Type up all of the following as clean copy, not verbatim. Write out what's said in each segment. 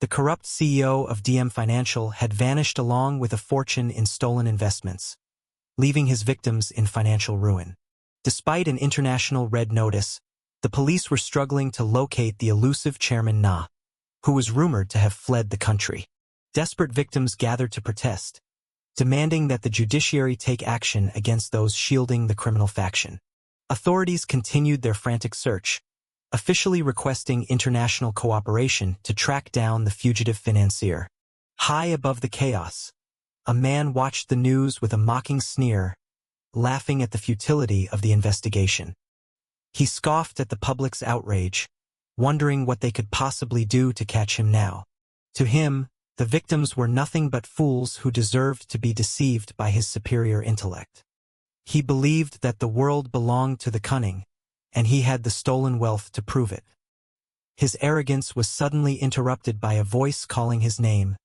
The corrupt CEO of DM Financial had vanished along with a fortune in stolen investments, leaving his victims in financial ruin. Despite an international red notice, the police were struggling to locate the elusive Chairman Na, who was rumored to have fled the country. Desperate victims gathered to protest, demanding that the judiciary take action against those shielding the criminal faction. Authorities continued their frantic search, officially requesting international cooperation to track down the fugitive financier. High above the chaos, a man watched the news with a mocking sneer, laughing at the futility of the investigation. He scoffed at the public's outrage, wondering what they could possibly do to catch him now. To him, the victims were nothing but fools who deserved to be deceived by his superior intellect. He believed that the world belonged to the cunning, and he had the stolen wealth to prove it. His arrogance was suddenly interrupted by a voice calling his name,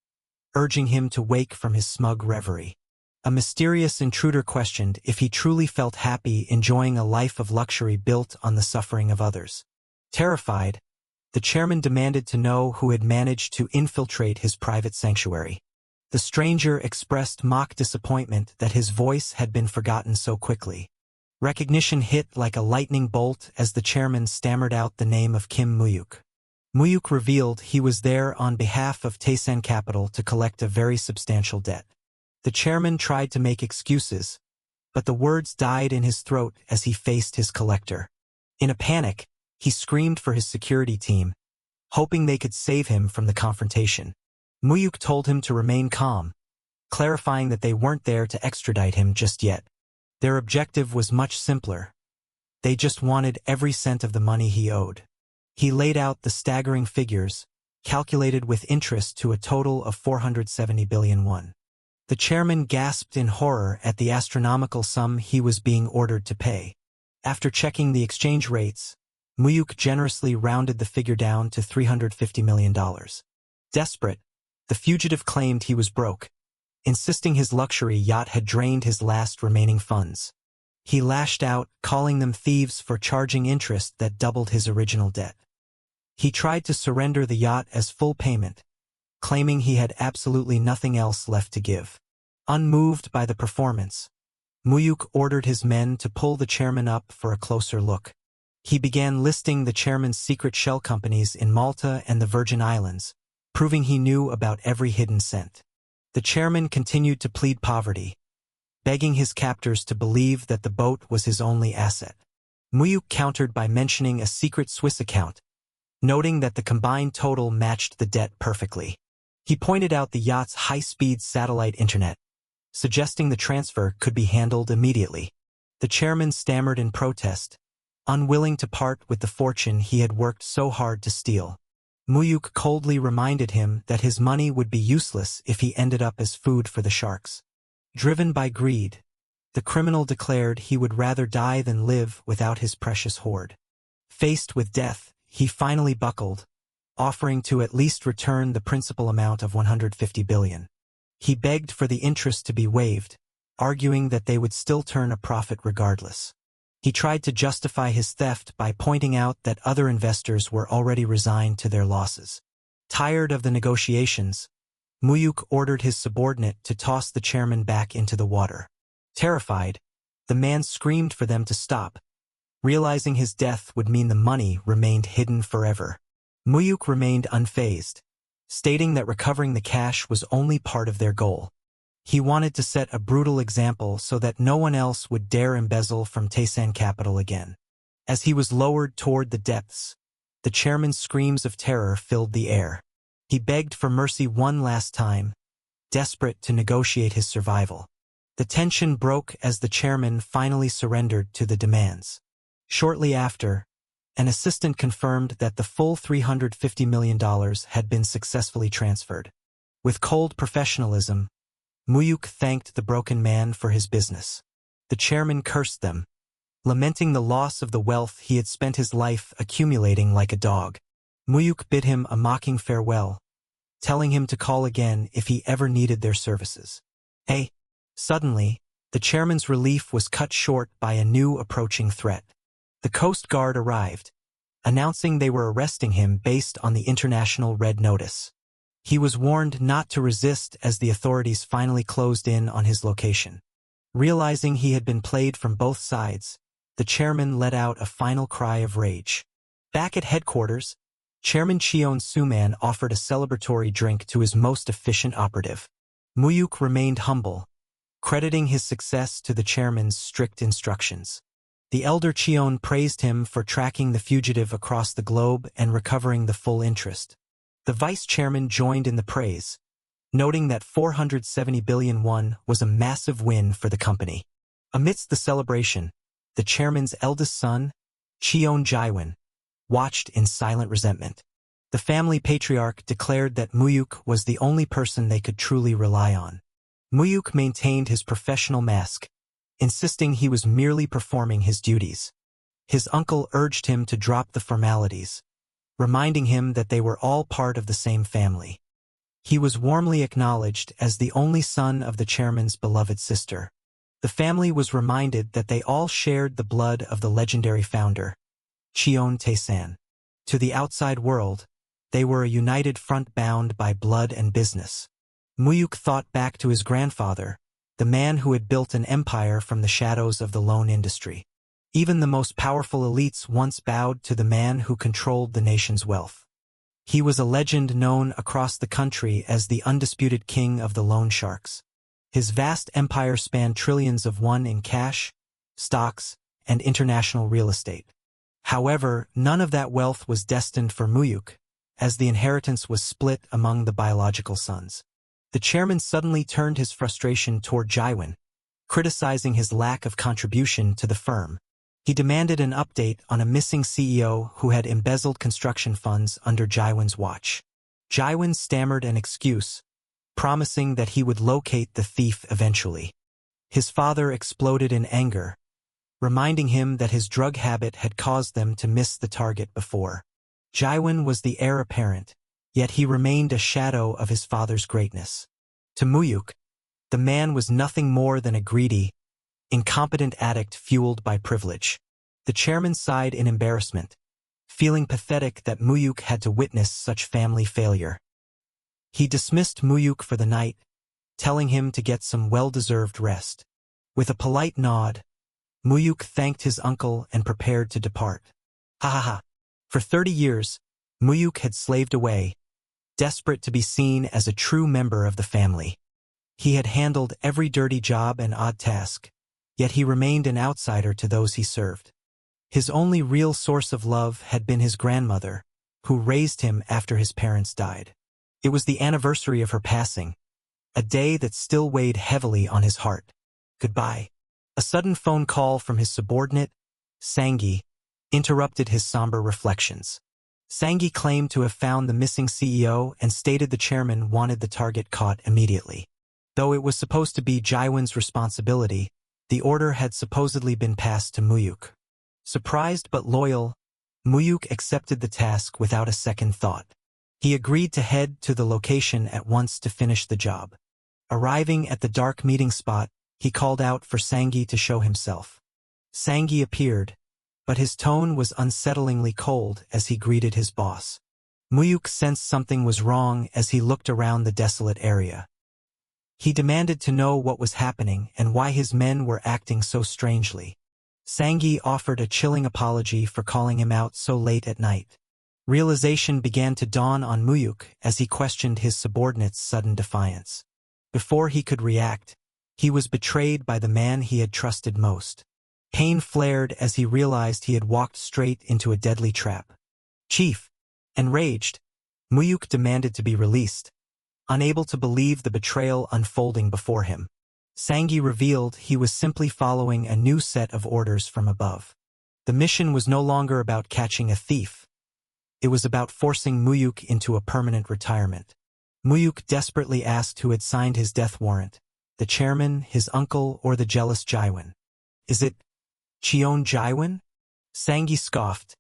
urging him to wake from his smug reverie. A mysterious intruder questioned if he truly felt happy enjoying a life of luxury built on the suffering of others. Terrified, the chairman demanded to know who had managed to infiltrate his private sanctuary. The stranger expressed mock disappointment that his voice had been forgotten so quickly. Recognition hit like a lightning bolt as the chairman stammered out the name of Kim Mu-hyuk. Mu-hyuk revealed he was there on behalf of Tae-san Capital to collect a very substantial debt. The chairman tried to make excuses, but the words died in his throat as he faced his collector. In a panic, he screamed for his security team, hoping they could save him from the confrontation. Mu-hyuk told him to remain calm, clarifying that they weren't there to extradite him just yet. Their objective was much simpler. They just wanted every cent of the money he owed. He laid out the staggering figures, calculated with interest to a total of 470 billion won. The chairman gasped in horror at the astronomical sum he was being ordered to pay. After checking the exchange rates, Mu-hyuk generously rounded the figure down to $350 million. Desperate, the fugitive claimed he was broke, insisting his luxury yacht had drained his last remaining funds. He lashed out, calling them thieves for charging interest that doubled his original debt. He tried to surrender the yacht as full payment, claiming he had absolutely nothing else left to give. Unmoved by the performance, Mu-hyuk ordered his men to pull the chairman up for a closer look. He began listing the chairman's secret shell companies in Malta and the Virgin Islands, proving he knew about every hidden cent. The chairman continued to plead poverty, begging his captors to believe that the boat was his only asset. Mu-hyuk countered by mentioning a secret Swiss account, noting that the combined total matched the debt perfectly. He pointed out the yacht's high-speed satellite internet, suggesting the transfer could be handled immediately. The chairman stammered in protest, unwilling to part with the fortune he had worked so hard to steal. Mu-hyuk coldly reminded him that his money would be useless if he ended up as food for the sharks. Driven by greed, the criminal declared he would rather die than live without his precious hoard. Faced with death, he finally buckled, offering to at least return the principal amount of 150 billion. He begged for the interest to be waived, arguing that they would still turn a profit regardless. He tried to justify his theft by pointing out that other investors were already resigned to their losses. Tired of the negotiations, Mu-hyuk ordered his subordinate to toss the chairman back into the water. Terrified, the man screamed for them to stop, realizing his death would mean the money remained hidden forever. Mu-hyuk remained unfazed, stating that recovering the cash was only part of their goal. He wanted to set a brutal example so that no one else would dare embezzle from Tae-san Capital again. As he was lowered toward the depths, the chairman's screams of terror filled the air. He begged for mercy one last time, desperate to negotiate his survival. The tension broke as the chairman finally surrendered to the demands. Shortly after, an assistant confirmed that the full $350 million had been successfully transferred. With cold professionalism, Mu-hyuk thanked the broken man for his business. The chairman cursed them, lamenting the loss of the wealth he had spent his life accumulating like a dog. Mu-hyuk bid him a mocking farewell, telling him to call again if he ever needed their services. Suddenly, the chairman's relief was cut short by a new approaching threat. The Coast Guard arrived, announcing they were arresting him based on the international red notice. He was warned not to resist as the authorities finally closed in on his location. Realizing he had been played from both sides, the chairman let out a final cry of rage. Back at headquarters, Chairman Cheon Suman offered a celebratory drink to his most efficient operative. Mu-hyuk remained humble, crediting his success to the chairman's strict instructions. The elder Cheon praised him for tracking the fugitive across the globe and recovering the full interest. The vice chairman joined in the praise, noting that 470 billion won was a massive win for the company. Amidst the celebration, the chairman's eldest son, Cheon Jae-won, watched in silent resentment. The family patriarch declared that Mu-hyuk was the only person they could truly rely on. Mu-hyuk maintained his professional mask, insisting he was merely performing his duties. His uncle urged him to drop the formalities, reminding him that they were all part of the same family. He was warmly acknowledged as the only son of the chairman's beloved sister. The family was reminded that they all shared the blood of the legendary founder, Cheon Tae-san. To the outside world, they were a united front bound by blood and business. Mu-hyuk thought back to his grandfather, the man who had built an empire from the shadows of the loan industry. Even the most powerful elites once bowed to the man who controlled the nation's wealth. He was a legend known across the country as the undisputed king of the loan sharks. His vast empire spanned trillions of won in cash, stocks, and international real estate. However, none of that wealth was destined for Mu-hyuk, as the inheritance was split among the biological sons. The chairman suddenly turned his frustration toward Jae-won, criticizing his lack of contribution to the firm. He demanded an update on a missing CEO who had embezzled construction funds under Jae-won's watch. Jae-won stammered an excuse, promising that he would locate the thief eventually. His father exploded in anger, reminding him that his drug habit had caused them to miss the target before. Jae-won was the heir apparent, yet he remained a shadow of his father's greatness. To Mu-hyuk, the man was nothing more than a greedy, incompetent addict fueled by privilege. The chairman sighed in embarrassment, feeling pathetic that Mu-hyuk had to witness such family failure. He dismissed Mu-hyuk for the night, telling him to get some well-deserved rest. With a polite nod, Mu-hyuk thanked his uncle and prepared to depart. Ha ha ha. For 30 years, Mu-hyuk had slaved away, desperate to be seen as a true member of the family. He had handled every dirty job and odd task, yet he remained an outsider to those he served. His only real source of love had been his grandmother, who raised him after his parents died. It was the anniversary of her passing, a day that still weighed heavily on his heart. Goodbye. A sudden phone call from his subordinate, Sang-gi, interrupted his somber reflections. Sang-gi claimed to have found the missing CEO and stated the chairman wanted the target caught immediately. Though it was supposed to be Jae-won's responsibility, the order had supposedly been passed to Mu-hyuk. Surprised but loyal, Mu-hyuk accepted the task without a second thought. He agreed to head to the location at once to finish the job. Arriving at the dark meeting spot, he called out for Sang-gi to show himself. Sang-gi appeared, but his tone was unsettlingly cold as he greeted his boss. Mu-hyuk sensed something was wrong as he looked around the desolate area. He demanded to know what was happening and why his men were acting so strangely. Sang-gi offered a chilling apology for calling him out so late at night. Realization began to dawn on Mu-hyuk as he questioned his subordinate's sudden defiance. Before he could react, he was betrayed by the man he had trusted most. Pain flared as he realized he had walked straight into a deadly trap. Chief, enraged, Mu-hyuk demanded to be released, unable to believe the betrayal unfolding before him. Sang-gi revealed he was simply following a new set of orders from above. The mission was no longer about catching a thief. It was about forcing Mu-hyuk into a permanent retirement. Mu-hyuk desperately asked who had signed his death warrant, the chairman, his uncle, or the jealous Jae-won. Is it Cheon Jae-won? Sang-gi scoffed,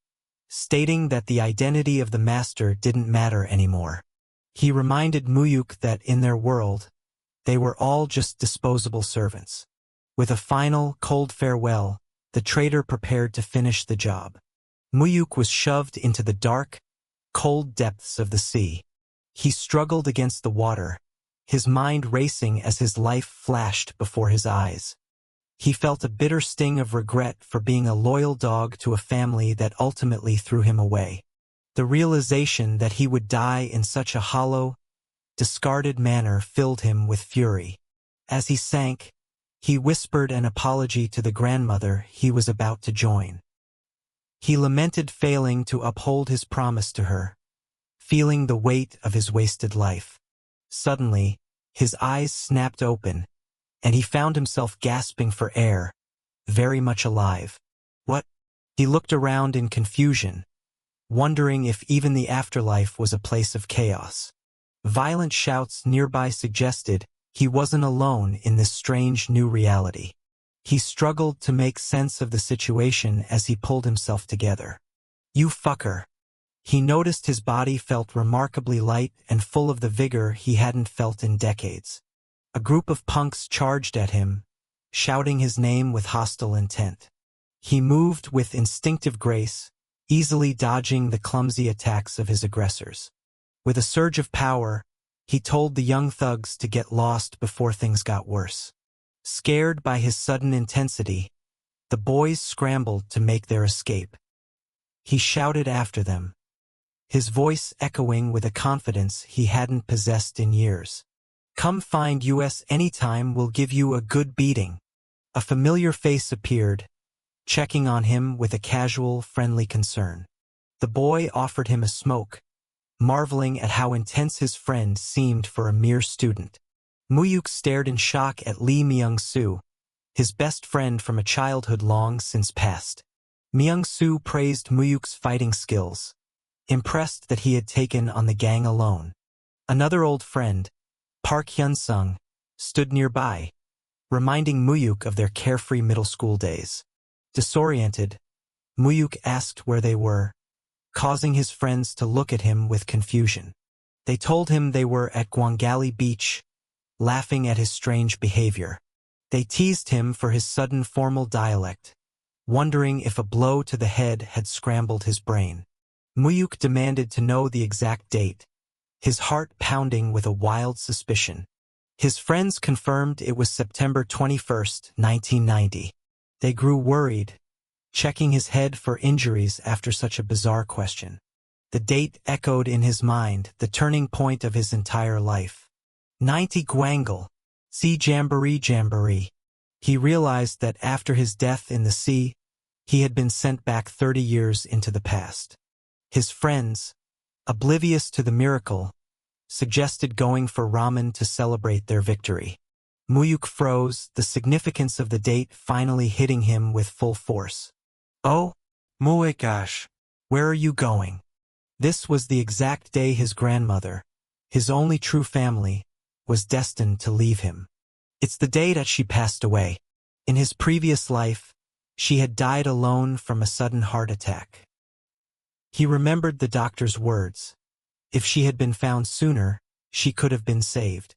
stating that the identity of the master didn't matter anymore. He reminded Mu-hyuk that in their world, they were all just disposable servants. With a final, cold farewell, the traitor prepared to finish the job. Mu-hyuk was shoved into the dark, cold depths of the sea. He struggled against the water, his mind racing as his life flashed before his eyes. He felt a bitter sting of regret for being a loyal dog to a family that ultimately threw him away. The realization that he would die in such a hollow, discarded manner filled him with fury. As he sank, he whispered an apology to the grandmother he was about to join. He lamented failing to uphold his promise to her, feeling the weight of his wasted life. Suddenly, his eyes snapped open, and he found himself gasping for air, very much alive. What? He looked around in confusion, wondering if even the afterlife was a place of chaos. Violent shouts nearby suggested he wasn't alone in this strange new reality. He struggled to make sense of the situation as he pulled himself together. "You fucker." He noticed his body felt remarkably light and full of the vigor he hadn't felt in decades. A group of punks charged at him, shouting his name with hostile intent. He moved with instinctive grace, easily dodging the clumsy attacks of his aggressors. With a surge of power, he told the young thugs to get lost before things got worse. Scared by his sudden intensity, the boys scrambled to make their escape. He shouted after them, his voice echoing with a confidence he hadn't possessed in years. "Come find us anytime, we'll give you a good beating." A familiar face appeared, checking on him with a casual, friendly concern. The boy offered him a smoke, marveling at how intense his friend seemed for a mere student. Mu-hyuk stared in shock at Lee Myung-soo, his best friend from a childhood long since past. Myung-soo praised Mu-hyuk's fighting skills, impressed that he had taken on the gang alone. Another old friend, Park Hyun-sung, stood nearby, reminding Mu-hyuk of their carefree middle school days. Disoriented, Mu-hyuk asked where they were, causing his friends to look at him with confusion. They told him they were at Gwangali Beach, laughing at his strange behavior. They teased him for his sudden formal dialect, wondering if a blow to the head had scrambled his brain. Mu-hyuk demanded to know the exact date, his heart pounding with a wild suspicion. His friends confirmed it was September 21st, 1990. They grew worried, checking his head for injuries after such a bizarre question. The date echoed in his mind, the turning point of his entire life. 90 Gwangal, see Jamboree. He realized that after his death in the sea, he had been sent back 30 years into the past. His friends, oblivious to the miracle, suggested going for ramen to celebrate their victory. Mu-hyuk froze, the significance of the date finally hitting him with full force. "Oh, Mu-hyuk, where are you going?" This was the exact day his grandmother, his only true family, was destined to leave him. It's the day that she passed away. In his previous life, she had died alone from a sudden heart attack. He remembered the doctor's words. If she had been found sooner, she could have been saved.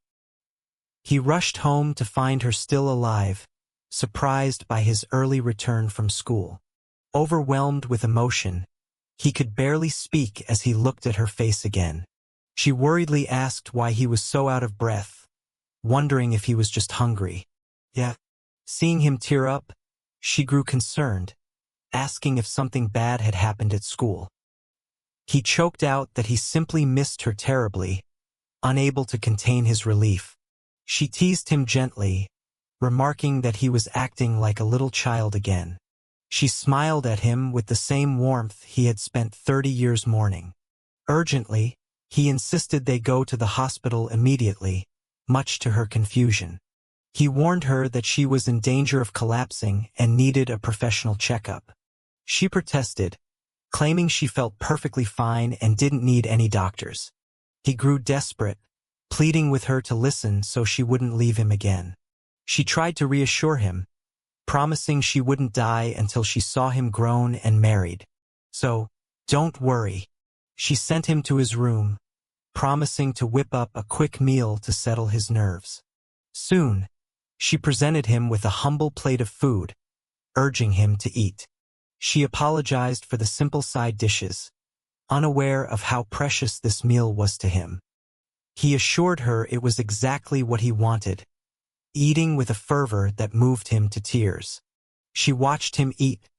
He rushed home to find her still alive, surprised by his early return from school. Overwhelmed with emotion, he could barely speak as he looked at her face again. She worriedly asked why he was so out of breath, wondering if he was just hungry. Yeah. Seeing him tear up, she grew concerned, asking if something bad had happened at school. He choked out that he simply missed her terribly, unable to contain his relief. She teased him gently, remarking that he was acting like a little child again. She smiled at him with the same warmth he had spent 30 years mourning. Urgently, he insisted they go to the hospital immediately, much to her confusion. He warned her that she was in danger of collapsing and needed a professional checkup. She protested, claiming she felt perfectly fine and didn't need any doctors. He grew desperate, pleading with her to listen so she wouldn't leave him again. She tried to reassure him, promising she wouldn't die until she saw him grown and married. So, don't worry. She sent him to his room, promising to whip up a quick meal to settle his nerves. Soon, she presented him with a humble plate of food, urging him to eat. She apologized for the simple side dishes, unaware of how precious this meal was to him. He assured her it was exactly what he wanted, eating with a fervor that moved him to tears. She watched him eat,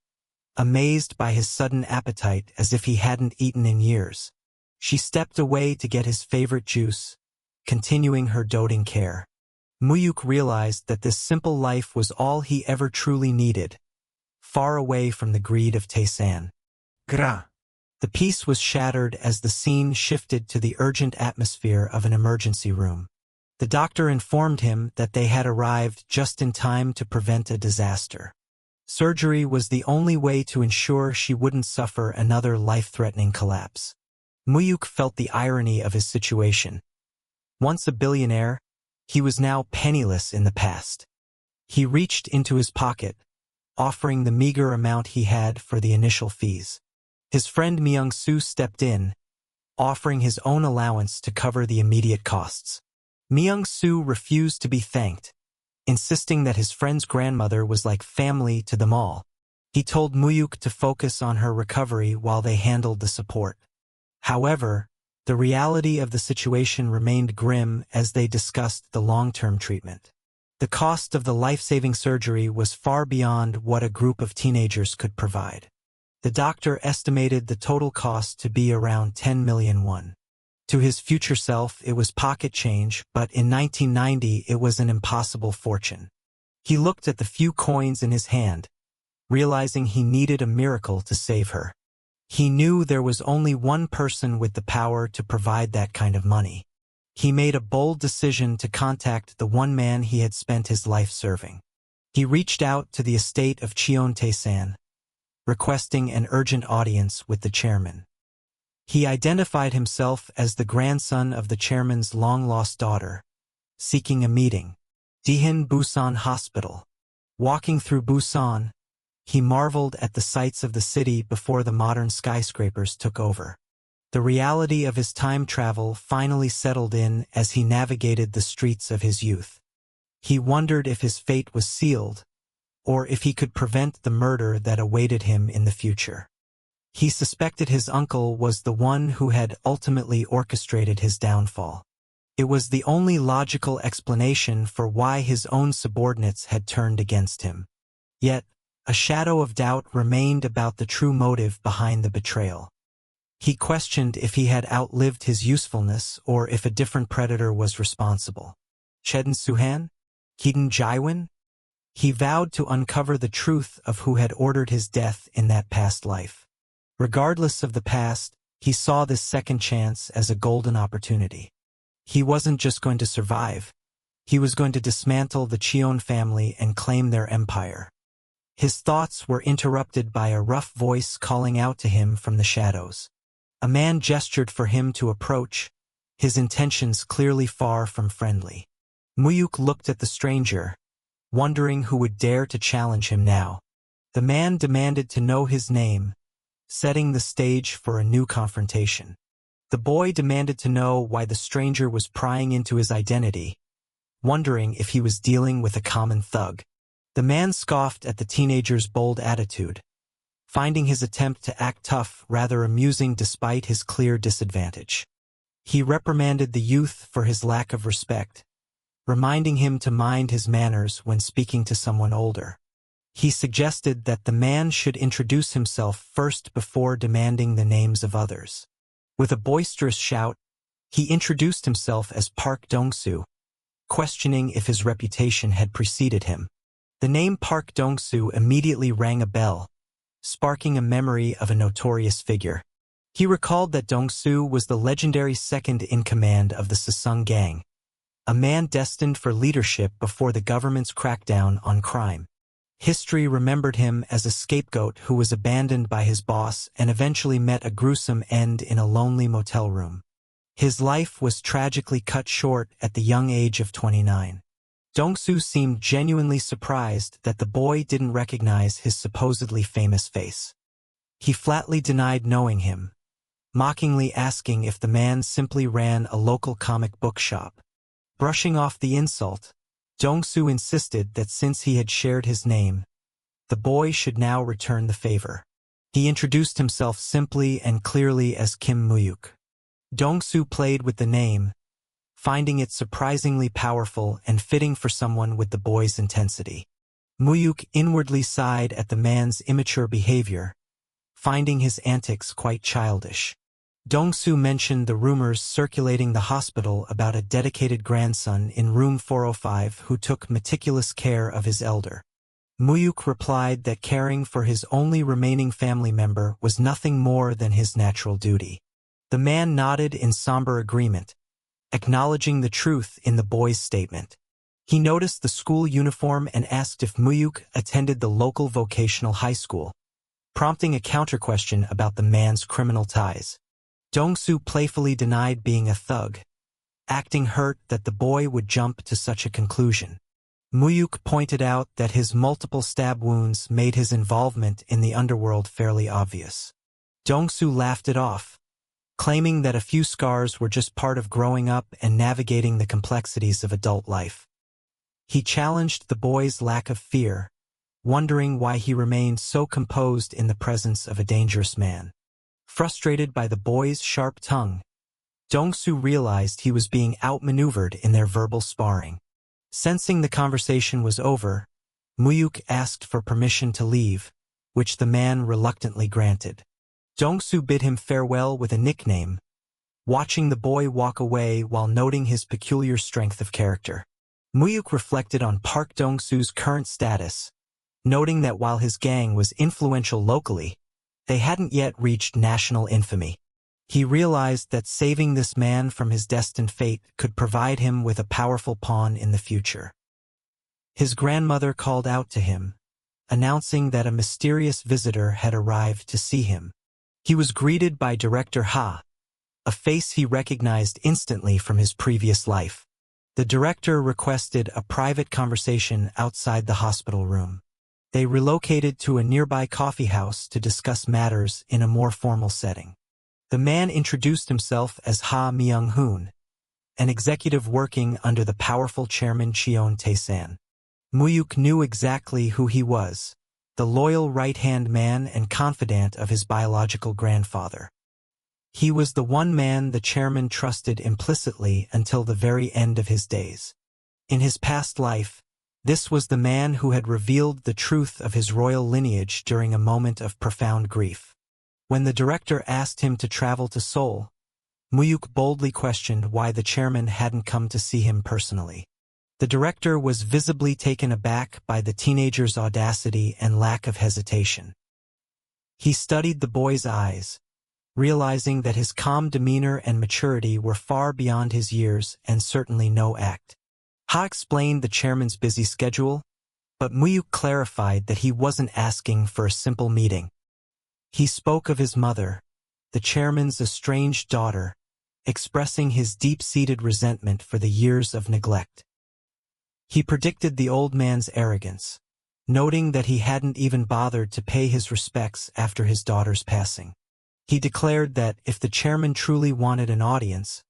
amazed by his sudden appetite as if he hadn't eaten in years. She stepped away to get his favorite juice, continuing her doting care. Mu-hyuk realized that this simple life was all he ever truly needed, far away from the greed of Tae-san. Gra. The peace was shattered as the scene shifted to the urgent atmosphere of an emergency room. The doctor informed him that they had arrived just in time to prevent a disaster. Surgery was the only way to ensure she wouldn't suffer another life-threatening collapse. Mu-hyuk felt the irony of his situation. Once a billionaire, he was now penniless in the past. He reached into his pocket, offering the meager amount he had for the initial fees. His friend Myung-soo stepped in, offering his own allowance to cover the immediate costs. Myung-soo refused to be thanked, insisting that his friend's grandmother was like family to them all. He told Mu-hyuk to focus on her recovery while they handled the support. However, the reality of the situation remained grim as they discussed the long-term treatment. The cost of the life-saving surgery was far beyond what a group of teenagers could provide. The doctor estimated the total cost to be around 10 million won. To his future self, it was pocket change, but in 1990 it was an impossible fortune. He looked at the few coins in his hand, realizing he needed a miracle to save her. He knew there was only one person with the power to provide that kind of money. He made a bold decision to contact the one man he had spent his life serving. He reached out to the estate of Cheon Tae-san, requesting an urgent audience with the chairman. He identified himself as the grandson of the chairman's long-lost daughter, seeking a meeting. Daehin Busan Hospital. Walking through Busan, he marveled at the sights of the city before the modern skyscrapers took over. The reality of his time travel finally settled in as he navigated the streets of his youth. He wondered if his fate was sealed, or if he could prevent the murder that awaited him in the future. He suspected his uncle was the one who had ultimately orchestrated his downfall. It was the only logical explanation for why his own subordinates had turned against him. Yet, a shadow of doubt remained about the true motive behind the betrayal. He questioned if he had outlived his usefulness or if a different predator was responsible. Cheon Suhan? Keaton Jaiwon? He vowed to uncover the truth of who had ordered his death in that past life. Regardless of the past, he saw this second chance as a golden opportunity. He wasn't just going to survive. He was going to dismantle the Cheon family and claim their empire. His thoughts were interrupted by a rough voice calling out to him from the shadows. A man gestured for him to approach, his intentions clearly far from friendly. Mu-hyuk looked at the stranger, wondering who would dare to challenge him now. The man demanded to know his name, setting the stage for a new confrontation. The boy demanded to know why the stranger was prying into his identity, wondering if he was dealing with a common thug. The man scoffed at the teenager's bold attitude, finding his attempt to act tough rather amusing despite his clear disadvantage. He reprimanded the youth for his lack of respect, reminding him to mind his manners when speaking to someone older. He suggested that the man should introduce himself first before demanding the names of others. With a boisterous shout, he introduced himself as Park Dong-soo, questioning if his reputation had preceded him. The name Park Dong-soo immediately rang a bell, sparking a memory of a notorious figure. He recalled that Dong-soo was the legendary second-in-command of the Sesung gang, a man destined for leadership before the government's crackdown on crime. History remembered him as a scapegoat who was abandoned by his boss and eventually met a gruesome end in a lonely motel room. His life was tragically cut short at the young age of 29. Dong-soo seemed genuinely surprised that the boy didn't recognize his supposedly famous face. He flatly denied knowing him, mockingly asking if the man simply ran a local comic book shop. Brushing off the insult, Dong-soo insisted that since he had shared his name, the boy should now return the favor. He introduced himself simply and clearly as Kim Mu-hyuk. Dong-soo played with the name, finding it surprisingly powerful and fitting for someone with the boy's intensity. Mu-hyuk inwardly sighed at the man's immature behavior, finding his antics quite childish. Dong-soo mentioned the rumors circulating the hospital about a dedicated grandson in room 405 who took meticulous care of his elder. Mu-hyuk replied that caring for his only remaining family member was nothing more than his natural duty. The man nodded in somber agreement, acknowledging the truth in the boy's statement. He noticed the school uniform and asked if Mu-hyuk attended the local vocational high school, prompting a counter-question about the man's criminal ties. Dong-soo playfully denied being a thug, acting hurt that the boy would jump to such a conclusion. Mu-hyuk pointed out that his multiple stab wounds made his involvement in the underworld fairly obvious. Dong-soo laughed it off, claiming that a few scars were just part of growing up and navigating the complexities of adult life. He challenged the boy's lack of fear, wondering why he remained so composed in the presence of a dangerous man. Frustrated by the boy's sharp tongue, Dong-soo realized he was being outmaneuvered in their verbal sparring. Sensing the conversation was over, Mu-hyuk asked for permission to leave, which the man reluctantly granted. Dong-soo bid him farewell with a nickname, watching the boy walk away while noting his peculiar strength of character. Mu-hyuk reflected on Park Dong-soo's current status, noting that while his gang was influential locally, they hadn't yet reached national infamy. He realized that saving this man from his destined fate could provide him with a powerful pawn in the future. His grandmother called out to him, announcing that a mysterious visitor had arrived to see him. He was greeted by Director Ha, a face he recognized instantly from his previous life. The director requested a private conversation outside the hospital room. They relocated to a nearby coffee house to discuss matters in a more formal setting. The man introduced himself as Ha Myung-hoon, an executive working under the powerful chairman Cheon Tae-san. Mu-hyuk knew exactly who he was, the loyal right-hand man and confidant of his biological grandfather. He was the one man the chairman trusted implicitly until the very end of his days. In his past life, this was the man who had revealed the truth of his royal lineage during a moment of profound grief. When the director asked him to travel to Seoul, Mu-hyuk boldly questioned why the chairman hadn't come to see him personally. The director was visibly taken aback by the teenager's audacity and lack of hesitation. He studied the boy's eyes, realizing that his calm demeanor and maturity were far beyond his years and certainly no act. Ha explained the chairman's busy schedule, but Mu-hyuk clarified that he wasn't asking for a simple meeting. He spoke of his mother, the chairman's estranged daughter, expressing his deep-seated resentment for the years of neglect. He predicted the old man's arrogance, noting that he hadn't even bothered to pay his respects after his daughter's passing. He declared that if the chairman truly wanted an audience,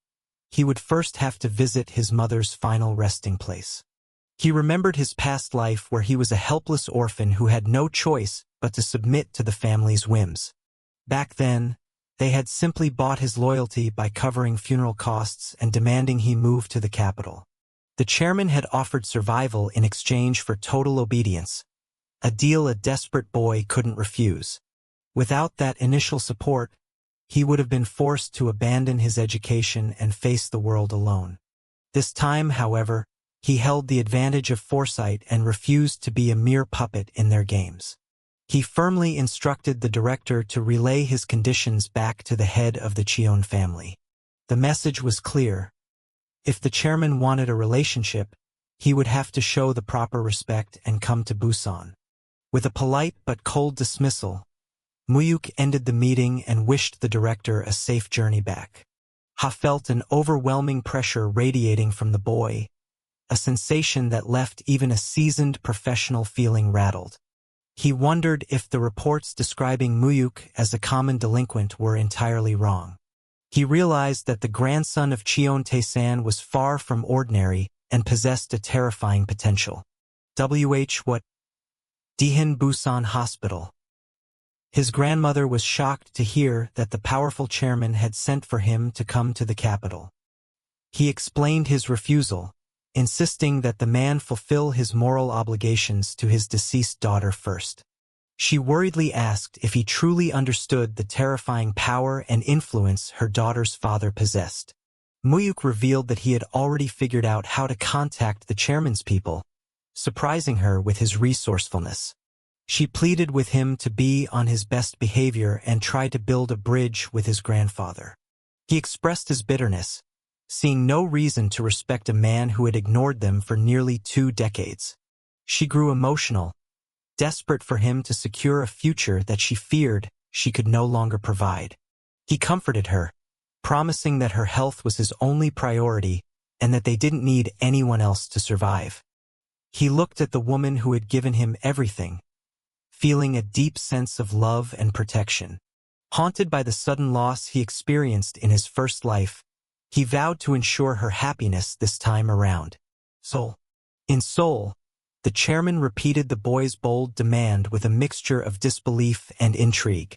he would first have to visit his mother's final resting place. He remembered his past life where he was a helpless orphan who had no choice but to submit to the family's whims. Back then, they had simply bought his loyalty by covering funeral costs and demanding he move to the capital. The chairman had offered survival in exchange for total obedience, a deal a desperate boy couldn't refuse. Without that initial support, he would have been forced to abandon his education and face the world alone. This time, however, he held the advantage of foresight and refused to be a mere puppet in their games. He firmly instructed the director to relay his conditions back to the head of the Cheon family. The message was clear. If the chairman wanted a relationship, he would have to show the proper respect and come to Busan. With a polite but cold dismissal, Mu-hyuk ended the meeting and wished the director a safe journey back. Ha felt an overwhelming pressure radiating from the boy, a sensation that left even a seasoned professional feeling rattled. He wondered if the reports describing Mu-hyuk as a common delinquent were entirely wrong. He realized that the grandson of Cheon Tae-san was far from ordinary and possessed a terrifying potential. What? Daehin Busan Hospital. His grandmother was shocked to hear that the powerful chairman had sent for him to come to the capital. He explained his refusal, insisting that the man fulfill his moral obligations to his deceased daughter first. She worriedly asked if he truly understood the terrifying power and influence her daughter's father possessed. Mu-hyuk revealed that he had already figured out how to contact the chairman's people, surprising her with his resourcefulness. She pleaded with him to be on his best behavior and try to build a bridge with his grandfather. He expressed his bitterness, seeing no reason to respect a man who had ignored them for nearly 2 decades. She grew emotional, desperate for him to secure a future that she feared she could no longer provide. He comforted her, promising that her health was his only priority and that they didn't need anyone else to survive. He looked at the woman who had given him everything, feeling a deep sense of love and protection. Haunted by the sudden loss he experienced in his first life, he vowed to ensure her happiness this time around. In Seoul, the chairman repeated the boy's bold demand with a mixture of disbelief and intrigue.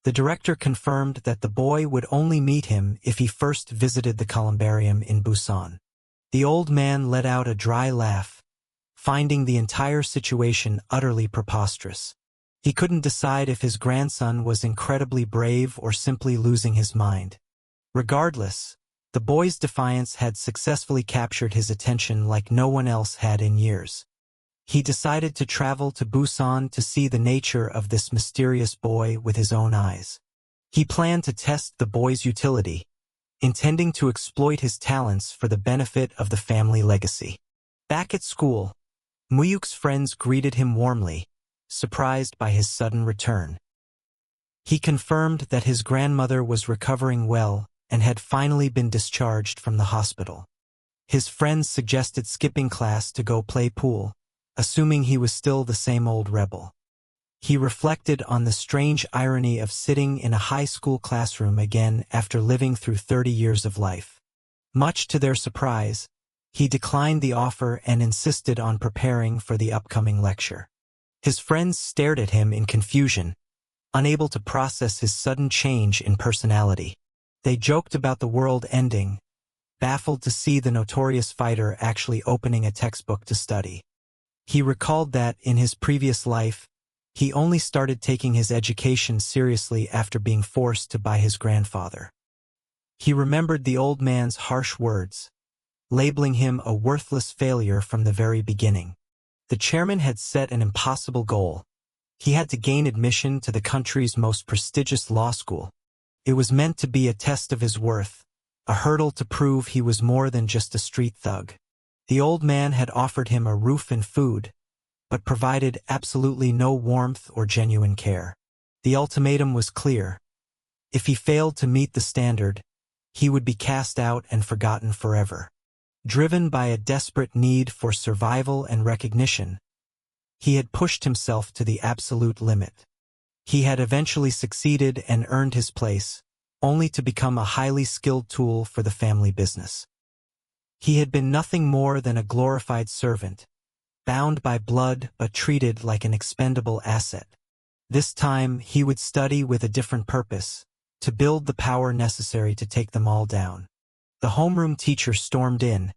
The director confirmed that the boy would only meet him if he first visited the columbarium in Busan. The old man let out a dry laugh, finding the entire situation utterly preposterous. He couldn't decide if his grandson was incredibly brave or simply losing his mind. Regardless, the boy's defiance had successfully captured his attention like no one else had in years. He decided to travel to Busan to see the nature of this mysterious boy with his own eyes. He planned to test the boy's utility, intending to exploit his talents for the benefit of the family legacy. Back at school, Mu-hyuk's friends greeted him warmly, surprised by his sudden return. He confirmed that his grandmother was recovering well and had finally been discharged from the hospital. His friends suggested skipping class to go play pool, assuming he was still the same old rebel. He reflected on the strange irony of sitting in a high school classroom again after living through 30 years of life. Much to their surprise, he declined the offer and insisted on preparing for the upcoming lecture. His friends stared at him in confusion, unable to process his sudden change in personality. They joked about the world ending, baffled to see the notorious fighter actually opening a textbook to study. He recalled that, in his previous life, he only started taking his education seriously after being forced to by his grandfather. He remembered the old man's harsh words, labeling him a worthless failure from the very beginning. The chairman had set an impossible goal. He had to gain admission to the country's most prestigious law school. It was meant to be a test of his worth, a hurdle to prove he was more than just a street thug. The old man had offered him a roof and food, but provided absolutely no warmth or genuine care. The ultimatum was clear. If he failed to meet the standard, he would be cast out and forgotten forever. Driven by a desperate need for survival and recognition, he had pushed himself to the absolute limit. He had eventually succeeded and earned his place, only to become a highly skilled tool for the family business. He had been nothing more than a glorified servant, bound by blood but treated like an expendable asset. This time he would study with a different purpose, to build the power necessary to take them all down. The homeroom teacher stormed in,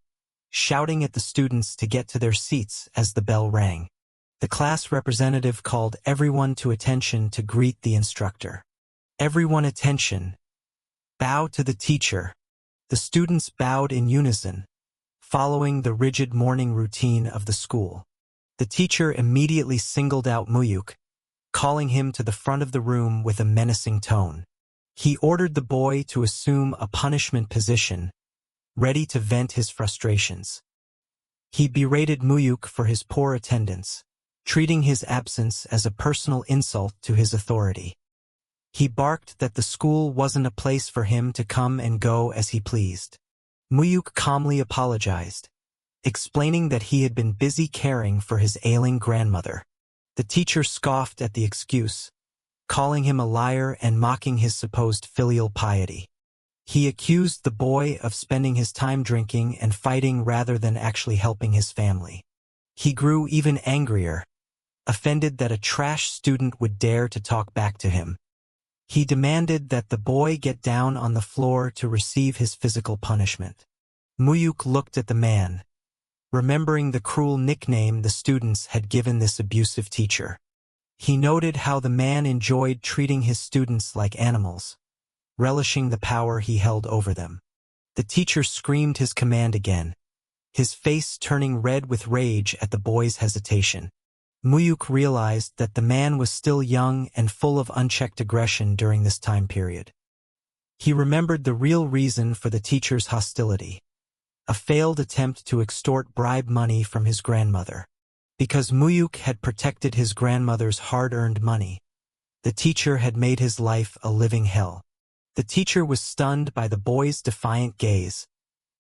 shouting at the students to get to their seats as the bell rang. The class representative called everyone to attention to greet the instructor. Everyone attention. Bow to the teacher. The students bowed in unison, following the rigid morning routine of the school. The teacher immediately singled out Mu-hyuk, calling him to the front of the room with a menacing tone. He ordered the boy to assume a punishment position, ready to vent his frustrations. He berated Mu-hyuk for his poor attendance, treating his absence as a personal insult to his authority. He barked that the school wasn't a place for him to come and go as he pleased. Mu-hyuk calmly apologized, explaining that he had been busy caring for his ailing grandmother. The teacher scoffed at the excuse, calling him a liar and mocking his supposed filial piety. He accused the boy of spending his time drinking and fighting rather than actually helping his family. He grew even angrier, offended that a trash student would dare to talk back to him. He demanded that the boy get down on the floor to receive his physical punishment. Mu-hyuk looked at the man, remembering the cruel nickname the students had given this abusive teacher. He noted how the man enjoyed treating his students like animals, relishing the power he held over them. The teacher screamed his command again, his face turning red with rage at the boy's hesitation. Mu-hyuk realized that the man was still young and full of unchecked aggression during this time period. He remembered the real reason for the teacher's hostility: a failed attempt to extort bribe money from his grandmother. Because Mu-hyuk had protected his grandmother's hard-earned money, the teacher had made his life a living hell. The teacher was stunned by the boy's defiant gaze,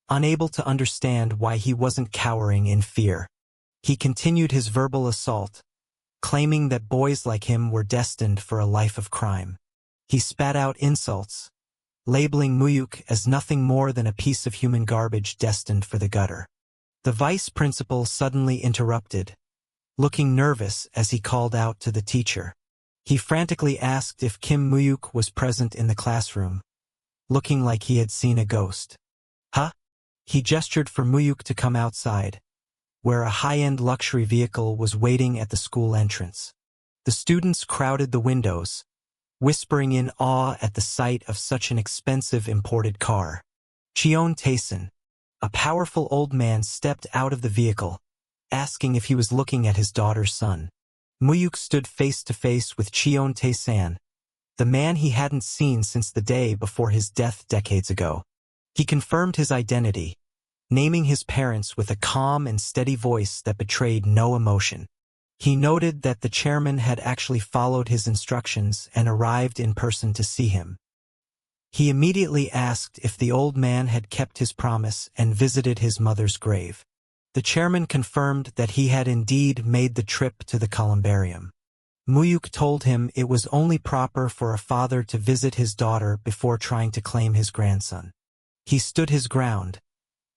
unable to understand why he wasn't cowering in fear. He continued his verbal assault, claiming that boys like him were destined for a life of crime. He spat out insults, labeling Mu-hyuk as nothing more than a piece of human garbage destined for the gutter. The vice principal suddenly interrupted, looking nervous as he called out to the teacher. He frantically asked if Kim Mu-hyuk was present in the classroom, looking like he had seen a ghost. Huh? He gestured for Mu-hyuk to come outside, where a high-end luxury vehicle was waiting at the school entrance. The students crowded the windows, whispering in awe at the sight of such an expensive imported car. Cheon Tae-san, a powerful old man, stepped out of the vehicle, asking if he was looking at his daughter's son. Mu-hyuk stood face to face with Cheon Tae-san, the man he hadn't seen since the day before his death decades ago. He confirmed his identity, naming his parents with a calm and steady voice that betrayed no emotion. He noted that the chairman had actually followed his instructions and arrived in person to see him. He immediately asked if the old man had kept his promise and visited his mother's grave. The chairman confirmed that he had indeed made the trip to the columbarium. Mu-hyuk told him it was only proper for a father to visit his daughter before trying to claim his grandson. He stood his ground,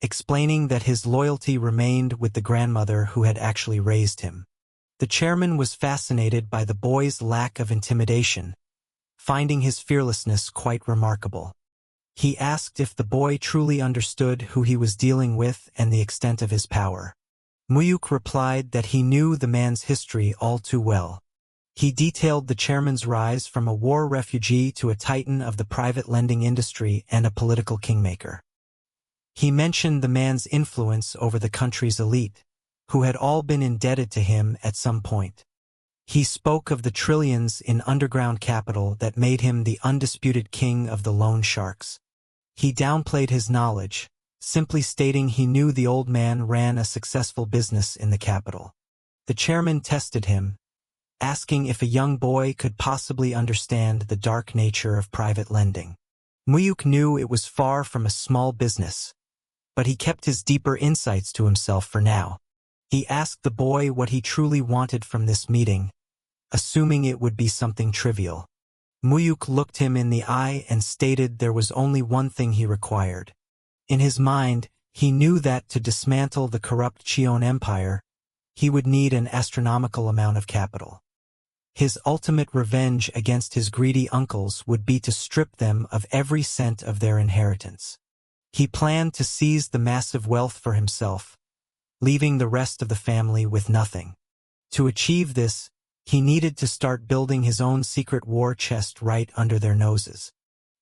explaining that his loyalty remained with the grandmother who had actually raised him. The chairman was fascinated by the boy's lack of intimidation, finding his fearlessness quite remarkable. He asked if the boy truly understood who he was dealing with and the extent of his power. Mu-hyuk replied that he knew the man's history all too well. He detailed the chairman's rise from a war refugee to a titan of the private lending industry and a political kingmaker. He mentioned the man's influence over the country's elite, who had all been indebted to him at some point. He spoke of the trillions in underground capital that made him the undisputed king of the loan sharks. He downplayed his knowledge, simply stating he knew the old man ran a successful business in the capital. The chairman tested him, asking if a young boy could possibly understand the dark nature of private lending. Mu-hyuk knew it was far from a small business, but he kept his deeper insights to himself for now. He asked the boy what he truly wanted from this meeting, assuming it would be something trivial. Mu-hyuk looked him in the eye and stated there was only one thing he required. In his mind, he knew that to dismantle the corrupt Cheon Empire, he would need an astronomical amount of capital. His ultimate revenge against his greedy uncles would be to strip them of every cent of their inheritance. He planned to seize the massive wealth for himself, leaving the rest of the family with nothing. To achieve this, he needed to start building his own secret war chest right under their noses.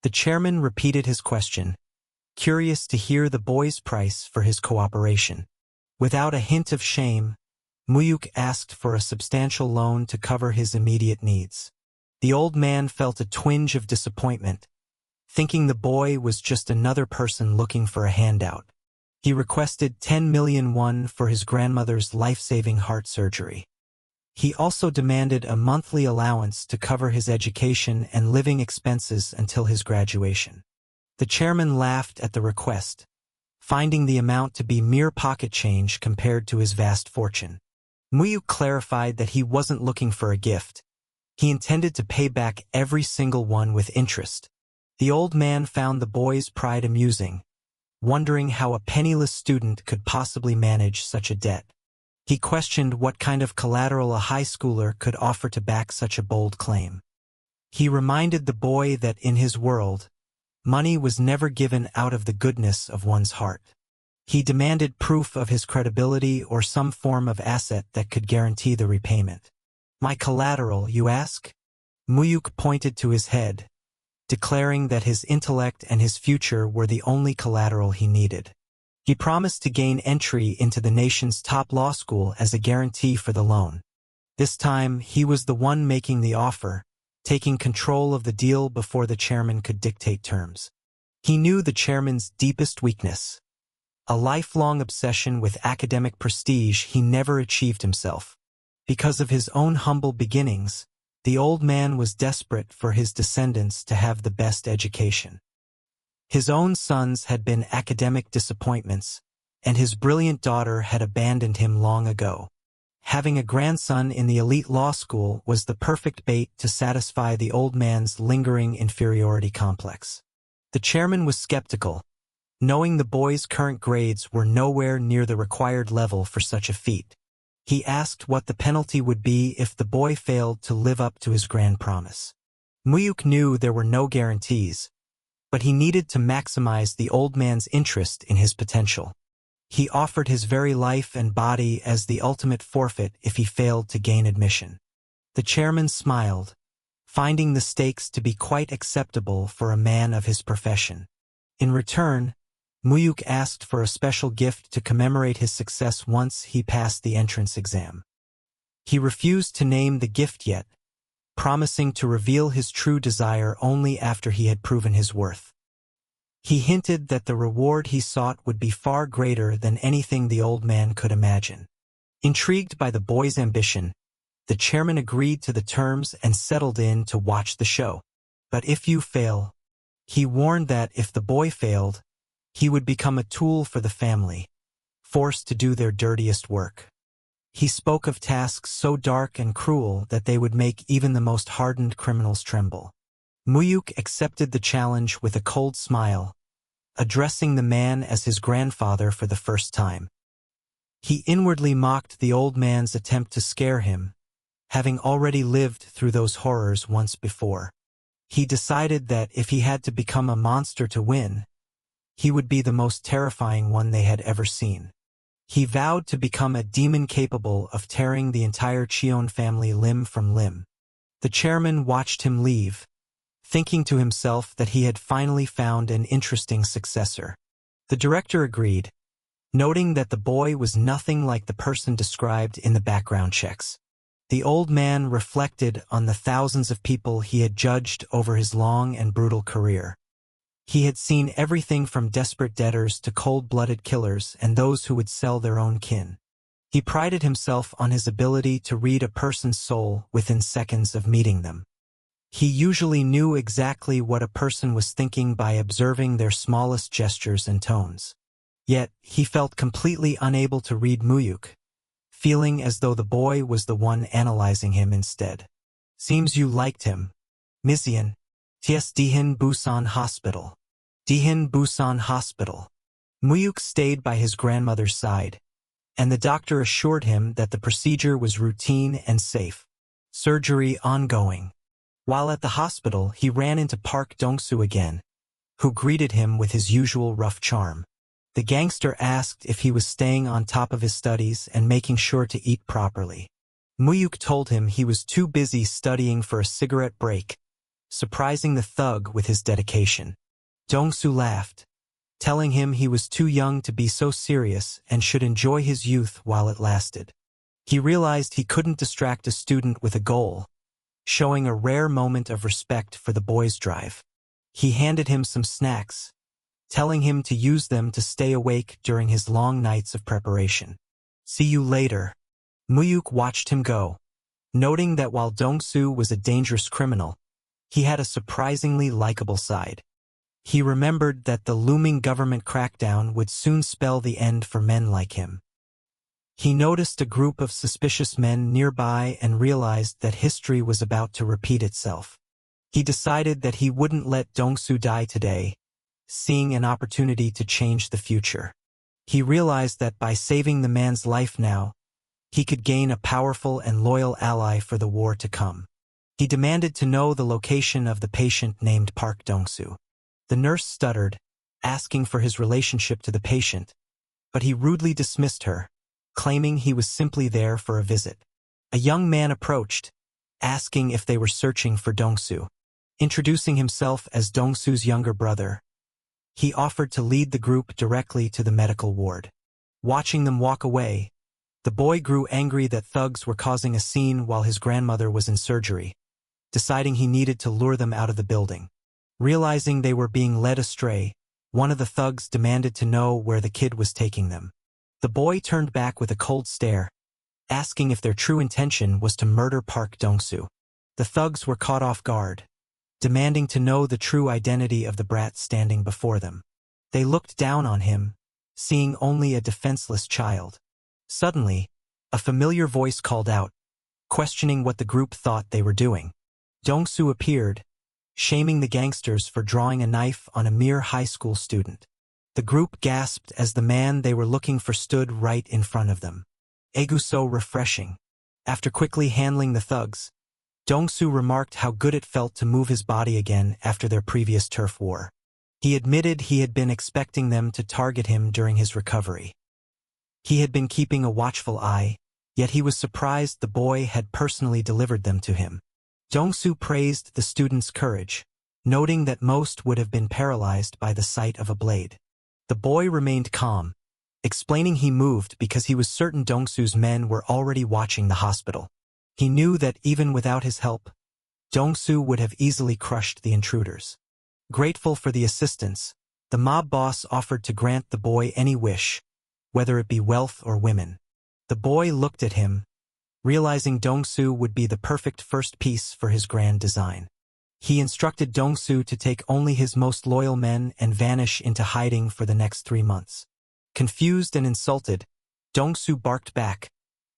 The chairman repeated his question, curious to hear the boy's price for his cooperation. Without a hint of shame, Mu-hyuk asked for a substantial loan to cover his immediate needs. The old man felt a twinge of disappointment, thinking the boy was just another person looking for a handout. He requested 10 million won for his grandmother's life-saving heart surgery. He also demanded a monthly allowance to cover his education and living expenses until his graduation. The chairman laughed at the request, finding the amount to be mere pocket change compared to his vast fortune. Mu-hyuk clarified that he wasn't looking for a gift. He intended to pay back every single one with interest. The old man found the boy's pride amusing, wondering how a penniless student could possibly manage such a debt. He questioned what kind of collateral a high schooler could offer to back such a bold claim. He reminded the boy that in his world, money was never given out of the goodness of one's heart. He demanded proof of his credibility or some form of asset that could guarantee the repayment. "My collateral, you ask?" Mu-hyuk pointed to his head, declaring that his intellect and his future were the only collateral he needed. He promised to gain entry into the nation's top law school as a guarantee for the loan. This time, he was the one making the offer, taking control of the deal before the chairman could dictate terms. He knew the chairman's deepest weakness, a lifelong obsession with academic prestige he never achieved himself. Because of his own humble beginnings, the old man was desperate for his descendants to have the best education. His own sons had been academic disappointments, and his brilliant daughter had abandoned him long ago. Having a grandson in the elite law school was the perfect bait to satisfy the old man's lingering inferiority complex. The chairman was skeptical, knowing the boy's current grades were nowhere near the required level for such a feat. He asked what the penalty would be if the boy failed to live up to his grand promise. Mu-hyuk knew there were no guarantees, but he needed to maximize the old man's interest in his potential. He offered his very life and body as the ultimate forfeit if he failed to gain admission. The chairman smiled, finding the stakes to be quite acceptable for a man of his profession. In return, Mu-hyuk asked for a special gift to commemorate his success once he passed the entrance exam. He refused to name the gift yet, promising to reveal his true desire only after he had proven his worth. He hinted that the reward he sought would be far greater than anything the old man could imagine. Intrigued by the boy's ambition, the chairman agreed to the terms and settled in to watch the show. But if you fail, he warned that if the boy failed, he would become a tool for the family, forced to do their dirtiest work. He spoke of tasks so dark and cruel that they would make even the most hardened criminals tremble. Mu-hyuk accepted the challenge with a cold smile, addressing the man as his grandfather for the first time. He inwardly mocked the old man's attempt to scare him, having already lived through those horrors once before. He decided that if he had to become a monster to win, he would be the most terrifying one they had ever seen. He vowed to become a demon capable of tearing the entire Cheon family limb from limb. The chairman watched him leave, thinking to himself that he had finally found an interesting successor. The director agreed, noting that the boy was nothing like the person described in the background checks. The old man reflected on the thousands of people he had judged over his long and brutal career. He had seen everything from desperate debtors to cold-blooded killers and those who would sell their own kin. He prided himself on his ability to read a person's soul within seconds of meeting them. He usually knew exactly what a person was thinking by observing their smallest gestures and tones. Yet, he felt completely unable to read Mu-hyuk, feeling as though the boy was the one analyzing him instead. "Seems you liked him. Mizian. Ts Dihin Busan Hospital. Dihin Busan Hospital." Mu-hyuk stayed by his grandmother's side, and the doctor assured him that the procedure was routine and safe. Surgery ongoing. While at the hospital, he ran into Park Dong-soo again, who greeted him with his usual rough charm. The gangster asked if he was staying on top of his studies and making sure to eat properly. Mu-hyuk told him he was too busy studying for a cigarette break, surprising the thug with his dedication. Dong-soo laughed, telling him he was too young to be so serious and should enjoy his youth while it lasted. He realized he couldn't distract a student with a goal, showing a rare moment of respect for the boy's drive. He handed him some snacks, telling him to use them to stay awake during his long nights of preparation. "See you later." Mu-hyuk watched him go, noting that while Dong-soo was a dangerous criminal, he had a surprisingly likable side. He remembered that the looming government crackdown would soon spell the end for men like him. He noticed a group of suspicious men nearby and realized that history was about to repeat itself. He decided that he wouldn't let Dong-soo die today, seeing an opportunity to change the future. He realized that by saving the man's life now, he could gain a powerful and loyal ally for the war to come. He demanded to know the location of the patient named Park Dong-soo. The nurse stuttered, asking for his relationship to the patient, but he rudely dismissed her, claiming he was simply there for a visit. A young man approached, asking if they were searching for Dongsu. Introducing himself as Dongsu's younger brother, he offered to lead the group directly to the medical ward. Watching them walk away, the boy grew angry that thugs were causing a scene while his grandmother was in surgery, deciding he needed to lure them out of the building. Realizing they were being led astray, one of the thugs demanded to know where the kid was taking them. The boy turned back with a cold stare, asking if their true intention was to murder Park Dongsu. The thugs were caught off guard, demanding to know the true identity of the brat standing before them. They looked down on him, seeing only a defenseless child. Suddenly, a familiar voice called out, questioning what the group thought they were doing. Dongsu appeared, shaming the gangsters for drawing a knife on a mere high school student. The group gasped as the man they were looking for stood right in front of them. "Egu so refreshing." After quickly handling the thugs, Dongsu remarked how good it felt to move his body again after their previous turf war. He admitted he had been expecting them to target him during his recovery. He had been keeping a watchful eye, yet he was surprised the boy had personally delivered them to him. Dongsu praised the student's courage, noting that most would have been paralyzed by the sight of a blade. The boy remained calm, explaining he moved because he was certain Dongsu's men were already watching the hospital. He knew that even without his help, Dongsu would have easily crushed the intruders. Grateful for the assistance, the mob boss offered to grant the boy any wish, whether it be wealth or women. The boy looked at him, realizing Dongsu would be the perfect first piece for his grand design. He instructed Dongsu to take only his most loyal men and vanish into hiding for the next 3 months. Confused and insulted, Dongsu barked back,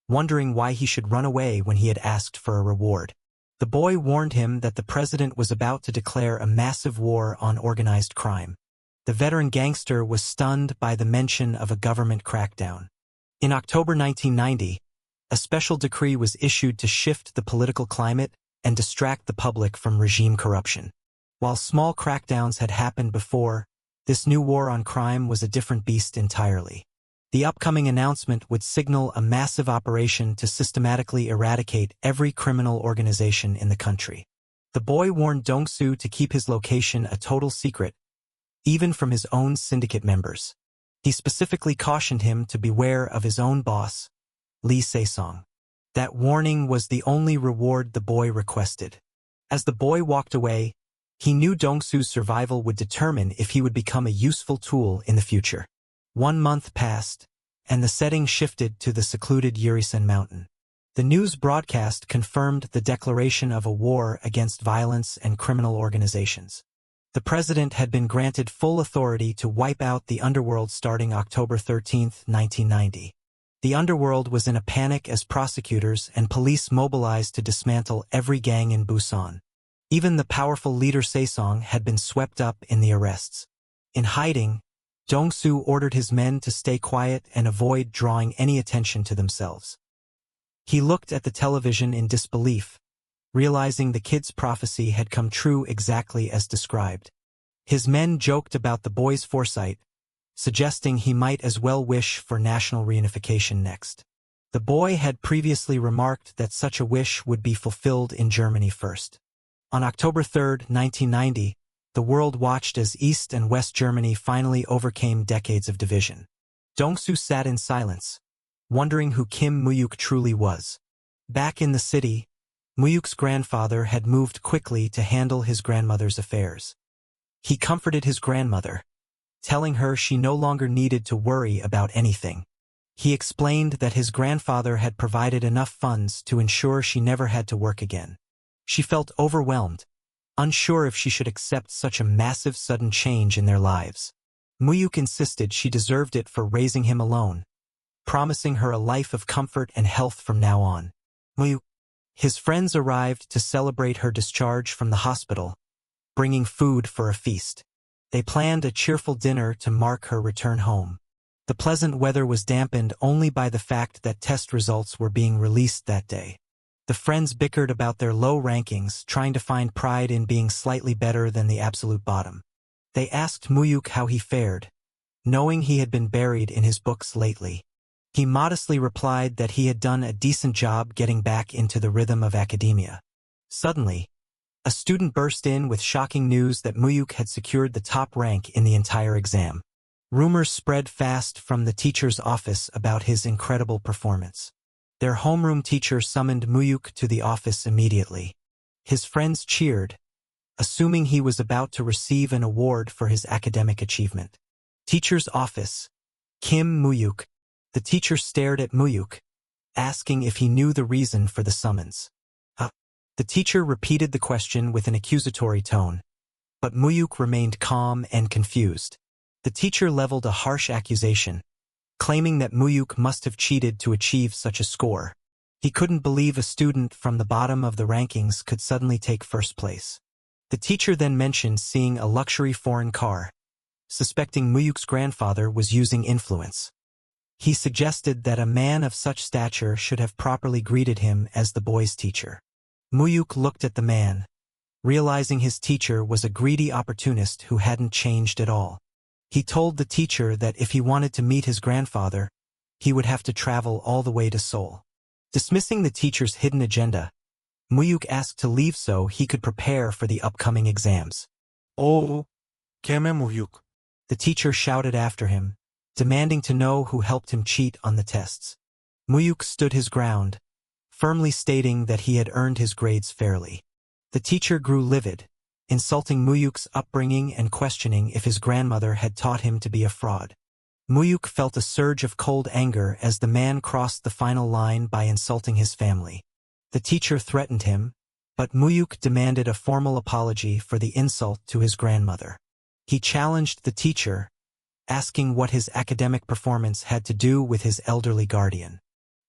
wondering why he should run away when he had asked for a reward. The boy warned him that the president was about to declare a massive war on organized crime. The veteran gangster was stunned by the mention of a government crackdown. In October 1990, a special decree was issued to shift the political climate and distract the public from regime corruption. While small crackdowns had happened before, this new war on crime was a different beast entirely. The upcoming announcement would signal a massive operation to systematically eradicate every criminal organization in the country. The boy warned Dongsu to keep his location a total secret, even from his own syndicate members. He specifically cautioned him to beware of his own boss, Lee Se-song. That warning was the only reward the boy requested. As the boy walked away, he knew Dongsu's survival would determine if he would become a useful tool in the future. 1 month passed, and the setting shifted to the secluded Yurisen Mountain. The news broadcast confirmed the declaration of a war against violence and criminal organizations. The president had been granted full authority to wipe out the underworld starting October 13, 1990. The underworld was in a panic as prosecutors and police mobilized to dismantle every gang in Busan. Even the powerful leader Se-song had been swept up in the arrests. In hiding, Dongsu ordered his men to stay quiet and avoid drawing any attention to themselves. He looked at the television in disbelief, realizing the kid's prophecy had come true exactly as described. His men joked about the boy's foresight, suggesting he might as well wish for national reunification next. The boy had previously remarked that such a wish would be fulfilled in Germany first. On October 3, 1990, the world watched as East and West Germany finally overcame decades of division. Dongsu sat in silence, wondering who Kim Mu-hyuk truly was. Back in the city, Mu-hyuk's grandfather had moved quickly to handle his grandmother's affairs. He comforted his grandmother, telling her she no longer needed to worry about anything. He explained that his grandfather had provided enough funds to ensure she never had to work again. She felt overwhelmed, unsure if she should accept such a massive sudden change in their lives. Mu-hyuk insisted she deserved it for raising him alone, promising her a life of comfort and health from now on. Mu-hyuk. His friends arrived to celebrate her discharge from the hospital, bringing food for a feast. They planned a cheerful dinner to mark her return home. The pleasant weather was dampened only by the fact that test results were being released that day. The friends bickered about their low rankings, trying to find pride in being slightly better than the absolute bottom. They asked Mu-hyuk how he fared, knowing he had been buried in his books lately. He modestly replied that he had done a decent job getting back into the rhythm of academia. Suddenly, a student burst in with shocking news that Mu-hyuk had secured the top rank in the entire exam. Rumors spread fast from the teacher's office about his incredible performance. Their homeroom teacher summoned Mu-hyuk to the office immediately. His friends cheered, assuming he was about to receive an award for his academic achievement. Teacher's office. Kim Mu-hyuk. The teacher stared at Mu-hyuk, asking if he knew the reason for the summons. The teacher repeated the question with an accusatory tone, but Mu-hyuk remained calm and confused. The teacher leveled a harsh accusation, claiming that Mu-hyuk must have cheated to achieve such a score. He couldn't believe a student from the bottom of the rankings could suddenly take first place. The teacher then mentioned seeing a luxury foreign car, suspecting Mu-hyuk's grandfather was using influence. He suggested that a man of such stature should have properly greeted him as the boy's teacher. Mu-hyuk looked at the man, realizing his teacher was a greedy opportunist who hadn't changed at all. He told the teacher that if he wanted to meet his grandfather, he would have to travel all the way to Seoul. Dismissing the teacher's hidden agenda, Mu-hyuk asked to leave so he could prepare for the upcoming exams. Oh, Keme Mu-hyuk. The teacher shouted after him, demanding to know who helped him cheat on the tests. Mu-hyuk stood his ground, firmly stating that he had earned his grades fairly. The teacher grew livid, insulting Mu-hyuk's upbringing and questioning if his grandmother had taught him to be a fraud. Mu-hyuk felt a surge of cold anger as the man crossed the final line by insulting his family. The teacher threatened him, but Mu-hyuk demanded a formal apology for the insult to his grandmother. He challenged the teacher, asking what his academic performance had to do with his elderly guardian.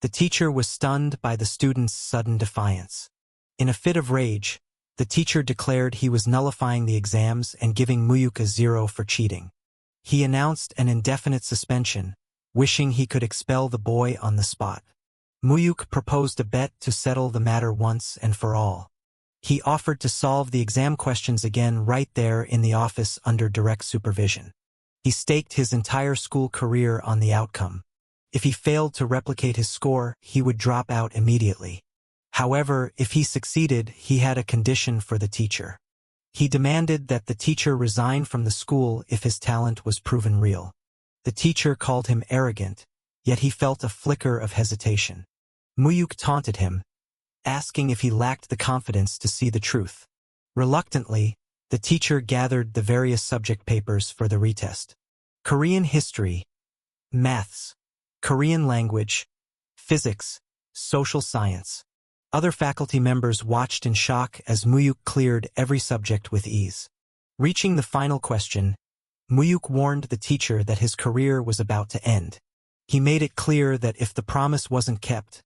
The teacher was stunned by the student's sudden defiance. In a fit of rage, the teacher declared he was nullifying the exams and giving Mu-hyuk a 0 for cheating. He announced an indefinite suspension, wishing he could expel the boy on the spot. Mu-hyuk proposed a bet to settle the matter once and for all. He offered to solve the exam questions again right there in the office under direct supervision. He staked his entire school career on the outcome. If he failed to replicate his score, he would drop out immediately. However, if he succeeded, he had a condition for the teacher. He demanded that the teacher resign from the school if his talent was proven real. The teacher called him arrogant, yet he felt a flicker of hesitation. Mu-hyuk taunted him, asking if he lacked the confidence to see the truth. Reluctantly, the teacher gathered the various subject papers for the retest. Korean history, maths, Korean language, physics, social science. Other faculty members watched in shock as Mu-hyuk cleared every subject with ease. Reaching the final question, Mu-hyuk warned the teacher that his career was about to end. He made it clear that if the promise wasn't kept,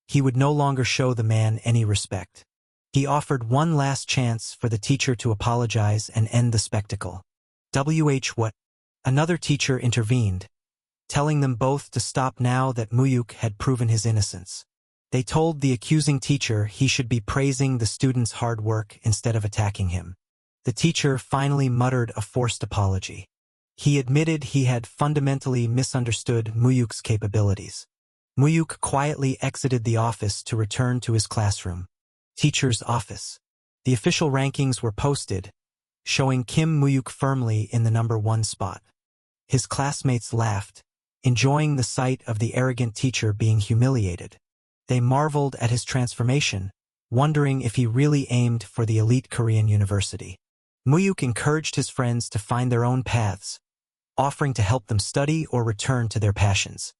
he would no longer show the man any respect. He offered one last chance for the teacher to apologize and end the spectacle. What? Another teacher intervened, telling them both to stop now that Mu-hyuk had proven his innocence. They told the accusing teacher he should be praising the student's hard work instead of attacking him. The teacher finally muttered a forced apology. He admitted he had fundamentally misunderstood Mu-hyuk's capabilities. Mu-hyuk quietly exited the office to return to his classroom. Teacher's office. The official rankings were posted, showing Kim Mu-hyuk firmly in the number 1 spot. His classmates laughed, enjoying the sight of the arrogant teacher being humiliated. They marveled at his transformation, wondering if he really aimed for the elite Korean university. Mu-hyuk encouraged his friends to find their own paths, offering to help them study or return to their passions.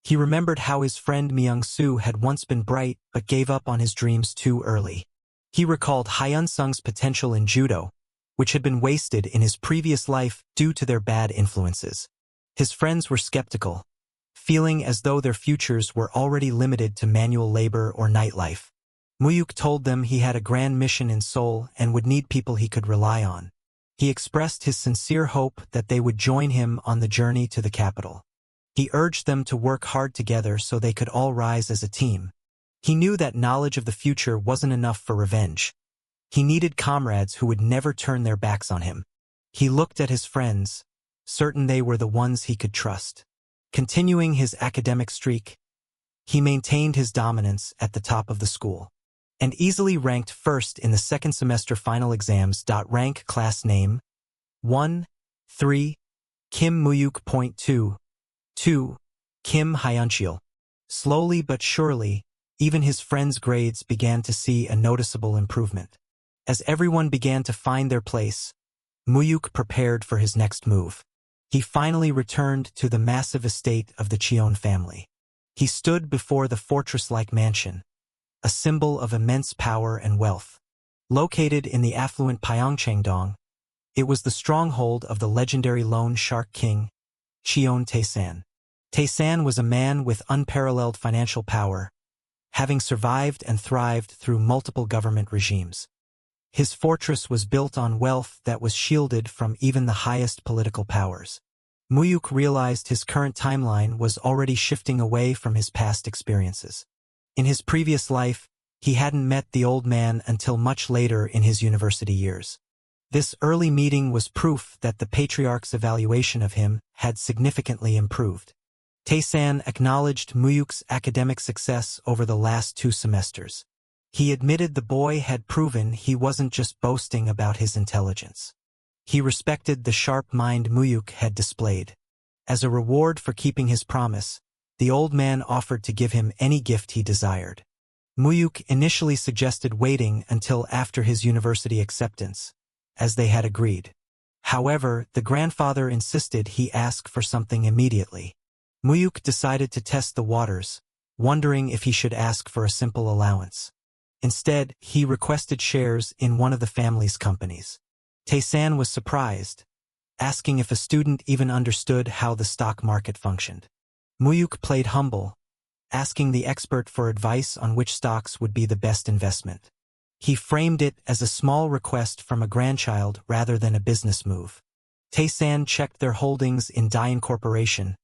He remembered how his friend Myung-soo had once been bright but gave up on his dreams too early. He recalled Hyun-sung's potential in judo, which had been wasted in his previous life due to their bad influences. His friends were skeptical, feeling as though their futures were already limited to manual labor or nightlife. Mu-hyuk told them he had a grand mission in Seoul and would need people he could rely on. He expressed his sincere hope that they would join him on the journey to the capital. He urged them to work hard together so they could all rise as a team. He knew that knowledge of the future wasn't enough for revenge. He needed comrades who would never turn their backs on him. He looked at his friends, certain they were the ones he could trust. Continuing his academic streak, he maintained his dominance at the top of the school, and easily ranked first in the second semester final exams. Rank class name 1, 3, Kim Mu-hyuk. 2, 2, Kim Hyunchil. Slowly but surely, even his friends' grades began to see a noticeable improvement. As everyone began to find their place, Mu-hyuk prepared for his next move. He finally returned to the massive estate of the Cheon family. He stood before the fortress-like mansion, a symbol of immense power and wealth. Located in the affluent Pyeongchangdong, it was the stronghold of the legendary loan shark king, Cheon Tae-san. Tae-san was a man with unparalleled financial power, having survived and thrived through multiple government regimes. His fortress was built on wealth that was shielded from even the highest political powers. Mu-hyuk realized his current timeline was already shifting away from his past experiences. In his previous life, he hadn't met the old man until much later in his university years. This early meeting was proof that the patriarch's evaluation of him had significantly improved. Tae-san acknowledged Mu-hyuk's academic success over the last 2 semesters. He admitted the boy had proven he wasn't just boasting about his intelligence. He respected the sharp mind Mu-hyuk had displayed. As a reward for keeping his promise, the old man offered to give him any gift he desired. Mu-hyuk initially suggested waiting until after his university acceptance, as they had agreed. However, the grandfather insisted he ask for something immediately. Mu-hyuk decided to test the waters, wondering if he should ask for a simple allowance. Instead, he requested shares in one of the family's companies. Tae-san was surprised, asking if a student even understood how the stock market functioned. Mu-hyuk played humble, asking the expert for advice on which stocks would be the best investment. He framed it as a small request from a grandchild rather than a business move. Tae-san checked their holdings in Daein Corporation,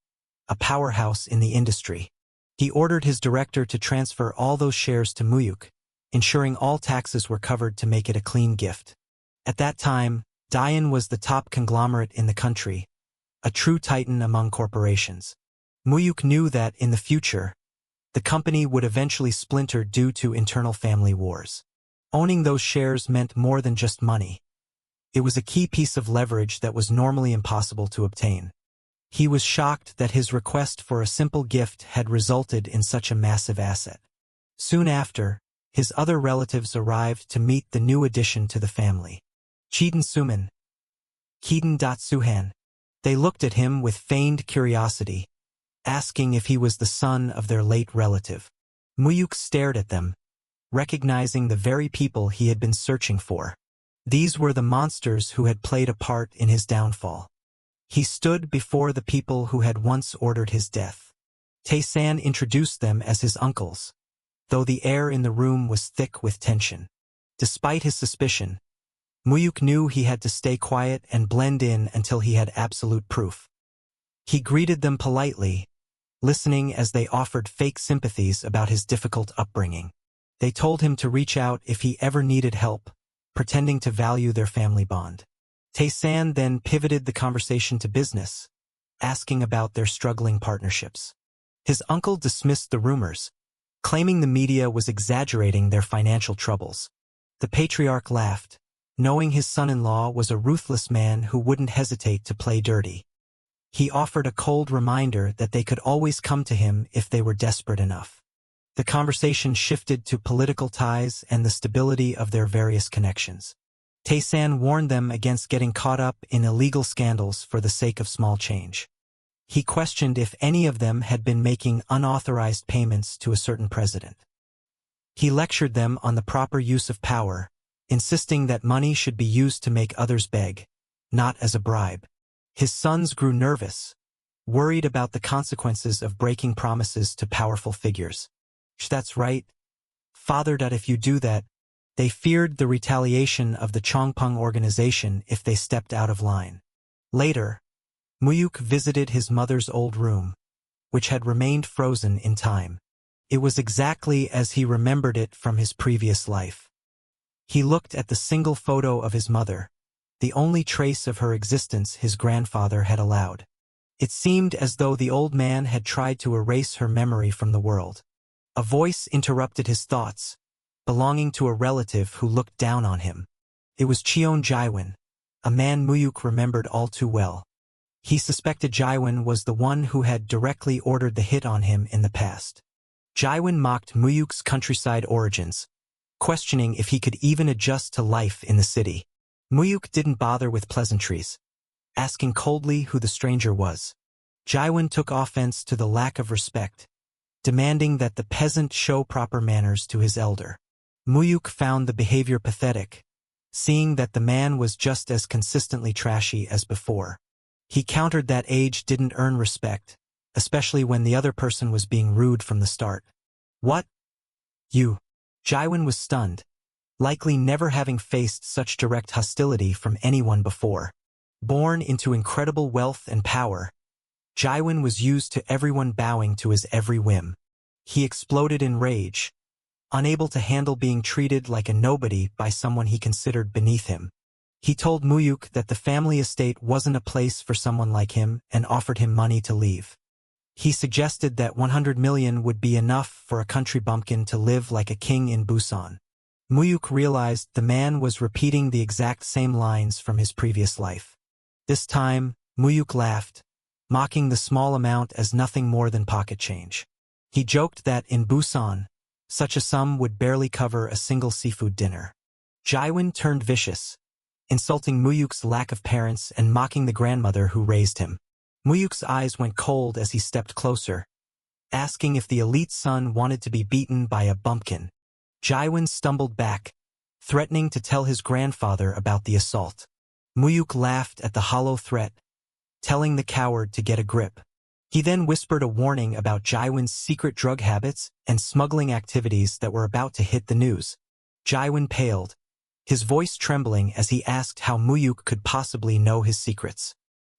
a powerhouse in the industry. He ordered his director to transfer all those shares to Mu-hyuk, ensuring all taxes were covered to make it a clean gift. At that time, Daein was the top conglomerate in the country, a true titan among corporations. Mu-hyuk knew that, in the future, the company would eventually splinter due to internal family wars. Owning those shares meant more than just money. It was a key piece of leverage that was normally impossible to obtain. He was shocked that his request for a simple gift had resulted in such a massive asset. Soon after, his other relatives arrived to meet the new addition to the family. Cheon Suman, Keaton Suhan. They looked at him with feigned curiosity, asking if he was the son of their late relative. Mu-hyuk stared at them, recognizing the very people he had been searching for. These were the monsters who had played a part in his downfall. He stood before the people who had once ordered his death. Tae-san introduced them as his uncles, though the air in the room was thick with tension. Despite his suspicion, Mu-hyuk knew he had to stay quiet and blend in until he had absolute proof. He greeted them politely, listening as they offered fake sympathies about his difficult upbringing. They told him to reach out if he ever needed help, pretending to value their family bond. Tae-san then pivoted the conversation to business, asking about their struggling partnerships. His uncle dismissed the rumors, claiming the media was exaggerating their financial troubles. The patriarch laughed, knowing his son-in-law was a ruthless man who wouldn't hesitate to play dirty. He offered a cold reminder that they could always come to him if they were desperate enough. The conversation shifted to political ties and the stability of their various connections. Tae-san warned them against getting caught up in illegal scandals for the sake of small change. He questioned if any of them had been making unauthorized payments to a certain president. He lectured them on the proper use of power, insisting that money should be used to make others beg, not as a bribe. His sons grew nervous, worried about the consequences of breaking promises to powerful figures. That's right, father. If you do that, they feared the retaliation of the Chongpeng organization if they stepped out of line. Later, Mu-hyuk visited his mother's old room, which had remained frozen in time. It was exactly as he remembered it from his previous life. He looked at the single photo of his mother, the only trace of her existence his grandfather had allowed. It seemed as though the old man had tried to erase her memory from the world. A voice interrupted his thoughts, belonging to a relative who looked down on him. It was Cheon Jaiwon, a man Mu-hyuk remembered all too well. He suspected Jaiwon was the one who had directly ordered the hit on him in the past. Jaiwon mocked Mu-hyuk's countryside origins, questioning if he could even adjust to life in the city. Mu-hyuk didn't bother with pleasantries, asking coldly who the stranger was. Jaiwon took offense to the lack of respect, demanding that the peasant show proper manners to his elder. Mu-hyuk found the behavior pathetic, seeing that the man was just as consistently trashy as before. He countered that age didn't earn respect, especially when the other person was being rude from the start. What? You? Jaiwon was stunned, likely never having faced such direct hostility from anyone before. Born into incredible wealth and power, Jaiwon was used to everyone bowing to his every whim. He exploded in rage, unable to handle being treated like a nobody by someone he considered beneath him. He told Mu-hyuk that the family estate wasn't a place for someone like him and offered him money to leave. He suggested that 100 million would be enough for a country bumpkin to live like a king in Busan. Mu-hyuk realized the man was repeating the exact same lines from his previous life. This time, Mu-hyuk laughed, mocking the small amount as nothing more than pocket change. He joked that in Busan, such a sum would barely cover a single seafood dinner. Jaiwon turned vicious, insulting Mu-hyuk's lack of parents and mocking the grandmother who raised him. Mu-hyuk's eyes went cold as he stepped closer, asking if the elite son wanted to be beaten by a bumpkin. Jaiwon stumbled back, threatening to tell his grandfather about the assault. Mu-hyuk laughed at the hollow threat, telling the coward to get a grip. He then whispered a warning about Jaiwon's secret drug habits and smuggling activities that were about to hit the news. Jaiwon paled, his voice trembling as he asked how Mu-hyuk could possibly know his secrets.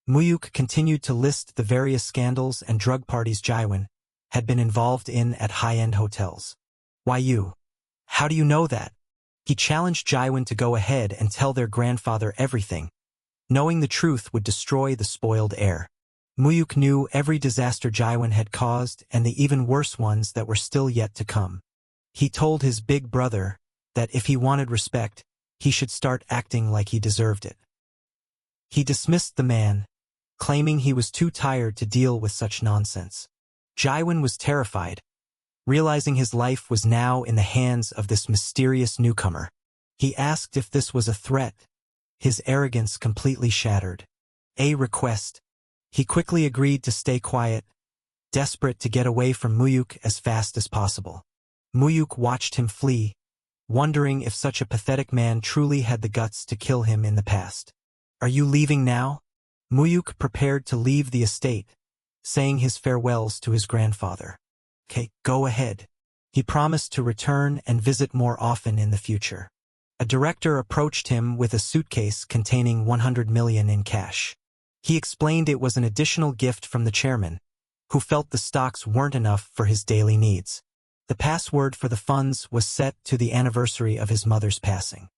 Mu-hyuk continued to list the various scandals and drug parties Jaiwon had been involved in at high-end hotels. Why you? How do you know that? He challenged Jaiwon to go ahead and tell their grandfather everything. Knowing the truth would destroy the spoiled heir. Mu-hyuk knew every disaster Jaiwon had caused and the even worse ones that were still yet to come. He told his big brother that if he wanted respect, he should start acting like he deserved it. He dismissed the man, claiming he was too tired to deal with such nonsense. Jaiwon was terrified, realizing his life was now in the hands of this mysterious newcomer. He asked if this was a threat, his arrogance completely shattered. A request. He quickly agreed to stay quiet, desperate to get away from Mu-hyuk as fast as possible. Mu-hyuk watched him flee, wondering if such a pathetic man truly had the guts to kill him in the past. Are you leaving now? Mu-hyuk prepared to leave the estate, saying his farewells to his grandfather. Okay, go ahead. He promised to return and visit more often in the future. A director approached him with a suitcase containing 100 million in cash. He explained it was an additional gift from the chairman, who felt the stocks weren't enough for his daily needs. The password for the funds was set to the anniversary of his mother's passing.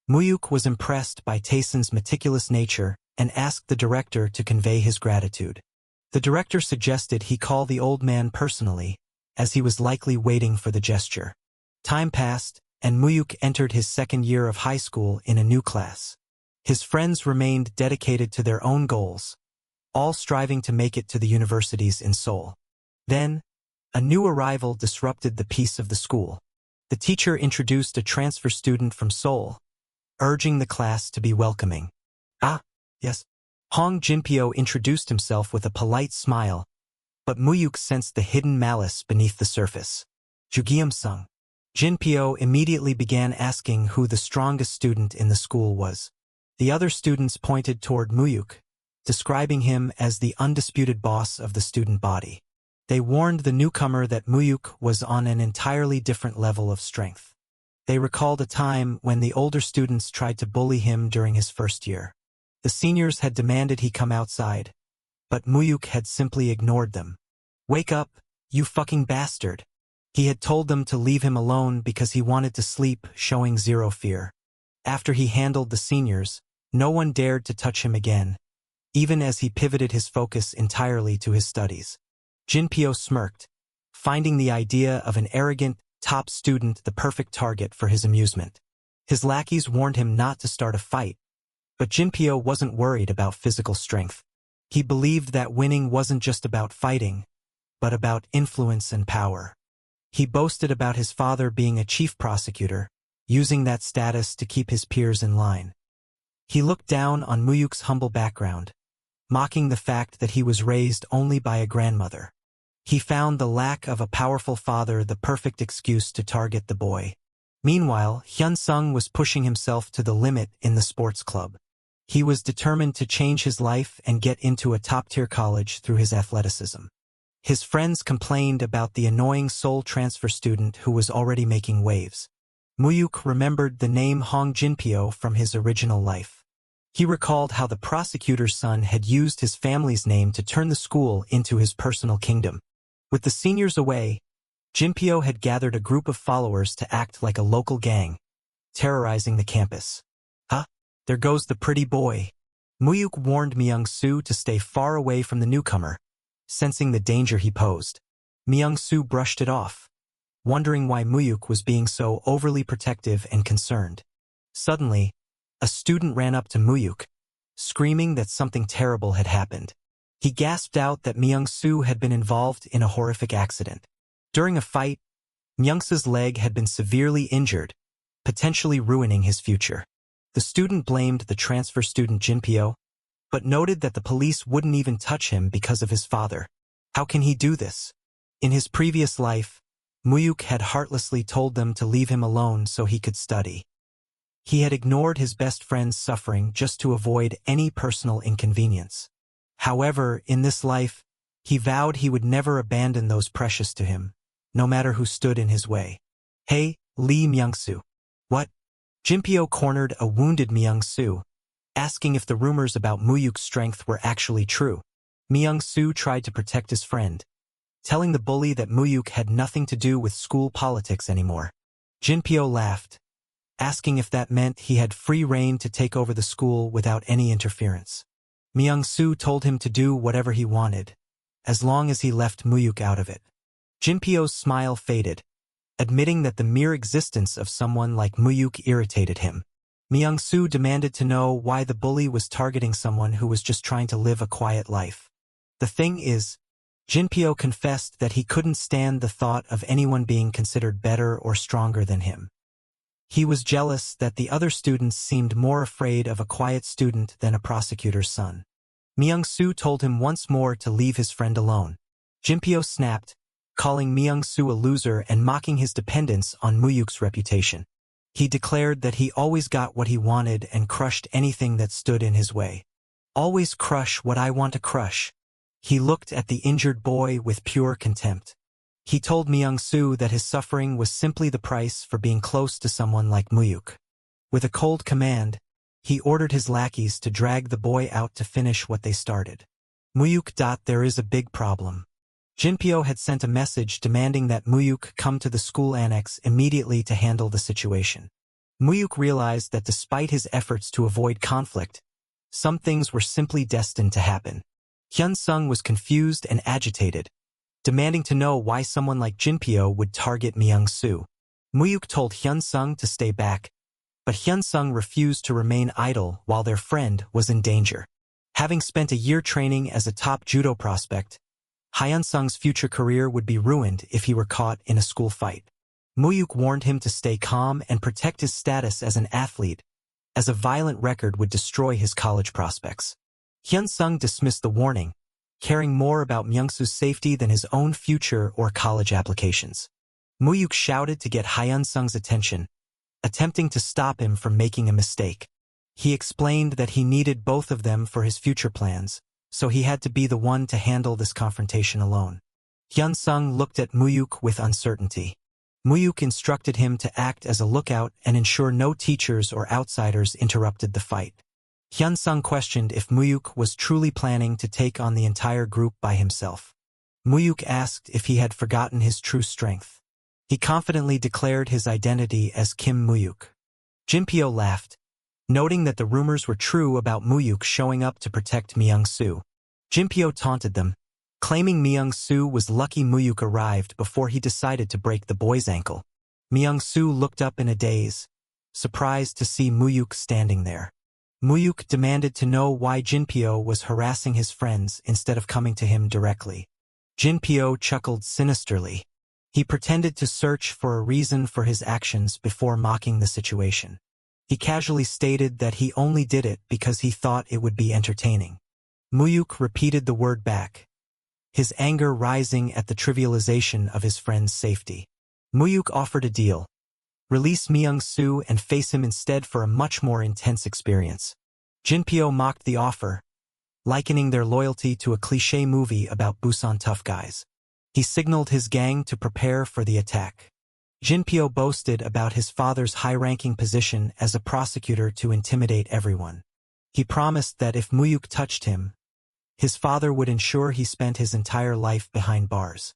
Mu-hyuk was impressed by Tae-san's meticulous nature and asked the director to convey his gratitude. The director suggested he call the old man personally, as he was likely waiting for the gesture. Time passed, and Mu-hyuk entered his second year of high school in a new class. His friends remained dedicated to their own goals, all striving to make it to the universities in Seoul. Then, a new arrival disrupted the peace of the school. The teacher introduced a transfer student from Seoul, urging the class to be welcoming. Ah, yes. Hong Jinpyo introduced himself with a polite smile, but Mu-hyuk sensed the hidden malice beneath the surface. Jugium-sung. Jinpyo immediately began asking who the strongest student in the school was. The other students pointed toward Mu-hyuk, describing him as the undisputed boss of the student body. They warned the newcomer that Mu-hyuk was on an entirely different level of strength. They recalled a time when the older students tried to bully him during his first year. The seniors had demanded he come outside, but Mu-hyuk had simply ignored them. Wake up, you fucking bastard. He had told them to leave him alone because he wanted to sleep, showing zero fear. After he handled the seniors, No one dared to touch him again, even as he pivoted his focus entirely to his studies. Jinpyo smirked, finding the idea of an arrogant, top student the perfect target for his amusement. His lackeys warned him not to start a fight, but Jinpyo wasn't worried about physical strength. He believed that winning wasn't just about fighting, but about influence and power. He boasted about his father being a chief prosecutor, using that status to keep his peers in line. He looked down on Mu-hyuk's humble background, mocking the fact that he was raised only by a grandmother. He found the lack of a powerful father the perfect excuse to target the boy. Meanwhile, Hyun-sung was pushing himself to the limit in the sports club. He was determined to change his life and get into a top-tier college through his athleticism. His friends complained about the annoying Seoul transfer student who was already making waves. Mu-hyuk remembered the name Hong Jinpyo from his original life. He recalled how the prosecutor's son had used his family's name to turn the school into his personal kingdom. With the seniors away, Jinpyo had gathered a group of followers to act like a local gang, terrorizing the campus. There goes the pretty boy. Mu-hyuk warned Myung-soo to stay far away from the newcomer, sensing the danger he posed. Myung-soo brushed it off, wondering why Mu-hyuk was being so overly protective and concerned. Suddenly, a student ran up to Mu-hyuk, screaming that something terrible had happened. He gasped out that Myung-soo had been involved in a horrific accident. During a fight, Myung-soo's leg had been severely injured, potentially ruining his future. The student blamed the transfer student Jinpyo, but noted that the police wouldn't even touch him because of his father. How can he do this? In his previous life, Mu-hyuk had heartlessly told them to leave him alone so he could study. He had ignored his best friend's suffering just to avoid any personal inconvenience. However, in this life, he vowed he would never abandon those precious to him, no matter who stood in his way. Hey, Lee Myung-soo. What? Jinpyo cornered a wounded Myung-soo, asking if the rumors about Mu-hyuk's strength were actually true. Myung-soo tried to protect his friend, telling the bully that Mu-hyuk had nothing to do with school politics anymore. Jinpyo laughed, asking if that meant he had free rein to take over the school without any interference. Myung-soo told him to do whatever he wanted, as long as he left Mu-hyuk out of it. Jinpyo's smile faded, admitting that the mere existence of someone like Mu-hyuk irritated him. Myung-soo demanded to know why the bully was targeting someone who was just trying to live a quiet life. The thing is, Jinpyo confessed that he couldn't stand the thought of anyone being considered better or stronger than him. He was jealous that the other students seemed more afraid of a quiet student than a prosecutor's son. Myung-soo told him once more to leave his friend alone. Jinpyo snapped, calling Myung-soo a loser and mocking his dependence on Mu-hyuk's reputation. He declared that he always got what he wanted and crushed anything that stood in his way. Always crush what I want to crush. He looked at the injured boy with pure contempt. He told Myung-soo that his suffering was simply the price for being close to someone like Mu-hyuk. With a cold command, he ordered his lackeys to drag the boy out to finish what they started. Mu-hyuk. There is a big problem. Jinpyo had sent a message demanding that Mu-hyuk come to the school annex immediately to handle the situation. Mu-hyuk realized that despite his efforts to avoid conflict, some things were simply destined to happen. Hyun-sung was confused and agitated, demanding to know why someone like Jinpyo would target Myung-soo. Mu-hyuk told Hyun-sung to stay back, but Hyun-sung refused to remain idle while their friend was in danger. Having spent a year training as a top judo prospect, Hyun-sung's future career would be ruined if he were caught in a school fight. Mu-hyuk warned him to stay calm and protect his status as an athlete, as a violent record would destroy his college prospects. Hyun-sung dismissed the warning, caring more about Myung-soo's safety than his own future or college applications. Mu-hyuk shouted to get Hyun-sung's attention, attempting to stop him from making a mistake. He explained that he needed both of them for his future plans, so he had to be the one to handle this confrontation alone. Hyun-sung looked at Mu-hyuk with uncertainty. Mu-hyuk instructed him to act as a lookout and ensure no teachers or outsiders interrupted the fight. Hyun-sung questioned if Mu-hyuk was truly planning to take on the entire group by himself. Mu-hyuk asked if he had forgotten his true strength. He confidently declared his identity as Kim Mu-hyuk. Jinpyo laughed, noting that the rumors were true about Mu-hyuk showing up to protect Myung-soo. Jinpyo taunted them, claiming Myung-soo was lucky Mu-hyuk arrived before he decided to break the boy's ankle. Myung-soo looked up in a daze, surprised to see Mu-hyuk standing there. Mu-hyuk demanded to know why Jinpyo was harassing his friends instead of coming to him directly. Jinpyo chuckled sinisterly. He pretended to search for a reason for his actions before mocking the situation. He casually stated that he only did it because he thought it would be entertaining. Mu-hyuk repeated the word back, his anger rising at the trivialization of his friend's safety. Mu-hyuk offered a deal. Release Myung-soo and face him instead for a much more intense experience. Jinpyo mocked the offer, likening their loyalty to a cliché movie about Busan tough guys. He signaled his gang to prepare for the attack. Jinpyo boasted about his father's high-ranking position as a prosecutor to intimidate everyone. He promised that if Mu-hyuk touched him, his father would ensure he spent his entire life behind bars.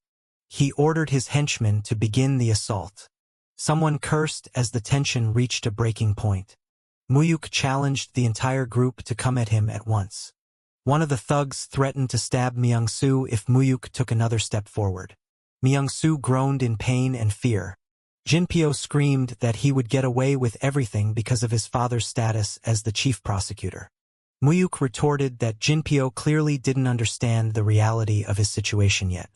He ordered his henchmen to begin the assault. Someone cursed as the tension reached a breaking point. Mu-hyuk challenged the entire group to come at him at once. One of the thugs threatened to stab Myung-soo if Mu-hyuk took another step forward. Myung-soo groaned in pain and fear. Jinpyo screamed that he would get away with everything because of his father's status as the chief prosecutor. Mu-hyuk retorted that Jinpyo clearly didn't understand the reality of his situation yet.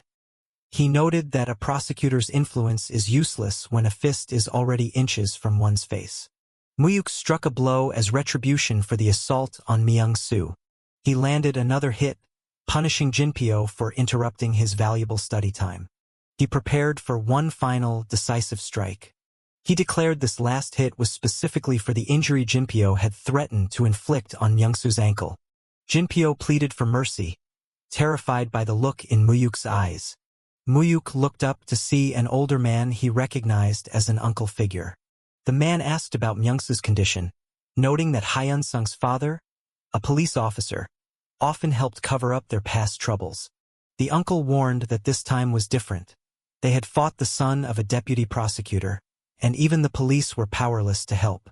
He noted that a prosecutor's influence is useless when a fist is already inches from one's face. Mu-hyuk struck a blow as retribution for the assault on Myung-soo. He landed another hit, punishing Jinpyo for interrupting his valuable study time. He prepared for one final, decisive strike. He declared this last hit was specifically for the injury Jinpyo had threatened to inflict on Myung-soo's ankle. Jinpyo pleaded for mercy, terrified by the look in Mu-hyuk's eyes. Mu-hyuk looked up to see an older man he recognized as an uncle figure. The man asked about Myung-soo's condition, noting that Hyun-sung's father, a police officer, often helped cover up their past troubles. The uncle warned that this time was different. They had fought the son of a deputy prosecutor, and even the police were powerless to help.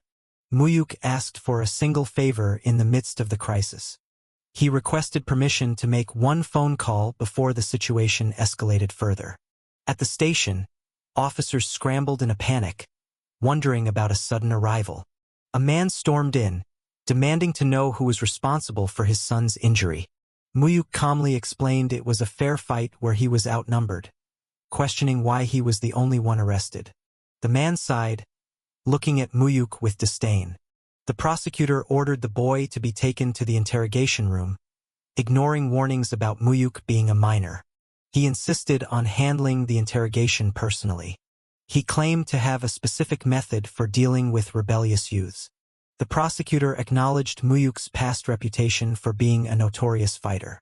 Mu-hyuk asked for a single favor in the midst of the crisis. He requested permission to make one phone call before the situation escalated further. At the station, officers scrambled in a panic, wondering about a sudden arrival. A man stormed in, demanding to know who was responsible for his son's injury. Mu-hyuk calmly explained it was a fair fight where he was outnumbered, questioning why he was the only one arrested. The man sighed, looking at Mu-hyuk with disdain. The prosecutor ordered the boy to be taken to the interrogation room, ignoring warnings about Mu-hyuk being a minor. He insisted on handling the interrogation personally. He claimed to have a specific method for dealing with rebellious youths. The prosecutor acknowledged Mu-hyuk's past reputation for being a notorious fighter.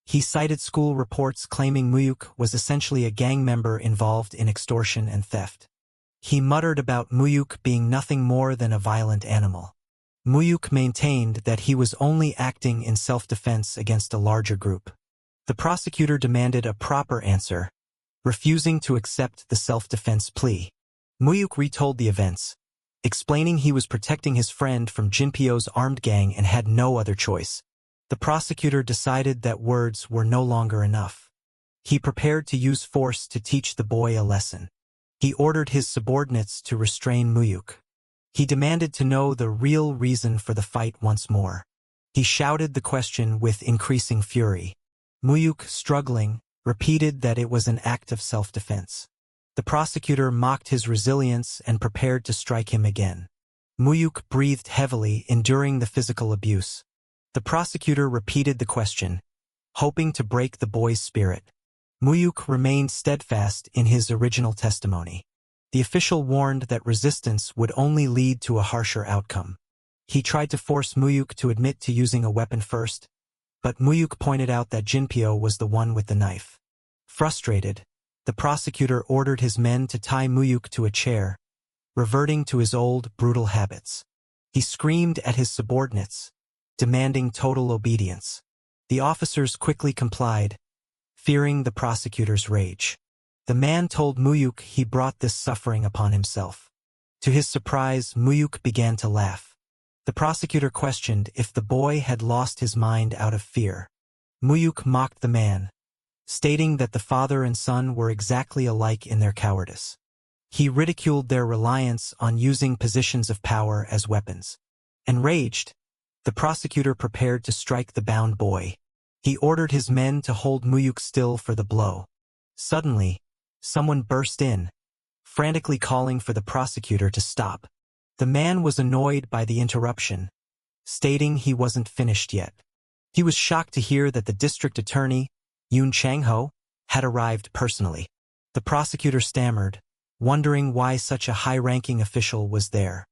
He cited school reports claiming Mu-hyuk was essentially a gang member involved in extortion and theft. He muttered about Mu-hyuk being nothing more than a violent animal. Mu-hyuk maintained that he was only acting in self-defense against a larger group. The prosecutor demanded a proper answer, refusing to accept the self-defense plea. Mu-hyuk retold the events, explaining he was protecting his friend from Jinpyo's armed gang and had no other choice. The prosecutor decided that words were no longer enough. He prepared to use force to teach the boy a lesson. He ordered his subordinates to restrain Mu-hyuk. He demanded to know the real reason for the fight once more. He shouted the question with increasing fury. Mu-hyuk, struggling, repeated that it was an act of self-defense. The prosecutor mocked his resilience and prepared to strike him again. Mu-hyuk breathed heavily, enduring the physical abuse. The prosecutor repeated the question, hoping to break the boy's spirit. Mu-hyuk remained steadfast in his original testimony. The official warned that resistance would only lead to a harsher outcome. He tried to force Mu-hyuk to admit to using a weapon first, but Mu-hyuk pointed out that Jinpyo was the one with the knife. Frustrated, the prosecutor ordered his men to tie Mu-hyuk to a chair, reverting to his old, brutal habits. He screamed at his subordinates, demanding total obedience. The officers quickly complied, fearing the prosecutor's rage. The man told Mu-hyuk he brought this suffering upon himself. To his surprise, Mu-hyuk began to laugh. The prosecutor questioned if the boy had lost his mind out of fear. Mu-hyuk mocked the man, stating that the father and son were exactly alike in their cowardice. He ridiculed their reliance on using positions of power as weapons. Enraged, the prosecutor prepared to strike the bound boy. He ordered his men to hold Mu-hyuk still for the blow. Suddenly, someone burst in, frantically calling for the prosecutor to stop. The man was annoyed by the interruption, stating he wasn't finished yet. He was shocked to hear that the district attorney, Yoon Chang-ho, had arrived personally. The prosecutor stammered, wondering why such a high-ranking official was there.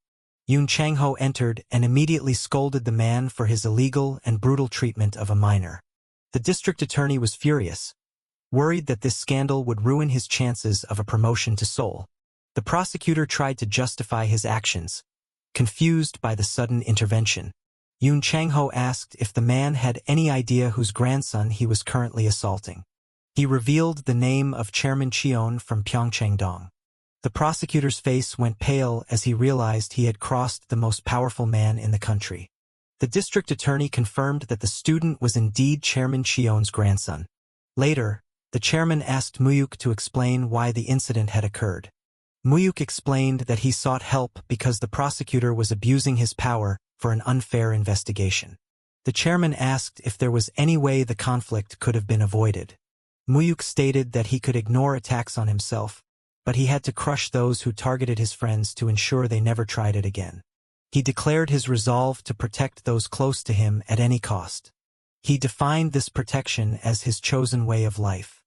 Yoon Chang-ho entered and immediately scolded the man for his illegal and brutal treatment of a minor. The district attorney was furious, worried that this scandal would ruin his chances of a promotion to Seoul. The prosecutor tried to justify his actions, confused by the sudden intervention. Yoon Chang-ho asked if the man had any idea whose grandson he was currently assaulting. He revealed the name of Chairman Cheon from Pyeongchang-dong. The prosecutor's face went pale as he realized he had crossed the most powerful man in the country. The district attorney confirmed that the student was indeed Chairman Cheon's grandson. Later, the chairman asked Mu-hyuk to explain why the incident had occurred. Mu-hyuk explained that he sought help because the prosecutor was abusing his power for an unfair investigation. The chairman asked if there was any way the conflict could have been avoided. Mu-hyuk stated that he could ignore attacks on himself, but he had to crush those who targeted his friends to ensure they never tried it again. He declared his resolve to protect those close to him at any cost. He defined this protection as his chosen way of life.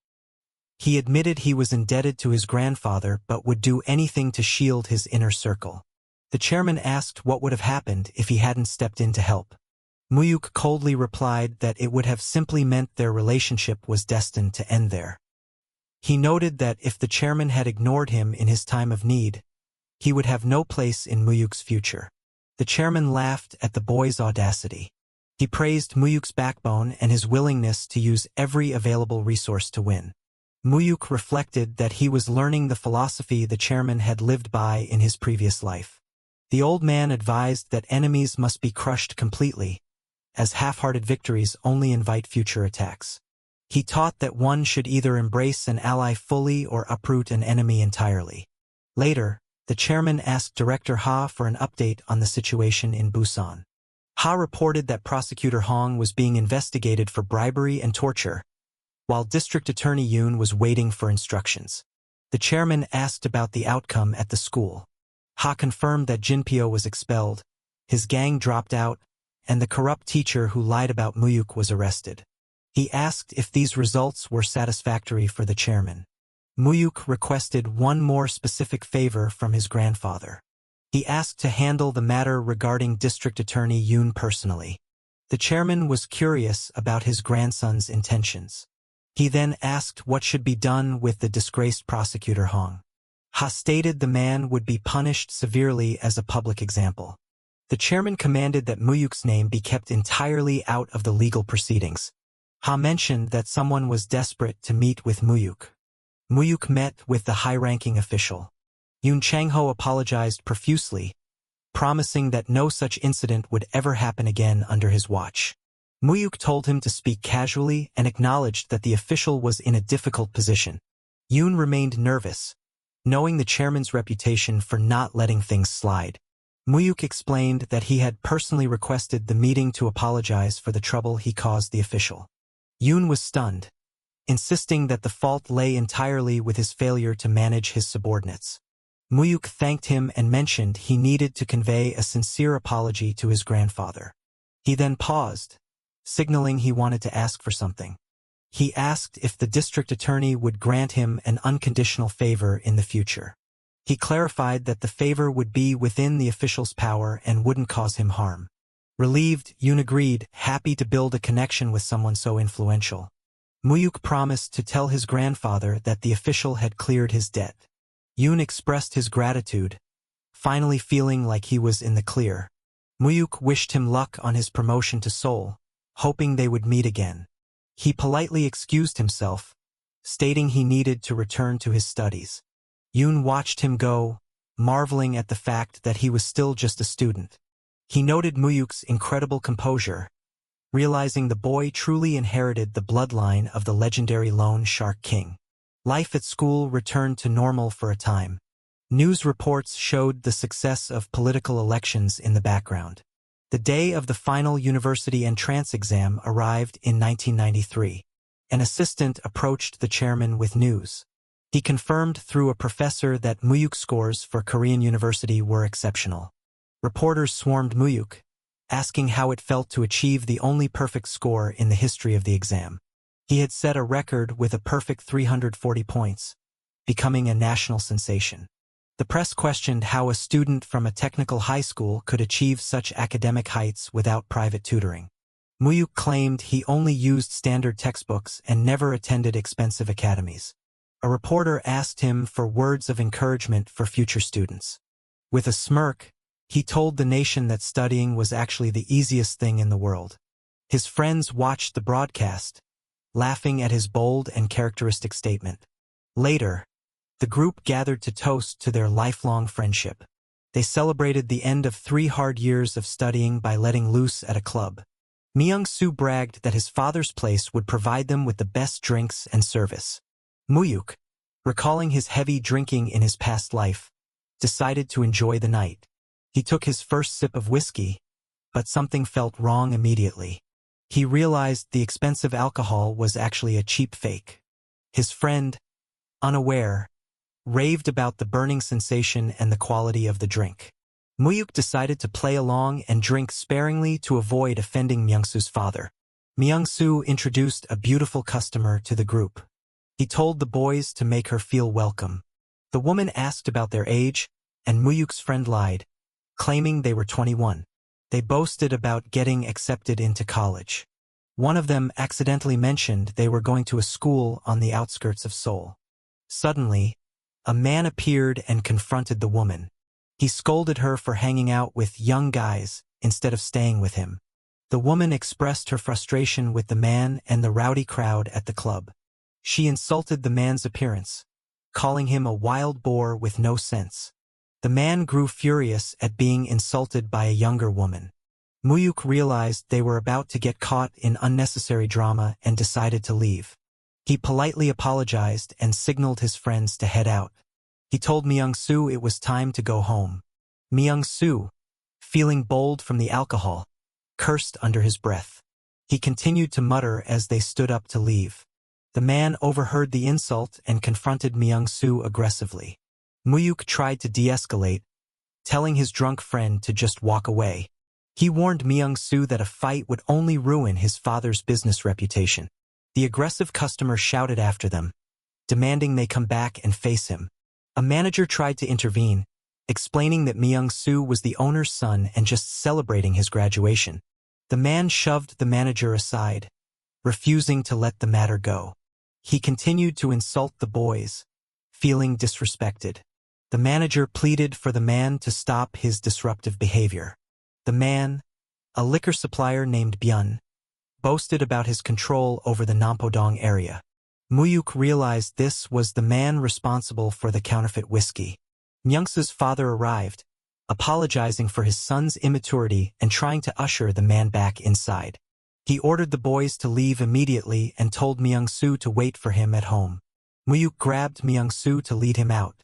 He admitted he was indebted to his grandfather but would do anything to shield his inner circle. The chairman asked what would have happened if he hadn't stepped in to help. Mu-hyuk coldly replied that it would have simply meant their relationship was destined to end there. He noted that if the chairman had ignored him in his time of need, he would have no place in Mu-hyuk's future. The chairman laughed at the boy's audacity. He praised Mu-hyuk's backbone and his willingness to use every available resource to win. Mu-hyuk reflected that he was learning the philosophy the chairman had lived by in his previous life. The old man advised that enemies must be crushed completely, as half-hearted victories only invite future attacks. He taught that one should either embrace an ally fully or uproot an enemy entirely. Later, the chairman asked Director Ha for an update on the situation in Busan. Ha reported that Prosecutor Hong was being investigated for bribery and torture, while District Attorney Yoon was waiting for instructions. The chairman asked about the outcome at the school. Ha confirmed that Jinpyo was expelled, his gang dropped out, and the corrupt teacher who lied about Mu-hyuk was arrested. He asked if these results were satisfactory for the chairman. Mu-hyuk requested one more specific favor from his grandfather. He asked to handle the matter regarding District Attorney Yoon personally. The chairman was curious about his grandson's intentions. He then asked what should be done with the disgraced prosecutor Hong. Ha stated the man would be punished severely as a public example. The chairman commanded that Mu-hyuk's name be kept entirely out of the legal proceedings. Ha mentioned that someone was desperate to meet with Mu-hyuk. Mu-hyuk met with the high-ranking official. Yoon Chang-ho apologized profusely, promising that no such incident would ever happen again under his watch. Mu-hyuk told him to speak casually and acknowledged that the official was in a difficult position. Yoon remained nervous, knowing the chairman's reputation for not letting things slide. Mu-hyuk explained that he had personally requested the meeting to apologize for the trouble he caused the official. Yoon was stunned, insisting that the fault lay entirely with his failure to manage his subordinates. Mu-hyuk thanked him and mentioned he needed to convey a sincere apology to his grandfather. He then paused, signaling he wanted to ask for something. He asked if the district attorney would grant him an unconditional favor in the future. He clarified that the favor would be within the official's power and wouldn't cause him harm. Relieved, Yoon agreed, happy to build a connection with someone so influential. Mu-hyuk promised to tell his grandfather that the official had cleared his debt. Yoon expressed his gratitude, finally feeling like he was in the clear. Mu-hyuk wished him luck on his promotion to Seoul, hoping they would meet again. He politely excused himself, stating he needed to return to his studies. Yoon watched him go, marveling at the fact that he was still just a student. He noted Mu-hyuk's incredible composure, realizing the boy truly inherited the bloodline of the legendary loan shark king. Life at school returned to normal for a time. News reports showed the success of political elections in the background. The day of the final university entrance exam arrived in 1993. An assistant approached the chairman with news. He confirmed through a professor that Mu-hyuk's scores for Korean University were exceptional. Reporters swarmed Mu-hyuk, asking how it felt to achieve the only perfect score in the history of the exam. He had set a record with a perfect 340 points, becoming a national sensation. The press questioned how a student from a technical high school could achieve such academic heights without private tutoring. Mu-hyuk claimed he only used standard textbooks and never attended expensive academies. A reporter asked him for words of encouragement for future students. With a smirk, he told the nation that studying was actually the easiest thing in the world. His friends watched the broadcast, laughing at his bold and characteristic statement. Later, the group gathered to toast to their lifelong friendship. They celebrated the end of 3 hard years of studying by letting loose at a club. Myung-soo bragged that his father's place would provide them with the best drinks and service. Mu-hyuk, recalling his heavy drinking in his past life, decided to enjoy the night. He took his first sip of whiskey, but something felt wrong immediately. He realized the expensive alcohol was actually a cheap fake. His friend, unaware, raved about the burning sensation and the quality of the drink. Mu-hyuk decided to play along and drink sparingly to avoid offending Myung-soo's father. Myung-soo introduced a beautiful customer to the group. He told the boys to make her feel welcome. The woman asked about their age, and Mu-hyuk's friend lied, claiming they were 21. They boasted about getting accepted into college. One of them accidentally mentioned they were going to a school on the outskirts of Seoul. Suddenly, a man appeared and confronted the woman. He scolded her for hanging out with young guys instead of staying with him. The woman expressed her frustration with the man and the rowdy crowd at the club. She insulted the man's appearance, calling him a wild boar with no sense. The man grew furious at being insulted by a younger woman. Mu-hyuk realized they were about to get caught in unnecessary drama and decided to leave. He politely apologized and signaled his friends to head out. He told Myung-soo it was time to go home. Myung-soo, feeling bold from the alcohol, cursed under his breath. He continued to mutter as they stood up to leave. The man overheard the insult and confronted Myung-soo aggressively. Mu-hyuk tried to de-escalate, telling his drunk friend to just walk away. He warned Myung-soo that a fight would only ruin his father's business reputation. The aggressive customer shouted after them, demanding they come back and face him. A manager tried to intervene, explaining that Myung-soo was the owner's son and just celebrating his graduation. The man shoved the manager aside, refusing to let the matter go. He continued to insult the boys, feeling disrespected. The manager pleaded for the man to stop his disruptive behavior. The man, a liquor supplier named Byun, boasted about his control over the Nampodong area. Mu-hyuk realized this was the man responsible for the counterfeit whiskey. Myung-soo's father arrived, apologizing for his son's immaturity and trying to usher the man back inside. He ordered the boys to leave immediately and told Myung-soo to wait for him at home. Mu-hyuk grabbed Myung-soo to lead him out.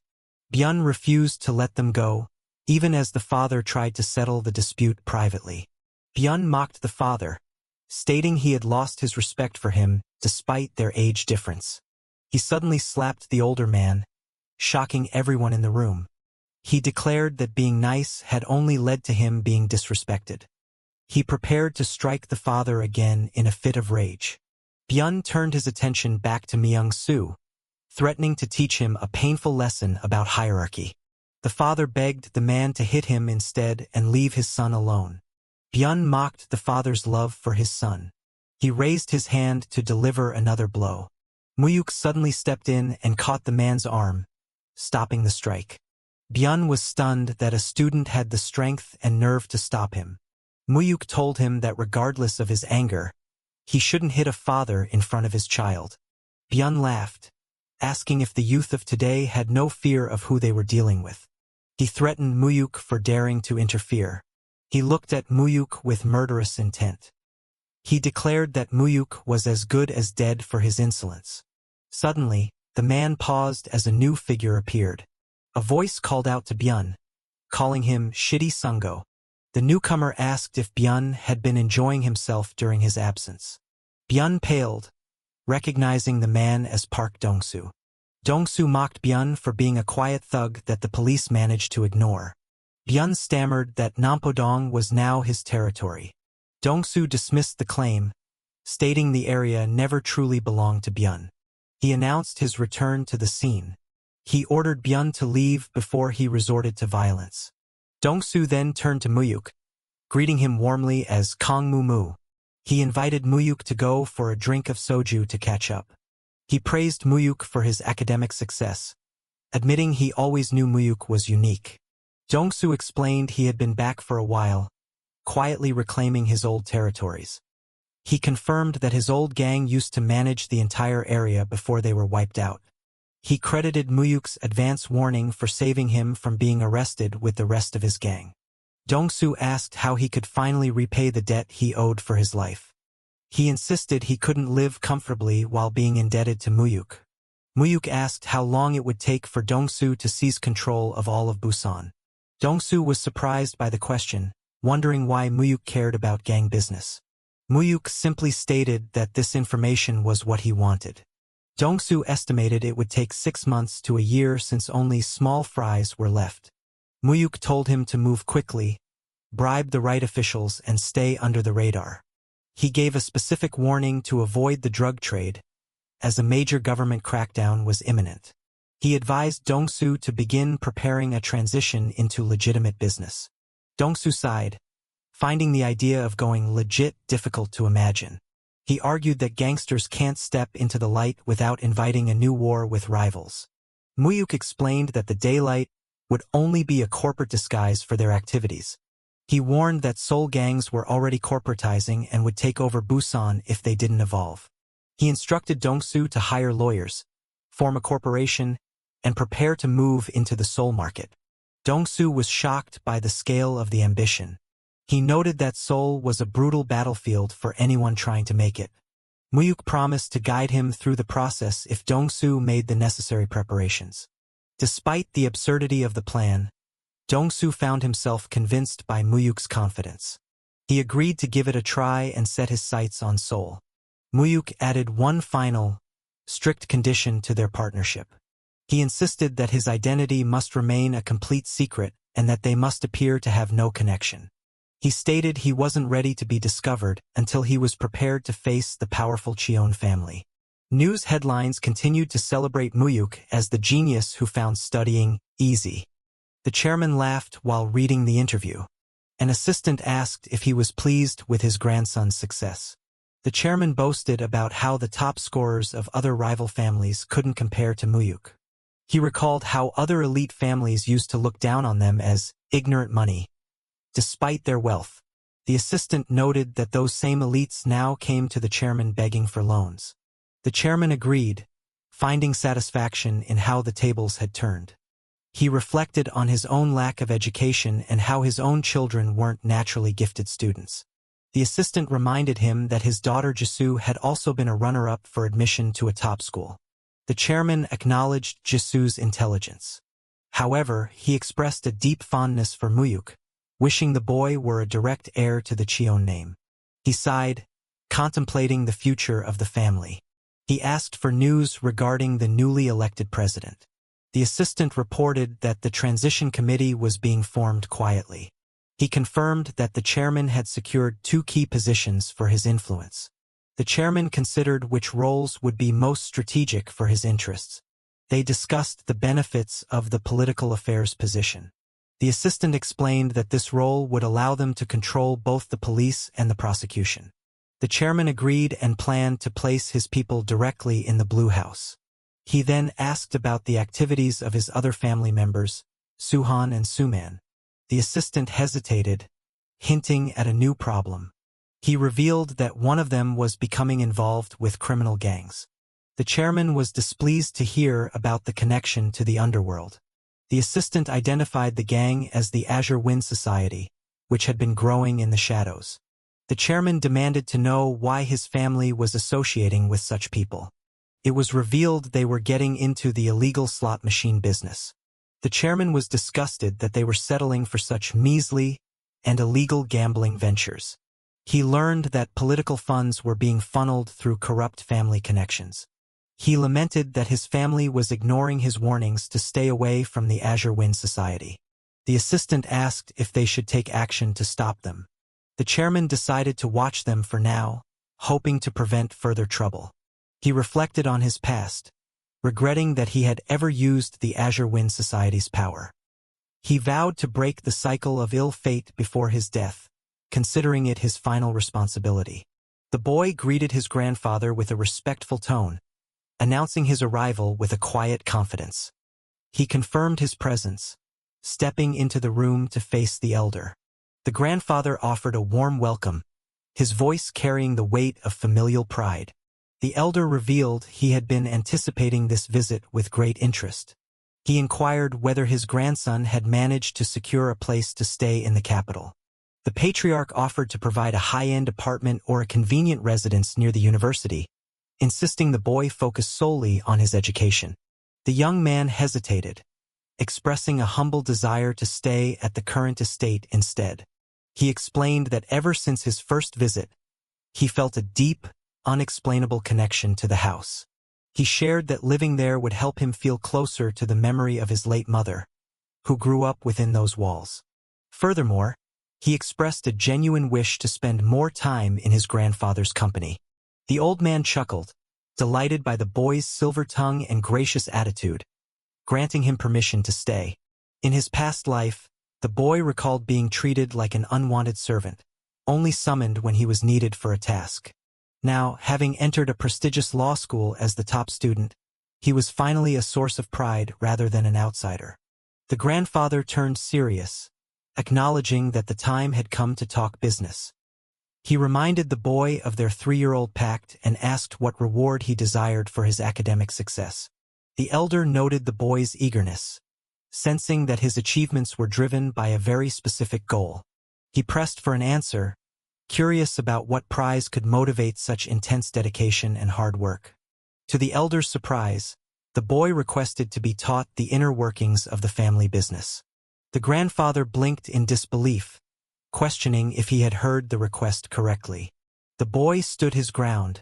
Byun refused to let them go, even as the father tried to settle the dispute privately. Byun mocked the father, stating he had lost his respect for him despite their age difference. He suddenly slapped the older man, shocking everyone in the room. He declared that being nice had only led to him being disrespected. He prepared to strike the father again in a fit of rage. Byun turned his attention back to Myung-soo, threatening to teach him a painful lesson about hierarchy. The father begged the man to hit him instead and leave his son alone. Byun mocked the father's love for his son. He raised his hand to deliver another blow. Mu-hyuk suddenly stepped in and caught the man's arm, stopping the strike. Byun was stunned that a student had the strength and nerve to stop him. Mu-hyuk told him that regardless of his anger, he shouldn't hit a father in front of his child. Byun laughed, asking if the youth of today had no fear of who they were dealing with. He threatened Mu-hyuk for daring to interfere. He looked at Mu-hyuk with murderous intent. He declared that Mu-hyuk was as good as dead for his insolence. Suddenly, the man paused as a new figure appeared. A voice called out to Byun, calling him Shitty Sungo. The newcomer asked if Byun had been enjoying himself during his absence. Byun paled, recognizing the man as Park Dong-soo. Dong-soo mocked Byun for being a quiet thug that the police managed to ignore. Byun stammered that Nampodong was now his territory. Dong-soo dismissed the claim, stating the area never truly belonged to Byun. He announced his return to the scene. He ordered Byun to leave before he resorted to violence. Dong-soo then turned to Mu-hyuk, greeting him warmly as Kong Mu-mu. He invited Mu-hyuk to go for a drink of soju to catch up. He praised Mu-hyuk for his academic success, admitting he always knew Mu-hyuk was unique. Dong-soo explained he had been back for a while, quietly reclaiming his old territories. He confirmed that his old gang used to manage the entire area before they were wiped out. He credited Mu-hyuk's advance warning for saving him from being arrested with the rest of his gang. Dong-soo asked how he could finally repay the debt he owed for his life. He insisted he couldn't live comfortably while being indebted to Mu-hyuk. Mu-hyuk asked how long it would take for Dong-soo to seize control of all of Busan. Dong-soo was surprised by the question, wondering why Mu-hyuk cared about gang business. Mu-hyuk simply stated that this information was what he wanted. Dong-soo estimated it would take 6 months to a year since only small fries were left. Mu-hyuk told him to move quickly, bribe the right officials and stay under the radar. He gave a specific warning to avoid the drug trade, as a major government crackdown was imminent. He advised Dong-soo to begin preparing a transition into legitimate business. Dong-soo sighed, finding the idea of going legit difficult to imagine. He argued that gangsters can't step into the light without inviting a new war with rivals. Mu-hyuk explained that the daylight would only be a corporate disguise for their activities. He warned that Seoul gangs were already corporatizing and would take over Busan if they didn't evolve. He instructed Dong-soo to hire lawyers, form a corporation, and prepare to move into the Seoul market. Dong-soo was shocked by the scale of the ambition. He noted that Seoul was a brutal battlefield for anyone trying to make it. Mu-hyuk promised to guide him through the process if Dong-soo made the necessary preparations. Despite the absurdity of the plan, Dong-soo found himself convinced by Mu-hyuk's confidence. He agreed to give it a try and set his sights on Seoul. Mu-hyuk added one final, strict condition to their partnership. He insisted that his identity must remain a complete secret and that they must appear to have no connection. He stated he wasn't ready to be discovered until he was prepared to face the powerful Cheon family. News headlines continued to celebrate Mu-hyuk as the genius who found studying easy. The chairman laughed while reading the interview. An assistant asked if he was pleased with his grandson's success. The chairman boasted about how the top scorers of other rival families couldn't compare to Mu-hyuk. He recalled how other elite families used to look down on them as ignorant money. Despite their wealth, the assistant noted that those same elites now came to the chairman begging for loans. The chairman agreed, finding satisfaction in how the tables had turned. He reflected on his own lack of education and how his own children weren't naturally gifted students. The assistant reminded him that his daughter Jisoo had also been a runner-up for admission to a top school. The chairman acknowledged Jisoo's intelligence. However, he expressed a deep fondness for Mu-hyuk, wishing the boy were a direct heir to the Cheon name. He sighed, contemplating the future of the family. He asked for news regarding the newly elected president. The assistant reported that the transition committee was being formed quietly. He confirmed that the chairman had secured 2 key positions for his influence. The chairman considered which roles would be most strategic for his interests. They discussed the benefits of the political affairs position. The assistant explained that this role would allow them to control both the police and the prosecution. The chairman agreed and planned to place his people directly in the Blue House. He then asked about the activities of his other family members, Suhan and Suman. The assistant hesitated, hinting at a new problem. He revealed that one of them was becoming involved with criminal gangs. The chairman was displeased to hear about the connection to the underworld. The assistant identified the gang as the Azure Wind Society, which had been growing in the shadows. The chairman demanded to know why his family was associating with such people. It was revealed they were getting into the illegal slot machine business. The chairman was disgusted that they were settling for such measly and illegal gambling ventures. He learned that political funds were being funneled through corrupt family connections. He lamented that his family was ignoring his warnings to stay away from the Azure Wind Society. The assistant asked if they should take action to stop them. The chairman decided to watch them for now, hoping to prevent further trouble. He reflected on his past, regretting that he had ever used the Azure Wind Society's power. He vowed to break the cycle of ill fate before his death, considering it his final responsibility. The boy greeted his grandfather with a respectful tone, announcing his arrival with a quiet confidence. He confirmed his presence, stepping into the room to face the elder. The grandfather offered a warm welcome, his voice carrying the weight of familial pride. The elder revealed he had been anticipating this visit with great interest. He inquired whether his grandson had managed to secure a place to stay in the capital. The patriarch offered to provide a high-end apartment or a convenient residence near the university, insisting the boy focus solely on his education. The young man hesitated, expressing a humble desire to stay at the current estate instead. He explained that ever since his first visit, he felt a deep, unexplainable connection to the house. He shared that living there would help him feel closer to the memory of his late mother, who grew up within those walls. Furthermore, he expressed a genuine wish to spend more time in his grandfather's company. The old man chuckled, delighted by the boy's silver tongue and gracious attitude, granting him permission to stay. In his past life, the boy recalled being treated like an unwanted servant, only summoned when he was needed for a task. Now, having entered a prestigious law school as the top student, he was finally a source of pride rather than an outsider. The grandfather turned serious, acknowledging that the time had come to talk business. He reminded the boy of their 3-year-old pact and asked what reward he desired for his academic success. The elder noted the boy's eagerness, sensing that his achievements were driven by a very specific goal. He pressed for an answer, curious about what prize could motivate such intense dedication and hard work. To the elder's surprise, the boy requested to be taught the inner workings of the family business. The grandfather blinked in disbelief, questioning if he had heard the request correctly. The boy stood his ground,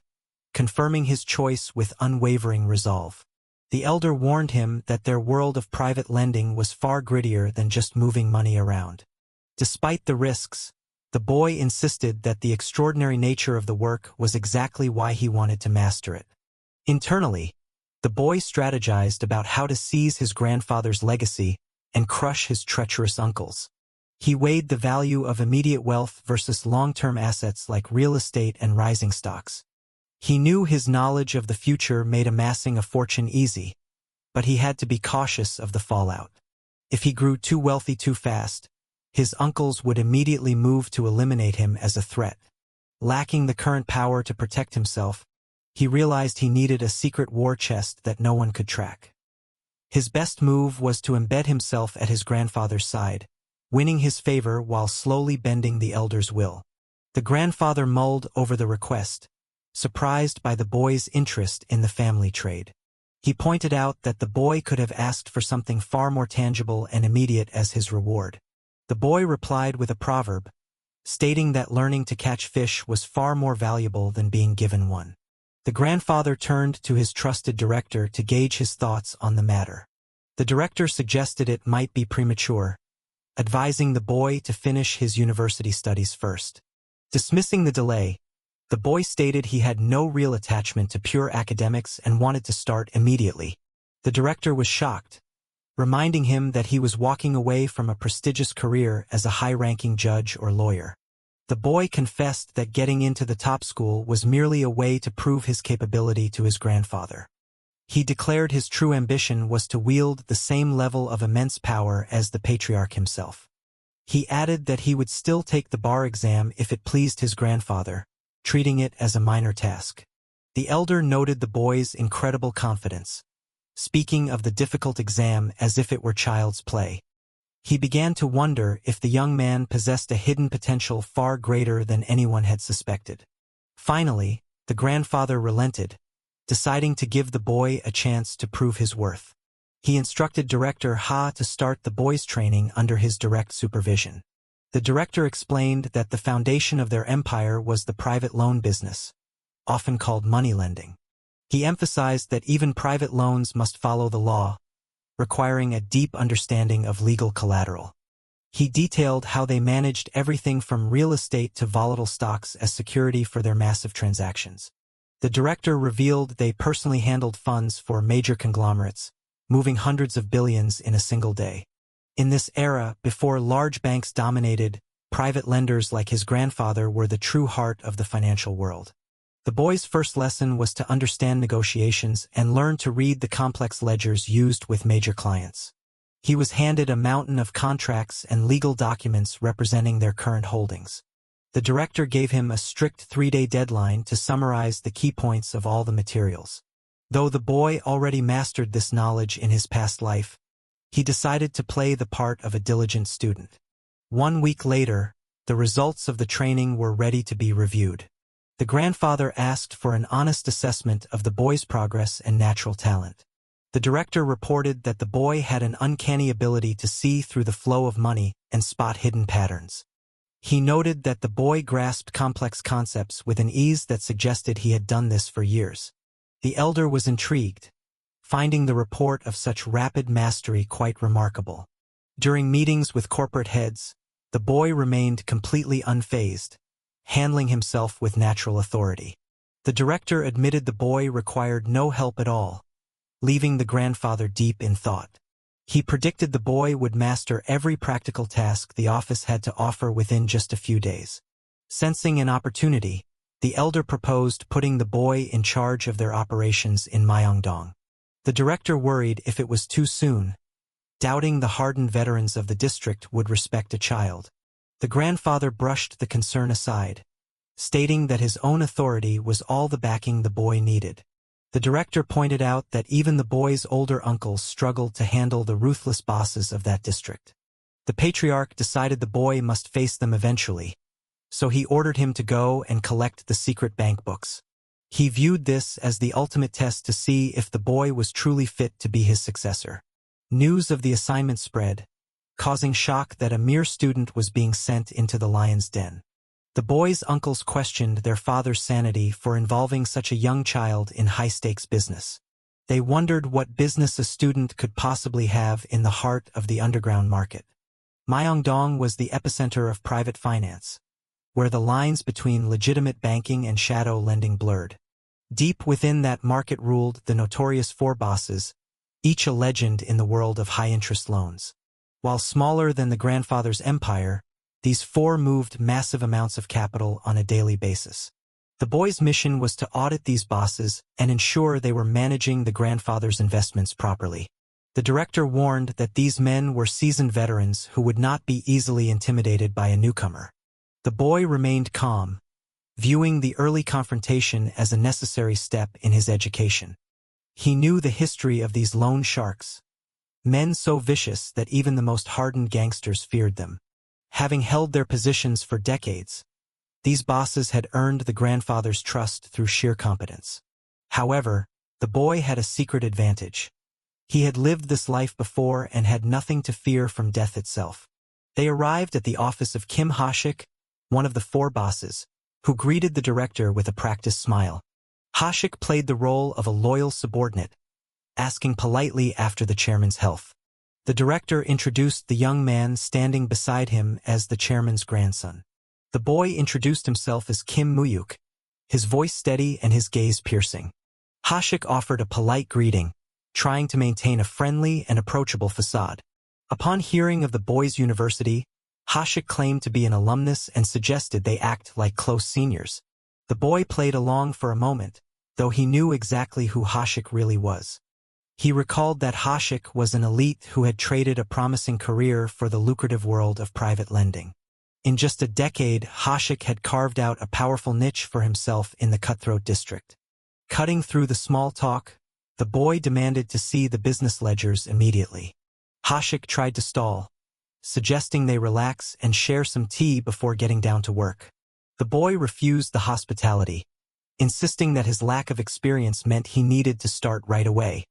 confirming his choice with unwavering resolve. The elder warned him that their world of private lending was far grittier than just moving money around. Despite the risks, the boy insisted that the extraordinary nature of the work was exactly why he wanted to master it. Internally, the boy strategized about how to seize his grandfather's legacy and crush his treacherous uncles. He weighed the value of immediate wealth versus long-term assets like real estate and rising stocks. He knew his knowledge of the future made amassing a fortune easy, but he had to be cautious of the fallout. If he grew too wealthy too fast, his uncles would immediately move to eliminate him as a threat. Lacking the current power to protect himself, he realized he needed a secret war chest that no one could track. His best move was to embed himself at his grandfather's side, winning his favor while slowly bending the elder's will. The grandfather mulled over the request, surprised by the boy's interest in the family trade. He pointed out that the boy could have asked for something far more tangible and immediate as his reward. The boy replied with a proverb, stating that learning to catch fish was far more valuable than being given one. The grandfather turned to his trusted director to gauge his thoughts on the matter. The director suggested it might be premature, advising the boy to finish his university studies first. Dismissing the delay, the boy stated he had no real attachment to pure academics and wanted to start immediately. The director was shocked, reminding him that he was walking away from a prestigious career as a high-ranking judge or lawyer. The boy confessed that getting into the top school was merely a way to prove his capability to his grandfather. He declared his true ambition was to wield the same level of immense power as the patriarch himself. He added that he would still take the bar exam if it pleased his grandfather, treating it as a minor task. The elder noted the boy's incredible confidence, speaking of the difficult exam as if it were child's play. He began to wonder if the young man possessed a hidden potential far greater than anyone had suspected. Finally, the grandfather relented, deciding to give the boy a chance to prove his worth. He instructed Director Ha to start the boys' training under his direct supervision. The director explained that the foundation of their empire was the private loan business, often called money lending. He emphasized that even private loans must follow the law, requiring a deep understanding of legal collateral. He detailed how they managed everything from real estate to volatile stocks as security for their massive transactions. The director revealed they personally handled funds for major conglomerates, moving hundreds of billions in a single day. In this era, before large banks dominated, private lenders like his grandfather were the true heart of the financial world. The boy's first lesson was to understand negotiations and learn to read the complex ledgers used with major clients. He was handed a mountain of contracts and legal documents representing their current holdings. The director gave him a strict 3-day deadline to summarize the key points of all the materials. Though the boy already mastered this knowledge in his past life, he decided to play the part of a diligent student. 1 week later, the results of the training were ready to be reviewed. The grandfather asked for an honest assessment of the boy's progress and natural talent. The director reported that the boy had an uncanny ability to see through the flow of money and spot hidden patterns. He noted that the boy grasped complex concepts with an ease that suggested he had done this for years. The elder was intrigued, finding the report of such rapid mastery quite remarkable. During meetings with corporate heads, the boy remained completely unfazed, handling himself with natural authority. The director admitted the boy required no help at all, leaving the grandfather deep in thought. He predicted the boy would master every practical task the office had to offer within just a few days. Sensing an opportunity, the elder proposed putting the boy in charge of their operations in Myeongdong. The director worried if it was too soon, doubting the hardened veterans of the district would respect a child. The grandfather brushed the concern aside, stating that his own authority was all the backing the boy needed. The director pointed out that even the boy's older uncles struggled to handle the ruthless bosses of that district. The patriarch decided the boy must face them eventually, so he ordered him to go and collect the secret bank books. He viewed this as the ultimate test to see if the boy was truly fit to be his successor. News of the assignment spread, causing shock that a mere student was being sent into the lion's den. The boy's uncles questioned their father's sanity for involving such a young child in high-stakes business. They wondered what business a student could possibly have in the heart of the underground market. Myeongdong was the epicenter of private finance, where the lines between legitimate banking and shadow lending blurred. Deep within that market ruled the notorious four bosses, each a legend in the world of high-interest loans. While smaller than the grandfather's empire, these four moved massive amounts of capital on a daily basis. The boy's mission was to audit these bosses and ensure they were managing the grandfather's investments properly. The director warned that these men were seasoned veterans who would not be easily intimidated by a newcomer. The boy remained calm, viewing the early confrontation as a necessary step in his education. He knew the history of these loan sharks, men so vicious that even the most hardened gangsters feared them. Having held their positions for decades, these bosses had earned the grandfather's trust through sheer competence. However, the boy had a secret advantage. He had lived this life before and had nothing to fear from death itself. They arrived at the office of Kim Ha-shik, one of the four bosses, who greeted the director with a practiced smile. Ha-shik played the role of a loyal subordinate, asking politely after the chairman's health. The director introduced the young man standing beside him as the chairman's grandson. The boy introduced himself as Kim Mu-hyuk, his voice steady and his gaze piercing. Ha-shik offered a polite greeting, trying to maintain a friendly and approachable facade. Upon hearing of the boys' university, Ha-shik claimed to be an alumnus and suggested they act like close seniors. The boy played along for a moment, though he knew exactly who Ha-shik really was. He recalled that Ha-shik was an elite who had traded a promising career for the lucrative world of private lending. In just a decade, Ha-shik had carved out a powerful niche for himself in the cutthroat district. Cutting through the small talk, the boy demanded to see the business ledgers immediately. Ha-shik tried to stall, suggesting they relax and share some tea before getting down to work. The boy refused the hospitality, insisting that his lack of experience meant he needed to start right away.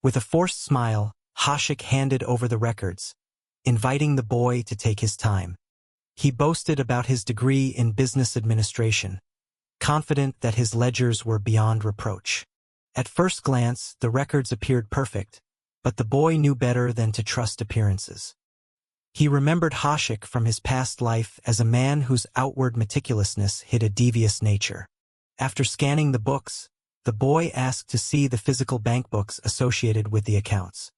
With a forced smile, Mu-hyuk handed over the records, inviting the boy to take his time. He boasted about his degree in business administration, confident that his ledgers were beyond reproach. At first glance, the records appeared perfect, but the boy knew better than to trust appearances. He remembered Mu-hyuk from his past life as a man whose outward meticulousness hid a devious nature. After scanning the books, the boy asked to see the physical bank books associated with the accounts.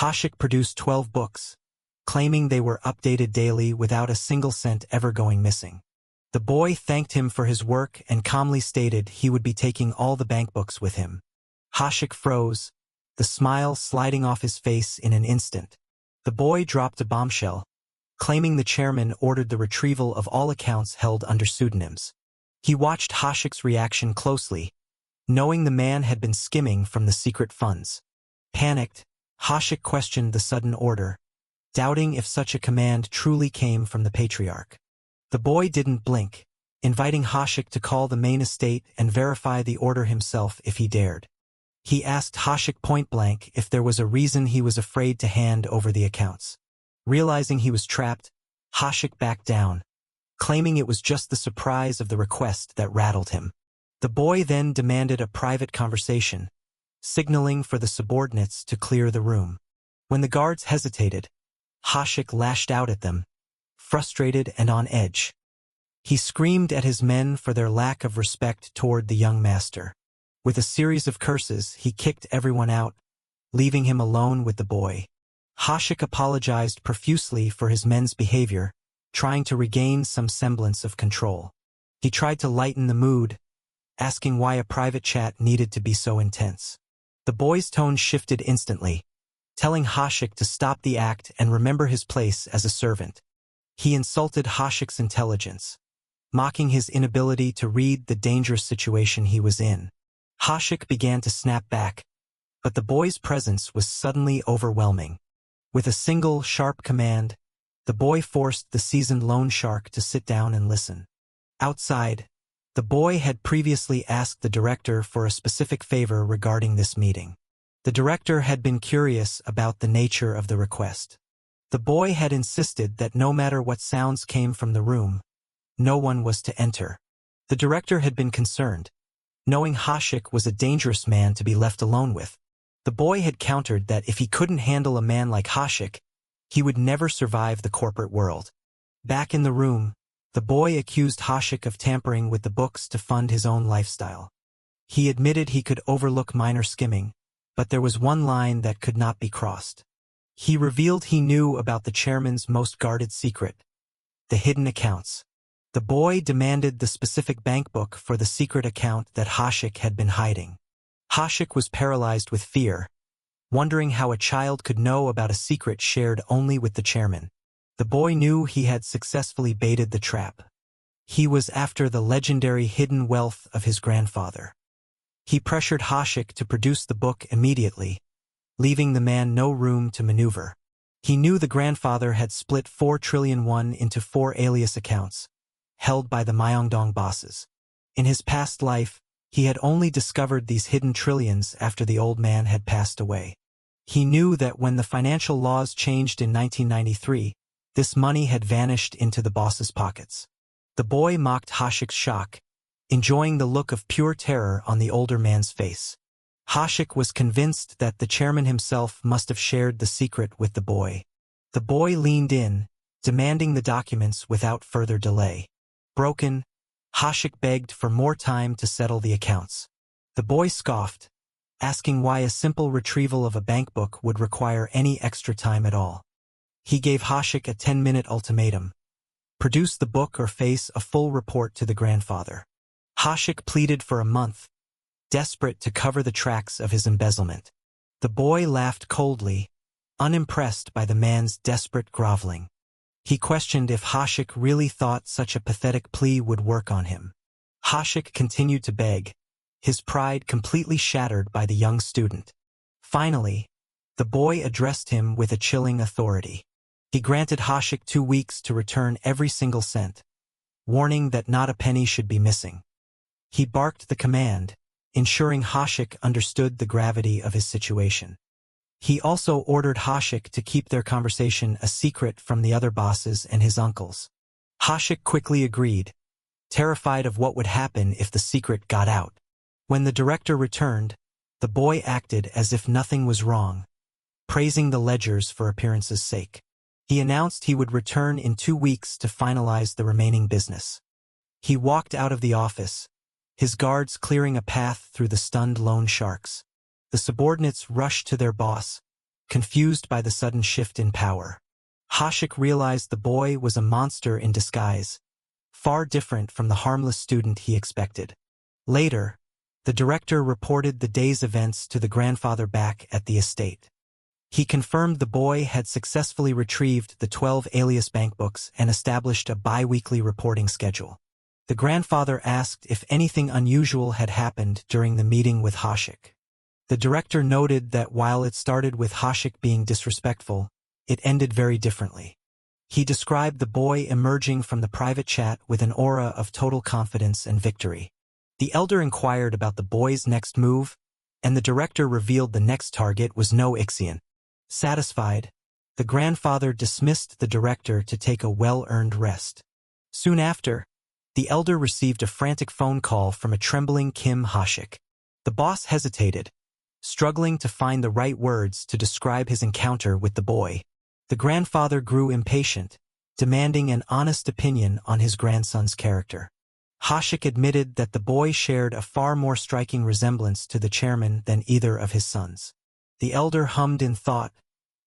Mu-hyuk produced 12 books, claiming they were updated daily without a single cent ever going missing. The boy thanked him for his work and calmly stated he would be taking all the bank books with him. Mu-hyuk froze, the smile sliding off his face in an instant. The boy dropped a bombshell, claiming the chairman ordered the retrieval of all accounts held under pseudonyms. He watched Mu-hyuk's reaction closely, knowing the man had been skimming from the secret funds. Panicked, Mu-hyuk questioned the sudden order, doubting if such a command truly came from the patriarch. The boy didn't blink, inviting Mu-hyuk to call the main estate and verify the order himself if he dared. He asked Mu-hyuk point-blank if there was a reason he was afraid to hand over the accounts. Realizing he was trapped, Mu-hyuk backed down, claiming it was just the surprise of the request that rattled him. The boy then demanded a private conversation, signaling for the subordinates to clear the room. When the guards hesitated, Mu-hyuk lashed out at them, frustrated and on edge. He screamed at his men for their lack of respect toward the young master. With a series of curses, he kicked everyone out, leaving him alone with the boy. Mu-hyuk apologized profusely for his men's behavior, trying to regain some semblance of control. He tried to lighten the mood, asking why a private chat needed to be so intense. The boy's tone shifted instantly, telling Mu-hyuk to stop the act and remember his place as a servant. He insulted Mu-hyuk's intelligence, mocking his inability to read the dangerous situation he was in. Mu-hyuk began to snap back, but the boy's presence was suddenly overwhelming. With a single, sharp command, the boy forced the seasoned loan shark to sit down and listen. Outside, the boy had previously asked the director for a specific favor regarding this meeting. The director had been curious about the nature of the request. The boy had insisted that no matter what sounds came from the room, no one was to enter. The director had been concerned, knowing Mu-hyuk was a dangerous man to be left alone with. The boy had countered that if he couldn't handle a man like Mu-hyuk, he would never survive the corporate world. Back in the room, the boy accused Mu-hyuk of tampering with the books to fund his own lifestyle. He admitted he could overlook minor skimming, but there was one line that could not be crossed. He revealed he knew about the chairman's most guarded secret, the hidden accounts. The boy demanded the specific bank book for the secret account that Mu-hyuk had been hiding. Mu-hyuk was paralyzed with fear, wondering how a child could know about a secret shared only with the chairman. The boy knew he had successfully baited the trap. He was after the legendary hidden wealth of his grandfather. He pressured Mu-hyuk to produce the book immediately, leaving the man no room to maneuver. He knew the grandfather had split 4 trillion won into 4 alias accounts, held by the Myeongdong bosses. In his past life, he had only discovered these hidden trillions after the old man had passed away. He knew that when the financial laws changed in 1993, this money had vanished into the boss's pockets. The boy mocked Mu-hyuk's shock, enjoying the look of pure terror on the older man's face. Mu-hyuk was convinced that the chairman himself must have shared the secret with the boy. The boy leaned in, demanding the documents without further delay. Broken, Mu-hyuk begged for more time to settle the accounts. The boy scoffed, asking why a simple retrieval of a bank book would require any extra time at all. He gave Mu-hyuk a 10-minute ultimatum: produce the book or face a full report to the grandfather. Mu-hyuk pleaded for a month, desperate to cover the tracks of his embezzlement. The boy laughed coldly, unimpressed by the man's desperate groveling. He questioned if Mu-hyuk really thought such a pathetic plea would work on him. Mu-hyuk continued to beg, his pride completely shattered by the young student. Finally, the boy addressed him with a chilling authority. He granted Ha-shik 2 weeks to return every single cent, warning that not a penny should be missing. He barked the command, ensuring Ha-shik understood the gravity of his situation. He also ordered Ha-shik to keep their conversation a secret from the other bosses and his uncles. Ha-shik quickly agreed, terrified of what would happen if the secret got out. When the director returned, the boy acted as if nothing was wrong, praising the ledgers for appearance's sake. He announced he would return in 2 weeks to finalize the remaining business. He walked out of the office, his guards clearing a path through the stunned loan sharks. The subordinates rushed to their boss, confused by the sudden shift in power. Ha-shik realized the boy was a monster in disguise, far different from the harmless student he expected. Later, the director reported the day's events to the grandfather back at the estate. He confirmed the boy had successfully retrieved the 12 alias bankbooks and established a bi-weekly reporting schedule. The grandfather asked if anything unusual had happened during the meeting with Ha-shik. The director noted that while it started with Ha-shik being disrespectful, it ended very differently. He described the boy emerging from the private chat with an aura of total confidence and victory. The elder inquired about the boy's next move, and the director revealed the next target was no Ixion. Satisfied, the grandfather dismissed the director to take a well-earned rest. Soon after, the elder received a frantic phone call from a trembling Kim Ha-shik. The boss hesitated, struggling to find the right words to describe his encounter with the boy. The grandfather grew impatient, demanding an honest opinion on his grandson's character. Ha-shik admitted that the boy shared a far more striking resemblance to the chairman than either of his sons. The elder hummed in thought,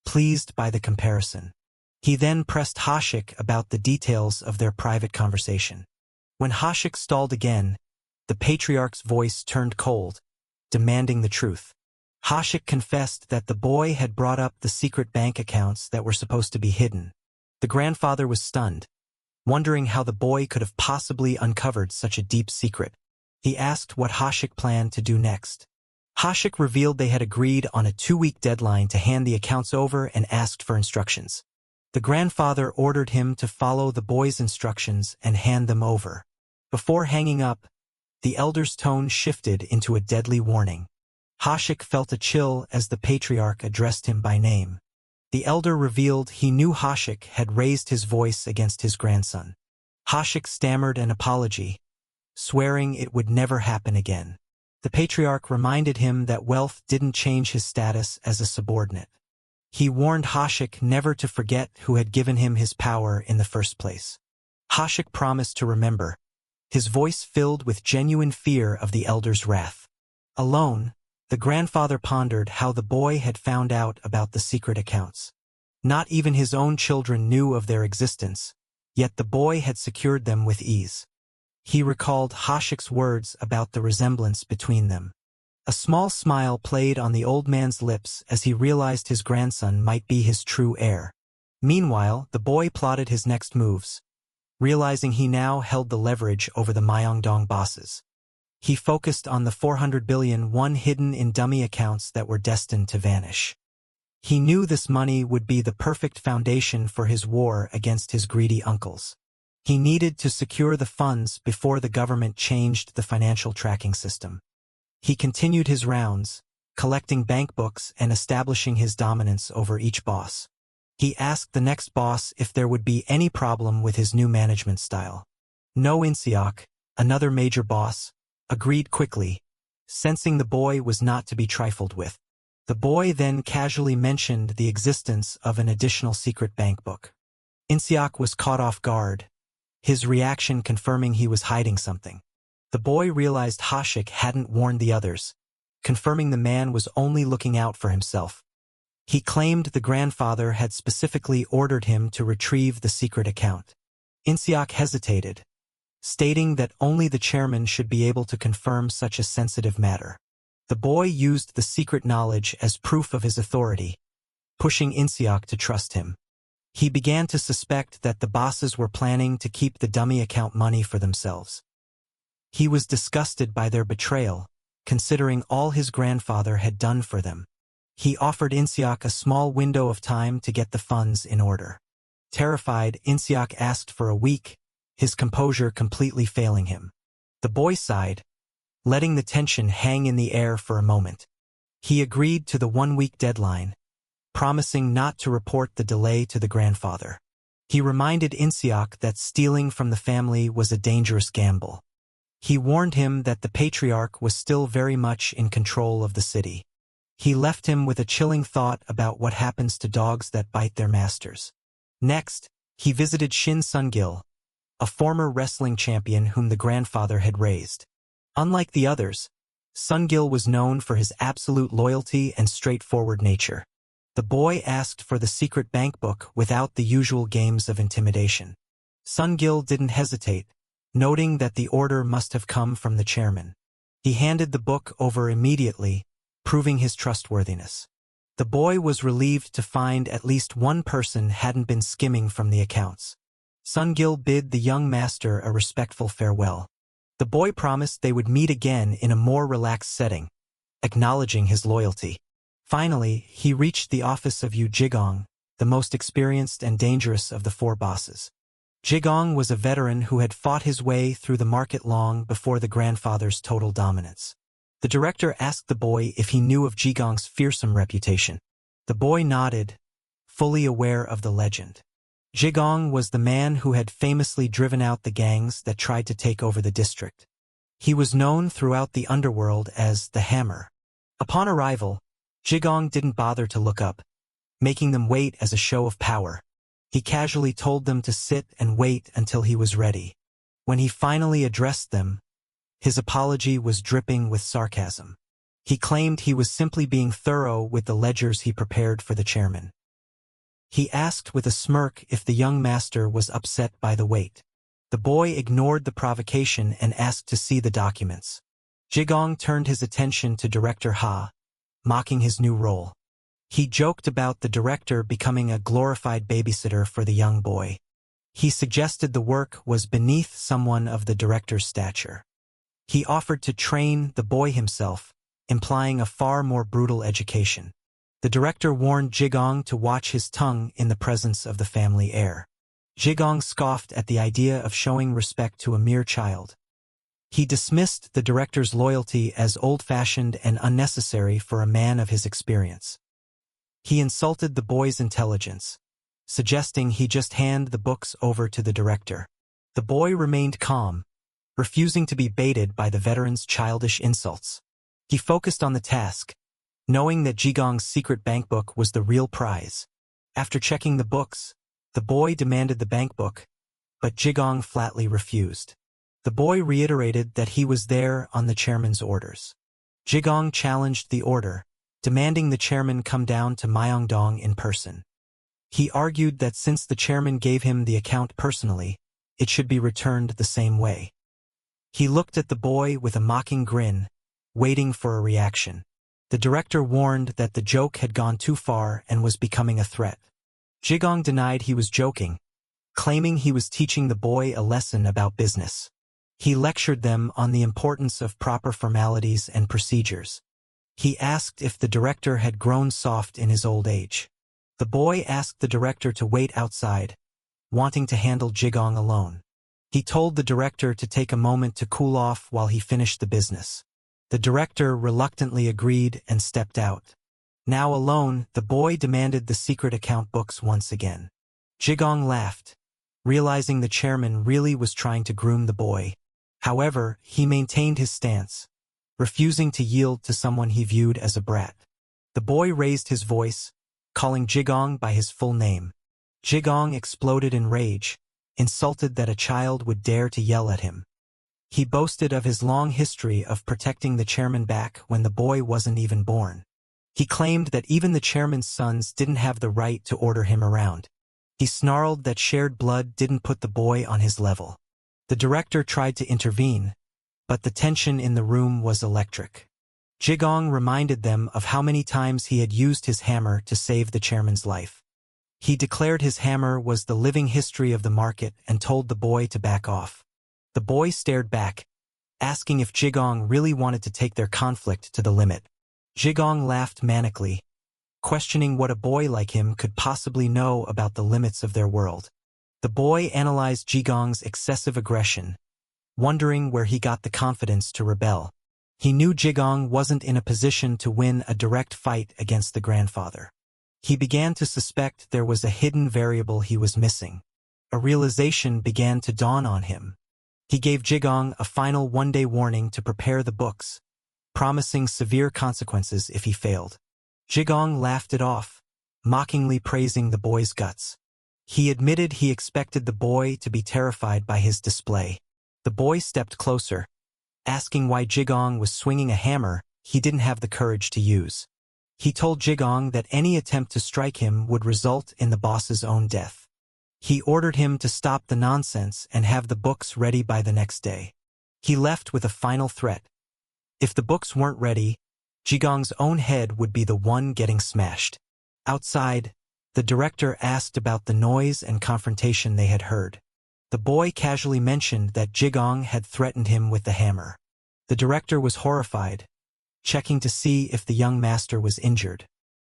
pleased by the comparison. He then pressed Ha-shik about the details of their private conversation. When Ha-shik stalled again, the patriarch's voice turned cold, demanding the truth. Ha-shik confessed that the boy had brought up the secret bank accounts that were supposed to be hidden. The grandfather was stunned, wondering how the boy could have possibly uncovered such a deep secret. He asked what Ha-shik planned to do next. Ha-shik revealed they had agreed on a 2-week deadline to hand the accounts over and asked for instructions. The grandfather ordered him to follow the boy's instructions and hand them over. Before hanging up, the elder's tone shifted into a deadly warning. Ha-shik felt a chill as the patriarch addressed him by name. The elder revealed he knew Ha-shik had raised his voice against his grandson. Ha-shik stammered an apology, swearing it would never happen again. The patriarch reminded him that wealth didn't change his status as a subordinate. He warned Ha-shik never to forget who had given him his power in the first place. Ha-shik promised to remember, his voice filled with genuine fear of the elder's wrath. Alone, the grandfather pondered how the boy had found out about the secret accounts. Not even his own children knew of their existence, yet the boy had secured them with ease. He recalled Ha-shik's words about the resemblance between them. A small smile played on the old man's lips as he realized his grandson might be his true heir. Meanwhile, the boy plotted his next moves, realizing he now held the leverage over the Myeongdong bosses. He focused on the 400 billion won hidden in dummy accounts that were destined to vanish. He knew this money would be the perfect foundation for his war against his greedy uncles. He needed to secure the funds before the government changed the financial tracking system. He continued his rounds, collecting bank books and establishing his dominance over each boss. He asked the next boss if there would be any problem with his new management style. No. Inseok, another major boss, agreed quickly, sensing the boy was not to be trifled with. The boy then casually mentioned the existence of an additional secret bank book. Inseok was caught off guard, his reaction confirming he was hiding something. The boy realized Ha-shik hadn't warned the others, confirming the man was only looking out for himself. He claimed the grandfather had specifically ordered him to retrieve the secret account. Inseok hesitated, stating that only the chairman should be able to confirm such a sensitive matter. The boy used the secret knowledge as proof of his authority, pushing Inseok to trust him. He began to suspect that the bosses were planning to keep the dummy account money for themselves. He was disgusted by their betrayal, considering all his grandfather had done for them. He offered Inseok a small window of time to get the funds in order. Terrified, In-seok asked for a week, his composure completely failing him. The boy sighed, letting the tension hang in the air for a moment. He agreed to the 1-week deadline, promising not to report the delay to the grandfather. He reminded In-seok that stealing from the family was a dangerous gamble. He warned him that the patriarch was still very much in control of the city. He left him with a chilling thought about what happens to dogs that bite their masters. Next, he visited Shin Sungil, a former wrestling champion whom the grandfather had raised. Unlike the others, Sungil was known for his absolute loyalty and straightforward nature. The boy asked for the secret bank book without the usual games of intimidation. Sungil didn't hesitate, noting that the order must have come from the chairman. He handed the book over immediately, proving his trustworthiness. The boy was relieved to find at least one person hadn't been skimming from the accounts. Sungil bid the young master a respectful farewell. The boy promised they would meet again in a more relaxed setting, acknowledging his loyalty. Finally, he reached the office of Yu Jigong, the most experienced and dangerous of the 4 bosses. Jigong was a veteran who had fought his way through the market long before the grandfather's total dominance. The director asked the boy if he knew of Jigong's fearsome reputation. The boy nodded, fully aware of the legend. Jigong was the man who had famously driven out the gangs that tried to take over the district. He was known throughout the underworld as the Hammer. Upon arrival, Jigong didn't bother to look up, making them wait as a show of power. He casually told them to sit and wait until he was ready. When he finally addressed them, his apology was dripping with sarcasm. He claimed he was simply being thorough with the ledgers he prepared for the chairman. He asked with a smirk if the young master was upset by the wait. The boy ignored the provocation and asked to see the documents. Jigong turned his attention to Director Ha, mocking his new role. He joked about the director becoming a glorified babysitter for the young boy. He suggested the work was beneath someone of the director's stature. He offered to train the boy himself, implying a far more brutal education. The director warned Jigong to watch his tongue in the presence of the family heir. Jigong scoffed at the idea of showing respect to a mere child. He dismissed the director's loyalty as old-fashioned and unnecessary for a man of his experience. He insulted the boy's intelligence, suggesting he just hand the books over to the director. The boy remained calm, refusing to be baited by the veteran's childish insults. He focused on the task, knowing that Jigong's secret bank book was the real prize. After checking the books, the boy demanded the bank book, but Jigong flatly refused. The boy reiterated that he was there on the chairman's orders. Jigong challenged the order, demanding the chairman come down to Myeongdong in person. He argued that since the chairman gave him the account personally, it should be returned the same way. He looked at the boy with a mocking grin, waiting for a reaction. The director warned that the joke had gone too far and was becoming a threat. Jigong denied he was joking, claiming he was teaching the boy a lesson about business. He lectured them on the importance of proper formalities and procedures. He asked if the director had grown soft in his old age. The boy asked the director to wait outside, wanting to handle Jigong alone. He told the director to take a moment to cool off while he finished the business. The director reluctantly agreed and stepped out. Now alone, the boy demanded the secret account books once again. Jigong laughed, realizing the chairman really was trying to groom the boy. However, he maintained his stance, refusing to yield to someone he viewed as a brat. The boy raised his voice, calling Jigong by his full name. Jigong exploded in rage, insulted that a child would dare to yell at him. He boasted of his long history of protecting the chairman back when the boy wasn't even born. He claimed that even the chairman's sons didn't have the right to order him around. He snarled that shared blood didn't put the boy on his level. The director tried to intervene, but the tension in the room was electric. Jigong reminded them of how many times he had used his hammer to save the chairman's life. He declared his hammer was the living history of the market and told the boy to back off. The boy stared back, asking if Jigong really wanted to take their conflict to the limit. Jigong laughed manically, questioning what a boy like him could possibly know about the limits of their world. The boy analyzed Jigong's excessive aggression, wondering where he got the confidence to rebel. He knew Jigong wasn't in a position to win a direct fight against the grandfather. He began to suspect there was a hidden variable he was missing. A realization began to dawn on him. He gave Jigong a final one-day warning to prepare the books, promising severe consequences if he failed. Jigong laughed it off, mockingly praising the boy's guts. He admitted he expected the boy to be terrified by his display. The boy stepped closer, asking why Jigong was swinging a hammer he didn't have the courage to use. He told Jigong that any attempt to strike him would result in the boss's own death. He ordered him to stop the nonsense and have the books ready by the next day. He left with a final threat. If the books weren't ready, Jigong's own head would be the one getting smashed. Outside, the director asked about the noise and confrontation they had heard. The boy casually mentioned that Jigong had threatened him with the hammer. The director was horrified, checking to see if the young master was injured.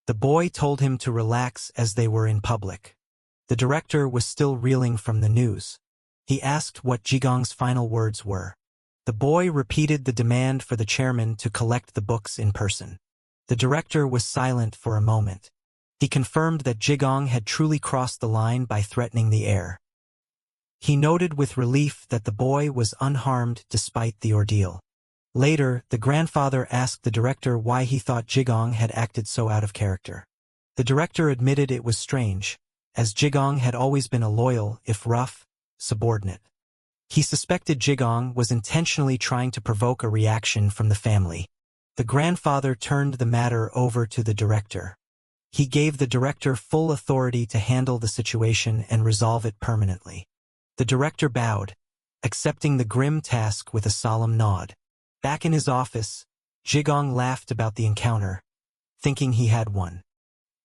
The boy told him to relax as they were in public. The director was still reeling from the news. He asked what Jigong's final words were. The boy repeated the demand for the chairman to collect the books in person. The director was silent for a moment. He confirmed that Jigong had truly crossed the line by threatening the heir. He noted with relief that the boy was unharmed despite the ordeal. Later, the grandfather asked the director why he thought Jigong had acted so out of character. The director admitted it was strange, as Jigong had always been a loyal, if rough, subordinate. He suspected Jigong was intentionally trying to provoke a reaction from the family. The grandfather turned the matter over to the director. He gave the director full authority to handle the situation and resolve it permanently. The director bowed, accepting the grim task with a solemn nod. Back in his office, Jigong laughed about the encounter, thinking he had won.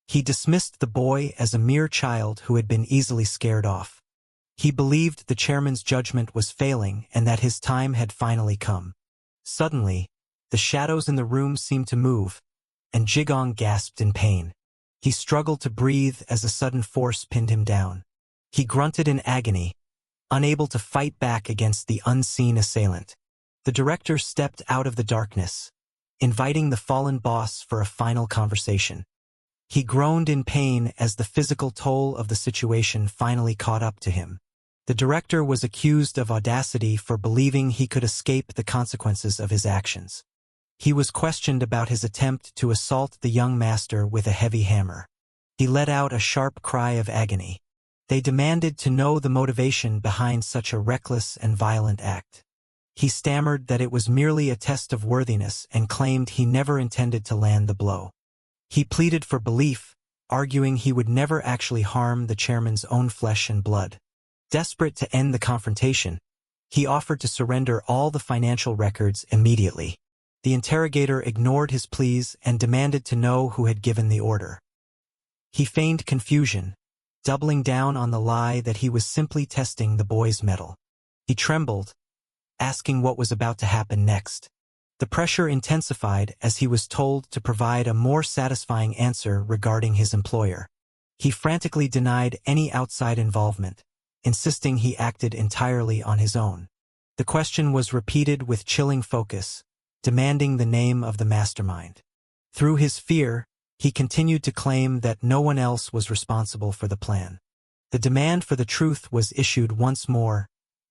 He dismissed the boy as a mere child who had been easily scared off. He believed the chairman's judgment was failing and that his time had finally come. Suddenly, the shadows in the room seemed to move, and Jigong gasped in pain. He struggled to breathe as a sudden force pinned him down. He grunted in agony, unable to fight back against the unseen assailant. The director stepped out of the darkness, inviting the fallen boss for a final conversation. He groaned in pain as the physical toll of the situation finally caught up to him. The director was accused of audacity for believing he could escape the consequences of his actions. He was questioned about his attempt to assault the young master with a heavy hammer. He let out a sharp cry of agony. They demanded to know the motivation behind such a reckless and violent act. He stammered that it was merely a test of worthiness and claimed he never intended to land the blow. He pleaded for belief, arguing he would never actually harm the chairman's own flesh and blood. Desperate to end the confrontation, he offered to surrender all the financial records immediately. The interrogator ignored his pleas and demanded to know who had given the order. He feigned confusion, doubling down on the lie that he was simply testing the boy's mettle. He trembled, asking what was about to happen next. The pressure intensified as he was told to provide a more satisfying answer regarding his employer. He frantically denied any outside involvement, insisting he acted entirely on his own. The question was repeated with chilling focus, demanding the name of the mastermind. Through his fear, he continued to claim that no one else was responsible for the plan. The demand for the truth was issued once more,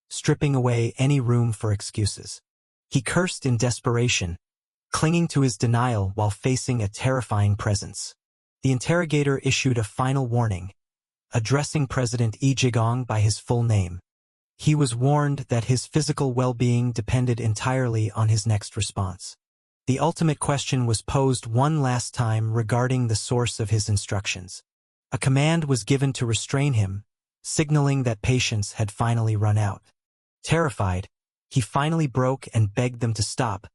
stripping away any room for excuses. He cursed in desperation, clinging to his denial while facing a terrifying presence. The interrogator issued a final warning, addressing President Lee Jigong by his full name. He was warned that his physical well-being depended entirely on his next response. The ultimate question was posed one last time regarding the source of his instructions. A command was given to restrain him, signaling that patience had finally run out. Terrified, he finally broke and begged them to stop,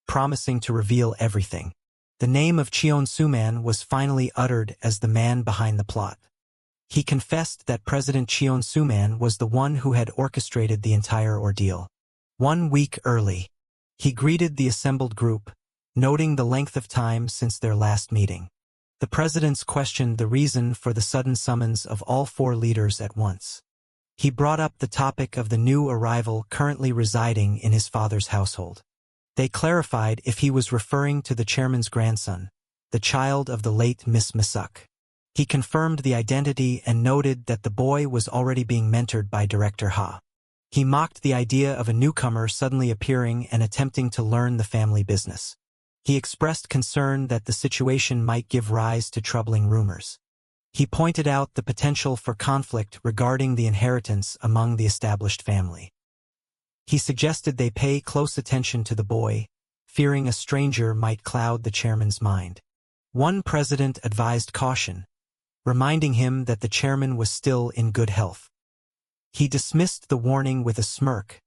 promising to reveal everything. The name of Cheon Suman was finally uttered as the man behind the plot. He confessed that President Cheon Suman was the one who had orchestrated the entire ordeal. 1 week early, he greeted the assembled group, noting the length of time since their last meeting. The presidents questioned the reason for the sudden summons of all four leaders at once. He brought up the topic of the new arrival currently residing in his father's household. They clarified if he was referring to the chairman's grandson, the child of the late Miss Mu-hyuk. He confirmed the identity and noted that the boy was already being mentored by Director Ha. He mocked the idea of a newcomer suddenly appearing and attempting to learn the family business. He expressed concern that the situation might give rise to troubling rumors. He pointed out the potential for conflict regarding the inheritance among the established family. He suggested they pay close attention to the boy, fearing a stranger might cloud the chairman's mind. One president advised caution, reminding him that the chairman was still in good health. He dismissed the warning with a smirk,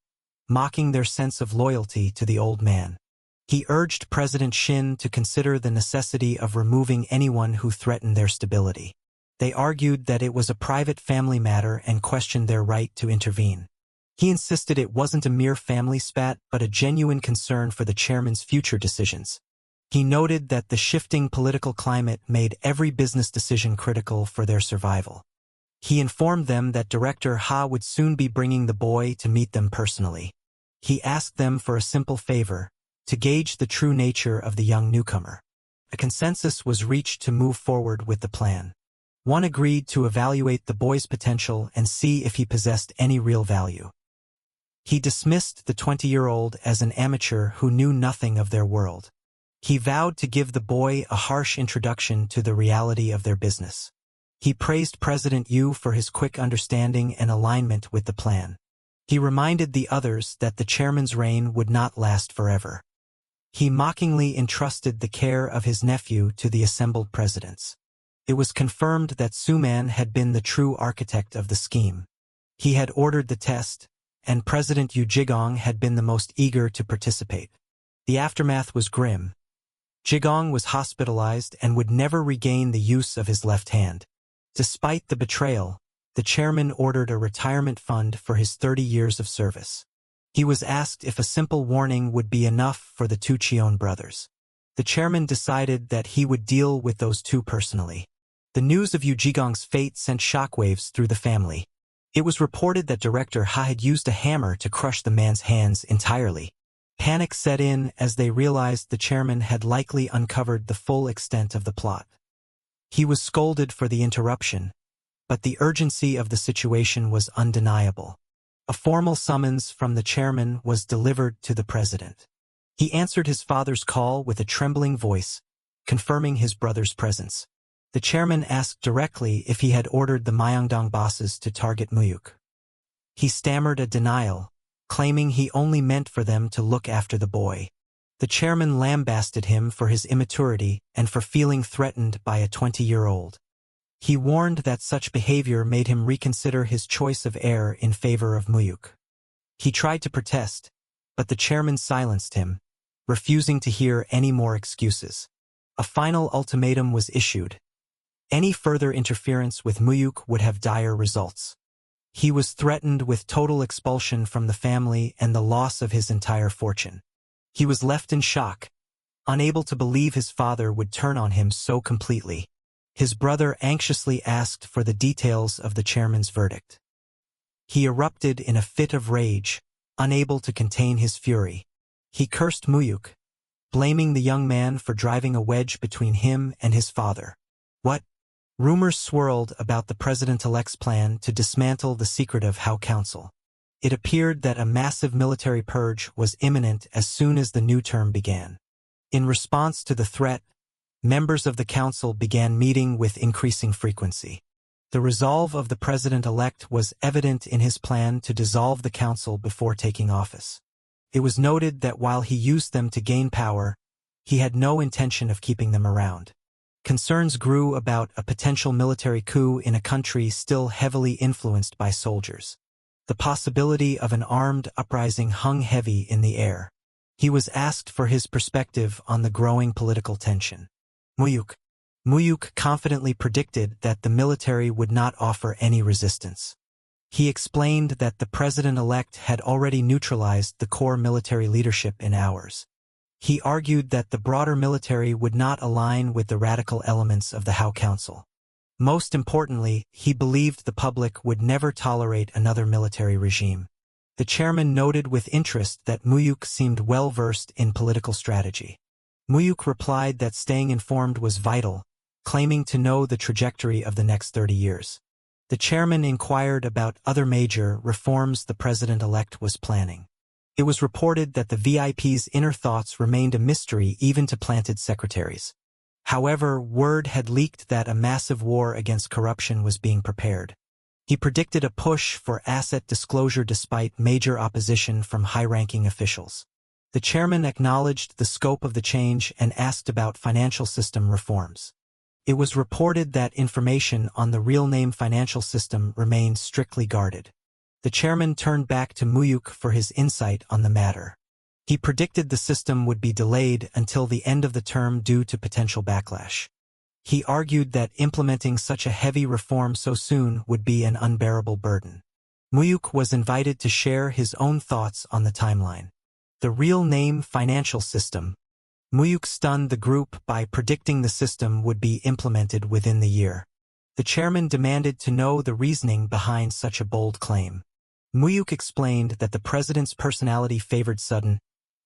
mocking their sense of loyalty to the old man. He urged President Shin to consider the necessity of removing anyone who threatened their stability. They argued that it was a private family matter and questioned their right to intervene. He insisted it wasn't a mere family spat but a genuine concern for the chairman's future decisions. He noted that the shifting political climate made every business decision critical for their survival. He informed them that Director Ha would soon be bringing the boy to meet them personally. He asked them for a simple favor, to gauge the true nature of the young newcomer. A consensus was reached to move forward with the plan. One agreed to evaluate the boy's potential and see if he possessed any real value. He dismissed the 20-year-old as an amateur who knew nothing of their world. He vowed to give the boy a harsh introduction to the reality of their business. He praised President Yu for his quick understanding and alignment with the plan. He reminded the others that the chairman's reign would not last forever. He mockingly entrusted the care of his nephew to the assembled presidents. It was confirmed that Suman had been the true architect of the scheme. He had ordered the test, and President Yu Jigong had been the most eager to participate. The aftermath was grim. Jigong was hospitalized and would never regain the use of his left hand. Despite the betrayal, the chairman ordered a retirement fund for his 30 years of service. He was asked if a simple warning would be enough for the two Cheon brothers. The chairman decided that he would deal with those two personally. The news of Yu Jigong's fate sent shockwaves through the family. It was reported that Director Ha had used a hammer to crush the man's hands entirely. Panic set in as they realized the chairman had likely uncovered the full extent of the plot. He was scolded for the interruption, but the urgency of the situation was undeniable. A formal summons from the chairman was delivered to the president. He answered his father's call with a trembling voice, confirming his brother's presence. The chairman asked directly if he had ordered the Myeongdong bosses to target Mu-hyuk. He stammered a denial, claiming he only meant for them to look after the boy. The chairman lambasted him for his immaturity and for feeling threatened by a 20-year-old. He warned that such behavior made him reconsider his choice of heir in favor of Mu-hyuk. He tried to protest, but the chairman silenced him, refusing to hear any more excuses. A final ultimatum was issued. Any further interference with Mu-hyuk would have dire results. He was threatened with total expulsion from the family and the loss of his entire fortune. He was left in shock, unable to believe his father would turn on him so completely. His brother anxiously asked for the details of the chairman's verdict. He erupted in a fit of rage, unable to contain his fury. He cursed Mu-hyuk, blaming the young man for driving a wedge between him and his father. What? Rumors swirled about the president-elect's plan to dismantle the secretive Hao Council. It appeared that a massive military purge was imminent as soon as the new term began. In response to the threat, members of the council began meeting with increasing frequency. The resolve of the president-elect was evident in his plan to dissolve the council before taking office. It was noted that while he used them to gain power, he had no intention of keeping them around. Concerns grew about a potential military coup in a country still heavily influenced by soldiers. The possibility of an armed uprising hung heavy in the air. He was asked for his perspective on the growing political tension. Mu-hyuk confidently predicted that the military would not offer any resistance. He explained that the president-elect had already neutralized the core military leadership in hours. He argued that the broader military would not align with the radical elements of the Hao Council. Most importantly, he believed the public would never tolerate another military regime. The chairman noted with interest that Mu-hyuk seemed well-versed in political strategy. Mu-hyuk replied that staying informed was vital, claiming to know the trajectory of the next 30 years. The chairman inquired about other major reforms the president-elect was planning. It was reported that the VIP's inner thoughts remained a mystery even to planted secretaries. However, word had leaked that a massive war against corruption was being prepared. He predicted a push for asset disclosure despite major opposition from high-ranking officials. The chairman acknowledged the scope of the change and asked about financial system reforms. It was reported that information on the real-name financial system remained strictly guarded. The chairman turned back to Mu-hyuk for his insight on the matter. He predicted the system would be delayed until the end of the term due to potential backlash. He argued that implementing such a heavy reform so soon would be an unbearable burden. Mu-hyuk was invited to share his own thoughts on the timeline. The real-name financial system. Mu-hyuk stunned the group by predicting the system would be implemented within the year. The chairman demanded to know the reasoning behind such a bold claim. Mu-hyuk explained that the president's personality favored sudden,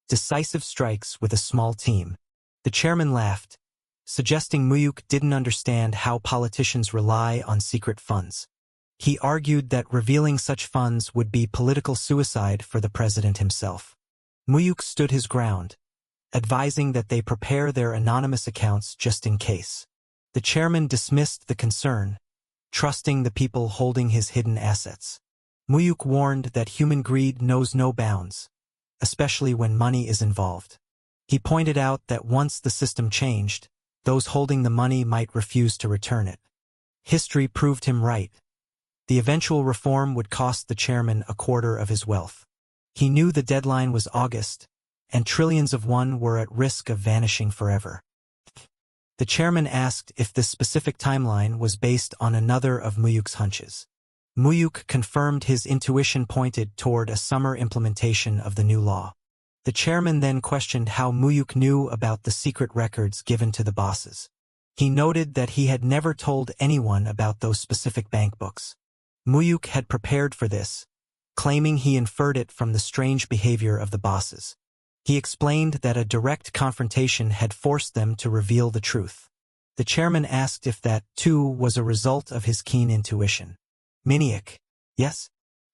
decisive strikes with a small team. The chairman laughed, suggesting Mu-hyuk didn't understand how politicians rely on secret funds. He argued that revealing such funds would be political suicide for the president himself. Mu-hyuk stood his ground, advising that they prepare their anonymous accounts just in case. The chairman dismissed the concern, trusting the people holding his hidden assets. Mu-hyuk warned that human greed knows no bounds, especially when money is involved. He pointed out that once the system changed, those holding the money might refuse to return it. History proved him right. The eventual reform would cost the chairman a quarter of his wealth. He knew the deadline was August, and trillions of won were at risk of vanishing forever. The chairman asked if this specific timeline was based on another of Mu-hyuk's hunches. Mu-hyuk confirmed his intuition pointed toward a summer implementation of the new law. The chairman then questioned how Mu-hyuk knew about the secret records given to the bosses. He noted that he had never told anyone about those specific bank books. Mu-hyuk had prepared for this, claiming he inferred it from the strange behavior of the bosses. He explained that a direct confrontation had forced them to reveal the truth. The chairman asked if that, too, was a result of his keen intuition. Mu-hyuk, yes?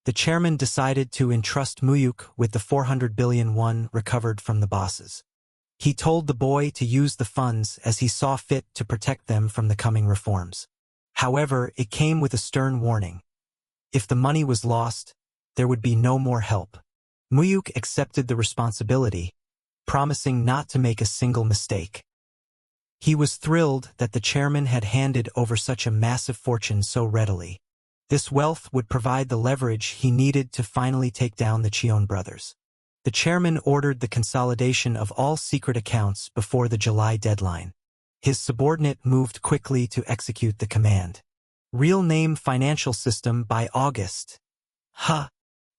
The chairman decided to entrust Mu-hyuk with the 400 billion won recovered from the bosses. He told the boy to use the funds as he saw fit to protect them from the coming reforms. However, it came with a stern warning. If the money was lost, there would be no more help. Mu-hyuk accepted the responsibility, promising not to make a single mistake. He was thrilled that the chairman had handed over such a massive fortune so readily. This wealth would provide the leverage he needed to finally take down the Cheon brothers. The chairman ordered the consolidation of all secret accounts before the July deadline. His subordinate moved quickly to execute the command. Real name financial system by August.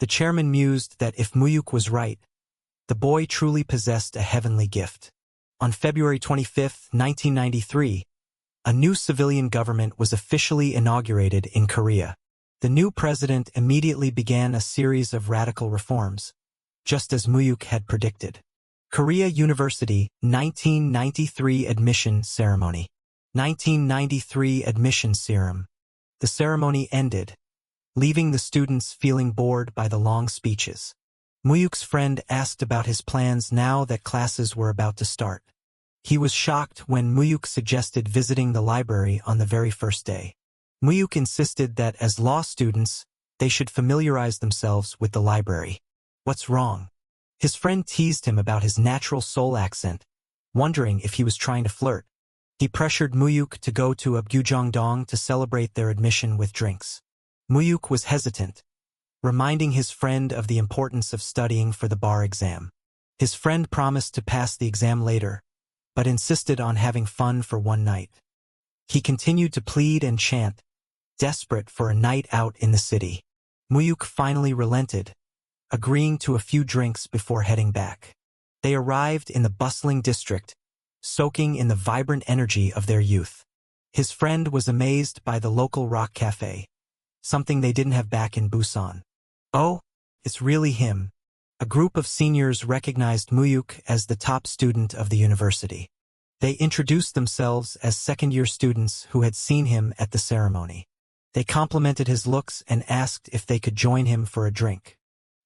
The chairman mused that if Mu-hyuk was right, the boy truly possessed a heavenly gift. On February 25, 1993, a new civilian government was officially inaugurated in Korea. The new president immediately began a series of radical reforms, just as Mu-hyuk had predicted. Korea University, 1993 Admission Ceremony. 1993 Admission Serum. The ceremony ended, leaving the students feeling bored by the long speeches. Mu-hyuk's friend asked about his plans now that classes were about to start. He was shocked when Mu-hyuk suggested visiting the library on the very first day. Mu-hyuk insisted that as law students, they should familiarize themselves with the library. What's wrong? His friend teased him about his natural Seoul accent, wondering if he was trying to flirt. He pressured Mu-hyuk to go to Apgujeongdong to celebrate their admission with drinks. Mu-hyuk was hesitant, reminding his friend of the importance of studying for the bar exam. His friend promised to pass the exam later, but insisted on having fun for one night. He continued to plead and chant, desperate for a night out in the city. Mu-hyuk finally relented, agreeing to a few drinks before heading back. They arrived in the bustling district, soaking in the vibrant energy of their youth. His friend was amazed by the local rock cafe, something they didn't have back in Busan. Oh, it's really him. A group of seniors recognized Mu-hyuk as the top student of the university. They introduced themselves as second-year students who had seen him at the ceremony. They complimented his looks and asked if they could join him for a drink.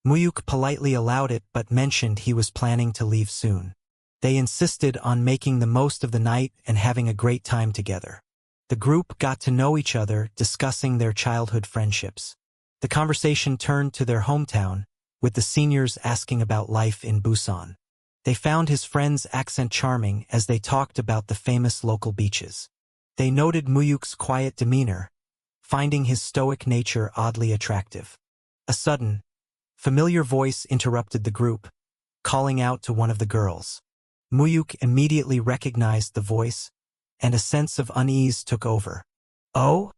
Mu-hyuk politely allowed it but mentioned he was planning to leave soon. They insisted on making the most of the night and having a great time together. The group got to know each other, discussing their childhood friendships. The conversation turned to their hometown, with the seniors asking about life in Busan. They found his friend's accent charming as they talked about the famous local beaches. They noted Mu-hyuk's quiet demeanor, finding his stoic nature oddly attractive. A sudden, familiar voice interrupted the group, calling out to one of the girls. Mu-hyuk immediately recognized the voice, and a sense of unease took over. "Oh?"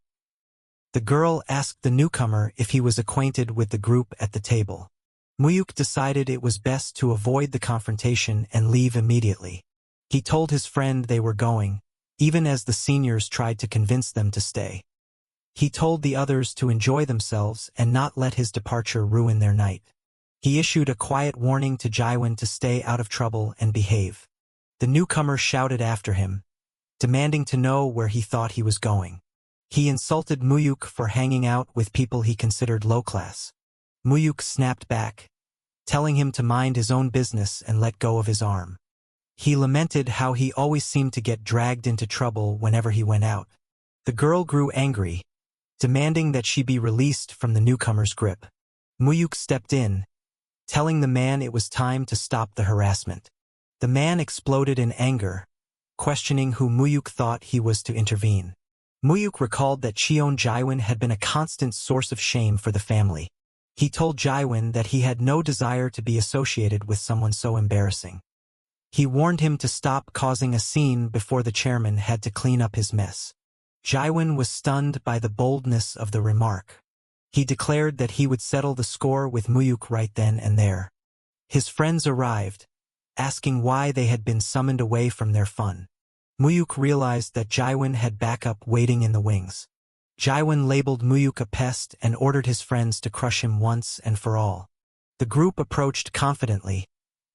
The girl asked the newcomer if he was acquainted with the group at the table. Mu-hyuk decided it was best to avoid the confrontation and leave immediately. He told his friend they were going, even as the seniors tried to convince them to stay. He told the others to enjoy themselves and not let his departure ruin their night. He issued a quiet warning to Jaewon to stay out of trouble and behave. The newcomer shouted after him, demanding to know where he thought he was going. He insulted Mu-hyuk for hanging out with people he considered low-class. Mu-hyuk snapped back, telling him to mind his own business and let go of his arm. He lamented how he always seemed to get dragged into trouble whenever he went out. The girl grew angry, demanding that she be released from the newcomer's grip. Mu-hyuk stepped in, telling the man it was time to stop the harassment. The man exploded in anger, questioning who Mu-hyuk thought he was to intervene. Mu-hyuk recalled that Cheon Jaewon had been a constant source of shame for the family. He told Jaewon that he had no desire to be associated with someone so embarrassing. He warned him to stop causing a scene before the chairman had to clean up his mess. Jaewon was stunned by the boldness of the remark. He declared that he would settle the score with Mu-hyuk right then and there. His friends arrived, asking why they had been summoned away from their fun. Mu-hyuk realized that Jaewon had backup waiting in the wings. Jaewon labeled Mu-hyuk a pest and ordered his friends to crush him once and for all. The group approached confidently,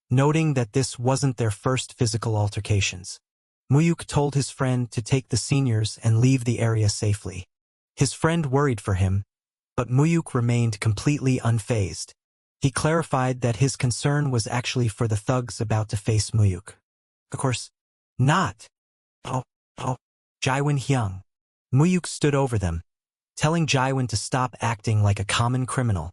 noting that this wasn't their first physical altercations. Mu-hyuk told his friend to take the seniors and leave the area safely. His friend worried for him, but Mu-hyuk remained completely unfazed. He clarified that his concern was actually for the thugs about to face Mu-hyuk. Of course, not. Oh, Jaewon Hyung. Mu-hyuk stood over them, telling Jaewon to stop acting like a common criminal.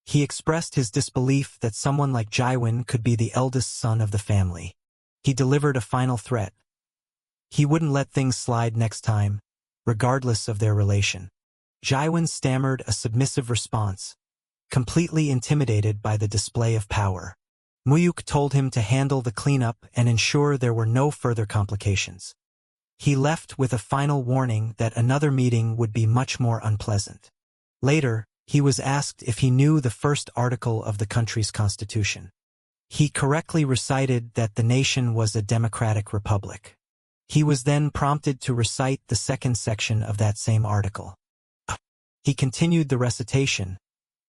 He expressed his disbelief that someone like Jaewon could be the eldest son of the family. He delivered a final threat. He wouldn't let things slide next time, regardless of their relation. Jaewon stammered a submissive response, completely intimidated by the display of power. Mu-hyuk told him to handle the cleanup and ensure there were no further complications. He left with a final warning that another meeting would be much more unpleasant. Later, he was asked if he knew the first article of the country's constitution. He correctly recited that the nation was a democratic republic. He was then prompted to recite the second section of that same article. He continued the recitation,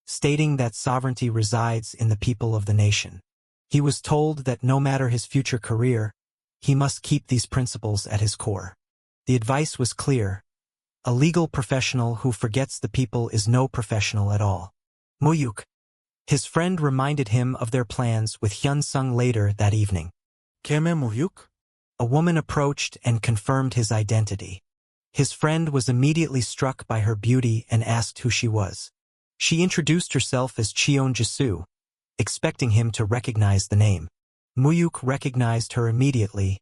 stating that sovereignty resides in the people of the nation. He was told that no matter his future career, he must keep these principles at his core. The advice was clear. A legal professional who forgets the people is no professional at all. Mu-hyuk. His friend reminded him of their plans with Hyun-sung later that evening. Keme Mu-hyuk? A woman approached and confirmed his identity. His friend was immediately struck by her beauty and asked who she was. She introduced herself as Cheon Jisoo, expecting him to recognize the name. Mu-hyuk recognized her immediately,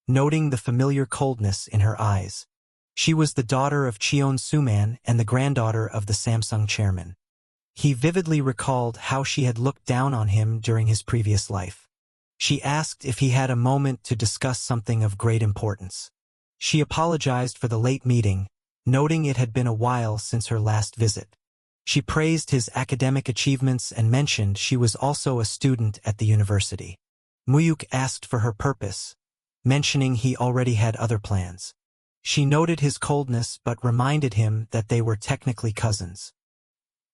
noting the familiar coldness in her eyes. She was the daughter of Cheon Suman and the granddaughter of the Samsung chairman. He vividly recalled how she had looked down on him during his previous life. She asked if he had a moment to discuss something of great importance. She apologized for the late meeting, noting it had been a while since her last visit. She praised his academic achievements and mentioned she was also a student at the university. Mu-hyuk asked for her purpose, mentioning he already had other plans. She noted his coldness but reminded him that they were technically cousins.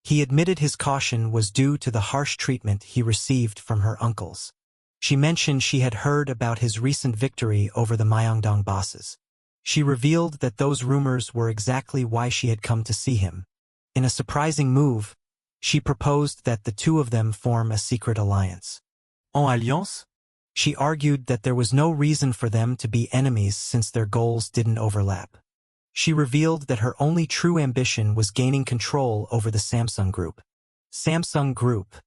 He admitted his caution was due to the harsh treatment he received from her uncles. She mentioned she had heard about his recent victory over the Myeongdong bosses. She revealed that those rumors were exactly why she had come to see him. In a surprising move, she proposed that the two of them form a secret alliance. En alliance? She argued that there was no reason for them to be enemies since their goals didn't overlap. She revealed that her only true ambition was gaining control over the Samsung Group. Samsung Group.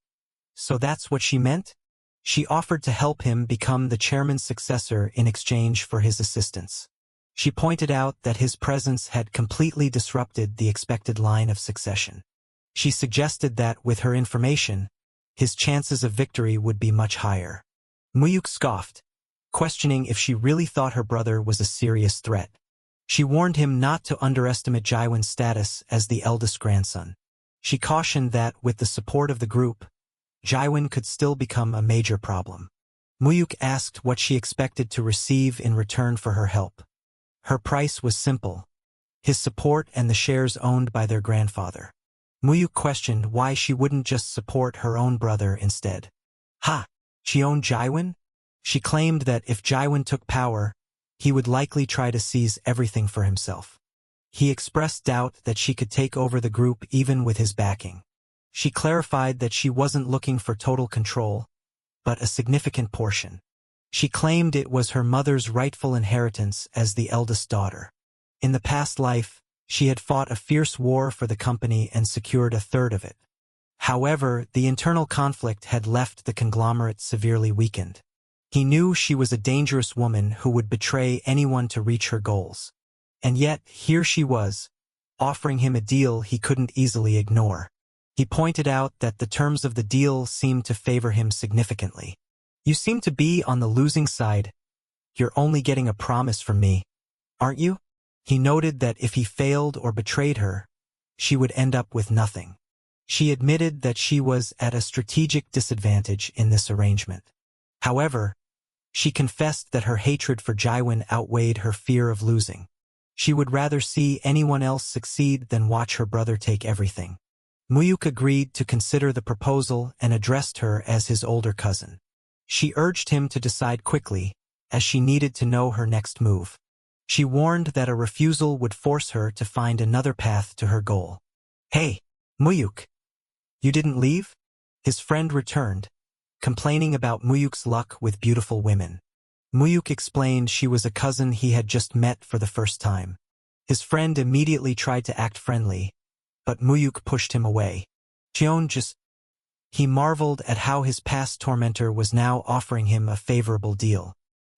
So that's what she meant? She offered to help him become the chairman's successor in exchange for his assistance. She pointed out that his presence had completely disrupted the expected line of succession. She suggested that, with her information, his chances of victory would be much higher. Mu-hyuk scoffed, questioning if she really thought her brother was a serious threat. She warned him not to underestimate Jaewon's status as the eldest grandson. She cautioned that, with the support of the group, Jaewon could still become a major problem. Mu-hyuk asked what she expected to receive in return for her help. Her price was simple: his support and the shares owned by their grandfather. Mu-hyuk questioned why she wouldn't just support her own brother instead. Ha! She owned Jaewon? She claimed that if Jaewon took power, he would likely try to seize everything for himself. He expressed doubt that she could take over the group even with his backing. She clarified that she wasn't looking for total control, but a significant portion. She claimed it was her mother's rightful inheritance as the eldest daughter. In the past life, she had fought a fierce war for the company and secured a third of it. However, the internal conflict had left the conglomerate severely weakened. He knew she was a dangerous woman who would betray anyone to reach her goals. And yet, here she was, offering him a deal he couldn't easily ignore. He pointed out that the terms of the deal seemed to favor him significantly. "You seem to be on the losing side. You're only getting a promise from me, aren't you?" He noted that if he failed or betrayed her, she would end up with nothing. She admitted that she was at a strategic disadvantage in this arrangement. However, she confessed that her hatred for Jaewon outweighed her fear of losing. She would rather see anyone else succeed than watch her brother take everything. Mu-hyuk agreed to consider the proposal and addressed her as his older cousin. She urged him to decide quickly, as she needed to know her next move. She warned that a refusal would force her to find another path to her goal. "Hey, Mu-hyuk, you didn't leave?" His friend returned, complaining about Mu-hyuk's luck with beautiful women. Mu-hyuk explained she was a cousin he had just met for the first time. His friend immediately tried to act friendly, but Mu-hyuk pushed him away. Cheon just... He marveled at how his past tormentor was now offering him a favorable deal.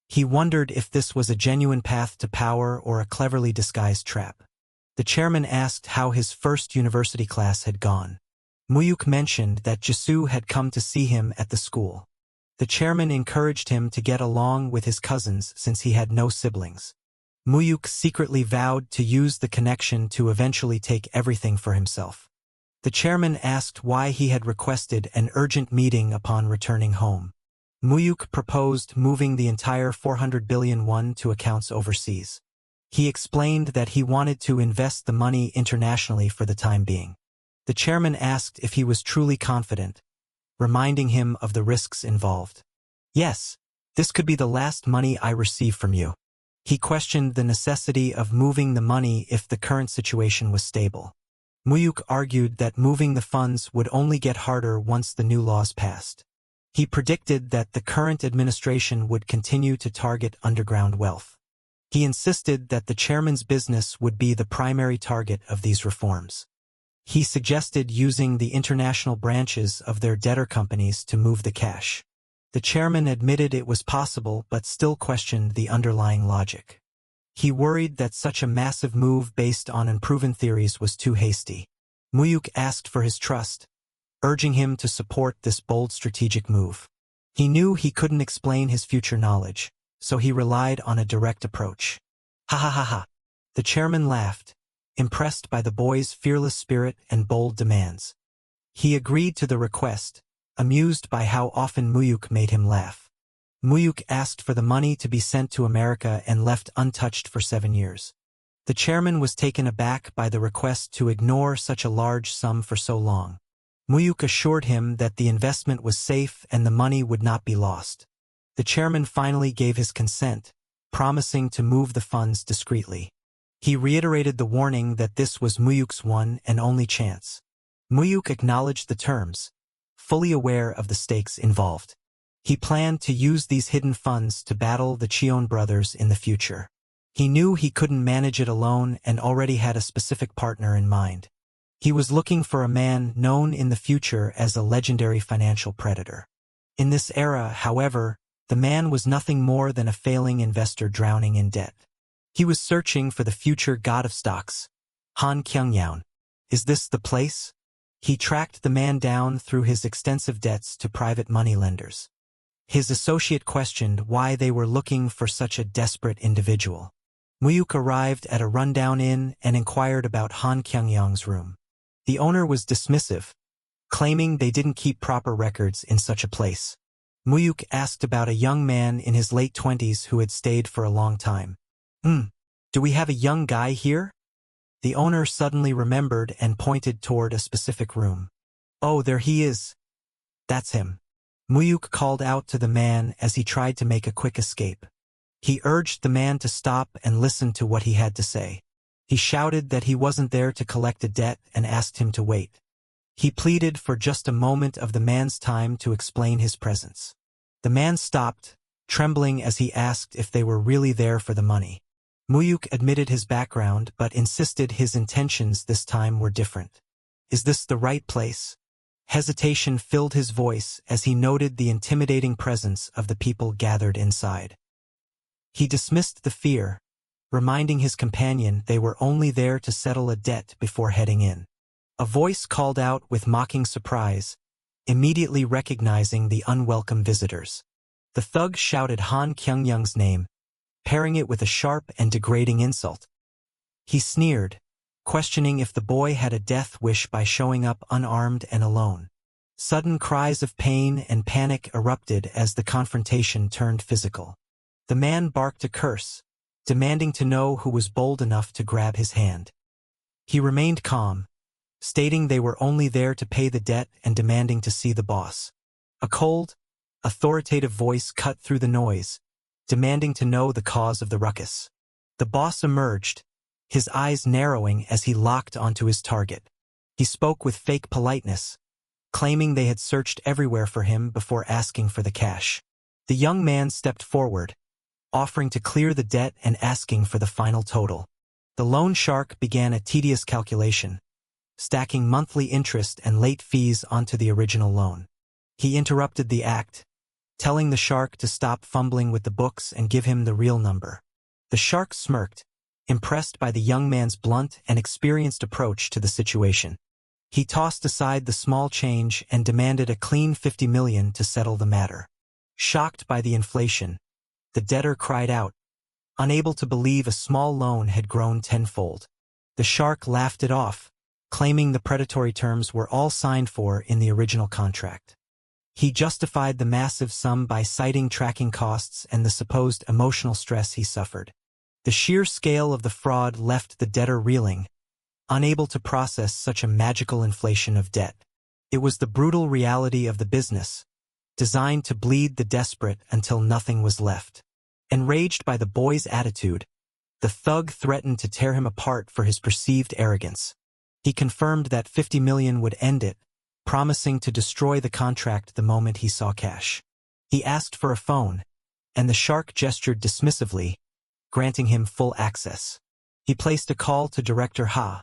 He wondered if this was a genuine path to power or a cleverly disguised trap. The chairman asked how his first university class had gone. Mu-hyuk mentioned that Jisoo had come to see him at the school. The chairman encouraged him to get along with his cousins since he had no siblings. Mu-hyuk secretly vowed to use the connection to eventually take everything for himself. The chairman asked why he had requested an urgent meeting upon returning home. Mu-hyuk proposed moving the entire 400 billion won to accounts overseas. He explained that he wanted to invest the money internationally for the time being. The chairman asked if he was truly confident, reminding him of the risks involved. "Yes, this could be the last money I receive from you." He questioned the necessity of moving the money if the current situation was stable. Mu-hyuk argued that moving the funds would only get harder once the new laws passed. He predicted that the current administration would continue to target underground wealth. He insisted that the chairman's business would be the primary target of these reforms. He suggested using the international branches of their debtor companies to move the cash. The chairman admitted it was possible but still questioned the underlying logic. He worried that such a massive move based on unproven theories was too hasty. Mu-hyuk asked for his trust, urging him to support this bold strategic move. He knew he couldn't explain his future knowledge, so he relied on a direct approach. "Ha ha ha ha." The chairman laughed, impressed by the boy's fearless spirit and bold demands. He agreed to the request, amused by how often Mu-hyuk made him laugh. Mu-hyuk asked for the money to be sent to America and left untouched for 7 years. The chairman was taken aback by the request to ignore such a large sum for so long. Mu-hyuk assured him that the investment was safe and the money would not be lost. The chairman finally gave his consent, promising to move the funds discreetly. He reiterated the warning that this was Mu-hyuk's one and only chance. Mu-hyuk acknowledged the terms, fully aware of the stakes involved. He planned to use these hidden funds to battle the Cheon brothers in the future. He knew he couldn't manage it alone and already had a specific partner in mind. He was looking for a man known in the future as a legendary financial predator. In this era, however, the man was nothing more than a failing investor drowning in debt. He was searching for the future god of stocks, Han Kyung-yeon. Is this the place? He tracked the man down through his extensive debts to private moneylenders. His associate questioned why they were looking for such a desperate individual. Mu-hyuk arrived at a rundown inn and inquired about Han Kyung-yeon's room. The owner was dismissive, claiming they didn't keep proper records in such a place. Mu-hyuk asked about a young man in his late 20s who had stayed for a long time. Do we have a young guy here? The owner suddenly remembered and pointed toward a specific room. Oh, there he is. That's him. Mu-hyuk called out to the man as he tried to make a quick escape. He urged the man to stop and listen to what he had to say. He shouted that he wasn't there to collect a debt and asked him to wait. He pleaded for just a moment of the man's time to explain his presence. The man stopped, trembling as he asked if they were really there for the money. Mu-hyuk admitted his background but insisted his intentions this time were different. Is this the right place? Hesitation filled his voice as he noted the intimidating presence of the people gathered inside. He dismissed the fear, reminding his companion they were only there to settle a debt before heading in. A voice called out with mocking surprise, immediately recognizing the unwelcome visitors. The thug shouted Han Kyung-yeon's name, pairing it with a sharp and degrading insult. He sneered, questioning if the boy had a death wish by showing up unarmed and alone. Sudden cries of pain and panic erupted as the confrontation turned physical. The man barked a curse, demanding to know who was bold enough to grab his hand. He remained calm, stating they were only there to pay the debt and demanding to see the boss. A cold, authoritative voice cut through the noise, demanding to know the cause of the ruckus. The boss emerged, his eyes narrowing as he locked onto his target. He spoke with fake politeness, claiming they had searched everywhere for him before asking for the cash. The young man stepped forward, offering to clear the debt and asking for the final total. The loan shark began a tedious calculation, stacking monthly interest and late fees onto the original loan. He interrupted the act, telling the shark to stop fumbling with the books and give him the real number. The shark smirked, impressed by the young man's blunt and experienced approach to the situation. He tossed aside the small change and demanded a clean 50 million to settle the matter. Shocked by the inflation, the debtor cried out, unable to believe a small loan had grown tenfold. The shark laughed it off, claiming the predatory terms were all signed for in the original contract. He justified the massive sum by citing tracking costs and the supposed emotional stress he suffered. The sheer scale of the fraud left the debtor reeling, unable to process such a magical inflation of debt. It was the brutal reality of the business, designed to bleed the desperate until nothing was left. Enraged by the boy's attitude, the thug threatened to tear him apart for his perceived arrogance. He confirmed that 50 million would end it, promising to destroy the contract the moment he saw cash. He asked for a phone, and the shark gestured dismissively, granting him full access. He placed a call to Director Ha,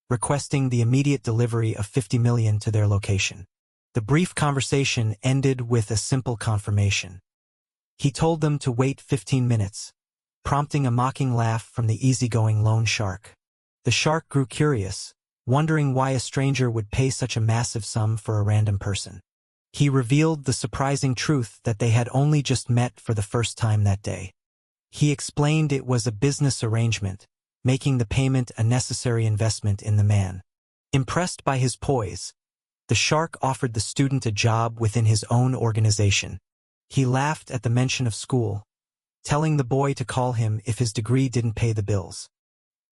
requesting the immediate delivery of 50 million to their location. The brief conversation ended with a simple confirmation. He told them to wait 15 minutes, prompting a mocking laugh from the easygoing loan shark. The shark grew curious, wondering why a stranger would pay such a massive sum for a random person. He revealed the surprising truth that they had only just met for the first time that day. He explained it was a business arrangement, making the payment a necessary investment in the man. Impressed by his poise, the shark offered the student a job within his own organization, He laughed at the mention of school, telling the boy to call him if his degree didn't pay the bills.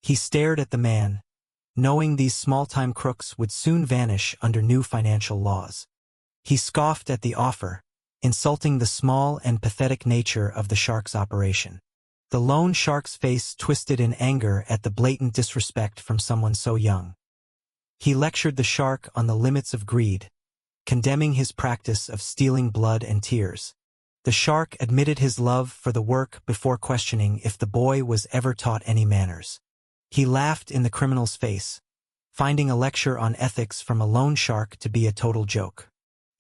He stared at the man, knowing these small-time crooks would soon vanish under new financial laws. He scoffed at the offer, insulting the small and pathetic nature of the shark's operation. The loan shark's face twisted in anger at the blatant disrespect from someone so young. He lectured the shark on the limits of greed, condemning his practice of stealing blood and tears. The shark admitted his love for the work before questioning if the boy was ever taught any manners. He laughed in the criminal's face, finding a lecture on ethics from a loan shark to be a total joke.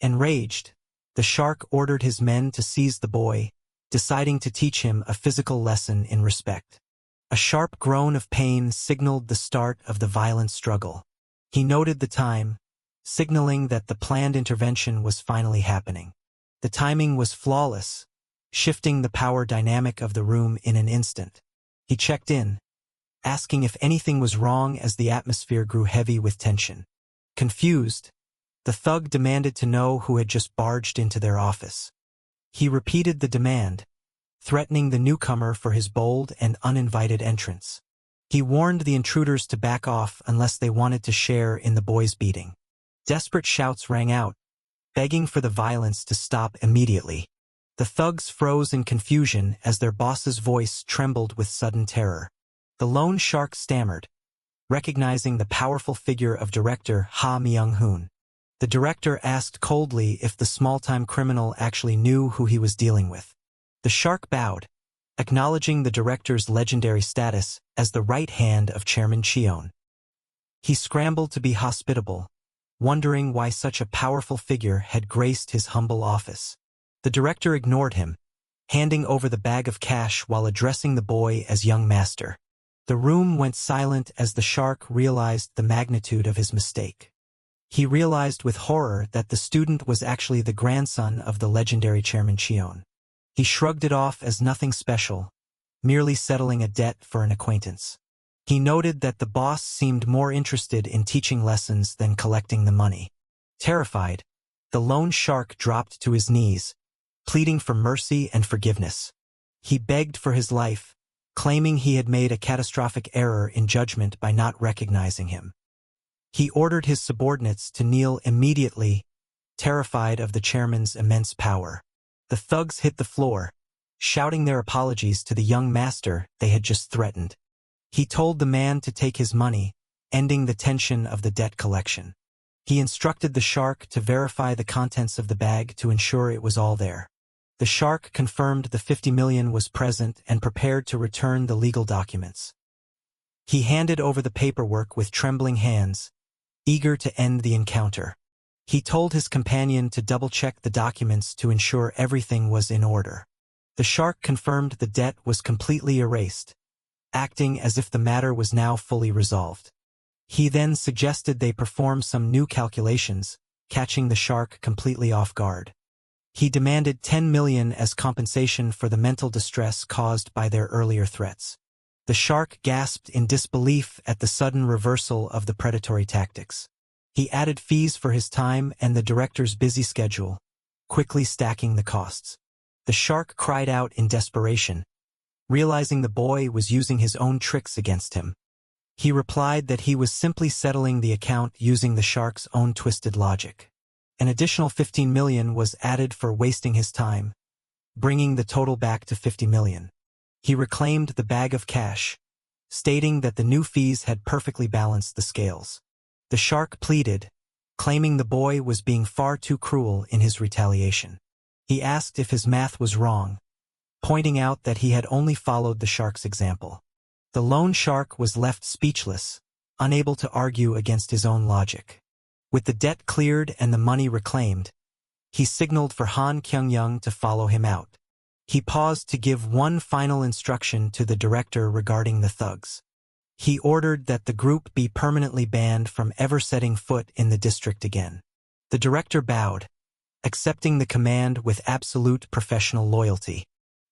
Enraged, the shark ordered his men to seize the boy, deciding to teach him a physical lesson in respect. A sharp groan of pain signaled the start of the violent struggle. He noted the time, signaling that the planned intervention was finally happening. The timing was flawless, shifting the power dynamic of the room in an instant. He checked in, asking if anything was wrong as the atmosphere grew heavy with tension. Confused, the thug demanded to know who had just barged into their office. He repeated the demand, threatening the newcomer for his bold and uninvited entrance. He warned the intruders to back off unless they wanted to share in the boy's beating. Desperate shouts rang out, begging for the violence to stop immediately. The thugs froze in confusion as their boss's voice trembled with sudden terror. The lone shark stammered, recognizing the powerful figure of director Ha Myung-hoon. The director asked coldly if the small-time criminal actually knew who he was dealing with. The shark bowed, acknowledging the director's legendary status as the right hand of Chairman Cheon. He scrambled to be hospitable, wondering why such a powerful figure had graced his humble office. The director ignored him, handing over the bag of cash while addressing the boy as young master. The room went silent as the shark realized the magnitude of his mistake. He realized with horror that the student was actually the grandson of the legendary Chairman Cheon. He shrugged it off as nothing special, merely settling a debt for an acquaintance. He noted that the boss seemed more interested in teaching lessons than collecting the money. Terrified, the lone shark dropped to his knees, pleading for mercy and forgiveness. He begged for his life, claiming he had made a catastrophic error in judgment by not recognizing him. He ordered his subordinates to kneel immediately, terrified of the chairman's immense power. The thugs hit the floor, shouting their apologies to the young master they had just threatened. He told the man to take his money, ending the tension of the debt collection. He instructed the shark to verify the contents of the bag to ensure it was all there. The shark confirmed the 50 million was present and prepared to return the legal documents. He handed over the paperwork with trembling hands, eager to end the encounter. He told his companion to double-check the documents to ensure everything was in order. The shark confirmed the debt was completely erased, acting as if the matter was now fully resolved. He then suggested they perform some new calculations, catching the shark completely off guard. He demanded 10 million as compensation for the mental distress caused by their earlier threats. The shark gasped in disbelief at the sudden reversal of the predatory tactics. He added fees for his time and the director's busy schedule, quickly stacking the costs. The shark cried out in desperation, realizing the boy was using his own tricks against him. He replied that he was simply settling the account using the shark's own twisted logic. An additional 15 million was added for wasting his time, bringing the total back to 50 million. He reclaimed the bag of cash, stating that the new fees had perfectly balanced the scales. The shark pleaded, claiming the boy was being far too cruel in his retaliation. He asked if his math was wrong, pointing out that he had only followed the shark's example. The lone shark was left speechless, unable to argue against his own logic. With the debt cleared and the money reclaimed, he signaled for Han Kyung-young to follow him out. He paused to give one final instruction to the director regarding the thugs. He ordered that the group be permanently banned from ever setting foot in the district again. The director bowed, accepting the command with absolute professional loyalty.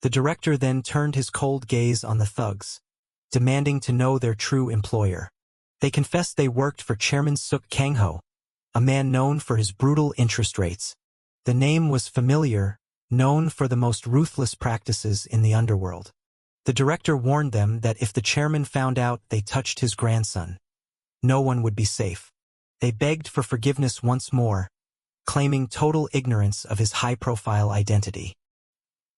The director then turned his cold gaze on the thugs, demanding to know their true employer. They confessed they worked for Chairman Suk Kang-ho, a man known for his brutal interest rates. The name was familiar, known for the most ruthless practices in the underworld. The director warned them that if the chairman found out they touched his grandson, no one would be safe. They begged for forgiveness once more, claiming total ignorance of his high-profile identity.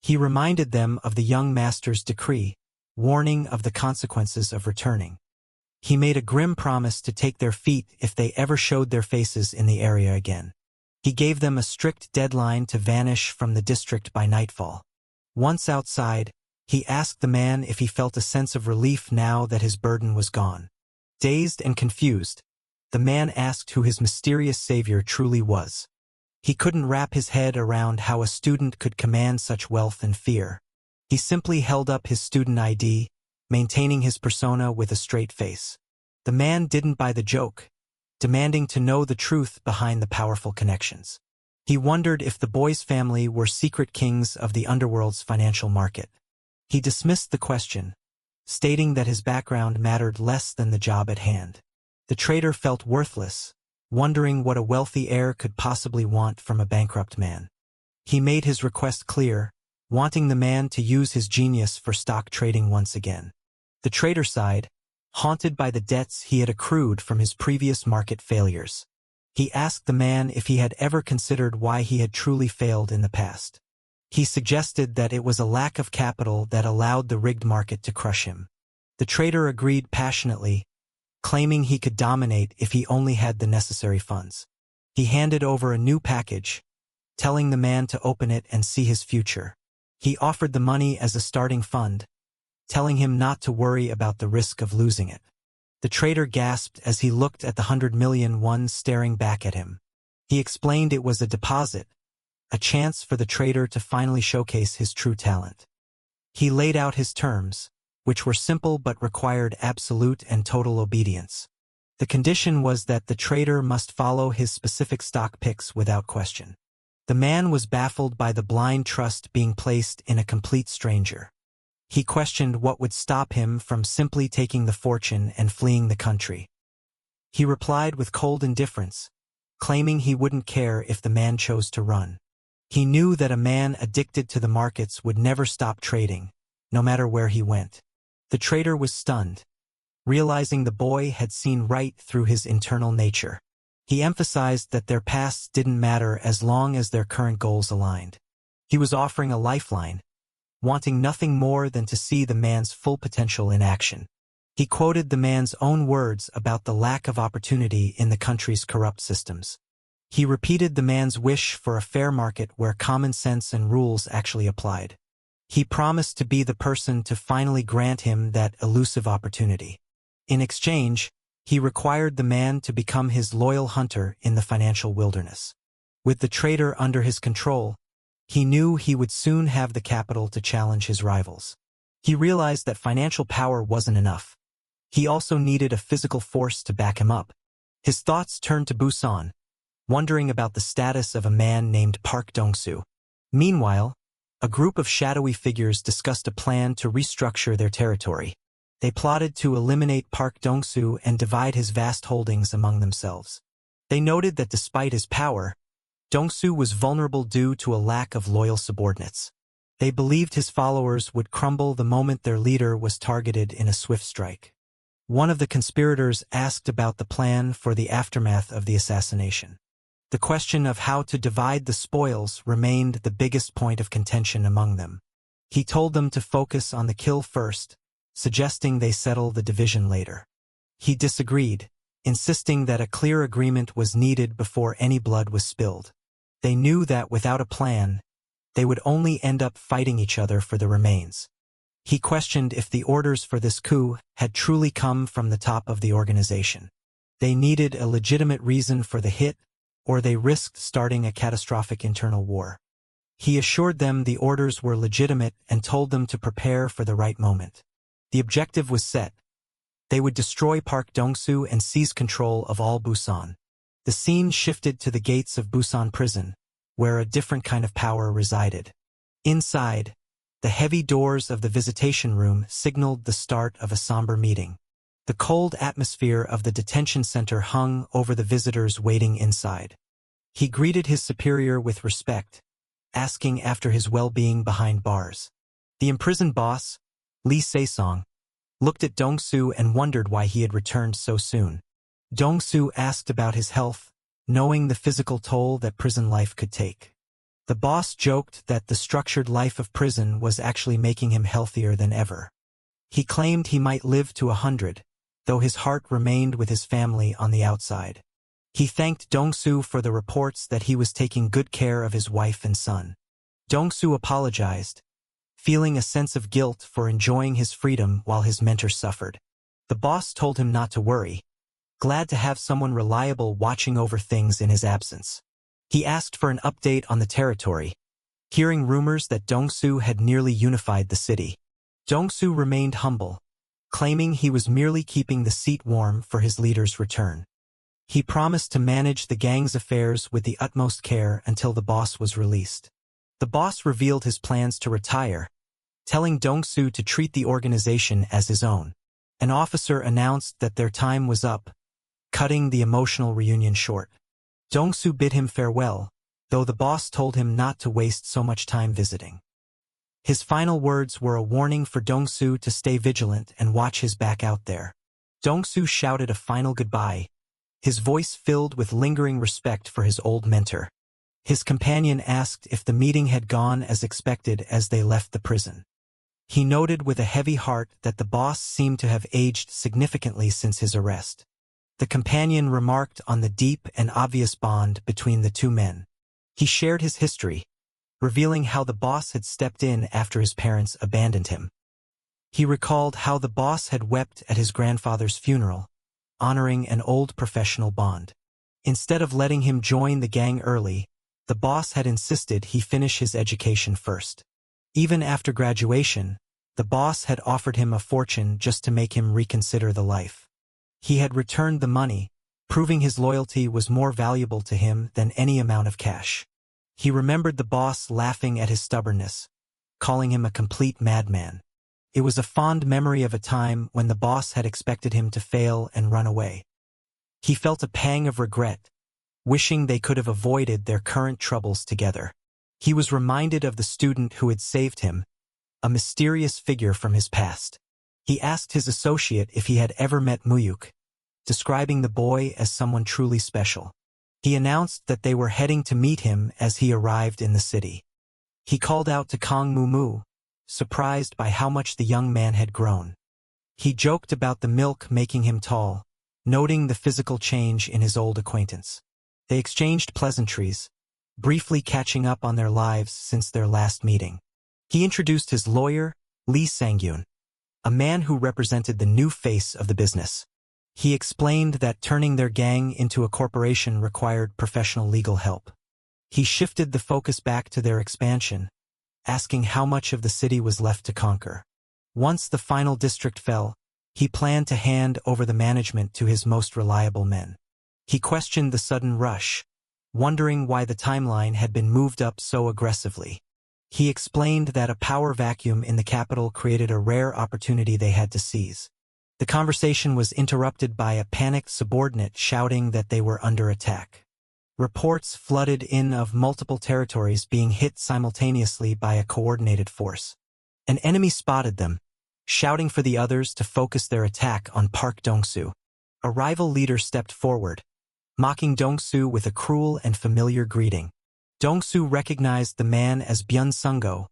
He reminded them of the young master's decree, warning of the consequences of returning. He made a grim promise to take their feet if they ever showed their faces in the area again. He gave them a strict deadline to vanish from the district by nightfall. Once outside, he asked the man if he felt a sense of relief now that his burden was gone. Dazed and confused, the man asked who his mysterious savior truly was. He couldn't wrap his head around how a student could command such wealth and fear. He simply held up his student ID, maintaining his persona with a straight face. The man didn't buy the joke, demanding to know the truth behind the powerful connections. He wondered if the boy's family were secret kings of the underworld's financial market. He dismissed the question, stating that his background mattered less than the job at hand. The traitor felt worthless, wondering what a wealthy heir could possibly want from a bankrupt man. He made his request clear, wanting the man to use his genius for stock trading once again. The traitor sighed, haunted by the debts he had accrued from his previous market failures. He asked the man if he had ever considered why he had truly failed in the past. He suggested that it was a lack of capital that allowed the rigged market to crush him. The traitor agreed passionately, claiming he could dominate if he only had the necessary funds. He handed over a new package, telling the man to open it and see his future. He offered the money as a starting fund, telling him not to worry about the risk of losing it. The traitor gasped as he looked at the 100 million won staring back at him. He explained it was a deposit, a chance for the traitor to finally showcase his true talent. He laid out his terms, which were simple but required absolute and total obedience. The condition was that the traitor must follow his specific stock picks without question. The man was baffled by the blind trust being placed in a complete stranger. He questioned what would stop him from simply taking the fortune and fleeing the country. He replied with cold indifference, claiming he wouldn't care if the man chose to run. He knew that a man addicted to the markets would never stop trading, no matter where he went. The traitor was stunned, realizing the boy had seen right through his internal nature. He emphasized that their pasts didn't matter as long as their current goals aligned. He was offering a lifeline, wanting nothing more than to see the man's full potential in action. He quoted the man's own words about the lack of opportunity in the country's corrupt systems. He repeated the man's wish for a fair market where common sense and rules actually applied. He promised to be the person to finally grant him that elusive opportunity. In exchange, he required the man to become his loyal hunter in the financial wilderness. With the traitor under his control, he knew he would soon have the capital to challenge his rivals. He realized that financial power wasn't enough. He also needed a physical force to back him up. His thoughts turned to Busan, wondering about the status of a man named Park Dong-soo. Meanwhile, a group of shadowy figures discussed a plan to restructure their territory. They plotted to eliminate Park Dong-soo and divide his vast holdings among themselves. They noted that despite his power, Dong-soo was vulnerable due to a lack of loyal subordinates. They believed his followers would crumble the moment their leader was targeted in a swift strike. One of the conspirators asked about the plan for the aftermath of the assassination. The question of how to divide the spoils remained the biggest point of contention among them. He told them to focus on the kill first, suggesting they settle the division later. He disagreed, insisting that a clear agreement was needed before any blood was spilled. They knew that without a plan, they would only end up fighting each other for the remains. He questioned if the orders for this coup had truly come from the top of the organization. They needed a legitimate reason for the hit, or they risked starting a catastrophic internal war. He assured them the orders were legitimate and told them to prepare for the right moment. The objective was set. They would destroy Park Dong-soo and seize control of all Busan. The scene shifted to the gates of Busan prison, where a different kind of power resided. Inside, the heavy doors of the visitation room signaled the start of a somber meeting. The cold atmosphere of the detention center hung over the visitors waiting inside. He greeted his superior with respect, asking after his well-being behind bars. The imprisoned boss, Lee Se-song, looked at Dong-soo and wondered why he had returned so soon. Dong-soo asked about his health, knowing the physical toll that prison life could take. The boss joked that the structured life of prison was actually making him healthier than ever. He claimed he might live to 100, though his heart remained with his family on the outside. He thanked Dong-soo for the reports that he was taking good care of his wife and son. Dong-soo apologized, feeling a sense of guilt for enjoying his freedom while his mentor suffered. The boss told him not to worry, glad to have someone reliable watching over things in his absence. He asked for an update on the territory, hearing rumors that Dong-soo had nearly unified the city. Dong-soo remained humble, claiming he was merely keeping the seat warm for his leader's return. He promised to manage the gang's affairs with the utmost care until the boss was released. The boss revealed his plans to retire, telling Dong-soo to treat the organization as his own. An officer announced that their time was up, cutting the emotional reunion short. Dong-soo bid him farewell, though the boss told him not to waste so much time visiting. His final words were a warning for Dong-soo to stay vigilant and watch his back out there. Dong-soo shouted a final goodbye, his voice filled with lingering respect for his old mentor. His companion asked if the meeting had gone as expected as they left the prison. He noted with a heavy heart that the boss seemed to have aged significantly since his arrest. The companion remarked on the deep and obvious bond between the two men. He shared his history, revealing how the boss had stepped in after his parents abandoned him. He recalled how the boss had wept at his grandfather's funeral, honoring an old professional bond. Instead of letting him join the gang early, the boss had insisted he finish his education first. Even after graduation, the boss had offered him a fortune just to make him reconsider the life. He had returned the money, proving his loyalty was more valuable to him than any amount of cash. He remembered the boss laughing at his stubbornness, calling him a complete madman. It was a fond memory of a time when the boss had expected him to fail and run away. He felt a pang of regret, wishing they could have avoided their current troubles together. He was reminded of the student who had saved him, a mysterious figure from his past. He asked his associate if he had ever met Mu-hyuk, describing the boy as someone truly special. He announced that they were heading to meet him as he arrived in the city. He called out to Kang Mu-mu, surprised by how much the young man had grown. He joked about the milk making him tall, noting the physical change in his old acquaintance. They exchanged pleasantries, briefly catching up on their lives since their last meeting. He introduced his lawyer, Lee Sang-yoon, a man who represented the new face of the business. He explained that turning their gang into a corporation required professional legal help. He shifted the focus back to their expansion, asking how much of the city was left to conquer. Once the final district fell, he planned to hand over the management to his most reliable men. He questioned the sudden rush, wondering why the timeline had been moved up so aggressively. He explained that a power vacuum in the capital created a rare opportunity they had to seize. The conversation was interrupted by a panicked subordinate shouting that they were under attack. Reports flooded in of multiple territories being hit simultaneously by a coordinated force. An enemy spotted them, shouting for the others to focus their attack on Park Dong-soo. A rival leader stepped forward, mocking Dong-soo with a cruel and familiar greeting. Dong-soo recognized the man as Byun Sung-go,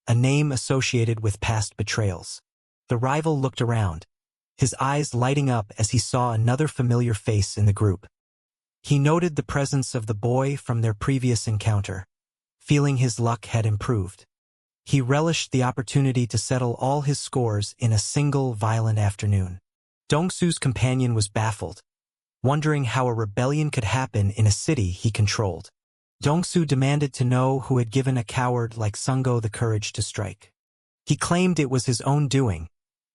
a name associated with past betrayals. The rival looked around, his eyes lighting up as he saw another familiar face in the group. He noted the presence of the boy from their previous encounter, feeling his luck had improved. He relished the opportunity to settle all his scores in a single violent afternoon. Dong-soo's companion was baffled, wondering how a rebellion could happen in a city he controlled. Dong-soo demanded to know who had given a coward like Sung-go the courage to strike. He claimed it was his own doing,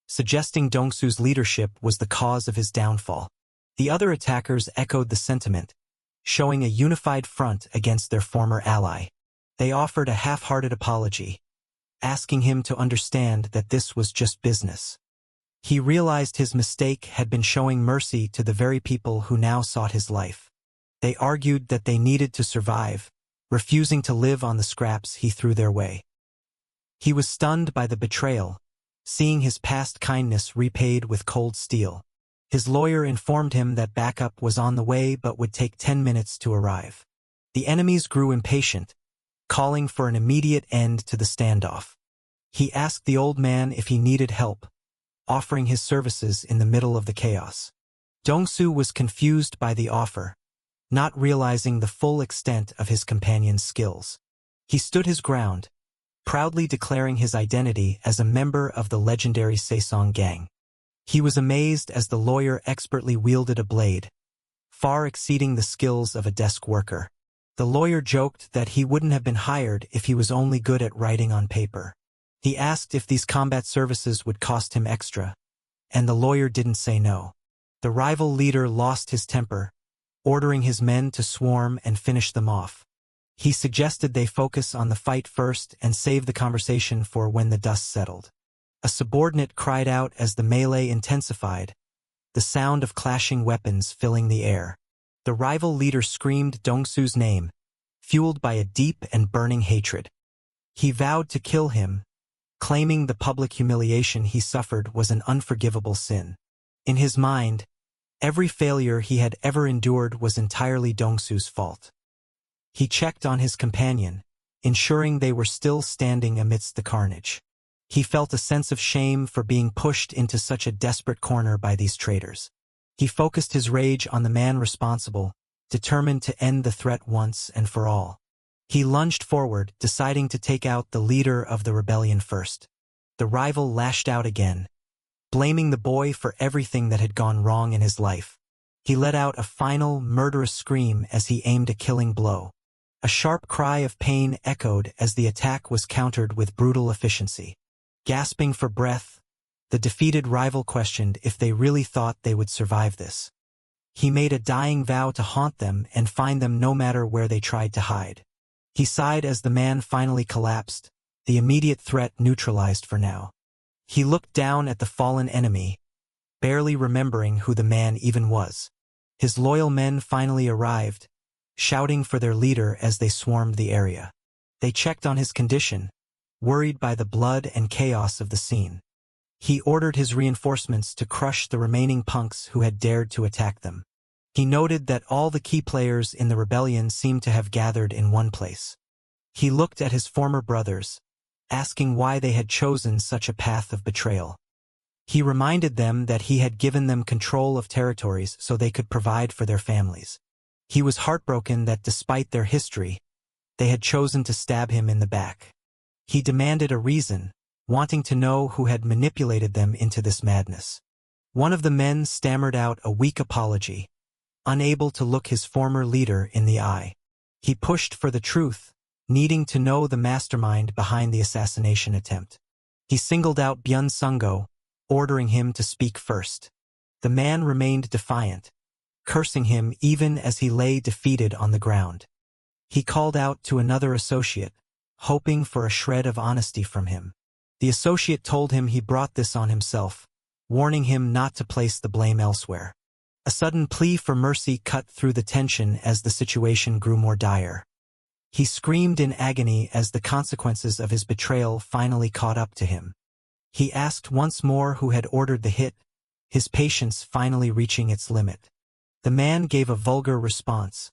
suggesting Dong-soo's leadership was the cause of his downfall. The other attackers echoed the sentiment, showing a unified front against their former ally. They offered a half-hearted apology, asking him to understand that this was just business. He realized his mistake had been showing mercy to the very people who now sought his life. They argued that they needed to survive, refusing to live on the scraps he threw their way. He was stunned by the betrayal, seeing his past kindness repaid with cold steel. His lawyer informed him that backup was on the way but would take 10 minutes to arrive. The enemies grew impatient, calling for an immediate end to the standoff. He asked the old man if he needed help, offering his services in the middle of the chaos. Dong-soo was confused by the offer, not realizing the full extent of his companion's skills. He stood his ground, proudly declaring his identity as a member of the legendary Tae-san gang. He was amazed as the lawyer expertly wielded a blade, far exceeding the skills of a desk worker. The lawyer joked that he wouldn't have been hired if he was only good at writing on paper. He asked if these combat services would cost him extra, and the lawyer didn't say no. The rival leader lost his temper, ordering his men to swarm and finish them off. He suggested they focus on the fight first and save the conversation for when the dust settled. A subordinate cried out as the melee intensified, the sound of clashing weapons filling the air. The rival leader screamed Dong-soo's name, fueled by a deep and burning hatred. He vowed to kill him, claiming the public humiliation he suffered was an unforgivable sin. In his mind, every failure he had ever endured was entirely Dong-soo's fault. He checked on his companion, ensuring they were still standing amidst the carnage. He felt a sense of shame for being pushed into such a desperate corner by these traitors. He focused his rage on the man responsible, determined to end the threat once and for all. He lunged forward, deciding to take out the leader of the rebellion first. The rival lashed out again, blaming the boy for everything that had gone wrong in his life. He let out a final, murderous scream as he aimed a killing blow. A sharp cry of pain echoed as the attack was countered with brutal efficiency. Gasping for breath, the defeated rival questioned if they really thought they would survive this. He made a dying vow to haunt them and find them no matter where they tried to hide. He sighed as the man finally collapsed, the immediate threat neutralized for now. He looked down at the fallen enemy, barely remembering who the man even was. His loyal men finally arrived, shouting for their leader as they swarmed the area. They checked on his condition, worried by the blood and chaos of the scene. He ordered his reinforcements to crush the remaining punks who had dared to attack them. He noted that all the key players in the rebellion seemed to have gathered in one place. He looked at his former brothers, asking why they had chosen such a path of betrayal. He reminded them that he had given them control of territories so they could provide for their families. He was heartbroken that despite their history, they had chosen to stab him in the back. He demanded a reason, wanting to know who had manipulated them into this madness. One of the men stammered out a weak apology, unable to look his former leader in the eye. He pushed for the truth, needing to know the mastermind behind the assassination attempt. He singled out Byun-sungo, ordering him to speak first. The man remained defiant, cursing him even as he lay defeated on the ground. He called out to another associate, hoping for a shred of honesty from him. The associate told him he brought this on himself, warning him not to place the blame elsewhere. A sudden plea for mercy cut through the tension as the situation grew more dire. He screamed in agony as the consequences of his betrayal finally caught up to him. He asked once more who had ordered the hit, his patience finally reaching its limit. The man gave a vulgar response,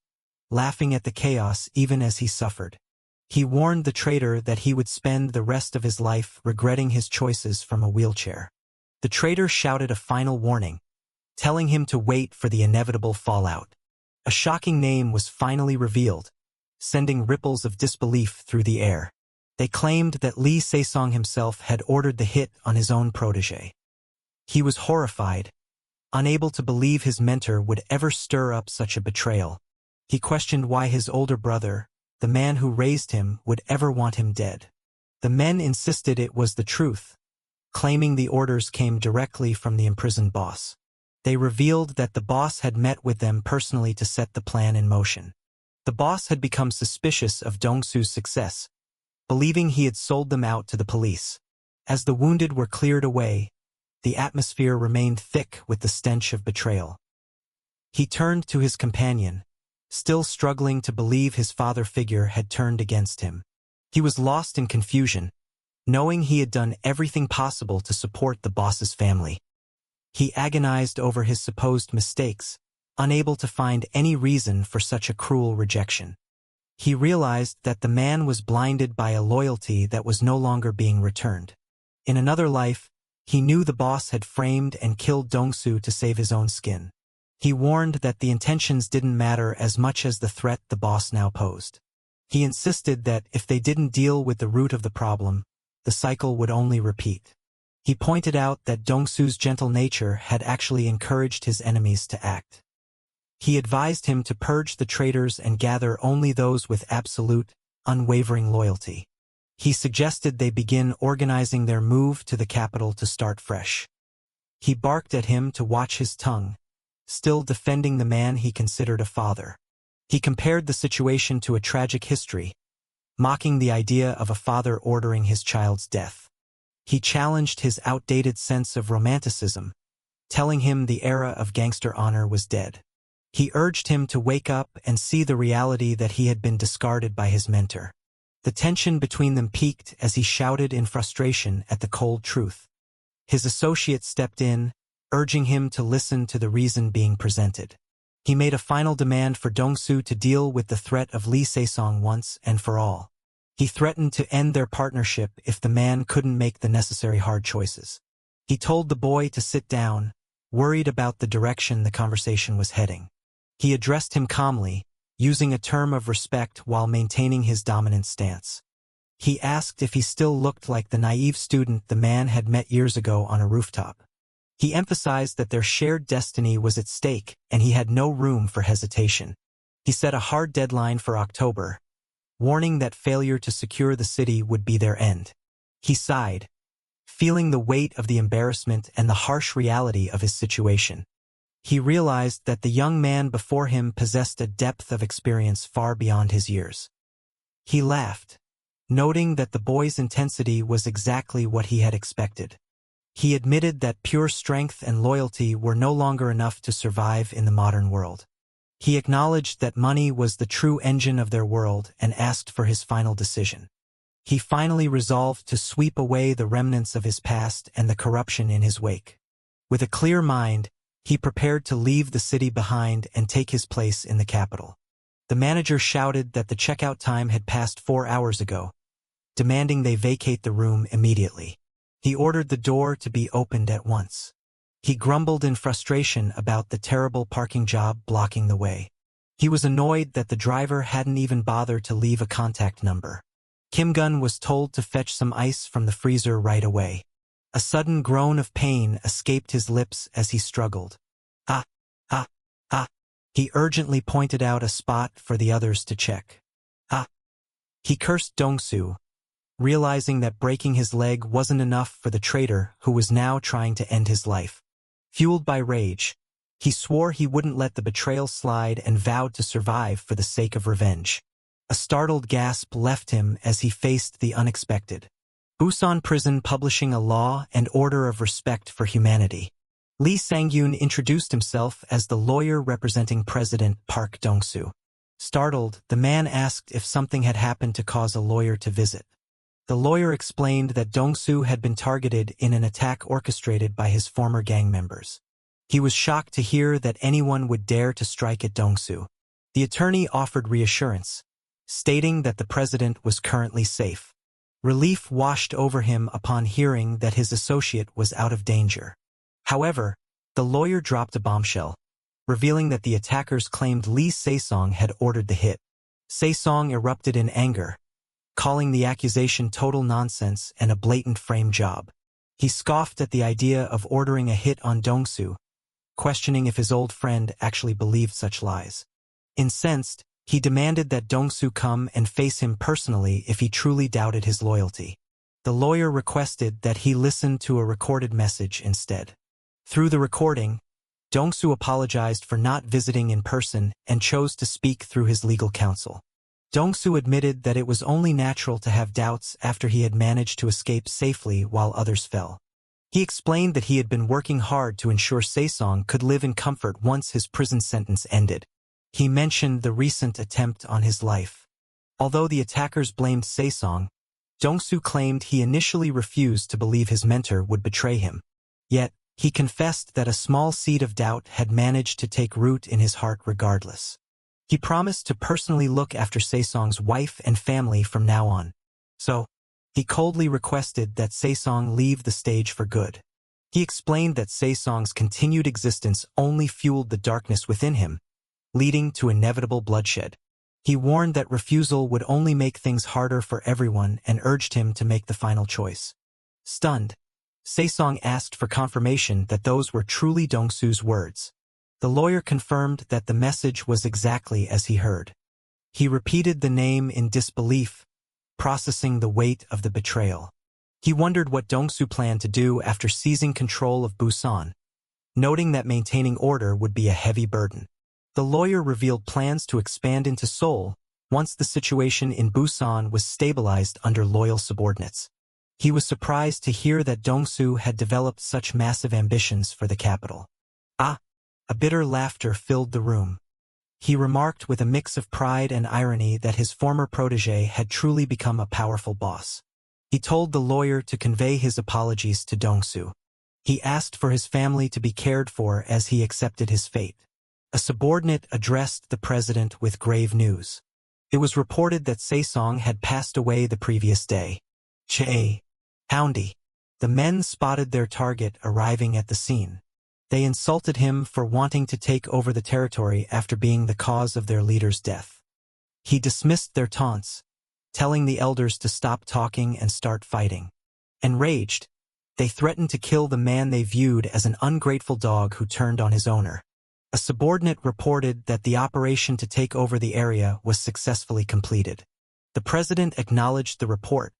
laughing at the chaos even as he suffered. He warned the traitor that he would spend the rest of his life regretting his choices from a wheelchair. The traitor shouted a final warning, telling him to wait for the inevitable fallout. A shocking name was finally revealed, sending ripples of disbelief through the air. They claimed that Lee Se-song himself had ordered the hit on his own protege. He was horrified, unable to believe his mentor would ever stir up such a betrayal. He questioned why his older brother, the man who raised him, would ever want him dead. The men insisted it was the truth, claiming the orders came directly from the imprisoned boss. They revealed that the boss had met with them personally to set the plan in motion. The boss had become suspicious of Dong-soo's success, believing he had sold them out to the police. As the wounded were cleared away, the atmosphere remained thick with the stench of betrayal. He turned to his companion, still struggling to believe his father figure had turned against him. He was lost in confusion, knowing he had done everything possible to support the boss's family. He agonized over his supposed mistakes, unable to find any reason for such a cruel rejection. He realized that the man was blinded by a loyalty that was no longer being returned. In another life, he knew the boss had framed and killed Dongsu to save his own skin. He warned that the intentions didn't matter as much as the threat the boss now posed. He insisted that if they didn't deal with the root of the problem, the cycle would only repeat. He pointed out that Dongsu's gentle nature had actually encouraged his enemies to act. He advised him to purge the traitors and gather only those with absolute, unwavering loyalty. He suggested they begin organizing their move to the capital to start fresh. He barked at him to watch his tongue, still defending the man he considered a father. He compared the situation to a tragic history, mocking the idea of a father ordering his child's death. He challenged his outdated sense of romanticism, telling him the era of gangster honor was dead. He urged him to wake up and see the reality that he had been discarded by his mentor. The tension between them peaked as he shouted in frustration at the cold truth. His associate stepped in, urging him to listen to the reason being presented. He made a final demand for Dongsu to deal with the threat of Lee Se-song once and for all. He threatened to end their partnership if the man couldn't make the necessary hard choices. He told the boy to sit down, worried about the direction the conversation was heading. He addressed him calmly, using a term of respect while maintaining his dominant stance. He asked if he still looked like the naive student the man had met years ago on a rooftop. He emphasized that their shared destiny was at stake and he had no room for hesitation. He set a hard deadline for October, warning that failure to secure the city would be their end. He sighed, feeling the weight of the embarrassment and the harsh reality of his situation. He realized that the young man before him possessed a depth of experience far beyond his years. He laughed, noting that the boy's intensity was exactly what he had expected. He admitted that pure strength and loyalty were no longer enough to survive in the modern world. He acknowledged that money was the true engine of their world and asked for his final decision. He finally resolved to sweep away the remnants of his past and the corruption in his wake. With a clear mind, he prepared to leave the city behind and take his place in the capital. The manager shouted that the checkout time had passed 4 hours ago, demanding they vacate the room immediately. He ordered the door to be opened at once. He grumbled in frustration about the terrible parking job blocking the way. He was annoyed that the driver hadn't even bothered to leave a contact number. Kim-gun was told to fetch some ice from the freezer right away. A sudden groan of pain escaped his lips as he struggled. Ah, ah, ah. He urgently pointed out a spot for the others to check. Ah. He cursed Dongsu, realizing that breaking his leg wasn't enough for the traitor who was now trying to end his life. Fueled by rage, he swore he wouldn't let the betrayal slide and vowed to survive for the sake of revenge. A startled gasp left him as he faced the unexpected. Busan Prison publishing a law and order of respect for humanity. Lee Sang-yoon introduced himself as the lawyer representing President Park Dong-soo. Startled, the man asked if something had happened to cause a lawyer to visit. The lawyer explained that Dong-soo had been targeted in an attack orchestrated by his former gang members. He was shocked to hear that anyone would dare to strike at Dong-soo. The attorney offered reassurance, stating that the president was currently safe. Relief washed over him upon hearing that his associate was out of danger. However, the lawyer dropped a bombshell, revealing that the attackers claimed Lee Se-song had ordered the hit. Se-song erupted in anger, calling the accusation total nonsense and a blatant frame job. He scoffed at the idea of ordering a hit on Dong-soo, questioning if his old friend actually believed such lies. Incensed, he demanded that Dong-soo come and face him personally if he truly doubted his loyalty. The lawyer requested that he listen to a recorded message instead. Through the recording, Dong-soo apologized for not visiting in person and chose to speak through his legal counsel. Dong-soo admitted that it was only natural to have doubts after he had managed to escape safely while others fell. He explained that he had been working hard to ensure Se-song could live in comfort once his prison sentence ended. He mentioned the recent attempt on his life. Although the attackers blamed Tae-san, Dong-soo claimed he initially refused to believe his mentor would betray him. Yet, he confessed that a small seed of doubt had managed to take root in his heart regardless. He promised to personally look after Tae-san's wife and family from now on. So, he coldly requested that Tae-san leave the stage for good. He explained that Tae-san's continued existence only fueled the darkness within him, leading to inevitable bloodshed. He warned that refusal would only make things harder for everyone and urged him to make the final choice. Stunned, Tae-san asked for confirmation that those were truly Dong-soo's words. The lawyer confirmed that the message was exactly as he heard. He repeated the name in disbelief, processing the weight of the betrayal. He wondered what Dong-soo planned to do after seizing control of Busan, noting that maintaining order would be a heavy burden. The lawyer revealed plans to expand into Seoul once the situation in Busan was stabilized under loyal subordinates. He was surprised to hear that Dong-soo had developed such massive ambitions for the capital. A bitter laughter filled the room. He remarked with a mix of pride and irony that his former protege had truly become a powerful boss. He told the lawyer to convey his apologies to Dong-soo. He asked for his family to be cared for as he accepted his fate. A subordinate addressed the president with grave news. It was reported that Tae-san had passed away the previous day. Houndy. The men spotted their target arriving at the scene. They insulted him for wanting to take over the territory after being the cause of their leader's death. He dismissed their taunts, telling the elders to stop talking and start fighting. Enraged, they threatened to kill the man they viewed as an ungrateful dog who turned on his owner. A subordinate reported that the operation to take over the area was successfully completed. The president acknowledged the report,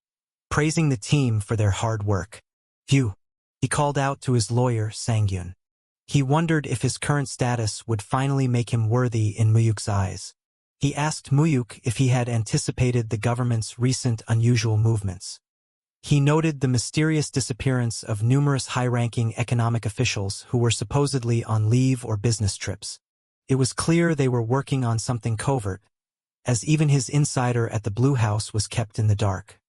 praising the team for their hard work. Phew, he called out to his lawyer, Sang-gyun. He wondered if his current status would finally make him worthy in Mu-hyuk's eyes. He asked Mu-hyuk if he had anticipated the government's recent unusual movements. He noted the mysterious disappearance of numerous high-ranking economic officials who were supposedly on leave or business trips. It was clear they were working on something covert, as even his insider at the Blue House was kept in the dark.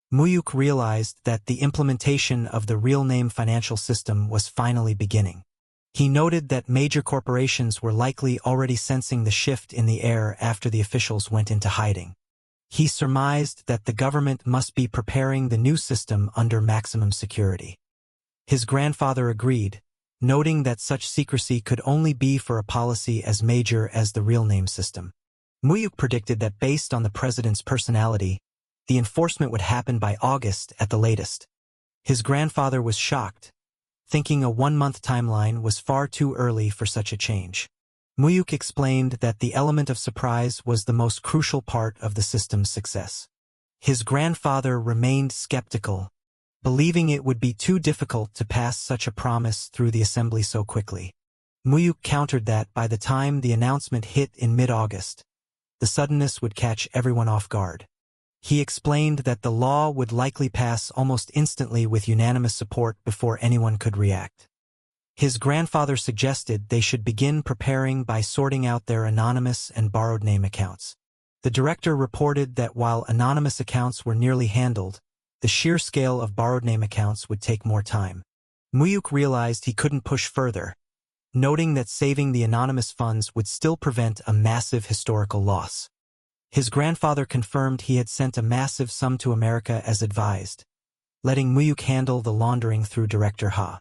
Mu-hyuk realized that the implementation of the real-name financial system was finally beginning. He noted that major corporations were likely already sensing the shift in the air after the officials went into hiding. He surmised that the government must be preparing the new system under maximum security. His grandfather agreed, noting that such secrecy could only be for a policy as major as the real-name system. Mu-hyuk predicted that based on the president's personality, the enforcement would happen by August at the latest. His grandfather was shocked, thinking a 1-month timeline was far too early for such a change. Mu-hyuk explained that the element of surprise was the most crucial part of the system's success. His grandfather remained skeptical, believing it would be too difficult to pass such a promise through the assembly so quickly. Mu-hyuk countered that by the time the announcement hit in mid-August, the suddenness would catch everyone off guard. He explained that the law would likely pass almost instantly with unanimous support before anyone could react. His grandfather suggested they should begin preparing by sorting out their anonymous and borrowed name accounts. The director reported that while anonymous accounts were nearly handled, the sheer scale of borrowed name accounts would take more time. Mu-hyuk realized he couldn't push further, noting that saving the anonymous funds would still prevent a massive historical loss. His grandfather confirmed he had sent a massive sum to America as advised, letting Mu-hyuk handle the laundering through Director Ha.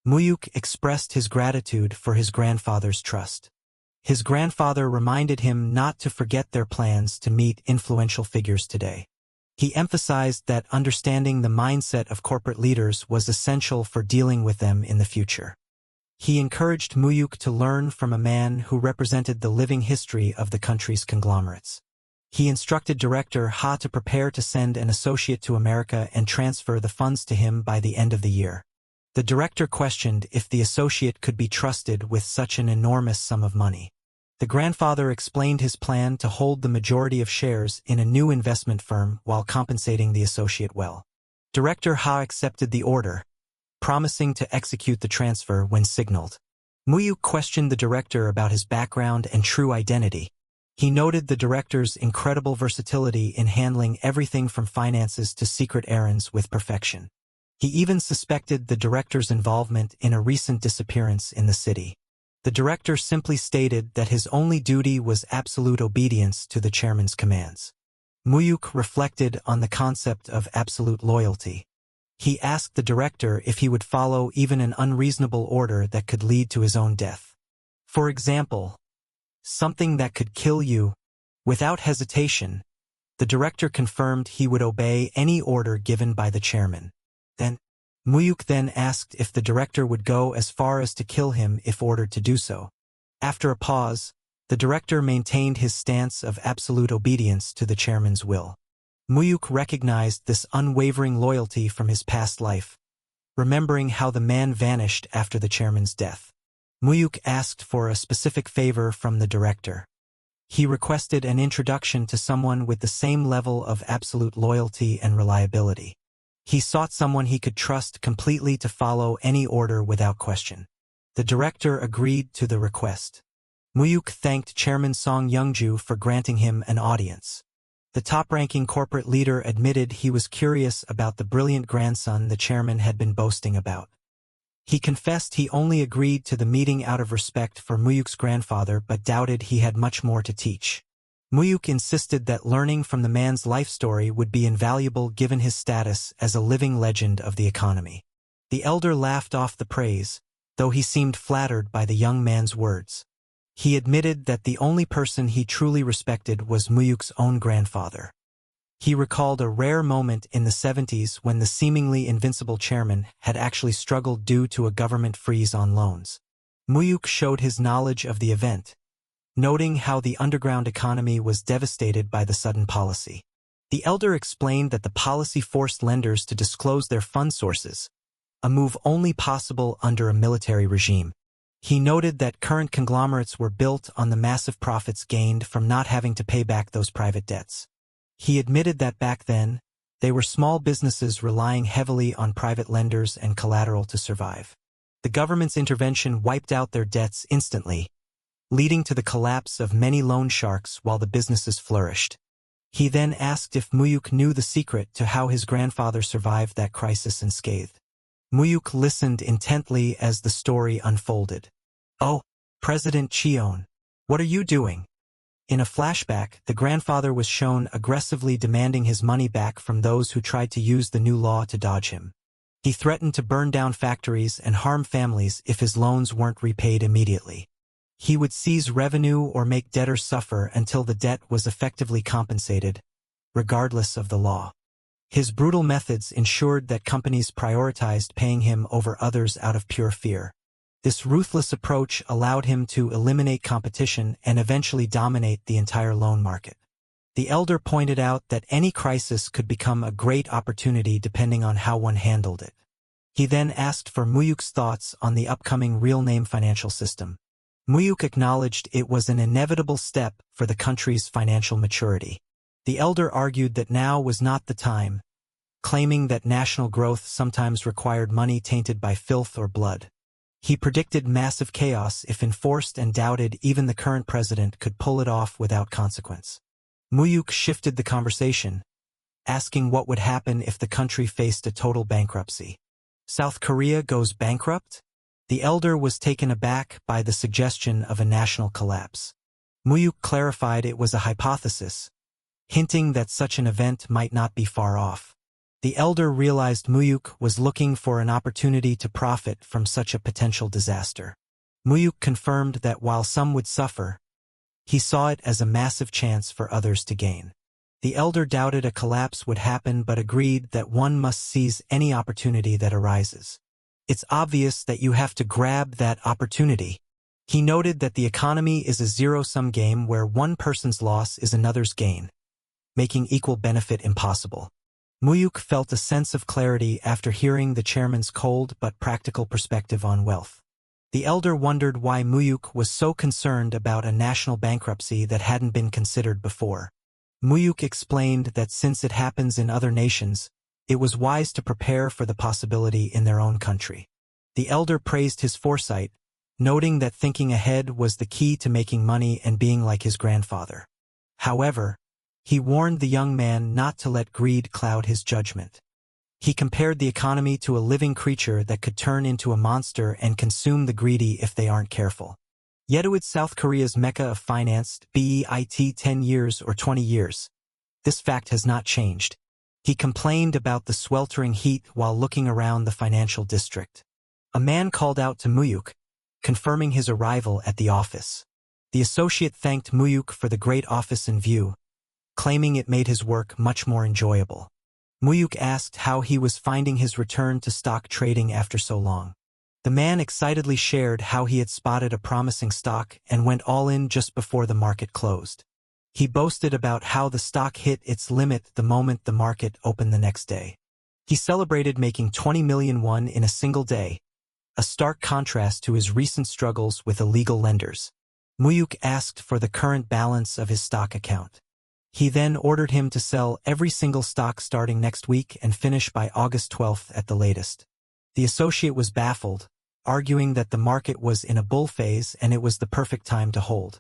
Mu-hyuk expressed his gratitude for his grandfather's trust. His grandfather reminded him not to forget their plans to meet influential figures today. He emphasized that understanding the mindset of corporate leaders was essential for dealing with them in the future. He encouraged Mu-hyuk to learn from a man who represented the living history of the country's conglomerates. He instructed Director Ha to prepare to send an associate to America and transfer the funds to him by the end of the year. The director questioned if the associate could be trusted with such an enormous sum of money. The grandfather explained his plan to hold the majority of shares in a new investment firm while compensating the associate well. Director Ha accepted the order, promising to execute the transfer when signaled. Mu-hyuk questioned the director about his background and true identity. He noted the director's incredible versatility in handling everything from finances to secret errands with perfection. He even suspected the director's involvement in a recent disappearance in the city. The director simply stated that his only duty was absolute obedience to the chairman's commands. Mu-hyuk reflected on the concept of absolute loyalty. He asked the director if he would follow even an unreasonable order that could lead to his own death. For example, something that could kill you. Without hesitation, the director confirmed he would obey any order given by the chairman. Mu-hyuk then asked if the director would go as far as to kill him if ordered to do so. After a pause, the director maintained his stance of absolute obedience to the chairman's will. Mu-hyuk recognized this unwavering loyalty from his past life, remembering how the man vanished after the chairman's death. Mu-hyuk asked for a specific favor from the director. He requested an introduction to someone with the same level of absolute loyalty and reliability. He sought someone he could trust completely to follow any order without question. The director agreed to the request. Mu-hyuk thanked Chairman Song Young-ju for granting him an audience. The top-ranking corporate leader admitted he was curious about the brilliant grandson the chairman had been boasting about. He confessed he only agreed to the meeting out of respect for Mu-hyuk's grandfather but doubted he had much more to teach. Mu-hyuk insisted that learning from the man's life story would be invaluable given his status as a living legend of the economy. The elder laughed off the praise, though he seemed flattered by the young man's words. He admitted that the only person he truly respected was Mu-hyuk's own grandfather. He recalled a rare moment in the 70s when the seemingly invincible chairman had actually struggled due to a government freeze on loans. Mu-hyuk showed his knowledge of the event, noting how the underground economy was devastated by the sudden policy. The elder explained that the policy forced lenders to disclose their fund sources, a move only possible under a military regime. He noted that current conglomerates were built on the massive profits gained from not having to pay back those private debts. He admitted that back then, they were small businesses relying heavily on private lenders and collateral to survive. The government's intervention wiped out their debts instantly, leading to the collapse of many loan sharks while the businesses flourished. He then asked if Mu-hyuk knew the secret to how his grandfather survived that crisis unscathed. Mu-hyuk listened intently as the story unfolded. "Oh, President Cheon, what are you doing?" In a flashback, the grandfather was shown aggressively demanding his money back from those who tried to use the new law to dodge him. He threatened to burn down factories and harm families if his loans weren't repaid immediately. He would seize revenue or make debtors suffer until the debt was effectively compensated, regardless of the law. His brutal methods ensured that companies prioritized paying him over others out of pure fear. This ruthless approach allowed him to eliminate competition and eventually dominate the entire loan market. The elder pointed out that any crisis could become a great opportunity depending on how one handled it. He then asked for Mu-hyuk's thoughts on the upcoming real-name financial system. Mu-hyuk acknowledged it was an inevitable step for the country's financial maturity. The elder argued that now was not the time, claiming that national growth sometimes required money tainted by filth or blood. He predicted massive chaos if enforced and doubted even the current president could pull it off without consequence. Mu-hyuk shifted the conversation, asking what would happen if the country faced a total bankruptcy. South Korea goes bankrupt? The elder was taken aback by the suggestion of a national collapse. Mu-hyuk clarified it was a hypothesis, hinting that such an event might not be far off. The elder realized Mu-hyuk was looking for an opportunity to profit from such a potential disaster. Mu-hyuk confirmed that while some would suffer, he saw it as a massive chance for others to gain. The elder doubted a collapse would happen but agreed that one must seize any opportunity that arises. It's obvious that you have to grab that opportunity. He noted that the economy is a zero-sum game where one person's loss is another's gain, making equal benefit impossible. Mu-hyuk felt a sense of clarity after hearing the chairman's cold but practical perspective on wealth. The elder wondered why Mu-hyuk was so concerned about a national bankruptcy that hadn't been considered before. Mu-hyuk explained that since it happens in other nations, it was wise to prepare for the possibility in their own country. The elder praised his foresight, noting that thinking ahead was the key to making money and being like his grandfather. However, he warned the young man not to let greed cloud his judgment. He compared the economy to a living creature that could turn into a monster and consume the greedy if they aren't careful. Yet South Korea's mecca of finance, be it 10 years or 20 years. This fact has not changed. He complained about the sweltering heat while looking around the financial district. A man called out to Mu-hyuk, confirming his arrival at the office. The associate thanked Mu-hyuk for the great office in view, claiming it made his work much more enjoyable. Mu-hyuk asked how he was finding his return to stock trading after so long. The man excitedly shared how he had spotted a promising stock and went all in just before the market closed. He boasted about how the stock hit its limit the moment the market opened the next day. He celebrated making 20 million won in a single day, a stark contrast to his recent struggles with illegal lenders. Mu-hyuk asked for the current balance of his stock account. He then ordered him to sell every single stock starting next week and finish by August 12th at the latest. The associate was baffled, arguing that the market was in a bull phase and it was the perfect time to hold.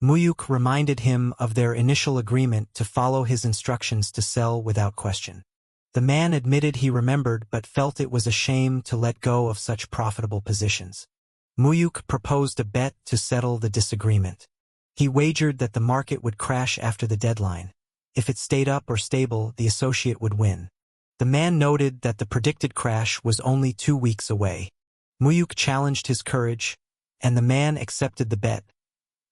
Mu-hyuk reminded him of their initial agreement to follow his instructions to sell without question. The man admitted he remembered but felt it was a shame to let go of such profitable positions. Mu-hyuk proposed a bet to settle the disagreement. He wagered that the market would crash after the deadline. If it stayed up or stable, the associate would win. The man noted that the predicted crash was only 2 weeks away. Mu-hyuk challenged his courage, and the man accepted the bet,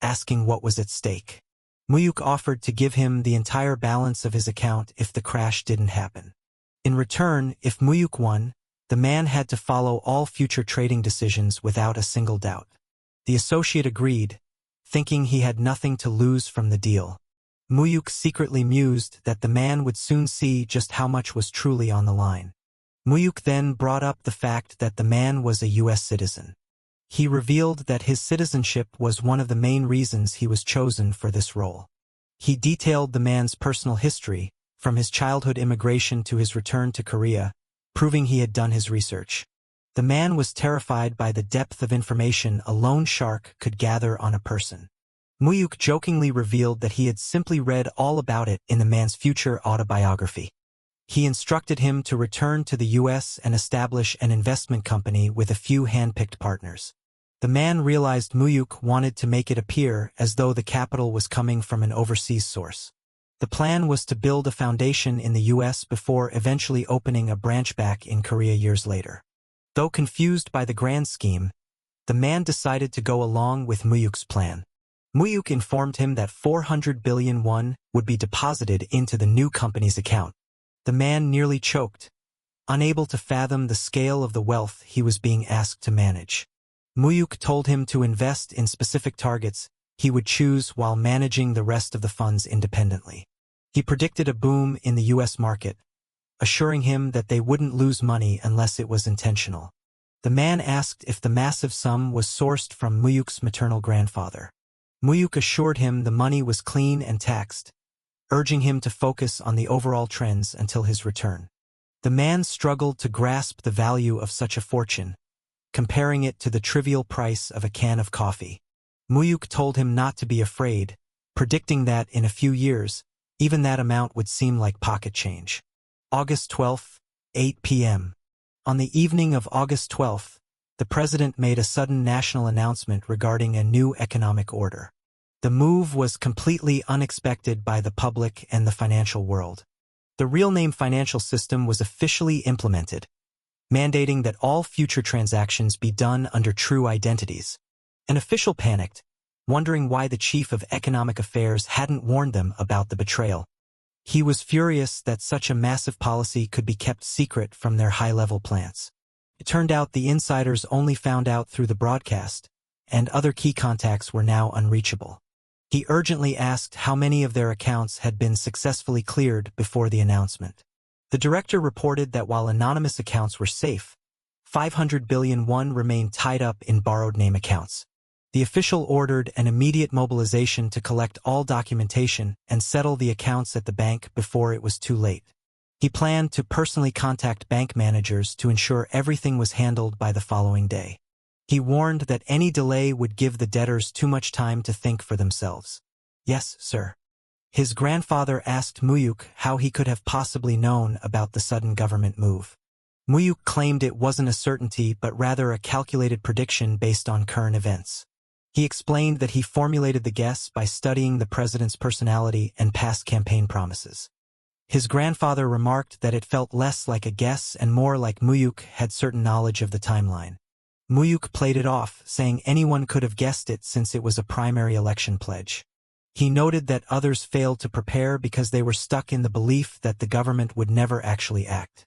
asking what was at stake. Mu-hyuk offered to give him the entire balance of his account if the crash didn't happen. In return, if Mu-hyuk won, the man had to follow all future trading decisions without a single doubt. The associate agreed, thinking he had nothing to lose from the deal. Mu-hyuk secretly mused that the man would soon see just how much was truly on the line. Mu-hyuk then brought up the fact that the man was a U.S. citizen. He revealed that his citizenship was one of the main reasons he was chosen for this role. He detailed the man's personal history, from his childhood immigration to his return to Korea, proving he had done his research. The man was terrified by the depth of information a loan shark could gather on a person. Mu-hyuk jokingly revealed that he had simply read all about it in the man's future autobiography. He instructed him to return to the U.S. and establish an investment company with a few hand-picked partners. The man realized Mu-hyuk wanted to make it appear as though the capital was coming from an overseas source. The plan was to build a foundation in the U.S. before eventually opening a branch back in Korea years later. Though confused by the grand scheme, the man decided to go along with Mu-hyuk's plan. Mu-hyuk informed him that 400 billion won would be deposited into the new company's account. The man nearly choked, unable to fathom the scale of the wealth he was being asked to manage. Mu-hyuk told him to invest in specific targets he would choose while managing the rest of the funds independently. He predicted a boom in the U.S. market, assuring him that they wouldn't lose money unless it was intentional. The man asked if the massive sum was sourced from Mu-hyuk's maternal grandfather. Mu-hyuk assured him the money was clean and taxed, urging him to focus on the overall trends until his return. The man struggled to grasp the value of such a fortune, comparing it to the trivial price of a can of coffee. Mu-hyuk told him not to be afraid, predicting that in a few years, even that amount would seem like pocket change. August 12th, 8 p.m. On the evening of August 12th, the president made a sudden national announcement regarding a new economic order. The move was completely unexpected by the public and the financial world. The real-name financial system was officially implemented, mandating that all future transactions be done under true identities. An official panicked, wondering why the chief of economic affairs hadn't warned them about the betrayal. He was furious that such a massive policy could be kept secret from their high-level plants. It turned out the insiders only found out through the broadcast, and other key contacts were now unreachable. He urgently asked how many of their accounts had been successfully cleared before the announcement. The director reported that while anonymous accounts were safe, 500 billion won remained tied up in borrowed name accounts. The official ordered an immediate mobilization to collect all documentation and settle the accounts at the bank before it was too late. He planned to personally contact bank managers to ensure everything was handled by the following day. He warned that any delay would give the debtors too much time to think for themselves. Yes, sir. His grandfather asked Mu-hyuk how he could have possibly known about the sudden government move. Mu-hyuk claimed it wasn't a certainty but rather a calculated prediction based on current events. He explained that he formulated the guess by studying the president's personality and past campaign promises. His grandfather remarked that it felt less like a guess and more like Mu-hyuk had certain knowledge of the timeline. Mu-hyuk played it off, saying anyone could have guessed it since it was a primary election pledge. He noted that others failed to prepare because they were stuck in the belief that the government would never actually act.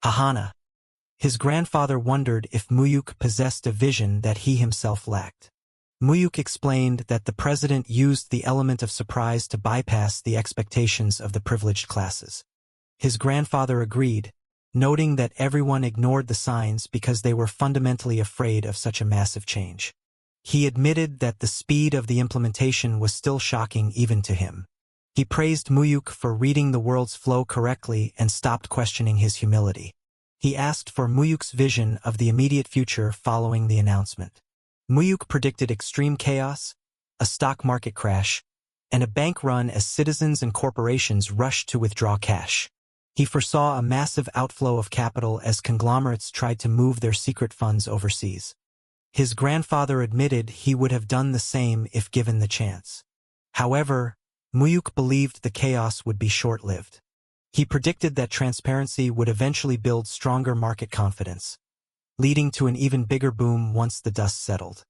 Hahana. His grandfather wondered if Mu-hyuk possessed a vision that he himself lacked. Mu-hyuk explained that the president used the element of surprise to bypass the expectations of the privileged classes. His grandfather agreed, noting that everyone ignored the signs because they were fundamentally afraid of such a massive change. He admitted that the speed of the implementation was still shocking even to him. He praised Mu-hyuk for reading the world's flow correctly and stopped questioning his humility. He asked for Mu-hyuk's vision of the immediate future following the announcement. Mu-hyuk predicted extreme chaos, a stock market crash, and a bank run as citizens and corporations rushed to withdraw cash. He foresaw a massive outflow of capital as conglomerates tried to move their secret funds overseas. His grandfather admitted he would have done the same if given the chance. However, Mu-hyuk believed the chaos would be short-lived. He predicted that transparency would eventually build stronger market confidence, leading to an even bigger boom once the dust settled.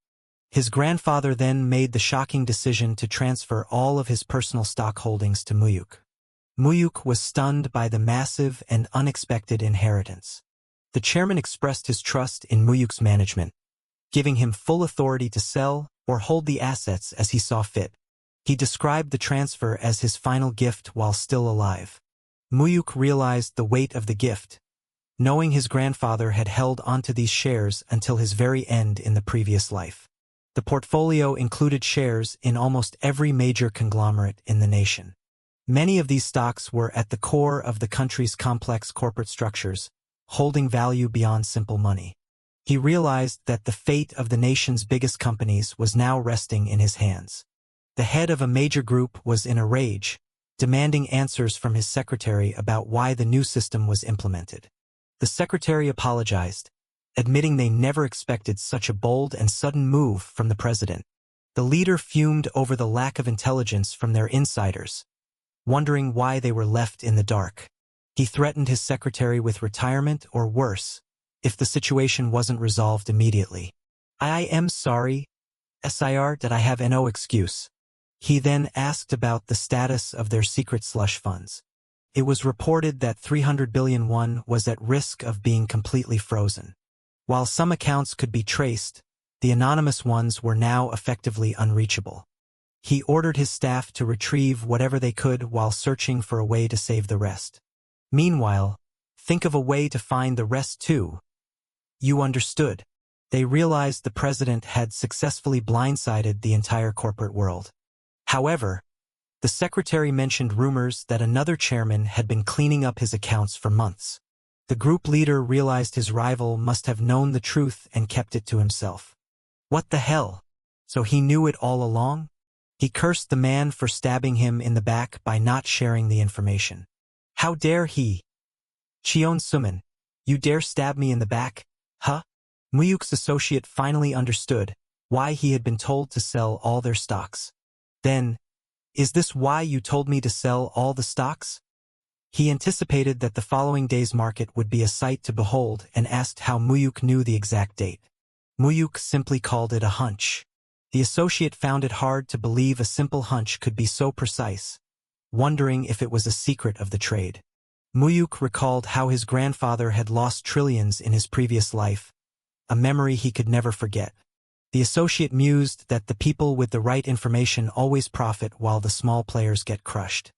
His grandfather then made the shocking decision to transfer all of his personal stock holdings to Mu-hyuk. Mu-hyuk was stunned by the massive and unexpected inheritance. The chairman expressed his trust in Mu-hyuk's management, giving him full authority to sell or hold the assets as he saw fit. He described the transfer as his final gift while still alive. Mu-hyuk realized the weight of the gift, knowing his grandfather had held onto these shares until his very end in the previous life. The portfolio included shares in almost every major conglomerate in the nation. Many of these stocks were at the core of the country's complex corporate structures, holding value beyond simple money. He realized that the fate of the nation's biggest companies was now resting in his hands. The head of a major group was in a rage, demanding answers from his secretary about why the new system was implemented. The secretary apologized, admitting they never expected such a bold and sudden move from the president. The leader fumed over the lack of intelligence from their insiders, wondering why they were left in the dark. He threatened his secretary with retirement or worse, if the situation wasn't resolved immediately. I am sorry, Sir, that I have no excuse. He then asked about the status of their secret slush funds. It was reported that 300 billion won was at risk of being completely frozen. While some accounts could be traced, the anonymous ones were now effectively unreachable. He ordered his staff to retrieve whatever they could while searching for a way to save the rest. Meanwhile, think of a way to find the rest too. You understood. They realized the president had successfully blindsided the entire corporate world. However, the secretary mentioned rumors that another chairman had been cleaning up his accounts for months. The group leader realized his rival must have known the truth and kept it to himself. What the hell? So he knew it all along? He cursed the man for stabbing him in the back by not sharing the information. How dare he? Cheon Suman, you dare stab me in the back? Huh? Mu-hyuk's associate finally understood why he had been told to sell all their stocks. Then, is this why you told me to sell all the stocks? He anticipated that the following day's market would be a sight to behold and asked how Mu-hyuk knew the exact date. Mu-hyuk simply called it a hunch. The associate found it hard to believe a simple hunch could be so precise, wondering if it was a secret of the trade. Mu-hyuk recalled how his grandfather had lost trillions in his previous life, a memory he could never forget. The associate mused that the people with the right information always profit while the small players get crushed.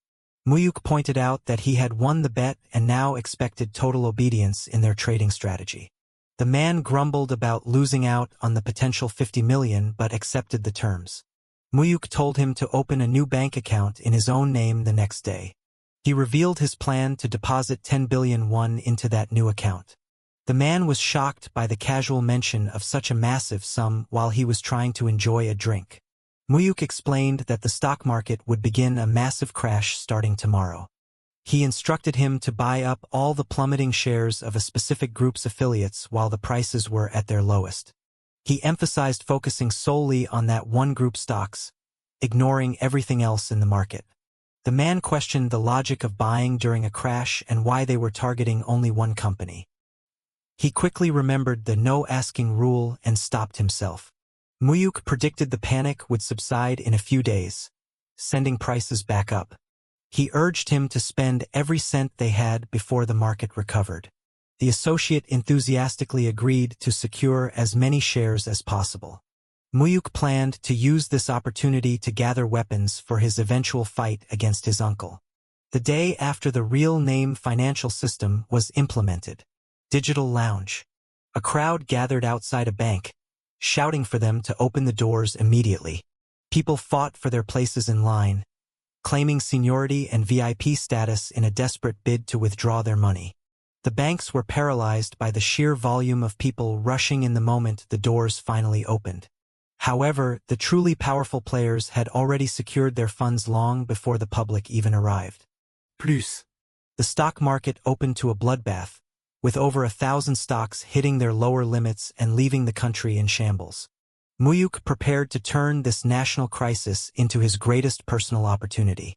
Mu-hyuk pointed out that he had won the bet and now expected total obedience in their trading strategy. The man grumbled about losing out on the potential 50 million but accepted the terms. Mu-hyuk told him to open a new bank account in his own name the next day. He revealed his plan to deposit 10 billion won into that new account. The man was shocked by the casual mention of such a massive sum while he was trying to enjoy a drink. Mu-hyuk explained that the stock market would begin a massive crash starting tomorrow. He instructed him to buy up all the plummeting shares of a specific group's affiliates while the prices were at their lowest. He emphasized focusing solely on that one group's stocks, ignoring everything else in the market. The man questioned the logic of buying during a crash and why they were targeting only one company. He quickly remembered the no-asking rule and stopped himself. Mu-hyuk predicted the panic would subside in a few days, sending prices back up. He urged him to spend every cent they had before the market recovered. The associate enthusiastically agreed to secure as many shares as possible. Mu-hyuk planned to use this opportunity to gather weapons for his eventual fight against his uncle. The day after the real-name financial system was implemented. Digital lounge. A crowd gathered outside a bank, shouting for them to open the doors immediately. People fought for their places in line, claiming seniority and VIP status in a desperate bid to withdraw their money. The banks were paralyzed by the sheer volume of people rushing in the moment the doors finally opened. However, the truly powerful players had already secured their funds long before the public even arrived. Plus. The stock market opened to a bloodbath, with over 1,000 stocks hitting their lower limits and leaving the country in shambles. Mu-hyuk prepared to turn this national crisis into his greatest personal opportunity.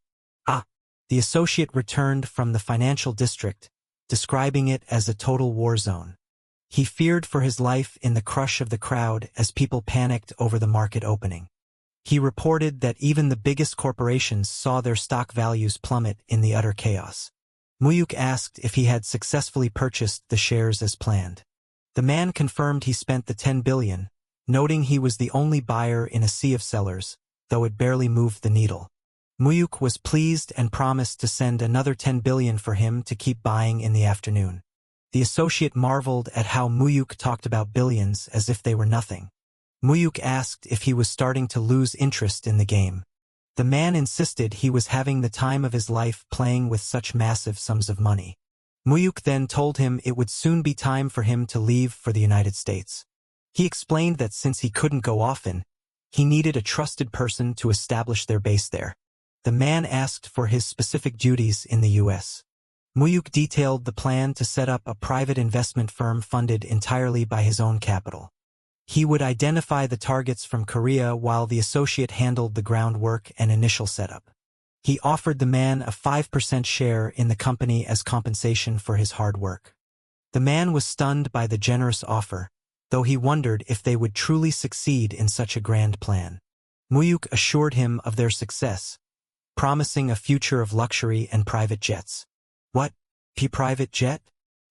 The associate returned from the financial district, describing it as a total war zone. He feared for his life in the crush of the crowd as people panicked over the market opening. He reported that even the biggest corporations saw their stock values plummet in the utter chaos. Mu-hyuk asked if he had successfully purchased the shares as planned. The man confirmed he spent the 10 billion, noting he was the only buyer in a sea of sellers, though it barely moved the needle. Mu-hyuk was pleased and promised to send another 10 billion for him to keep buying in the afternoon. The associate marveled at how Mu-hyuk talked about billions as if they were nothing. Mu-hyuk asked if he was starting to lose interest in the game. The man insisted he was having the time of his life playing with such massive sums of money. Mu-hyuk then told him it would soon be time for him to leave for the United States. He explained that since he couldn't go often, he needed a trusted person to establish their base there. The man asked for his specific duties in the U.S. Mu-hyuk detailed the plan to set up a private investment firm funded entirely by his own capital. He would identify the targets from Korea while the associate handled the groundwork and initial setup. He offered the man a 5% share in the company as compensation for his hard work. The man was stunned by the generous offer, though he wondered if they would truly succeed in such a grand plan. Mu-hyuk assured him of their success, promising a future of luxury and private jets. What? Private jet?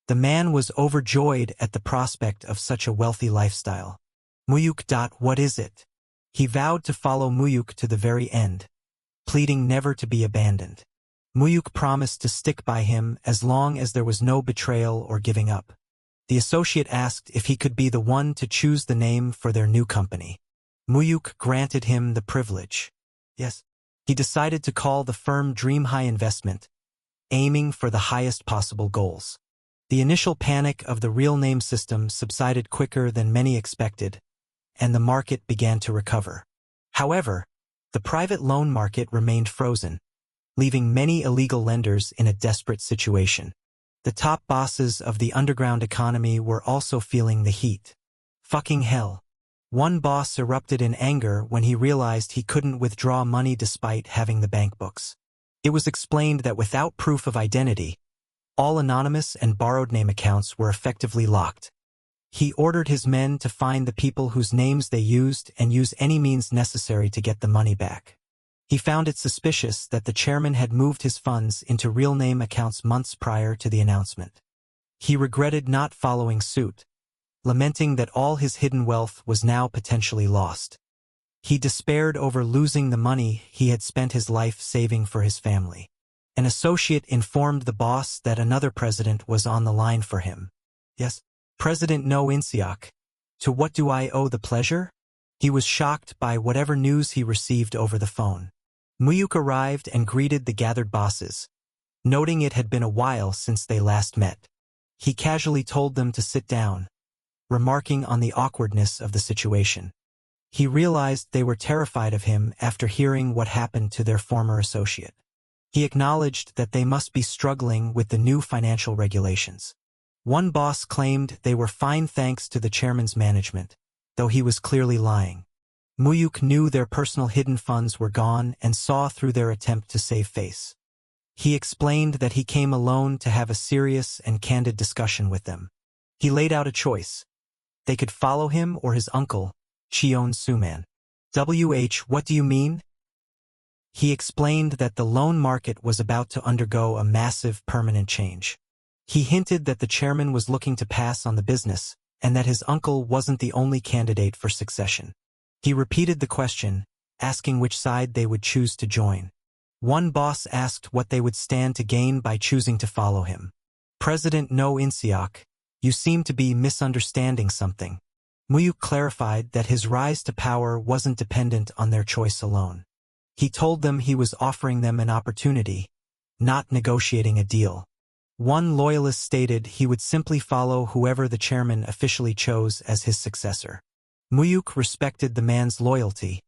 The man was overjoyed at the prospect of such a wealthy lifestyle. Mu-hyuk. What is it? He vowed to follow Mu-hyuk to the very end, pleading never to be abandoned. Mu-hyuk promised to stick by him as long as there was no betrayal or giving up. The associate asked if he could be the one to choose the name for their new company. Mu-hyuk granted him the privilege. Yes. He decided to call the firm Dream High Investment, aiming for the highest possible goals. The initial panic of the real name system subsided quicker than many expected, and the market began to recover. However, the private loan market remained frozen, leaving many illegal lenders in a desperate situation. The top bosses of the underground economy were also feeling the heat. Fucking hell. One boss erupted in anger when he realized he couldn't withdraw money despite having the bank books. It was explained that without proof of identity, all anonymous and borrowed name accounts were effectively locked. He ordered his men to find the people whose names they used and use any means necessary to get the money back. He found it suspicious that the chairman had moved his funds into real name accounts months prior to the announcement. He regretted not following suit, lamenting that all his hidden wealth was now potentially lost. He despaired over losing the money he had spent his life saving for his family. An associate informed the boss that another president was on the line for him. Yes, President No In-seok. To what do I owe the pleasure? He was shocked by whatever news he received over the phone. Mu-hyuk arrived and greeted the gathered bosses, noting it had been a while since they last met. He casually told them to sit down, remarking on the awkwardness of the situation. He realized they were terrified of him after hearing what happened to their former associate. He acknowledged that they must be struggling with the new financial regulations. One boss claimed they were fine thanks to the chairman's management, though he was clearly lying. Mu-hyuk knew their personal hidden funds were gone and saw through their attempt to save face. He explained that he came alone to have a serious and candid discussion with them. He laid out a choice. They could follow him or his uncle, Cheon Suman. What do you mean? He explained that the loan market was about to undergo a massive permanent change. He hinted that the chairman was looking to pass on the business, and that his uncle wasn't the only candidate for succession. He repeated the question, asking which side they would choose to join. One boss asked what they would stand to gain by choosing to follow him. President No In-seok, you seem to be misunderstanding something. Mu-hyuk clarified that his rise to power wasn't dependent on their choice alone. He told them he was offering them an opportunity, not negotiating a deal. One loyalist stated he would simply follow whoever the chairman officially chose as his successor. Mu-hyuk respected the man's loyalty,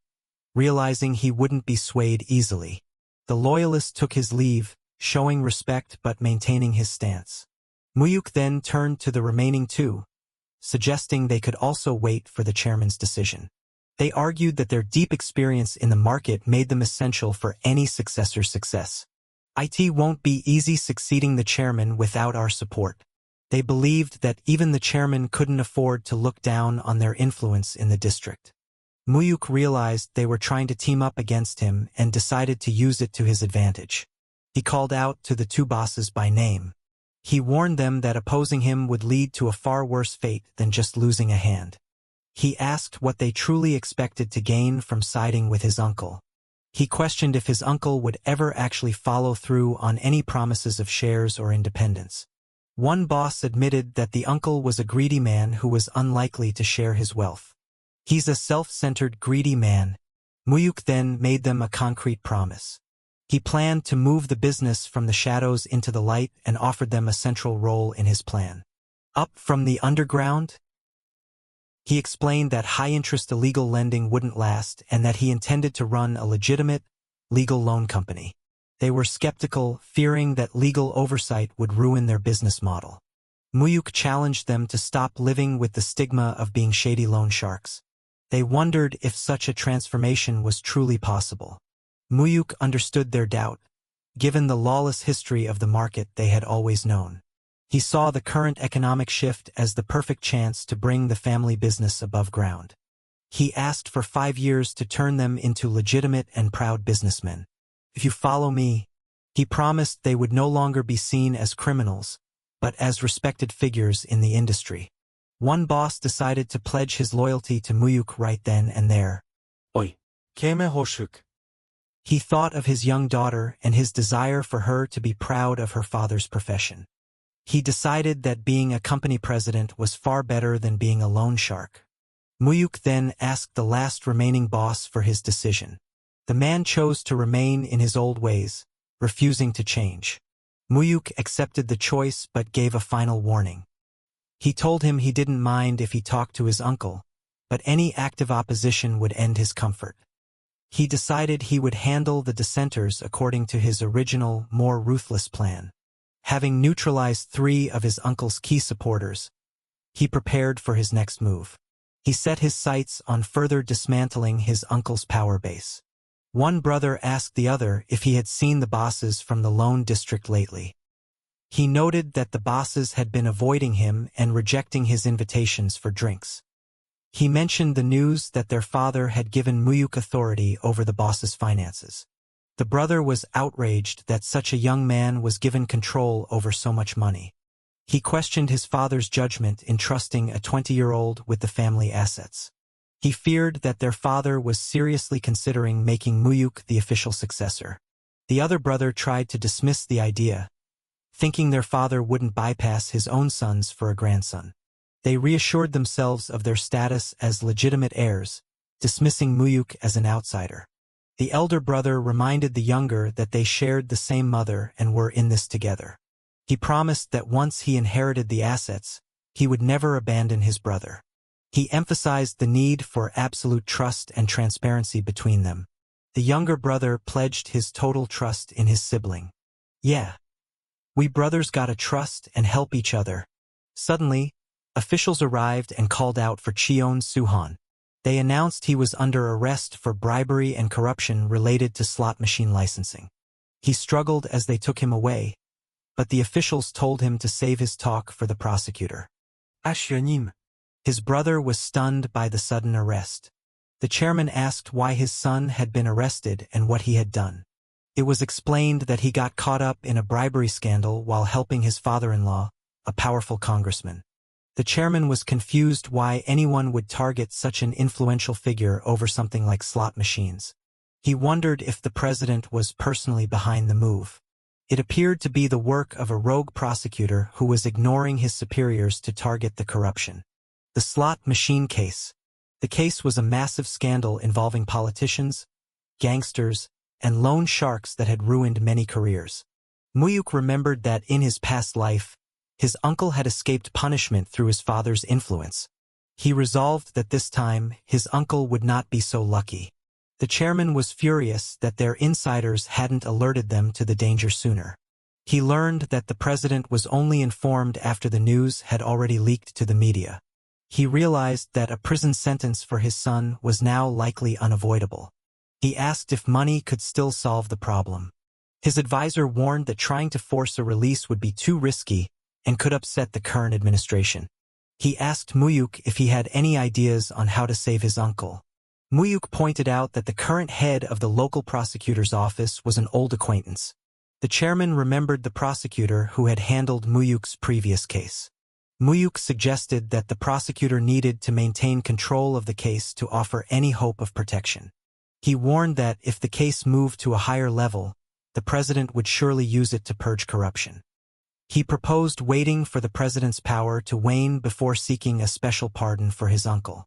realizing he wouldn't be swayed easily. The loyalist took his leave, showing respect but maintaining his stance. Mu-hyuk then turned to the remaining two, suggesting they could also wait for the chairman's decision. They argued that their deep experience in the market made them essential for any successor's success. It won't be easy succeeding the chairman without our support. They believed that even the chairman couldn't afford to look down on their influence in the district. Mu-hyuk realized they were trying to team up against him and decided to use it to his advantage. He called out to the two bosses by name. He warned them that opposing him would lead to a far worse fate than just losing a hand. He asked what they truly expected to gain from siding with his uncle. He questioned if his uncle would ever actually follow through on any promises of shares or independence. One boss admitted that the uncle was a greedy man who was unlikely to share his wealth. He's a self-centered, greedy man. Mu-hyuk then made them a concrete promise. He planned to move the business from the shadows into the light and offered them a central role in his plan. Up from the underground? He explained that high-interest illegal lending wouldn't last and that he intended to run a legitimate, legal loan company. They were skeptical, fearing that legal oversight would ruin their business model. Mu-hyuk challenged them to stop living with the stigma of being shady loan sharks. They wondered if such a transformation was truly possible. Mu-hyuk understood their doubt, given the lawless history of the market they had always known. He saw the current economic shift as the perfect chance to bring the family business above ground. He asked for 5 years to turn them into legitimate and proud businessmen. If you follow me, he promised they would no longer be seen as criminals, but as respected figures in the industry. One boss decided to pledge his loyalty to Mu-hyuk right then and there. Oi, Mu-hyuk. He thought of his young daughter and his desire for her to be proud of her father's profession. He decided that being a company president was far better than being a loan shark. Mu-hyuk then asked the last remaining boss for his decision. The man chose to remain in his old ways, refusing to change. Mu-hyuk accepted the choice but gave a final warning. He told him he didn't mind if he talked to his uncle, but any active opposition would end his comfort. He decided he would handle the dissenters according to his original, more ruthless plan. Having neutralized 3 of his uncle's key supporters, he prepared for his next move. He set his sights on further dismantling his uncle's power base. One brother asked the other if he had seen the bosses from the loan district lately. He noted that the bosses had been avoiding him and rejecting his invitations for drinks. He mentioned the news that their father had given Mu-hyuk authority over the boss's finances. The brother was outraged that such a young man was given control over so much money. He questioned his father's judgment in trusting a 20-year-old with the family assets. He feared that their father was seriously considering making Mu-hyuk the official successor. The other brother tried to dismiss the idea, thinking their father wouldn't bypass his own sons for a grandson. They reassured themselves of their status as legitimate heirs, dismissing Mu-hyuk as an outsider. The elder brother reminded the younger that they shared the same mother and were in this together. He promised that once he inherited the assets, he would never abandon his brother. He emphasized the need for absolute trust and transparency between them. The younger brother pledged his total trust in his sibling. "Yeah. We brothers gotta trust and help each other." Suddenly, officials arrived and called out for Cheon Suhan. They announced he was under arrest for bribery and corruption related to slot machine licensing. He struggled as they took him away, but the officials told him to save his talk for the prosecutor. Ashyonim. His brother was stunned by the sudden arrest. The chairman asked why his son had been arrested and what he had done. It was explained that he got caught up in a bribery scandal while helping his father-in-law, a powerful congressman. The chairman was confused why anyone would target such an influential figure over something like slot machines. He wondered if the president was personally behind the move. It appeared to be the work of a rogue prosecutor who was ignoring his superiors to target the corruption. The slot machine case. The case was a massive scandal involving politicians, gangsters, and loan sharks that had ruined many careers. Mu-hyuk remembered that in his past life, his uncle had escaped punishment through his father's influence. He resolved that this time, his uncle would not be so lucky. The chairman was furious that their insiders hadn't alerted them to the danger sooner. He learned that the president was only informed after the news had already leaked to the media. He realized that a prison sentence for his son was now likely unavoidable. He asked if money could still solve the problem. His advisor warned that trying to force a release would be too risky and could upset the current administration. He asked Mu-hyuk if he had any ideas on how to save his uncle. Mu-hyuk pointed out that the current head of the local prosecutor's office was an old acquaintance. The chairman remembered the prosecutor who had handled Mu-hyuk's previous case. Mu-hyuk suggested that the prosecutor needed to maintain control of the case to offer any hope of protection. He warned that if the case moved to a higher level, the president would surely use it to purge corruption. He proposed waiting for the president's power to wane before seeking a special pardon for his uncle.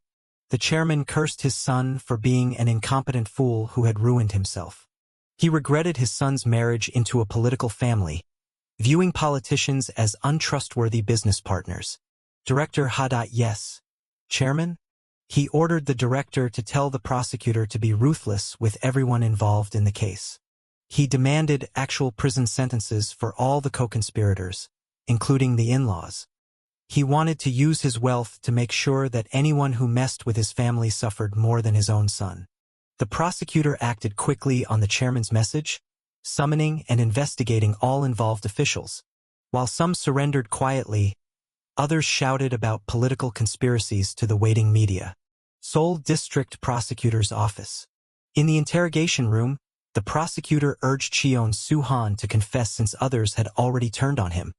The chairman cursed his son for being an incompetent fool who had ruined himself. He regretted his son's marriage into a political family, viewing politicians as untrustworthy business partners. Director Hada, yes. Chairman? He ordered the director to tell the prosecutor to be ruthless with everyone involved in the case. He demanded actual prison sentences for all the co-conspirators, including the in-laws. He wanted to use his wealth to make sure that anyone who messed with his family suffered more than his own son. The prosecutor acted quickly on the chairman's message, summoning and investigating all involved officials. While some surrendered quietly, others shouted about political conspiracies to the waiting media. Seoul District Prosecutor's Office. In the interrogation room, the prosecutor urged Cheon Suhan to confess since others had already turned on him.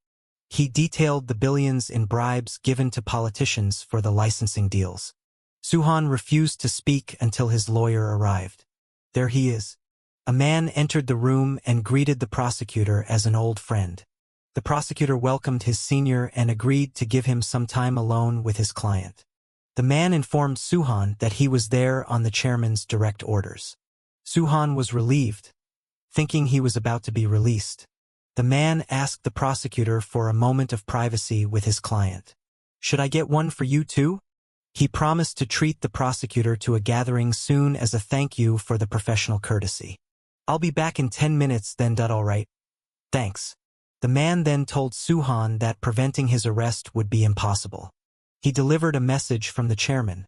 He detailed the billions in bribes given to politicians for the licensing deals. Suhan refused to speak until his lawyer arrived. There he is. A man entered the room and greeted the prosecutor as an old friend. The prosecutor welcomed his senior and agreed to give him some time alone with his client. The man informed Suhan that he was there on the chairman's direct orders. Suhan was relieved, thinking he was about to be released. The man asked the prosecutor for a moment of privacy with his client. "Should I get one for you too?" He promised to treat the prosecutor to a gathering soon as a thank you for the professional courtesy. "I'll be back in 10 minutes then. All right. Thanks." The man then told Suhan that preventing his arrest would be impossible. He delivered a message from the chairman,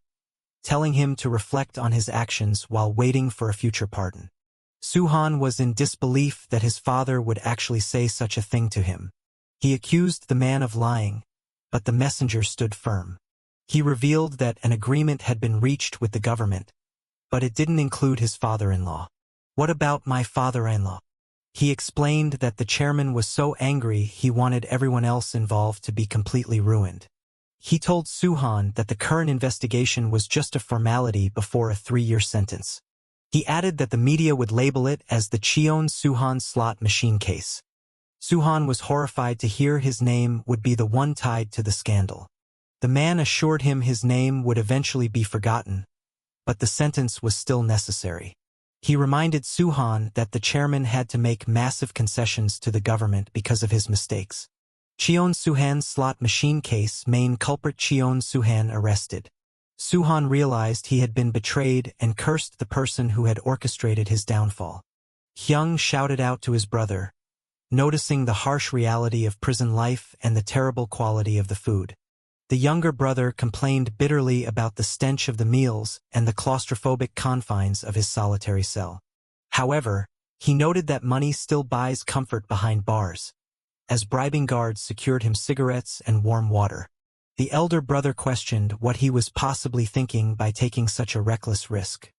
telling him to reflect on his actions while waiting for a future pardon. Suhan was in disbelief that his father would actually say such a thing to him. He accused the man of lying, but the messenger stood firm. He revealed that an agreement had been reached with the government, but it didn't include his father-in-law. "What about my father-in-law?" He explained that the chairman was so angry he wanted everyone else involved to be completely ruined. He told Suhan that the current investigation was just a formality before a 3-year sentence. He added that the media would label it as the Cheon Suhan slot machine case. Suhan was horrified to hear his name would be the one tied to the scandal. The man assured him his name would eventually be forgotten, but the sentence was still necessary. He reminded Suhan that the chairman had to make massive concessions to the government because of his mistakes. Cheon Soo-han's slot machine case, main culprit Cheon Soo-han arrested. Soo-han realized he had been betrayed and cursed the person who had orchestrated his downfall. Hyung shouted out to his brother, noticing the harsh reality of prison life and the terrible quality of the food. The younger brother complained bitterly about the stench of the meals and the claustrophobic confines of his solitary cell. However, he noted that money still buys comfort behind bars, as bribing guards secured him cigarettes and warm water. The elder brother questioned what he was possibly thinking by taking such a reckless risk.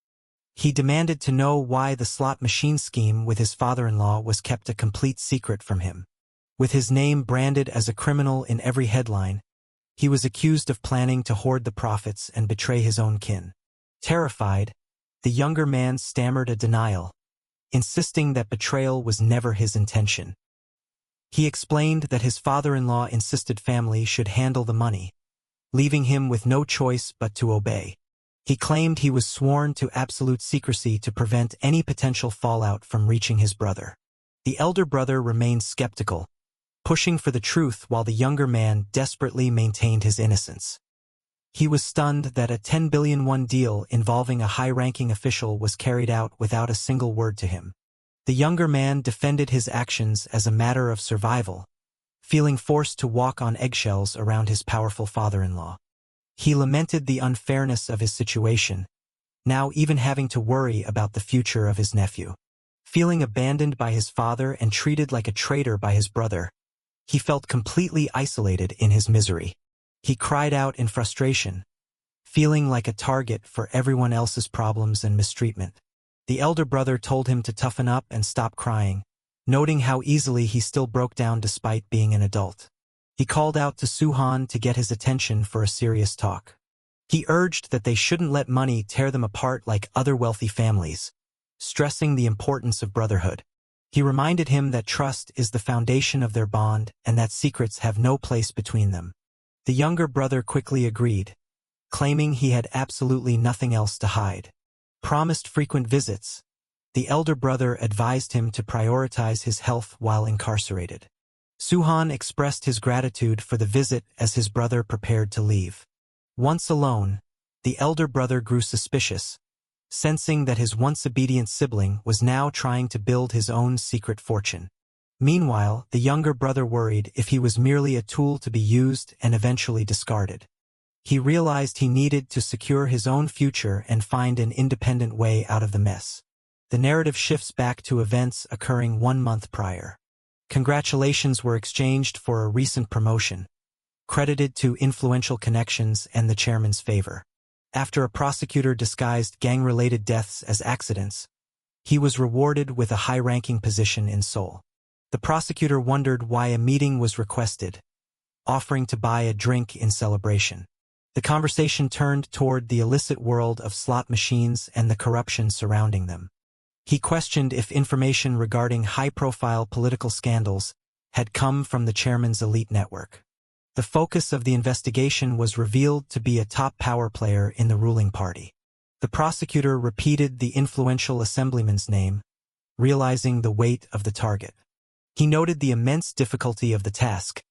He demanded to know why the slot machine scheme with his father-in-law was kept a complete secret from him. With his name branded as a criminal in every headline, he was accused of planning to hoard the profits and betray his own kin. Terrified, the younger man stammered a denial, insisting that betrayal was never his intention. He explained that his father-in-law insisted family should handle the money, leaving him with no choice but to obey. He claimed he was sworn to absolute secrecy to prevent any potential fallout from reaching his brother. The elder brother remained skeptical, pushing for the truth while the younger man desperately maintained his innocence. He was stunned that a 10 billion won deal involving a high-ranking official was carried out without a single word to him. The younger man defended his actions as a matter of survival, feeling forced to walk on eggshells around his powerful father-in-law. He lamented the unfairness of his situation, now even having to worry about the future of his nephew. Feeling abandoned by his father and treated like a traitor by his brother, he felt completely isolated in his misery. He cried out in frustration, feeling like a target for everyone else's problems and mistreatment. The elder brother told him to toughen up and stop crying, noting how easily he still broke down despite being an adult. He called out to Soo-han to get his attention for a serious talk. He urged that they shouldn't let money tear them apart like other wealthy families, stressing the importance of brotherhood. He reminded him that trust is the foundation of their bond and that secrets have no place between them. The younger brother quickly agreed, claiming he had absolutely nothing else to hide. Promised frequent visits, the elder brother advised him to prioritize his health while incarcerated. Soo-han expressed his gratitude for the visit as his brother prepared to leave. Once alone, the elder brother grew suspicious, sensing that his once obedient sibling was now trying to build his own secret fortune. Meanwhile, the younger brother worried if he was merely a tool to be used and eventually discarded. He realized he needed to secure his own future and find an independent way out of the mess. The narrative shifts back to events occurring 1 month prior. Congratulations were exchanged for a recent promotion, credited to influential connections and the chairman's favor. After a prosecutor disguised gang-related deaths as accidents, he was rewarded with a high-ranking position in Seoul. The prosecutor wondered why a meeting was requested, offering to buy a drink in celebration. The conversation turned toward the illicit world of slot machines and the corruption surrounding them. He questioned if information regarding high-profile political scandals had come from the chairman's elite network. The focus of the investigation was revealed to be a top power player in the ruling party. The prosecutor repeated the influential assemblyman's name, realizing the weight of the target. He noted the immense difficulty of the task,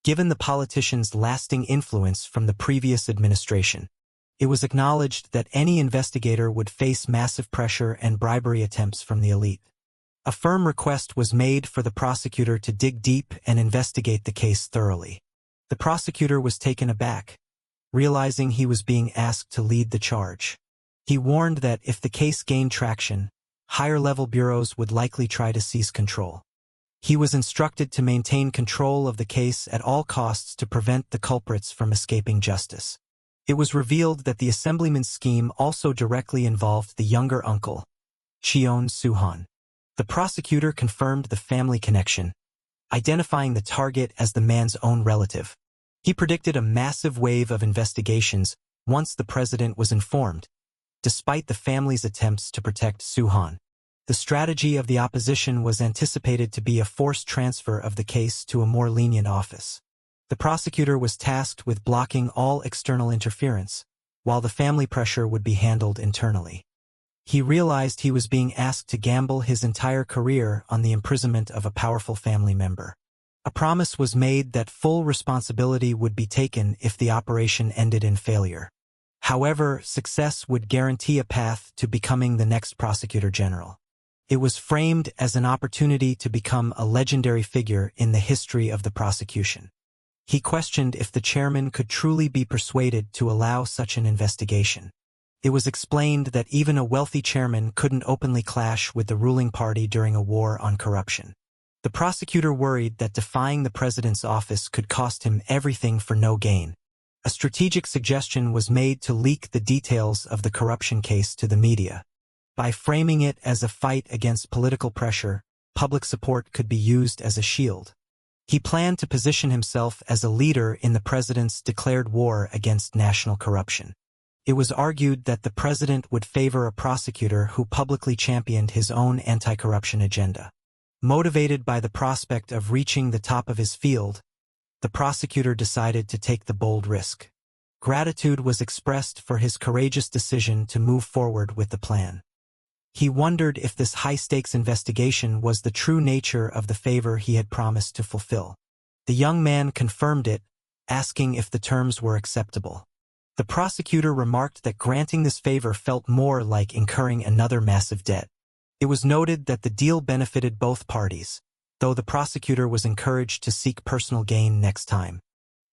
given the politician's lasting influence from the previous administration. It was acknowledged that any investigator would face massive pressure and bribery attempts from the elite. A firm request was made for the prosecutor to dig deep and investigate the case thoroughly. The prosecutor was taken aback, realizing he was being asked to lead the charge. He warned that if the case gained traction, higher-level bureaus would likely try to seize control. He was instructed to maintain control of the case at all costs to prevent the culprits from escaping justice. It was revealed that the assemblyman's scheme also directly involved the younger uncle, Cheon Soo-han. The prosecutor confirmed the family connection, identifying the target as the man's own relative. He predicted a massive wave of investigations once the president was informed, despite the family's attempts to protect Soo-han. The strategy of the opposition was anticipated to be a forced transfer of the case to a more lenient office. The prosecutor was tasked with blocking all external interference, while the family pressure would be handled internally. He realized he was being asked to gamble his entire career on the imprisonment of a powerful family member. A promise was made that full responsibility would be taken if the operation ended in failure. However, success would guarantee a path to becoming the next prosecutor general. It was framed as an opportunity to become a legendary figure in the history of the prosecution. He questioned if the chairman could truly be persuaded to allow such an investigation. It was explained that even a wealthy chairman couldn't openly clash with the ruling party during a war on corruption. The prosecutor worried that defying the president's office could cost him everything for no gain. A strategic suggestion was made to leak the details of the corruption case to the media. By framing it as a fight against political pressure, public support could be used as a shield. He planned to position himself as a leader in the president's declared war against national corruption. It was argued that the president would favor a prosecutor who publicly championed his own anti-corruption agenda. Motivated by the prospect of reaching the top of his field, the prosecutor decided to take the bold risk. Gratitude was expressed for his courageous decision to move forward with the plan. He wondered if this high-stakes investigation was the true nature of the favor he had promised to fulfill. The young man confirmed it, asking if the terms were acceptable. The prosecutor remarked that granting this favor felt more like incurring another massive debt. It was noted that the deal benefited both parties, though the prosecutor was encouraged to seek personal gain next time.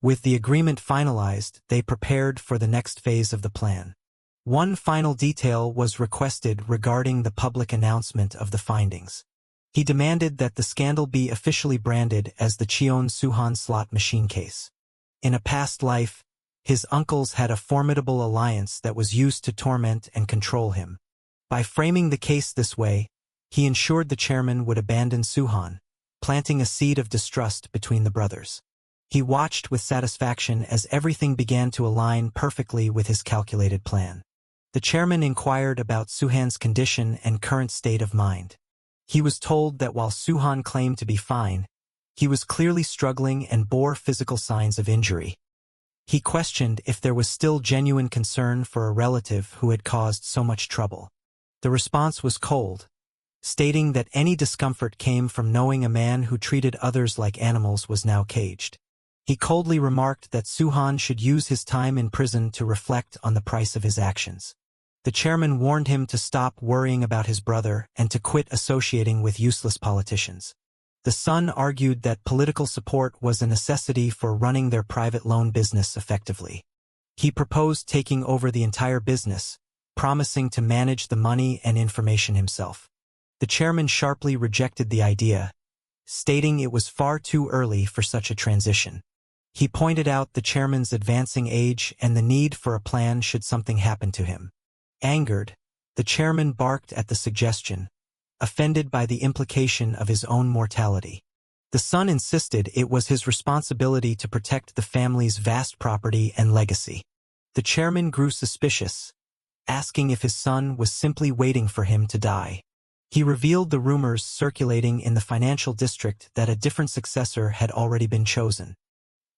With the agreement finalized, they prepared for the next phase of the plan. One final detail was requested regarding the public announcement of the findings. He demanded that the scandal be officially branded as the Cheon Suhan slot machine case. In a past life, his uncles had a formidable alliance that was used to torment and control him. By framing the case this way, he ensured the chairman would abandon Suhan, planting a seed of distrust between the brothers. He watched with satisfaction as everything began to align perfectly with his calculated plan. The chairman inquired about Suhan's condition and current state of mind. He was told that while Suhan claimed to be fine, he was clearly struggling and bore physical signs of injury. He questioned if there was still genuine concern for a relative who had caused so much trouble. The response was cold, stating that any discomfort came from knowing a man who treated others like animals was now caged. He coldly remarked that Suhan should use his time in prison to reflect on the price of his actions. The chairman warned him to stop worrying about his brother and to quit associating with useless politicians. The son argued that political support was a necessity for running their private loan business effectively. He proposed taking over the entire business, promising to manage the money and information himself. The chairman sharply rejected the idea, stating it was far too early for such a transition. He pointed out the chairman's advancing age and the need for a plan should something happen to him. Angered, the chairman barked at the suggestion, offended by the implication of his own mortality. The son insisted it was his responsibility to protect the family's vast property and legacy. The chairman grew suspicious, asking if his son was simply waiting for him to die. He revealed the rumors circulating in the financial district that a different successor had already been chosen.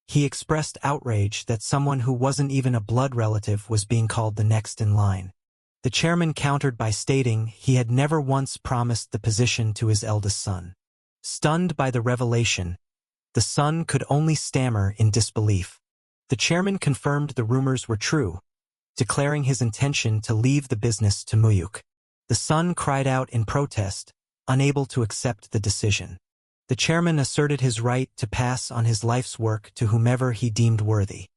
He expressed outrage that someone who wasn't even a blood relative was being called the next in line. The chairman countered by stating he had never once promised the position to his eldest son. Stunned by the revelation, the son could only stammer in disbelief. The chairman confirmed the rumors were true, declaring his intention to leave the business to Mu-hyuk. The son cried out in protest, unable to accept the decision. The chairman asserted his right to pass on his life's work to whomever he deemed worthy.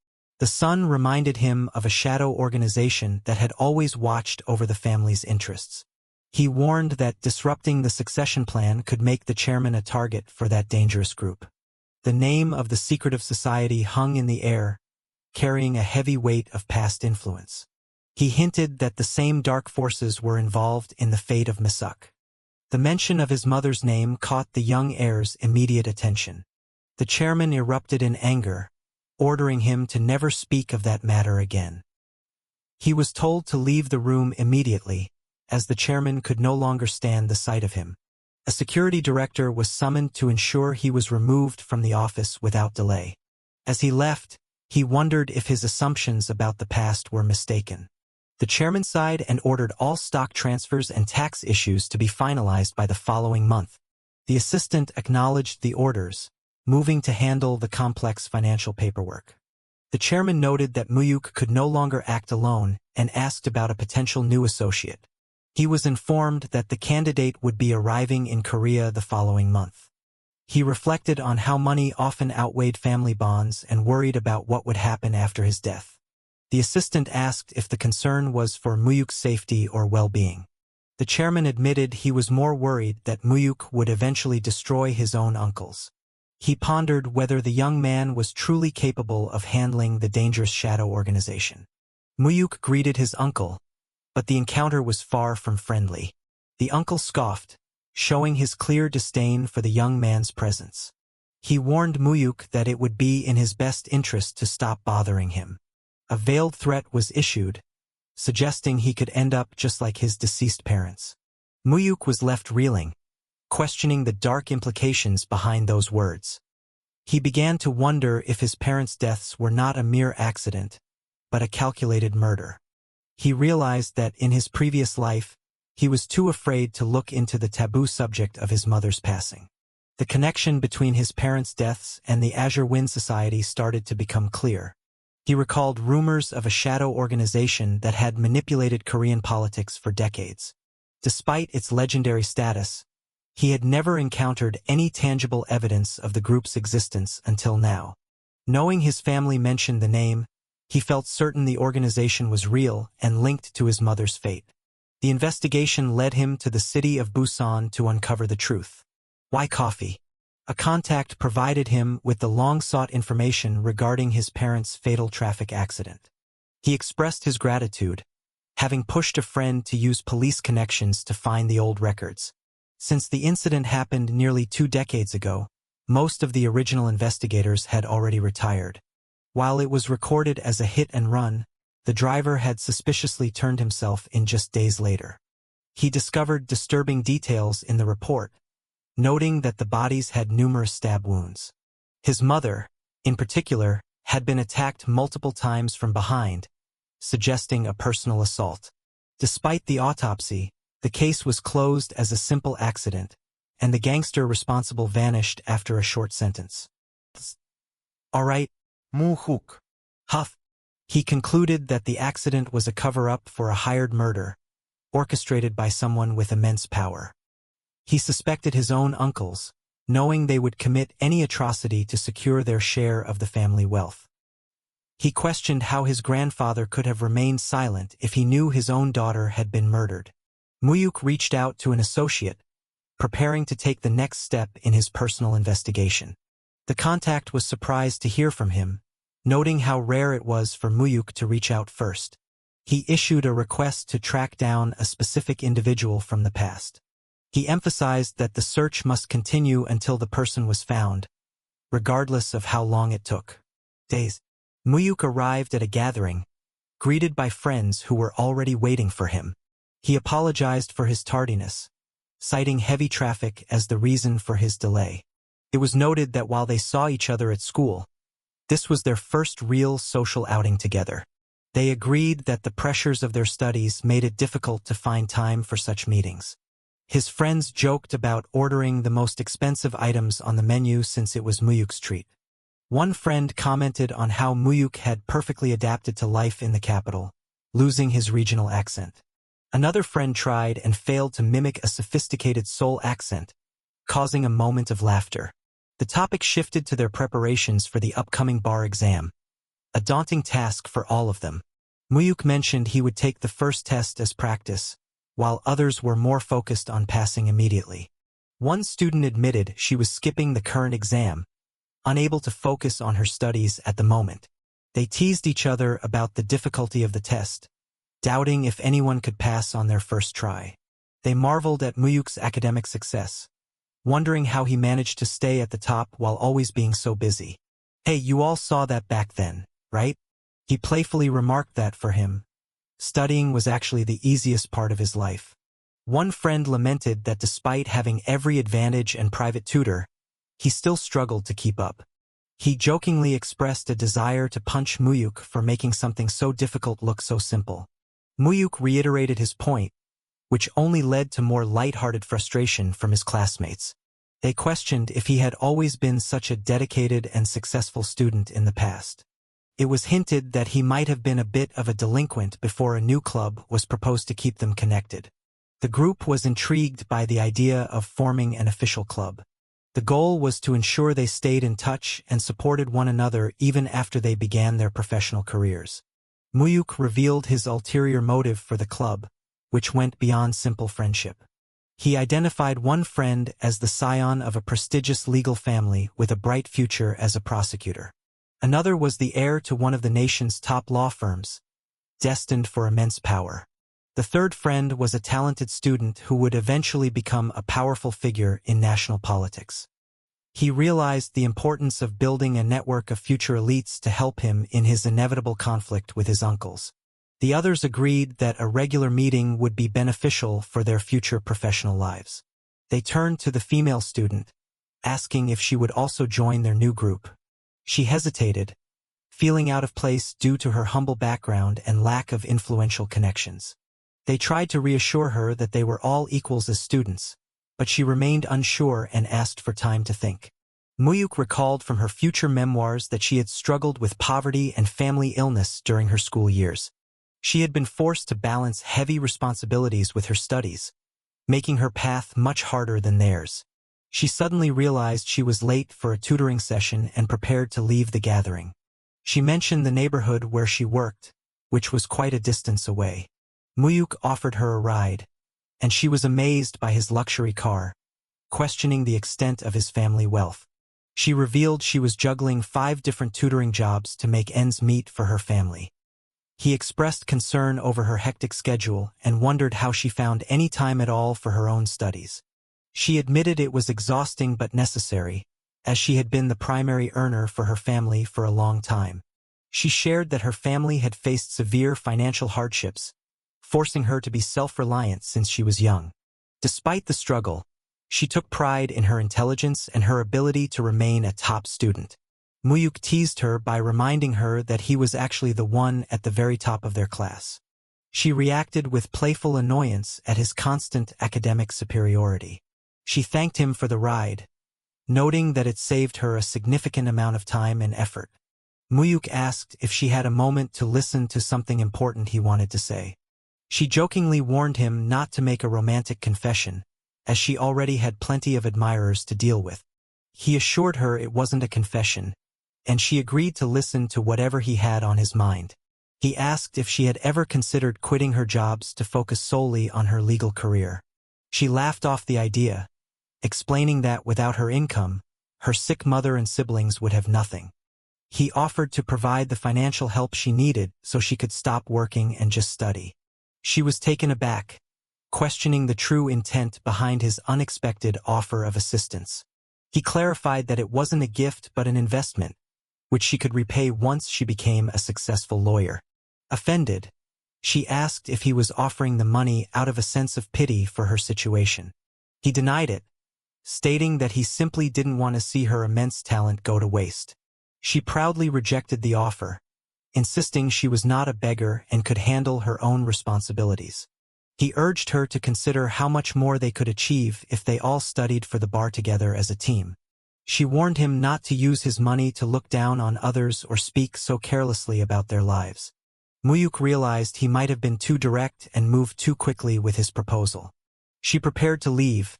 The son reminded him of a shadow organization that had always watched over the family's interests. He warned that disrupting the succession plan could make the chairman a target for that dangerous group. The name of the secretive society hung in the air, carrying a heavy weight of past influence. He hinted that the same dark forces were involved in the fate of Mu-hyuk. The mention of his mother's name caught the young heir's immediate attention. The chairman erupted in anger, ordering him to never speak of that matter again. He was told to leave the room immediately, as the chairman could no longer stand the sight of him. A security director was summoned to ensure he was removed from the office without delay. As he left, he wondered if his assumptions about the past were mistaken. The chairman sighed and ordered all stock transfers and tax issues to be finalized by the following month. The assistant acknowledged the orders, moving to handle the complex financial paperwork. The chairman noted that Mu-hyuk could no longer act alone and asked about a potential new associate. He was informed that the candidate would be arriving in Korea the following month. He reflected on how money often outweighed family bonds and worried about what would happen after his death. The assistant asked if the concern was for Mu-hyuk's safety or well-being. The chairman admitted he was more worried that Mu-hyuk would eventually destroy his own uncles. He pondered whether the young man was truly capable of handling the dangerous shadow organization. Mu-hyuk greeted his uncle, but the encounter was far from friendly. The uncle scoffed, showing his clear disdain for the young man's presence. He warned Mu-hyuk that it would be in his best interest to stop bothering him. A veiled threat was issued, suggesting he could end up just like his deceased parents. Mu-hyuk was left reeling, questioning the dark implications behind those words. He began to wonder if his parents' deaths were not a mere accident, but a calculated murder. He realized that in his previous life, he was too afraid to look into the taboo subject of his mother's passing. The connection between his parents' deaths and the Azure Wind Society started to become clear. He recalled rumors of a shadow organization that had manipulated Korean politics for decades. Despite its legendary status, he had never encountered any tangible evidence of the group's existence until now. Knowing his family mentioned the name, he felt certain the organization was real and linked to his mother's fate. The investigation led him to the city of Busan to uncover the truth. Why coffee? A contact provided him with the long-sought information regarding his parents' fatal traffic accident. He expressed his gratitude, having pushed a friend to use police connections to find the old records. Since the incident happened nearly 2 decades ago, most of the original investigators had already retired. While it was recorded as a hit and run, the driver had suspiciously turned himself in just days later. He discovered disturbing details in the report, noting that the bodies had numerous stab wounds. His mother, in particular, had been attacked multiple times from behind, suggesting a personal assault. Despite the autopsy, the case was closed as a simple accident, and the gangster responsible vanished after a short sentence. All right, Mu-hyuk. Huff. He concluded that the accident was a cover-up for a hired murder, orchestrated by someone with immense power. He suspected his own uncles, knowing they would commit any atrocity to secure their share of the family wealth. He questioned how his grandfather could have remained silent if he knew his own daughter had been murdered. Mu-hyuk reached out to an associate, preparing to take the next step in his personal investigation. The contact was surprised to hear from him, noting how rare it was for Mu-hyuk to reach out first. He issued a request to track down a specific individual from the past. He emphasized that the search must continue until the person was found, regardless of how long it took. Days. Mu-hyuk arrived at a gathering, greeted by friends who were already waiting for him. He apologized for his tardiness, citing heavy traffic as the reason for his delay. It was noted that while they saw each other at school, this was their first real social outing together. They agreed that the pressures of their studies made it difficult to find time for such meetings. His friends joked about ordering the most expensive items on the menu since it was Mu-hyuk's treat. One friend commented on how Mu-hyuk had perfectly adapted to life in the capital, losing his regional accent. Another friend tried and failed to mimic a sophisticated Seoul accent, causing a moment of laughter. The topic shifted to their preparations for the upcoming bar exam, a daunting task for all of them. Mu-hyuk mentioned he would take the first test as practice, while others were more focused on passing immediately. One student admitted she was skipping the current exam, unable to focus on her studies at the moment. They teased each other about the difficulty of the test, doubting if anyone could pass on their first try. They marveled at Mu-hyuk's academic success, wondering how he managed to stay at the top while always being so busy. "Hey, you all saw that back then, right?" He playfully remarked that for him, studying was actually the easiest part of his life. One friend lamented that despite having every advantage and private tutor, he still struggled to keep up. He jokingly expressed a desire to punch Mu-hyuk for making something so difficult look so simple. Mu-hyuk reiterated his point, which only led to more light-hearted frustration from his classmates. They questioned if he had always been such a dedicated and successful student in the past. It was hinted that he might have been a bit of a delinquent before a new club was proposed to keep them connected. The group was intrigued by the idea of forming an official club. The goal was to ensure they stayed in touch and supported one another even after they began their professional careers. Mu-hyuk revealed his ulterior motive for the club, which went beyond simple friendship. He identified one friend as the scion of a prestigious legal family with a bright future as a prosecutor. Another was the heir to one of the nation's top law firms, destined for immense power. The third friend was a talented student who would eventually become a powerful figure in national politics. He realized the importance of building a network of future elites to help him in his inevitable conflict with his uncles. The others agreed that a regular meeting would be beneficial for their future professional lives. They turned to the female student, asking if she would also join their new group. She hesitated, feeling out of place due to her humble background and lack of influential connections. They tried to reassure her that they were all equals as students, but she remained unsure and asked for time to think. Mu-hyuk recalled from her future memoirs that she had struggled with poverty and family illness during her school years. She had been forced to balance heavy responsibilities with her studies, making her path much harder than theirs. She suddenly realized she was late for a tutoring session and prepared to leave the gathering. She mentioned the neighborhood where she worked, which was quite a distance away. Mu-hyuk offered her a ride, and she was amazed by his luxury car, questioning the extent of his family wealth. She revealed she was juggling 5 different tutoring jobs to make ends meet for her family. He expressed concern over her hectic schedule and wondered how she found any time at all for her own studies. She admitted it was exhausting but necessary, as she had been the primary earner for her family for a long time. She shared that her family had faced severe financial hardships, forcing her to be self-reliant since she was young. Despite the struggle, she took pride in her intelligence and her ability to remain a top student. Mu-hyuk teased her by reminding her that he was actually the one at the very top of their class. She reacted with playful annoyance at his constant academic superiority. She thanked him for the ride, noting that it saved her a significant amount of time and effort. Mu-hyuk asked if she had a moment to listen to something important he wanted to say. She jokingly warned him not to make a romantic confession, as she already had plenty of admirers to deal with. He assured her it wasn't a confession, and she agreed to listen to whatever he had on his mind. He asked if she had ever considered quitting her jobs to focus solely on her legal career. She laughed off the idea, explaining that without her income, her sick mother and siblings would have nothing. He offered to provide the financial help she needed so she could stop working and just study. She was taken aback, questioning the true intent behind his unexpected offer of assistance. He clarified that it wasn't a gift but an investment, which she could repay once she became a successful lawyer. Offended, she asked if he was offering the money out of a sense of pity for her situation. He denied it, stating that he simply didn't want to see her immense talent go to waste. She proudly rejected the offer, insisting she was not a beggar and could handle her own responsibilities. He urged her to consider how much more they could achieve if they all studied for the bar together as a team. She warned him not to use his money to look down on others or speak so carelessly about their lives. Mu-hyuk realized he might have been too direct and moved too quickly with his proposal. She prepared to leave,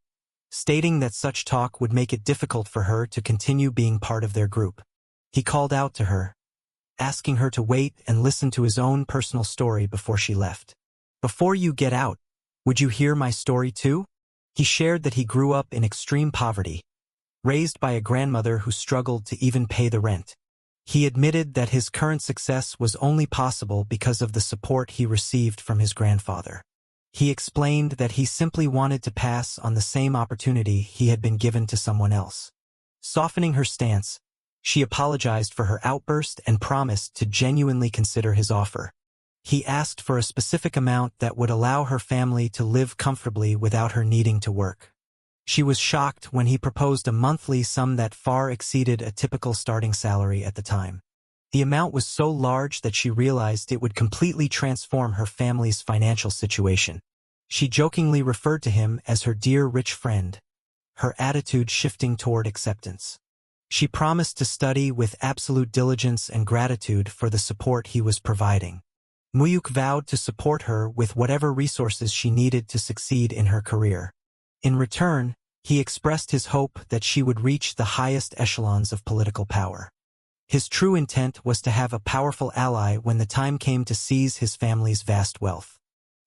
stating that such talk would make it difficult for her to continue being part of their group. He called out to her, asking her to wait and listen to his own personal story before she left. "Before you get out, would you hear my story too?" He shared that he grew up in extreme poverty, raised by a grandmother who struggled to even pay the rent. He admitted that his current success was only possible because of the support he received from his grandfather. He explained that he simply wanted to pass on the same opportunity he had been given to someone else. Softening her stance, she apologized for her outburst and promised to genuinely consider his offer. He asked for a specific amount that would allow her family to live comfortably without her needing to work. She was shocked when he proposed a monthly sum that far exceeded a typical starting salary at the time. The amount was so large that she realized it would completely transform her family's financial situation. She jokingly referred to him as her dear rich friend, her attitude shifting toward acceptance. She promised to study with absolute diligence and gratitude for the support he was providing. Mu-hyuk vowed to support her with whatever resources she needed to succeed in her career. In return, he expressed his hope that she would reach the highest echelons of political power. His true intent was to have a powerful ally when the time came to seize his family's vast wealth.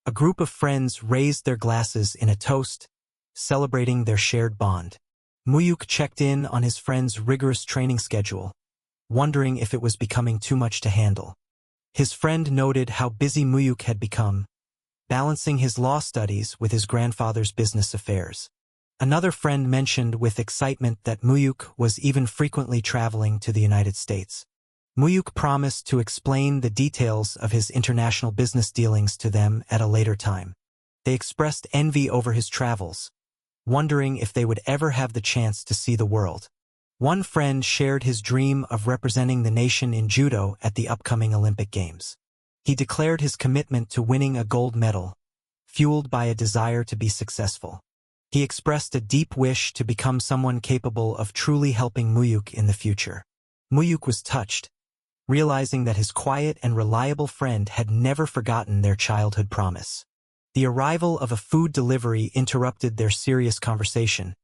A group of friends raised their glasses in a toast, celebrating their shared bond. Mu-hyuk checked in on his friend's rigorous training schedule, wondering if it was becoming too much to handle. His friend noted how busy Mu-hyuk had become, balancing his law studies with his grandfather's business affairs. Another friend mentioned with excitement that Mu-hyuk was even frequently traveling to the United States. Mu-hyuk promised to explain the details of his international business dealings to them at a later time. They expressed envy over his travels, wondering if they would ever have the chance to see the world. One friend shared his dream of representing the nation in judo at the upcoming Olympic Games. He declared his commitment to winning a gold medal, fueled by a desire to be successful. He expressed a deep wish to become someone capable of truly helping Mu-hyuk in the future. Mu-hyuk was touched, realizing that his quiet and reliable friend had never forgotten their childhood promise. The arrival of a food delivery interrupted their serious conversation,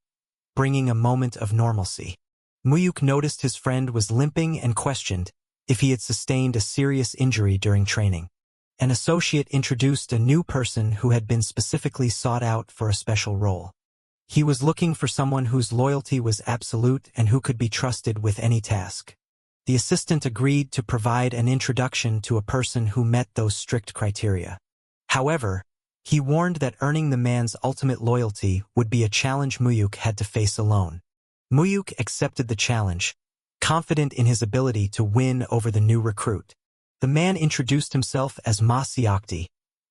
bringing a moment of normalcy. Mu-hyuk noticed his friend was limping and questioned if he had sustained a serious injury during training. An associate introduced a new person who had been specifically sought out for a special role. He was looking for someone whose loyalty was absolute and who could be trusted with any task. The assistant agreed to provide an introduction to a person who met those strict criteria. However, he warned that earning the man's ultimate loyalty would be a challenge Mu-hyuk had to face alone. Mu-hyuk accepted the challenge, confident in his ability to win over the new recruit. The man introduced himself as Ma-hyuk,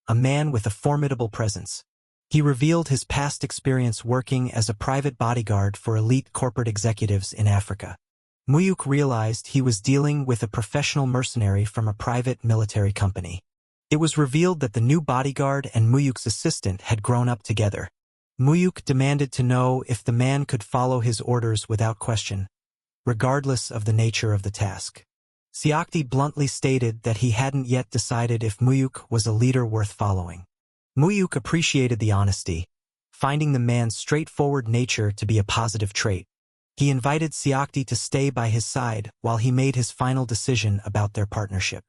a man with a formidable presence. He revealed his past experience working as a private bodyguard for elite corporate executives in Africa. Mu-hyuk realized he was dealing with a professional mercenary from a private military company. It was revealed that the new bodyguard and Mu-hyuk's assistant had grown up together. Mu-hyuk demanded to know if the man could follow his orders without question, regardless of the nature of the task. Hyuk bluntly stated that he hadn't yet decided if Mu-hyuk was a leader worth following. Mu-hyuk appreciated the honesty, finding the man's straightforward nature to be a positive trait. He invited Hyuk to stay by his side while he made his final decision about their partnership.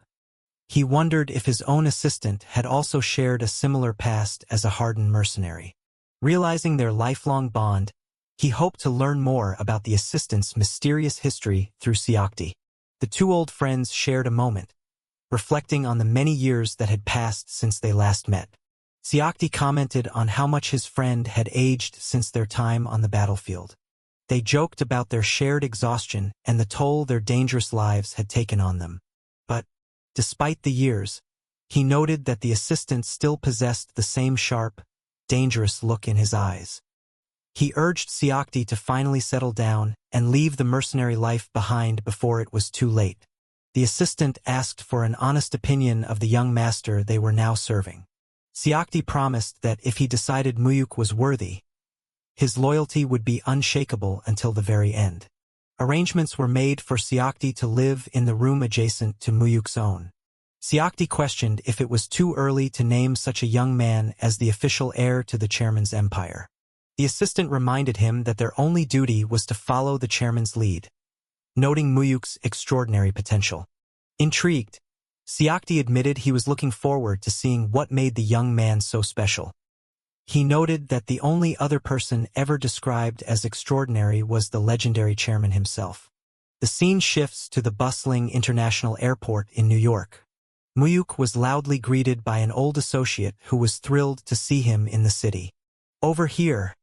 He wondered if his own assistant had also shared a similar past as a hardened mercenary. Realizing their lifelong bond, he hoped to learn more about the assistant's mysterious history through Hyuk. The two old friends shared a moment, reflecting on the many years that had passed since they last met. Hyuk commented on how much his friend had aged since their time on the battlefield. They joked about their shared exhaustion and the toll their dangerous lives had taken on them. But, despite the years, he noted that the assistant still possessed the same sharp, dangerous look in his eyes. He urged Hyuk to finally settle down and leave the mercenary life behind before it was too late. The assistant asked for an honest opinion of the young master they were now serving. Hyuk promised that if he decided Mu-hyuk was worthy, his loyalty would be unshakable until the very end. Arrangements were made for Hyuk to live in the room adjacent to Mu-hyuk's own. Hyuk questioned if it was too early to name such a young man as the official heir to the chairman's empire. The assistant reminded him that their only duty was to follow the chairman's lead, noting Mu-hyuk's extraordinary potential. Intrigued, Hyuk admitted he was looking forward to seeing what made the young man so special. He noted that the only other person ever described as extraordinary was the legendary chairman himself. The scene shifts to the bustling international airport in New York. Mu-hyuk was loudly greeted by an old associate who was thrilled to see him in the city. "Over here.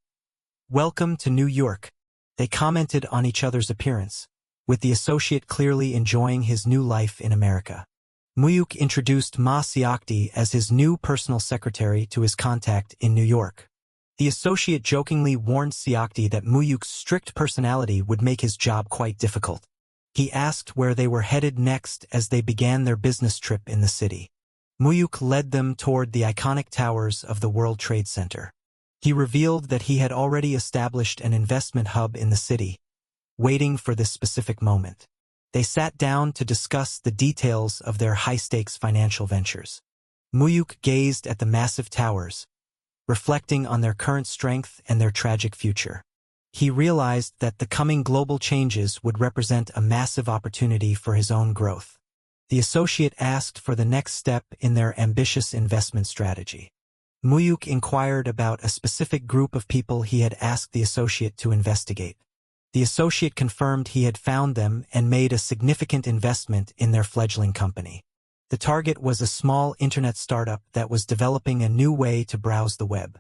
Welcome to New York." They commented on each other's appearance, with the associate clearly enjoying his new life in America. Mu-hyuk introduced Ma-hyuk as his new personal secretary to his contact in New York. The associate jokingly warned Hyuk that Mu-hyuk's strict personality would make his job quite difficult. He asked where they were headed next as they began their business trip in the city. Mu-hyuk led them toward the iconic towers of the World Trade Center. He revealed that he had already established an investment hub in the city, waiting for this specific moment. They sat down to discuss the details of their high-stakes financial ventures. Mu-hyuk gazed at the massive towers, reflecting on their current strength and their tragic future. He realized that the coming global changes would represent a massive opportunity for his own growth. The associate asked for the next step in their ambitious investment strategy. Mu-hyuk inquired about a specific group of people he had asked the associate to investigate. The associate confirmed he had found them and made a significant investment in their fledgling company. The target was a small internet startup that was developing a new way to browse the web.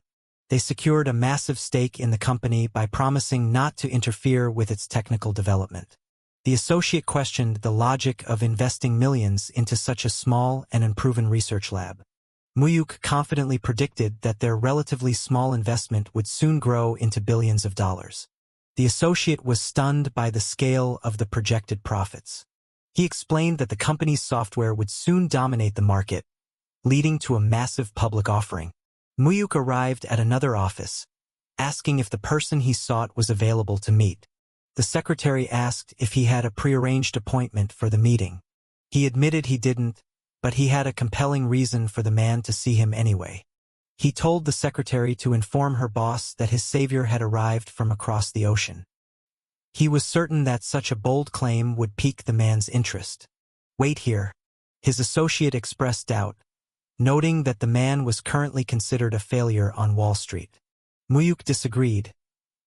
They secured a massive stake in the company by promising not to interfere with its technical development. The associate questioned the logic of investing millions into such a small and unproven research lab. Mu-hyuk confidently predicted that their relatively small investment would soon grow into billions of dollars. The associate was stunned by the scale of the projected profits. He explained that the company's software would soon dominate the market, leading to a massive public offering. Mu-hyuk arrived at another office, asking if the person he sought was available to meet. The secretary asked if he had a prearranged appointment for the meeting. He admitted he didn't, but he had a compelling reason for the man to see him anyway. He told the secretary to inform her boss that his savior had arrived from across the ocean. He was certain that such a bold claim would pique the man's interest. "Wait here." His associate expressed doubt, noting that the man was currently considered a failure on Wall Street. Mu-hyuk disagreed,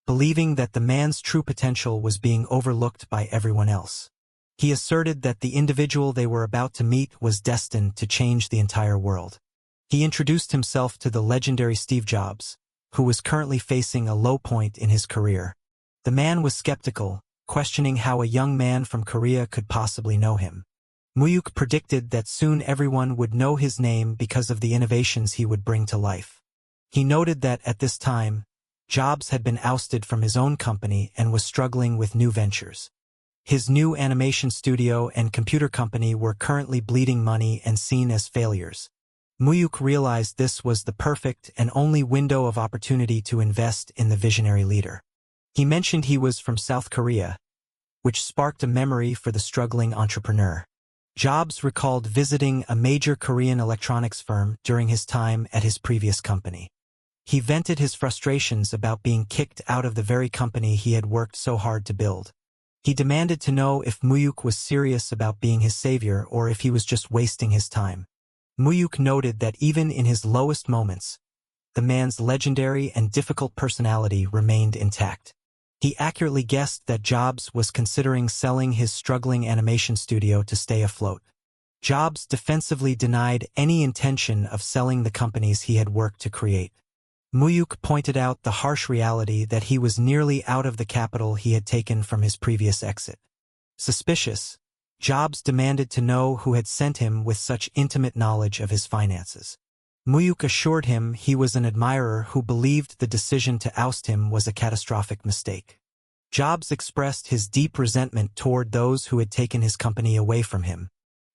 believing that the man's true potential was being overlooked by everyone else. He asserted that the individual they were about to meet was destined to change the entire world. He introduced himself to the legendary Steve Jobs, who was currently facing a low point in his career. The man was skeptical, questioning how a young man from Korea could possibly know him. Mu-hyuk predicted that soon everyone would know his name because of the innovations he would bring to life. He noted that at this time, Jobs had been ousted from his own company and was struggling with new ventures. His new animation studio and computer company were currently bleeding money and seen as failures. Mu-hyuk realized this was the perfect and only window of opportunity to invest in the visionary leader. He mentioned he was from South Korea, which sparked a memory for the struggling entrepreneur. Jobs recalled visiting a major Korean electronics firm during his time at his previous company. He vented his frustrations about being kicked out of the very company he had worked so hard to build. He demanded to know if Mu-hyuk was serious about being his savior or if he was just wasting his time. Mu-hyuk noted that even in his lowest moments, the man's legendary and difficult personality remained intact. He accurately guessed that Jobs was considering selling his struggling animation studio to stay afloat. Jobs defensively denied any intention of selling the companies he had worked to create. Mu-hyuk pointed out the harsh reality that he was nearly out of the capital he had taken from his previous exit. Suspicious, Jobs demanded to know who had sent him with such intimate knowledge of his finances. Mu-hyuk assured him he was an admirer who believed the decision to oust him was a catastrophic mistake. Jobs expressed his deep resentment toward those who had taken his company away from him.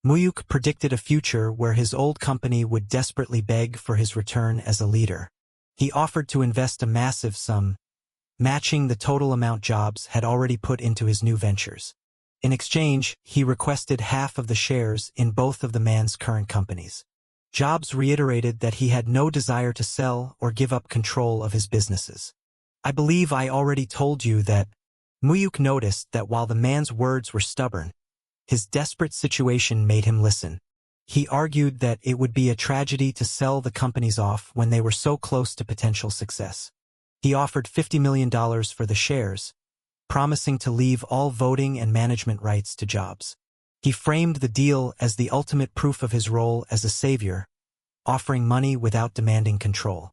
Mu-hyuk predicted a future where his old company would desperately beg for his return as a leader. He offered to invest a massive sum, matching the total amount Jobs had already put into his new ventures. In exchange, he requested half of the shares in both of the man's current companies. Jobs reiterated that he had no desire to sell or give up control of his businesses. "I believe I already told you that." Mu-hyuk noticed that while the man's words were stubborn, his desperate situation made him listen. He argued that it would be a tragedy to sell the companies off when they were so close to potential success. He offered $50 million for the shares, promising to leave all voting and management rights to Jobs. He framed the deal as the ultimate proof of his role as a savior, offering money without demanding control.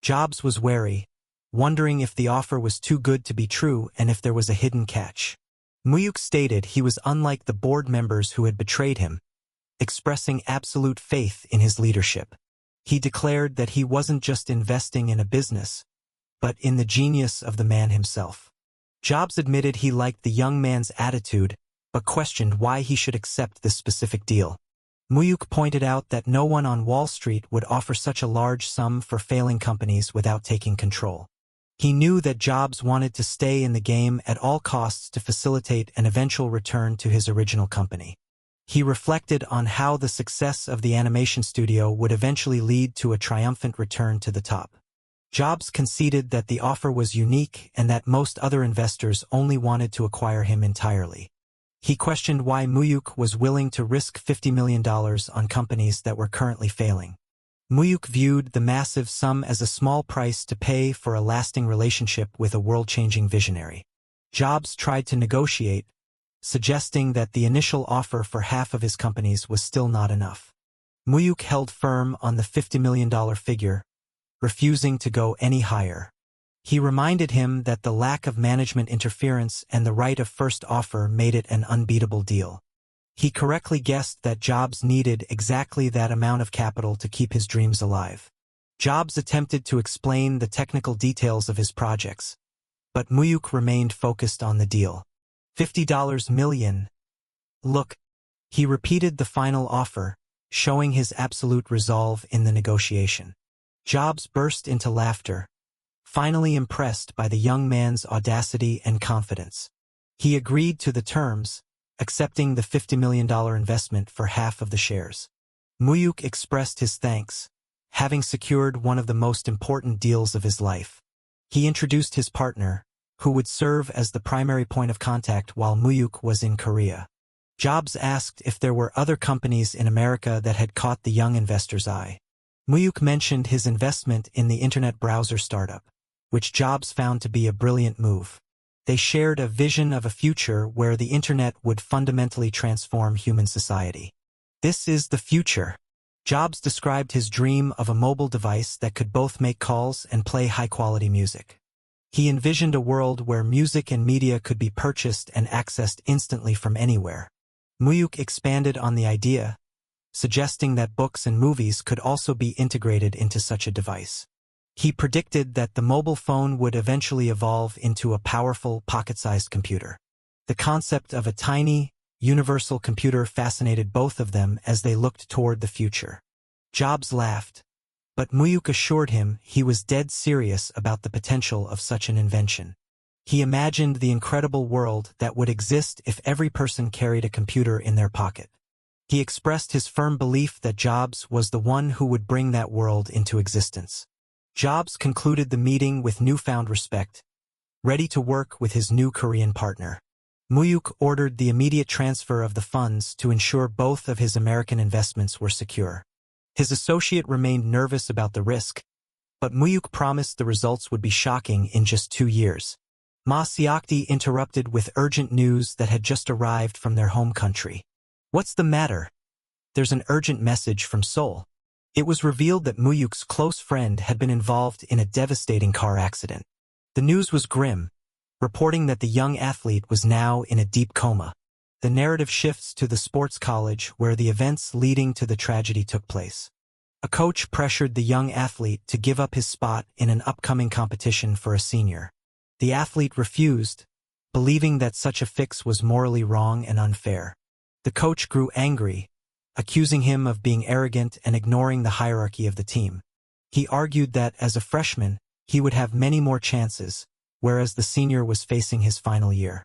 Jobs was wary, wondering if the offer was too good to be true and if there was a hidden catch. Mu-hyuk stated he was unlike the board members who had betrayed him, expressing absolute faith in his leadership. He declared that he wasn't just investing in a business, but in the genius of the man himself. Jobs admitted he liked the young man's attitude, but questioned why he should accept this specific deal. Mu-hyuk pointed out that no one on Wall Street would offer such a large sum for failing companies without taking control. He knew that Jobs wanted to stay in the game at all costs to facilitate an eventual return to his original company. He reflected on how the success of the animation studio would eventually lead to a triumphant return to the top. Jobs conceded that the offer was unique and that most other investors only wanted to acquire him entirely. He questioned why Mu-hyuk was willing to risk $50 million on companies that were currently failing. Mu-hyuk viewed the massive sum as a small price to pay for a lasting relationship with a world-changing visionary. Jobs tried to negotiate, suggesting that the initial offer for half of his companies was still not enough. Mu-hyuk held firm on the $50 million figure, refusing to go any higher. He reminded him that the lack of management interference and the right of first offer made it an unbeatable deal. He correctly guessed that Jobs needed exactly that amount of capital to keep his dreams alive. Jobs attempted to explain the technical details of his projects, but Mu-hyuk remained focused on the deal. $50 million. Look, he repeated the final offer, showing his absolute resolve in the negotiation. Jobs burst into laughter, finally impressed by the young man's audacity and confidence. He agreed to the terms, accepting the $50 million investment for half of the shares. Mu-hyuk expressed his thanks, having secured one of the most important deals of his life. He introduced his partner, who would serve as the primary point of contact while Mu-hyuk was in Korea. Jobs asked if there were other companies in America that had caught the young investor's eye. Mu-hyuk mentioned his investment in the internet browser startup, which Jobs found to be a brilliant move. They shared a vision of a future where the internet would fundamentally transform human society. This is the future. Jobs described his dream of a mobile device that could both make calls and play high-quality music. He envisioned a world where music and media could be purchased and accessed instantly from anywhere. Mu-hyuk expanded on the idea, suggesting that books and movies could also be integrated into such a device. He predicted that the mobile phone would eventually evolve into a powerful, pocket-sized computer. The concept of a tiny, universal computer fascinated both of them as they looked toward the future. Jobs laughed, but Mu-hyuk assured him he was dead serious about the potential of such an invention. He imagined the incredible world that would exist if every person carried a computer in their pocket. He expressed his firm belief that Jobs was the one who would bring that world into existence. Jobs concluded the meeting with newfound respect, ready to work with his new Korean partner. Mu-hyuk ordered the immediate transfer of the funds to ensure both of his American investments were secure. His associate remained nervous about the risk, but Mu-hyuk promised the results would be shocking in just 2 years. Ma Seokdi interrupted with urgent news that had just arrived from their home country. "What's the matter? There's an urgent message from Seoul." It was revealed that Mu-hyuk's close friend had been involved in a devastating car accident. The news was grim, reporting that the young athlete was now in a deep coma. The narrative shifts to the sports college where the events leading to the tragedy took place. A coach pressured the young athlete to give up his spot in an upcoming competition for a senior. The athlete refused, believing that such a fix was morally wrong and unfair. The coach grew angry, accusing him of being arrogant and ignoring the hierarchy of the team. He argued that as a freshman, he would have many more chances, whereas the senior was facing his final year.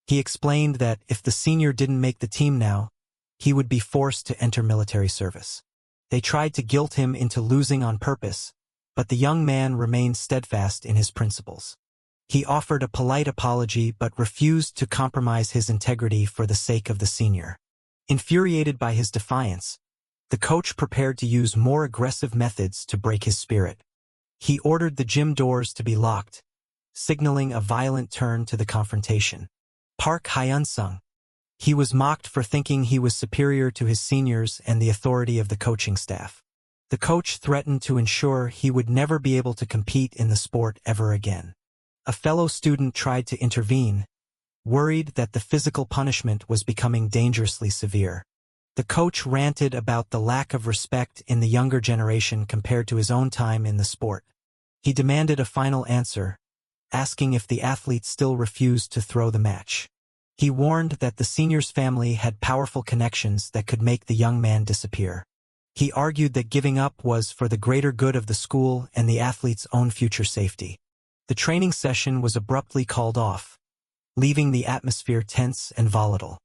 He explained that if the senior didn't make the team now, he would be forced to enter military service. They tried to guilt him into losing on purpose, but the young man remained steadfast in his principles. He offered a polite apology but refused to compromise his integrity for the sake of the senior. Infuriated by his defiance, the coach prepared to use more aggressive methods to break his spirit. He ordered the gym doors to be locked, signaling a violent turn to the confrontation. Park Hyun-sung. He was mocked for thinking he was superior to his seniors and the authority of the coaching staff. The coach threatened to ensure he would never be able to compete in the sport ever again. A fellow student tried to intervene, worried that the physical punishment was becoming dangerously severe. The coach ranted about the lack of respect in the younger generation compared to his own time in the sport. He demanded a final answer, asking if the athlete still refused to throw the match. He warned that the senior's family had powerful connections that could make the young man disappear. He argued that giving up was for the greater good of the school and the athlete's own future safety. The training session was abruptly called off, leaving the atmosphere tense and volatile.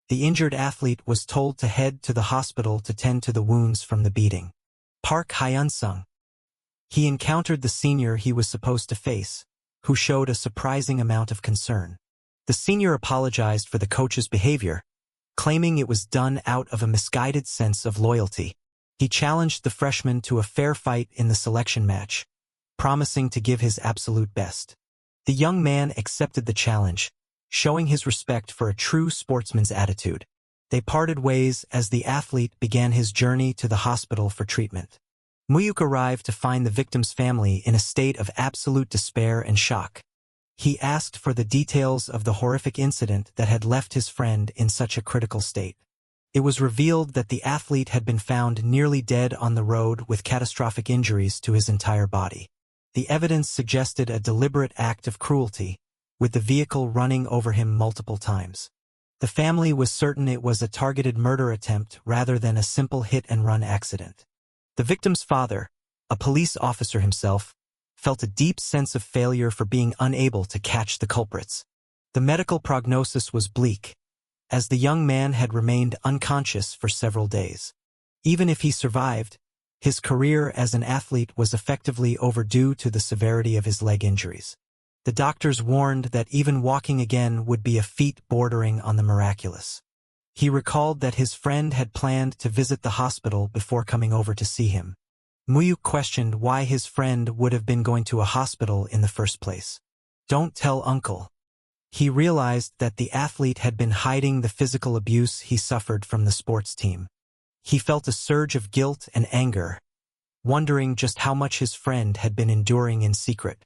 The injured athlete was told to head to the hospital to tend to the wounds from the beating. Park Hyun-sung. He encountered the senior he was supposed to face, who showed a surprising amount of concern. The senior apologized for the coach's behavior, claiming it was done out of a misguided sense of loyalty. He challenged the freshman to a fair fight in the selection match, promising to give his absolute best. The young man accepted the challenge, showing his respect for a true sportsman's attitude. They parted ways as the athlete began his journey to the hospital for treatment. Mu-hyuk arrived to find the victim's family in a state of absolute despair and shock. He asked for the details of the horrific incident that had left his friend in such a critical state. It was revealed that the athlete had been found nearly dead on the road with catastrophic injuries to his entire body. The evidence suggested a deliberate act of cruelty, with the vehicle running over him multiple times. The family was certain it was a targeted murder attempt rather than a simple hit-and-run accident. The victim's father, a police officer himself, felt a deep sense of failure for being unable to catch the culprits. The medical prognosis was bleak, as the young man had remained unconscious for several days. Even if he survived, his career as an athlete was effectively overdue to the severity of his leg injuries. The doctors warned that even walking again would be a feat bordering on the miraculous. He recalled that his friend had planned to visit the hospital before coming over to see him. Mu-hyuk questioned why his friend would have been going to a hospital in the first place. "Don't tell uncle." He realized that the athlete had been hiding the physical abuse he suffered from the sports team. He felt a surge of guilt and anger, wondering just how much his friend had been enduring in secret.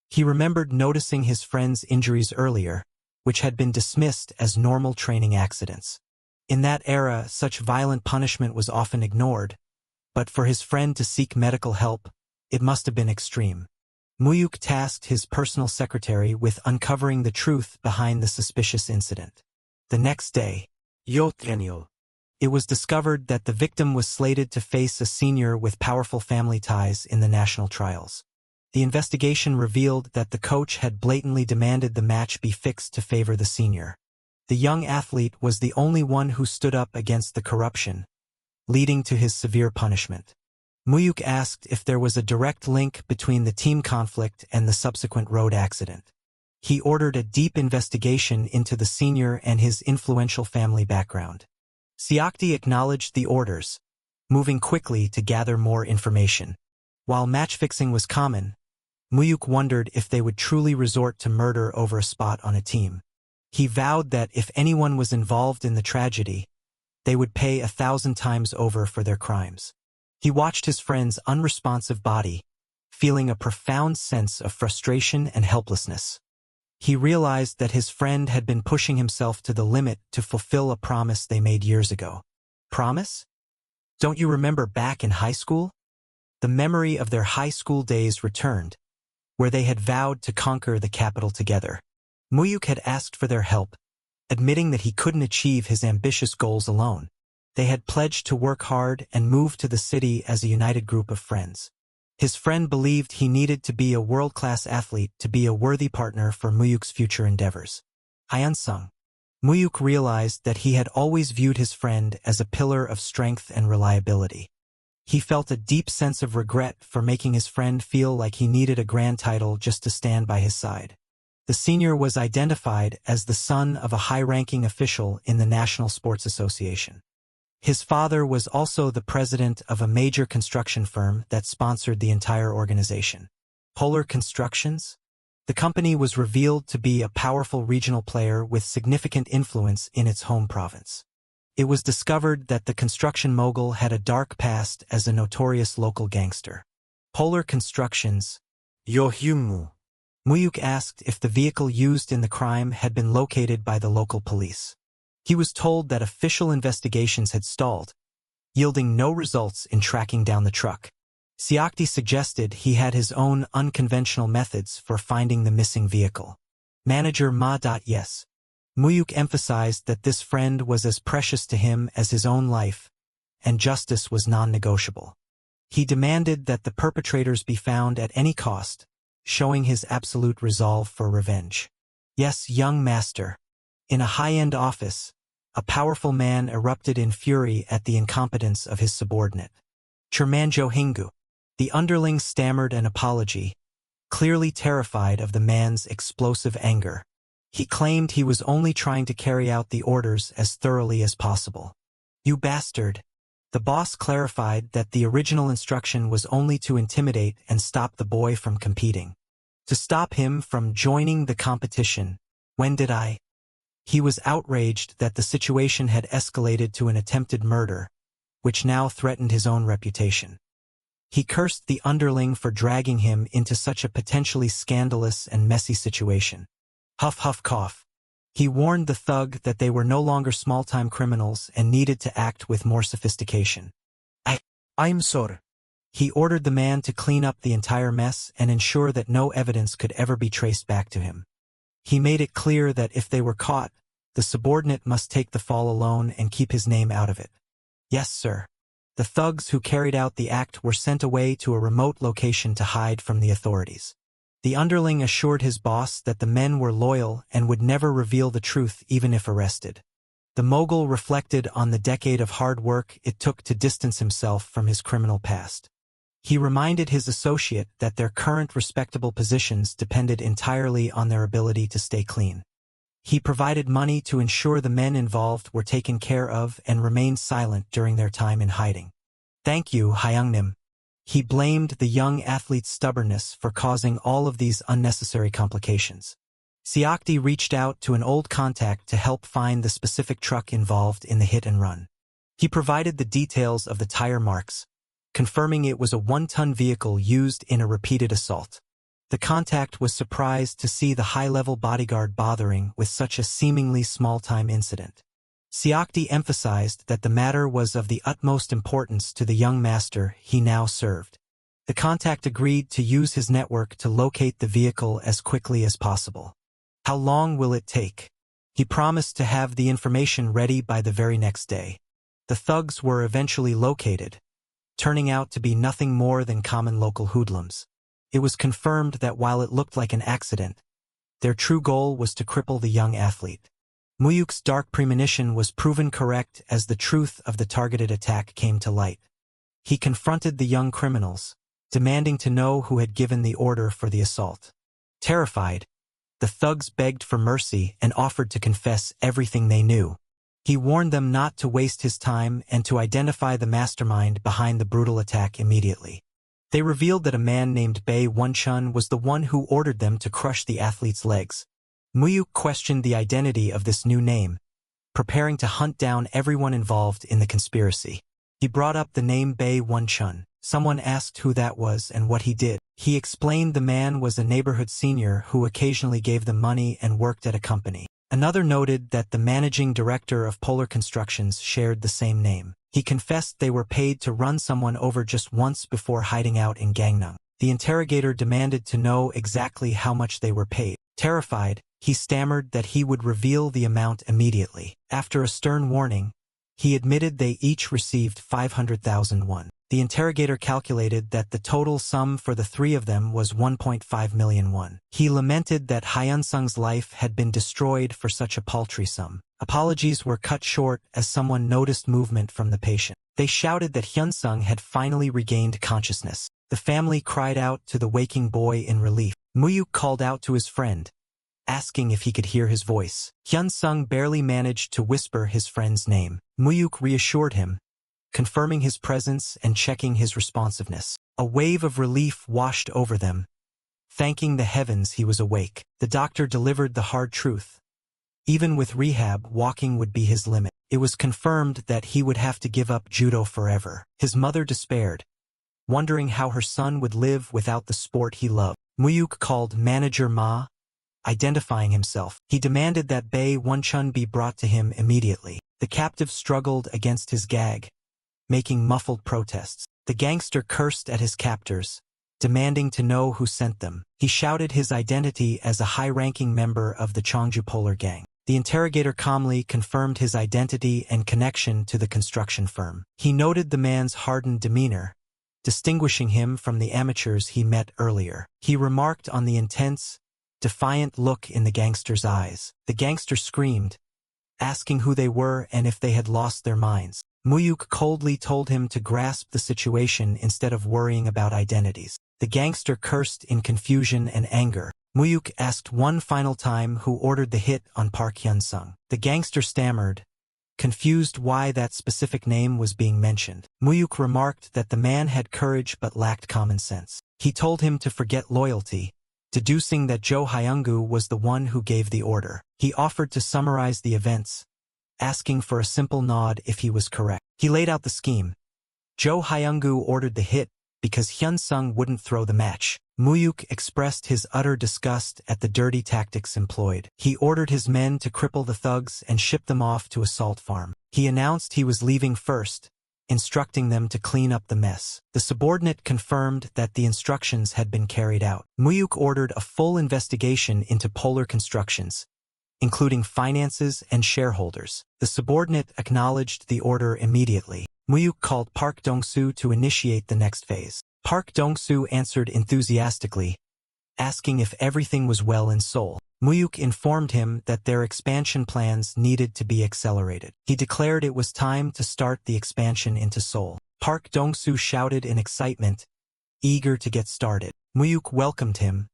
He remembered noticing his friend's injuries earlier, which had been dismissed as normal training accidents. In that era, such violent punishment was often ignored, but for his friend to seek medical help, it must have been extreme. Mu-hyuk tasked his personal secretary with uncovering the truth behind the suspicious incident. The next day, it was discovered that the victim was slated to face a senior with powerful family ties in the national trials. The investigation revealed that the coach had blatantly demanded the match be fixed to favor the senior. The young athlete was the only one who stood up against the corruption, leading to his severe punishment. Mu-hyuk asked if there was a direct link between the team conflict and the subsequent road accident. He ordered a deep investigation into the senior and his influential family background. Seokdi acknowledged the orders, moving quickly to gather more information. While match-fixing was common, Mu-hyuk wondered if they would truly resort to murder over a spot on a team. He vowed that if anyone was involved in the tragedy, they would pay 1,000 times over for their crimes. He watched his friend's unresponsive body, feeling a profound sense of frustration and helplessness. He realized that his friend had been pushing himself to the limit to fulfill a promise they made years ago. Promise? Don't you remember back in high school? The memory of their high school days returned, where they had vowed to conquer the capital together. Mu-hyuk had asked for their help, admitting that he couldn't achieve his ambitious goals alone. They had pledged to work hard and move to the city as a united group of friends. His friend believed he needed to be a world-class athlete to be a worthy partner for Mu-hyuk's future endeavors. Hyun-sung. Mu-hyuk realized that he had always viewed his friend as a pillar of strength and reliability. He felt a deep sense of regret for making his friend feel like he needed a grand title just to stand by his side. The senior was identified as the son of a high-ranking official in the National Sports Association. His father was also the president of a major construction firm that sponsored the entire organization. Polar Constructions? The company was revealed to be a powerful regional player with significant influence in its home province. It was discovered that the construction mogul had a dark past as a notorious local gangster. Polar Constructions. Mu-hyuk asked if the vehicle used in the crime had been located by the local police. He was told that official investigations had stalled, yielding no results in tracking down the truck. Seokdi suggested he had his own unconventional methods for finding the missing vehicle. Manager Ma. Yes. Mu-hyuk emphasized that this friend was as precious to him as his own life, and justice was non-negotiable. He demanded that the perpetrators be found at any cost, showing his absolute resolve for revenge. Yes, young master. In a high-end office, a powerful man erupted in fury at the incompetence of his subordinate. Chermanjo Hingu. The underling stammered an apology, clearly terrified of the man's explosive anger. He claimed he was only trying to carry out the orders as thoroughly as possible. You bastard. The boss clarified that the original instruction was only to intimidate and stop the boy from competing. To stop him from joining the competition. When did I? He was outraged that the situation had escalated to an attempted murder, which now threatened his own reputation. He cursed the underling for dragging him into such a potentially scandalous and messy situation. Huff huff cough. He warned the thug that they were no longer small-time criminals and needed to act with more sophistication. I'm sorry. He ordered the man to clean up the entire mess and ensure that no evidence could ever be traced back to him. He made it clear that if they were caught, the subordinate must take the fall alone and keep his name out of it. Yes, sir. The thugs who carried out the act were sent away to a remote location to hide from the authorities. The underling assured his boss that the men were loyal and would never reveal the truth even if arrested. The mogul reflected on the decade of hard work it took to distance himself from his criminal past. He reminded his associate that their current respectable positions depended entirely on their ability to stay clean. He provided money to ensure the men involved were taken care of and remained silent during their time in hiding. Thank you, Hyungnim. He blamed the young athlete's stubbornness for causing all of these unnecessary complications. Seokdi reached out to an old contact to help find the specific truck involved in the hit and run. He provided the details of the tire marks, confirming it was a 1-ton vehicle used in a repeated assault. The contact was surprised to see the high-level bodyguard bothering with such a seemingly small-time incident. Seokdi emphasized that the matter was of the utmost importance to the young master he now served. The contact agreed to use his network to locate the vehicle as quickly as possible. How long will it take? He promised to have the information ready by the very next day. The thugs were eventually located, turning out to be nothing more than common local hoodlums. It was confirmed that while it looked like an accident, their true goal was to cripple the young athlete. Mu-hyuk's dark premonition was proven correct as the truth of the targeted attack came to light. He confronted the young criminals, demanding to know who had given the order for the assault. Terrified, the thugs begged for mercy and offered to confess everything they knew. He warned them not to waste his time and to identify the mastermind behind the brutal attack immediately. They revealed that a man named Bae Won-chun was the one who ordered them to crush the athlete's legs. Mu-hyuk questioned the identity of this new name, preparing to hunt down everyone involved in the conspiracy. He brought up the name Bae Won-chun. Someone asked who that was and what he did. He explained the man was a neighborhood senior who occasionally gave them money and worked at a company. Another noted that the managing director of Polar Constructions shared the same name. He confessed they were paid to run someone over just once before hiding out in Gangnam. The interrogator demanded to know exactly how much they were paid. Terrified, he stammered that he would reveal the amount immediately. After a stern warning, he admitted they each received 500,000 won. The interrogator calculated that the total sum for the three of them was 1.5 million won. He lamented that Hyun-sung's life had been destroyed for such a paltry sum. Apologies were cut short as someone noticed movement from the patient. They shouted that Hyun-sung had finally regained consciousness. The family cried out to the waking boy in relief. Mu-hyuk called out to his friend, asking if he could hear his voice. Hyun-sung barely managed to whisper his friend's name. Mu-hyuk reassured him, confirming his presence and checking his responsiveness. A wave of relief washed over them. Thanking the heavens he was awake. The doctor delivered the hard truth. Even with rehab, walking would be his limit. It was confirmed that he would have to give up judo forever. His mother despaired, wondering how her son would live without the sport he loved. Mu-hyuk called Manager Ma, identifying himself. He demanded that Bae Won-chun be brought to him immediately. The captive struggled against his gag, making muffled protests. The gangster cursed at his captors, demanding to know who sent them. He shouted his identity as a high-ranking member of the Cheongju Polar Gang. The interrogator calmly confirmed his identity and connection to the construction firm. He noted the man's hardened demeanor, distinguishing him from the amateurs he met earlier. He remarked on the intense, defiant look in the gangster's eyes. The gangster screamed, asking who they were and if they had lost their minds. Mu-hyuk coldly told him to grasp the situation instead of worrying about identities. The gangster cursed in confusion and anger. Mu-hyuk asked one final time who ordered the hit on Park Hyun-sung. The gangster stammered, confused why that specific name was being mentioned. Mu-hyuk remarked that the man had courage but lacked common sense. He told him to forget loyalty, deducing that Jo Hyung-gu was the one who gave the order. He offered to summarize the events, asking for a simple nod if he was correct. He laid out the scheme. Jo Hyung-gu ordered the hit because Hyun-sung wouldn't throw the match. Mu-hyuk expressed his utter disgust at the dirty tactics employed. He ordered his men to cripple the thugs and ship them off to a salt farm. He announced he was leaving first, instructing them to clean up the mess. The subordinate confirmed that the instructions had been carried out. Mu-hyuk ordered a full investigation into Polar Constructions, including finances and shareholders. The subordinate acknowledged the order immediately. Mu-hyuk called Park Dong-soo to initiate the next phase. Park Dong-soo answered enthusiastically, asking if everything was well in Seoul. Mu-hyuk informed him that their expansion plans needed to be accelerated. He declared it was time to start the expansion into Seoul. Park Dong-soo shouted in excitement, eager to get started. Mu-hyuk welcomed him,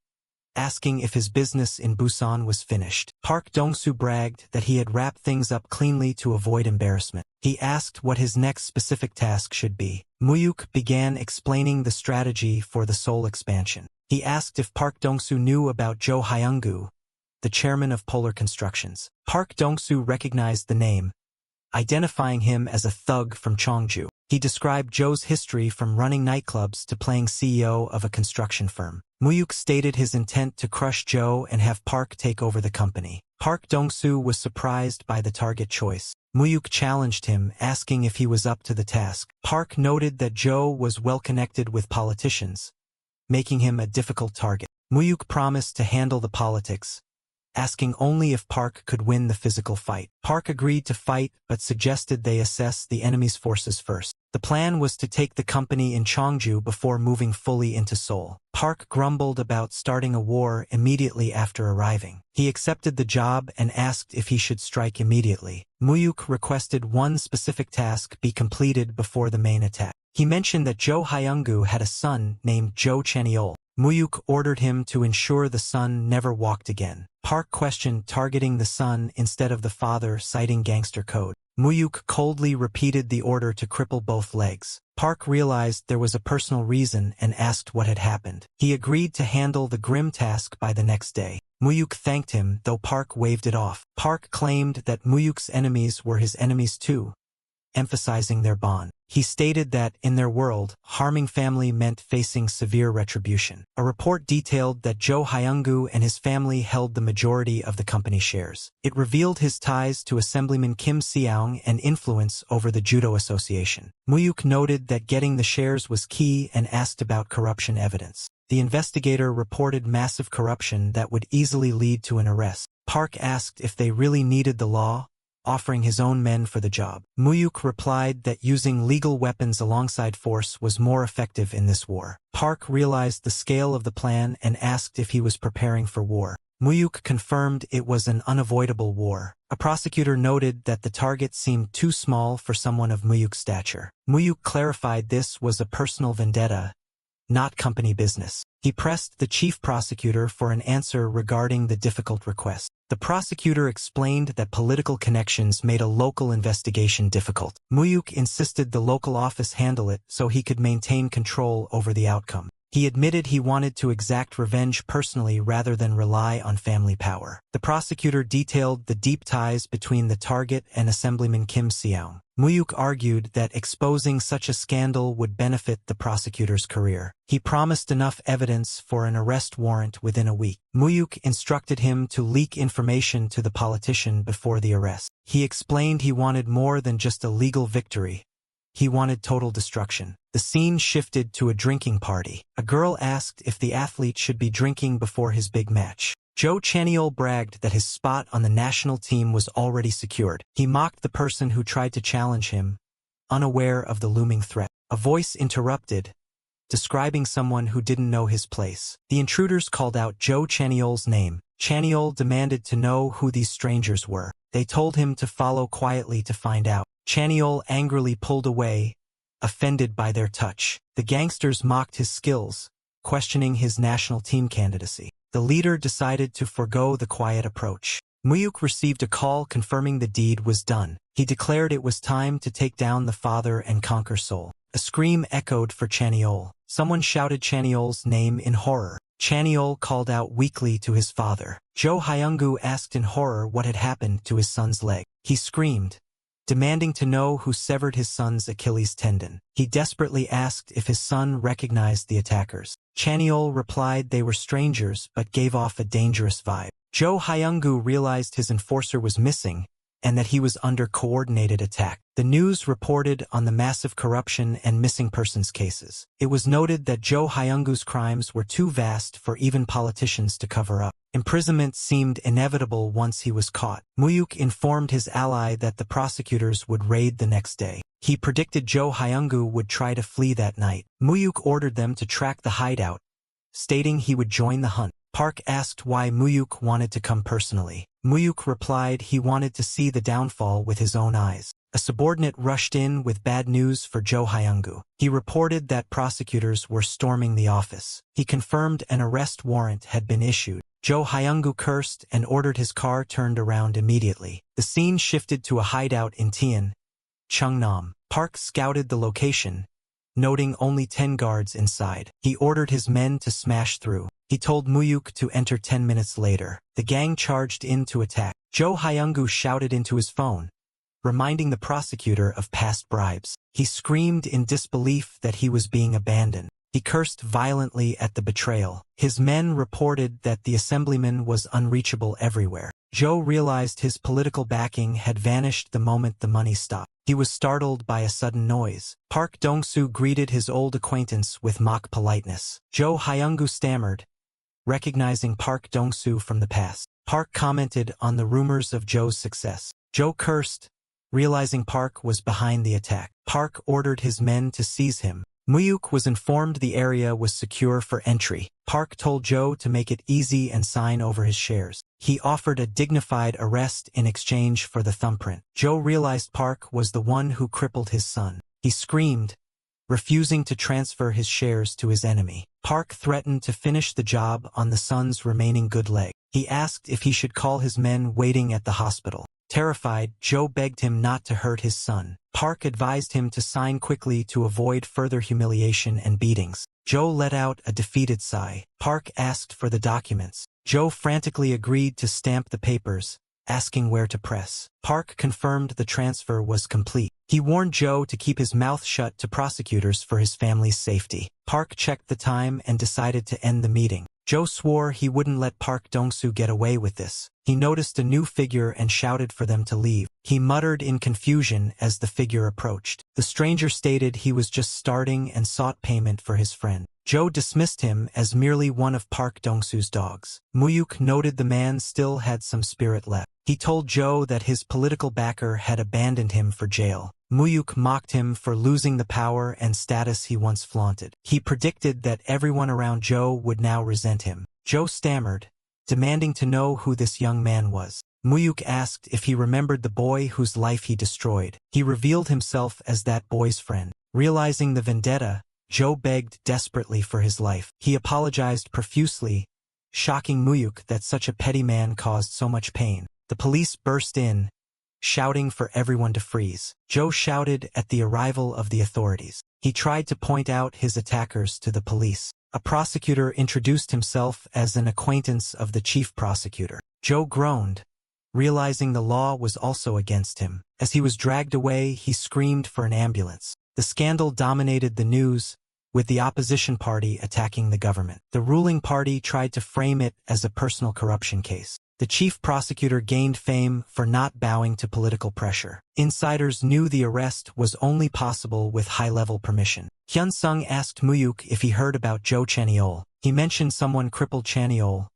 asking if his business in Busan was finished. Park Dong-soo bragged that he had wrapped things up cleanly to avoid embarrassment. He asked what his next specific task should be. Mu-hyuk began explaining the strategy for the Seoul expansion. He asked if Park Dong-soo knew about Jo Hyung-gu, the chairman of Polar Constructions. Park Dong-soo recognized the name, identifying him as a thug from Cheongju. He described Joe's history from running nightclubs to playing CEO of a construction firm. Mu-hyuk stated his intent to crush Joe and have Park take over the company. Park Dong-soo was surprised by the target choice. Mu-hyuk challenged him, asking if he was up to the task. Park noted that Joe was well connected with politicians, making him a difficult target. Mu-hyuk promised to handle the politics, asking only if Park could win the physical fight. Park agreed to fight but suggested they assess the enemy's forces first. The plan was to take the company in Cheongju before moving fully into Seoul. Park grumbled about starting a war immediately after arriving. He accepted the job and asked if he should strike immediately. Mu-hyuk requested one specific task be completed before the main attack. He mentioned that Jo Hyung-gu had a son named Jo Chaniol. Mu-hyuk ordered him to ensure the son never walked again. Park questioned targeting the son instead of the father, citing gangster code. Mu-hyuk coldly repeated the order to cripple both legs. Park realized there was a personal reason and asked what had happened. He agreed to handle the grim task by the next day. Mu-hyuk thanked him, though Park waved it off. Park claimed that Mu-hyuk's enemies were his enemies too, emphasizing their bond. He stated that, in their world, harming family meant facing severe retribution. A report detailed that Jo Hyung-gu and his family held the majority of the company shares. It revealed his ties to Assemblyman Kim Seong and influence over the Judo Association. Mu-hyuk noted that getting the shares was key and asked about corruption evidence. The investigator reported massive corruption that would easily lead to an arrest. Park asked if they really needed the law, offering his own men for the job. Mu-hyuk replied that using legal weapons alongside force was more effective in this war. Park realized the scale of the plan and asked if he was preparing for war. Mu-hyuk confirmed it was an unavoidable war. A prosecutor noted that the target seemed too small for someone of Mu-hyuk's stature. Mu-hyuk clarified this was a personal vendetta, not company business. He pressed the chief prosecutor for an answer regarding the difficult request. The prosecutor explained that political connections made a local investigation difficult. Mu-hyuk insisted the local office handle it so he could maintain control over the outcome. He admitted he wanted to exact revenge personally rather than rely on family power. The prosecutor detailed the deep ties between the target and Assemblyman Kim Seong. Mu-hyuk argued that exposing such a scandal would benefit the prosecutor's career. He promised enough evidence for an arrest warrant within a week. Mu-hyuk instructed him to leak information to the politician before the arrest. He explained he wanted more than just a legal victory. He wanted total destruction. The scene shifted to a drinking party. A girl asked if the athlete should be drinking before his big match. Joe Chaniol bragged that his spot on the national team was already secured. He mocked the person who tried to challenge him, unaware of the looming threat. A voice interrupted, describing someone who didn't know his place. The intruders called out Joe Chaniol's name. Chaniol demanded to know who these strangers were. They told him to follow quietly to find out. Chaniol angrily pulled away, offended by their touch. The gangsters mocked his skills, questioning his national team candidacy. The leader decided to forego the quiet approach. Mu-hyuk received a call confirming the deed was done. He declared it was time to take down the father and conquer Seoul. A scream echoed for Chaniol. Someone shouted Chaniol's name in horror. Chaniol called out weakly to his father. Jo Hyungu asked in horror what had happened to his son's leg. He screamed, demanding to know who severed his son's Achilles tendon. He desperately asked if his son recognized the attackers. Chaniol replied they were strangers but gave off a dangerous vibe. Jo Hyungu realized his enforcer was missing and that he was under coordinated attack. The news reported on the massive corruption and missing persons cases. It was noted that Jo Hyungu's crimes were too vast for even politicians to cover up. Imprisonment seemed inevitable once he was caught. Mu-hyuk informed his ally that the prosecutors would raid the next day. He predicted Jo Hyungu would try to flee that night. Mu-hyuk ordered them to track the hideout, stating he would join the hunt. Park asked why Mu-hyuk wanted to come personally. Mu-hyuk replied he wanted to see the downfall with his own eyes. A subordinate rushed in with bad news for Jo Hyungu. He reported that prosecutors were storming the office. He confirmed an arrest warrant had been issued. Jo Hyungu cursed and ordered his car turned around immediately. The scene shifted to a hideout in Cheon, Cheongnam. Park scouted the location, noting only 10 guards inside. He ordered his men to smash through. He told Mu-hyuk to enter 10 minutes later. The gang charged in to attack. Jo Hyungu shouted into his phone, reminding the prosecutor of past bribes. He screamed in disbelief that he was being abandoned. He cursed violently at the betrayal. His men reported that the assemblyman was unreachable everywhere. Joe realized his political backing had vanished the moment the money stopped. He was startled by a sudden noise. Park Dong-soo greeted his old acquaintance with mock politeness. Jo Hyungu stammered, recognizing Park Dong-soo from the past. Park commented on the rumors of Joe's success. Joe cursed, realizing Park was behind the attack. Park ordered his men to seize him. Mu-hyuk was informed the area was secure for entry. Park told Joe to make it easy and sign over his shares. He offered a dignified arrest in exchange for the thumbprint. Joe realized Park was the one who crippled his son. He screamed, refusing to transfer his shares to his enemy. Park threatened to finish the job on the son's remaining good leg. He asked if he should call his men waiting at the hospital. Terrified, Joe begged him not to hurt his son. Park advised him to sign quickly to avoid further humiliation and beatings. Joe let out a defeated sigh. Park asked for the documents. Joe frantically agreed to stamp the papers, asking where to press. Park confirmed the transfer was complete. He warned Joe to keep his mouth shut to prosecutors for his family's safety. Park checked the time and decided to end the meeting. Joe swore he wouldn't let Park Dong-soo get away with this. He noticed a new figure and shouted for them to leave. He muttered in confusion as the figure approached. The stranger stated he was just starting and sought payment for his friend. Joe dismissed him as merely one of Park Dong-soo's dogs. Mu-hyuk noted the man still had some spirit left. He told Joe that his political backer had abandoned him for jail. Mu-hyuk mocked him for losing the power and status he once flaunted. He predicted that everyone around Joe would now resent him. Joe stammered, demanding to know who this young man was. Mu-hyuk asked if he remembered the boy whose life he destroyed. He revealed himself as that boy's friend. Realizing the vendetta, Joe begged desperately for his life. He apologized profusely, shocking Mu-hyuk that such a petty man caused so much pain. The police burst in, shouting for everyone to freeze. Joe shouted at the arrival of the authorities. He tried to point out his attackers to the police. A prosecutor introduced himself as an acquaintance of the chief prosecutor. Joe groaned, realizing the law was also against him. As he was dragged away, he screamed for an ambulance. The scandal dominated the news, with the opposition party attacking the government. The ruling party tried to frame it as a personal corruption case. The chief prosecutor gained fame for not bowing to political pressure. Insiders knew the arrest was only possible with high-level permission. Hyun-sung asked Mu-hyuk if he heard about Joe Chaniol. He mentioned someone crippled Chaniol,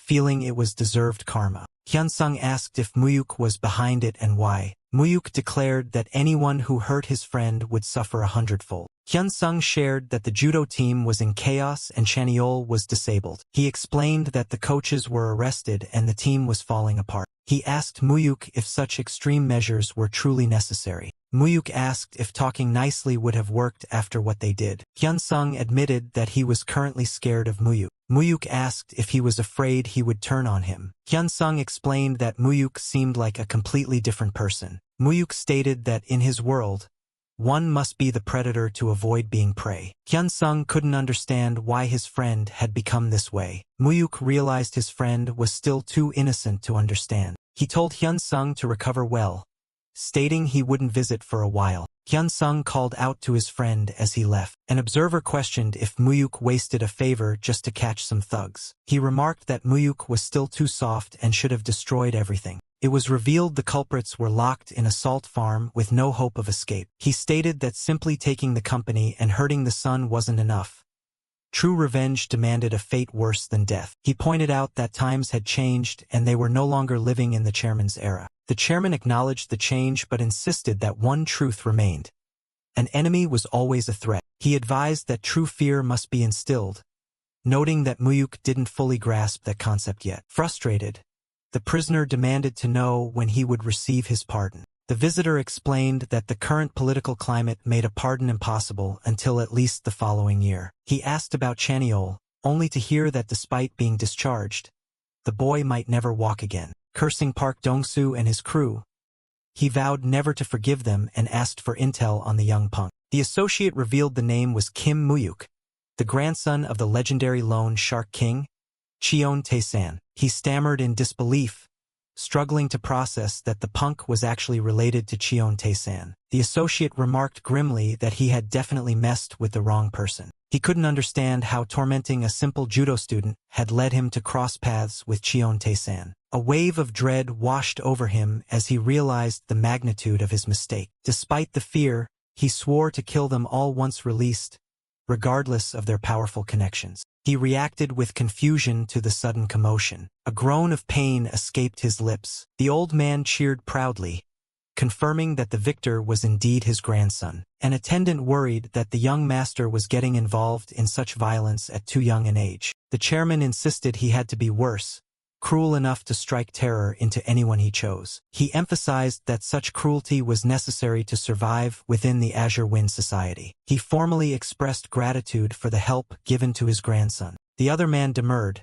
feeling it was deserved karma. Hyun-sung asked if Mu-hyuk was behind it and why. Mu-hyuk declared that anyone who hurt his friend would suffer 100-fold. Hyun-sung shared that the judo team was in chaos and Cheon was disabled. He explained that the coaches were arrested and the team was falling apart. He asked Mu-hyuk if such extreme measures were truly necessary. Mu-hyuk asked if talking nicely would have worked after what they did. Hyun-sung admitted that he was currently scared of Mu-hyuk. Mu-hyuk asked if he was afraid he would turn on him. Hyun-sung explained that Mu-hyuk seemed like a completely different person. Mu-hyuk stated that in his world, one must be the predator to avoid being prey. Hyun-sung couldn't understand why his friend had become this way. Mu-hyuk realized his friend was still too innocent to understand. He told Hyun-sung to recover well, stating he wouldn't visit for a while. Hyun-sung called out to his friend as he left. An observer questioned if Mu-hyuk wasted a favor just to catch some thugs. He remarked that Mu-hyuk was still too soft and should have destroyed everything. It was revealed the culprits were locked in a salt farm with no hope of escape. He stated that simply taking the company and hurting the son wasn't enough. True revenge demanded a fate worse than death. He pointed out that times had changed and they were no longer living in the chairman's era. The chairman acknowledged the change but insisted that one truth remained. An enemy was always a threat. He advised that true fear must be instilled, noting that Mu-hyuk didn't fully grasp that concept yet. Frustrated, the prisoner demanded to know when he would receive his pardon. The visitor explained that the current political climate made a pardon impossible until at least the following year. He asked about Cheon, only to hear that despite being discharged, the boy might never walk again. Cursing Park Dong-soo and his crew, he vowed never to forgive them and asked for intel on the young punk. The associate revealed the name was Kim Mu-hyuk, the grandson of the legendary loan shark king, Cheon Tae-san. He stammered in disbelief, struggling to process that the punk was actually related to Cheon Tae-san. The associate remarked grimly that he had definitely messed with the wrong person. He couldn't understand how tormenting a simple judo student had led him to cross paths with Cheon Tae-san. A wave of dread washed over him as he realized the magnitude of his mistake. Despite the fear, he swore to kill them all once released, regardless of their powerful connections. He reacted with confusion to the sudden commotion. A groan of pain escaped his lips. The old man cheered proudly, confirming that the victor was indeed his grandson. An attendant worried that the young master was getting involved in such violence at too young an age. The chairman insisted he had to be worse, cruel enough to strike terror into anyone he chose. He emphasized that such cruelty was necessary to survive within the Azure Wind Society. He formally expressed gratitude for the help given to his grandson. The other man demurred,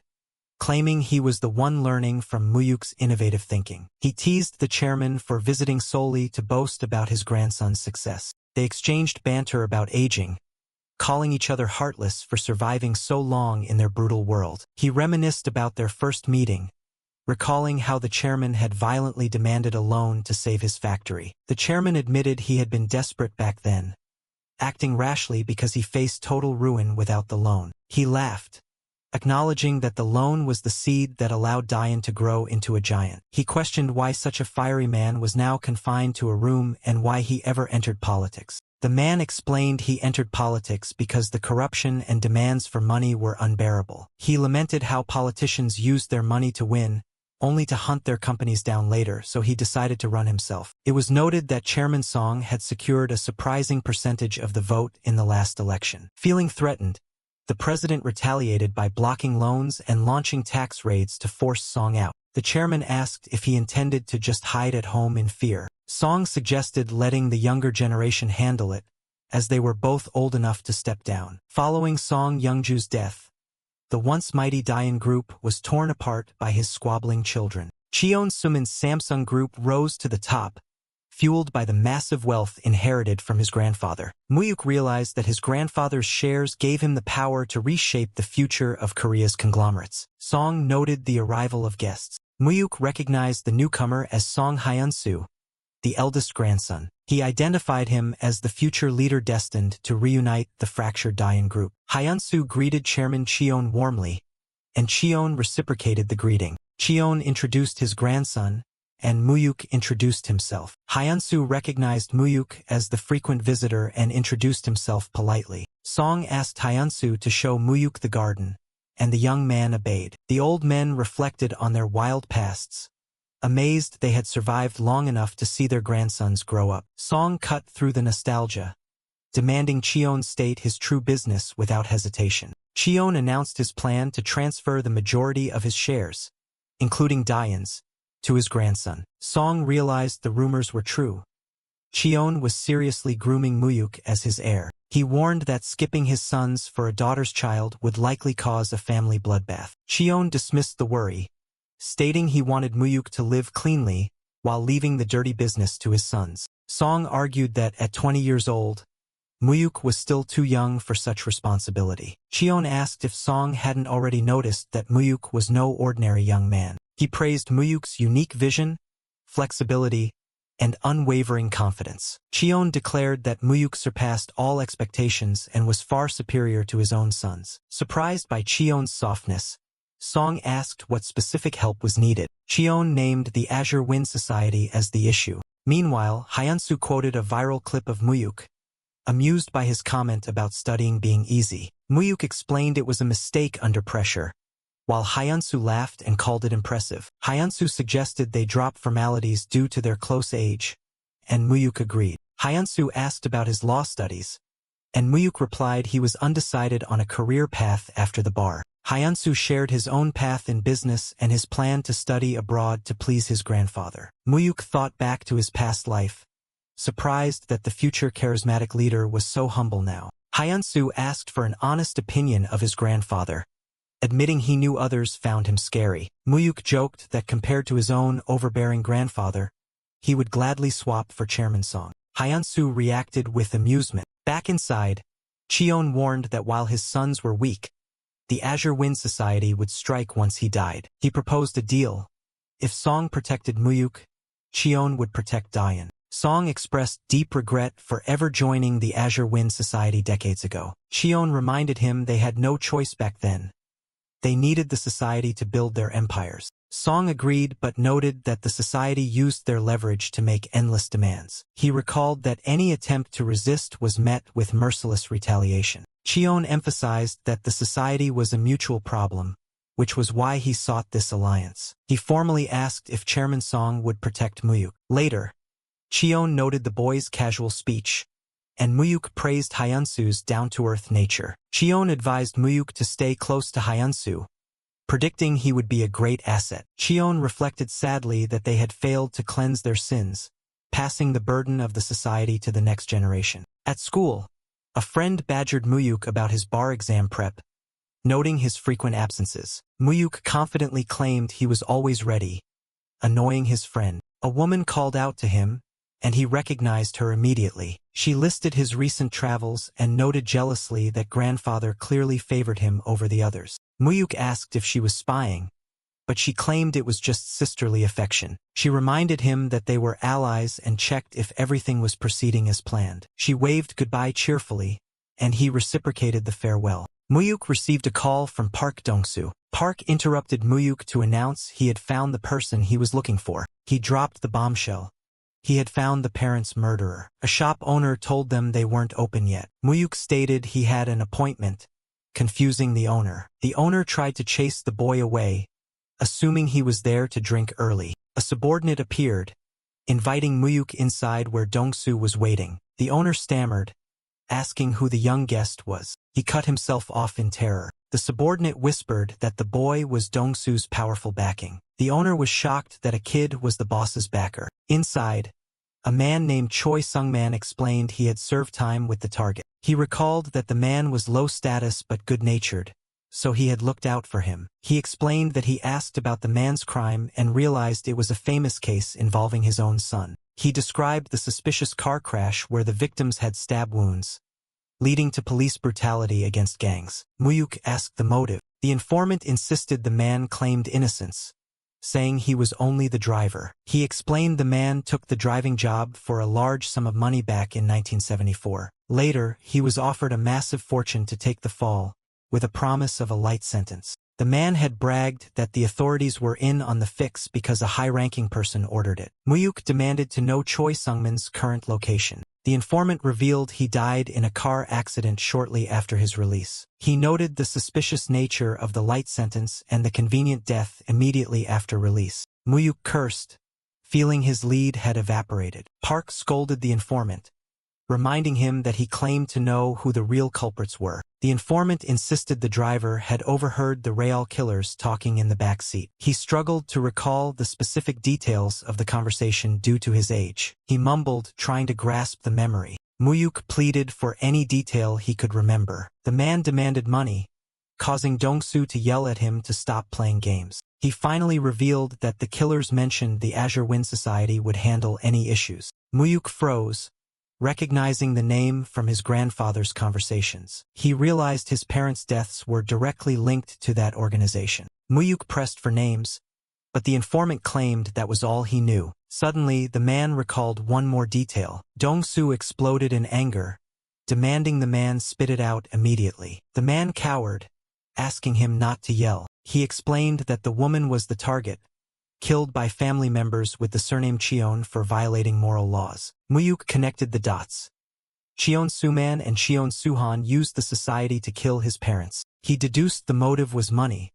claiming he was the one learning from Mu-hyuk's innovative thinking. He teased the chairman for visiting solely to boast about his grandson's success. They exchanged banter about aging, calling each other heartless for surviving so long in their brutal world. He reminisced about their first meeting, recalling how the chairman had violently demanded a loan to save his factory. The chairman admitted he had been desperate back then, acting rashly because he faced total ruin without the loan. He laughed, acknowledging that the loan was the seed that allowed Dayan to grow into a giant. He questioned why such a fiery man was now confined to a room and why he ever entered politics. The man explained he entered politics because the corruption and demands for money were unbearable. He lamented how politicians used their money to win, only to hunt their companies down later, so he decided to run himself. It was noted that Chairman Song had secured a surprising percentage of the vote in the last election. Feeling threatened, the president retaliated by blocking loans and launching tax raids to force Song out. The chairman asked if he intended to just hide at home in fear. Song suggested letting the younger generation handle it, as they were both old enough to step down. Following Song Youngju's death, the once mighty Dayan Group was torn apart by his squabbling children. Cheon Sumin's Samsung Group rose to the top, fueled by the massive wealth inherited from his grandfather. Mu-hyuk realized that his grandfather's shares gave him the power to reshape the future of Korea's conglomerates. Song noted the arrival of guests. Mu-hyuk recognized the newcomer as Song Hyun-soo, the eldest grandson. He identified him as the future leader destined to reunite the fractured Dayan Group. Hyun-soo greeted Chairman Cheon warmly, and Cheon reciprocated the greeting. Cheon introduced his grandson, and Mu-hyuk introduced himself. Hyun-soo recognized Mu-hyuk as the frequent visitor and introduced himself politely. Song asked Hyun-soo to show Mu-hyuk the garden, and the young man obeyed. The old men reflected on their wild pasts, amazed they had survived long enough to see their grandsons grow up. Song cut through the nostalgia, demanding Cheon state his true business without hesitation. Cheon announced his plan to transfer the majority of his shares, including Dian's, to his grandson. Song realized the rumors were true. Cheon was seriously grooming Mu-hyuk as his heir. He warned that skipping his sons for a daughter's child would likely cause a family bloodbath. Cheon dismissed the worry, stating he wanted Mu-hyuk to live cleanly while leaving the dirty business to his sons. Song argued that at 20 years old, Mu-hyuk was still too young for such responsibility. Cheon asked if Song hadn't already noticed that Mu-hyuk was no ordinary young man. He praised Mu-hyuk's unique vision, flexibility, and unwavering confidence. Cheon declared that Mu-hyuk surpassed all expectations and was far superior to his own sons. Surprised by Cheon's softness, Song asked what specific help was needed. Cheon named the Azure Wind Society as the issue. Meanwhile, Hyunsu quoted a viral clip of Mu-hyuk, amused by his comment about studying being easy. Mu-hyuk explained it was a mistake under pressure, while Hyunsu laughed and called it impressive. Hyunsu suggested they drop formalities due to their close age, and Mu-hyuk agreed. Hyunsu asked about his law studies, and Mu-hyuk replied he was undecided on a career path after the bar. Hyunsu shared his own path in business and his plan to study abroad to please his grandfather. Mu-hyuk thought back to his past life, surprised that the future charismatic leader was so humble now. Hyunsu asked for an honest opinion of his grandfather, admitting he knew others found him scary. Mu-hyuk joked that compared to his own overbearing grandfather, he would gladly swap for Chairman Song. Hyunsu reacted with amusement. Back inside, Cheon warned that while his sons were weak, the Azure Wind Society would strike once he died. He proposed a deal. If Song protected Mu-hyuk, Cheon would protect Dian. Song expressed deep regret for ever joining the Azure Wind Society decades ago. Cheon reminded him they had no choice back then. They needed the society to build their empires. Song agreed but noted that the society used their leverage to make endless demands. He recalled that any attempt to resist was met with merciless retaliation. Cheon emphasized that the society was a mutual problem, which was why he sought this alliance. He formally asked if Chairman Song would protect Mu-hyuk. Later, Cheon noted the boy's casual speech, and Mu-hyuk praised Hyunsu's down-to-earth nature. Cheon advised Mu-hyuk to stay close to Hyunsu, predicting he would be a great asset. Cheon reflected sadly that they had failed to cleanse their sins, passing the burden of the society to the next generation. At school, a friend badgered Mu-hyuk about his bar exam prep, noting his frequent absences. Mu-hyuk confidently claimed he was always ready, annoying his friend. A woman called out to him, and he recognized her immediately. She listed his recent travels and noted jealously that grandfather clearly favored him over the others. Mu-hyuk asked if she was spying, but she claimed it was just sisterly affection. She reminded him that they were allies and checked if everything was proceeding as planned. She waved goodbye cheerfully, and he reciprocated the farewell. Mu-hyuk received a call from Park Dong-soo. Park interrupted Mu-hyuk to announce he had found the person he was looking for. He dropped the bombshell. He had found the parents' murderer. A shop owner told them they weren't open yet. Mu-hyuk stated he had an appointment, confusing the owner. The owner tried to chase the boy away, assuming he was there to drink early. A subordinate appeared, inviting Mu-hyuk inside where Dong-soo was waiting. The owner stammered, asking who the young guest was. He cut himself off in terror. The subordinate whispered that the boy was Dong-soo's powerful backing. The owner was shocked that a kid was the boss's backer. Inside, a man named Choi Sung-man explained he had served time with the target. He recalled that the man was low status but good-natured, so he had looked out for him. He explained that he asked about the man's crime and realized it was a famous case involving his own son. He described the suspicious car crash where the victims had stab wounds, leading to police brutality against gangs. Mu-hyuk asked the motive. The informant insisted the man claimed innocence, saying he was only the driver. He explained the man took the driving job for a large sum of money back in 1974. Later, he was offered a massive fortune to take the fall, with a promise of a light sentence. The man had bragged that the authorities were in on the fix because a high-ranking person ordered it. Mu-hyuk demanded to know Choi Sung-man's current location. The informant revealed he died in a car accident shortly after his release. He noted the suspicious nature of the light sentence and the convenient death immediately after release. Mu-hyuk cursed, feeling his lead had evaporated. Park scolded the informant, reminding him that he claimed to know who the real culprits were. The informant insisted the driver had overheard the Real killers talking in the back seat. He struggled to recall the specific details of the conversation due to his age. He mumbled, trying to grasp the memory. Mu-hyuk pleaded for any detail he could remember. The man demanded money, causing Dongu to yell at him to stop playing games. He finally revealed that the killers mentioned the Azure Wind Society would handle any issues. Mu-hyuk froze, recognizing the name from his grandfather's conversations. He realized his parents' deaths were directly linked to that organization. Mu-hyuk pressed for names, but the informant claimed that was all he knew. Suddenly, the man recalled one more detail. Dongu exploded in anger, demanding the man spit it out immediately. The man cowered, asking him not to yell. He explained that the woman was the target, killed by family members with the surname Cheon for violating moral laws. Mu-hyuk connected the dots. Cheon Suman and Cheon Suhan used the society to kill his parents. He deduced the motive was money,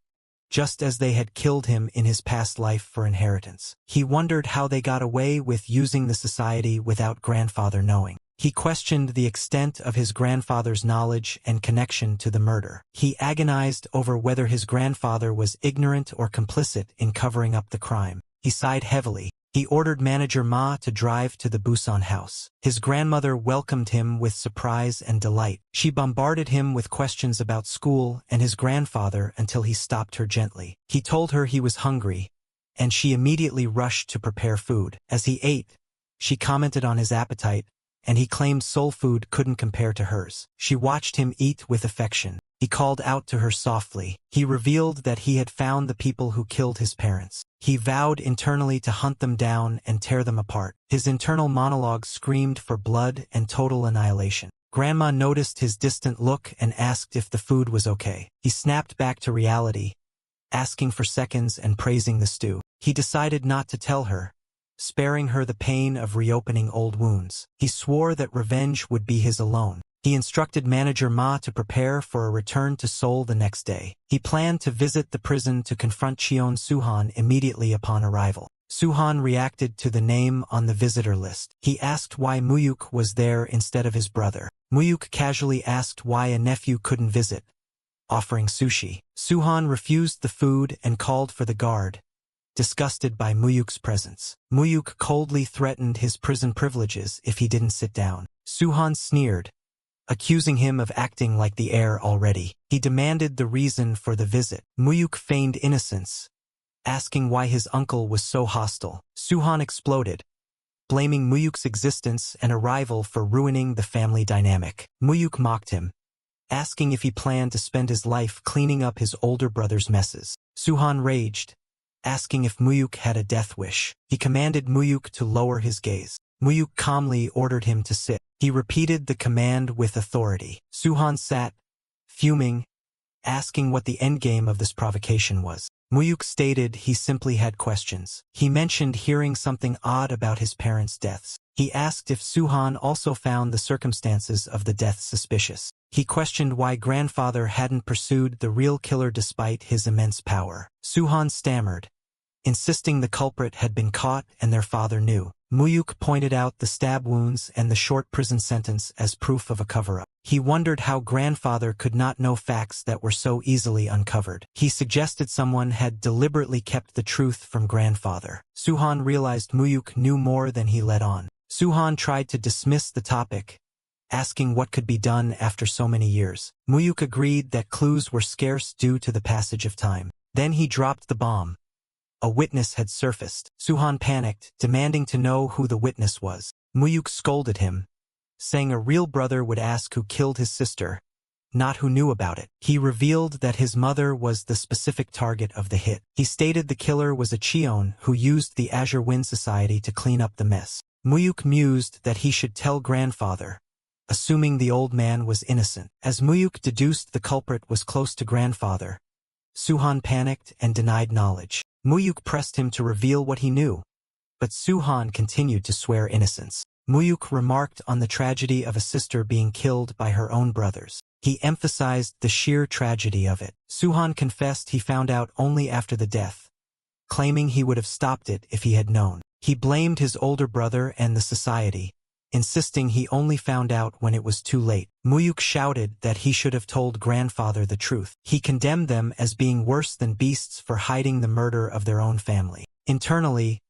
just as they had killed him in his past life for inheritance. He wondered how they got away with using the society without grandfather knowing. He questioned the extent of his grandfather's knowledge and connection to the murder. He agonized over whether his grandfather was ignorant or complicit in covering up the crime. He sighed heavily. He ordered manager Ma to drive to the Busan house. His grandmother welcomed him with surprise and delight. She bombarded him with questions about school and his grandfather until he stopped her gently. He told her he was hungry, and she immediately rushed to prepare food. As he ate, she commented on his appetite, and he claimed soul food couldn't compare to hers. She watched him eat with affection. He called out to her softly. He revealed that he had found the people who killed his parents. He vowed internally to hunt them down and tear them apart. His internal monologue screamed for blood and total annihilation. Grandma noticed his distant look and asked if the food was okay. He snapped back to reality, asking for seconds and praising the stew. He decided not to tell her, sparing her the pain of reopening old wounds. He swore that revenge would be his alone. He instructed manager Ma to prepare for a return to Seoul the next day. He planned to visit the prison to confront Cheon Suhan immediately upon arrival. Suhan reacted to the name on the visitor list. He asked why Mu-hyuk was there instead of his brother. Mu-hyuk casually asked why a nephew couldn't visit, offering sushi. Suhan refused the food and called for the guard, disgusted by Mu-hyuk's presence. Mu-hyuk coldly threatened his prison privileges if he didn't sit down. Suhan sneered, accusing him of acting like the heir already. He demanded the reason for the visit. Mu-hyuk feigned innocence, asking why his uncle was so hostile. Suhan exploded, blaming Mu-hyuk's existence and arrival for ruining the family dynamic. Mu-hyuk mocked him, asking if he planned to spend his life cleaning up his older brother's messes. Suhan raged, asking if Mu-hyuk had a death wish. He commanded Mu-hyuk to lower his gaze. Mu-hyuk calmly ordered him to sit. He repeated the command with authority. Suhan sat, fuming, asking what the endgame of this provocation was. Mu-hyuk stated he simply had questions. He mentioned hearing something odd about his parents' deaths. He asked if Suhan also found the circumstances of the deaths suspicious. He questioned why grandfather hadn't pursued the real killer despite his immense power. Suhan stammered, insisting the culprit had been caught and their father knew. Mu-hyuk pointed out the stab wounds and the short prison sentence as proof of a cover-up. He wondered how grandfather could not know facts that were so easily uncovered. He suggested someone had deliberately kept the truth from grandfather. Suhan realized Mu-hyuk knew more than he let on. Suhan tried to dismiss the topic, asking what could be done after so many years. Mu-hyuk agreed that clues were scarce due to the passage of time. Then he dropped the bomb. A witness had surfaced. Suhan panicked, demanding to know who the witness was. Mu-hyuk scolded him, saying a real brother would ask who killed his sister, not who knew about it. He revealed that his mother was the specific target of the hit. He stated the killer was a Cheon who used the Azure Wind Society to clean up the mess. Mu-hyuk mused that he should tell grandfather, assuming the old man was innocent. As Mu-hyuk deduced the culprit was close to grandfather, Suhan panicked and denied knowledge. Mu-hyuk pressed him to reveal what he knew, but Suhan continued to swear innocence. Mu-hyuk remarked on the tragedy of a sister being killed by her own brothers. He emphasized the sheer tragedy of it. Suhan confessed he found out only after the death, claiming he would have stopped it if he had known. He blamed his older brother and the society, insisting he only found out when it was too late. Mu-hyuk shouted that he should have told grandfather the truth. He condemned them as being worse than beasts for hiding the murder of their own family. Internally,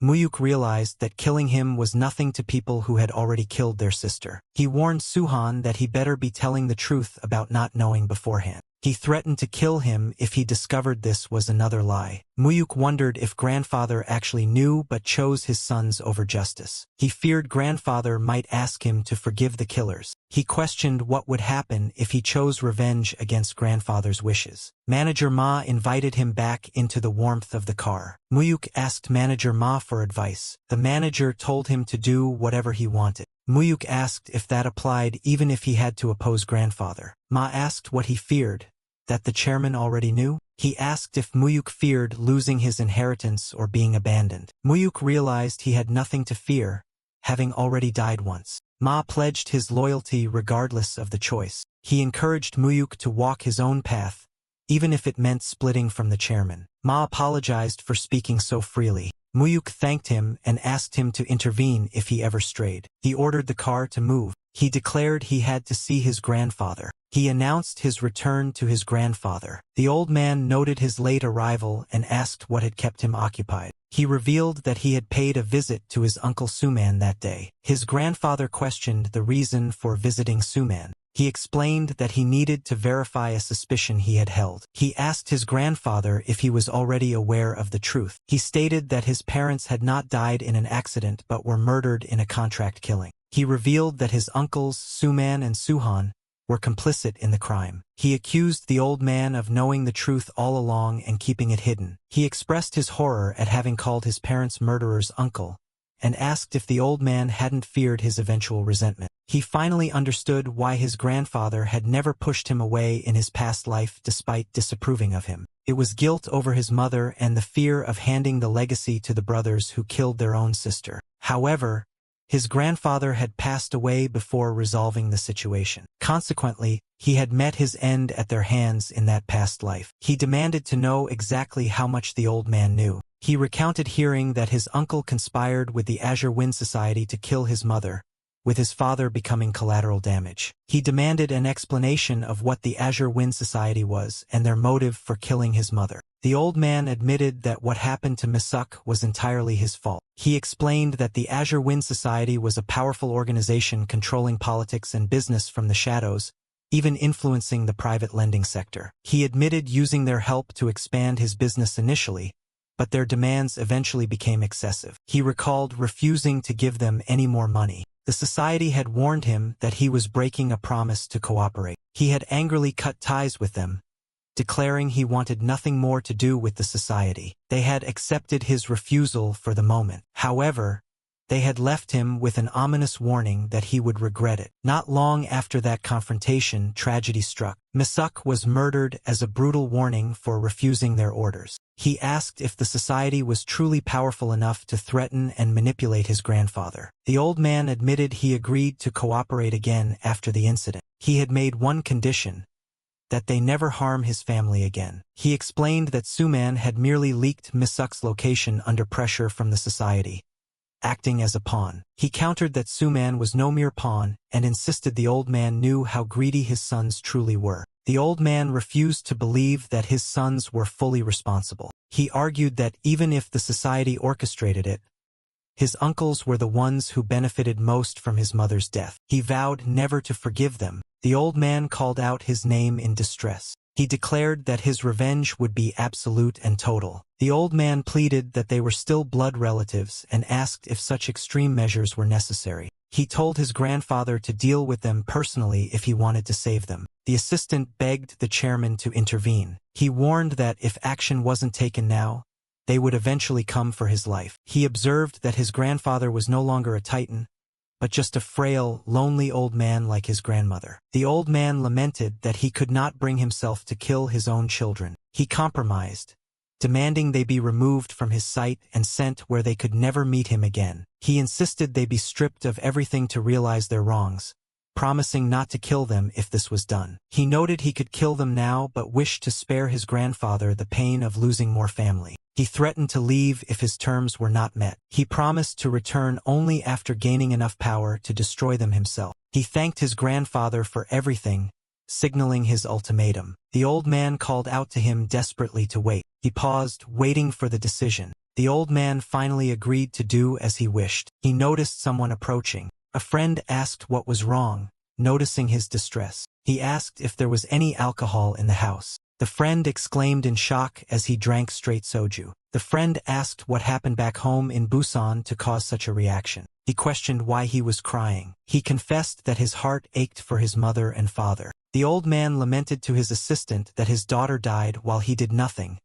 Mu-hyuk realized that killing him was nothing to people who had already killed their sister. He warned Suhan that he better be telling the truth about not knowing beforehand. He threatened to kill him if he discovered this was another lie. Mu-hyuk wondered if grandfather actually knew but chose his sons over justice. He feared grandfather might ask him to forgive the killers. He questioned what would happen if he chose revenge against grandfather's wishes. Manager Ma invited him back into the warmth of the car. Mu-hyuk asked Manager Ma for advice. The manager told him to do whatever he wanted. Mu-hyuk asked if that applied even if he had to oppose grandfather. Ma asked what he feared, that the chairman already knew. He asked if Mu-hyuk feared losing his inheritance or being abandoned. Mu-hyuk realized he had nothing to fear, having already died once. Ma pledged his loyalty regardless of the choice. He encouraged Mu-hyuk to walk his own path, even if it meant splitting from the chairman. Ma apologized for speaking so freely. Mu-hyuk thanked him and asked him to intervene if he ever strayed. He ordered the car to move. He declared he had to see his grandfather. He announced his return to his grandfather. The old man noted his late arrival and asked what had kept him occupied. He revealed that he had paid a visit to his uncle Suman that day. His grandfather questioned the reason for visiting Suman. He explained that he needed to verify a suspicion he had held. He asked his grandfather if he was already aware of the truth. He stated that his parents had not died in an accident but were murdered in a contract killing. He revealed that his uncles, Suman and Suhan, were complicit in the crime. He accused the old man of knowing the truth all along and keeping it hidden. He expressed his horror at having called his parents' murderer's uncle, and asked if the old man hadn't feared his eventual resentment. He finally understood why his grandfather had never pushed him away in his past life despite disapproving of him. It was guilt over his mother and the fear of handing the legacy to the brothers who killed their own sister. However, his grandfather had passed away before resolving the situation. Consequently, he had met his end at their hands in that past life. He demanded to know exactly how much the old man knew. He recounted hearing that his uncle conspired with the Azure Wind Society to kill his mother, with his father becoming collateral damage. He demanded an explanation of what the Azure Wind Society was and their motive for killing his mother. The old man admitted that what happened to Mu-hyuk was entirely his fault. He explained that the Azure Wind Society was a powerful organization controlling politics and business from the shadows, even influencing the private lending sector. He admitted using their help to expand his business initially, but their demands eventually became excessive. He recalled refusing to give them any more money. The society had warned him that he was breaking a promise to cooperate. He had angrily cut ties with them, declaring he wanted nothing more to do with the society. They had accepted his refusal for the moment. However, they had left him with an ominous warning that he would regret it. Not long after that confrontation, tragedy struck. Mu-hyuk was murdered as a brutal warning for refusing their orders. He asked if the society was truly powerful enough to threaten and manipulate his grandfather. The old man admitted he agreed to cooperate again after the incident. He had made one condition: that they never harm his family again. He explained that Suman had merely leaked Mu-hyuk's location under pressure from the society, acting as a pawn. He countered that Suman was no mere pawn and insisted the old man knew how greedy his sons truly were. The old man refused to believe that his sons were fully responsible. He argued that even if the society orchestrated it, his uncles were the ones who benefited most from his mother's death. He vowed never to forgive them. The old man called out his name in distress. He declared that his revenge would be absolute and total. The old man pleaded that they were still blood relatives and asked if such extreme measures were necessary. He told his grandfather to deal with them personally if he wanted to save them. The assistant begged the chairman to intervene. He warned that if action wasn't taken now, they would eventually come for his life. He observed that his grandfather was no longer a titan, but just a frail, lonely old man like his grandmother. The old man lamented that he could not bring himself to kill his own children. He compromised, demanding they be removed from his sight and sent where they could never meet him again. He insisted they be stripped of everything to realize their wrongs, promising not to kill them if this was done. He noted he could kill them now but wished to spare his grandfather the pain of losing more family. He threatened to leave if his terms were not met. He promised to return only after gaining enough power to destroy them himself. He thanked his grandfather for everything, signaling his ultimatum. The old man called out to him desperately to wait. He paused, waiting for the decision. The old man finally agreed to do as he wished. He noticed someone approaching. A friend asked what was wrong, noticing his distress. He asked if there was any alcohol in the house. The friend exclaimed in shock as he drank straight soju. The friend asked what happened back home in Busan to cause such a reaction. He questioned why he was crying. He confessed that his heart ached for his mother and father. The old man lamented to his assistant that his daughter died while he did nothing,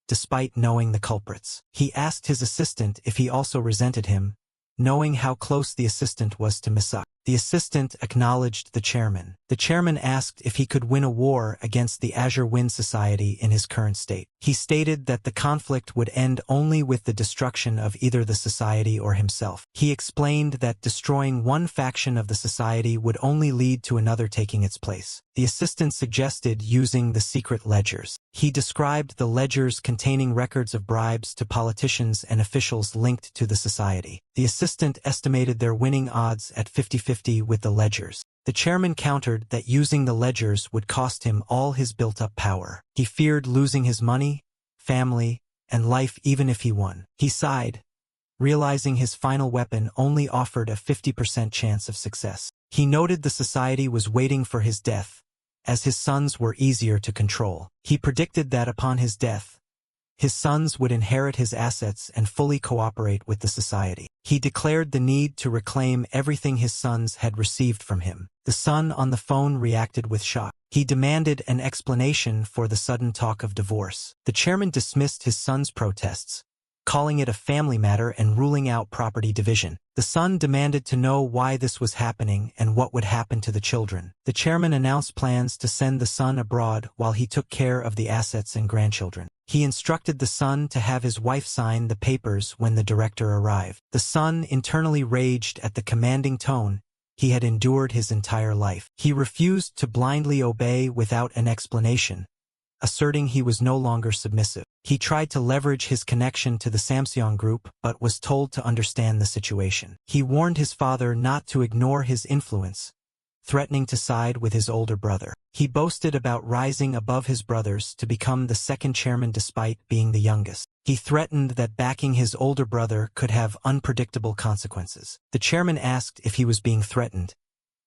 despite knowing the culprits. He asked his assistant if he also resented him, knowing how close the assistant was to Mu-hyuk. The assistant acknowledged the chairman. The chairman asked if he could win a war against the Azure Wind Society in his current state. He stated that the conflict would end only with the destruction of either the society or himself. He explained that destroying one faction of the society would only lead to another taking its place. The assistant suggested using the secret ledgers. He described the ledgers containing records of bribes to politicians and officials linked to the society. The assistant estimated their winning odds at 50-50 with the ledgers. The chairman countered that using the ledgers would cost him all his built-up power. He feared losing his money, family, and life even if he won. He sighed, realizing his final weapon only offered a 50% chance of success. He noted the society was waiting for his death, as his sons were easier to control. He predicted that upon his death, his sons would inherit his assets and fully cooperate with the society. He declared the need to reclaim everything his sons had received from him. The son on the phone reacted with shock. He demanded an explanation for the sudden talk of divorce. The chairman dismissed his son's protests, calling it a family matter and ruling out property division. The son demanded to know why this was happening and what would happen to the children. The chairman announced plans to send the son abroad while he took care of the assets and grandchildren. He instructed the son to have his wife sign the papers when the director arrived. The son internally raged at the commanding tone he had endured his entire life. He refused to blindly obey without an explanation, asserting he was no longer submissive. He tried to leverage his connection to the Samseong group but was told to understand the situation. He warned his father not to ignore his influence, threatening to side with his older brother. He boasted about rising above his brothers to become the second chairman despite being the youngest. He threatened that backing his older brother could have unpredictable consequences. The chairman asked if he was being threatened,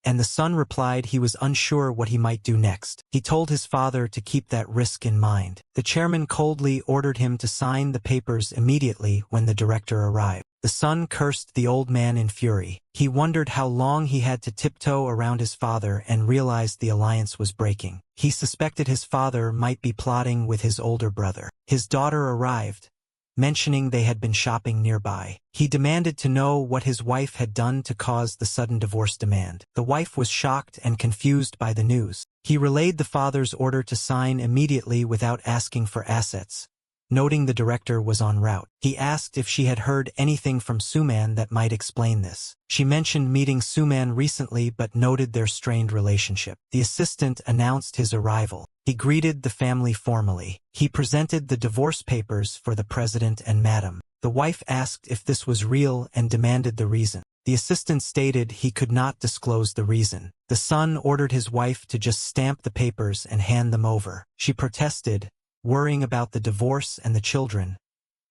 and the son replied he was unsure what he might do next. He told his father to keep that risk in mind. The chairman coldly ordered him to sign the papers immediately when the director arrived. The son cursed the old man in fury. He wondered how long he had to tiptoe around his father and realized the alliance was breaking. He suspected his father might be plotting with his older brother. His daughter arrived, mentioning they had been shopping nearby. He demanded to know what his wife had done to cause the sudden divorce demand. The wife was shocked and confused by the news. He relayed the father's order to sign immediately without asking for assets, noting the director was en route. He asked if she had heard anything from Suman that might explain this. She mentioned meeting Suman recently but noted their strained relationship. The assistant announced his arrival. He greeted the family formally. He presented the divorce papers for the president and madam. The wife asked if this was real and demanded the reason. The assistant stated he could not disclose the reason. The son ordered his wife to just stamp the papers and hand them over. She protested, worrying about the divorce and the children,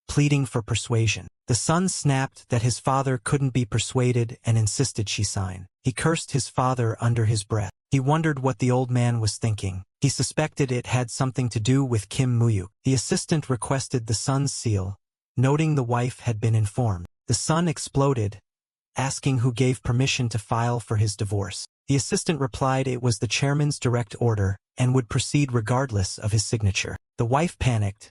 pleading for persuasion. The son snapped that his father couldn't be persuaded and insisted she sign. He cursed his father under his breath. He wondered what the old man was thinking. He suspected it had something to do with Kim Mu-hyuk. The assistant requested the son's seal, noting the wife had been informed. The son exploded, asking who gave permission to file for his divorce. The assistant replied it was the chairman's direct order and would proceed regardless of his signature. The wife panicked,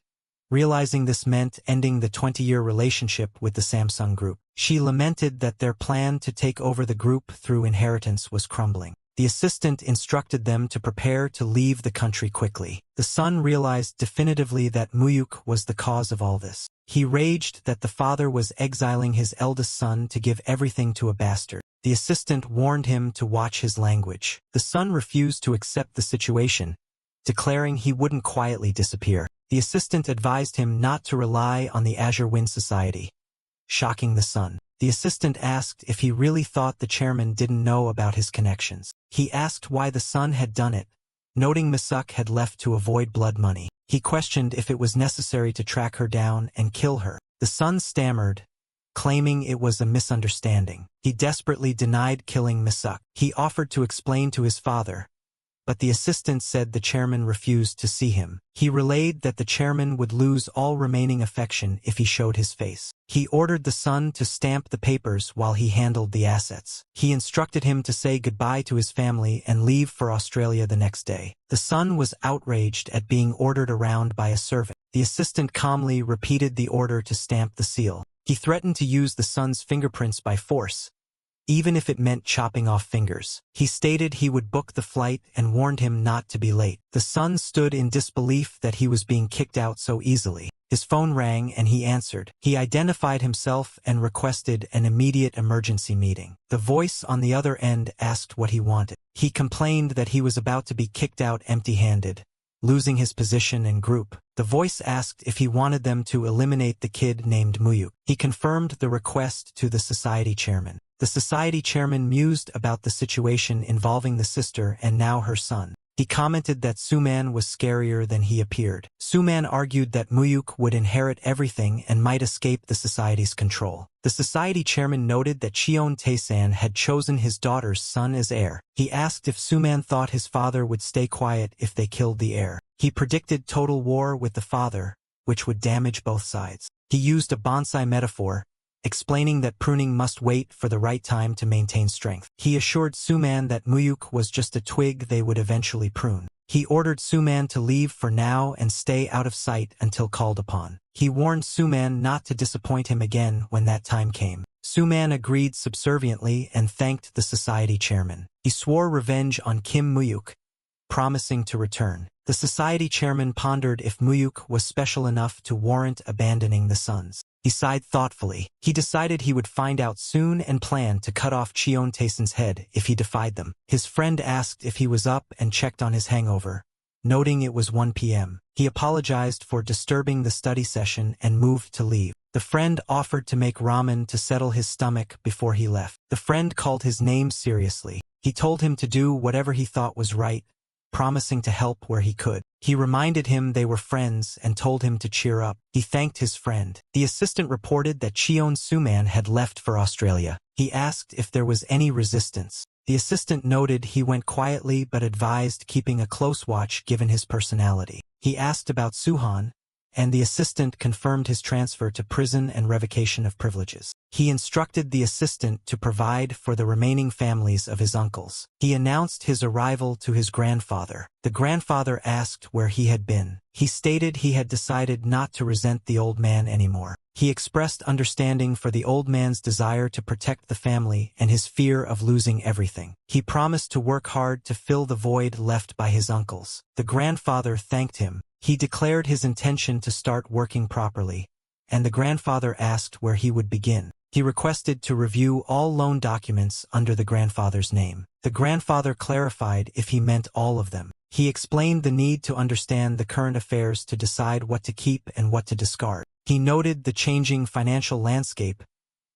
realizing this meant ending the 20-year relationship with the Samsung group. She lamented that their plan to take over the group through inheritance was crumbling. The assistant instructed them to prepare to leave the country quickly. The son realized definitively that Mu-hyuk was the cause of all this. He raged that the father was exiling his eldest son to give everything to a bastard. The assistant warned him to watch his language. The son refused to accept the situation, declaring he wouldn't quietly disappear. The assistant advised him not to rely on the Azure Wind Society, shocking the son. The assistant asked if he really thought the chairman didn't know about his connections. He asked why the son had done it, noting Mu-hyuk had left to avoid blood money. He questioned if it was necessary to track her down and kill her. The son stammered, claiming it was a misunderstanding. He desperately denied killing Mu-hyuk. He offered to explain to his father, but the assistant said the chairman refused to see him. He relayed that the chairman would lose all remaining affection if he showed his face. He ordered the son to stamp the papers while he handled the assets. He instructed him to say goodbye to his family and leave for Australia the next day. The son was outraged at being ordered around by a servant. The assistant calmly repeated the order to stamp the seal. He threatened to use the son's fingerprints by force, even if it meant chopping off fingers. He stated he would book the flight and warned him not to be late. The son stood in disbelief that he was being kicked out so easily. His phone rang and he answered. He identified himself and requested an immediate emergency meeting. The voice on the other end asked what he wanted. He complained that he was about to be kicked out empty-handed, losing his position and group. The voice asked if he wanted them to eliminate the kid named Mu-hyuk. He confirmed the request to the society chairman. The society chairman mused about the situation involving the sister and now her son. He commented that Suman was scarier than he appeared. Suman argued that Mu-hyuk would inherit everything and might escape the society's control. The society chairman noted that Cheon Tae-san had chosen his daughter's son as heir. He asked if Suman thought his father would stay quiet if they killed the heir. He predicted total war with the father, which would damage both sides. He used a bonsai metaphor, explaining that pruning must wait for the right time to maintain strength. He assured Suman that Mu-hyuk was just a twig they would eventually prune. He ordered Suman to leave for now and stay out of sight until called upon. He warned Suman not to disappoint him again when that time came. Suman agreed subserviently and thanked the society chairman. He swore revenge on Kim Mu-hyuk, promising to return. The society chairman pondered if Mu-hyuk was special enough to warrant abandoning the sons. He sighed thoughtfully. He decided he would find out soon and planned to cut off Cheon Tae-san's head if he defied them. His friend asked if he was up and checked on his hangover, noting it was 1 p.m. He apologized for disturbing the study session and moved to leave. The friend offered to make ramen to settle his stomach before he left. The friend called his name seriously. He told him to do whatever he thought was right, promising to help where he could. He reminded him they were friends and told him to cheer up. He thanked his friend. The assistant reported that Cheon Suman had left for Australia. He asked if there was any resistance. The assistant noted he went quietly but advised keeping a close watch given his personality. He asked about Suhan, and the assistant confirmed his transfer to prison and revocation of privileges. He instructed the assistant to provide for the remaining families of his uncles. He announced his arrival to his grandfather. The grandfather asked where he had been. He stated he had decided not to resent the old man anymore. He expressed understanding for the old man's desire to protect the family and his fear of losing everything. He promised to work hard to fill the void left by his uncles. The grandfather thanked him. He declared his intention to start working properly, and the grandfather asked where he would begin. He requested to review all loan documents under the grandfather's name. The grandfather clarified if he meant all of them. He explained the need to understand the current affairs to decide what to keep and what to discard. He noted the changing financial landscape,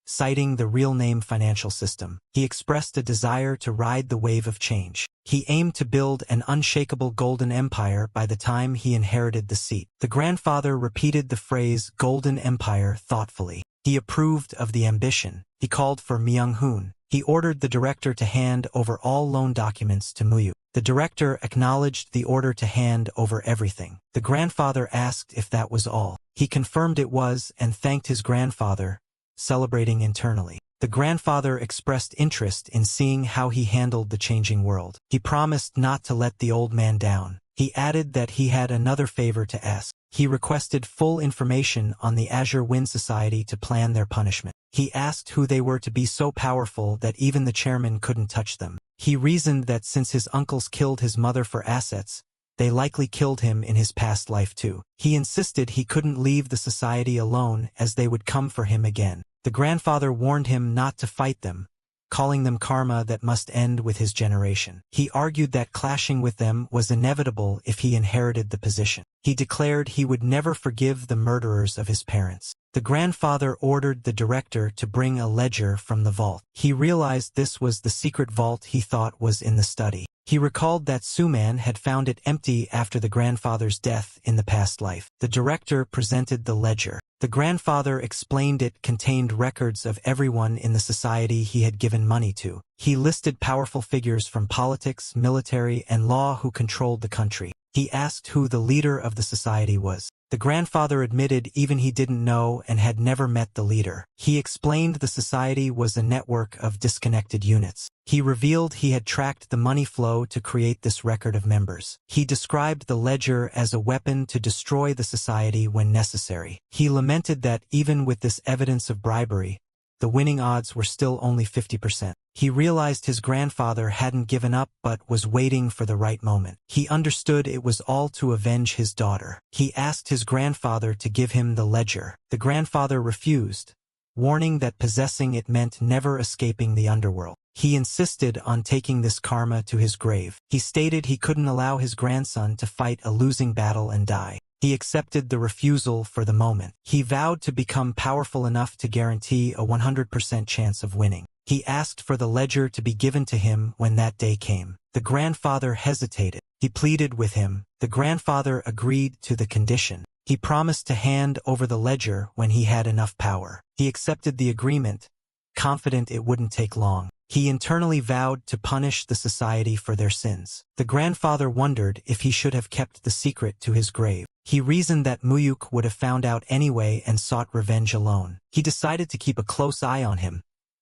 citing the real-name financial system. He expressed a desire to ride the wave of change. He aimed to build an unshakable golden empire by the time he inherited the seat. The grandfather repeated the phrase golden empire thoughtfully. He approved of the ambition. He called for Myung-hoon. He ordered the director to hand over all loan documents to Mu-hyuk. The director acknowledged the order to hand over everything. The grandfather asked if that was all. He confirmed it was and thanked his grandfather, celebrating internally. The grandfather expressed interest in seeing how he handled the changing world. He promised not to let the old man down. He added that he had another favor to ask. He requested full information on the Azure Wind Society to plan their punishment. He asked who they were to be so powerful that even the chairman couldn't touch them. He reasoned that since his uncles killed his mother for assets, they likely killed him in his past life too. He insisted he couldn't leave the society alone as they would come for him again. The grandfather warned him not to fight them, calling them karma that must end with his generation. He argued that clashing with them was inevitable if he inherited the position. He declared he would never forgive the murderers of his parents. The grandfather ordered the director to bring a ledger from the vault. He realized this was the secret vault he thought was in the study. He recalled that Suman had found it empty after the grandfather's death in the past life. The director presented the ledger. The grandfather explained it contained records of everyone in the society he had given money to. He listed powerful figures from politics, military, and law who controlled the country. He asked who the leader of the society was. The grandfather admitted even he didn't know and had never met the leader. He explained the society was a network of disconnected units. He revealed he had tracked the money flow to create this record of members. He described the ledger as a weapon to destroy the society when necessary. He lamented that even with this evidence of bribery, the winning odds were still only 50%. He realized his grandfather hadn't given up but was waiting for the right moment. He understood it was all to avenge his daughter. He asked his grandfather to give him the ledger. The grandfather refused, warning that possessing it meant never escaping the underworld. He insisted on taking this karma to his grave. He stated he couldn't allow his grandson to fight a losing battle and die. He accepted the refusal for the moment. He vowed to become powerful enough to guarantee a 100% chance of winning. He asked for the ledger to be given to him when that day came. The grandfather hesitated. He pleaded with him. The grandfather agreed to the condition. He promised to hand over the ledger when he had enough power. He accepted the agreement, confident it wouldn't take long. He internally vowed to punish the society for their sins. The grandfather wondered if he should have kept the secret to his grave. He reasoned that Mu-hyuk would have found out anyway and sought revenge alone. He decided to keep a close eye on him,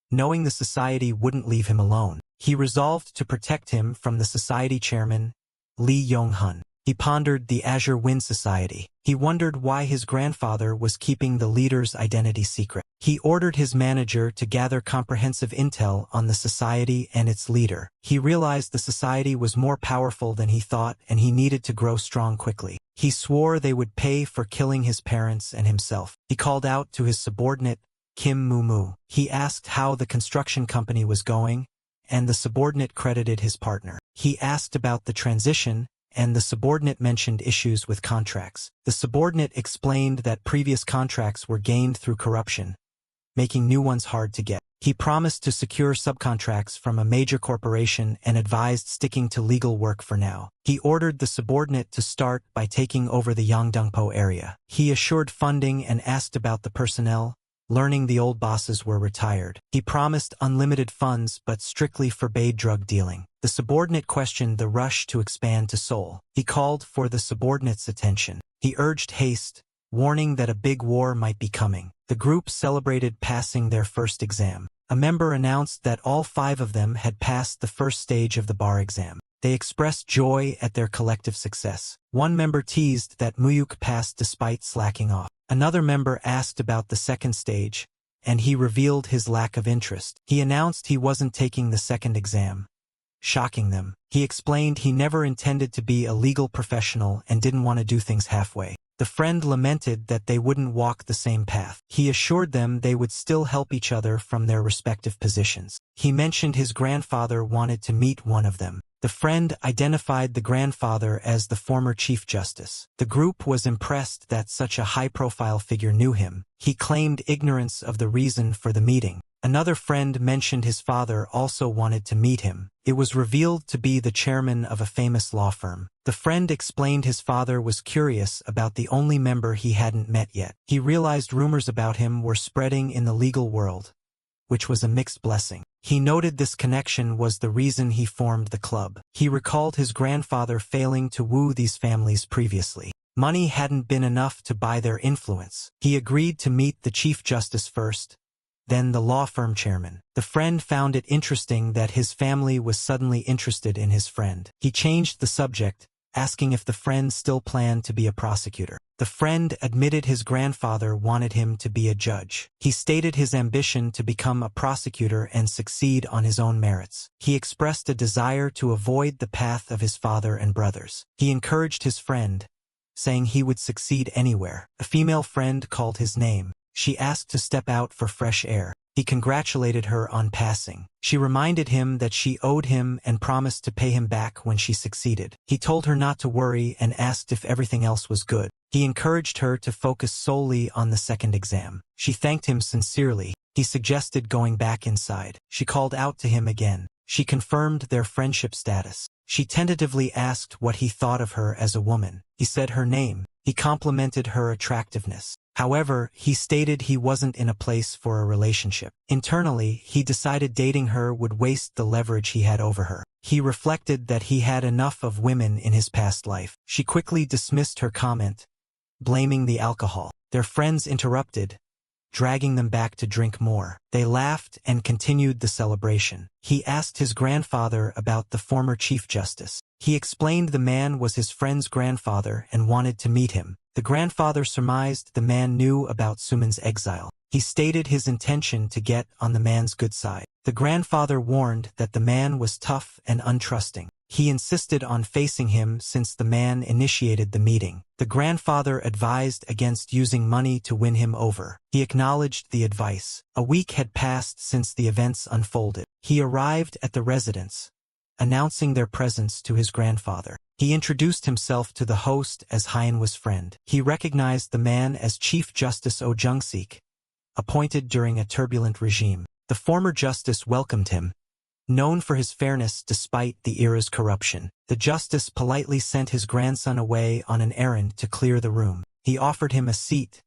knowing the society wouldn't leave him alone. He resolved to protect him from the society chairman, Lee Yong-hun. He pondered the Azure Wind Society. He wondered why his grandfather was keeping the leader's identity secret. He ordered his manager to gather comprehensive intel on the society and its leader. He realized the society was more powerful than he thought and he needed to grow strong quickly. He swore they would pay for killing his parents and himself. He called out to his subordinate, Kim Mu-mu. He asked how the construction company was going, and the subordinate credited his partner. He asked about the transition, and the subordinate mentioned issues with contracts. The subordinate explained that previous contracts were gained through corruption, making new ones hard to get. He promised to secure subcontracts from a major corporation and advised sticking to legal work for now. He ordered the subordinate to start by taking over the Yangdongpo area. He assured funding and asked about the personnel, learning the old bosses were retired. He promised unlimited funds but strictly forbade drug dealing. The subordinate questioned the rush to expand to Seoul. He called for the subordinate's attention. He urged haste, warning that a big war might be coming. The group celebrated passing their first exam. A member announced that all 5 of them had passed the first stage of the bar exam. They expressed joy at their collective success. One member teased that Mu-hyuk passed despite slacking off. Another member asked about the second stage, and he revealed his lack of interest. He announced he wasn't taking the second exam, shocking them. He explained he never intended to be a legal professional and didn't want to do things halfway. The friend lamented that they wouldn't walk the same path. He assured them they would still help each other from their respective positions. He mentioned his grandfather wanted to meet one of them. The friend identified the grandfather as the former Chief Justice. The group was impressed that such a high-profile figure knew him. He claimed ignorance of the reason for the meeting. Another friend mentioned his father also wanted to meet him. It was revealed to be the chairman of a famous law firm. The friend explained his father was curious about the only member he hadn't met yet. He realized rumors about him were spreading in the legal world, which was a mixed blessing. He noted this connection was the reason he formed the club. He recalled his grandfather failing to woo these families previously. Money hadn't been enough to buy their influence. He agreed to meet the Chief Justice first, then the law firm chairman. The friend found it interesting that his family was suddenly interested in his friend. He changed the subject, asking if the friend still planned to be a prosecutor. The friend admitted his grandfather wanted him to be a judge. He stated his ambition to become a prosecutor and succeed on his own merits. He expressed a desire to avoid the path of his father and brothers. He encouraged his friend, saying he would succeed anywhere. A female friend called his name. She asked to step out for fresh air. He congratulated her on passing. She reminded him that she owed him and promised to pay him back when she succeeded. He told her not to worry and asked if everything else was good. He encouraged her to focus solely on the second exam. She thanked him sincerely. He suggested going back inside. She called out to him again. She confirmed their friendship status. She tentatively asked what he thought of her as a woman. He said her name. He complimented her attractiveness. However, he stated he wasn't in a place for a relationship. Internally, he decided dating her would waste the leverage he had over her. He reflected that he had enough of women in his past life. She quickly dismissed her comment, blaming the alcohol. Their friends interrupted, dragging them back to drink more. They laughed and continued the celebration. He asked his grandfather about the former Chief Justice. He explained the man was his friend's grandfather and wanted to meet him. The grandfather surmised the man knew about Suman's exile. He stated his intention to get on the man's good side. The grandfather warned that the man was tough and untrusting. He insisted on facing him since the man initiated the meeting. The grandfather advised against using money to win him over. He acknowledged the advice. A week had passed since the events unfolded. He arrived at the residence, announcing their presence to his grandfather. He introduced himself to the host as Hyenwa's friend. He recognized the man as Chief Justice Oh Jung-sik, appointed during a turbulent regime. The former justice welcomed him, known for his fairness despite the era's corruption. The justice politely sent his grandson away on an errand to clear the room. He offered him a seat,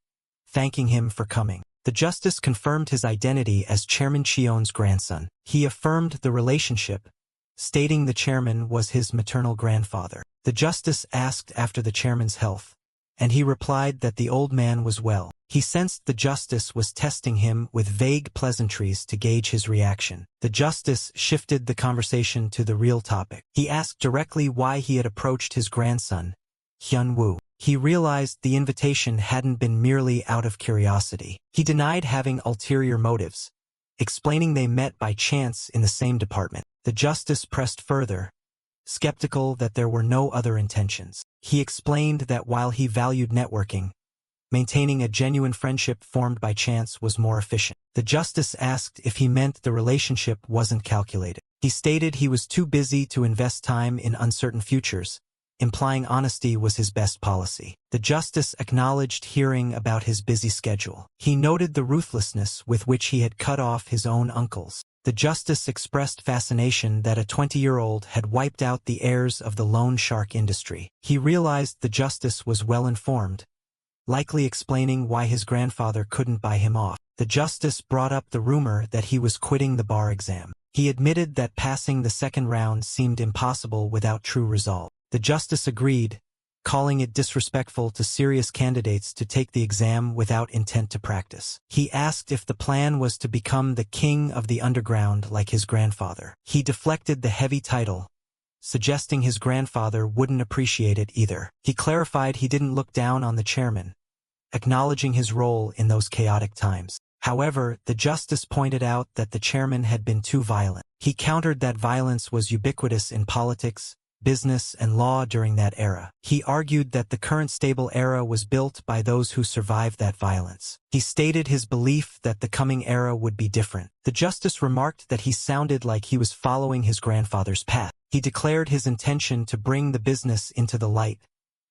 thanking him for coming. The justice confirmed his identity as Chairman Cheon's grandson. He affirmed the relationship, stating the chairman was his maternal grandfather. The justice asked after the chairman's health, and he replied that the old man was well. He sensed the justice was testing him with vague pleasantries to gauge his reaction. The justice shifted the conversation to the real topic. He asked directly why he had approached his grandson, Hyun-woo. He realized the invitation hadn't been merely out of curiosity. He denied having ulterior motives, explaining they met by chance in the same department. The justice pressed further, skeptical that there were no other intentions. He explained that while he valued networking, maintaining a genuine friendship formed by chance was more efficient. The justice asked if he meant the relationship wasn't calculated. He stated he was too busy to invest time in uncertain futures, implying honesty was his best policy. The justice acknowledged hearing about his busy schedule. He noted the ruthlessness with which he had cut off his own uncles. The justice expressed fascination that a 20-year-old had wiped out the heirs of the loan shark industry. He realized the justice was well-informed, likely explaining why his grandfather couldn't buy him off. The justice brought up the rumor that he was quitting the bar exam. He admitted that passing the second round seemed impossible without true resolve. The justice agreed, calling it disrespectful to serious candidates to take the exam without intent to practice. He asked if the plan was to become the king of the underground like his grandfather. He deflected the heavy title, suggesting his grandfather wouldn't appreciate it either. He clarified he didn't look down on the chairman, acknowledging his role in those chaotic times. However, the justice pointed out that the chairman had been too violent. He countered that violence was ubiquitous in politics, business, and law during that era. He argued that the current stable era was built by those who survived that violence. He stated his belief that the coming era would be different. The justice remarked that he sounded like he was following his grandfather's path. He declared his intention to bring the business into the light,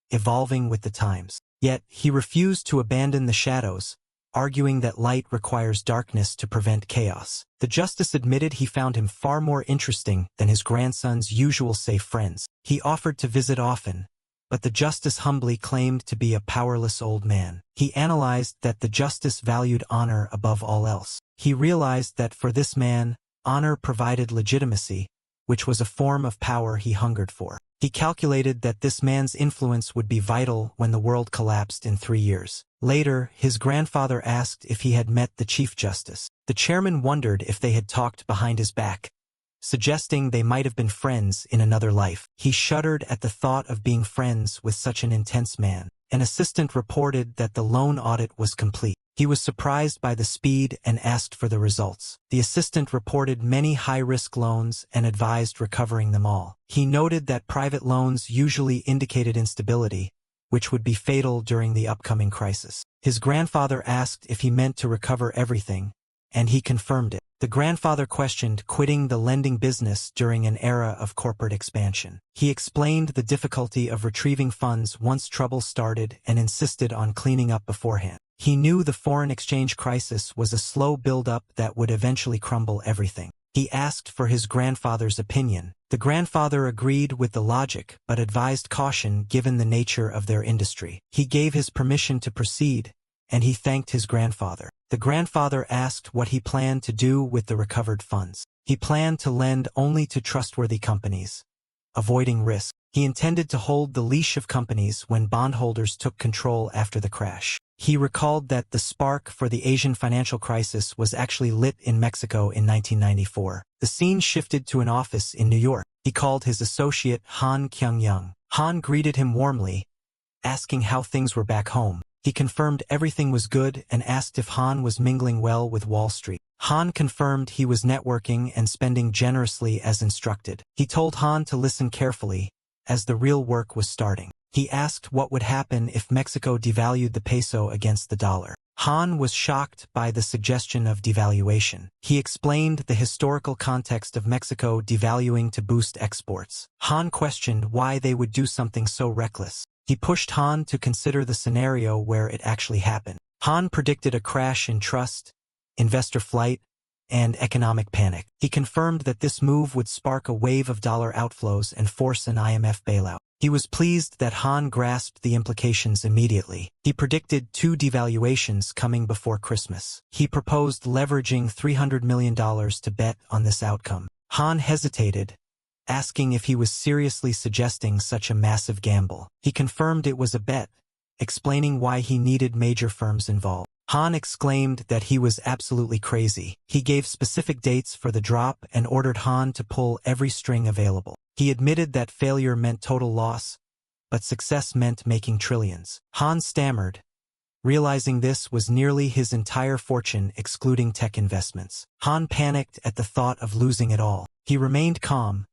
evolving with the times. Yet, he refused to abandon the shadows, arguing that light requires darkness to prevent chaos. The justice admitted he found him far more interesting than his grandson's usual safe friends. He offered to visit often, but the justice humbly claimed to be a powerless old man. He analyzed that the justice valued honor above all else. He realized that for this man, honor provided legitimacy, which was a form of power he hungered for. He calculated that this man's influence would be vital when the world collapsed in 3 years. Later, his grandfather asked if he had met the Chief Justice. The chairman wondered if they had talked behind his back, suggesting they might have been friends in another life. He shuddered at the thought of being friends with such an intense man. An assistant reported that the loan audit was complete. He was surprised by the speed and asked for the results. The assistant reported many high-risk loans and advised recovering them all. He noted that private loans usually indicated instability, which would be fatal during the upcoming crisis. His grandfather asked if he meant to recover everything, and he confirmed it. The grandfather questioned quitting the lending business during an era of corporate expansion. He explained the difficulty of retrieving funds once trouble started and insisted on cleaning up beforehand. He knew the foreign exchange crisis was a slow build-up that would eventually crumble everything. He asked for his grandfather's opinion. The grandfather agreed with the logic but advised caution given the nature of their industry. He gave his permission to proceed, and he thanked his grandfather. The grandfather asked what he planned to do with the recovered funds. He planned to lend only to trustworthy companies, avoiding risk. He intended to hold the leash of companies when bondholders took control after the crash. He recalled that the spark for the Asian financial crisis was actually lit in Mexico in 1994. The scene shifted to an office in New York. He called his associate Han Kyung-young. Han greeted him warmly, asking how things were back home. He confirmed everything was good and asked if Han was mingling well with Wall Street. Han confirmed he was networking and spending generously as instructed. He told Han to listen carefully, as the real work was starting. He asked what would happen if Mexico devalued the peso against the dollar. Han was shocked by the suggestion of devaluation. He explained the historical context of Mexico devaluing to boost exports. Han questioned why they would do something so reckless. He pushed Han to consider the scenario where it actually happened. Han predicted a crash in trust, investor flight, and economic panic. He confirmed that this move would spark a wave of dollar outflows and force an IMF bailout. He was pleased that Han grasped the implications immediately. He predicted 2 devaluations coming before Christmas. He proposed leveraging $300 million to bet on this outcome. Han hesitated, asking if he was seriously suggesting such a massive gamble. He confirmed it was a bet, explaining why he needed major firms involved. Han exclaimed that he was absolutely crazy. He gave specific dates for the drop and ordered Han to pull every string available. He admitted that failure meant total loss, but success meant making trillions. Han stammered, realizing this was nearly his entire fortune excluding tech investments. Han panicked at the thought of losing it all. He remained calm,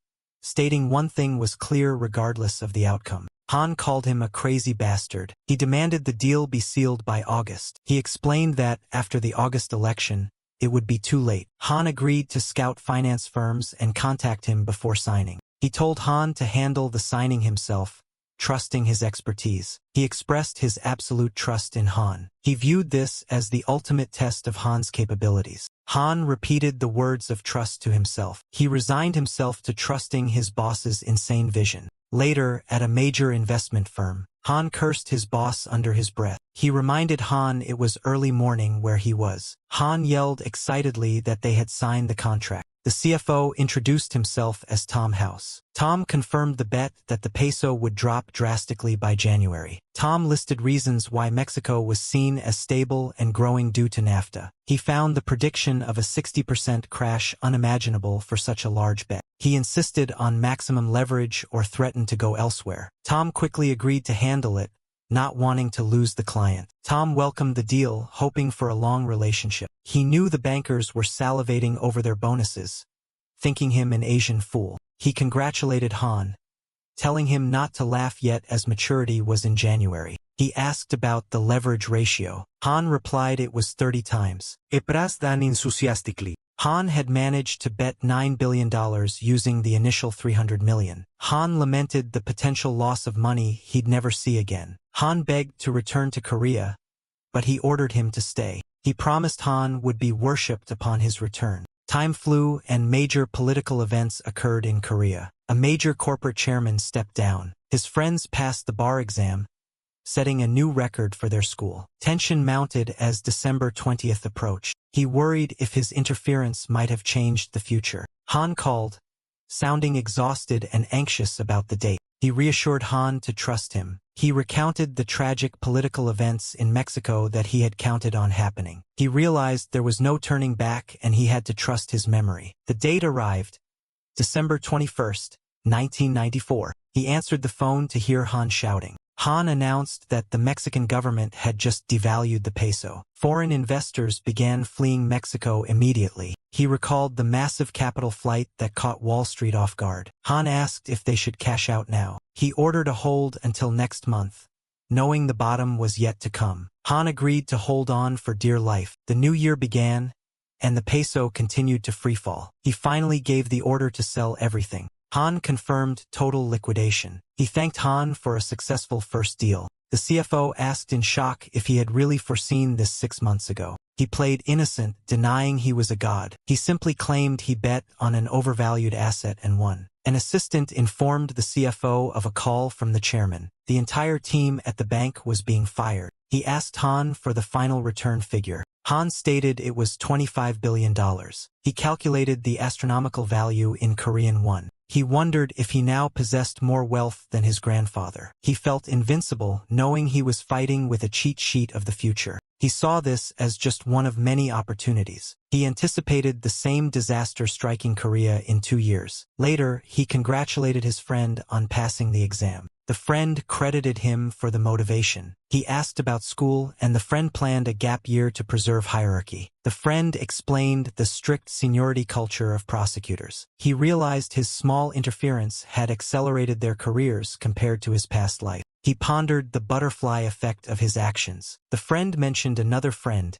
stating one thing was clear regardless of the outcome. Han called him a crazy bastard. He demanded the deal be sealed by August. He explained that, after the August election, it would be too late. Han agreed to scout finance firms and contact him before signing. He told Han to handle the signing himself, trusting his expertise. He expressed his absolute trust in Han. He viewed this as the ultimate test of Han's capabilities. Han repeated the words of trust to himself. He resigned himself to trusting his boss's insane vision. Later, at a major investment firm, Han cursed his boss under his breath. He reminded Han it was early morning where he was. Han yelled excitedly that they had signed the contract. The CFO introduced himself as Tom House. Tom confirmed the bet that the peso would drop drastically by January. Tom listed reasons why Mexico was seen as stable and growing due to NAFTA. He found the prediction of a 60% crash unimaginable for such a large bet. He insisted on maximum leverage or threatened to go elsewhere. Tom quickly agreed to handle it, not wanting to lose the client. Tom welcomed the deal, hoping for a long relationship. He knew the bankers were salivating over their bonuses, thinking him an Asian fool. He congratulated Han, telling him not to laugh yet as maturity was in January. He asked about the leverage ratio. Han replied it was 30 times. Epras dan enthusiastically. Han had managed to bet $9 billion using the initial $300 million. Han lamented the potential loss of money he'd never see again. Han begged to return to Korea, but he ordered him to stay. He promised Han would be worshipped upon his return. Time flew and major political events occurred in Korea. A major corporate chairman stepped down. His friends passed the bar exam, setting a new record for their school. Tension mounted as December 20th approached. He worried if his interference might have changed the future. Han called, sounding exhausted and anxious about the date. He reassured Han to trust him. He recounted the tragic political events in Mexico that he had counted on happening. He realized there was no turning back and he had to trust his memory. The date arrived, December 21st, 1994. He answered the phone to hear Han shouting, Han announced that the Mexican government had just devalued the peso. Foreign investors began fleeing Mexico immediately. He recalled the massive capital flight that caught Wall Street off guard. Han asked if they should cash out now. He ordered a hold until next month, knowing the bottom was yet to come. Han agreed to hold on for dear life. The new year began, and the peso continued to freefall. He finally gave the order to sell everything. Han confirmed total liquidation. He thanked Han for a successful first deal. The CFO asked in shock if he had really foreseen this 6 months ago. He played innocent, denying he was a god. He simply claimed he bet on an overvalued asset and won. An assistant informed the CFO of a call from the chairman. The entire team at the bank was being fired. He asked Han for the final return figure. Han stated it was $25 billion. He calculated the astronomical value in Korean won. He wondered if he now possessed more wealth than his grandfather. He felt invincible, knowing he was fighting with a cheat sheet of the future. He saw this as just one of many opportunities. He anticipated the same disaster striking Korea in 2 years. Later, he congratulated his friend on passing the exam. The friend credited him for the motivation. He asked about school, and the friend planned a gap year to preserve hierarchy. The friend explained the strict seniority culture of prosecutors. He realized his small interference had accelerated their careers compared to his past life. He pondered the butterfly effect of his actions. The friend mentioned another friend,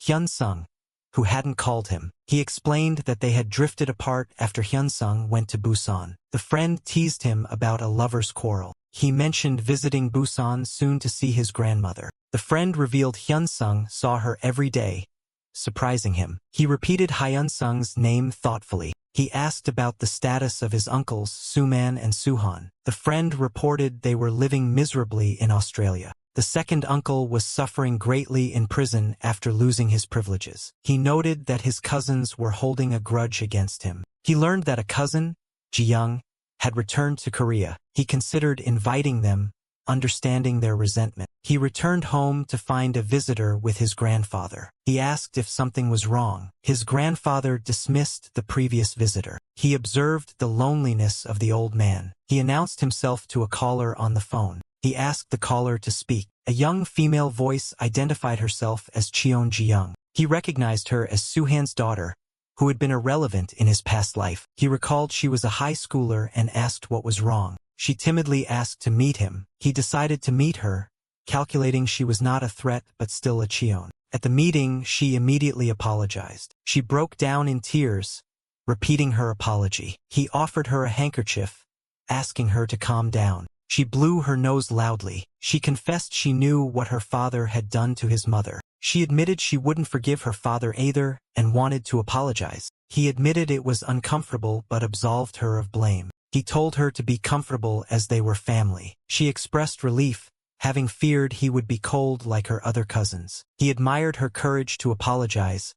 Hyun-sung, who hadn't called him. He explained that they had drifted apart after Hyun-sung went to Busan. The friend teased him about a lover's quarrel. He mentioned visiting Busan soon to see his grandmother. The friend revealed Hyun-sung saw her every day, surprising him. He repeated Hyun-sung's name thoughtfully. He asked about the status of his uncles, Suman and Suhan. The friend reported they were living miserably in Australia. The second uncle was suffering greatly in prison after losing his privileges. He noted that his cousins were holding a grudge against him. He learned that a cousin, Ji-young, had returned to Korea. He considered inviting them, understanding their resentment. He returned home to find a visitor with his grandfather. He asked if something was wrong. His grandfather dismissed the previous visitor. He observed the loneliness of the old man. He announced himself to a caller on the phone. He asked the caller to speak. A young female voice identified herself as Cheon Ji-young. He recognized her as Suhan's daughter, who had been irrelevant in his past life. He recalled she was a high schooler and asked what was wrong. She timidly asked to meet him. He decided to meet her, calculating she was not a threat but still a Cheon. At the meeting, she immediately apologized. She broke down in tears, repeating her apology. He offered her a handkerchief, asking her to calm down. She blew her nose loudly. She confessed she knew what her father had done to his mother. She admitted she wouldn't forgive her father either and wanted to apologize. He admitted it was uncomfortable but absolved her of blame. He told her to be comfortable as they were family. She expressed relief, having feared he would be cold like her other cousins. He admired her courage to apologize,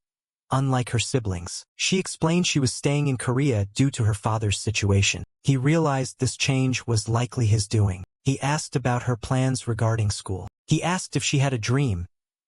unlike her siblings. She explained she was staying in Korea due to her father's situation. He realized this change was likely his doing. He asked about her plans regarding school. He asked if she had a dream,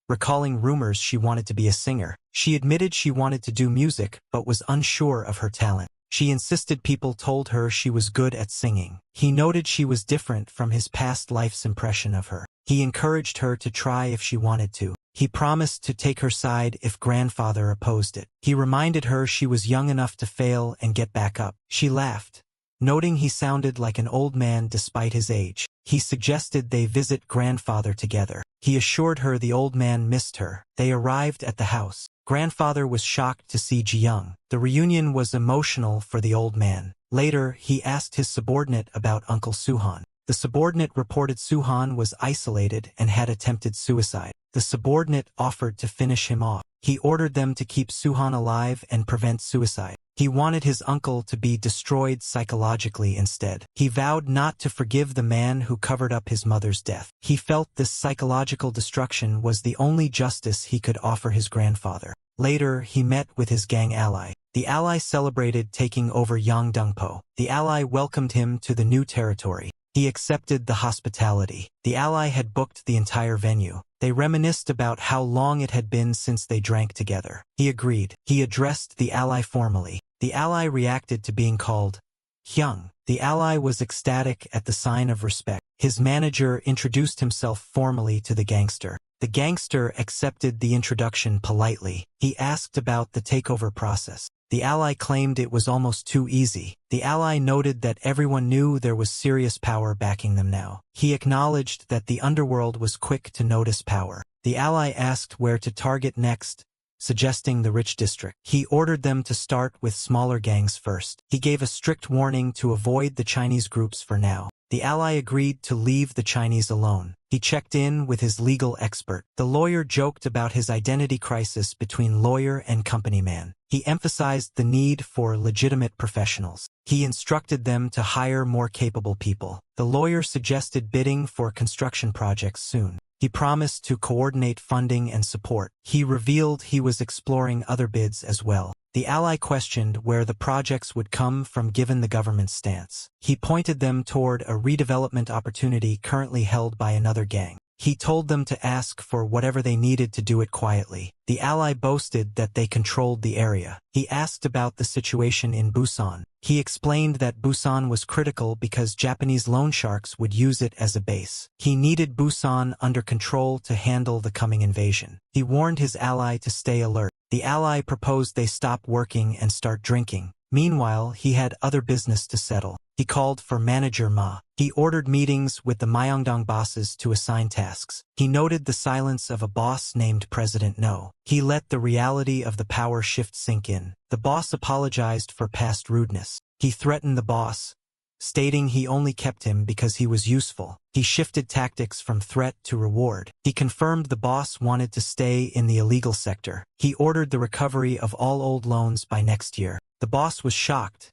recalling rumors she wanted to be a singer. She admitted she wanted to do music but was unsure of her talent. She insisted people told her she was good at singing. He noted she was different from his past life's impression of her. He encouraged her to try if she wanted to. He promised to take her side if grandfather opposed it. He reminded her she was young enough to fail and get back up. She laughed, noting he sounded like an old man despite his age. He suggested they visit grandfather together. He assured her the old man missed her. They arrived at the house. Grandfather was shocked to see Ji-young. The reunion was emotional for the old man. Later, he asked his subordinate about Uncle Suhan. The subordinate reported Suhan was isolated and had attempted suicide. The subordinate offered to finish him off. He ordered them to keep Suhan alive and prevent suicide. He wanted his uncle to be destroyed psychologically instead. He vowed not to forgive the man who covered up his mother's death. He felt this psychological destruction was the only justice he could offer his grandfather. Later, he met with his gang ally. The ally celebrated taking over Yangdongpo. The ally welcomed him to the new territory. He accepted the hospitality. The ally had booked the entire venue. They reminisced about how long it had been since they drank together. He agreed. He addressed the ally formally. The ally reacted to being called Hyung. The ally was ecstatic at the sign of respect. His manager introduced himself formally to the gangster. The gangster accepted the introduction politely. He asked about the takeover process. The ally claimed it was almost too easy. The ally noted that everyone knew there was serious power backing them now. He acknowledged that the underworld was quick to notice power. The ally asked where to target next, suggesting the rich district. He ordered them to start with smaller gangs first. He gave a strict warning to avoid the Chinese groups for now. The ally agreed to leave the Chinese alone. He checked in with his legal expert. The lawyer joked about his identity crisis between lawyer and company man. He emphasized the need for legitimate professionals. He instructed them to hire more capable people. The lawyer suggested bidding for construction projects soon. He promised to coordinate funding and support. He revealed he was exploring other bids as well. The ally questioned where the projects would come from given the government's stance. He pointed them toward a redevelopment opportunity currently held by another gang. He told them to ask for whatever they needed to do it quietly. The ally boasted that they controlled the area. He asked about the situation in Busan. He explained that Busan was critical because Japanese loan sharks would use it as a base. He needed Busan under control to handle the coming invasion. He warned his ally to stay alert. The ally proposed they stop working and start drinking. Meanwhile, he had other business to settle. He called for manager Ma. He ordered meetings with the Myeongdong bosses to assign tasks. He noted the silence of a boss named President No. He let the reality of the power shift sink in. The boss apologized for past rudeness. He threatened the boss, stating he only kept him because he was useful. He shifted tactics from threat to reward. He confirmed the boss wanted to stay in the illegal sector. He ordered the recovery of all old loans by next year. The boss was shocked,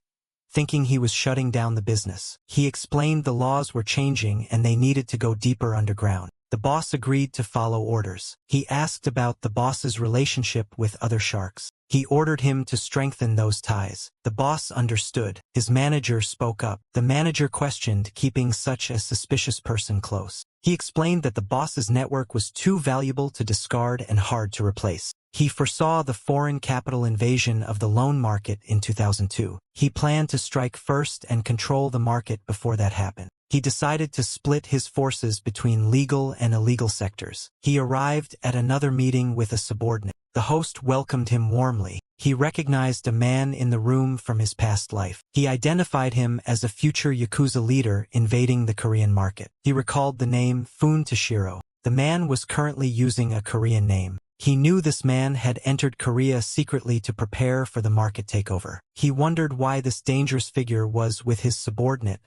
thinking he was shutting down the business. He explained the laws were changing and they needed to go deeper underground. The boss agreed to follow orders. He asked about the boss's relationship with other sharks. He ordered him to strengthen those ties. The boss understood. His manager spoke up. The manager questioned keeping such a suspicious person close. He explained that the boss's network was too valuable to discard and hard to replace. He foresaw the foreign capital invasion of the loan market in 2002. He planned to strike first and control the market before that happened. He decided to split his forces between legal and illegal sectors. He arrived at another meeting with a subordinate. The host welcomed him warmly. He recognized a man in the room from his past life. He identified him as a future Yakuza leader invading the Korean market. He recalled the name Fun Toshiro. The man was currently using a Korean name. He knew this man had entered Korea secretly to prepare for the market takeover. He wondered why this dangerous figure was with his subordinate,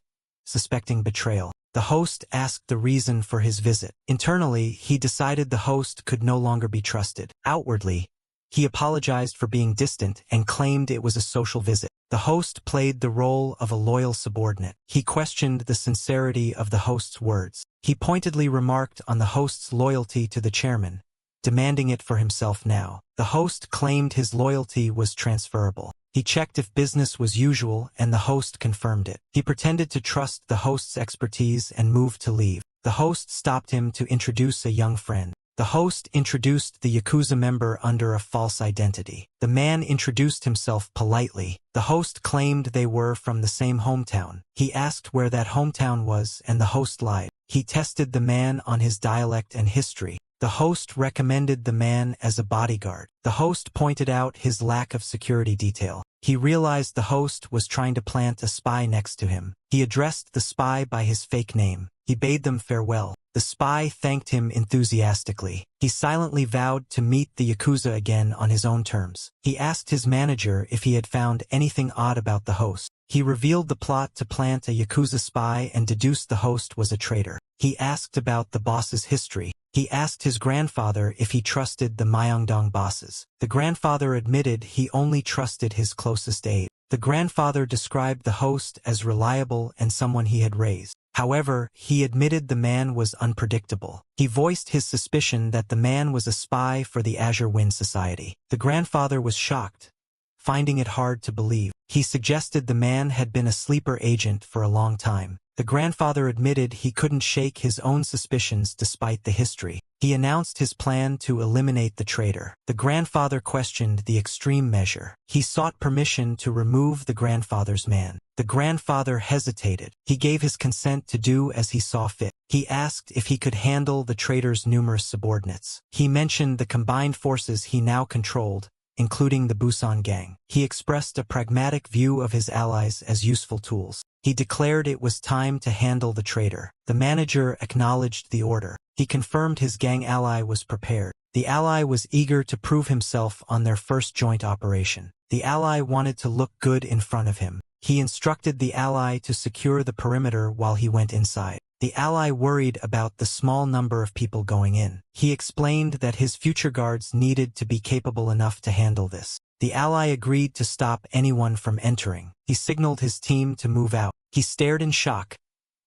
suspecting betrayal. The host asked the reason for his visit. Internally, he decided the host could no longer be trusted. Outwardly, he apologized for being distant and claimed it was a social visit. The host played the role of a loyal subordinate. He questioned the sincerity of the host's words. He pointedly remarked on the host's loyalty to the chairman, demanding it for himself now. The host claimed his loyalty was transferable. He checked if business was usual and the host confirmed it. He pretended to trust the host's expertise and moved to leave. The host stopped him to introduce a young friend. The host introduced the Yakuza member under a false identity. The man introduced himself politely. The host claimed they were from the same hometown. He asked where that hometown was and the host lied. He tested the man on his dialect and history. The host recommended the man as a bodyguard. The host pointed out his lack of security detail. He realized the host was trying to plant a spy next to him. He addressed the spy by his fake name. He bade them farewell. The spy thanked him enthusiastically. He silently vowed to meet the Yakuza again on his own terms. He asked his manager if he had found anything odd about the host. He revealed the plot to plant a Yakuza spy and deduced the host was a traitor. He asked about the boss's history. He asked his grandfather if he trusted the Myeongdong bosses. The grandfather admitted he only trusted his closest aide. The grandfather described the host as reliable and someone he had raised. However, he admitted the man was unpredictable. He voiced his suspicion that the man was a spy for the Azure Wind Society. The grandfather was shocked, finding it hard to believe. He suggested the man had been a sleeper agent for a long time. The grandfather admitted he couldn't shake his own suspicions despite the history. He announced his plan to eliminate the traitor. The grandfather questioned the extreme measure. He sought permission to remove the grandfather's man. The grandfather hesitated. He gave his consent to do as he saw fit. He asked if he could handle the traitor's numerous subordinates. He mentioned the combined forces he now controlled, including the Busan gang. He expressed a pragmatic view of his allies as useful tools. He declared it was time to handle the traitor. The manager acknowledged the order. He confirmed his gang ally was prepared. The ally was eager to prove himself on their first joint operation. The ally wanted to look good in front of him. He instructed the ally to secure the perimeter while he went inside. The ally worried about the small number of people going in. He explained that his future guards needed to be capable enough to handle this. The ally agreed to stop anyone from entering. He signaled his team to move out. He stared in shock,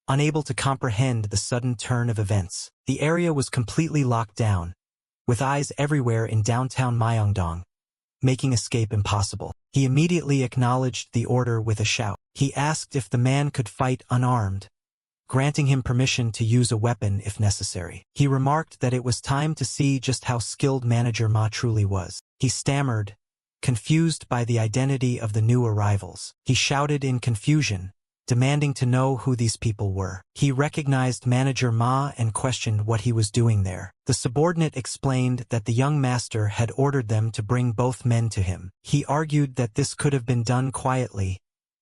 unable to comprehend the sudden turn of events. The area was completely locked down, with eyes everywhere in downtown Myeongdong, making escape impossible. He immediately acknowledged the order with a shout. He asked if the man could fight unarmed, granting him permission to use a weapon if necessary. He remarked that it was time to see just how skilled Manager Ma truly was. He stammered, confused by the identity of the new arrivals. He shouted in confusion, demanding to know who these people were. He recognized Manager Ma and questioned what he was doing there. The subordinate explained that the young master had ordered them to bring both men to him. He argued that this could have been done quietly,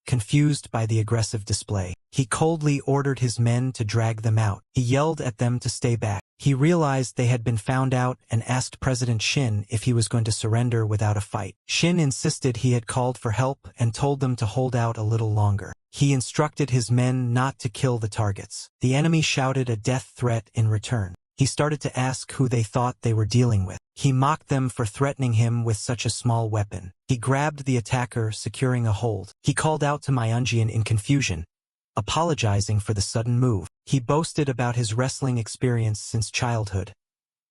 confused by the aggressive display. He coldly ordered his men to drag them out. He yelled at them to stay back. He realized they had been found out and asked President Shin if he was going to surrender without a fight. Shin insisted he had called for help and told them to hold out a little longer. He instructed his men not to kill the targets. The enemy shouted a death threat in return. He started to ask who they thought they were dealing with. He mocked them for threatening him with such a small weapon. He grabbed the attacker, securing a hold. He called out to Myeonjin in confusion, apologizing for the sudden move. He boasted about his wrestling experience since childhood,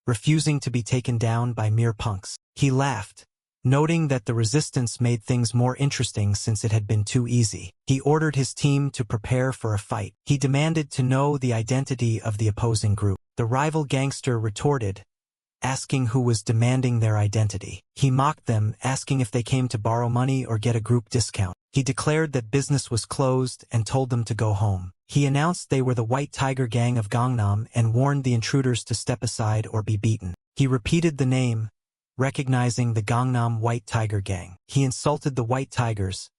refusing to be taken down by mere punks. He laughed, noting that the resistance made things more interesting since it had been too easy. He ordered his team to prepare for a fight. He demanded to know the identity of the opposing group. The rival gangster retorted, asking who was demanding their identity. He mocked them, asking if they came to borrow money or get a group discount. He declared that business was closed and told them to go home. He announced they were the White Tiger Gang of Gangnam and warned the intruders to step aside or be beaten. He repeated the name, recognizing the Gangnam White Tiger Gang. He insulted the White Tigers,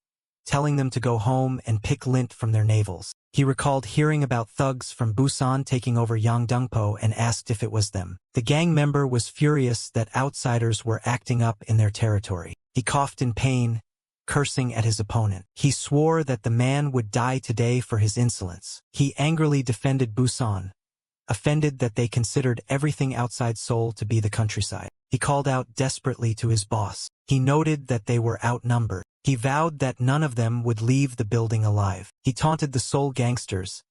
telling them to go home and pick lint from their navels. He recalled hearing about thugs from Busan taking over Yangdongpo and asked if it was them. The gang member was furious that outsiders were acting up in their territory. He coughed in pain, cursing at his opponent. He swore that the man would die today for his insolence. He angrily defended Busan, offended that they considered everything outside Seoul to be the countryside. He called out desperately to his boss. He noted that they were outnumbered. He vowed that none of them would leave the building alive. He taunted the Seoul gangsters,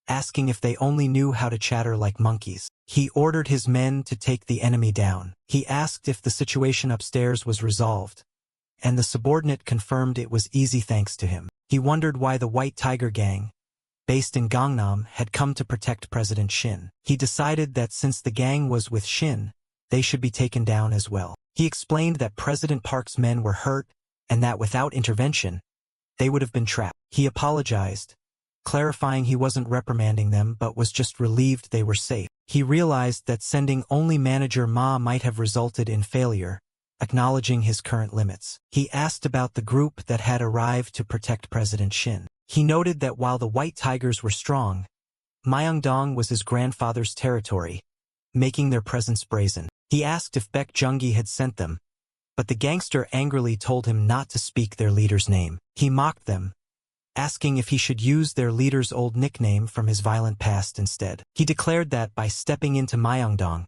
asking if they only knew how to chatter like monkeys. He ordered his men to take the enemy down. He asked if the situation upstairs was resolved, and the subordinate confirmed it was easy thanks to him. He wondered why the White Tiger Gang, based in Gangnam, had come to protect President Shin. He decided that since the gang was with Shin, they should be taken down as well. He explained that President Park's men were hurt and that without intervention, they would have been trapped. He apologized, clarifying he wasn't reprimanding them but was just relieved they were safe. He realized that sending only Manager Ma might have resulted in failure, acknowledging his current limits. He asked about the group that had arrived to protect President Shin. He noted that while the White Tigers were strong, Myeongdong was his grandfather's territory, making their presence brazen. He asked if Baek Jungi had sent them, but the gangster angrily told him not to speak their leader's name. He mocked them, asking if he should use their leader's old nickname from his violent past instead. He declared that by stepping into Myeongdong,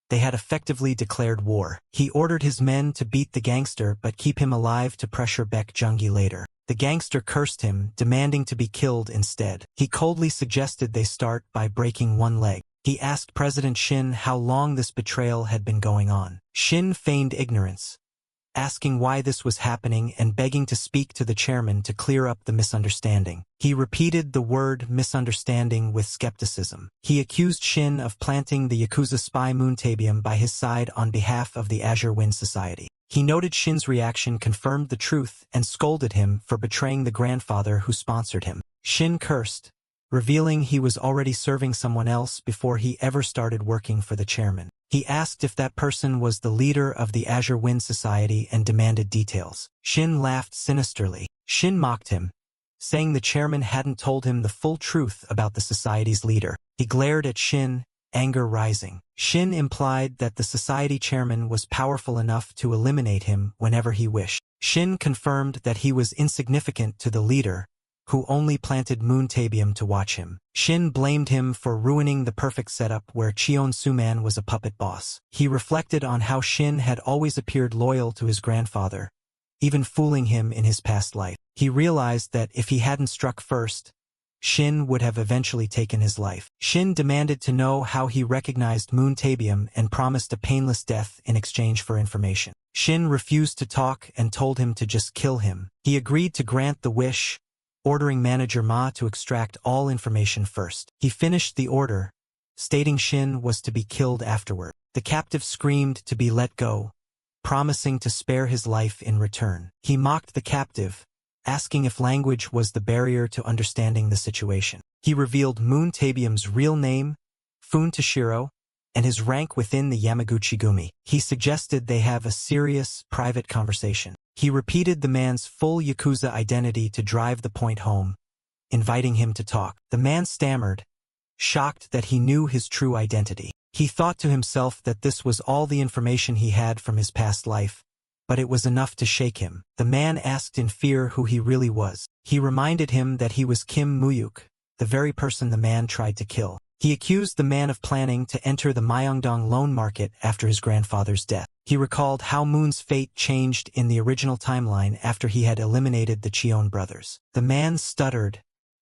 they had effectively declared war. He ordered his men to beat the gangster but keep him alive to pressure Baek Jungi later. The gangster cursed him, demanding to be killed instead. He coldly suggested they start by breaking one leg. He asked President Shin how long this betrayal had been going on. Shin feigned ignorance, asking why this was happening and begging to speak to the chairman to clear up the misunderstanding. He repeated the word misunderstanding with skepticism. He accused Shin of planting the Yakuza spy Moontabium by his side on behalf of the Azure Wind Society. He noted Shin's reaction confirmed the truth and scolded him for betraying the grandfather who sponsored him. Shin cursed, revealing he was already serving someone else before he ever started working for the chairman. He asked if that person was the leader of the Azure Wind Society and demanded details. Shin laughed sinisterly. Shin mocked him, saying the chairman hadn't told him the full truth about the society's leader. He glared at Shin, anger rising. Shin implied that the society chairman was powerful enough to eliminate him whenever he wished. Shin confirmed that he was insignificant to the leader, who only planted Moontabium to watch him. Shin blamed him for ruining the perfect setup where Cheon Suman was a puppet boss. He reflected on how Shin had always appeared loyal to his grandfather, even fooling him in his past life. He realized that if he hadn't struck first, Shin would have eventually taken his life. Shin demanded to know how he recognized Moontabium and promised a painless death in exchange for information. Shin refused to talk and told him to just kill him. He agreed to grant the wish, ordering manager Ma to extract all information first. He finished the order, stating Shin was to be killed afterward. The captive screamed to be let go, promising to spare his life in return. He mocked the captive, asking if language was the barrier to understanding the situation. He revealed Moontabium's real name, Fun Toshiro, and his rank within the Yamaguchi-gumi. He suggested they have a serious, private conversation. He repeated the man's full Yakuza identity to drive the point home, inviting him to talk. The man stammered, shocked that he knew his true identity. He thought to himself that this was all the information he had from his past life, but it was enough to shake him. The man asked in fear who he really was. He reminded him that he was Kim Mu-hyuk, the very person the man tried to kill. He accused the man of planning to enter the Myeongdong loan market after his grandfather's death. He recalled how Moon's fate changed in the original timeline after he had eliminated the Cheon brothers. The man stuttered,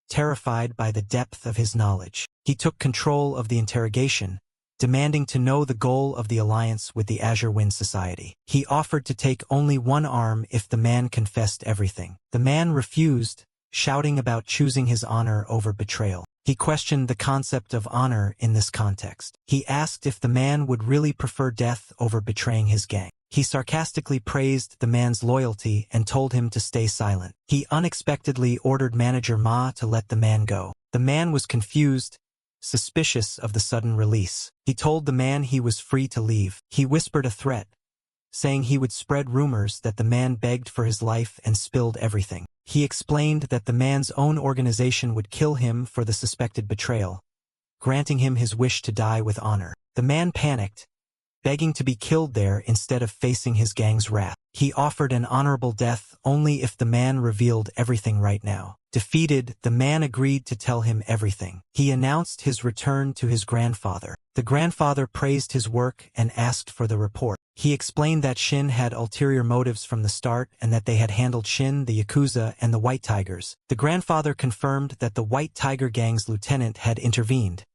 terrified by the depth of his knowledge. He took control of the interrogation, demanding to know the goal of the alliance with the Azure Wind Society. He offered to take only one arm if the man confessed everything. The man refused, shouting about choosing his honor over betrayal. He questioned the concept of honor in this context. He asked if the man would really prefer death over betraying his gang. He sarcastically praised the man's loyalty and told him to stay silent. He unexpectedly ordered manager Ma to let the man go. The man was confused, suspicious of the sudden release. He told the man he was free to leave. He whispered a threat, saying he would spread rumors that the man begged for his life and spilled everything. He explained that the man's own organization would kill him for the suspected betrayal, granting him his wish to die with honor. The man panicked, begging to be killed there instead of facing his gang's wrath. He offered an honorable death only if the man revealed everything right now. Defeated, the man agreed to tell him everything. He announced his return to his grandfather. The grandfather praised his work and asked for the report. He explained that Shin had ulterior motives from the start and that they had handled Shin, the Yakuza, and the White Tigers. The grandfather confirmed that the White Tiger gang's lieutenant had intervened,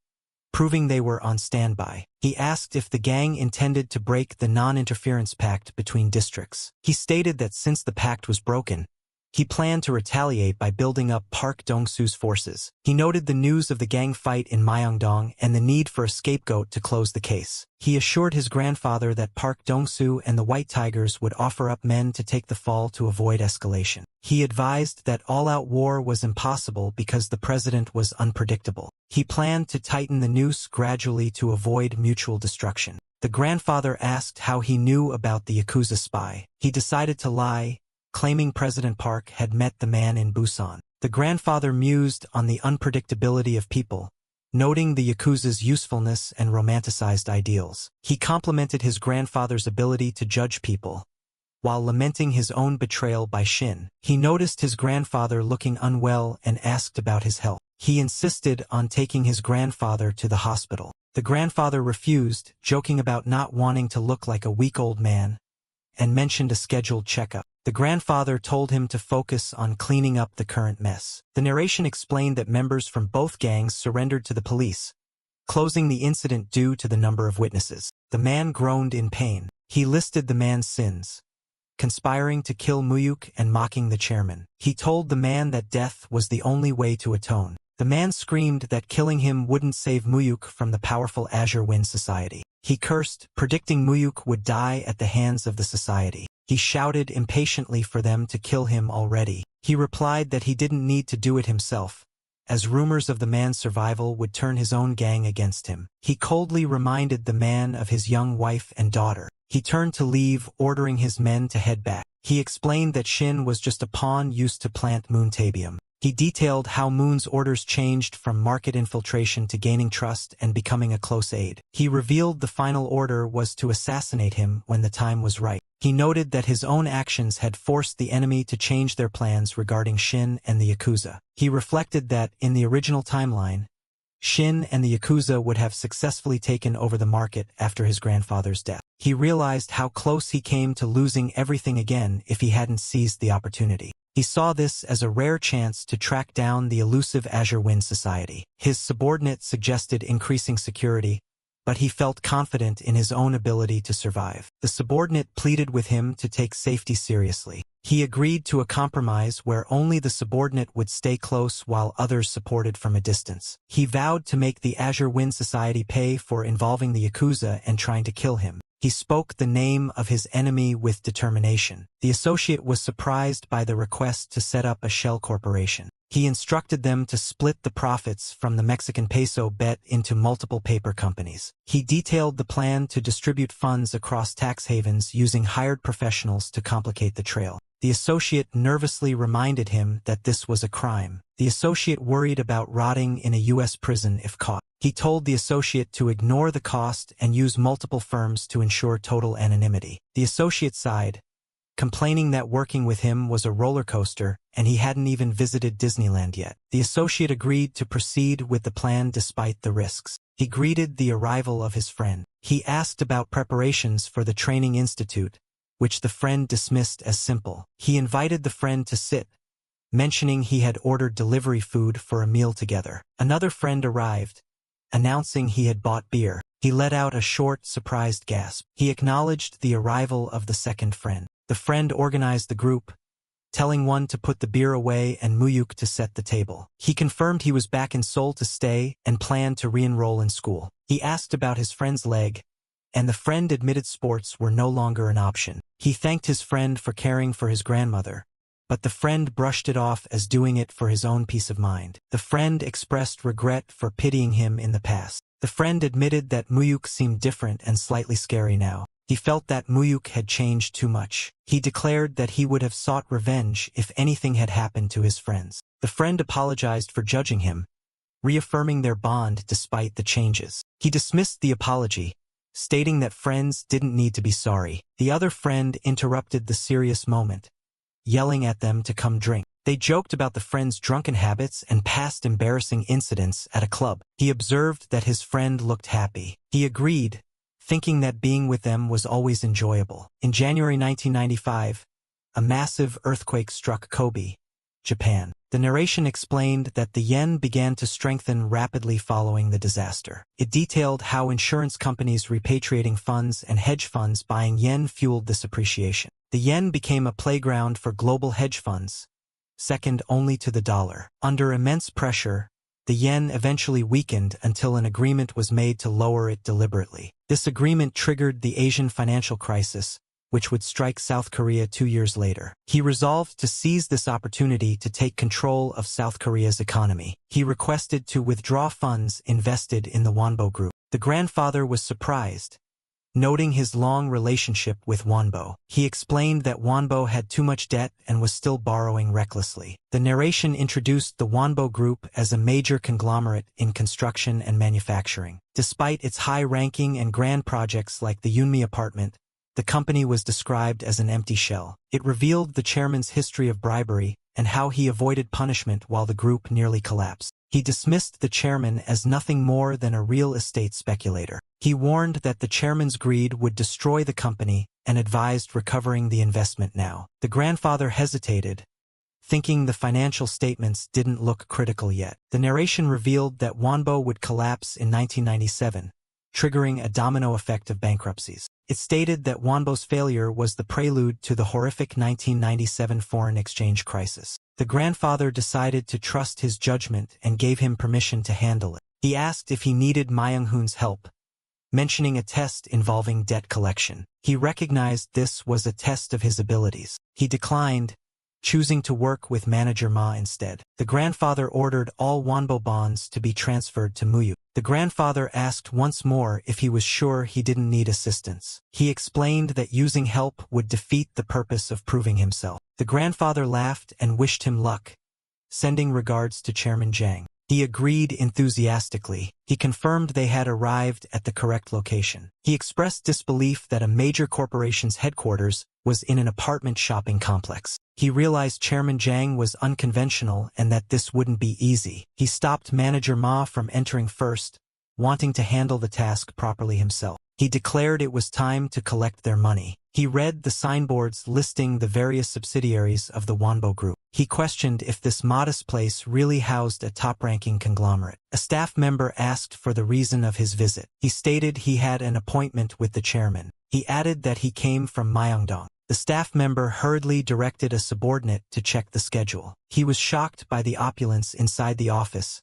proving they were on standby. He asked if the gang intended to break the non-interference pact between districts. He stated that since the pact was broken, he planned to retaliate by building up Park Dong-su's forces. He noted the news of the gang fight in Myeongdong and the need for a scapegoat to close the case. He assured his grandfather that Park Dong-su and the White Tigers would offer up men to take the fall to avoid escalation. He advised that all-out war was impossible because the president was unpredictable. He planned to tighten the noose gradually to avoid mutual destruction. The grandfather asked how he knew about the Yakuza spy. He decided to lie, claiming President Park had met the man in Busan. The grandfather mused on the unpredictability of people, noting the Yakuza's usefulness and romanticized ideals. He complimented his grandfather's ability to judge people, while lamenting his own betrayal by Shin. He noticed his grandfather looking unwell and asked about his health. He insisted on taking his grandfather to the hospital. The grandfather refused, joking about not wanting to look like a weak old man, and mentioned a scheduled checkup. The grandfather told him to focus on cleaning up the current mess. The narration explained that members from both gangs surrendered to the police, closing the incident due to the number of witnesses. The man groaned in pain. He listed the man's sins, conspiring to kill Mu-hyuk and mocking the chairman. He told the man that death was the only way to atone. The man screamed that killing him wouldn't save Mu-hyuk from the powerful Azure Wind Society. He cursed, predicting Mu-hyuk would die at the hands of the society. He shouted impatiently for them to kill him already. He replied that he didn't need to do it himself, as rumors of the man's survival would turn his own gang against him. He coldly reminded the man of his young wife and daughter. He turned to leave, ordering his men to head back. He explained that Shin was just a pawn used to plant Moontabium. He detailed how Moon's orders changed from market infiltration to gaining trust and becoming a close aide. He revealed the final order was to assassinate him when the time was right. He noted that his own actions had forced the enemy to change their plans regarding Shin and the Yakuza. He reflected that, in the original timeline, Shin and the Yakuza would have successfully taken over the market after his grandfather's death. He realized how close he came to losing everything again if he hadn't seized the opportunity. He saw this as a rare chance to track down the elusive Azure Wind Society. His subordinate suggested increasing security, but he felt confident in his own ability to survive. The subordinate pleaded with him to take safety seriously. He agreed to a compromise where only the subordinate would stay close while others supported from a distance. He vowed to make the Azure Wind Society pay for involving the Yakuza and trying to kill him. He spoke the name of his enemy with determination. The associate was surprised by the request to set up a shell corporation. He instructed them to split the profits from the Mexican peso bet into multiple paper companies. He detailed the plan to distribute funds across tax havens using hired professionals to complicate the trail. The associate nervously reminded him that this was a crime. The associate worried about rotting in a U.S. prison if caught. He told the associate to ignore the cost and use multiple firms to ensure total anonymity. The associate sighed, complaining that working with him was a roller coaster and he hadn't even visited Disneyland yet. The associate agreed to proceed with the plan despite the risks. He greeted the arrival of his friend. He asked about preparations for the training institute, which the friend dismissed as simple. He invited the friend to sit, mentioning he had ordered delivery food for a meal together. Another friend arrived, announcing he had bought beer. He let out a short, surprised gasp. He acknowledged the arrival of the second friend. The friend organized the group, telling one to put the beer away and Mu-hyuk to set the table. He confirmed he was back in Seoul to stay and planned to re-enroll in school. He asked about his friend's leg, and the friend admitted sports were no longer an option. He thanked his friend for caring for his grandmother, but the friend brushed it off as doing it for his own peace of mind. The friend expressed regret for pitying him in the past. The friend admitted that Mu-hyuk seemed different and slightly scary now. He felt that Mu-hyuk had changed too much. He declared that he would have sought revenge if anything had happened to his friends. The friend apologized for judging him, reaffirming their bond despite the changes. He dismissed the apology, stating that friends didn't need to be sorry. The other friend interrupted the serious moment, yelling at them to come drink. They joked about the friend's drunken habits and past embarrassing incidents at a club. He observed that his friend looked happy. He agreed, thinking that being with them was always enjoyable. In January 1995, a massive earthquake struck Kobe, Japan. The narration explained that the yen began to strengthen rapidly following the disaster. It detailed how insurance companies repatriating funds and hedge funds buying yen fueled this appreciation. The yen became a playground for global hedge funds, second only to the dollar. Under immense pressure, the yen eventually weakened until an agreement was made to lower it deliberately. This agreement triggered the Asian financial crisis, which would strike South Korea 2 years later. He resolved to seize this opportunity to take control of South Korea's economy. He requested to withdraw funds invested in the Wonbo Group. The grandfather was surprised, noting his long relationship with Wonbo. He explained that Wonbo had too much debt and was still borrowing recklessly. The narration introduced the Wonbo Group as a major conglomerate in construction and manufacturing. Despite its high ranking and grand projects like the Yunmi apartment, the company was described as an empty shell. It revealed the chairman's history of bribery and how he avoided punishment while the group nearly collapsed. He dismissed the chairman as nothing more than a real estate speculator. He warned that the chairman's greed would destroy the company and advised recovering the investment now. The grandfather hesitated, thinking the financial statements didn't look critical yet. The narration revealed that Wonbo would collapse in 1997, triggering a domino effect of bankruptcies. It stated that Wonbo's failure was the prelude to the horrific 1997 foreign exchange crisis. The grandfather decided to trust his judgment and gave him permission to handle it. He asked if he needed Myung-hoon's help, mentioning a test involving debt collection. He recognized this was a test of his abilities. He declined, choosing to work with manager Ma instead. The grandfather ordered all Wonbo bonds to be transferred to Mu-hyuk. The grandfather asked once more if he was sure he didn't need assistance. He explained that using help would defeat the purpose of proving himself. The grandfather laughed and wished him luck, sending regards to Chairman Jang. He agreed enthusiastically. He confirmed they had arrived at the correct location. He expressed disbelief that a major corporation's headquarters was in an apartment shopping complex. He realized Chairman Jang was unconventional and that this wouldn't be easy. He stopped Manager Ma from entering first, wanting to handle the task properly himself. He declared it was time to collect their money. He read the signboards listing the various subsidiaries of the Wonbo Group. He questioned if this modest place really housed a top-ranking conglomerate. A staff member asked for the reason of his visit. He stated he had an appointment with the chairman. He added that he came from Myeongdong. The staff member hurriedly directed a subordinate to check the schedule. He was shocked by the opulence inside the office,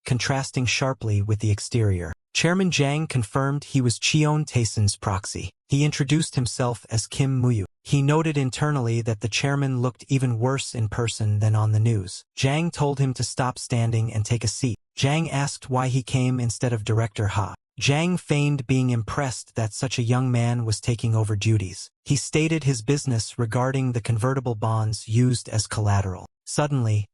contrasting sharply with the exterior. Chairman Jang confirmed he was Cheon Tae-san's proxy. He introduced himself as Kim Mu-hyuk. He noted internally that the chairman looked even worse in person than on the news. Jang told him to stop standing and take a seat. Jang asked why he came instead of Director Ha. Jang feigned being impressed that such a young man was taking over duties. He stated his business regarding the convertible bonds used as collateral. Suddenly,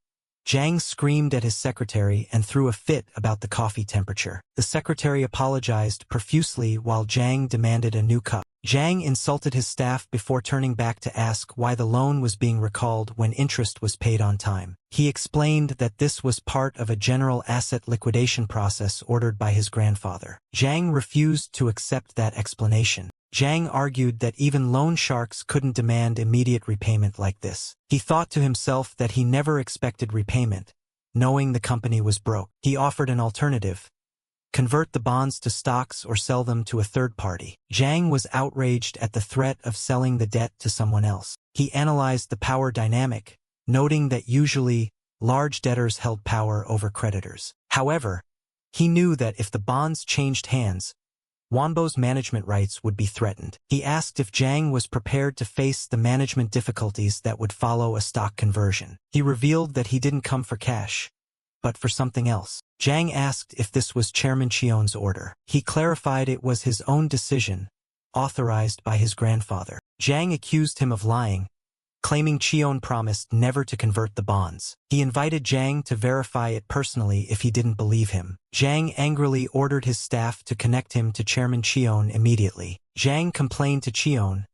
Jang screamed at his secretary and threw a fit about the coffee temperature. The secretary apologized profusely while Jang demanded a new cup. Jang insulted his staff before turning back to ask why the loan was being recalled when interest was paid on time. He explained that this was part of a general asset liquidation process ordered by his grandfather. Jang refused to accept that explanation. Jang argued that even loan sharks couldn't demand immediate repayment like this. He thought to himself that he never expected repayment, knowing the company was broke. He offered an alternative: convert the bonds to stocks or sell them to a third party. Jang was outraged at the threat of selling the debt to someone else. He analyzed the power dynamic, noting that usually large debtors held power over creditors. However, he knew that if the bonds changed hands, Wonbo's management rights would be threatened. He asked if Jang was prepared to face the management difficulties that would follow a stock conversion. He revealed that he didn't come for cash, but for something else. Jang asked if this was Chairman Cheon's order. He clarified it was his own decision, authorized by his grandfather. Jang accused him of lying, claiming Cheon promised never to convert the bonds. He invited Jang to verify it personally if he didn't believe him. Jang angrily ordered his staff to connect him to Chairman Cheon immediately. Jang complained to Cheon,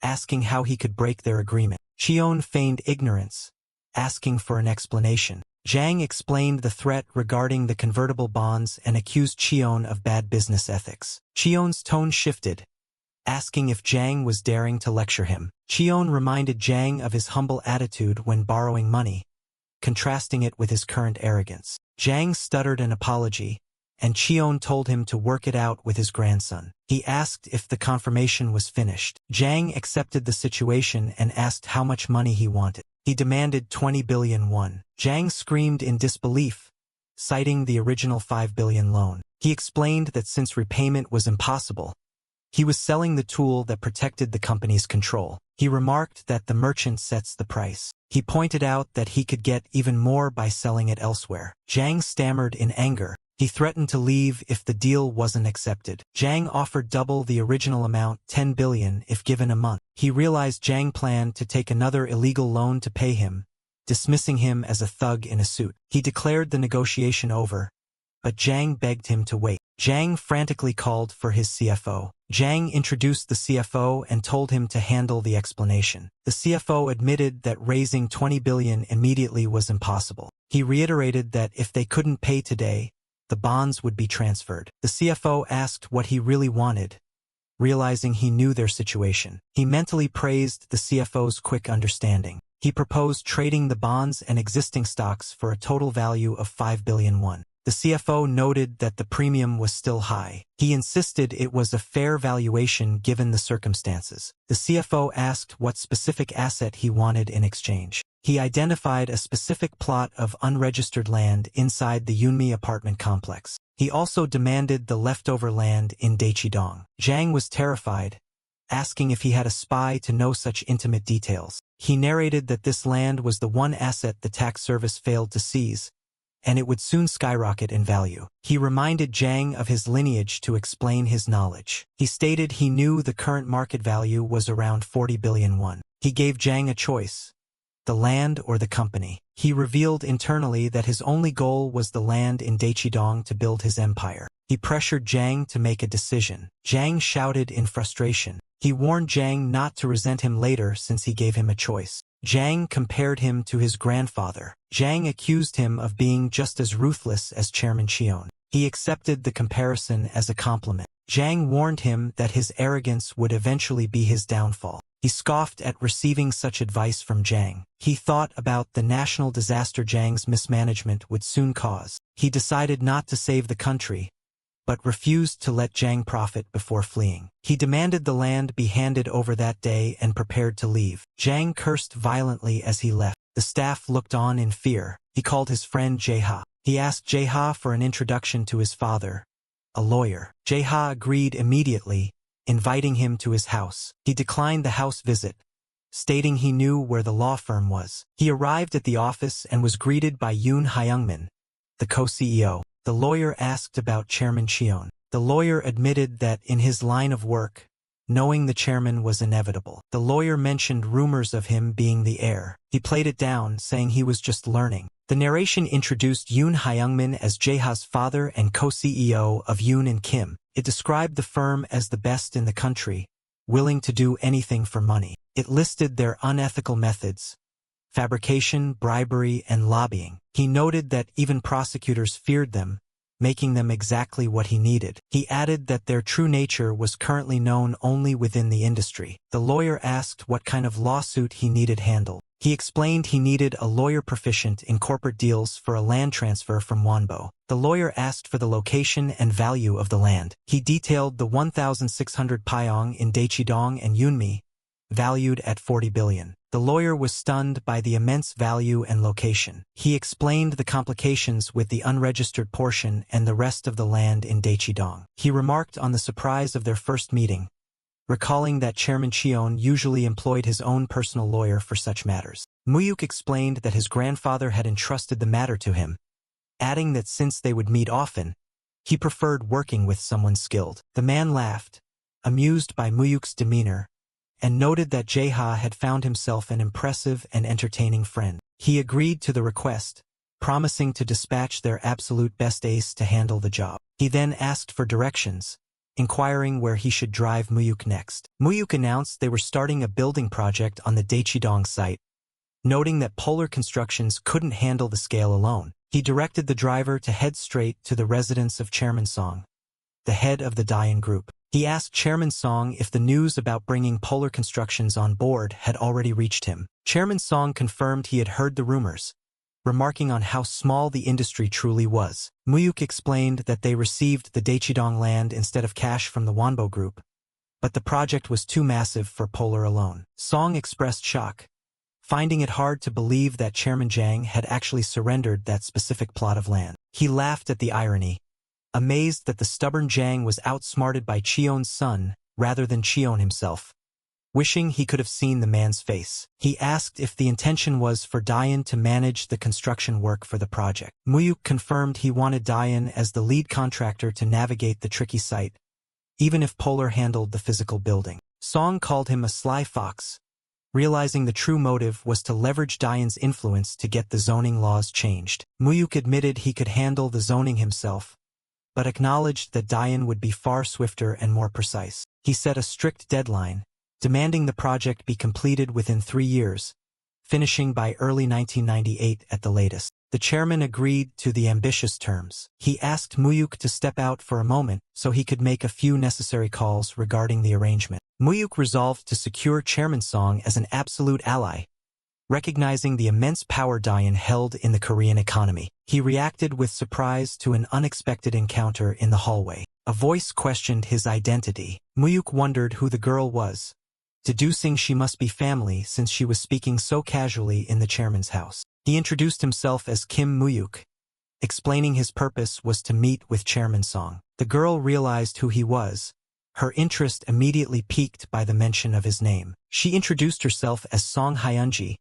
asking how he could break their agreement. Cheon feigned ignorance, asking for an explanation. Jang explained the threat regarding the convertible bonds and accused Cheon of bad business ethics. Cheon's tone shifted, asking if Jang was daring to lecture him. Cheon reminded Jang of his humble attitude when borrowing money, contrasting it with his current arrogance. Jang stuttered an apology, and Cheon told him to work it out with his grandson. He asked if the confirmation was finished. Jang accepted the situation and asked how much money he wanted. He demanded 20 billion won. Jang screamed in disbelief, citing the original 5 billion loan. He explained that since repayment was impossible, he was selling the tool that protected the company's control. He remarked that the merchant sets the price. He pointed out that he could get even more by selling it elsewhere. Jang stammered in anger. He threatened to leave if the deal wasn't accepted. Jang offered double the original amount, 10 billion, if given a month. He realized Jang planned to take another illegal loan to pay him, dismissing him as a thug in a suit. He declared the negotiation over, but Jang begged him to wait. Jang frantically called for his CFO. Jang introduced the CFO and told him to handle the explanation. The CFO admitted that raising 20 billion immediately was impossible. He reiterated that if they couldn't pay today, the bonds would be transferred. The CFO asked what he really wanted, realizing he knew their situation. He mentally praised the CFO's quick understanding. He proposed trading the bonds and existing stocks for a total value of 5 billion won. The CFO noted that the premium was still high. He insisted it was a fair valuation given the circumstances. The CFO asked what specific asset he wanted in exchange. He identified a specific plot of unregistered land inside the Yunmi apartment complex. He also demanded the leftover land in Daechidong. Jang was terrified, asking if he had a spy to know such intimate details. He narrated that this land was the one asset the tax service failed to seize, and it would soon skyrocket in value. He reminded Jang of his lineage to explain his knowledge. He stated he knew the current market value was around 40 billion won. He gave Jang a choice: the land or the company. He revealed internally that his only goal was the land in Daechidong to build his empire. He pressured Jang to make a decision. Jang shouted in frustration. He warned Jang not to resent him later since he gave him a choice. Jang compared him to his grandfather. Jang accused him of being just as ruthless as Chairman Cheon. He accepted the comparison as a compliment. Jang warned him that his arrogance would eventually be his downfall. He scoffed at receiving such advice from Jang. He thought about the national disaster Jang's mismanagement would soon cause. He decided not to save the country, but refused to let Jang profit before fleeing. He demanded the land be handed over that day and prepared to leave. Jang cursed violently as he left. The staff looked on in fear. He called his friend Jae-ha. He asked Jae-ha for an introduction to his father, a lawyer. Jae-ha agreed immediately, inviting him to his house. He declined the house visit, stating he knew where the law firm was. He arrived at the office and was greeted by Yoon Hyungmin, the co-CEO. The lawyer asked about Chairman Cheon. The lawyer admitted that in his line of work, knowing the chairman was inevitable. The lawyer mentioned rumors of him being the heir. He played it down, saying he was just learning. The narration introduced Yoon Hyungmin as Jae-ha's father and co-CEO of Yoon and Kim. It described the firm as the best in the country, willing to do anything for money. It listed their unethical methods: fabrication, bribery, and lobbying. He noted that even prosecutors feared them, making them exactly what he needed. He added that their true nature was currently known only within the industry. The lawyer asked what kind of lawsuit he needed handled. He explained he needed a lawyer proficient in corporate deals for a land transfer from Wonbo. The lawyer asked for the location and value of the land. He detailed the 1,600 pyeong in Daechidong and Yunmi, valued at 40 billion. The lawyer was stunned by the immense value and location. He explained the complications with the unregistered portion and the rest of the land in Daechidong. He remarked on the surprise of their first meeting, recalling that Chairman Cheon usually employed his own personal lawyer for such matters. Mu-hyuk explained that his grandfather had entrusted the matter to him, adding that since they would meet often, he preferred working with someone skilled. The man laughed, amused by Mu-hyuk's demeanor, and noted that Jae-ha had found himself an impressive and entertaining friend. He agreed to the request, promising to dispatch their absolute best ace to handle the job. He then asked for directions, inquiring where he should drive Mu-hyuk next. Mu-hyuk announced they were starting a building project on the Daechidong site, noting that Polar Constructions couldn't handle the scale alone. He directed the driver to head straight to the residence of Chairman Song, the head of the Dayan Group. He asked Chairman Song if the news about bringing Polar Constructions on board had already reached him. Chairman Song confirmed he had heard the rumors, remarking on how small the industry truly was. Mu-hyuk explained that they received the Daechidong land instead of cash from the Wonbo Group, but the project was too massive for Polar alone. Song expressed shock, finding it hard to believe that Chairman Jang had actually surrendered that specific plot of land. He laughed at the irony, amazed that the stubborn Jang was outsmarted by Cheon's son rather than Cheon himself. Wishing he could have seen the man's face, he asked if the intention was for Dayan to manage the construction work for the project. Mu-hyuk confirmed he wanted Dayan as the lead contractor to navigate the tricky site, even if Polar handled the physical building. Song called him a sly fox, realizing the true motive was to leverage Dayan's influence to get the zoning laws changed. Mu-hyuk admitted he could handle the zoning himself, but acknowledged that Dayan would be far swifter and more precise. He set a strict deadline, demanding the project be completed within 3 years, finishing by early 1998 at the latest. The chairman agreed to the ambitious terms. He asked Mu-hyuk to step out for a moment so he could make a few necessary calls regarding the arrangement. Mu-hyuk resolved to secure Chairman Song as an absolute ally, recognizing the immense power Dayan held in the Korean economy. He reacted with surprise to an unexpected encounter in the hallway. A voice questioned his identity. Mu-hyuk wondered who the girl was, deducing she must be family since she was speaking so casually in the chairman's house. He introduced himself as Kim Mu-hyuk, explaining his purpose was to meet with Chairman Song. The girl realized who he was. Her interest immediately piqued by the mention of his name. She introduced herself as Song Hyunji,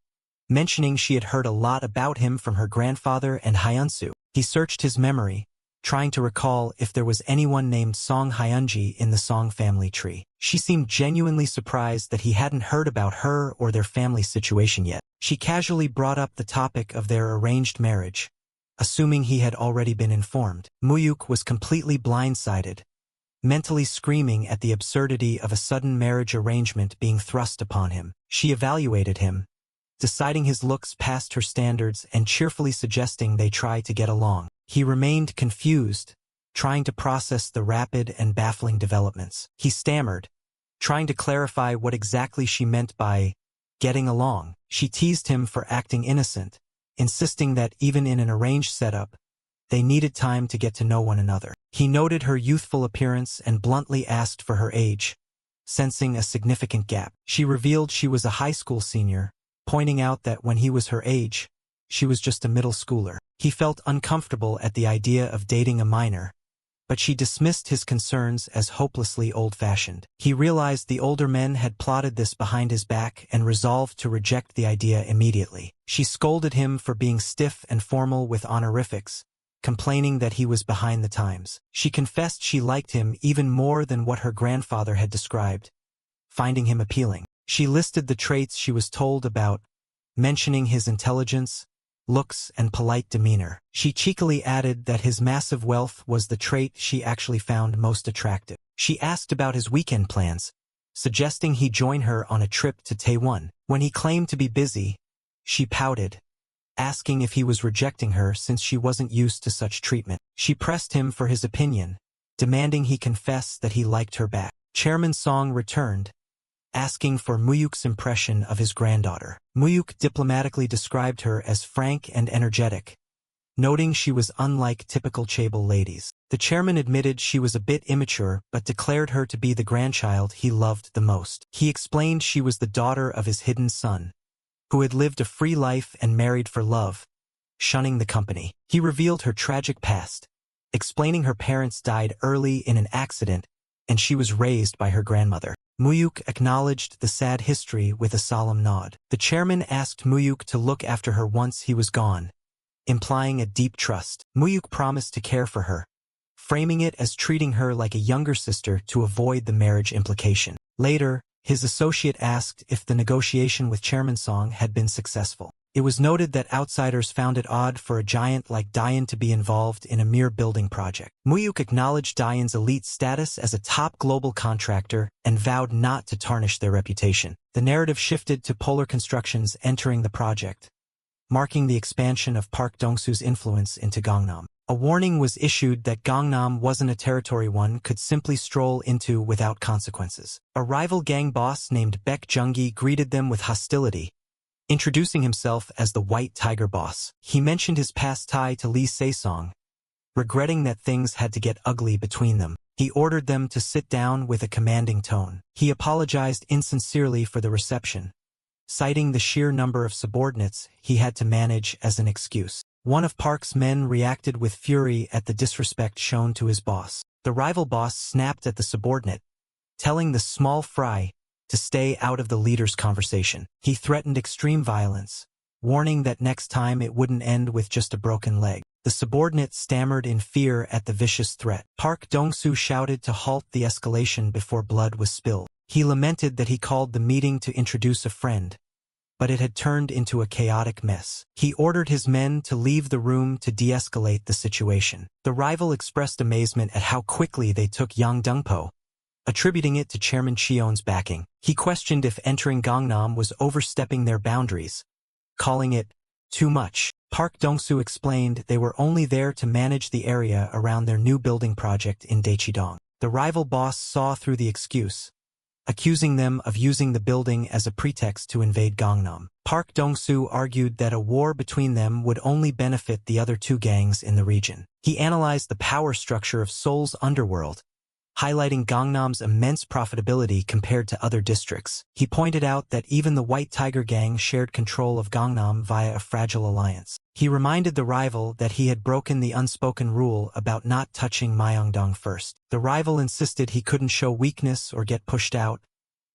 mentioning she had heard a lot about him from her grandfather and Hyunsu. He searched his memory, trying to recall if there was anyone named Song Hyunji in the Song family tree. She seemed genuinely surprised that he hadn't heard about her or their family situation yet. She casually brought up the topic of their arranged marriage, assuming he had already been informed. Mu-hyuk was completely blindsided, mentally screaming at the absurdity of a sudden marriage arrangement being thrust upon him. She evaluated him, deciding his looks passed her standards and cheerfully suggesting they try to get along. He remained confused, trying to process the rapid and baffling developments. He stammered, trying to clarify what exactly she meant by getting along. She teased him for acting innocent, insisting that even in an arranged setup, they needed time to get to know one another. He noted her youthful appearance and bluntly asked for her age, sensing a significant gap. She revealed she was a high school senior, pointing out that when he was her age, she was just a middle schooler. He felt uncomfortable at the idea of dating a minor, but she dismissed his concerns as hopelessly old-fashioned. He realized the older men had plotted this behind his back and resolved to reject the idea immediately. She scolded him for being stiff and formal with honorifics, complaining that he was behind the times. She confessed she liked him even more than what her grandfather had described, finding him appealing. She listed the traits she was told about, mentioning his intelligence, looks, and polite demeanor. She cheekily added that his massive wealth was the trait she actually found most attractive. She asked about his weekend plans, suggesting he join her on a trip to Taiwan. When he claimed to be busy, she pouted, asking if he was rejecting her since she wasn't used to such treatment. She pressed him for his opinion, demanding he confess that he liked her back. Chairman Song returned, asking for Mu-hyuk's impression of his granddaughter. Mu-hyuk diplomatically described her as frank and energetic, noting she was unlike typical chaebol ladies. The chairman admitted she was a bit immature but declared her to be the grandchild he loved the most. He explained she was the daughter of his hidden son, who had lived a free life and married for love, shunning the company. He revealed her tragic past, explaining her parents died early in an accident and she was raised by her grandmother. Mu-hyuk acknowledged the sad history with a solemn nod. The chairman asked Mu-hyuk to look after her once he was gone, implying a deep trust. Mu-hyuk promised to care for her, framing it as treating her like a younger sister to avoid the marriage implication. Later, his associate asked if the negotiation with Chairman Song had been successful. It was noted that outsiders found it odd for a giant like Dayan to be involved in a mere building project. Mu-hyuk acknowledged Dayan's elite status as a top global contractor and vowed not to tarnish their reputation. The narrative shifted to Polar Constructions entering the project, marking the expansion of Park Dong-su's influence into Gangnam. A warning was issued that Gangnam wasn't a territory one could simply stroll into without consequences. A rival gang boss named Baek Jung-gi greeted them with hostility, introducing himself as the White Tiger boss. He mentioned his past tie to Lee Se-song, regretting that things had to get ugly between them. He ordered them to sit down with a commanding tone. He apologized insincerely for the reception, citing the sheer number of subordinates he had to manage as an excuse. One of Park's men reacted with fury at the disrespect shown to his boss. The rival boss snapped at the subordinate, telling the small fry to stay out of the leader's conversation. He threatened extreme violence, warning that next time it wouldn't end with just a broken leg. The subordinate stammered in fear at the vicious threat. Park Dong-su shouted to halt the escalation before blood was spilled. He lamented that he called the meeting to introduce a friend, but it had turned into a chaotic mess. He ordered his men to leave the room to de-escalate the situation. The rival expressed amazement at how quickly they took Yang Dongpo, attributing it to Chairman Cheon's backing. He questioned if entering Gangnam was overstepping their boundaries, calling it too much. Park Dong-su explained they were only there to manage the area around their new building project in Daechidong. The rival boss saw through the excuse, accusing them of using the building as a pretext to invade Gangnam. Park Dong-soo argued that a war between them would only benefit the other two gangs in the region. He analyzed the power structure of Seoul's underworld, highlighting Gangnam's immense profitability compared to other districts. He pointed out that even the White Tiger gang shared control of Gangnam via a fragile alliance. He reminded the rival that he had broken the unspoken rule about not touching Myeongdong first. The rival insisted he couldn't show weakness or get pushed out,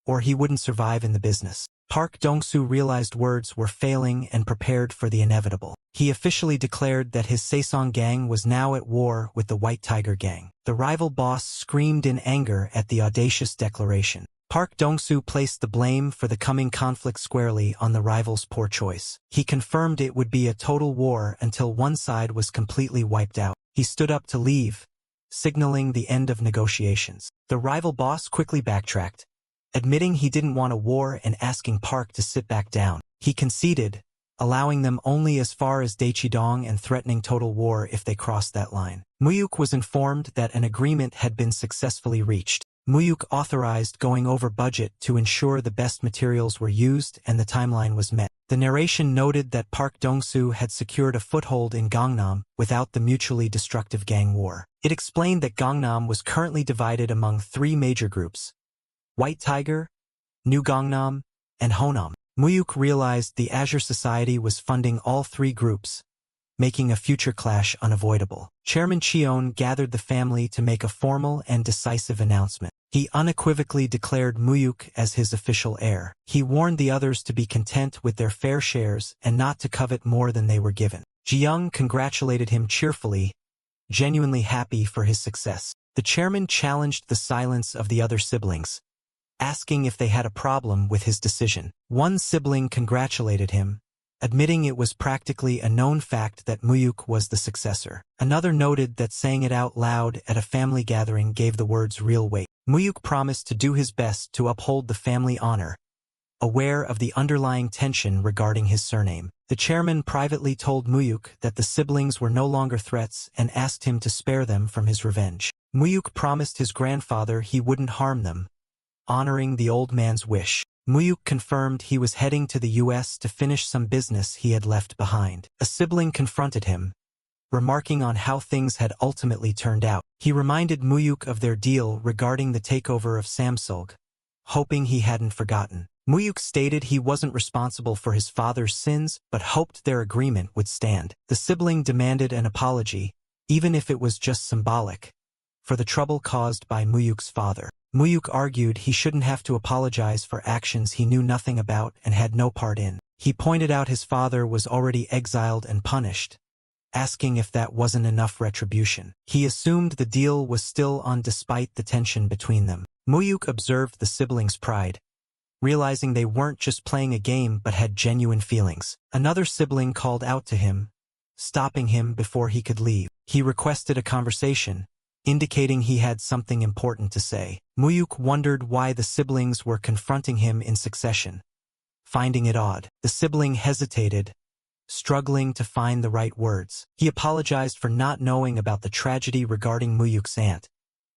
or he wouldn't survive in the business. Park Dong-soo realized words were failing and prepared for the inevitable. He officially declared that his Saesong gang was now at war with the White Tiger gang. The rival boss screamed in anger at the audacious declaration. Park Dong-soo placed the blame for the coming conflict squarely on the rival's poor choice. He confirmed it would be a total war until one side was completely wiped out. He stood up to leave, signaling the end of negotiations. The rival boss quickly backtracked, admitting he didn't want a war and asking Park to sit back down. He conceded, allowing them only as far as Daechidong and threatening total war if they crossed that line. Mu-hyuk was informed that an agreement had been successfully reached. Mu-hyuk authorized going over budget to ensure the best materials were used and the timeline was met. The narration noted that Park Dong-soo had secured a foothold in Gangnam without the mutually destructive gang war. It explained that Gangnam was currently divided among three major groups: White Tiger, New Gangnam, and Honam. Mu-hyuk realized the Azure Society was funding all three groups, making a future clash unavoidable. Chairman Cheon gathered the family to make a formal and decisive announcement. He unequivocally declared Mu-hyuk as his official heir. He warned the others to be content with their fair shares and not to covet more than they were given. Ji-young congratulated him cheerfully, genuinely happy for his success. The chairman challenged the silence of the other siblings, asking if they had a problem with his decision. One sibling congratulated him, admitting it was practically a known fact that Mu-hyuk was the successor. Another noted that saying it out loud at a family gathering gave the words real weight. Mu-hyuk promised to do his best to uphold the family honor, aware of the underlying tension regarding his surname. The chairman privately told Mu-hyuk that the siblings were no longer threats and asked him to spare them from his revenge. Mu-hyuk promised his grandfather he wouldn't harm them, honoring the old man's wish. Mu-hyuk confirmed he was heading to the U.S. to finish some business he had left behind. A sibling confronted him, remarking on how things had ultimately turned out. He reminded Mu-hyuk of their deal regarding the takeover of Samsung, hoping he hadn't forgotten. Mu-hyuk stated he wasn't responsible for his father's sins, but hoped their agreement would stand. The sibling demanded an apology, even if it was just symbolic, for the trouble caused by Mu-hyuk's father. Mu-hyuk argued he shouldn't have to apologize for actions he knew nothing about and had no part in. He pointed out his father was already exiled and punished, asking if that wasn't enough retribution. He assumed the deal was still on despite the tension between them. Mu-hyuk observed the siblings' pride, realizing they weren't just playing a game but had genuine feelings. Another sibling called out to him, stopping him before he could leave. He requested a conversation, indicating he had something important to say. Mu-hyuk wondered why the siblings were confronting him in succession, finding it odd. The sibling hesitated, struggling to find the right words. He apologized for not knowing about the tragedy regarding Mu-hyuk's aunt,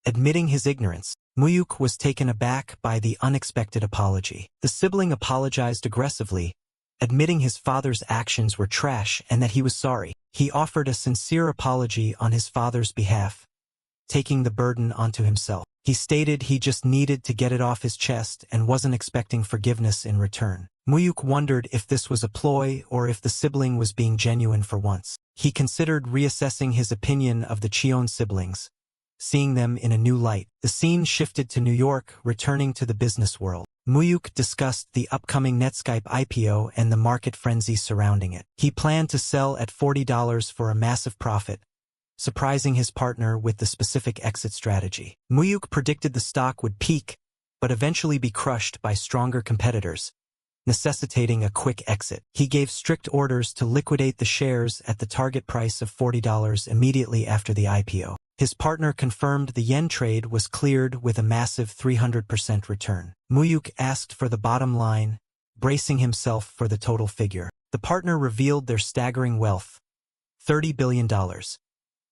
admitting his ignorance. Mu-hyuk was taken aback by the unexpected apology. The sibling apologized aggressively, admitting his father's actions were trash and that he was sorry. He offered a sincere apology on his father's behalf, taking the burden onto himself. He stated he just needed to get it off his chest and wasn't expecting forgiveness in return. Mu-hyuk wondered if this was a ploy or if the sibling was being genuine for once. He considered reassessing his opinion of the Cheon siblings, seeing them in a new light. The scene shifted to New York, returning to the business world. Mu-hyuk discussed the upcoming Netscape IPO and the market frenzy surrounding it. He planned to sell at $40 for a massive profit, surprising his partner with the specific exit strategy. Mu-hyuk predicted the stock would peak, but eventually be crushed by stronger competitors, necessitating a quick exit. He gave strict orders to liquidate the shares at the target price of $40 immediately after the IPO. His partner confirmed the yen trade was cleared with a massive 300% return. Mu-hyuk asked for the bottom line, bracing himself for the total figure. The partner revealed their staggering wealth, $30 billion.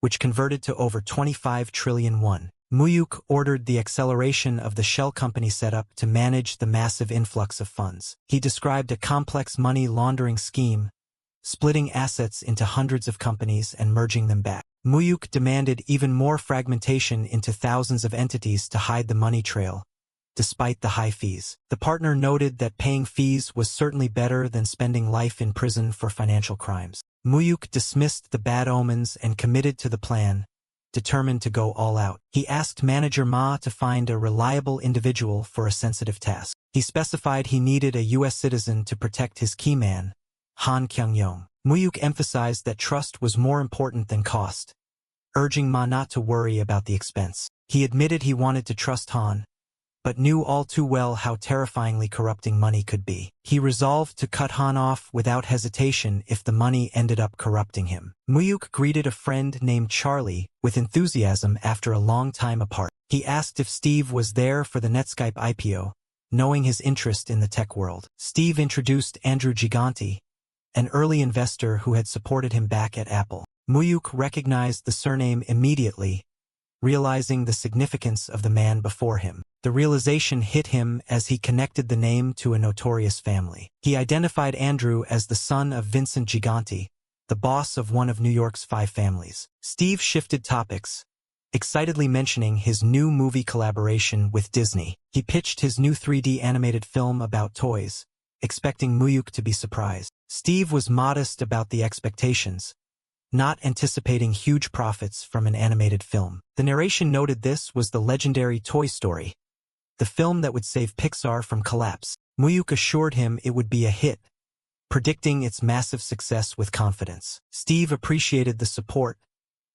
Which converted to over 25 trillion won. Mu-hyuk ordered the acceleration of the shell company setup to manage the massive influx of funds. He described a complex money laundering scheme, splitting assets into hundreds of companies and merging them back. Mu-hyuk demanded even more fragmentation into thousands of entities to hide the money trail, despite the high fees. The partner noted that paying fees was certainly better than spending life in prison for financial crimes. Mu-hyuk dismissed the bad omens and committed to the plan, determined to go all out. He asked manager Ma to find a reliable individual for a sensitive task. He specified he needed a U.S. citizen to protect his key man, Han Kyung-yong. Mu-hyuk emphasized that trust was more important than cost, urging Ma not to worry about the expense. He admitted he wanted to trust Han, but knew all too well how terrifyingly corrupting money could be. He resolved to cut Han off without hesitation if the money ended up corrupting him. Mu-hyuk greeted a friend named Charlie with enthusiasm after a long time apart. He asked if Steve was there for the Netscape IPO, knowing his interest in the tech world. Steve introduced Andrew Gigante, an early investor who had supported him back at Apple. Mu-hyuk recognized the surname immediately, realizing the significance of the man before him. The realization hit him as he connected the name to a notorious family. He identified Andrew as the son of Vincent Gigante, the boss of one of New York's 5 families. Steve shifted topics, excitedly mentioning his new movie collaboration with Disney. He pitched his new 3D animated film about toys, expecting Mu-hyuk to be surprised. Steve was modest about the expectations, not anticipating huge profits from an animated film. The narration noted this was the legendary Toy Story, the film that would save Pixar from collapse. Mu-hyuk assured him it would be a hit, predicting its massive success with confidence. Steve appreciated the support,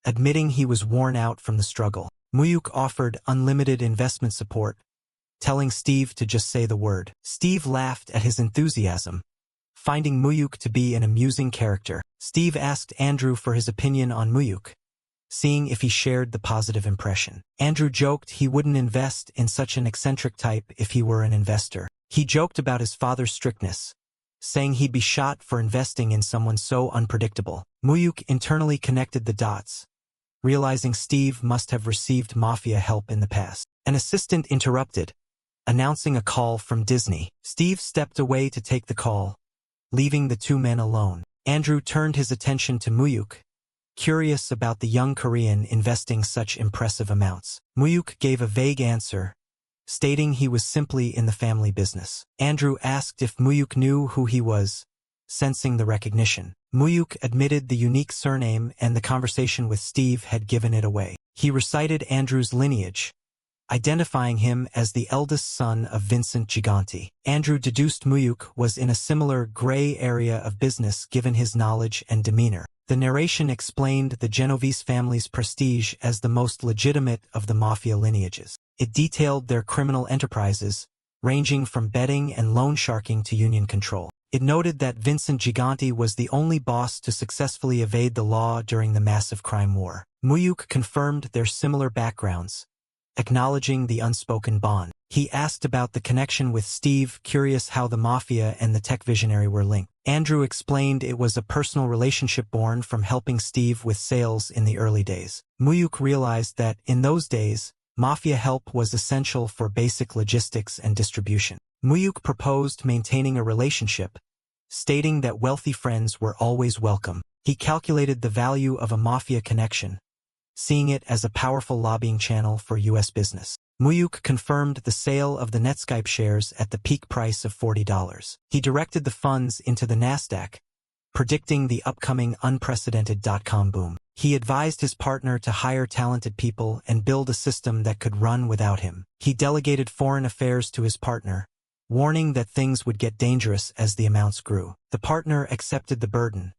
admitting he was worn out from the struggle. Mu-hyuk offered unlimited investment support, telling Steve to just say the word. Steve laughed at his enthusiasm, finding Mu-hyuk to be an amusing character. Steve asked Andrew for his opinion on Mu-hyuk, seeing if he shared the positive impression. Andrew joked he wouldn't invest in such an eccentric type if he were an investor. He joked about his father's strictness, saying he'd be shot for investing in someone so unpredictable. Mu-hyuk internally connected the dots, realizing Steve must have received mafia help in the past. An assistant interrupted, announcing a call from Disney. Steve stepped away to take the call, leaving the 2 men alone. Andrew turned his attention to Mu-hyuk, curious about the young Korean investing such impressive amounts. Mu-hyuk gave a vague answer, stating he was simply in the family business. Andrew asked if Mu-hyuk knew who he was, sensing the recognition. Mu-hyuk admitted the unique surname and the conversation with Steve had given it away. He recited Andrew's lineage, identifying him as the eldest son of Vincent Gigante. Andrew deduced Mu-hyuk was in a similar gray area of business given his knowledge and demeanor. The narration explained the Genovese family's prestige as the most legitimate of the mafia lineages. It detailed their criminal enterprises, ranging from betting and loan sharking to union control. It noted that Vincent Gigante was the only boss to successfully evade the law during the massive crime war. Mu-hyuk confirmed their similar backgrounds, acknowledging the unspoken bond. He asked about the connection with Steve, curious how the mafia and the tech visionary were linked. Andrew explained it was a personal relationship born from helping Steve with sales in the early days. Mu-hyuk realized that, in those days, mafia help was essential for basic logistics and distribution. Mu-hyuk proposed maintaining a relationship, stating that wealthy friends were always welcome. He calculated the value of a mafia connection, seeing it as a powerful lobbying channel for U.S. business. Mu-hyuk confirmed the sale of the Netscape shares at the peak price of $40. He directed the funds into the Nasdaq, predicting the upcoming unprecedented dot-com boom. He advised his partner to hire talented people and build a system that could run without him. He delegated foreign affairs to his partner, warning that things would get dangerous as the amounts grew. The partner accepted the burden,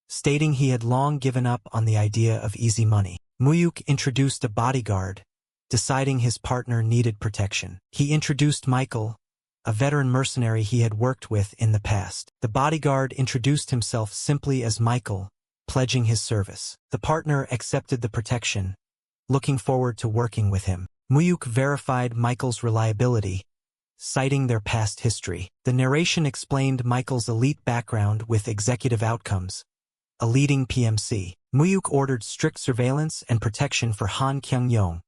stating he had long given up on the idea of easy money. Mu-hyuk introduced a bodyguard, deciding his partner needed protection. He introduced Michael, a veteran mercenary he had worked with in the past. The bodyguard introduced himself simply as Michael, pledging his service. The partner accepted the protection, looking forward to working with him. Mu-hyuk verified Michael's reliability, citing their past history. The narration explained Michael's elite background with executive outcomes, a leading PMC. Mu-hyuk ordered strict surveillance and protection for Han Kyung-yong,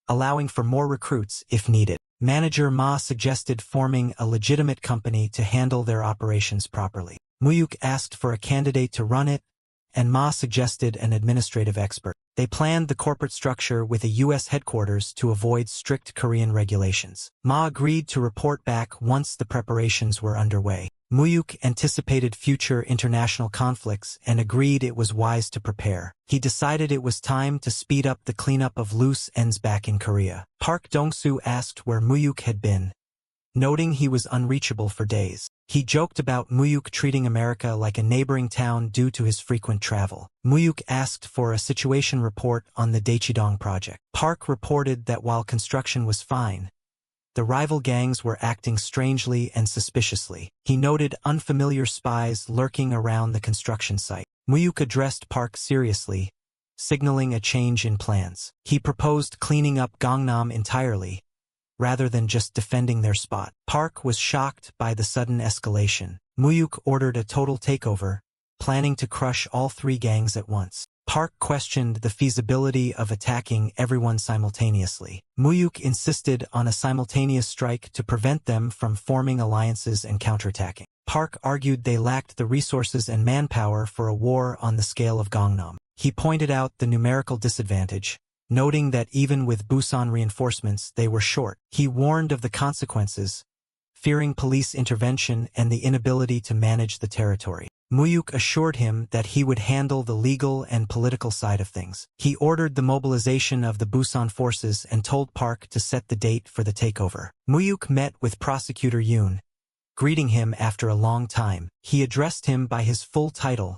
allowing for more recruits if needed. Manager Ma suggested forming a legitimate company to handle their operations properly. Mu-hyuk asked for a candidate to run it, and Ma suggested an administrative expert. They planned the corporate structure with a U.S. headquarters to avoid strict Korean regulations. Ma agreed to report back once the preparations were underway. Mu-hyuk anticipated future international conflicts and agreed it was wise to prepare. He decided it was time to speed up the cleanup of loose ends back in Korea. Park Dong-soo asked where Mu-hyuk had been, noting he was unreachable for days. He joked about Mu-hyuk treating America like a neighboring town due to his frequent travel. Mu-hyuk asked for a situation report on the Daechidong project. Park reported that while construction was fine, the rival gangs were acting strangely and suspiciously. He noted unfamiliar spies lurking around the construction site. Mu-hyuk addressed Park seriously, signaling a change in plans. He proposed cleaning up Gangnam entirely, rather than just defending their spot. Park was shocked by the sudden escalation. Mu-hyuk ordered a total takeover, planning to crush all three gangs at once. Park questioned the feasibility of attacking everyone simultaneously. Mu-hyuk insisted on a simultaneous strike to prevent them from forming alliances and counterattacking. Park argued they lacked the resources and manpower for a war on the scale of Gangnam. He pointed out the numerical disadvantage, noting that even with Busan reinforcements they were short. He warned of the consequences, fearing police intervention and the inability to manage the territory. Mu-hyuk assured him that he would handle the legal and political side of things. He ordered the mobilization of the Busan forces and told Park to set the date for the takeover. Mu-hyuk met with prosecutor Yoon, greeting him after a long time. He addressed him by his full title,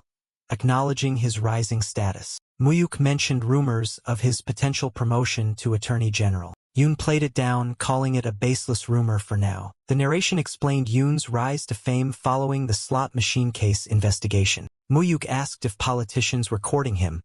acknowledging his rising status. Mu-hyuk mentioned rumors of his potential promotion to Attorney General. Yoon played it down, calling it a baseless rumor for now. The narration explained Yoon's rise to fame following the slot machine case investigation. Mu-hyuk asked if politicians were courting him,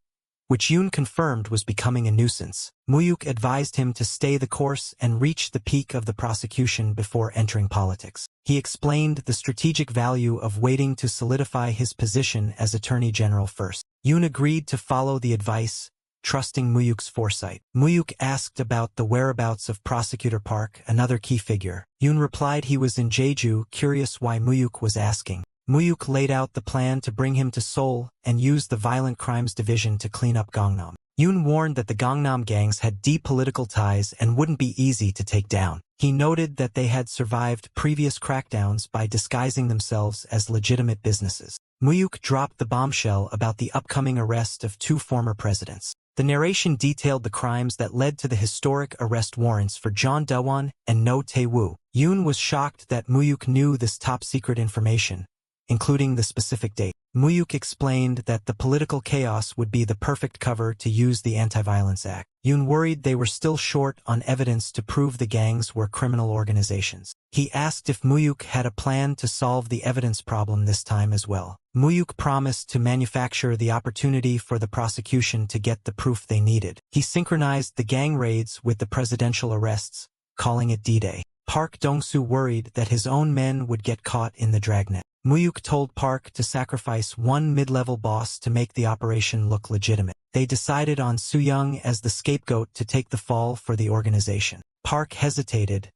which Yoon confirmed was becoming a nuisance. Mu-hyuk advised him to stay the course and reach the peak of the prosecution before entering politics. He explained the strategic value of waiting to solidify his position as Attorney General first. Yoon agreed to follow the advice, trusting Mu-hyuk's foresight. Mu-hyuk asked about the whereabouts of Prosecutor Park, another key figure. Yoon replied he was in Jeju, curious why Mu-hyuk was asking. Mu-hyuk laid out the plan to bring him to Seoul and use the Violent Crimes Division to clean up Gangnam. Yoon warned that the Gangnam gangs had deep political ties and wouldn't be easy to take down. He noted that they had survived previous crackdowns by disguising themselves as legitimate businesses. Mu-hyuk dropped the bombshell about the upcoming arrest of two former presidents. The narration detailed the crimes that led to the historic arrest warrants for John Daewon and No Tae-woo. Yoon was shocked that Mu-hyuk knew this top-secret information, including the specific date. Mu-hyuk explained that the political chaos would be the perfect cover to use the Anti-Violence Act. Yoon worried they were still short on evidence to prove the gangs were criminal organizations. He asked if Mu-hyuk had a plan to solve the evidence problem this time as well. Mu-hyuk promised to manufacture the opportunity for the prosecution to get the proof they needed. He synchronized the gang raids with the presidential arrests, calling it D-Day. Park Dong-soo worried that his own men would get caught in the dragnet. Mu-hyuk told Park to sacrifice one mid-level boss to make the operation look legitimate. They decided on Soo-young as the scapegoat to take the fall for the organization. Park hesitated,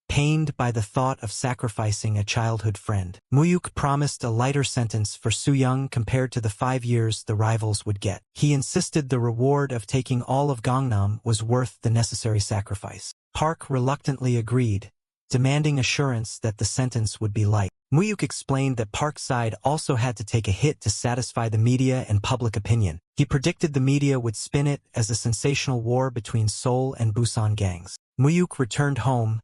pained by the thought of sacrificing a childhood friend. Mu-hyuk promised a lighter sentence for Soo-young compared to the 5 years the rivals would get. He insisted the reward of taking all of Gangnam was worth the necessary sacrifice. Park reluctantly agreed, demanding assurance that the sentence would be light. Mu-hyuk explained that Park's side also had to take a hit to satisfy the media and public opinion. He predicted the media would spin it as a sensational war between Seoul and Busan gangs. Mu-hyuk returned home,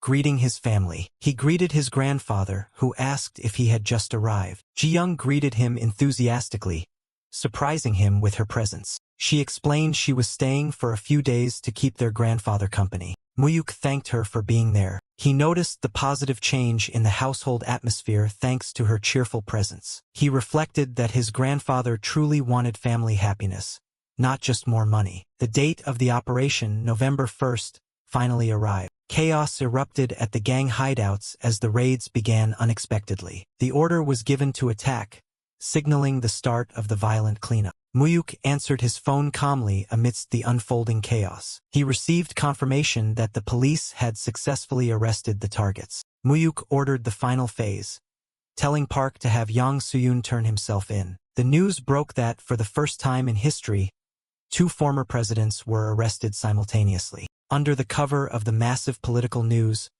greeting his family. He greeted his grandfather, who asked if he had just arrived. Ji-young greeted him enthusiastically, surprising him with her presence. She explained she was staying for a few days to keep their grandfather company. Mu-hyuk thanked her for being there. He noticed the positive change in the household atmosphere thanks to her cheerful presence. He reflected that his grandfather truly wanted family happiness, not just more money. The date of the operation, November 1st, finally arrived. Chaos erupted at the gang hideouts as the raids began unexpectedly. The order was given to attack, signaling the start of the violent cleanup. Mu-hyuk answered his phone calmly amidst the unfolding chaos. He received confirmation that the police had successfully arrested the targets. Mu-hyuk ordered the final phase, telling Park to have Yang Soo-yoon turn himself in. The news broke that, for the first time in history, two former presidents were arrested simultaneously. Under the cover of the massive political news,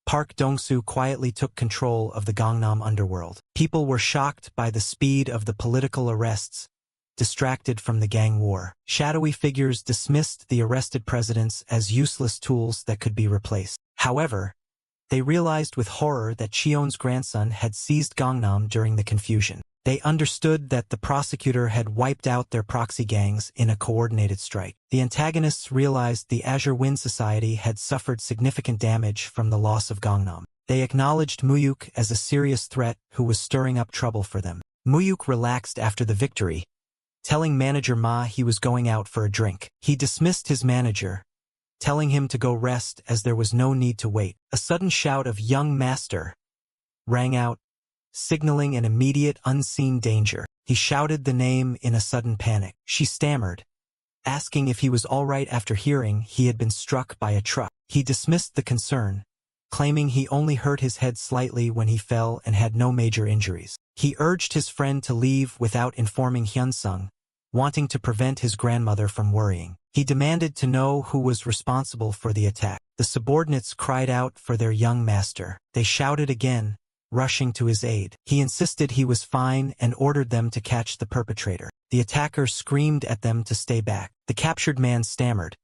Park Dong-soo quietly took control of the Gangnam underworld. People were shocked by the speed of the political arrests, distracted from the gang war. Shadowy figures dismissed the arrested presidents as useless tools that could be replaced. However, they realized with horror that Cheon's grandson had seized Gangnam during the confusion. They understood that the prosecutor had wiped out their proxy gangs in a coordinated strike. The antagonists realized the Azure Wind Society had suffered significant damage from the loss of Gangnam. They acknowledged Mu-hyuk as a serious threat who was stirring up trouble for them. Mu-hyuk relaxed after the victory, telling manager Ma he was going out for a drink. He dismissed his manager, telling him to go rest as there was no need to wait. A sudden shout of "Young Master" rang out, signaling an immediate unseen danger. He shouted the name in a sudden panic. She stammered, asking if he was all right after hearing he had been struck by a truck. He dismissed the concern, claiming he only hurt his head slightly when he fell and had no major injuries. He urged his friend to leave without informing Hyun-sung, wanting to prevent his grandmother from worrying. He demanded to know who was responsible for the attack. The subordinates cried out for their young master. They shouted again, rushing to his aid. He insisted he was fine and ordered them to catch the perpetrator. The attacker screamed at them to stay back. The captured man stammered,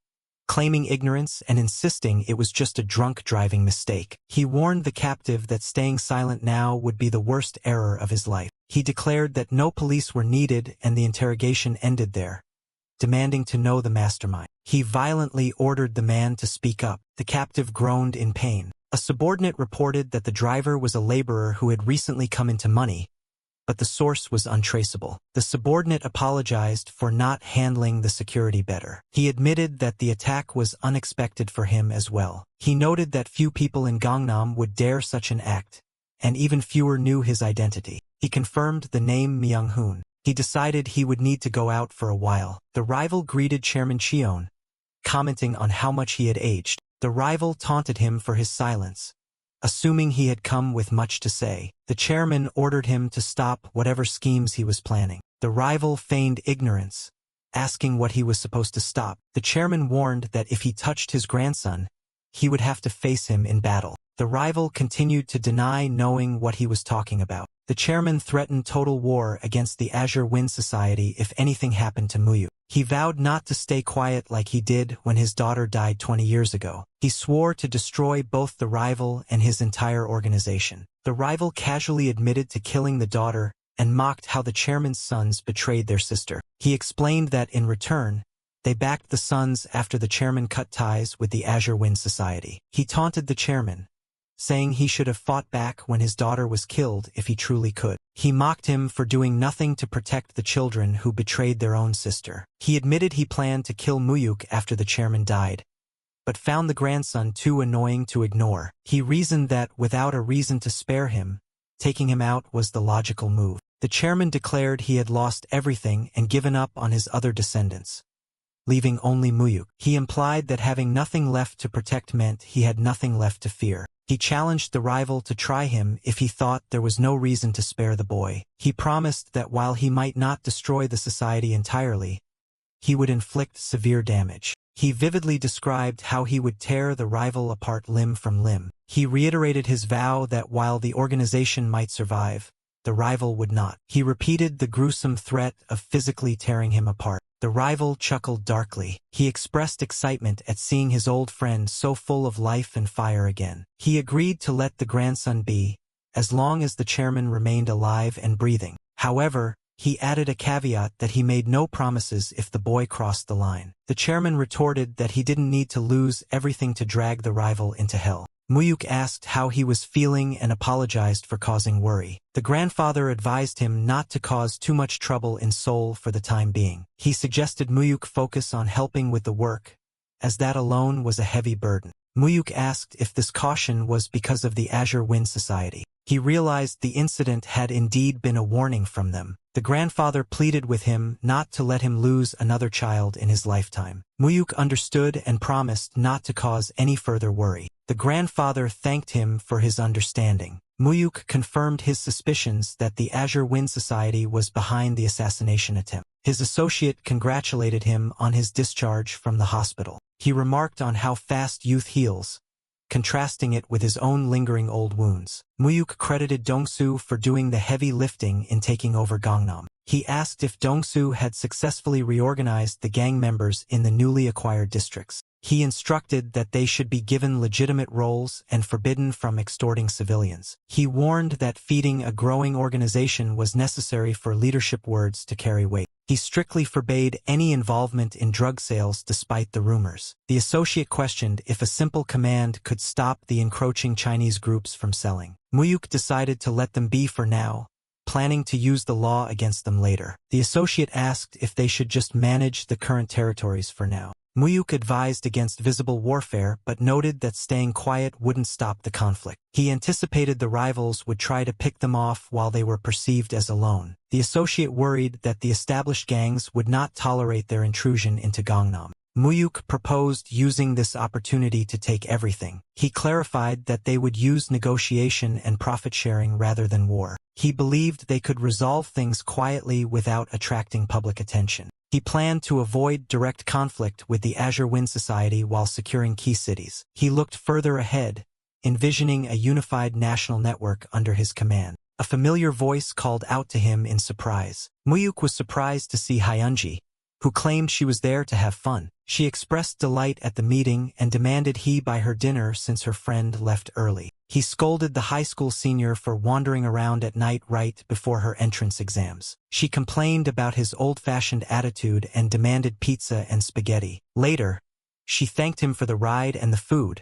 claiming ignorance and insisting it was just a drunk driving mistake. He warned the captive that staying silent now would be the worst error of his life. He declared that no police were needed and the interrogation ended there, demanding to know the mastermind. He violently ordered the man to speak up. The captive groaned in pain. A subordinate reported that the driver was a laborer who had recently come into money, but the source was untraceable. The subordinate apologized for not handling the security better. He admitted that the attack was unexpected for him as well. He noted that few people in Gangnam would dare such an act, and even fewer knew his identity. He confirmed the name Myung-hoon. He decided he would need to go out for a while. The rival greeted Chairman Cheon, commenting on how much he had aged. The rival taunted him for his silence, assuming he had come with much to say. The chairman ordered him to stop whatever schemes he was planning. The rival feigned ignorance, asking what he was supposed to stop. The chairman warned that if he touched his grandson, he would have to face him in battle. The rival continued to deny knowing what he was talking about. The chairman threatened total war against the Azure Wind Society if anything happened to Mu-hyuk. He vowed not to stay quiet like he did when his daughter died 20 years ago. He swore to destroy both the rival and his entire organization. The rival casually admitted to killing the daughter and mocked how the chairman's sons betrayed their sister. He explained that in return, they backed the sons after the chairman cut ties with the Azure Wind Society. He taunted the chairman, saying he should have fought back when his daughter was killed if he truly could. He mocked him for doing nothing to protect the children who betrayed their own sister. He admitted he planned to kill Mu-hyuk after the chairman died, but found the grandson too annoying to ignore. He reasoned that without a reason to spare him, taking him out was the logical move. The chairman declared he had lost everything and given up on his other descendants, leaving only Mu-hyuk. He implied that having nothing left to protect meant he had nothing left to fear. He challenged the rival to try him if he thought there was no reason to spare the boy. He promised that while he might not destroy the society entirely, he would inflict severe damage. He vividly described how he would tear the rival apart limb from limb. He reiterated his vow that while the organization might survive, the rival would not. He repeated the gruesome threat of physically tearing him apart. The rival chuckled darkly. He expressed excitement at seeing his old friend so full of life and fire again. He agreed to let the grandson be, as long as the chairman remained alive and breathing. However, he added a caveat that he made no promises if the boy crossed the line. The chairman retorted that he didn't need to lose everything to drag the rival into hell. Mu-hyuk asked how he was feeling and apologized for causing worry. The grandfather advised him not to cause too much trouble in Seoul for the time being. He suggested Mu-hyuk focus on helping with the work, as that alone was a heavy burden. Mu-hyuk asked if this caution was because of the Azure Wind Society. He realized the incident had indeed been a warning from them. The grandfather pleaded with him not to let him lose another child in his lifetime. Mu-hyuk understood and promised not to cause any further worry. The grandfather thanked him for his understanding. Mu-hyuk confirmed his suspicions that the Azure Wind Society was behind the assassination attempt. His associate congratulated him on his discharge from the hospital. He remarked on how fast youth heals, contrasting it with his own lingering old wounds. Mu-hyuk credited Dongsu for doing the heavy lifting in taking over Gangnam. He asked if Dongsu had successfully reorganized the gang members in the newly acquired districts. He instructed that they should be given legitimate roles and forbidden from extorting civilians. He warned that feeding a growing organization was necessary for leadership words to carry weight. He strictly forbade any involvement in drug sales despite the rumors. The associate questioned if a simple command could stop the encroaching Chinese groups from selling. Mu-hyuk decided to let them be for now, planning to use the law against them later. The associate asked if they should just manage the current territories for now. Mu-hyuk advised against visible warfare but noted that staying quiet wouldn't stop the conflict. He anticipated the rivals would try to pick them off while they were perceived as alone. The associate worried that the established gangs would not tolerate their intrusion into Gangnam. Mu-hyuk proposed using this opportunity to take everything. He clarified that they would use negotiation and profit-sharing rather than war. He believed they could resolve things quietly without attracting public attention. He planned to avoid direct conflict with the Azure Wind Society while securing key cities. He looked further ahead, envisioning a unified national network under his command. A familiar voice called out to him in surprise. Mu-hyuk was surprised to see Hyunji, who claimed she was there to have fun. She expressed delight at the meeting and demanded he buy her dinner since her friend left early. He scolded the high school senior for wandering around at night right before her entrance exams. She complained about his old-fashioned attitude and demanded pizza and spaghetti. Later, she thanked him for the ride and the food,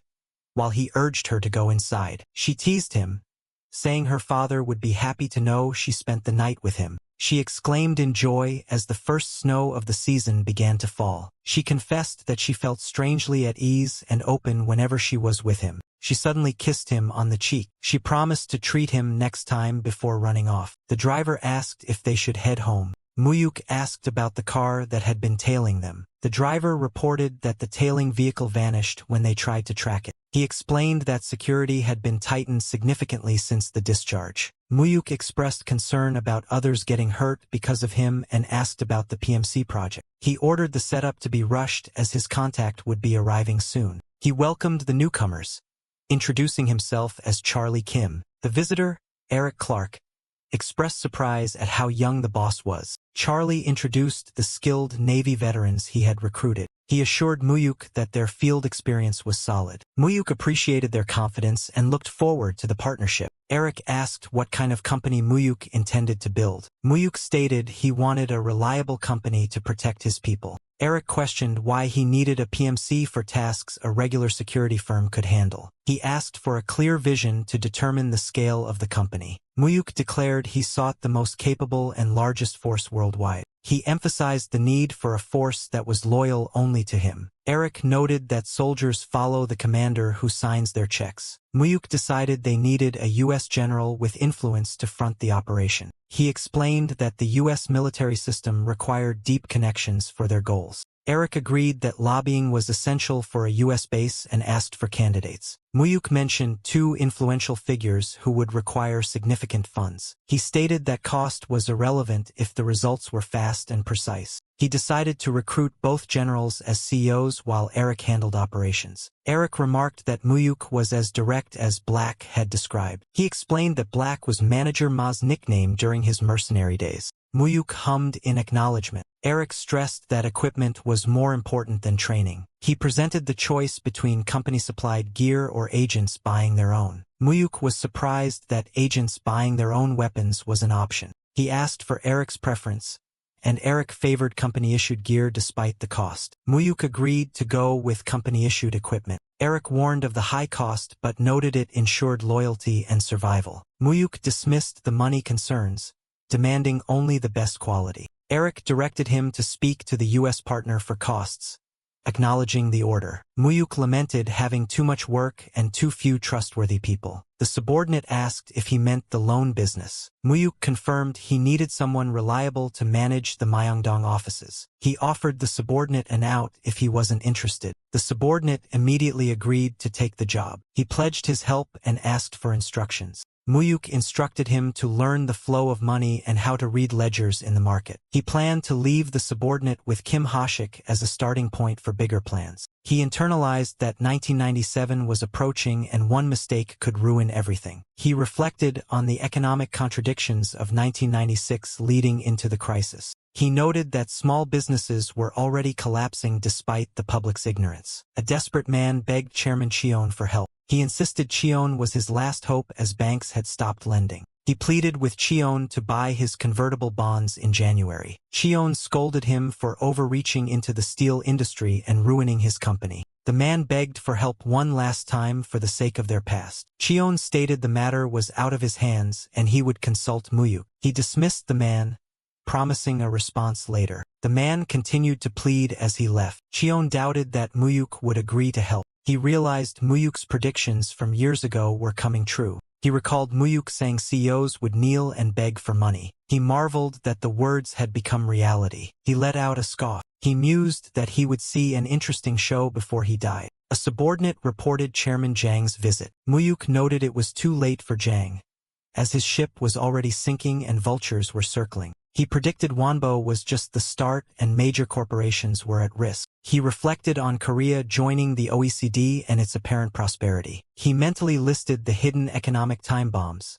while he urged her to go inside. She teased him, saying her father would be happy to know she spent the night with him. She exclaimed in joy as the first snow of the season began to fall. She confessed that she felt strangely at ease and open whenever she was with him. She suddenly kissed him on the cheek. She promised to treat him next time before running off. The driver asked if they should head home. Mu-hyuk asked about the car that had been tailing them. The driver reported that the tailing vehicle vanished when they tried to track it. He explained that security had been tightened significantly since the discharge. Mu-hyuk expressed concern about others getting hurt because of him and asked about the PMC project. He ordered the setup to be rushed as his contact would be arriving soon. He welcomed the newcomers, introducing himself as Charlie Kim. The visitor, Eric Clark, expressed surprise at how young the boss was. Charlie introduced the skilled Navy veterans he had recruited. He assured Mu-hyuk that their field experience was solid. Mu-hyuk appreciated their confidence and looked forward to the partnership. Eric asked what kind of company Mu-hyuk intended to build. Mu-hyuk stated he wanted a reliable company to protect his people. Eric questioned why he needed a PMC for tasks a regular security firm could handle. He asked for a clear vision to determine the scale of the company. Mu-hyuk declared he sought the most capable and largest force worldwide. He emphasized the need for a force that was loyal only to him. Eric noted that soldiers follow the commander who signs their checks. Mu-hyuk decided they needed a U.S. general with influence to front the operation. He explained that the U.S. military system required deep connections for their goals. Eric agreed that lobbying was essential for a U.S. base and asked for candidates. Mu-hyuk mentioned two influential figures who would require significant funds. He stated that cost was irrelevant if the results were fast and precise. He decided to recruit both generals as CEOs while Eric handled operations. Eric remarked that Mu-hyuk was as direct as Black had described. He explained that Black was Manager Ma's nickname during his mercenary days. Mu-hyuk hummed in acknowledgement. Eric stressed that equipment was more important than training. He presented the choice between company-supplied gear or agents buying their own. Mu-hyuk was surprised that agents buying their own weapons was an option. He asked for Eric's preference, and Eric favored company-issued gear despite the cost. Mu-hyuk agreed to go with company-issued equipment. Eric warned of the high cost but noted it ensured loyalty and survival. Mu-hyuk dismissed the money concerns, demanding only the best quality. Eric directed him to speak to the U.S. partner for costs, acknowledging the order. Mu-hyuk lamented having too much work and too few trustworthy people. The subordinate asked if he meant the loan business. Mu-hyuk confirmed he needed someone reliable to manage the Myeongdong offices. He offered the subordinate an out if he wasn't interested. The subordinate immediately agreed to take the job. He pledged his help and asked for instructions. Mu-hyuk instructed him to learn the flow of money and how to read ledgers in the market. He planned to leave the subordinate with Kim Ha-shik as a starting point for bigger plans. He internalized that 1997 was approaching and one mistake could ruin everything. He reflected on the economic contradictions of 1996 leading into the crisis. He noted that small businesses were already collapsing despite the public's ignorance. A desperate man begged Chairman Cheon for help. He insisted Cheon was his last hope as banks had stopped lending. He pleaded with Cheon to buy his convertible bonds in January. Cheon scolded him for overreaching into the steel industry and ruining his company. The man begged for help one last time for the sake of their past. Cheon stated the matter was out of his hands and he would consult Mu-hyuk. He dismissed the man, promising a response later. The man continued to plead as he left. Cheon doubted that Mu-hyuk would agree to help. He realized Mu-hyuk's predictions from years ago were coming true. He recalled Mu-hyuk saying CEOs would kneel and beg for money. He marveled that the words had become reality. He let out a scoff. He mused that he would see an interesting show before he died. A subordinate reported Chairman Jang's visit. Mu-hyuk noted it was too late for Jang, as his ship was already sinking and vultures were circling. He predicted Wonbo was just the start and major corporations were at risk. He reflected on Korea joining the OECD and its apparent prosperity. He mentally listed the hidden economic time bombs,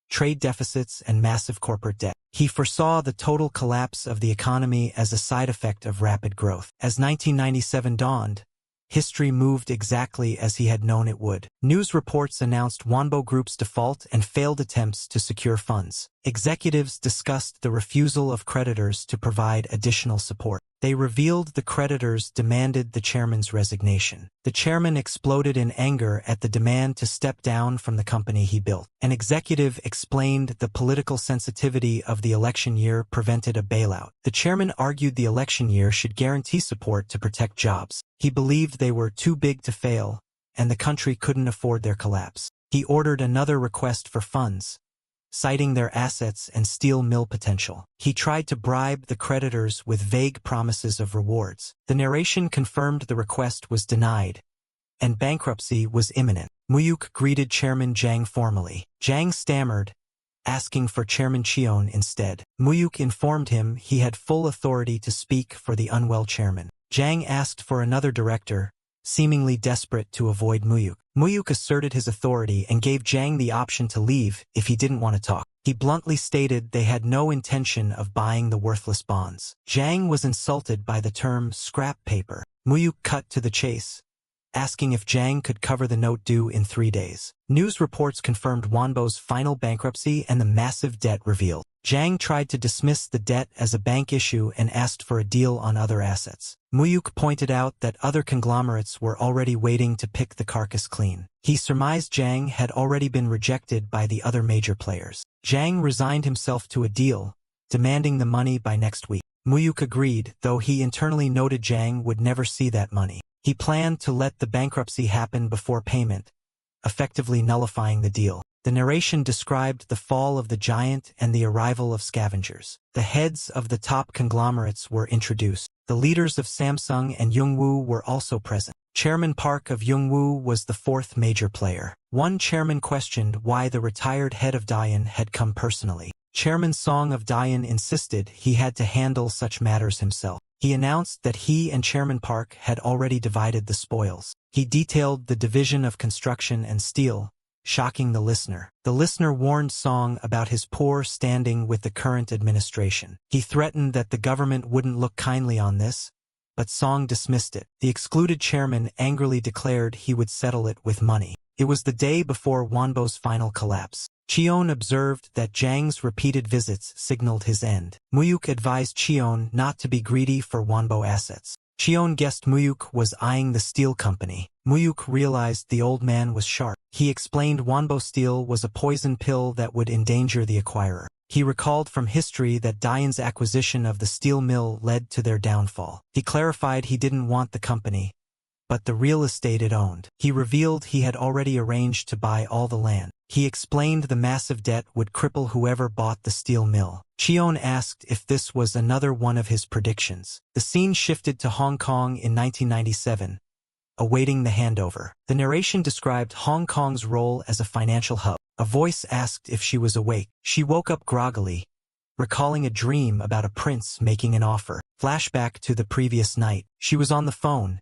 trade deficits, and massive corporate debt. He foresaw the total collapse of the economy as a side effect of rapid growth. As 1997 dawned, history moved exactly as he had known it would. News reports announced Wonbo Group's default and failed attempts to secure funds. Executives discussed the refusal of creditors to provide additional support. They revealed the creditors demanded the chairman's resignation. The chairman exploded in anger at the demand to step down from the company he built. An executive explained the political sensitivity of the election year prevented a bailout. The chairman argued the election year should guarantee support to protect jobs. He believed they were too big to fail, and the country couldn't afford their collapse. He ordered another request for funds, citing their assets and steel mill potential. He tried to bribe the creditors with vague promises of rewards. The narration confirmed the request was denied, and bankruptcy was imminent. Mu-hyuk greeted Chairman Jang formally. Jang stammered, asking for Chairman Cheon instead. Mu-hyuk informed him he had full authority to speak for the unwell chairman. Jang asked for another director, seemingly desperate to avoid Mu-hyuk. Mu-hyuk asserted his authority and gave Jang the option to leave if he didn't want to talk. He bluntly stated they had no intention of buying the worthless bonds. Jang was insulted by the term scrap paper. Mu-hyuk cut to the chase, asking if Jang could cover the note due in 3 days. News reports confirmed Wonbo's final bankruptcy and the massive debt revealed. Jang tried to dismiss the debt as a bank issue and asked for a deal on other assets. Mu-hyuk pointed out that other conglomerates were already waiting to pick the carcass clean. He surmised Jang had already been rejected by the other major players. Jang resigned himself to a deal, demanding the money by next week. Mu-hyuk agreed, though he internally noted Jang would never see that money. He planned to let the bankruptcy happen before payment, effectively nullifying the deal. The narration described the fall of the giant and the arrival of scavengers. The heads of the top conglomerates were introduced. The leaders of Samsung and Yongwoo were also present. Chairman Park of Yongwoo was the fourth major player. One chairman questioned why the retired head of Daein had come personally. Chairman Song of Daein insisted he had to handle such matters himself. He announced that he and Chairman Park had already divided the spoils. He detailed the division of construction and steel, shocking the listener. The listener warned Song about his poor standing with the current administration. He threatened that the government wouldn't look kindly on this, but Song dismissed it. The excluded chairman angrily declared he would settle it with money. It was the day before Wonbo's final collapse. Cheon observed that Jang's repeated visits signaled his end. Mu-hyuk advised Cheon not to be greedy for Wonbo assets. Cheon guessed Mu-hyuk was eyeing the steel company. Mu-hyuk realized the old man was sharp. He explained Wonbo steel was a poison pill that would endanger the acquirer. He recalled from history that Dayan's acquisition of the steel mill led to their downfall. He clarified he didn't want the company, but the real estate it owned. He revealed he had already arranged to buy all the land. He explained the massive debt would cripple whoever bought the steel mill. Cheon asked if this was another one of his predictions. The scene shifted to Hong Kong in 1997, awaiting the handover. The narration described Hong Kong's role as a financial hub. A voice asked if she was awake. She woke up groggily, recalling a dream about a prince making an offer. Flashback to the previous night. She was on the phone,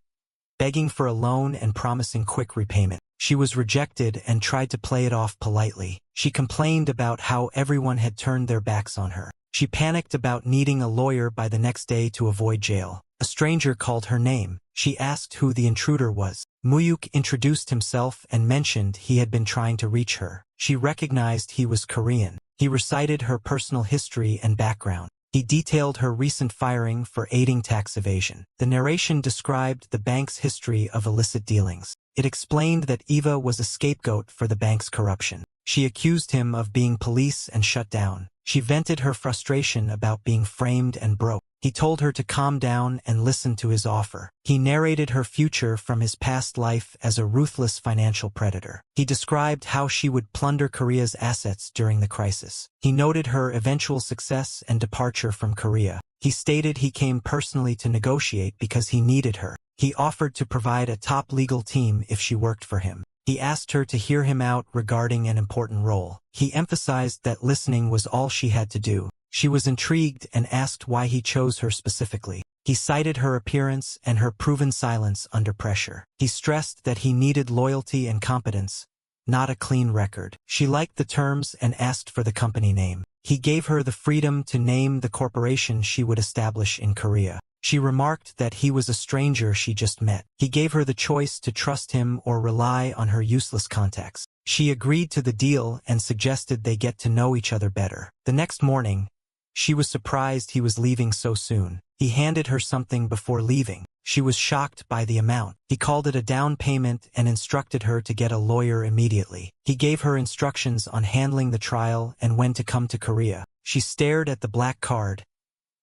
begging for a loan and promising quick repayment. She was rejected and tried to play it off politely. She complained about how everyone had turned their backs on her. She panicked about needing a lawyer by the next day to avoid jail. A stranger called her name. She asked who the intruder was. Mu-hyuk introduced himself and mentioned he had been trying to reach her. She recognized he was Korean. He recited her personal history and background. He detailed her recent firing for aiding tax evasion. The narration described the bank's history of illicit dealings. It explained that Eva was a scapegoat for the bank's corruption. She accused him of being police and shut down. She vented her frustration about being framed and broke. He told her to calm down and listen to his offer. He narrated her future from his past life as a ruthless financial predator. He described how she would plunder Korea's assets during the crisis. He noted her eventual success and departure from Korea. He stated he came personally to negotiate because he needed her. He offered to provide a top legal team if she worked for him. He asked her to hear him out regarding an important role. He emphasized that listening was all she had to do. She was intrigued and asked why he chose her specifically. He cited her appearance and her proven silence under pressure. He stressed that he needed loyalty and competence, not a clean record. She liked the terms and asked for the company name. He gave her the freedom to name the corporation she would establish in Korea. She remarked that he was a stranger she just met. He gave her the choice to trust him or rely on her useless contacts. She agreed to the deal and suggested they get to know each other better. The next morning, she was surprised he was leaving so soon. He handed her something before leaving. She was shocked by the amount. He called it a down payment and instructed her to get a lawyer immediately. He gave her instructions on handling the trial and when to come to Korea. She stared at the black card,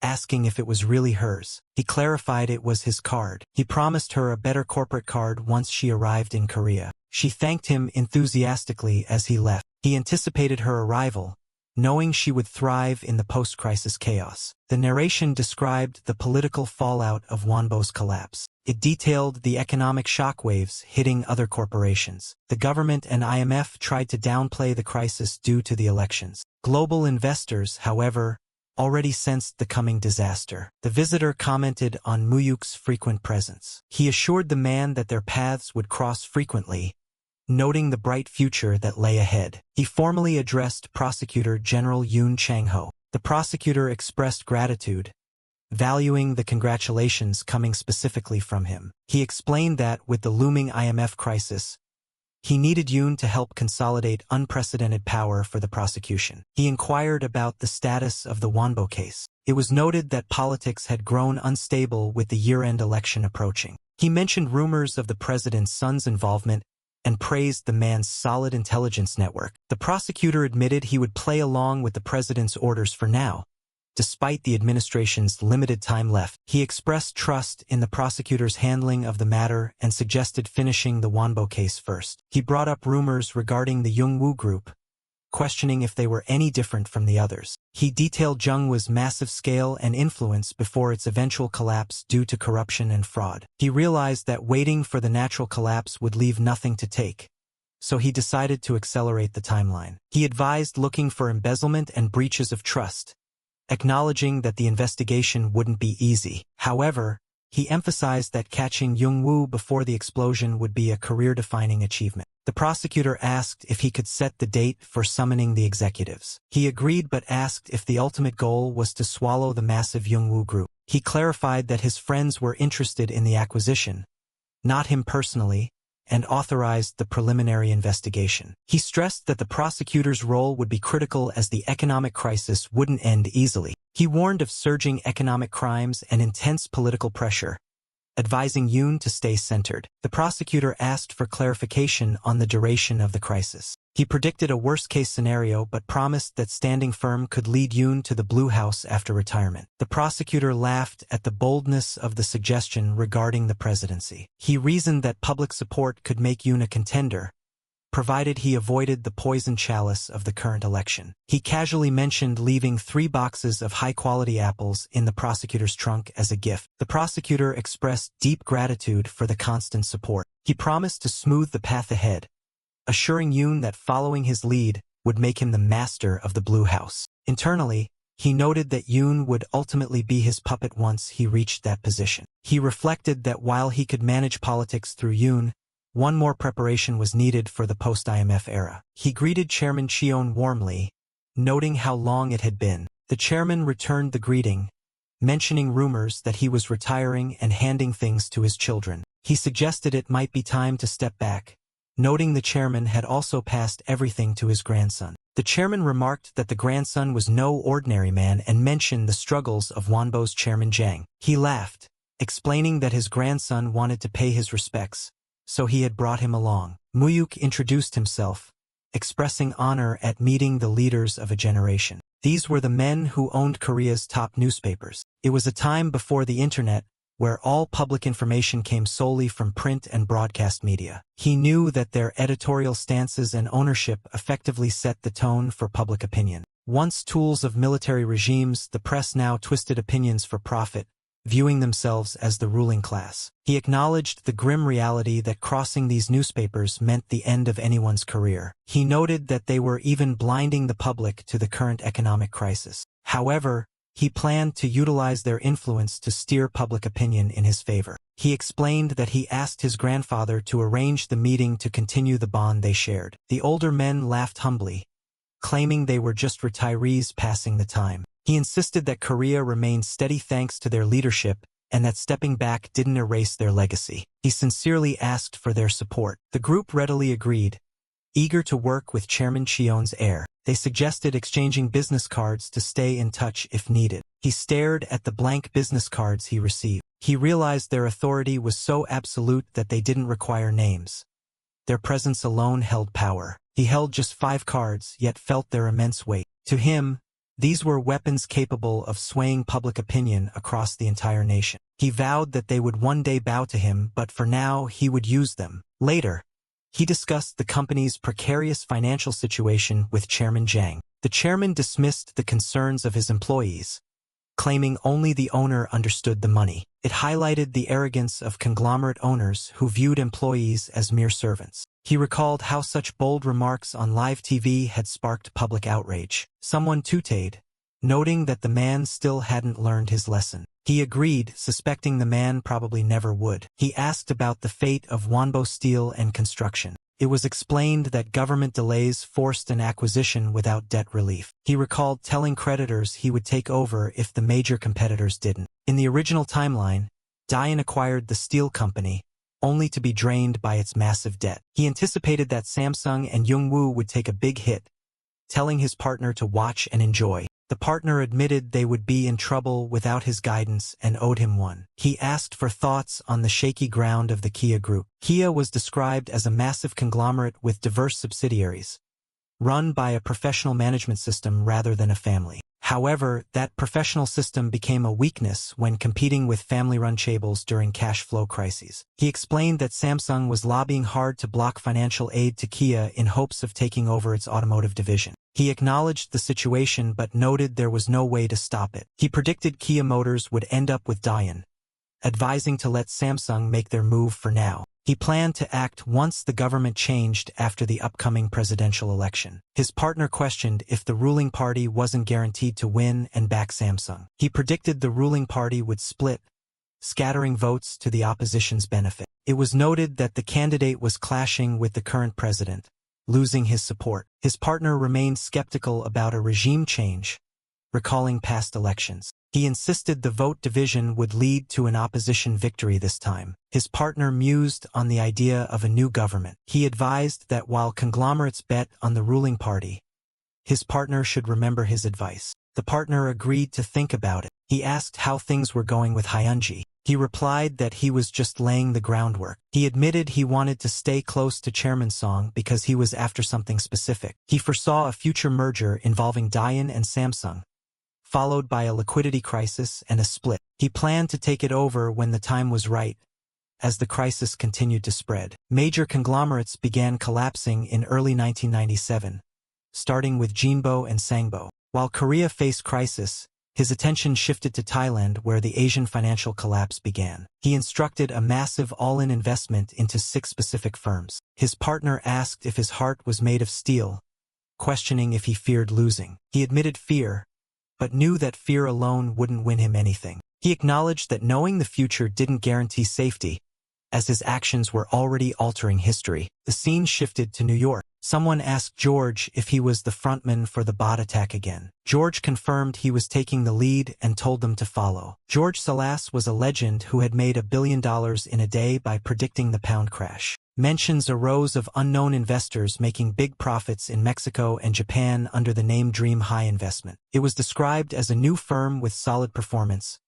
asking if it was really hers. He clarified it was his card. He promised her a better corporate card once she arrived in Korea. She thanked him enthusiastically as he left. He anticipated her arrival, knowing she would thrive in the post-crisis chaos. The narration described the political fallout of Wonbo's collapse. It detailed the economic shockwaves hitting other corporations. The government and IMF tried to downplay the crisis due to the elections. Global investors, however, already sensed the coming disaster. The visitor commented on Mu-hyuk's frequent presence. He assured the man that their paths would cross frequently, noting the bright future that lay ahead. He formally addressed Prosecutor General Yoon Chang-ho. The prosecutor expressed gratitude, valuing the congratulations coming specifically from him. He explained that, with the looming IMF crisis, he needed Yoon to help consolidate unprecedented power for the prosecution. He inquired about the status of the Wonbo case. It was noted that politics had grown unstable with the year-end election approaching. He mentioned rumors of the president's son's involvement and praised the man's solid intelligence network. The prosecutor admitted he would play along with the president's orders for now, despite the administration's limited time left. He expressed trust in the prosecutor's handling of the matter and suggested finishing the Wonbo case first. He brought up rumors regarding the Jung-woo group, questioning if they were any different from the others. He detailed Jung-woo's massive scale and influence before its eventual collapse due to corruption and fraud. He realized that waiting for the natural collapse would leave nothing to take, so he decided to accelerate the timeline. He advised looking for embezzlement and breaches of trust, acknowledging that the investigation wouldn't be easy. However, he emphasized that catching Jung-woo before the explosion would be a career-defining achievement. The prosecutor asked if he could set the date for summoning the executives. He agreed but asked if the ultimate goal was to swallow the massive Jung-woo group. He clarified that his friends were interested in the acquisition, not him personally, and authorized the preliminary investigation. He stressed that the prosecutor's role would be critical as the economic crisis wouldn't end easily. He warned of surging economic crimes and intense political pressure, advising Yoon to stay centered. The prosecutor asked for clarification on the duration of the crisis. He predicted a worst-case scenario but promised that standing firm could lead Yoon to the Blue House after retirement. The prosecutor laughed at the boldness of the suggestion regarding the presidency. He reasoned that public support could make Yoon a contender, provided he avoided the poison chalice of the current election. He casually mentioned leaving 3 boxes of high-quality apples in the prosecutor's trunk as a gift. The prosecutor expressed deep gratitude for the constant support. He promised to smooth the path ahead, assuring Yoon that following his lead would make him the master of the Blue House. Internally, he noted that Yoon would ultimately be his puppet once he reached that position. He reflected that while he could manage politics through Yoon, one more preparation was needed for the post-IMF era. He greeted Chairman Cheon warmly, noting how long it had been. The chairman returned the greeting, mentioning rumors that he was retiring and handing things to his children. He suggested it might be time to step back, noting the chairman had also passed everything to his grandson. The chairman remarked that the grandson was no ordinary man and mentioned the struggles of Wonbo's chairman Jang. He laughed, explaining that his grandson wanted to pay his respects, so he had brought him along. Mu-hyuk introduced himself, expressing honor at meeting the leaders of a generation. These were the men who owned Korea's top newspapers. It was a time before the internet, where all public information came solely from print and broadcast media. He knew that their editorial stances and ownership effectively set the tone for public opinion. Once tools of military regimes, the press now twisted opinions for profit, viewing themselves as the ruling class. He acknowledged the grim reality that crossing these newspapers meant the end of anyone's career. He noted that they were even blinding the public to the current economic crisis. However, he planned to utilize their influence to steer public opinion in his favor. He explained that he asked his grandfather to arrange the meeting to continue the bond they shared. The older men laughed humbly, claiming they were just retirees passing the time. He insisted that Korea remained steady thanks to their leadership and that stepping back didn't erase their legacy. He sincerely asked for their support. The group readily agreed, eager to work with Chairman Cheon's heir. They suggested exchanging business cards to stay in touch if needed. He stared at the blank business cards he received. He realized their authority was so absolute that they didn't require names. Their presence alone held power. He held just 5 cards, yet felt their immense weight. To him, these were weapons capable of swaying public opinion across the entire nation. He vowed that they would one day bow to him, but for now he would use them. Later, he discussed the company's precarious financial situation with Chairman Jang. The chairman dismissed the concerns of his employees, claiming only the owner understood the money. It highlighted the arrogance of conglomerate owners who viewed employees as mere servants. He recalled how such bold remarks on live TV had sparked public outrage. Someone tooted, noting that the man still hadn't learned his lesson. He agreed, suspecting the man probably never would. He asked about the fate of Wonbo Steel and Construction. It was explained that government delays forced an acquisition without debt relief. He recalled telling creditors he would take over if the major competitors didn't. In the original timeline, Dayan acquired the steel company, only to be drained by its massive debt. He anticipated that Samsung and Young-woo would take a big hit, telling his partner to watch and enjoy. The partner admitted they would be in trouble without his guidance and owed him one. He asked for thoughts on the shaky ground of the Kia Group. Kia was described as a massive conglomerate with diverse subsidiaries, run by a professional management system rather than a family. However, that professional system became a weakness when competing with family-run chaebols during cash flow crises. He explained that Samsung was lobbying hard to block financial aid to Kia in hopes of taking over its automotive division. He acknowledged the situation but noted there was no way to stop it. He predicted Kia Motors would end up with Dayan, advising to let Samsung make their move for now. He planned to act once the government changed after the upcoming presidential election. His partner questioned if the ruling party wasn't guaranteed to win and back Samsung. He predicted the ruling party would split, scattering votes to the opposition's benefit. It was noted that the candidate was clashing with the current president, losing his support. His partner remained skeptical about a regime change, recalling past elections. He insisted the vote division would lead to an opposition victory this time. His partner mused on the idea of a new government. He advised that while conglomerates bet on the ruling party, his partner should remember his advice. The partner agreed to think about it. He asked how things were going with Hyunji. He replied that he was just laying the groundwork. He admitted he wanted to stay close to Chairman Song because he was after something specific. He foresaw a future merger involving Dian and Samsung, followed by a liquidity crisis and a split. He planned to take it over when the time was right. As the crisis continued to spread, major conglomerates began collapsing in early 1997, starting with Jinbo and Sangbo. While Korea faced crisis, his attention shifted to Thailand, where the Asian financial collapse began. He instructed a massive all-in investment into 6 specific firms. His partner asked if his heart was made of steel, questioning if he feared losing. He admitted fear, but knew that fear alone wouldn't win him anything. He acknowledged that knowing the future didn't guarantee safety, as his actions were already altering history. The scene shifted to New York. Someone asked George if he was the frontman for the bot attack again. George confirmed he was taking the lead and told them to follow. George Salas was a legend who had made $1 billion in a day by predicting the pound crash. Mentions arose of unknown investors making big profits in Mexico and Japan under the name Dream High Investment. It was described as a new firm with solid performance,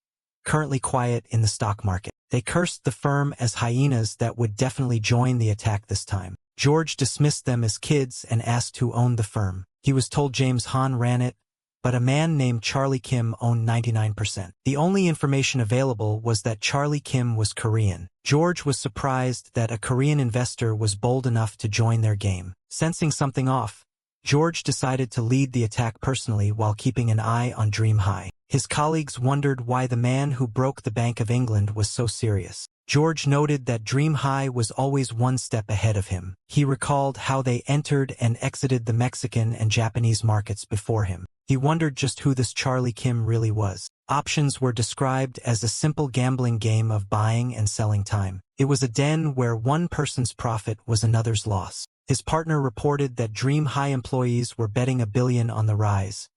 currently quiet in the stock market. They cursed the firm as hyenas that would definitely join the attack this time. George dismissed them as kids and asked who owned the firm. He was told James Han ran it, but a man named Charlie Kim owned 99%. The only information available was that Charlie Kim was Korean. George was surprised that a Korean investor was bold enough to join their game. Sensing something off, George decided to lead the attack personally while keeping an eye on Dream High. His colleagues wondered why the man who broke the Bank of England was so serious. George noted that Dream High was always one step ahead of him. He recalled how they entered and exited the Mexican and Japanese markets before him. He wondered just who this Charlie Kim really was. Options were described as a simple gambling game of buying and selling time. It was a den where one person's profit was another's loss. His partner reported that Dream High employees were betting $1 billion on the rise,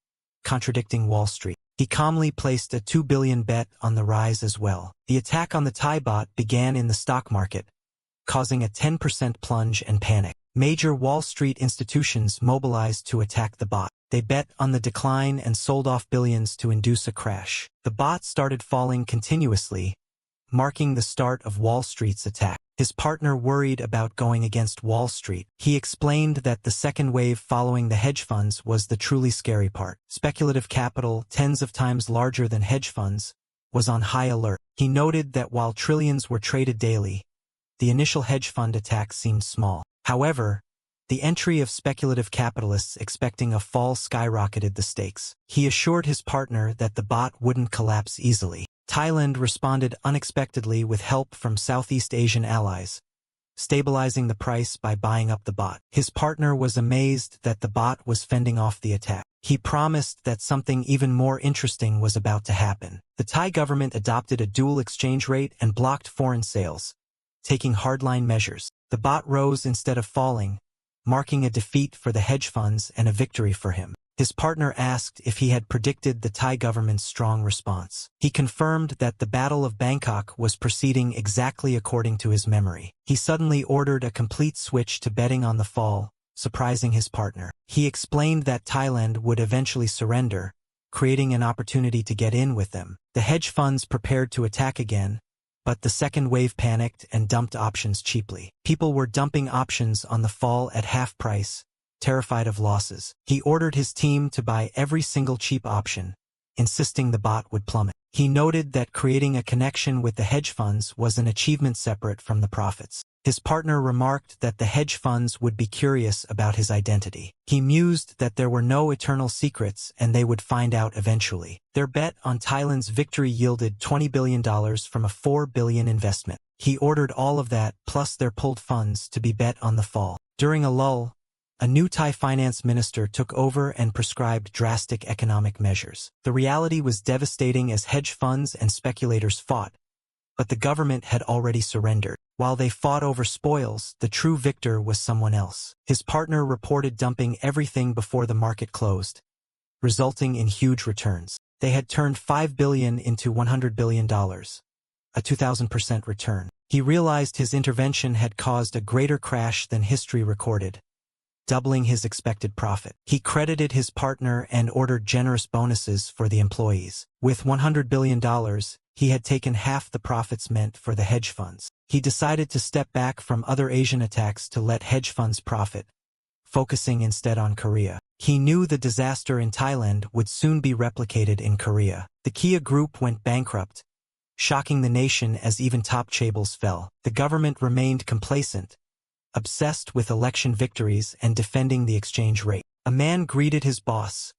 contradicting Wall Street. He calmly placed a $2 billion bet on the rise as well. The attack on the Thai bot began in the stock market, causing a 10% plunge and panic. Major Wall Street institutions mobilized to attack the bot. They bet on the decline and sold off billions to induce a crash. The bot started falling continuously, marking the start of Wall Street's attack. His partner worried about going against Wall Street. He explained that the second wave following the hedge funds was the truly scary part. Speculative capital, tens of times larger than hedge funds, was on high alert. He noted that while trillions were traded daily, the initial hedge fund attack seemed small. However, the entry of speculative capitalists expecting a fall skyrocketed the stakes. He assured his partner that the bot wouldn't collapse easily. Thailand responded unexpectedly with help from Southeast Asian allies, stabilizing the price by buying up the bot. His partner was amazed that the bot was fending off the attack. He promised that something even more interesting was about to happen. The Thai government adopted a dual exchange rate and blocked foreign sales, taking hardline measures. The bot rose instead of falling, marking a defeat for the hedge funds and a victory for him. His partner asked if he had predicted the Thai government's strong response. He confirmed that the Battle of Bangkok was proceeding exactly according to his memory. He suddenly ordered a complete switch to betting on the fall, surprising his partner. He explained that Thailand would eventually surrender, creating an opportunity to get in with them. The hedge funds prepared to attack again, but the second wave panicked and dumped options cheaply. People were dumping options on the fall at half price, terrified of losses. He ordered his team to buy every single cheap option, insisting the bot would plummet. He noted that creating a connection with the hedge funds was an achievement separate from the profits. His partner remarked that the hedge funds would be curious about his identity. He mused that there were no eternal secrets and they would find out eventually. Their bet on Thailand's victory yielded $20 billion from a $4 billion investment. He ordered all of that, plus their pooled funds, to be bet on the fall. During a lull, a new Thai finance minister took over and prescribed drastic economic measures. The reality was devastating as hedge funds and speculators fought, but the government had already surrendered. While they fought over spoils, the true victor was someone else. His partner reported dumping everything before the market closed, resulting in huge returns. They had turned $5 billion into $100 billion, a 2,000% return. He realized his intervention had caused a greater crash than history recorded, doubling his expected profit. He credited his partner and ordered generous bonuses for the employees. With $100 billion, he had taken half the profits meant for the hedge funds. He decided to step back from other Asian attacks to let hedge funds profit, focusing instead on Korea. He knew the disaster in Thailand would soon be replicated in Korea. The Kia Group went bankrupt, shocking the nation as even top chaebols fell. The government remained complacent, obsessed with election victories and defending the exchange rate. A man greeted his boss,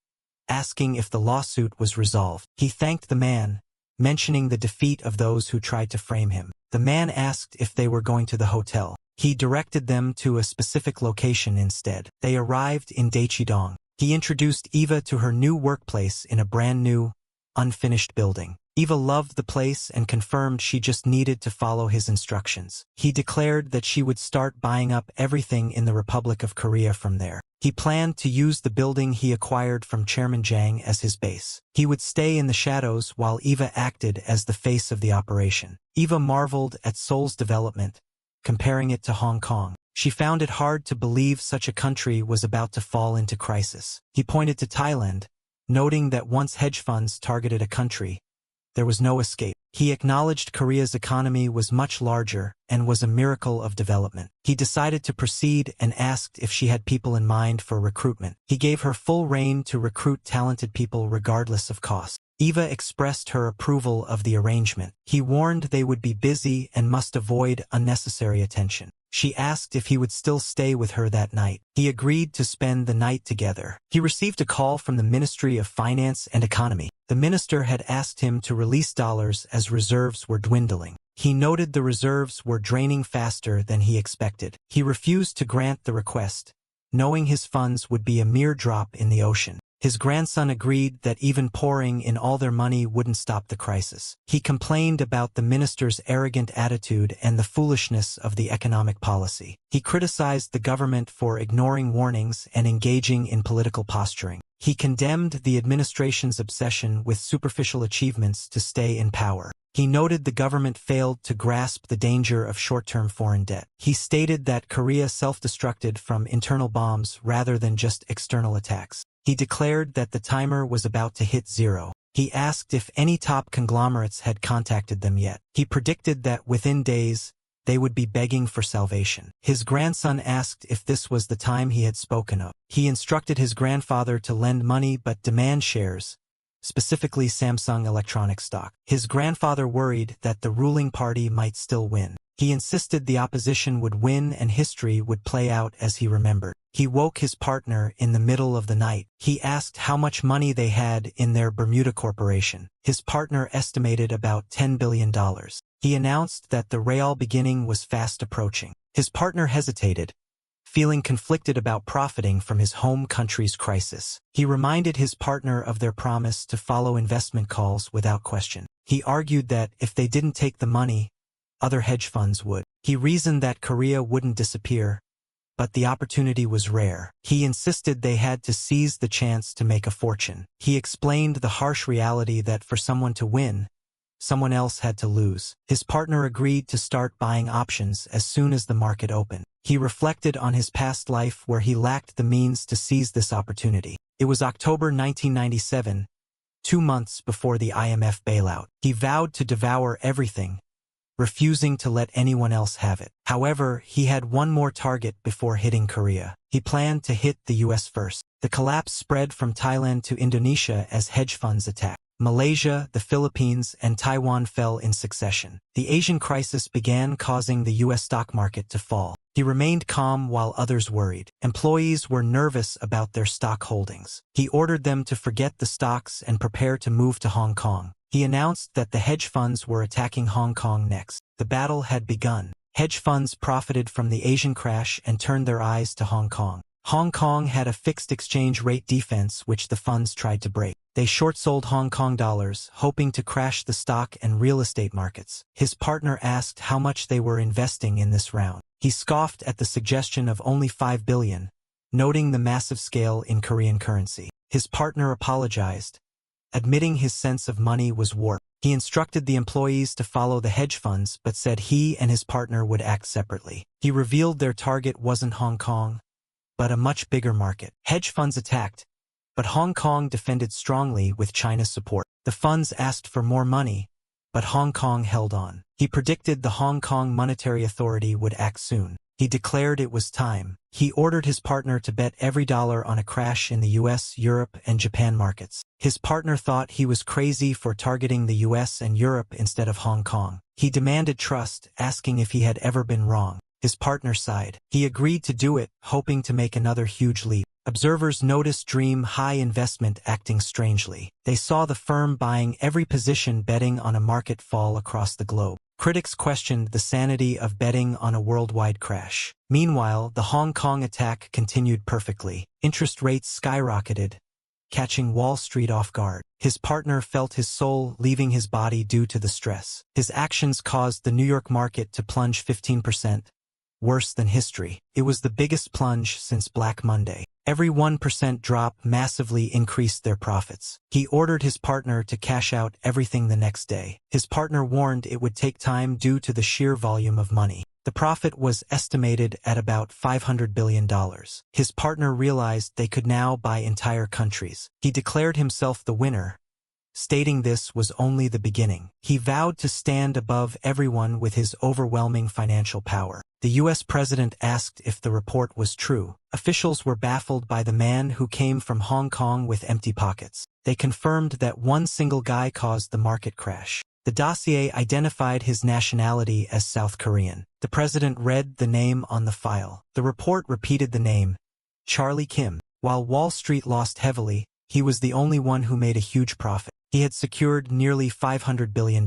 asking if the lawsuit was resolved. He thanked the man, mentioning the defeat of those who tried to frame him. The man asked if they were going to the hotel. He directed them to a specific location instead. They arrived in Daechidong. He introduced Eva to her new workplace in a brand new, unfinished building. Eva loved the place and confirmed she just needed to follow his instructions. He declared that she would start buying up everything in the Republic of Korea from there. He planned to use the building he acquired from Chairman Jang as his base. He would stay in the shadows while Eva acted as the face of the operation. Eva marveled at Seoul's development, comparing it to Hong Kong. She found it hard to believe such a country was about to fall into crisis. He pointed to Thailand, noting that once hedge funds targeted a country, there was no escape. He acknowledged Korea's economy was much larger and was a miracle of development. He decided to proceed and asked if she had people in mind for recruitment. He gave her full rein to recruit talented people regardless of cost. Eva expressed her approval of the arrangement. He warned they would be busy and must avoid unnecessary attention. She asked if he would still stay with her that night. He agreed to spend the night together. He received a call from the Ministry of Finance and Economy. The minister had asked him to release dollars as reserves were dwindling. He noted the reserves were draining faster than he expected. He refused to grant the request, knowing his funds would be a mere drop in the ocean. His grandson agreed that even pouring in all their money wouldn't stop the crisis. He complained about the minister's arrogant attitude and the foolishness of the economic policy. He criticized the government for ignoring warnings and engaging in political posturing. He condemned the administration's obsession with superficial achievements to stay in power. He noted the government failed to grasp the danger of short-term foreign debt. He stated that Korea self-destructed from internal bombs rather than just external attacks. He declared that the timer was about to hit zero. He asked if any top conglomerates had contacted them yet. He predicted that within days, they would be begging for salvation. His grandson asked if this was the time he had spoken of. He instructed his grandfather to lend money but demand shares, specifically Samsung Electronics stock. His grandfather worried that the ruling party might still win. He insisted the opposition would win and history would play out as he remembered. He woke his partner in the middle of the night. He asked how much money they had in their Bermuda corporation. His partner estimated about $10 billion. He announced that the real beginning was fast approaching. His partner hesitated, feeling conflicted about profiting from his home country's crisis. He reminded his partner of their promise to follow investment calls without question. He argued that if they didn't take the money, other hedge funds would. He reasoned that Korea wouldn't disappear, but the opportunity was rare. He insisted they had to seize the chance to make a fortune. He explained the harsh reality that for someone to win, someone else had to lose. His partner agreed to start buying options as soon as the market opened. He reflected on his past life where he lacked the means to seize this opportunity. It was October 1997, 2 months before the IMF bailout. He vowed to devour everything, refusing to let anyone else have it. However, he had one more target before hitting Korea. He planned to hit the US first. The collapse spread from Thailand to Indonesia as hedge funds attacked. Malaysia, the Philippines, and Taiwan fell in succession. The Asian crisis began, causing the US stock market to fall. He remained calm while others worried. Employees were nervous about their stock holdings. He ordered them to forget the stocks and prepare to move to Hong Kong. He announced that the hedge funds were attacking Hong Kong next. The battle had begun. Hedge funds profited from the Asian crash and turned their eyes to Hong Kong. Hong Kong had a fixed exchange rate defense which the funds tried to break. They short-sold Hong Kong dollars, hoping to crash the stock and real estate markets. His partner asked how much they were investing in this round. He scoffed at the suggestion of only $5 billion, noting the massive scale in Korean currency. His partner apologized, admitting his sense of money was warped. He instructed the employees to follow the hedge funds but said he and his partner would act separately. He revealed their target wasn't Hong Kong, but a much bigger market. Hedge funds attacked, but Hong Kong defended strongly with China's support. The funds asked for more money, but Hong Kong held on. He predicted the Hong Kong Monetary Authority would act soon. He declared it was time. He ordered his partner to bet every dollar on a crash in the US, Europe, and Japan markets. His partner thought he was crazy for targeting the US and Europe instead of Hong Kong. He demanded trust, asking if he had ever been wrong. His partner sighed. He agreed to do it, hoping to make another huge leap. Observers noticed Dream High Investment acting strangely. They saw the firm buying every position betting on a market fall across the globe. Critics questioned the sanity of betting on a worldwide crash. Meanwhile, the Hong Kong attack continued perfectly. Interest rates skyrocketed, catching Wall Street off guard. His partner felt his soul leaving his body due to the stress. His actions caused the New York market to plunge 15%, worse than history. It was the biggest plunge since Black Monday. Every 1% drop massively increased their profits. He ordered his partner to cash out everything the next day. His partner warned it would take time due to the sheer volume of money. The profit was estimated at about $500 billion. His partner realized they could now buy entire countries. He declared himself the winner, stating this was only the beginning. He vowed to stand above everyone with his overwhelming financial power. The U.S. president asked if the report was true. Officials were baffled by the man who came from Hong Kong with empty pockets. They confirmed that one single guy caused the market crash. The dossier identified his nationality as South Korean. The president read the name on the file. The report repeated the name, Charlie Kim. While Wall Street lost heavily, he was the only one who made a huge profit. He had secured nearly $500 billion.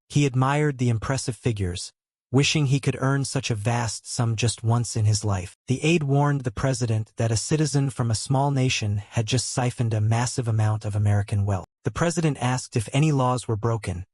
He admired the impressive figures, wishing he could earn such a vast sum just once in his life. The aide warned the president that a citizen from a small nation had just siphoned a massive amount of American wealth. The president asked if any laws were broken,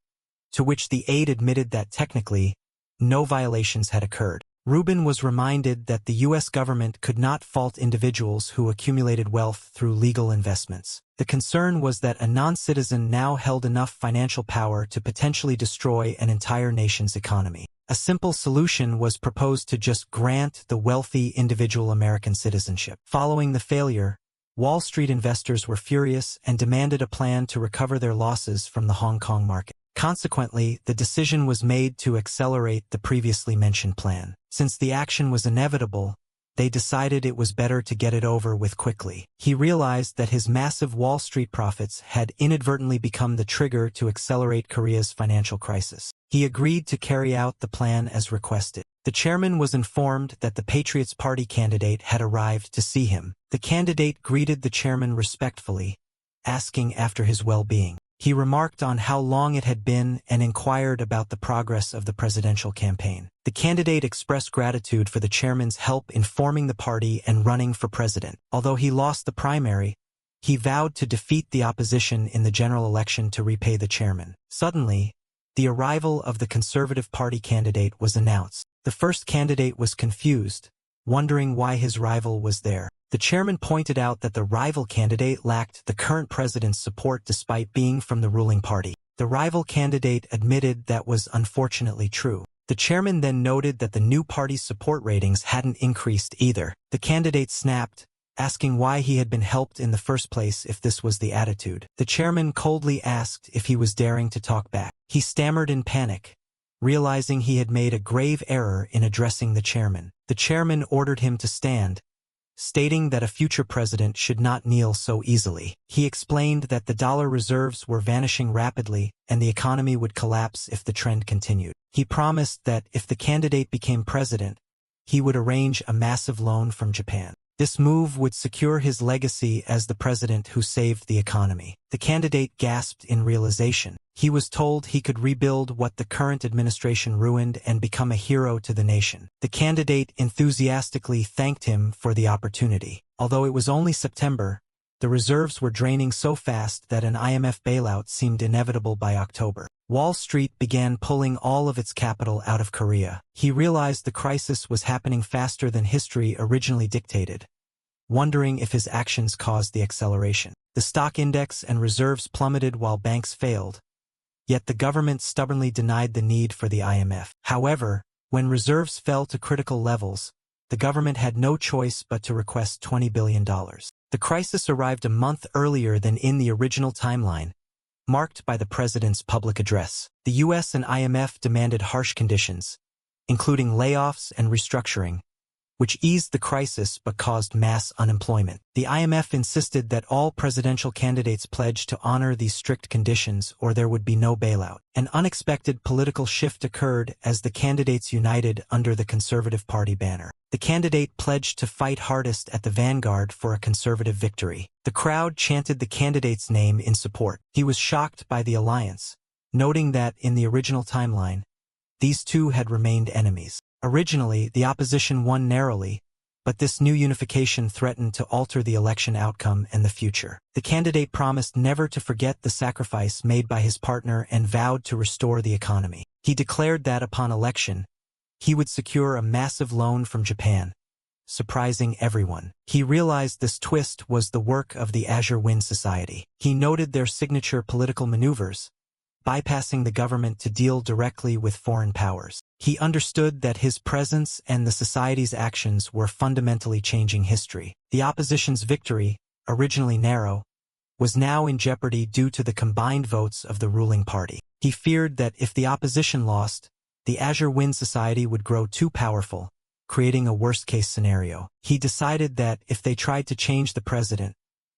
to which the aide admitted that technically, no violations had occurred. Rubin was reminded that the U.S. government could not fault individuals who accumulated wealth through legal investments. The concern was that a non-citizen now held enough financial power to potentially destroy an entire nation's economy. A simple solution was proposed to just grant the wealthy individual American citizenship. Following the failure, Wall Street investors were furious and demanded a plan to recover their losses from the Hong Kong market. Consequently, the decision was made to accelerate the previously mentioned plan. Since the action was inevitable, they decided it was better to get it over with quickly. He realized that his massive Wall Street profits had inadvertently become the trigger to accelerate Korea's financial crisis. He agreed to carry out the plan as requested. The chairman was informed that the Patriots Party candidate had arrived to see him. The candidate greeted the chairman respectfully, asking after his well-being. He remarked on how long it had been and inquired about the progress of the presidential campaign. The candidate expressed gratitude for the chairman's help in forming the party and running for president. Although he lost the primary, he vowed to defeat the opposition in the general election to repay the chairman. Suddenly, the arrival of the Conservative Party candidate was announced. The first candidate was confused, wondering why his rival was there. The chairman pointed out that the rival candidate lacked the current president's support despite being from the ruling party. The rival candidate admitted that was unfortunately true. The chairman then noted that the new party's support ratings hadn't increased either. The candidate snapped, asking why he had been helped in the first place if this was the attitude. The chairman coldly asked if he was daring to talk back. He stammered in panic, realizing he had made a grave error in addressing the chairman. The chairman ordered him to stand, stating that a future president should not kneel so easily. He explained that the dollar reserves were vanishing rapidly and the economy would collapse if the trend continued. He promised that if the candidate became president, he would arrange a massive loan from Japan. This move would secure his legacy as the president who saved the economy. The candidate gasped in realization. He was told he could rebuild what the current administration ruined and become a hero to the nation. The candidate enthusiastically thanked him for the opportunity. Although it was only September, the reserves were draining so fast that an IMF bailout seemed inevitable by October. Wall Street began pulling all of its capital out of Korea. He realized the crisis was happening faster than history originally dictated, wondering if his actions caused the acceleration. The stock index and reserves plummeted while banks failed, yet the government stubbornly denied the need for the IMF. However, when reserves fell to critical levels, the government had no choice but to request $20 billion. The crisis arrived a month earlier than in the original timeline, marked by the president's public address. The US and IMF demanded harsh conditions, including layoffs and restructuring, which eased the crisis but caused mass unemployment. The IMF insisted that all presidential candidates pledge to honor these strict conditions or there would be no bailout. An unexpected political shift occurred as the candidates united under the Conservative Party banner. The candidate pledged to fight hardest at the vanguard for a conservative victory. The crowd chanted the candidate's name in support. He was shocked by the alliance, noting that in the original timeline, these two had remained enemies. Originally, the opposition won narrowly, but this new unification threatened to alter the election outcome and the future. The candidate promised never to forget the sacrifice made by his partner and vowed to restore the economy. He declared that upon election, he would secure a massive loan from Japan, surprising everyone. He realized this twist was the work of the Azure Wind Society. He noted their signature political maneuvers, bypassing the government to deal directly with foreign powers. He understood that his presence and the society's actions were fundamentally changing history. The opposition's victory, originally narrow, was now in jeopardy due to the combined votes of the ruling party. He feared that if the opposition lost, the Azure Wind Society would grow too powerful, creating a worst-case scenario. He decided that if they tried to change the president,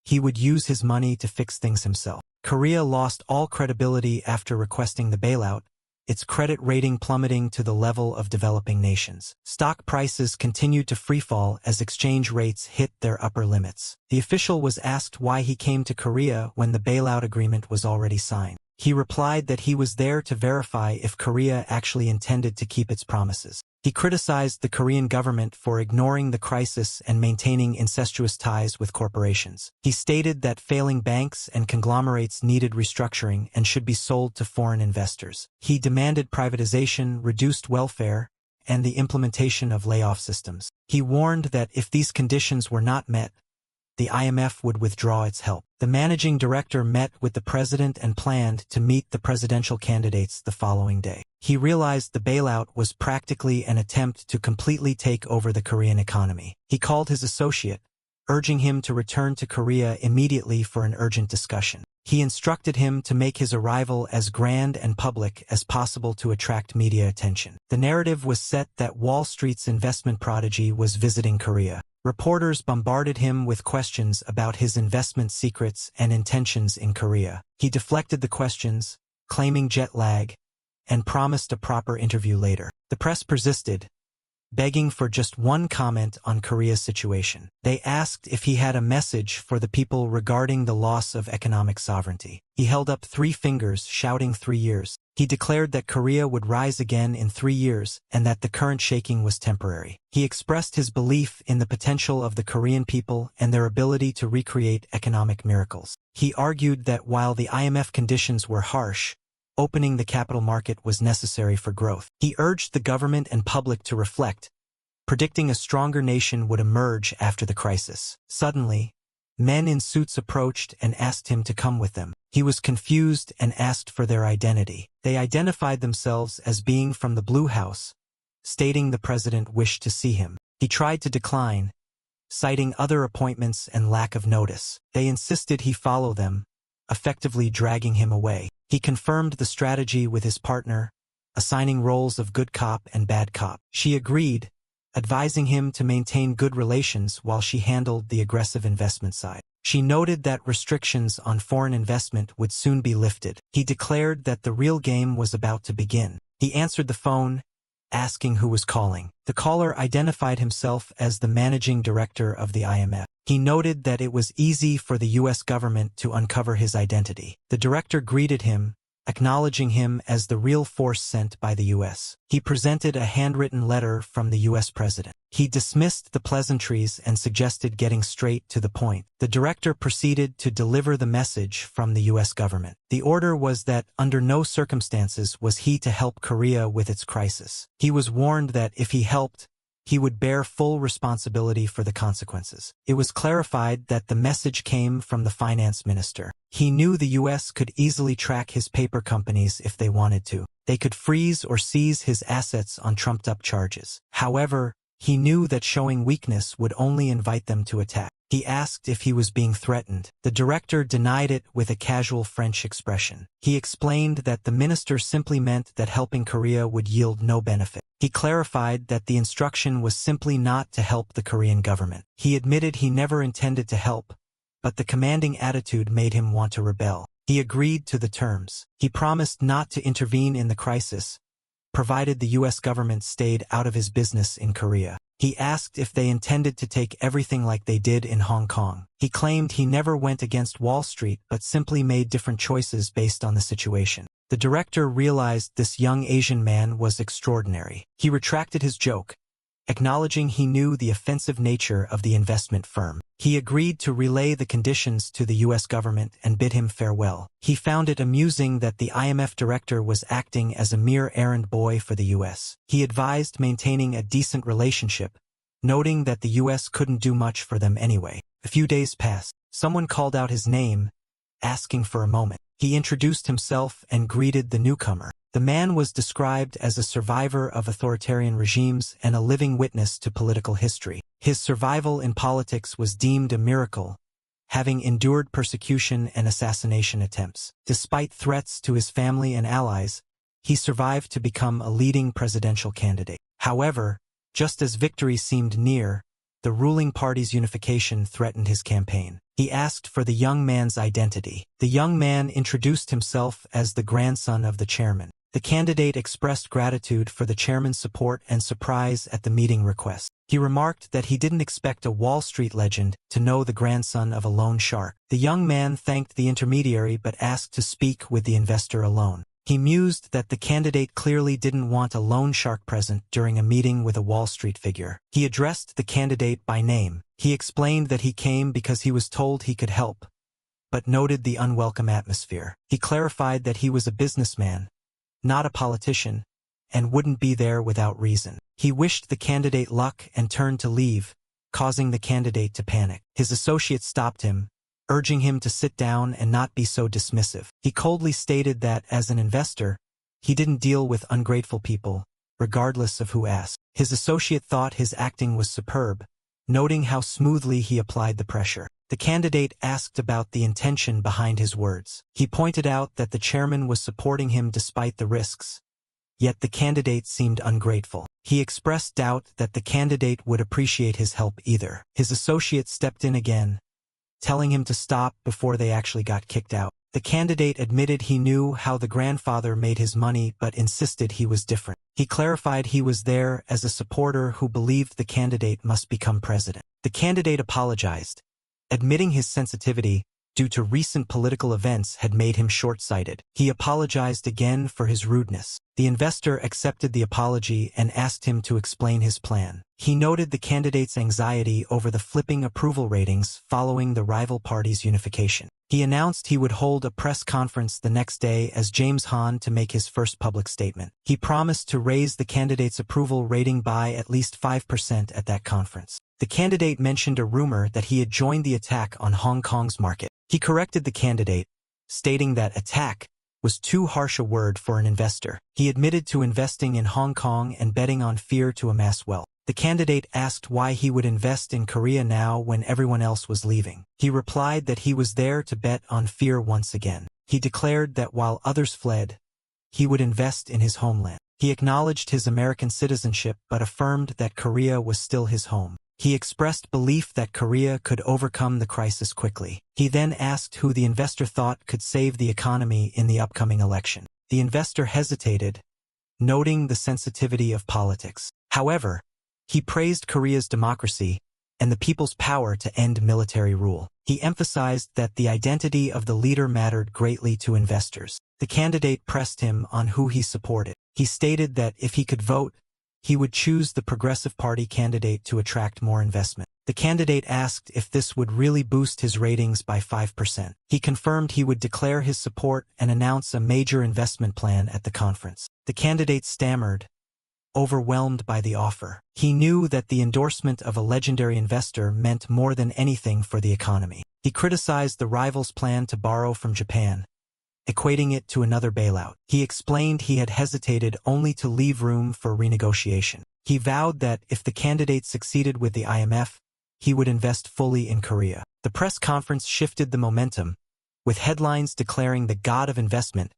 he would use his money to fix things himself. Korea lost all credibility after requesting the bailout, its credit rating plummeting to the level of developing nations. Stock prices continued to freefall as exchange rates hit their upper limits. The official was asked why he came to Korea when the bailout agreement was already signed. He replied that he was there to verify if Korea actually intended to keep its promises. He criticized the Korean government for ignoring the crisis and maintaining incestuous ties with corporations. He stated that failing banks and conglomerates needed restructuring and should be sold to foreign investors. He demanded privatization, reduced welfare, and the implementation of layoff systems. He warned that if these conditions were not met, the IMF would withdraw its help. The managing director met with the president and planned to meet the presidential candidates the following day. He realized the bailout was practically an attempt to completely take over the Korean economy. He called his associate, urging him to return to Korea immediately for an urgent discussion. He instructed him to make his arrival as grand and public as possible to attract media attention. The narrative was set that Wall Street's investment prodigy was visiting Korea. Reporters bombarded him with questions about his investment secrets and intentions in Korea. He deflected the questions, claiming jet lag, and promised a proper interview later. The press persisted, begging for just one comment on Korea's situation. They asked if he had a message for the people regarding the loss of economic sovereignty. He held up 3 fingers, shouting 3 years. He declared that Korea would rise again in 3 years and that the current shaking was temporary. He expressed his belief in the potential of the Korean people and their ability to recreate economic miracles. He argued that while the IMF conditions were harsh, opening the capital market was necessary for growth. He urged the government and public to reflect, predicting a stronger nation would emerge after the crisis. Suddenly, men in suits approached and asked him to come with them. He was confused and asked for their identity. They identified themselves as being from the Blue House, stating the president wished to see him. He tried to decline, citing other appointments and lack of notice. They insisted he follow them, effectively dragging him away. He confirmed the strategy with his partner, assigning roles of good cop and bad cop. She agreed, advising him to maintain good relations while she handled the aggressive investment side. She noted that restrictions on foreign investment would soon be lifted. He declared that the real game was about to begin. He answered the phone, asking who was calling. The caller identified himself as the managing director of the IMF. He noted that it was easy for the U.S. government to uncover his identity. The director greeted him, acknowledging him as the real force sent by the U.S. He presented a handwritten letter from the U.S. president. He dismissed the pleasantries and suggested getting straight to the point. The director proceeded to deliver the message from the U.S. government. The order was that under no circumstances was he to help Korea with its crisis. He was warned that if he helped, he would bear full responsibility for the consequences. It was clarified that the message came from the finance minister. He knew the U.S. could easily track his paper companies if they wanted to. They could freeze or seize his assets on trumped-up charges. However, he knew that showing weakness would only invite them to attack. He asked if he was being threatened. The director denied it with a casual French expression. He explained that the minister simply meant that helping Korea would yield no benefit. He clarified that the instruction was simply not to help the Korean government. He admitted he never intended to help, but the commanding attitude made him want to rebel. He agreed to the terms. He promised not to intervene in the crisis, provided the U.S. government stayed out of his business in Korea. He asked if they intended to take everything like they did in Hong Kong. He claimed he never went against Wall Street but simply made different choices based on the situation. The director realized this young Asian man was extraordinary. He retracted his joke, acknowledging he knew the offensive nature of the investment firm. He agreed to relay the conditions to the U.S. government and bid him farewell. He found it amusing that the IMF director was acting as a mere errand boy for the U.S. He advised maintaining a decent relationship, noting that the U.S. couldn't do much for them anyway. A few days passed. Someone called out his name, asking for a moment. He introduced himself and greeted the newcomer. The man was described as a survivor of authoritarian regimes and a living witness to political history. His survival in politics was deemed a miracle, having endured persecution and assassination attempts. Despite threats to his family and allies, he survived to become a leading presidential candidate. However, just as victory seemed near, the ruling party's unification threatened his campaign. He asked for the young man's identity. The young man introduced himself as the grandson of the chairman. The candidate expressed gratitude for the chairman's support and surprise at the meeting request. He remarked that he didn't expect a Wall Street legend to know the grandson of a loan shark. The young man thanked the intermediary but asked to speak with the investor alone. He mused that the candidate clearly didn't want a loan shark present during a meeting with a Wall Street figure. He addressed the candidate by name. He explained that he came because he was told he could help, but noted the unwelcome atmosphere. He clarified that he was a businessman, not a politician, and wouldn't be there without reason. He wished the candidate luck and turned to leave, causing the candidate to panic. His associate stopped him, urging him to sit down and not be so dismissive. He coldly stated that, as an investor, he didn't deal with ungrateful people, regardless of who asked. His associate thought his acting was superb, noting how smoothly he applied the pressure. The candidate asked about the intention behind his words. He pointed out that the chairman was supporting him despite the risks, yet the candidate seemed ungrateful. He expressed doubt that the candidate would appreciate his help either. His associate stepped in again, telling him to stop before they actually got kicked out. The candidate admitted he knew how the grandfather made his money but insisted he was different. He clarified he was there as a supporter who believed the candidate must become president. The candidate apologized, admitting his sensitivity due to recent political events had made him short-sighted. He apologized again for his rudeness. The investor accepted the apology and asked him to explain his plan. He noted the candidate's anxiety over the flipping approval ratings following the rival party's unification. He announced he would hold a press conference the next day as James Hahn to make his first public statement. He promised to raise the candidate's approval rating by at least 5% at that conference. The candidate mentioned a rumor that he had joined the attack on Hong Kong's market. He corrected the candidate, stating that attack was too harsh a word for an investor. He admitted to investing in Hong Kong and betting on fear to amass wealth. The candidate asked why he would invest in Korea now when everyone else was leaving. He replied that he was there to bet on fear once again. He declared that while others fled, he would invest in his homeland. He acknowledged his American citizenship but affirmed that Korea was still his home. He expressed belief that Korea could overcome the crisis quickly. He then asked who the investor thought could save the economy in the upcoming election. The investor hesitated, noting the sensitivity of politics. However, he praised Korea's democracy and the people's power to end military rule. He emphasized that the identity of the leader mattered greatly to investors. The candidate pressed him on who he supported. He stated that if he could vote, he would choose the Progressive Party candidate to attract more investment. The candidate asked if this would really boost his ratings by 5%. He confirmed he would declare his support and announce a major investment plan at the conference. The candidate stammered, overwhelmed by the offer. He knew that the endorsement of a legendary investor meant more than anything for the economy. He criticized the rival's plan to borrow from Japan, equating it to another bailout. He explained he had hesitated only to leave room for renegotiation. He vowed that if the candidate succeeded with the IMF, he would invest fully in Korea. The press conference shifted the momentum, with headlines declaring the god of investment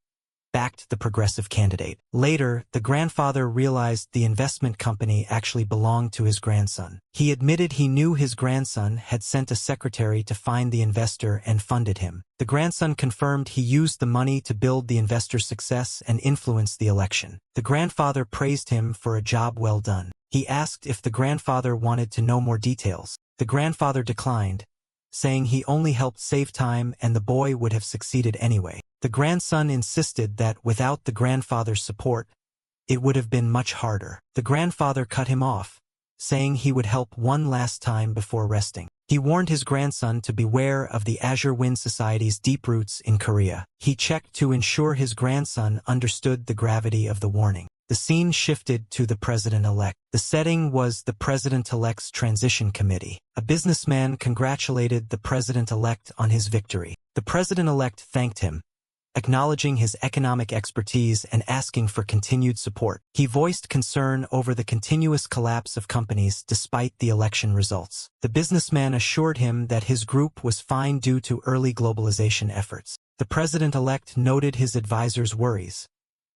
backed the progressive candidate. Later, the grandfather realized the investment company actually belonged to his grandson. He admitted he knew his grandson had sent a secretary to find the investor and funded him. The grandson confirmed he used the money to build the investor's success and influence the election. The grandfather praised him for a job well done. He asked if the grandfather wanted to know more details. The grandfather declined, saying he only helped save time and the boy would have succeeded anyway. The grandson insisted that without the grandfather's support, it would have been much harder. The grandfather cut him off, saying he would help one last time before resting. He warned his grandson to beware of the Azure Wind Society's deep roots in Korea. He checked to ensure his grandson understood the gravity of the warning. The scene shifted to the president-elect. The setting was the president-elect's transition committee. A businessman congratulated the president-elect on his victory. The president-elect thanked him, acknowledging his economic expertise and asking for continued support. He voiced concern over the continuous collapse of companies despite the election results. The businessman assured him that his group was fine due to early globalization efforts. The president-elect noted his advisor's worries,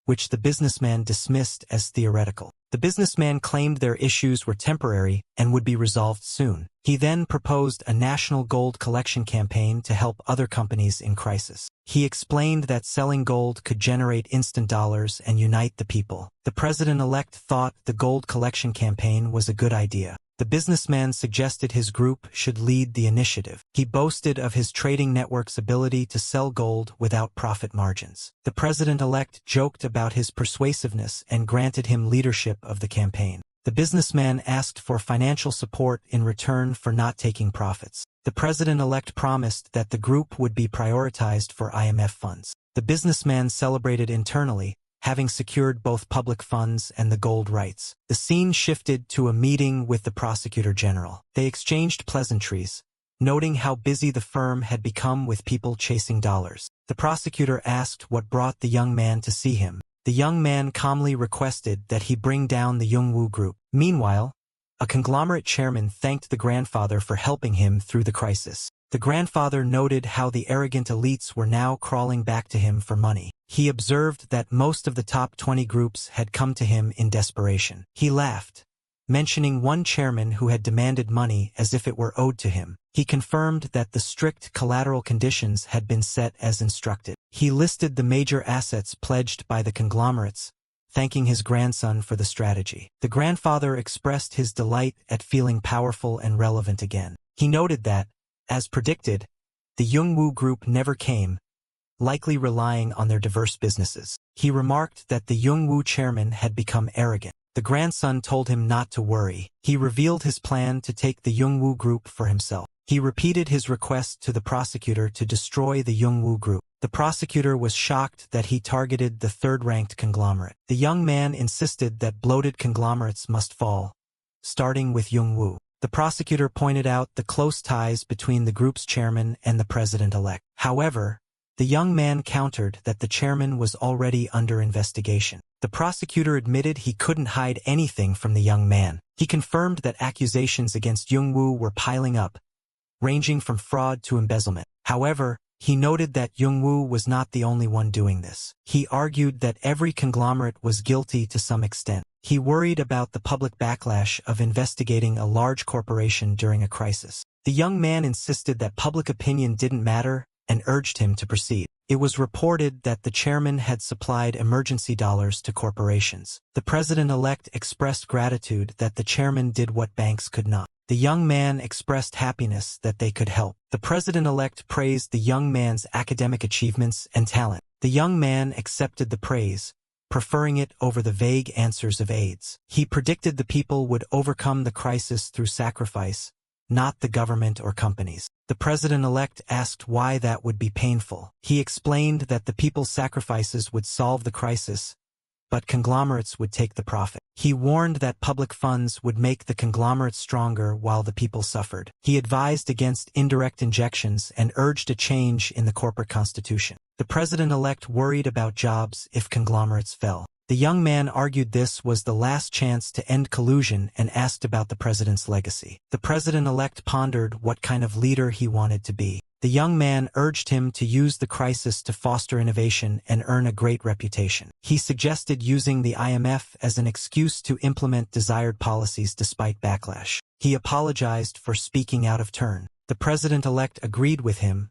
which the businessman dismissed as theoretical. The businessman claimed their issues were temporary and would be resolved soon. He then proposed a national gold collection campaign to help other companies in crisis. He explained that selling gold could generate instant dollars and unite the people. The president-elect thought the gold collection campaign was a good idea. The businessman suggested his group should lead the initiative. He boasted of his trading network's ability to sell gold without profit margins. The president-elect joked about his persuasiveness and granted him leadership of the campaign. The businessman asked for financial support in return for not taking profits. The president-elect promised that the group would be prioritized for IMF funds. The businessman celebrated internally, having secured both public funds and the gold rights. The scene shifted to a meeting with the prosecutor general. They exchanged pleasantries, noting how busy the firm had become with people chasing dollars. The prosecutor asked what brought the young man to see him. The young man calmly requested that he bring down the Youngwoo Group. Meanwhile, a conglomerate chairman thanked the grandfather for helping him through the crisis. The grandfather noted how the arrogant elites were now crawling back to him for money. He observed that most of the top 20 groups had come to him in desperation. He laughed, mentioning one chairman who had demanded money as if it were owed to him. He confirmed that the strict collateral conditions had been set as instructed. He listed the major assets pledged by the conglomerates, thanking his grandson for the strategy. The grandfather expressed his delight at feeling powerful and relevant again. He noted that, as predicted, the Youngwoo Group never came, likely relying on their diverse businesses. He remarked that the Youngwoo chairman had become arrogant. The grandson told him not to worry. He revealed his plan to take the Youngwoo Group for himself. He repeated his request to the prosecutor to destroy the Youngwoo Group. The prosecutor was shocked that he targeted the third-ranked conglomerate. The young man insisted that bloated conglomerates must fall, starting with Youngwoo. The prosecutor pointed out the close ties between the group's chairman and the president-elect. However, the young man countered that the chairman was already under investigation. The prosecutor admitted he couldn't hide anything from the young man. He confirmed that accusations against Youngwoo were piling up, ranging from fraud to embezzlement. However, he noted that Youngwoo was not the only one doing this. He argued that every conglomerate was guilty to some extent. He worried about the public backlash of investigating a large corporation during a crisis. The young man insisted that public opinion didn't matter and urged him to proceed. It was reported that the chairman had supplied emergency dollars to corporations. The president-elect expressed gratitude that the chairman did what banks could not. The young man expressed happiness that they could help. The president-elect praised the young man's academic achievements and talent. The young man accepted the praise, preferring it over the vague answers of aides. He predicted the people would overcome the crisis through sacrifice, not the government or companies. The president-elect asked why that would be painful. He explained that the people's sacrifices would solve the crisis, but conglomerates would take the profit. He warned that public funds would make the conglomerates stronger while the people suffered. He advised against indirect injections and urged a change in the corporate constitution. The president-elect worried about jobs if conglomerates fell. The young man argued this was the last chance to end collusion and asked about the president's legacy. The president-elect pondered what kind of leader he wanted to be. The young man urged him to use the crisis to foster innovation and earn a great reputation. He suggested using the IMF as an excuse to implement desired policies despite backlash. He apologized for speaking out of turn. The president-elect agreed with him,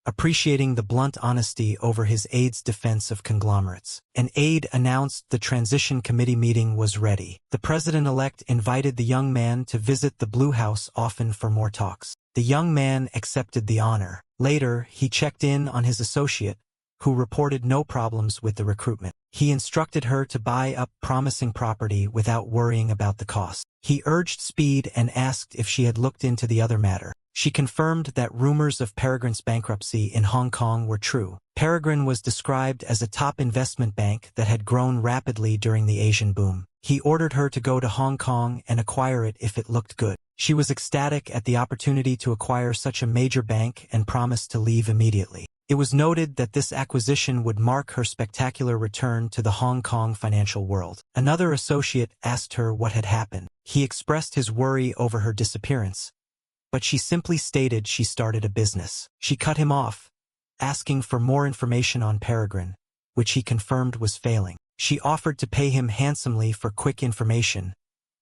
appreciating the blunt honesty over his aide's defense of conglomerates. An aide announced the transition committee meeting was ready. The president-elect invited the young man to visit the Blue House often for more talks. The young man accepted the honor. Later, he checked in on his associate, who reported no problems with the recruitment. He instructed her to buy up promising property without worrying about the cost. He urged speed and asked if she had looked into the other matter. She confirmed that rumors of Peregrine's bankruptcy in Hong Kong were true. Peregrine was described as a top investment bank that had grown rapidly during the Asian boom. He ordered her to go to Hong Kong and acquire it if it looked good. She was ecstatic at the opportunity to acquire such a major bank and promised to leave immediately. It was noted that this acquisition would mark her spectacular return to the Hong Kong financial world. Another associate asked her what had happened. He expressed his worry over her disappearance, but she simply stated she started a business. She cut him off, asking for more information on Peregrine, which he confirmed was failing. She offered to pay him handsomely for quick information,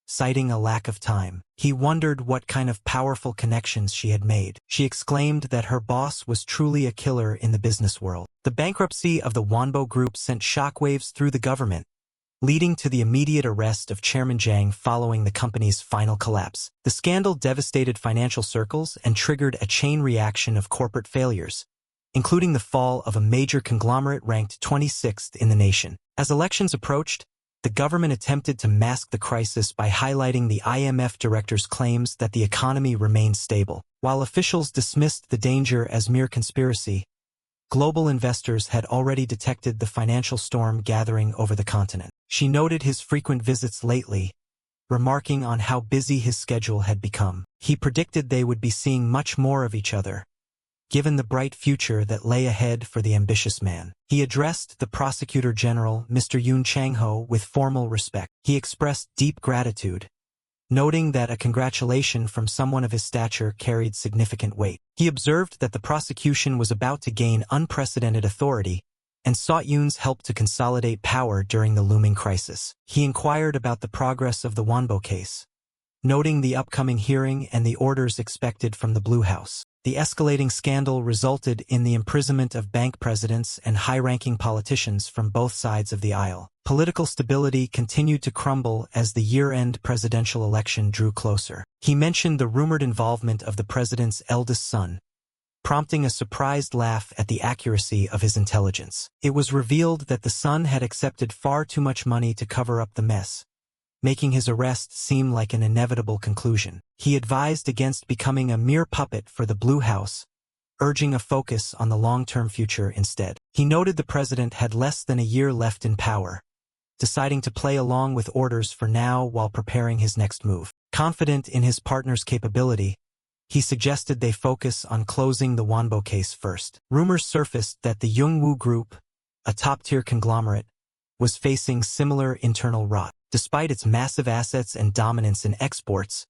citing a lack of time. He wondered what kind of powerful connections she had made. She exclaimed that her boss was truly a killer in the business world. The bankruptcy of the Wanbo Group sent shockwaves through the government, leading to the immediate arrest of Chairman Zhang following the company's final collapse. The scandal devastated financial circles and triggered a chain reaction of corporate failures, including the fall of a major conglomerate ranked 26th in the nation. As elections approached, the government attempted to mask the crisis by highlighting the IMF director's claims that the economy remained stable. While officials dismissed the danger as mere conspiracy, global investors had already detected the financial storm gathering over the continent. She noted his frequent visits lately, remarking on how busy his schedule had become. He predicted they would be seeing much more of each other, given the bright future that lay ahead for the ambitious man. He addressed the Prosecutor General, Mr. Yoon Chang-ho, with formal respect. He expressed deep gratitude, noting that a congratulation from someone of his stature carried significant weight. He observed that the prosecution was about to gain unprecedented authority and sought Yoon's help to consolidate power during the looming crisis. He inquired about the progress of the Wanbo case, noting the upcoming hearing and the orders expected from the Blue House. The escalating scandal resulted in the imprisonment of bank presidents and high-ranking politicians from both sides of the aisle. Political stability continued to crumble as the year-end presidential election drew closer. He mentioned the rumored involvement of the president's eldest son, prompting a surprised laugh at the accuracy of his intelligence. It was revealed that the son had accepted far too much money to cover up the mess, making his arrest seem like an inevitable conclusion. He advised against becoming a mere puppet for the Blue House, urging a focus on the long-term future instead. He noted the president had less than a year left in power, deciding to play along with orders for now while preparing his next move. Confident in his partner's capability, he suggested they focus on closing the Wanbo case first. Rumors surfaced that the Youngwoo Group, a top-tier conglomerate, was facing similar internal rot. Despite its massive assets and dominance in exports,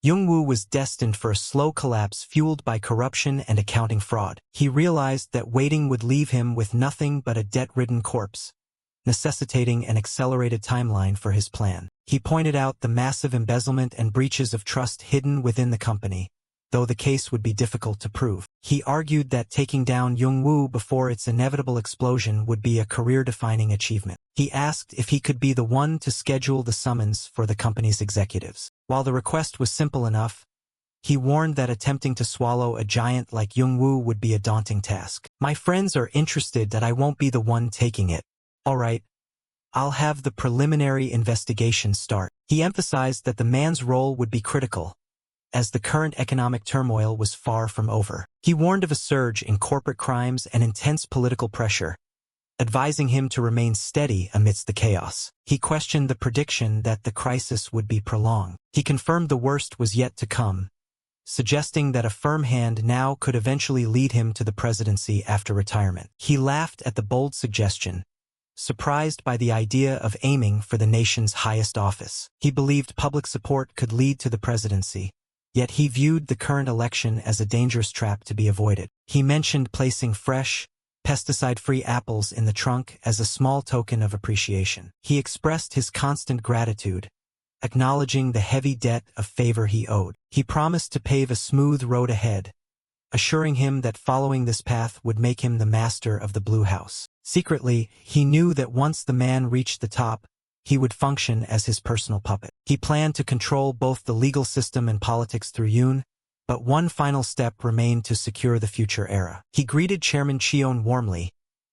Youngwoo was destined for a slow collapse fueled by corruption and accounting fraud. He realized that waiting would leave him with nothing but a debt-ridden corpse, necessitating an accelerated timeline for his plan. He pointed out the massive embezzlement and breaches of trust hidden within the company, though the case would be difficult to prove. He argued that taking down Youngwoo before its inevitable explosion would be a career-defining achievement. He asked if he could be the one to schedule the summons for the company's executives. While the request was simple enough, he warned that attempting to swallow a giant like Youngwoo would be a daunting task. "My friends are interested that I won't be the one taking it. All right, I'll have the preliminary investigation start." He emphasized that the man's role would be critical, as the current economic turmoil was far from over. He warned of a surge in corporate crimes and intense political pressure, advising him to remain steady amidst the chaos. He questioned the prediction that the crisis would be prolonged. He confirmed the worst was yet to come, suggesting that a firm hand now could eventually lead him to the presidency after retirement. He laughed at the bold suggestion, surprised by the idea of aiming for the nation's highest office. He believed public support could lead to the presidency, yet he viewed the current election as a dangerous trap to be avoided. He mentioned placing fresh, pesticide-free apples in the trunk as a small token of appreciation. He expressed his constant gratitude, acknowledging the heavy debt of favor he owed. He promised to pave a smooth road ahead, assuring him that following this path would make him the master of the Blue House. Secretly, he knew that once the man reached the top, he would function as his personal puppet. He planned to control both the legal system and politics through Yoon, but one final step remained to secure the future era. He greeted Chairman Cheon warmly,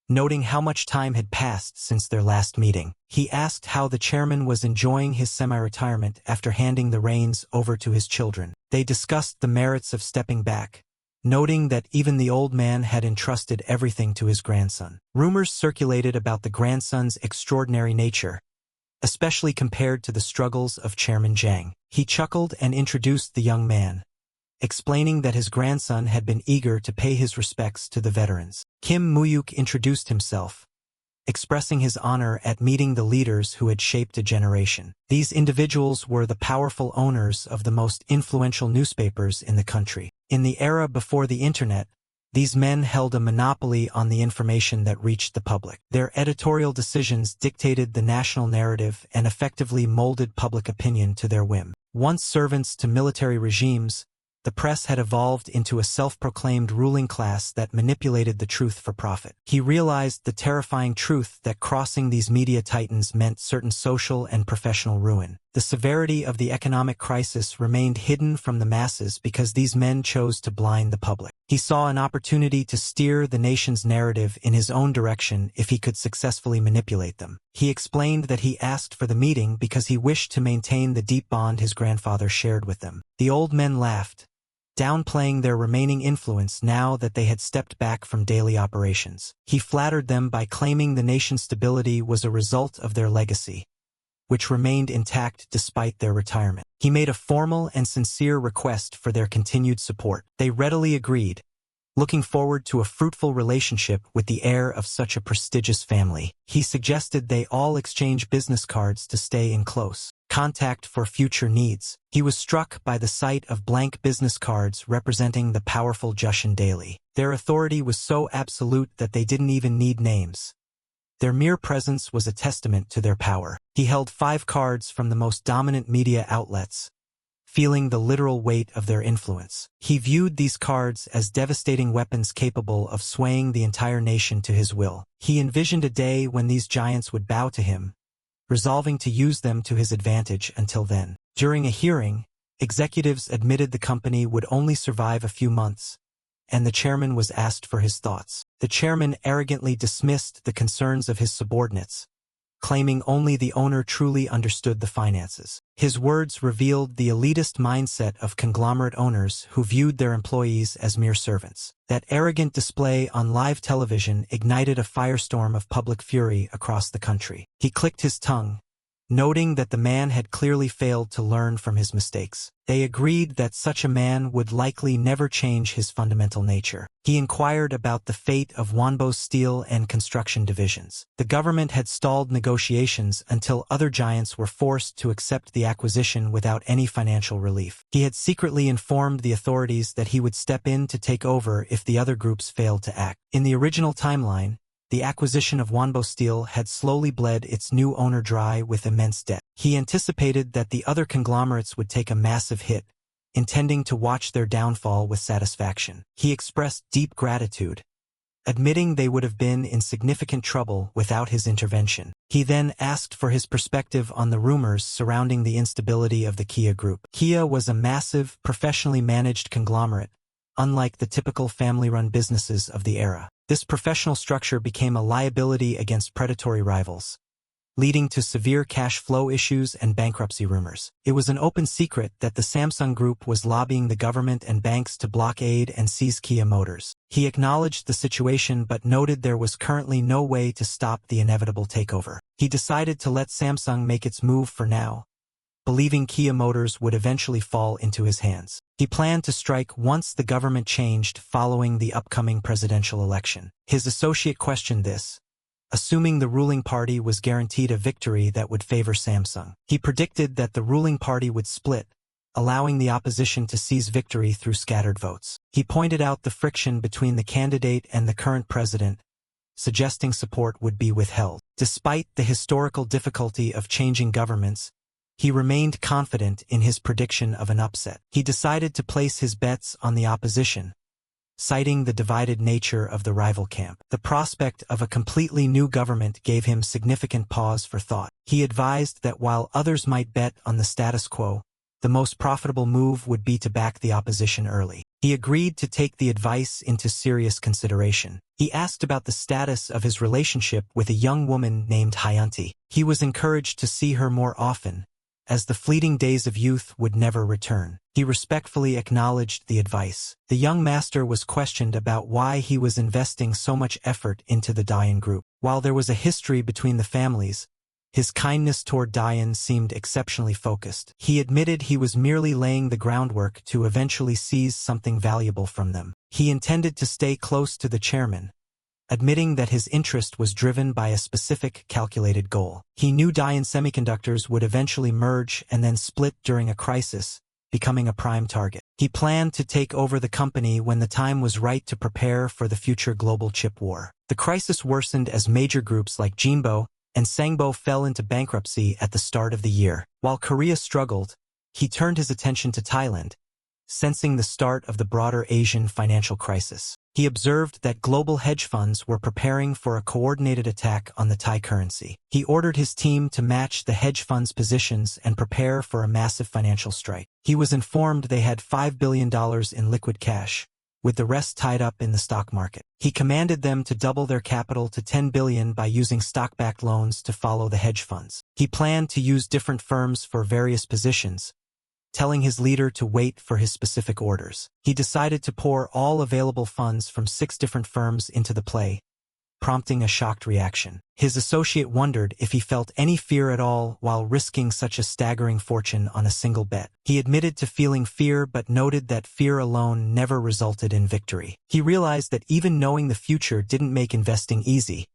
noting how much time had passed since their last meeting. He asked how the chairman was enjoying his semi-retirement after handing the reins over to his children. They discussed the merits of stepping back, noting that even the old man had entrusted everything to his grandson. Rumors circulated about the grandson's extraordinary nature, especially compared to the struggles of Chairman Jang. He chuckled and introduced the young man, explaining that his grandson had been eager to pay his respects to the veterans. Kim Mu-hyuk introduced himself, expressing his honor at meeting the leaders who had shaped a generation. These individuals were the powerful owners of the most influential newspapers in the country. In the era before the internet, these men held a monopoly on the information that reached the public. Their editorial decisions dictated the national narrative and effectively molded public opinion to their whim. Once servants to military regimes, the press had evolved into a self-proclaimed ruling class that manipulated the truth for profit. He realized the terrifying truth that crossing these media titans meant certain social and professional ruin. The severity of the economic crisis remained hidden from the masses because these men chose to blind the public. He saw an opportunity to steer the nation's narrative in his own direction if he could successfully manipulate them. He explained that he asked for the meeting because he wished to maintain the deep bond his grandfather shared with them. The old men laughed, downplaying their remaining influence now that they had stepped back from daily operations. He flattered them by claiming the nation's stability was a result of their legacy, which remained intact despite their retirement. He made a formal and sincere request for their continued support. They readily agreed, looking forward to a fruitful relationship with the heir of such a prestigious family. He suggested they all exchange business cards to stay in close contact for future needs. He was struck by the sight of blank business cards representing the powerful Jushin Daily. Their authority was so absolute that they didn't even need names. Their mere presence was a testament to their power. He held 5 cards from the most dominant media outlets, feeling the literal weight of their influence. He viewed these cards as devastating weapons capable of swaying the entire nation to his will. He envisioned a day when these giants would bow to him, resolving to use them to his advantage until then. During a hearing, executives admitted the company would only survive a few months, and the chairman was asked for his thoughts. The chairman arrogantly dismissed the concerns of his subordinates, claiming only the owner truly understood the finances. His words revealed the elitist mindset of conglomerate owners who viewed their employees as mere servants. That arrogant display on live television ignited a firestorm of public fury across the country. He clicked his tongue, noting that the man had clearly failed to learn from his mistakes. They agreed that such a man would likely never change his fundamental nature. He inquired about the fate of Wonbo's steel and construction divisions. The government had stalled negotiations until other giants were forced to accept the acquisition without any financial relief. He had secretly informed the authorities that he would step in to take over if the other groups failed to act. In the original timeline, the acquisition of Wonbo Steel had slowly bled its new owner dry with immense debt. He anticipated that the other conglomerates would take a massive hit, intending to watch their downfall with satisfaction. He expressed deep gratitude, admitting they would have been in significant trouble without his intervention. He then asked for his perspective on the rumors surrounding the instability of the Kia Group. Kia was a massive, professionally managed conglomerate, unlike the typical family-run businesses of the era. This professional structure became a liability against predatory rivals, leading to severe cash flow issues and bankruptcy rumors. It was an open secret that the Samsung Group was lobbying the government and banks to blockade and seize Kia Motors. He acknowledged the situation but noted there was currently no way to stop the inevitable takeover. He decided to let Samsung make its move for now, believing Kia Motors would eventually fall into his hands. He planned to strike once the government changed following the upcoming presidential election. His associate questioned this, assuming the ruling party was guaranteed a victory that would favor Samsung. He predicted that the ruling party would split, allowing the opposition to seize victory through scattered votes. He pointed out the friction between the candidate and the current president, suggesting support would be withheld. Despite the historical difficulty of changing governments, he remained confident in his prediction of an upset. He decided to place his bets on the opposition, citing the divided nature of the rival camp. The prospect of a completely new government gave him significant pause for thought. He advised that while others might bet on the status quo, the most profitable move would be to back the opposition early. He agreed to take the advice into serious consideration. He asked about the status of his relationship with a young woman named Hyunti. He was encouraged to see her more often, as the fleeting days of youth would never return. He respectfully acknowledged the advice. The young master was questioned about why he was investing so much effort into the Dayan group. While there was a history between the families, his kindness toward Dayan seemed exceptionally focused. He admitted he was merely laying the groundwork to eventually seize something valuable from them. He intended to stay close to the chairman, admitting that his interest was driven by a specific calculated goal. He knew Dayan Semiconductors would eventually merge and then split during a crisis, becoming a prime target. He planned to take over the company when the time was right to prepare for the future global chip war. The crisis worsened as major groups like Jinbo and Sangbo fell into bankruptcy at the start of the year. While Korea struggled, he turned his attention to Thailand, sensing the start of the broader Asian financial crisis. He observed that global hedge funds were preparing for a coordinated attack on the Thai currency. He ordered his team to match the hedge funds' positions and prepare for a massive financial strike. He was informed they had $5 billion in liquid cash, with the rest tied up in the stock market. He commanded them to double their capital to $10 billion by using stock-backed loans to follow the hedge funds. He planned to use different firms for various positions, telling his leader to wait for his specific orders. He decided to pour all available funds from 6 different firms into the play, prompting a shocked reaction. His associate wondered if he felt any fear at all while risking such a staggering fortune on a single bet. He admitted to feeling fear but noted that fear alone never resulted in victory. He realized that even knowing the future didn't make investing easy,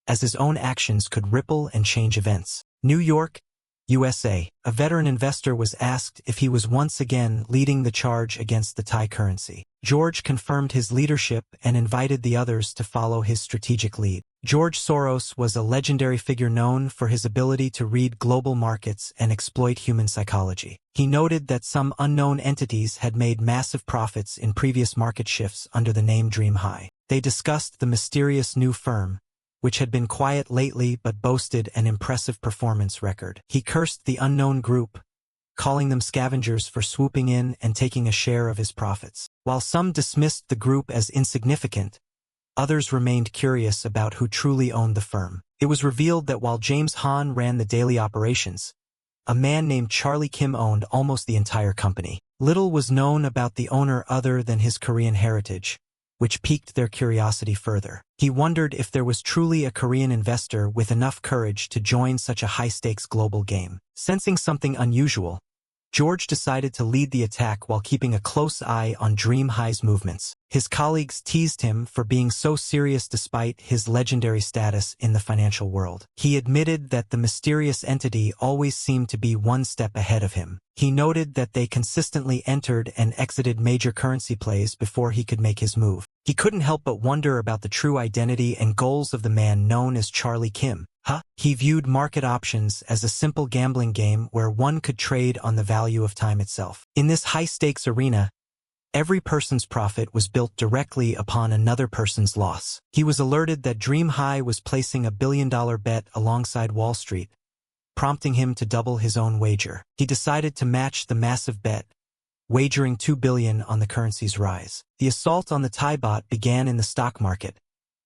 as his own actions could ripple and change events. New York, USA. A veteran investor was asked if he was once again leading the charge against the Thai currency. George confirmed his leadership and invited the others to follow his strategic lead. George Soros was a legendary figure known for his ability to read global markets and exploit human psychology. He noted that some unknown entities had made massive profits in previous market shifts under the name Dream High. They discussed the mysterious new firm, which had been quiet lately but boasted an impressive performance record. He cursed the unknown group, calling them scavengers for swooping in and taking a share of his profits. While some dismissed the group as insignificant, others remained curious about who truly owned the firm. It was revealed that while James Han ran the daily operations, a man named Charlie Kim owned almost the entire company. Little was known about the owner other than his Korean heritage, which piqued their curiosity further. He wondered if there was truly a Korean investor with enough courage to join such a high-stakes global game. Sensing something unusual, George decided to lead the attack while keeping a close eye on Dream High's movements. His colleagues teased him for being so serious despite his legendary status in the financial world. He admitted that the mysterious entity always seemed to be one step ahead of him. He noted that they consistently entered and exited major currency plays before he could make his move. He couldn't help but wonder about the true identity and goals of the man known as Charlie Kim. He viewed market options as a simple gambling game where one could trade on the value of time itself. In this high-stakes arena, every person's profit was built directly upon another person's loss. He was alerted that Dream High was placing a billion-dollar bet alongside Wall Street, prompting him to double his own wager. He decided to match the massive bet, wagering $2 billion on the currency's rise. The assault on the Thai baht began in the stock market,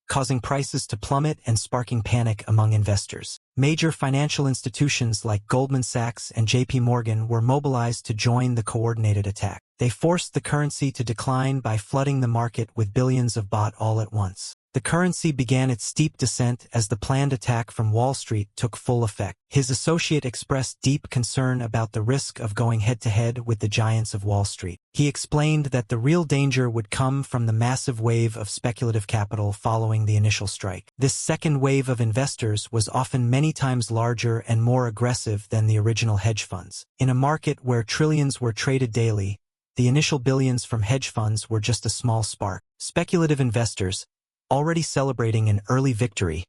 causing prices to plummet and sparking panic among investors. Major financial institutions like Goldman Sachs and JP Morgan were mobilized to join the coordinated attack. They forced the currency to decline by flooding the market with billions of baht all at once. The currency began its steep descent as the planned attack from Wall Street took full effect. His associate expressed deep concern about the risk of going head-to-head with the giants of Wall Street. He explained that the real danger would come from the massive wave of speculative capital following the initial strike. This second wave of investors was often many times larger and more aggressive than the original hedge funds. In a market where trillions were traded daily, the initial billions from hedge funds were just a small spark. Speculative investors, already celebrating an early victory,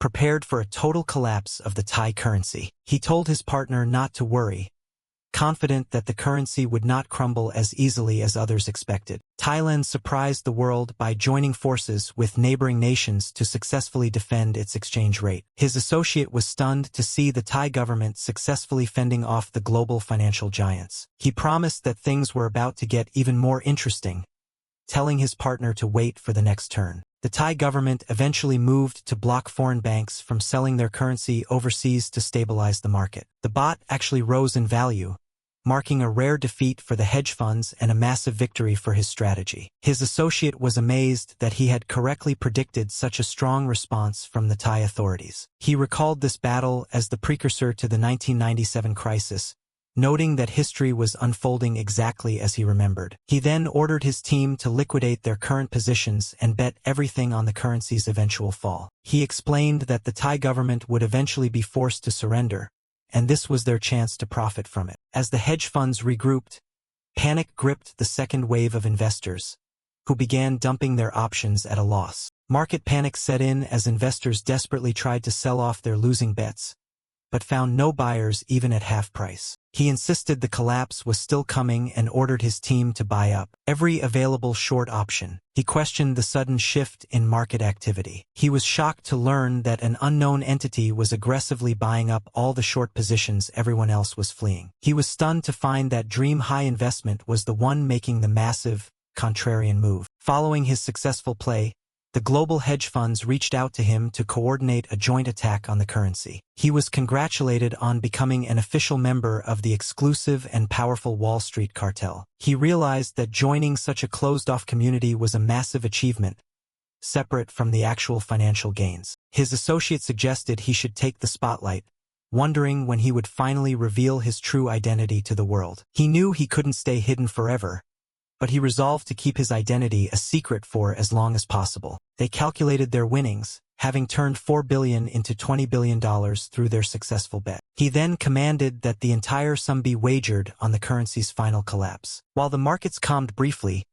prepared for a total collapse of the Thai currency. He told his partner not to worry, confident that the currency would not crumble as easily as others expected. Thailand surprised the world by joining forces with neighboring nations to successfully defend its exchange rate. His associate was stunned to see the Thai government successfully fending off the global financial giants. He promised that things were about to get even more interesting, telling his partner to wait for the next turn. The Thai government eventually moved to block foreign banks from selling their currency overseas to stabilize the market. The baht actually rose in value, marking a rare defeat for the hedge funds and a massive victory for his strategy. His associate was amazed that he had correctly predicted such a strong response from the Thai authorities. He recalled this battle as the precursor to the 1997 crisis, noting that history was unfolding exactly as he remembered. He then ordered his team to liquidate their current positions and bet everything on the currency's eventual fall. He explained that the Thai government would eventually be forced to surrender, and this was their chance to profit from it. As the hedge funds regrouped, panic gripped the second wave of investors, who began dumping their options at a loss. Market panic set in as investors desperately tried to sell off their losing bets, but found no buyers even at half price. He insisted the collapse was still coming and ordered his team to buy up every available short option. He questioned the sudden shift in market activity. He was shocked to learn that an unknown entity was aggressively buying up all the short positions everyone else was fleeing. He was stunned to find that dream-high investment was the one making the massive, contrarian move. Following his successful play, the global hedge funds reached out to him to coordinate a joint attack on the currency. He was congratulated on becoming an official member of the exclusive and powerful Wall Street cartel. He realized that joining such a closed-off community was a massive achievement, separate from the actual financial gains. His associate suggested he should take the spotlight, wondering when he would finally reveal his true identity to the world. He knew he couldn't stay hidden forever, but he resolved to keep his identity a secret for as long as possible. They calculated their winnings, having turned $4 billion into $20 billion through their successful bet. He then commanded that the entire sum be wagered on the currency's final collapse. While the markets calmed briefly,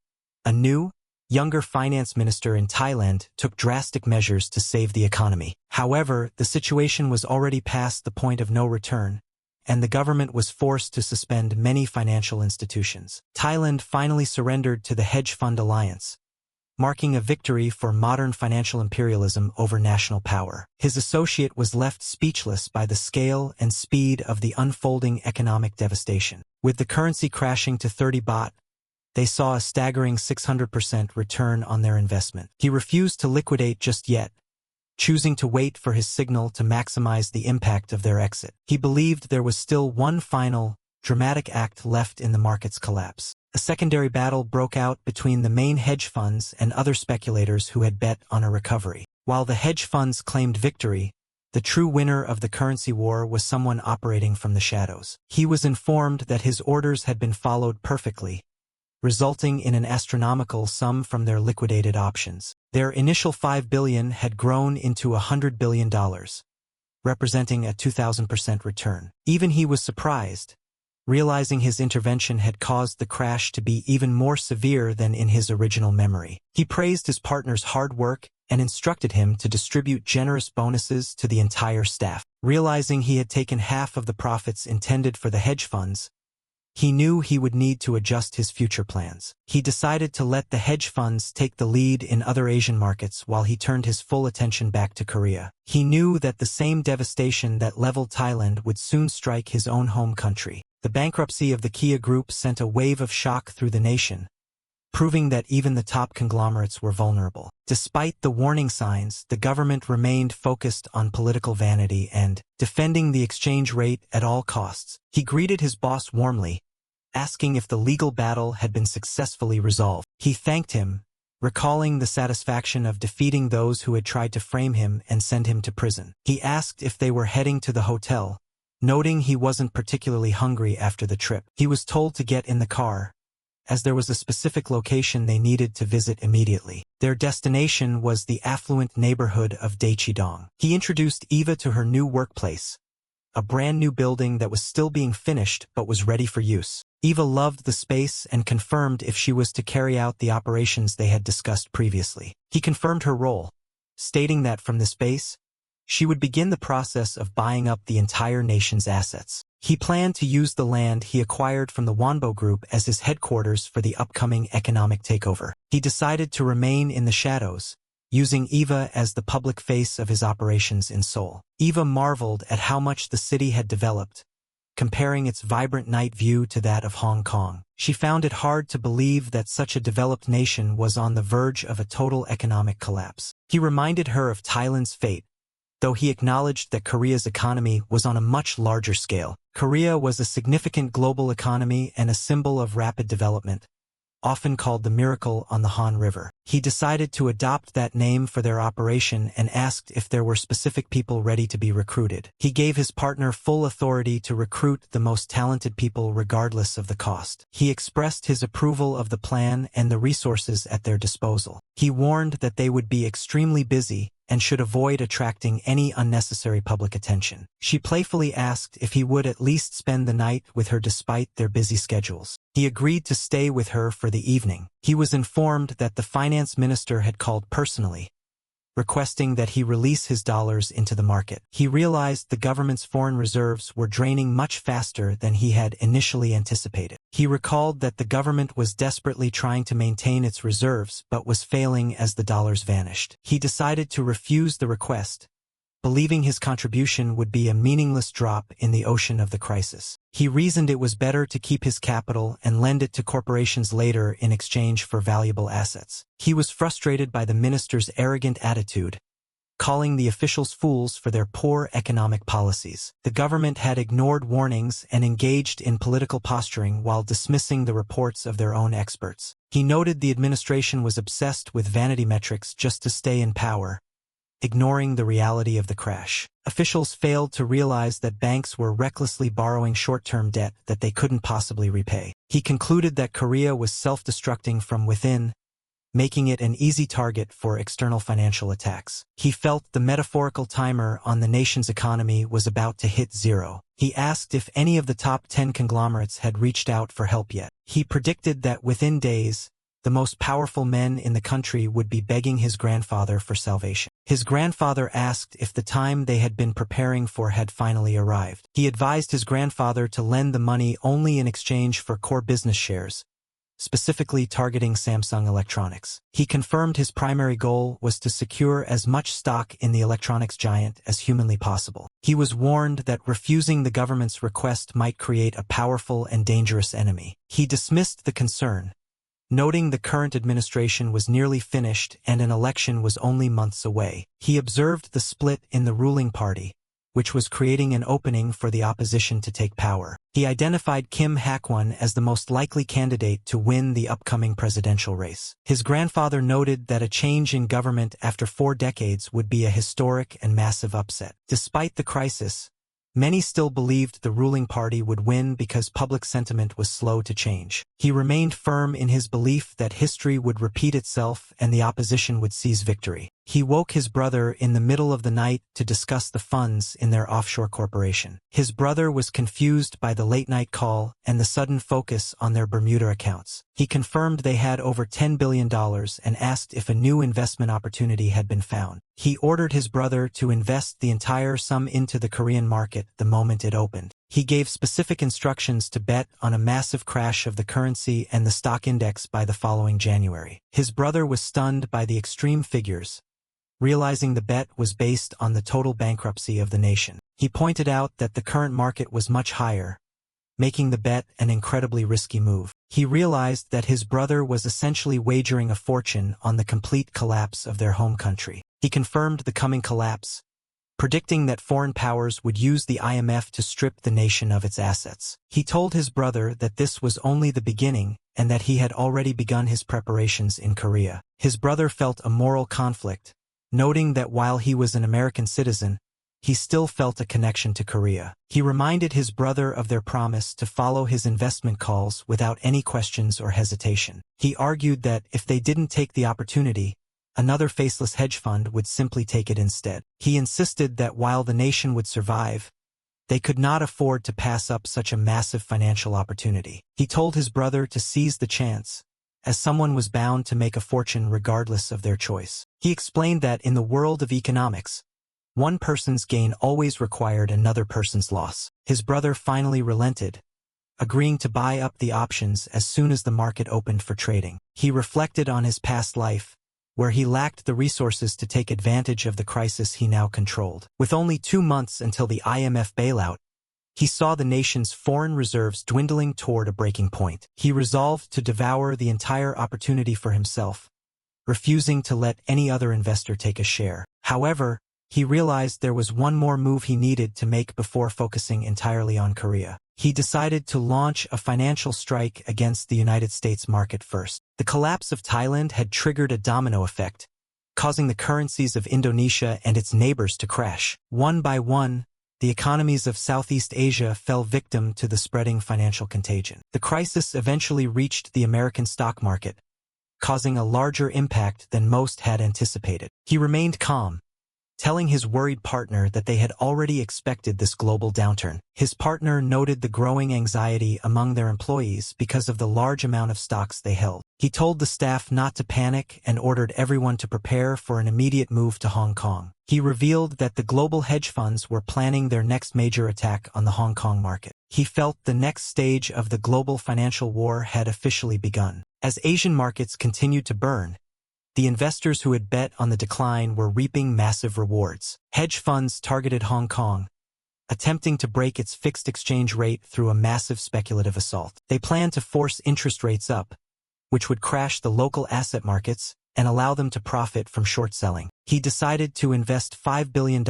a new, younger finance minister in Thailand took drastic measures to save the economy. However, the situation was already past the point of no return, and the government was forced to suspend many financial institutions. Thailand finally surrendered to the hedge fund alliance, marking a victory for modern financial imperialism over national power. His associate was left speechless by the scale and speed of the unfolding economic devastation. With the currency crashing to 30 baht, they saw a staggering 600% return on their investment. He refused to liquidate just yet, choosing to wait for his signal to maximize the impact of their exit. He believed there was still one final, dramatic act left in the market's collapse. A secondary battle broke out between the main hedge funds and other speculators who had bet on a recovery. While the hedge funds claimed victory, the true winner of the currency war was someone operating from the shadows. He was informed that his orders had been followed perfectly, resulting in an astronomical sum from their liquidated options. Their initial $5 billion had grown into $100 billion, representing a 2,000% return. Even he was surprised, realizing his intervention had caused the crash to be even more severe than in his original memory. He praised his partner's hard work and instructed him to distribute generous bonuses to the entire staff. Realizing he had taken half of the profits intended for the hedge funds, he knew he would need to adjust his future plans. He decided to let the hedge funds take the lead in other Asian markets while he turned his full attention back to Korea. He knew that the same devastation that leveled Thailand would soon strike his own home country. The bankruptcy of the Kia Group sent a wave of shock through the nation, proving that even the top conglomerates were vulnerable. Despite the warning signs, the government remained focused on political vanity and defending the exchange rate at all costs. He greeted his boss warmly, asking if the legal battle had been successfully resolved. He thanked him, recalling the satisfaction of defeating those who had tried to frame him and send him to prison. He asked if they were heading to the hotel, noting he wasn't particularly hungry after the trip. He was told to get in the car, as there was a specific location they needed to visit immediately. Their destination was the affluent neighborhood of Daechidong. He introduced Eva to her new workplace, a brand new building that was still being finished but was ready for use. Eva loved the space and confirmed if she was to carry out the operations they had discussed previously. He confirmed her role, stating that from this base, she would begin the process of buying up the entire nation's assets. He planned to use the land he acquired from the Wonbo Group as his headquarters for the upcoming economic takeover. He decided to remain in the shadows, using Eva as the public face of his operations in Seoul. Eva marveled at how much the city had developed, comparing its vibrant night view to that of Hong Kong. She found it hard to believe that such a developed nation was on the verge of a total economic collapse. He reminded her of Thailand's fate, though he acknowledged that Korea's economy was on a much larger scale. Korea was a significant global economy and a symbol of rapid development, often called the Miracle on the Han River. He decided to adopt that name for their operation and asked if there were specific people ready to be recruited. He gave his partner full authority to recruit the most talented people regardless of the cost. He expressed his approval of the plan and the resources at their disposal. He warned that they would be extremely busy and should avoid attracting any unnecessary public attention. She playfully asked if he would at least spend the night with her despite their busy schedules. He agreed to stay with her for the evening. He was informed that the finance minister had called personally, requesting that he release his dollars into the market. He realized the government's foreign reserves were draining much faster than he had initially anticipated. He recalled that the government was desperately trying to maintain its reserves but was failing as the dollars vanished. He decided to refuse the request, believing his contribution would be a meaningless drop in the ocean of the crisis. He reasoned it was better to keep his capital and lend it to corporations later in exchange for valuable assets. He was frustrated by the minister's arrogant attitude, calling the officials fools for their poor economic policies. The government had ignored warnings and engaged in political posturing while dismissing the reports of their own experts. He noted the administration was obsessed with vanity metrics just to stay in power, ignoring the reality of the crash. Officials failed to realize that banks were recklessly borrowing short-term debt that they couldn't possibly repay. He concluded that Korea was self-destructing from within, making it an easy target for external financial attacks. He felt the metaphorical timer on the nation's economy was about to hit zero. He asked if any of the top 10 conglomerates had reached out for help yet. He predicted that within days, the most powerful men in the country would be begging his grandfather for salvation. His grandfather asked if the time they had been preparing for had finally arrived. He advised his grandfather to lend the money only in exchange for core business shares, specifically targeting Samsung Electronics. He confirmed his primary goal was to secure as much stock in the electronics giant as humanly possible. He was warned that refusing the government's request might create a powerful and dangerous enemy. He dismissed the concern, noting the current administration was nearly finished and an election was only months away. He observed the split in the ruling party, which was creating an opening for the opposition to take power. He identified Kim Hak-won as the most likely candidate to win the upcoming presidential race. His grandfather noted that a change in government after 4 decades would be a historic and massive upset. Despite the crisis, many still believed the ruling party would win because public sentiment was slow to change. He remained firm in his belief that history would repeat itself and the opposition would seize victory. He woke his brother in the middle of the night to discuss the funds in their offshore corporation. His brother was confused by the late-night call and the sudden focus on their Bermuda accounts. He confirmed they had over $10 billion and asked if a new investment opportunity had been found. He ordered his brother to invest the entire sum into the Korean market the moment it opened. He gave specific instructions to bet on a massive crash of the currency and the stock index by the following January. His brother was stunned by the extreme figures, realizing the bet was based on the total bankruptcy of the nation. He pointed out that the current market was much higher, making the bet an incredibly risky move. He realized that his brother was essentially wagering a fortune on the complete collapse of their home country. He confirmed the coming collapse, predicting that foreign powers would use the IMF to strip the nation of its assets. He told his brother that this was only the beginning and that he had already begun his preparations in Korea. His brother felt a moral conflict, noting that while he was an American citizen, he still felt a connection to Korea. He reminded his brother of their promise to follow his investment calls without any questions or hesitation. He argued that if they didn't take the opportunity, another faceless hedge fund would simply take it instead. He insisted that while the nation would survive, they could not afford to pass up such a massive financial opportunity. He told his brother to seize the chance, as someone was bound to make a fortune regardless of their choice. He explained that in the world of economics, one person's gain always required another person's loss. His brother finally relented, agreeing to buy up the options as soon as the market opened for trading. He reflected on his past life, where he lacked the resources to take advantage of the crisis he now controlled. With only 2 months until the IMF bailout, he saw the nation's foreign reserves dwindling toward a breaking point. He resolved to devour the entire opportunity for himself, refusing to let any other investor take a share. However, he realized there was one more move he needed to make before focusing entirely on Korea. He decided to launch a financial strike against the United States market first. The collapse of Thailand had triggered a domino effect, causing the currencies of Indonesia and its neighbors to crash. One by one, the economies of Southeast Asia fell victim to the spreading financial contagion. The crisis eventually reached the American stock market, causing a larger impact than most had anticipated. He remained calm, telling his worried partner that they had already expected this global downturn. His partner noted the growing anxiety among their employees because of the large amount of stocks they held. He told the staff not to panic and ordered everyone to prepare for an immediate move to Hong Kong. He revealed that the global hedge funds were planning their next major attack on the Hong Kong market. He felt the next stage of the global financial war had officially begun. As Asian markets continued to burn, the investors who had bet on the decline were reaping massive rewards. Hedge funds targeted Hong Kong, attempting to break its fixed exchange rate through a massive speculative assault. They planned to force interest rates up, which would crash the local asset markets and allow them to profit from short selling. He decided to invest $5 billion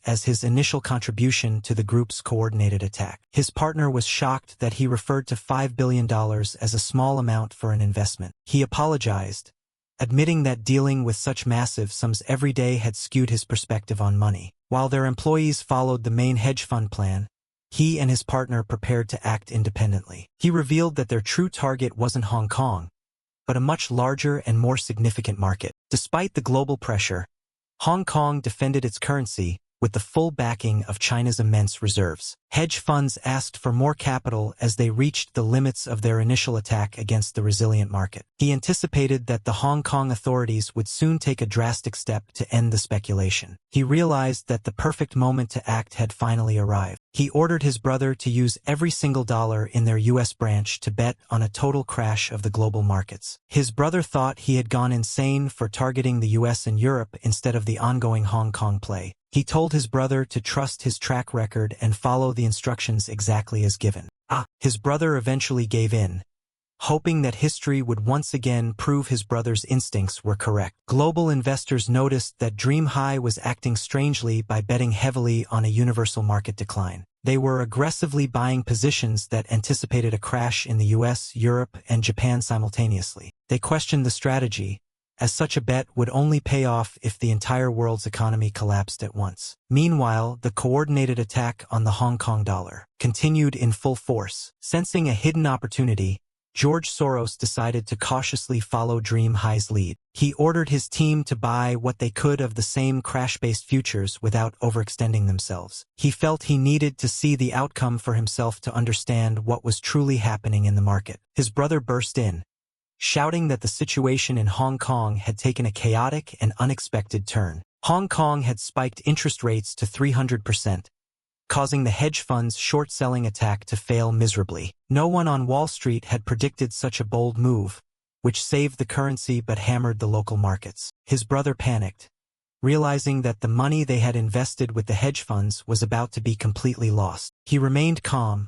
as his initial contribution to the group's coordinated attack. His partner was shocked that he referred to $5 billion as a small amount for an investment. He apologized, admitting that dealing with such massive sums every day had skewed his perspective on money. While their employees followed the main hedge fund plan, he and his partner prepared to act independently. He revealed that their true target wasn't Hong Kong, but a much larger and more significant market. Despite the global pressure, Hong Kong defended its currency with the full backing of China's immense reserves. Hedge funds asked for more capital as they reached the limits of their initial attack against the resilient market. He anticipated that the Hong Kong authorities would soon take a drastic step to end the speculation. He realized that the perfect moment to act had finally arrived. He ordered his brother to use every single dollar in their U.S. branch to bet on a total crash of the global markets. His brother thought he had gone insane for targeting the U.S. and Europe instead of the ongoing Hong Kong play. He told his brother to trust his track record and follow the instructions exactly as given. His brother eventually gave in, hoping that history would once again prove his brother's instincts were correct. Global investors noticed that Dream High was acting strangely by betting heavily on a universal market decline. They were aggressively buying positions that anticipated a crash in the US, Europe, and Japan simultaneously. They questioned the strategy, as such a bet would only pay off if the entire world's economy collapsed at once. Meanwhile, the coordinated attack on the Hong Kong dollar continued in full force. Sensing a hidden opportunity, George Soros decided to cautiously follow Dream High's lead. He ordered his team to buy what they could of the same crash-based futures without overextending themselves. He felt he needed to see the outcome for himself to understand what was truly happening in the market. His brother burst in, shouting that the situation in Hong Kong had taken a chaotic and unexpected turn. Hong Kong had spiked interest rates to 300%, causing the hedge fund's short-selling attack to fail miserably. No one on Wall Street had predicted such a bold move, which saved the currency but hammered the local markets. His brother panicked, realizing that the money they had invested with the hedge funds was about to be completely lost. He remained calm,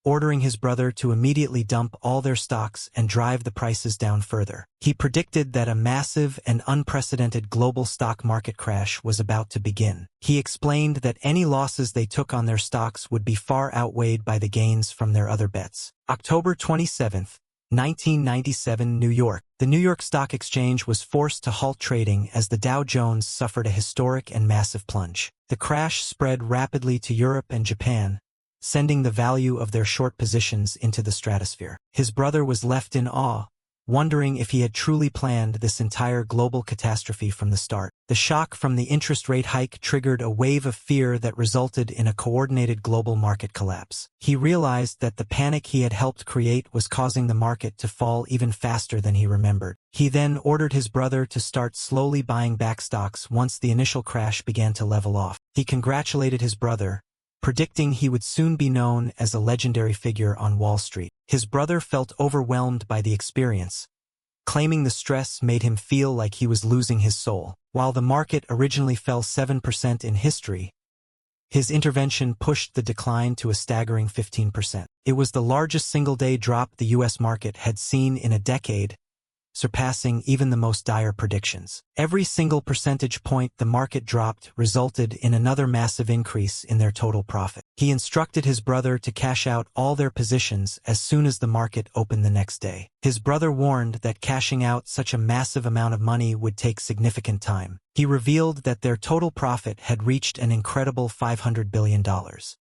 ordering his brother to immediately dump all their stocks and drive the prices down further. He predicted that a massive and unprecedented global stock market crash was about to begin. He explained that any losses they took on their stocks would be far outweighed by the gains from their other bets. October 27, 1997, New York. The New York Stock Exchange was forced to halt trading as the Dow Jones suffered a historic and massive plunge. The crash spread rapidly to Europe and Japan, sending the value of their short positions into the stratosphere. His brother was left in awe, wondering if he had truly planned this entire global catastrophe from the start. The shock from the interest rate hike triggered a wave of fear that resulted in a coordinated global market collapse. He realized that the panic he had helped create was causing the market to fall even faster than he remembered. He then ordered his brother to start slowly buying back stocks once the initial crash began to level off. He congratulated his brother, predicting he would soon be known as a legendary figure on Wall Street. His brother felt overwhelmed by the experience, claiming the stress made him feel like he was losing his soul. While the market originally fell 7% in history, his intervention pushed the decline to a staggering 15%. It was the largest single-day drop the U.S. market had seen in a decade, surpassing even the most dire predictions. Every single percentage point the market dropped resulted in another massive increase in their total profit. He instructed his brother to cash out all their positions as soon as the market opened the next day. His brother warned that cashing out such a massive amount of money would take significant time. He revealed that their total profit had reached an incredible $500 billion.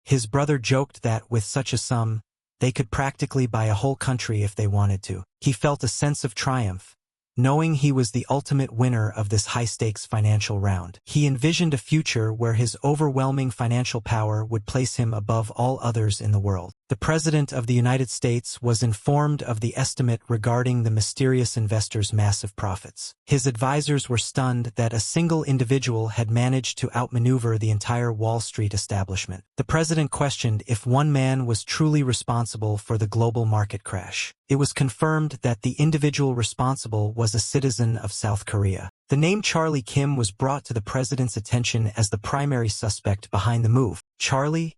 His brother joked that with such a sum, they could practically buy a whole country if they wanted to. He felt a sense of triumph, knowing he was the ultimate winner of this high-stakes financial round. He envisioned a future where his overwhelming financial power would place him above all others in the world. The President of the United States was informed of the estimate regarding the mysterious investor's massive profits. His advisors were stunned that a single individual had managed to outmaneuver the entire Wall Street establishment. The President questioned if one man was truly responsible for the global market crash. It was confirmed that the individual responsible was a citizen of South Korea. The name Charlie Kim was brought to the President's attention as the primary suspect behind the move. Charlie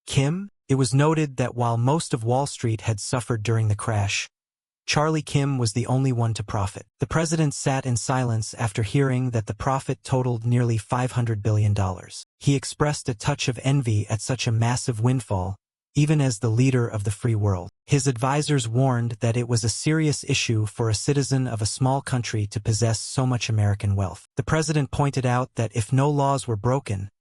Kim? It was noted that while most of Wall Street had suffered during the crash, Charlie Kim was the only one to profit. The President sat in silence after hearing that the profit totaled nearly $500 billion. He expressed a touch of envy at such a massive windfall, even as the leader of the free world. His advisors warned that it was a serious issue for a citizen of a small country to possess so much American wealth. The President pointed out that if no laws were broken,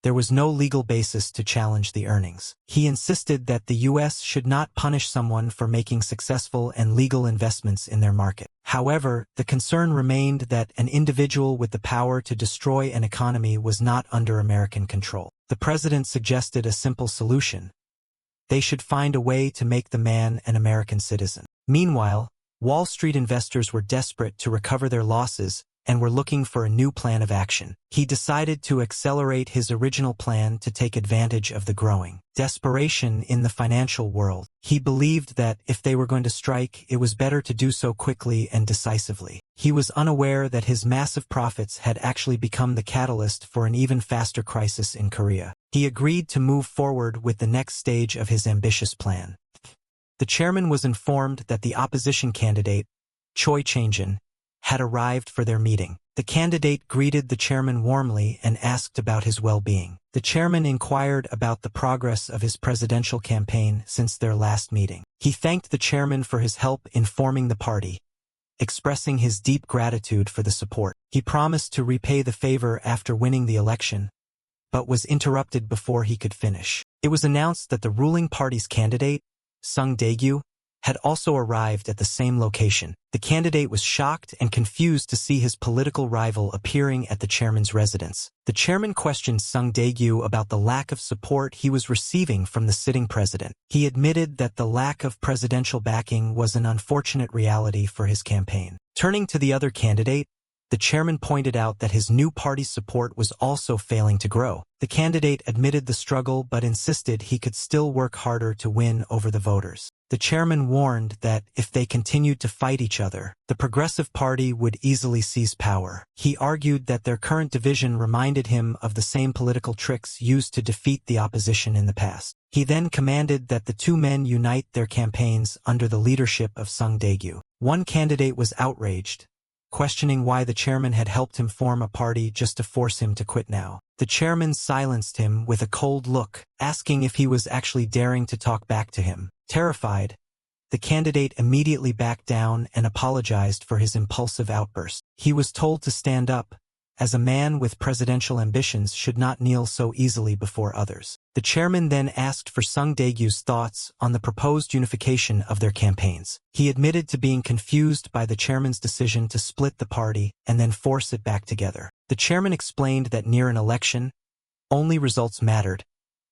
there was no legal basis to challenge the earnings. He insisted that the U.S. should not punish someone for making successful and legal investments in their market. However, the concern remained that an individual with the power to destroy an economy was not under American control. The President suggested a simple solution. They should find a way to make the man an American citizen. Meanwhile, Wall Street investors were desperate to recover their losses and were looking for a new plan of action. He decided to accelerate his original plan to take advantage of the growing desperation in the financial world. He believed that if they were going to strike, it was better to do so quickly and decisively. He was unaware that his massive profits had actually become the catalyst for an even faster crisis in Korea. He agreed to move forward with the next stage of his ambitious plan. The chairman was informed that the opposition candidate, Choi Chang-jin, had arrived for their meeting. The candidate greeted the chairman warmly and asked about his well-being. The chairman inquired about the progress of his presidential campaign since their last meeting. He thanked the chairman for his help in forming the party, expressing his deep gratitude for the support. He promised to repay the favor after winning the election, but was interrupted before he could finish. It was announced that the ruling party's candidate, Sung Dae-gyu, had also arrived at the same location. The candidate was shocked and confused to see his political rival appearing at the chairman's residence. The chairman questioned Sung Dae-gyu about the lack of support he was receiving from the sitting president. He admitted that the lack of presidential backing was an unfortunate reality for his campaign. Turning to the other candidate, the chairman pointed out that his new party's support was also failing to grow. The candidate admitted the struggle but insisted he could still work harder to win over the voters. The chairman warned that if they continued to fight each other, the Progressive Party would easily seize power. He argued that their current division reminded him of the same political tricks used to defeat the opposition in the past. He then commanded that the two men unite their campaigns under the leadership of Sung Daegu. One candidate was outraged, questioning why the chairman had helped him form a party just to force him to quit now. The chairman silenced him with a cold look, asking if he was actually daring to talk back to him. Terrified, the candidate immediately backed down and apologized for his impulsive outburst. He was told to stand up, as a man with presidential ambitions should not kneel so easily before others. The chairman then asked for Sung Daegyu's thoughts on the proposed unification of their campaigns. He admitted to being confused by the chairman's decision to split the party and then force it back together. The chairman explained that near an election, only results mattered,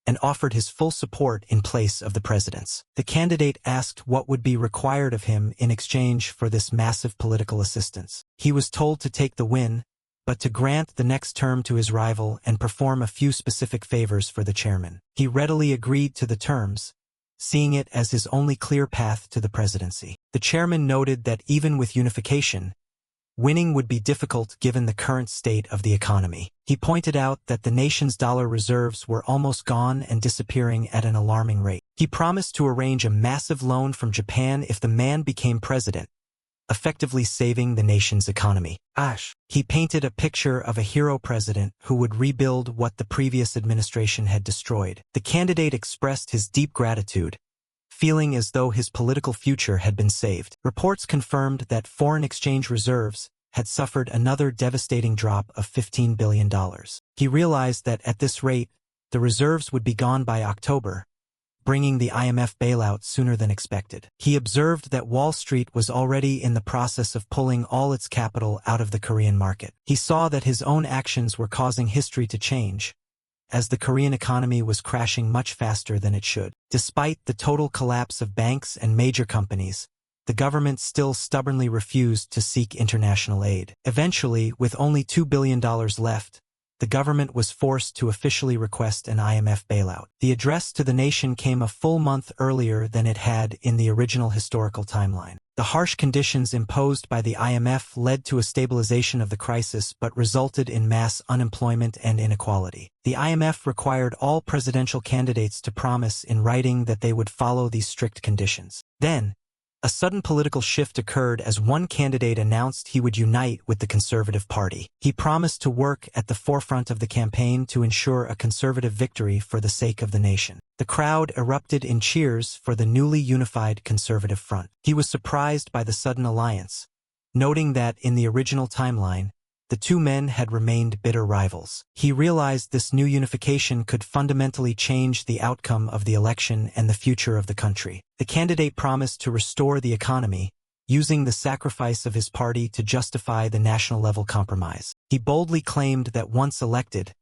and offered his full support in place of the president's. The candidate asked what would be required of him in exchange for this massive political assistance. He was told to take the win, but to grant the next term to his rival and perform a few specific favors for the chairman. He readily agreed to the terms, seeing it as his only clear path to the presidency. The chairman noted that even with unification, winning would be difficult given the current state of the economy. He pointed out that the nation's dollar reserves were almost gone and disappearing at an alarming rate. He promised to arrange a massive loan from Japan if the man became president, effectively saving the nation's economy. He painted a picture of a hero president who would rebuild what the previous administration had destroyed. The candidate expressed his deep gratitude, feeling as though his political future had been saved. Reports confirmed that foreign exchange reserves had suffered another devastating drop of $15 billion. He realized that at this rate, the reserves would be gone by October, bringing the IMF bailout sooner than expected. He observed that Wall Street was already in the process of pulling all its capital out of the Korean market. He saw that his own actions were causing history to change, as the Korean economy was crashing much faster than it should. Despite the total collapse of banks and major companies, the government still stubbornly refused to seek international aid. Eventually, with only $2 billion left, the government was forced to officially request an IMF bailout. The address to the nation came a full month earlier than it had in the original historical timeline. The harsh conditions imposed by the IMF led to a stabilization of the crisis but resulted in mass unemployment and inequality. The IMF required all presidential candidates to promise in writing that they would follow these strict conditions. Then, a sudden political shift occurred as one candidate announced he would unite with the Conservative Party. He promised to work at the forefront of the campaign to ensure a conservative victory for the sake of the nation. The crowd erupted in cheers for the newly unified Conservative Front. He was surprised by the sudden alliance, noting that in the original timeline, the two men had remained bitter rivals. He realized this new unification could fundamentally change the outcome of the election and the future of the country. The candidate promised to restore the economy, using the sacrifice of his party to justify the national-level compromise. He boldly claimed that once elected,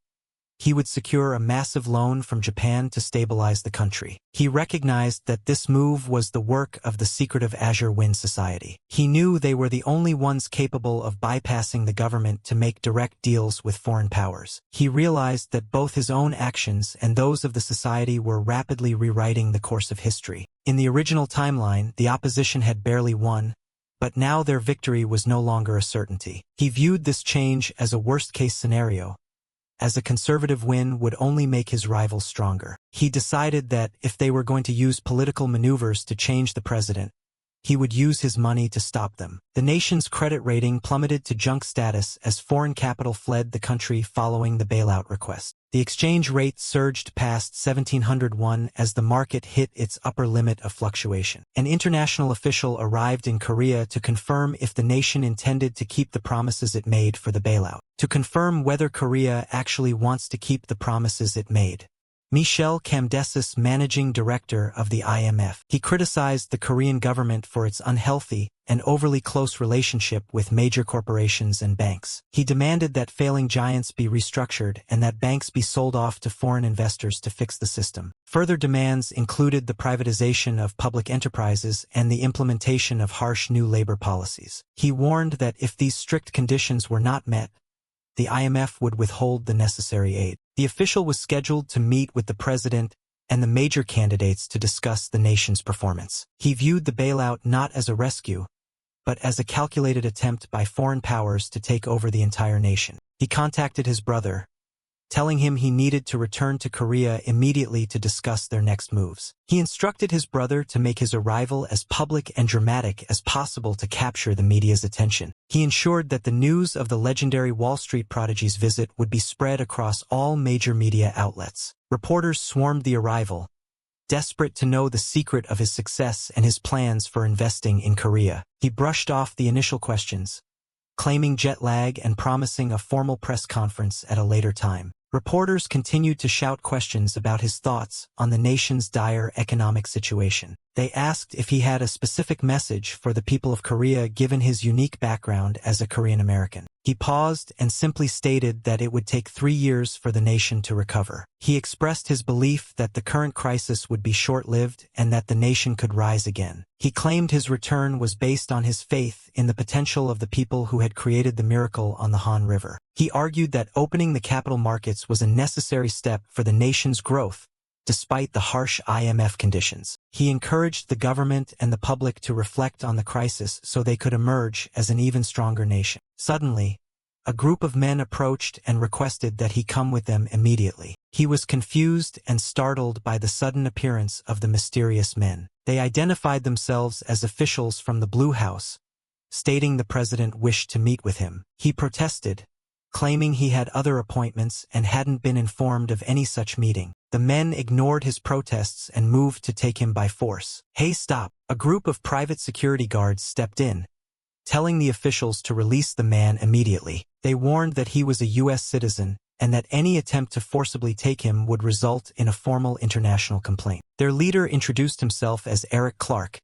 he would secure a massive loan from Japan to stabilize the country. He recognized that this move was the work of the secretive Azure Wind Society. He knew they were the only ones capable of bypassing the government to make direct deals with foreign powers. He realized that both his own actions and those of the society were rapidly rewriting the course of history. In the original timeline, the opposition had barely won, but now their victory was no longer a certainty. He viewed this change as a worst-case scenario, as a conservative win would only make his rivals stronger. He decided that if they were going to use political maneuvers to change the president, he would use his money to stop them. The nation's credit rating plummeted to junk status as foreign capital fled the country following the bailout request. The exchange rate surged past 1701 as the market hit its upper limit of fluctuation. An international official arrived in Korea to confirm if the nation intended to keep the promises it made for the bailout. To confirm whether Korea actually wants to keep the promises it made, Michel Kamdesis, managing director of the IMF. He criticized the Korean government for its unhealthy and overly close relationship with major corporations and banks. He demanded that failing giants be restructured and that banks be sold off to foreign investors to fix the system. Further demands included the privatization of public enterprises and the implementation of harsh new labor policies. He warned that if these strict conditions were not met, the IMF would withhold the necessary aid. The official was scheduled to meet with the president and the major candidates to discuss the nation's performance. He viewed the bailout not as a rescue, but as a calculated attempt by foreign powers to take over the entire nation. He contacted his brother, telling him he needed to return to Korea immediately to discuss their next moves. He instructed his brother to make his arrival as public and dramatic as possible to capture the media's attention. He ensured that the news of the legendary Wall Street prodigy's visit would be spread across all major media outlets. Reporters swarmed the arrival, desperate to know the secret of his success and his plans for investing in Korea. He brushed off the initial questions, claiming jet lag and promising a formal press conference at a later time. Reporters continued to shout questions about his thoughts on the nation's dire economic situation. They asked if he had a specific message for the people of Korea given his unique background as a Korean American. He paused and simply stated that it would take 3 years for the nation to recover. He expressed his belief that the current crisis would be short-lived and that the nation could rise again. He claimed his return was based on his faith in the potential of the people who had created the miracle on the Han River. He argued that opening the capital markets was a necessary step for the nation's growth, despite the harsh IMF conditions. He encouraged the government and the public to reflect on the crisis so they could emerge as an even stronger nation. Suddenly, a group of men approached and requested that he come with them immediately. He was confused and startled by the sudden appearance of the mysterious men. They identified themselves as officials from the Blue House, stating the president wished to meet with him. He protested, claiming he had other appointments and hadn't been informed of any such meeting. The men ignored his protests and moved to take him by force. "Hey, stop!" A group of private security guards stepped in, telling the officials to release the man immediately. They warned that he was a U.S. citizen and that any attempt to forcibly take him would result in a formal international complaint. Their leader introduced himself as Eric Clark,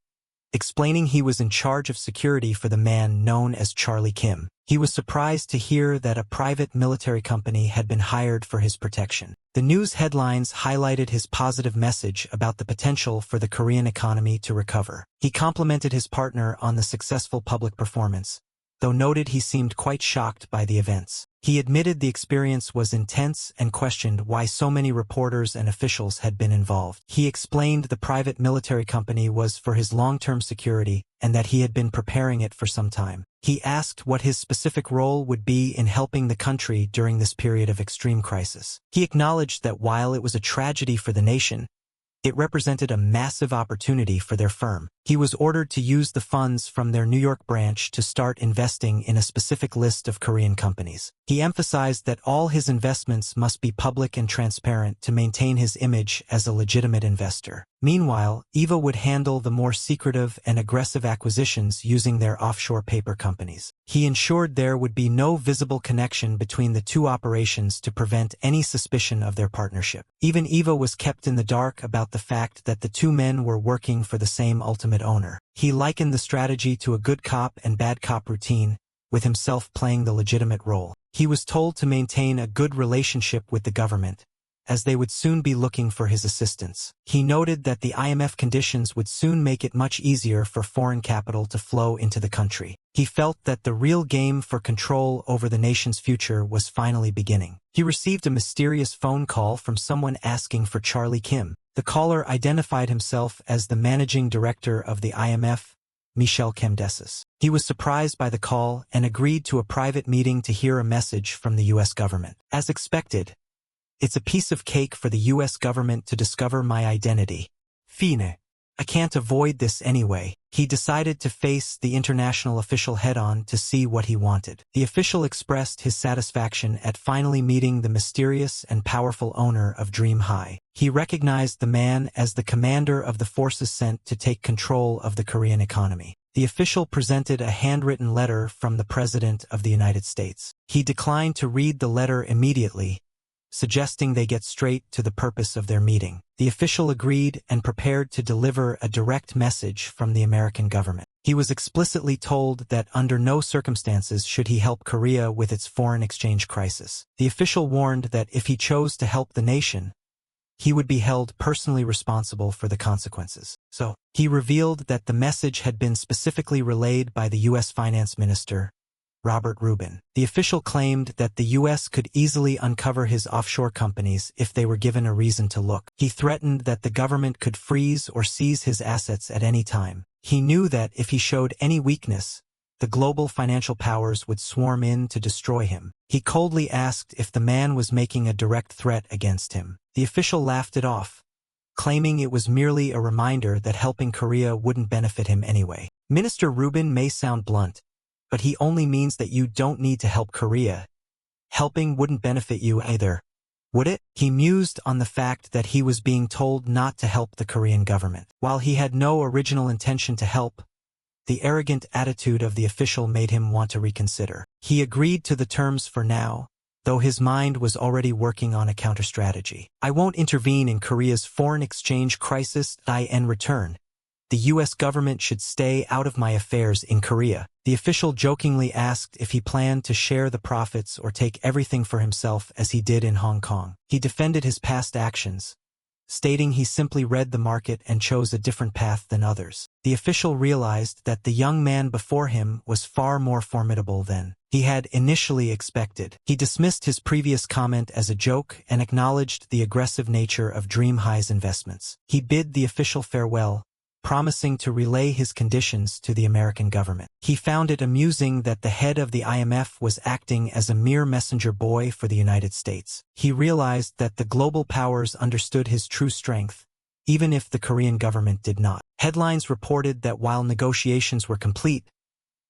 explaining he was in charge of security for the man known as Charlie Kim. He was surprised to hear that a private military company had been hired for his protection. The news headlines highlighted his positive message about the potential for the Korean economy to recover. He complimented his partner on the successful public performance, though noted he seemed quite shocked by the events. He admitted the experience was intense and questioned why so many reporters and officials had been involved. He explained the private military company was for his long-term security and that he had been preparing it for some time. He asked what his specific role would be in helping the country during this period of extreme crisis. He acknowledged that while it was a tragedy for the nation, it represented a massive opportunity for their firm. He was ordered to use the funds from their New York branch to start investing in a specific list of Korean companies. He emphasized that all his investments must be public and transparent to maintain his image as a legitimate investor. Meanwhile, Eva would handle the more secretive and aggressive acquisitions using their offshore paper companies. He ensured there would be no visible connection between the two operations to prevent any suspicion of their partnership. Even Eva was kept in the dark about the fact that the two men were working for the same ultimate owner. He likened the strategy to a good cop and bad cop routine, with himself playing the legitimate role. He was told to maintain a good relationship with the government, as they would soon be looking for his assistance. He noted that the IMF conditions would soon make it much easier for foreign capital to flow into the country. He felt that the real game for control over the nation's future was finally beginning. He received a mysterious phone call from someone asking for Charlie Kim. The caller identified himself as the managing director of the IMF, Michel Kemdesis. He was surprised by the call and agreed to a private meeting to hear a message from the U.S. government. As expected, "It's a piece of cake for the U.S. government to discover my identity. Fine. I can't avoid this anyway." He decided to face the international official head-on to see what he wanted. The official expressed his satisfaction at finally meeting the mysterious and powerful owner of Dream High. He recognized the man as the commander of the forces sent to take control of the Korean economy. The official presented a handwritten letter from the President of the United States. He declined to read the letter immediately, suggesting they get straight to the purpose of their meeting. The official agreed and prepared to deliver a direct message from the American government. He was explicitly told that under no circumstances should he help Korea with its foreign exchange crisis. The official warned that if he chose to help the nation, he would be held personally responsible for the consequences. So, he revealed that the message had been specifically relayed by the U.S. Finance Minister, Robert Rubin. The official claimed that the U.S. could easily uncover his offshore companies if they were given a reason to look. He threatened that the government could freeze or seize his assets at any time. He knew that if he showed any weakness, the global financial powers would swarm in to destroy him. He coldly asked if the man was making a direct threat against him. The official laughed it off, claiming it was merely a reminder that helping Korea wouldn't benefit him anyway. Minister Rubin may sound blunt, but he only means that you don't need to help Korea. Helping wouldn't benefit you either, would it? He mused on the fact that he was being told not to help the Korean government. While he had no original intention to help, the arrogant attitude of the official made him want to reconsider. He agreed to the terms for now, though his mind was already working on a counter-strategy. I won't intervene in Korea's foreign exchange crisis. In return, the U.S. government should stay out of my affairs in Korea. The official jokingly asked if he planned to share the profits or take everything for himself as he did in Hong Kong. He defended his past actions, stating he simply read the market and chose a different path than others. The official realized that the young man before him was far more formidable than he had initially expected. He dismissed his previous comment as a joke and acknowledged the aggressive nature of Dream High's investments. He bid the official farewell, promising to relay his conditions to the American government. He found it amusing that the head of the IMF was acting as a mere messenger boy for the United States. He realized that the global powers understood his true strength, even if the Korean government did not. Headlines reported that while negotiations were complete,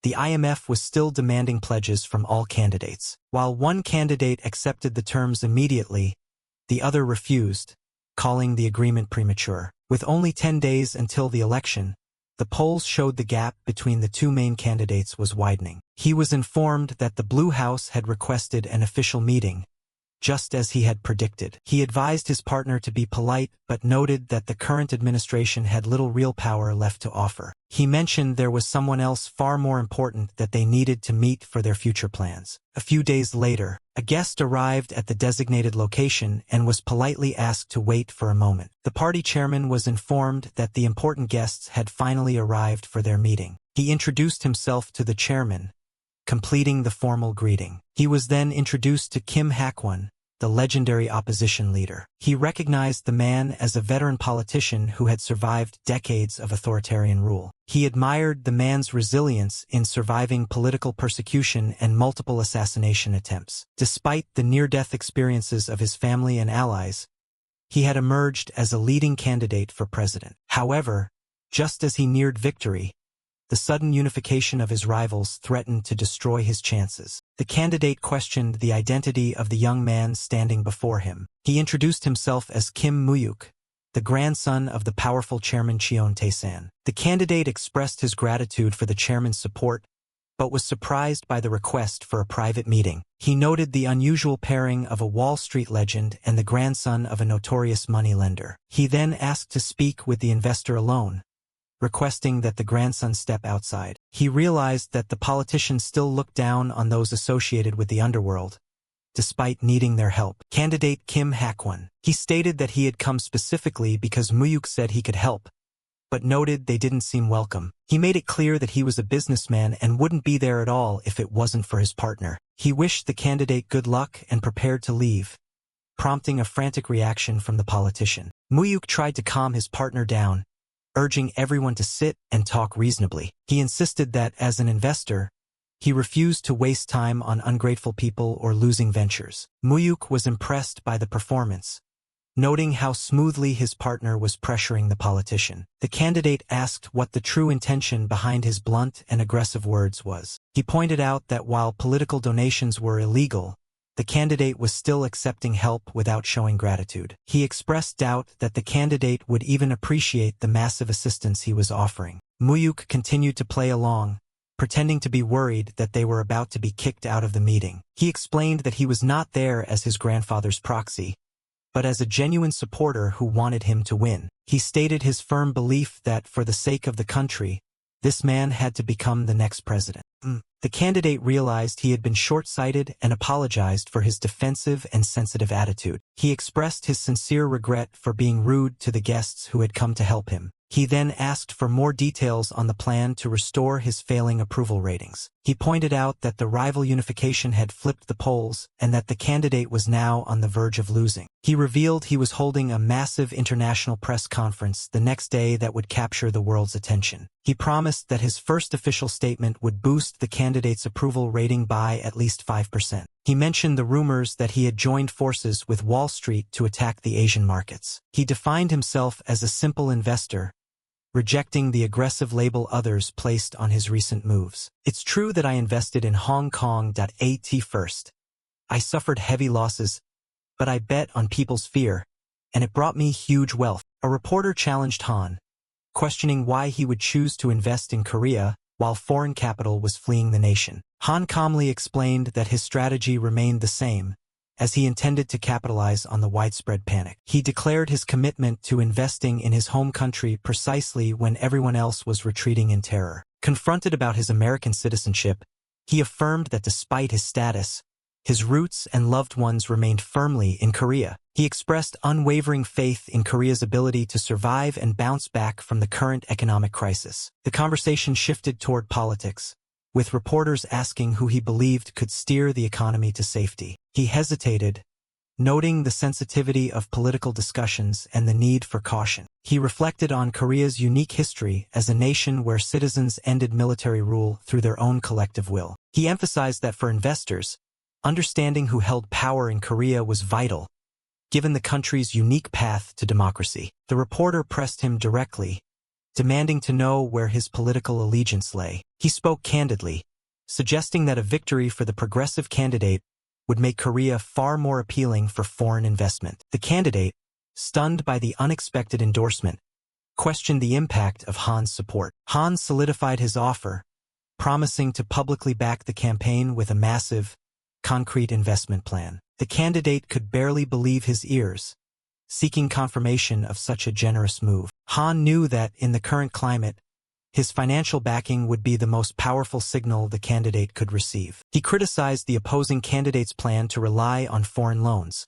the IMF was still demanding pledges from all candidates. While one candidate accepted the terms immediately, the other refused, calling the agreement premature. With only 10 days until the election, the polls showed the gap between the two main candidates was widening. He was informed that the Blue House had requested an official meeting, just as he had predicted. He advised his partner to be polite but noted that the current administration had little real power left to offer. He mentioned there was someone else far more important that they needed to meet for their future plans. A few days later, a guest arrived at the designated location and was politely asked to wait for a moment. The party chairman was informed that the important guests had finally arrived for their meeting. He introduced himself to the chairman, completing the formal greeting. He was then introduced to Kim Hak-won, the legendary opposition leader. He recognized the man as a veteran politician who had survived decades of authoritarian rule. He admired the man's resilience in surviving political persecution and multiple assassination attempts. Despite the near-death experiences of his family and allies, he had emerged as a leading candidate for president. However, just as he neared victory, the sudden unification of his rivals threatened to destroy his chances. The candidate questioned the identity of the young man standing before him. He introduced himself as Kim Mu-hyuk, the grandson of the powerful chairman Cheon Tae-san. The candidate expressed his gratitude for the chairman's support, but was surprised by the request for a private meeting. He noted the unusual pairing of a Wall Street legend and the grandson of a notorious moneylender. He then asked to speak with the investor alone, requesting that the grandson step outside. He realized that the politicians still looked down on those associated with the underworld, despite needing their help. Candidate Kim Hak-won. He stated that he had come specifically because Mu-hyuk said he could help, but noted they didn't seem welcome. He made it clear that he was a businessman and wouldn't be there at all if it wasn't for his partner. He wished the candidate good luck and prepared to leave, prompting a frantic reaction from the politician. Mu-hyuk tried to calm his partner down, urging everyone to sit and talk reasonably. He insisted that, as an investor, he refused to waste time on ungrateful people or losing ventures. Mu-hyuk was impressed by the performance, noting how smoothly his partner was pressuring the politician. The candidate asked what the true intention behind his blunt and aggressive words was. He pointed out that while political donations were illegal, the candidate was still accepting help without showing gratitude. He expressed doubt that the candidate would even appreciate the massive assistance he was offering. Mu-hyuk continued to play along, pretending to be worried that they were about to be kicked out of the meeting. He explained that he was not there as his grandfather's proxy, but as a genuine supporter who wanted him to win. He stated his firm belief that, for the sake of the country, this man had to become the next president. The candidate realized he had been short-sighted and apologized for his defensive and sensitive attitude. He expressed his sincere regret for being rude to the guests who had come to help him. He then asked for more details on the plan to restore his failing approval ratings. He pointed out that the rival unification had flipped the polls and that the candidate was now on the verge of losing. He revealed he was holding a massive international press conference the next day that would capture the world's attention. He promised that his first official statement would boost the candidate's approval rating by at least 5%. He mentioned the rumors that he had joined forces with Wall Street to attack the Asian markets. He defined himself as a simple investor, rejecting the aggressive label others placed on his recent moves. It's true that I invested in Hong Kong.at first. I suffered heavy losses, but I bet on people's fear, and it brought me huge wealth. A reporter challenged Han, questioning why he would choose to invest in Korea while foreign capital was fleeing the nation. Han calmly explained that his strategy remained the same, as he intended to capitalize on the widespread panic. He declared his commitment to investing in his home country precisely when everyone else was retreating in terror. Confronted about his American citizenship, he affirmed that despite his status, his roots and loved ones remained firmly in Korea. He expressed unwavering faith in Korea's ability to survive and bounce back from the current economic crisis. The conversation shifted toward politics, with reporters asking who he believed could steer the economy to safety. He hesitated, noting the sensitivity of political discussions and the need for caution. He reflected on Korea's unique history as a nation where citizens ended military rule through their own collective will. He emphasized that for investors, understanding who held power in Korea was vital, given the country's unique path to democracy. The reporter pressed him directly, demanding to know where his political allegiance lay. He spoke candidly, suggesting that a victory for the progressive candidate would make Korea far more appealing for foreign investment. The candidate, stunned by the unexpected endorsement, questioned the impact of Han's support. Han solidified his offer, promising to publicly back the campaign with a massive, concrete investment plan. The candidate could barely believe his ears, seeking confirmation of such a generous move. Han knew that, in the current climate, his financial backing would be the most powerful signal the candidate could receive. He criticized the opposing candidate's plan to rely on foreign loans,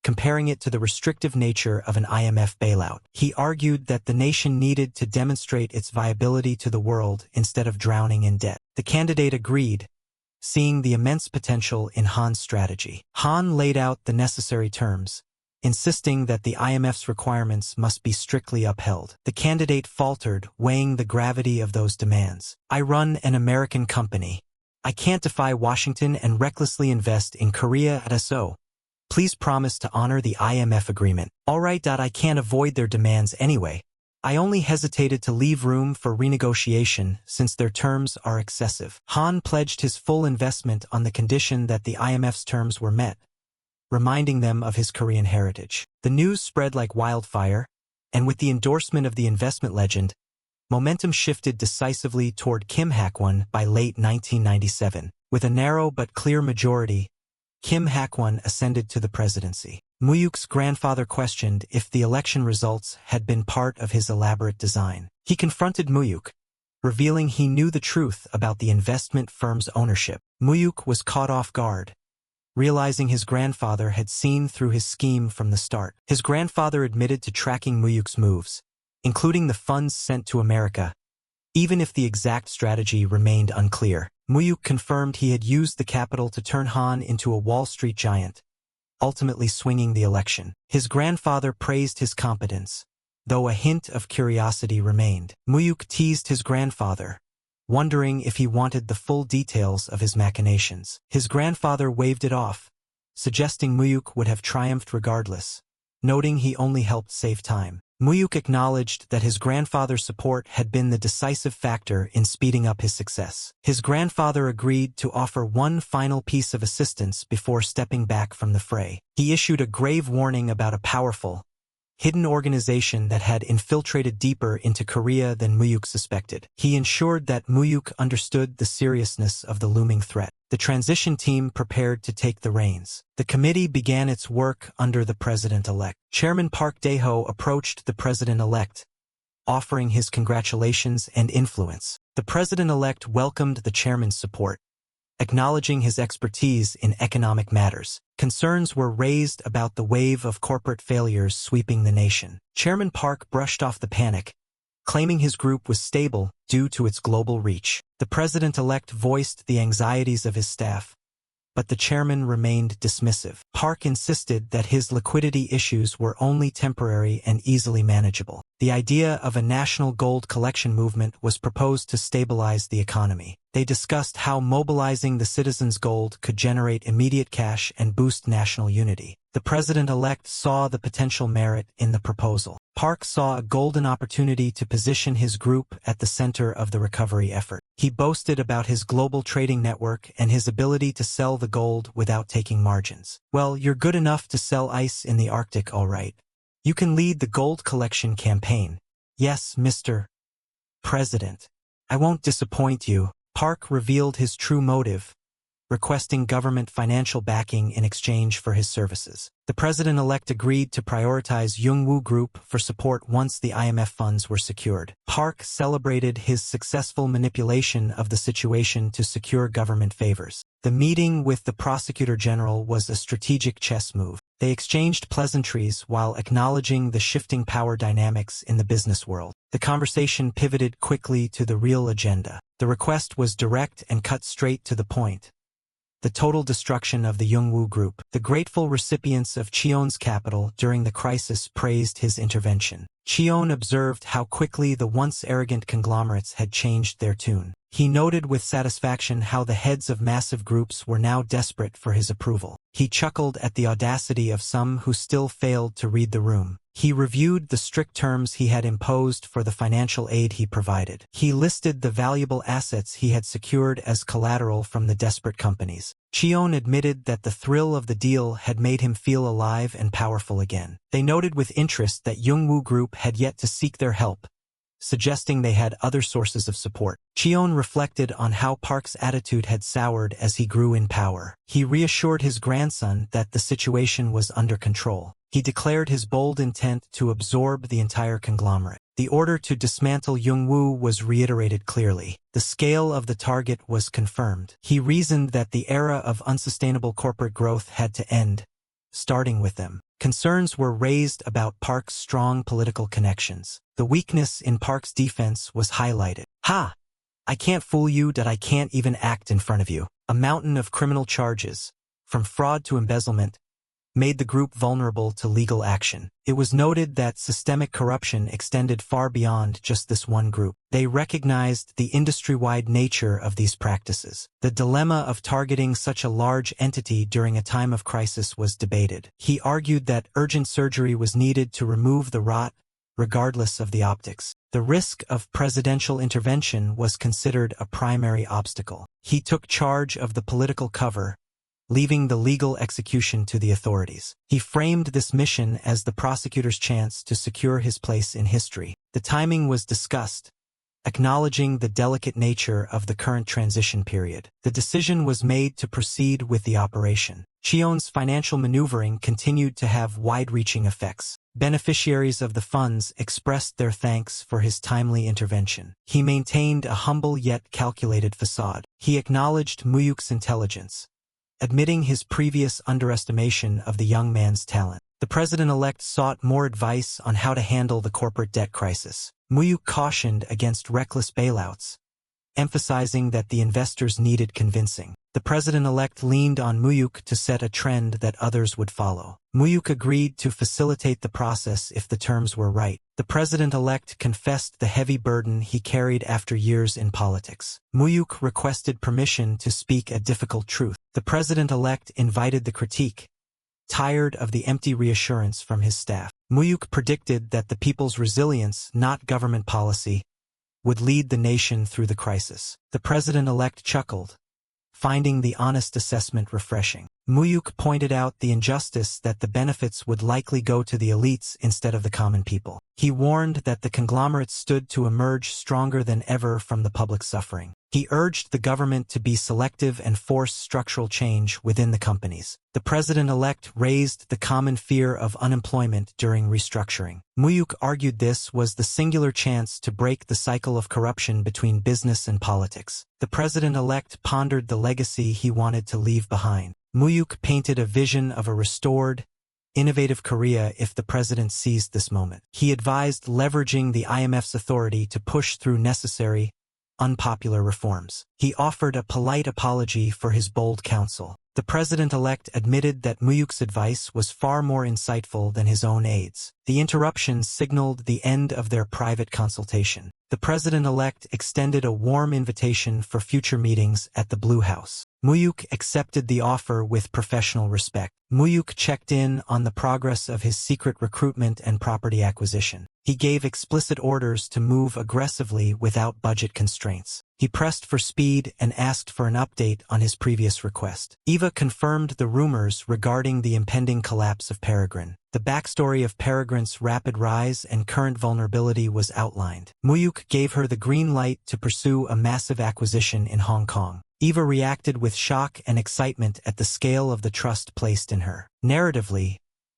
comparing it to the restrictive nature of an IMF bailout. He argued that the nation needed to demonstrate its viability to the world instead of drowning in debt. The candidate agreed, seeing the immense potential in Han's strategy. Han laid out the necessary terms, insisting that the IMF's requirements must be strictly upheld. The candidate faltered, weighing the gravity of those demands. I run an American company. I can't defy Washington and recklessly invest in Korea so. Please promise to honor the IMF agreement. All right. I can't avoid their demands anyway. I only hesitated to leave room for renegotiation since their terms are excessive. Han pledged his full investment on the condition that the IMF's terms were met, reminding them of his Korean heritage. The news spread like wildfire, and with the endorsement of the investment legend, momentum shifted decisively toward Kim Hak-won by late 1997. With a narrow but clear majority, Kim Hak-won ascended to the presidency. Mu-hyuk's grandfather questioned if the election results had been part of his elaborate design. He confronted Mu-hyuk, revealing he knew the truth about the investment firm's ownership. Mu-hyuk was caught off guard, realizing his grandfather had seen through his scheme from the start. His grandfather admitted to tracking Mu-hyuk's moves, including the funds sent to America, even if the exact strategy remained unclear. Mu-hyuk confirmed he had used the capital to turn Han into a Wall Street giant, ultimately swinging the election. His grandfather praised his competence, though a hint of curiosity remained. Mu-hyuk teased his grandfather, wondering if he wanted the full details of his machinations. His grandfather waved it off, suggesting Mu-hyuk would have triumphed regardless, noting he only helped save time. Mu-hyuk acknowledged that his grandfather's support had been the decisive factor in speeding up his success. His grandfather agreed to offer one final piece of assistance before stepping back from the fray. He issued a grave warning about a powerful, hidden organization that had infiltrated deeper into Korea than Mu-hyuk suspected. He ensured that Mu-hyuk understood the seriousness of the looming threat. The transition team prepared to take the reins. The committee began its work under the president-elect. Chairman Park Dae-ho approached the president-elect, offering his congratulations and influence. The president-elect welcomed the chairman's support, acknowledging his expertise in economic matters. Concerns were raised about the wave of corporate failures sweeping the nation. Chairman Park brushed off the panic, claiming his group was stable due to its global reach. The president-elect voiced the anxieties of his staff, but the chairman remained dismissive. Park insisted that his liquidity issues were only temporary and easily manageable. The idea of a national gold collection movement was proposed to stabilize the economy. They discussed how mobilizing the citizens' gold could generate immediate cash and boost national unity. The president-elect saw the potential merit in the proposal. Park saw a golden opportunity to position his group at the center of the recovery effort. He boasted about his global trading network and his ability to sell the gold without taking margins. "Well, you're good enough to sell ice in the Arctic, all right. You can lead the gold collection campaign." "Yes, Mr. President. I won't disappoint you." Park revealed his true motive, requesting government financial backing in exchange for his services. The president-elect agreed to prioritize Youngwoo Group for support once the IMF funds were secured. Park celebrated his successful manipulation of the situation to secure government favors. The meeting with the prosecutor general was a strategic chess move. They exchanged pleasantries while acknowledging the shifting power dynamics in the business world. The conversation pivoted quickly to the real agenda. The request was direct and cut straight to the point: the total destruction of the Youngwoo Group. The grateful recipients of Cheon's capital during the crisis praised his intervention. Cheon observed how quickly the once arrogant conglomerates had changed their tune. He noted with satisfaction how the heads of massive groups were now desperate for his approval. He chuckled at the audacity of some who still failed to read the room. He reviewed the strict terms he had imposed for the financial aid he provided. He listed the valuable assets he had secured as collateral from the desperate companies. Cheon admitted that the thrill of the deal had made him feel alive and powerful again. They noted with interest that Youngwoo Group had yet to seek their help, suggesting they had other sources of support. Cheon reflected on how Park's attitude had soured as he grew in power. He reassured his grandson that the situation was under control. He declared his bold intent to absorb the entire conglomerate. The order to dismantle Youngwoo was reiterated clearly. The scale of the target was confirmed. He reasoned that the era of unsustainable corporate growth had to end, starting with them. Concerns were raised about Park's strong political connections. The weakness in Park's defense was highlighted. "Ha! I can't fool you that I can't even act in front of you." A mountain of criminal charges, from fraud to embezzlement, made the group vulnerable to legal action. It was noted that systemic corruption extended far beyond just this one group. They recognized the industry-wide nature of these practices. The dilemma of targeting such a large entity during a time of crisis was debated. He argued that urgent surgery was needed to remove the rot, regardless of the optics. The risk of presidential intervention was considered a primary obstacle. He took charge of the political cover, leaving the legal execution to the authorities. He framed this mission as the prosecutor's chance to secure his place in history. The timing was discussed, acknowledging the delicate nature of the current transition period. The decision was made to proceed with the operation. Cheon's financial maneuvering continued to have wide-reaching effects. Beneficiaries of the funds expressed their thanks for his timely intervention. He maintained a humble yet calculated facade. He acknowledged Mu-hyuk's intelligence, admitting his previous underestimation of the young man's talent. The president-elect sought more advice on how to handle the corporate debt crisis. Mu-hyuk cautioned against reckless bailouts, emphasizing that the investors needed convincing. The president-elect leaned on Mu-hyuk to set a trend that others would follow. Mu-hyuk agreed to facilitate the process if the terms were right. The president-elect confessed the heavy burden he carried after years in politics. Mu-hyuk requested permission to speak a difficult truth. The president-elect invited the critique, tired of the empty reassurance from his staff. Mu-hyuk predicted that the people's resilience, not government policy, would lead the nation through the crisis. The president-elect chuckled, finding the honest assessment refreshing. Mu-hyuk pointed out the injustice that the benefits would likely go to the elites instead of the common people. He warned that the conglomerates stood to emerge stronger than ever from the public suffering. He urged the government to be selective and force structural change within the companies. The president-elect raised the common fear of unemployment during restructuring. Mu-hyuk argued this was the singular chance to break the cycle of corruption between business and politics. The president-elect pondered the legacy he wanted to leave behind. Mu-hyuk painted a vision of a restored, innovative Korea if the president seized this moment. He advised leveraging the IMF's authority to push through necessary, unpopular reforms. He offered a polite apology for his bold counsel. The president-elect admitted that Mu-hyuk's advice was far more insightful than his own aides. The interruptions signaled the end of their private consultation. The president-elect extended a warm invitation for future meetings at the Blue House. Mu-hyuk accepted the offer with professional respect. Mu-hyuk checked in on the progress of his secret recruitment and property acquisition. He gave explicit orders to move aggressively without budget constraints. He pressed for speed and asked for an update on his previous request. Eva confirmed the rumors regarding the impending collapse of Peregrine. The backstory of Peregrine's rapid rise and current vulnerability was outlined. Mu-hyuk gave her the green light to pursue a massive acquisition in Hong Kong. Eva reacted with shock and excitement at the scale of the trust placed in her. Narratively,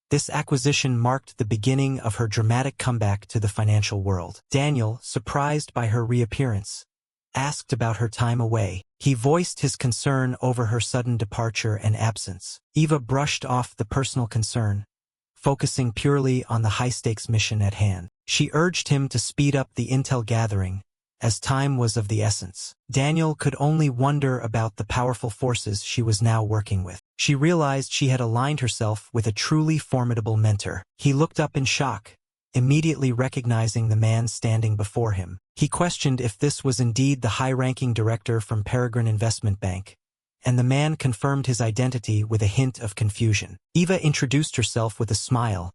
this acquisition marked the beginning of her dramatic comeback to the financial world. Daniel, surprised by her reappearance, asked about her time away. He voiced his concern over her sudden departure and absence. Eva brushed off the personal concern, focusing purely on the high-stakes mission at hand. She urged him to speed up the intel gathering, as time was of the essence. Daniel could only wonder about the powerful forces she was now working with. She realized she had aligned herself with a truly formidable mentor. He looked up in shock, immediately recognizing the man standing before him. He questioned if this was indeed the high-ranking director from Peregrine Investment Bank, and the man confirmed his identity with a hint of confusion. Eva introduced herself with a smile,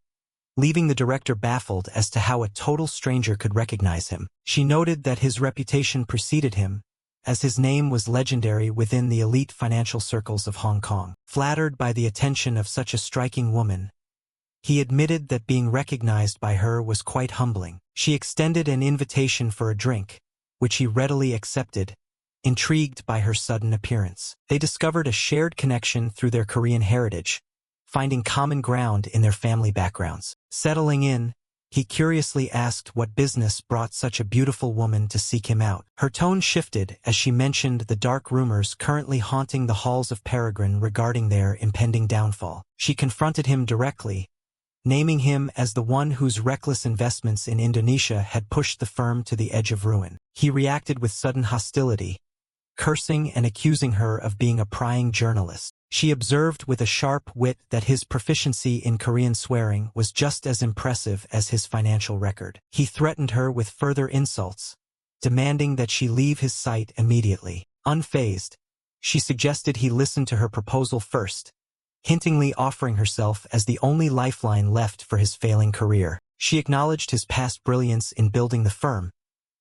leaving the director baffled as to how a total stranger could recognize him. She noted that his reputation preceded him, as his name was legendary within the elite financial circles of Hong Kong. Flattered by the attention of such a striking woman, he admitted that being recognized by her was quite humbling. She extended an invitation for a drink, which he readily accepted, intrigued by her sudden appearance. They discovered a shared connection through their Korean heritage, finding common ground in their family backgrounds. Settling in, he curiously asked what business brought such a beautiful woman to seek him out. Her tone shifted as she mentioned the dark rumors currently haunting the halls of Peregrine regarding their impending downfall. She confronted him directly, naming him as the one whose reckless investments in Indonesia had pushed the firm to the edge of ruin. He reacted with sudden hostility, cursing and accusing her of being a prying journalist. She observed with a sharp wit that his proficiency in Korean swearing was just as impressive as his financial record. He threatened her with further insults, demanding that she leave his sight immediately. Unfazed, she suggested he listen to her proposal first, hintingly offering herself as the only lifeline left for his failing career. She acknowledged his past brilliance in building the firm,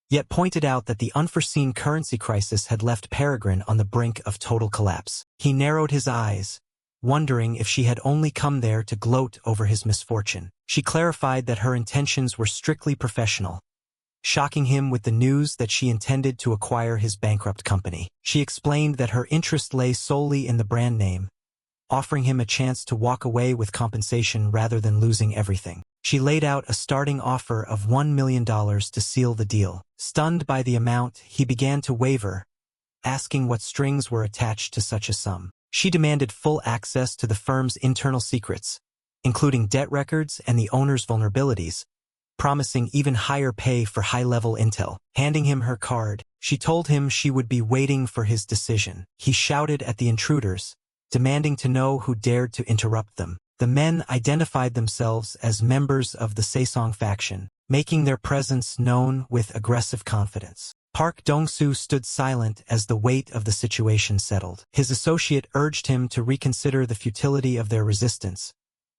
yet pointed out that the unforeseen currency crisis had left Peregrine on the brink of total collapse. He narrowed his eyes, wondering if she had only come there to gloat over his misfortune. She clarified that her intentions were strictly professional, shocking him with the news that she intended to acquire his bankrupt company. She explained that her interest lay solely in the brand name, offering him a chance to walk away with compensation rather than losing everything. She laid out a starting offer of $1 million to seal the deal. Stunned by the amount, he began to waver, asking what strings were attached to such a sum. She demanded full access to the firm's internal secrets, including debt records and the owner's vulnerabilities, promising even higher pay for high-level intel. Handing him her card, she told him she would be waiting for his decision. He shouted at the intruders, demanding to know who dared to interrupt them. The men identified themselves as members of the Tae-san faction, making their presence known with aggressive confidence. Park Dong-soo stood silent as the weight of the situation settled. His associate urged him to reconsider the futility of their resistance,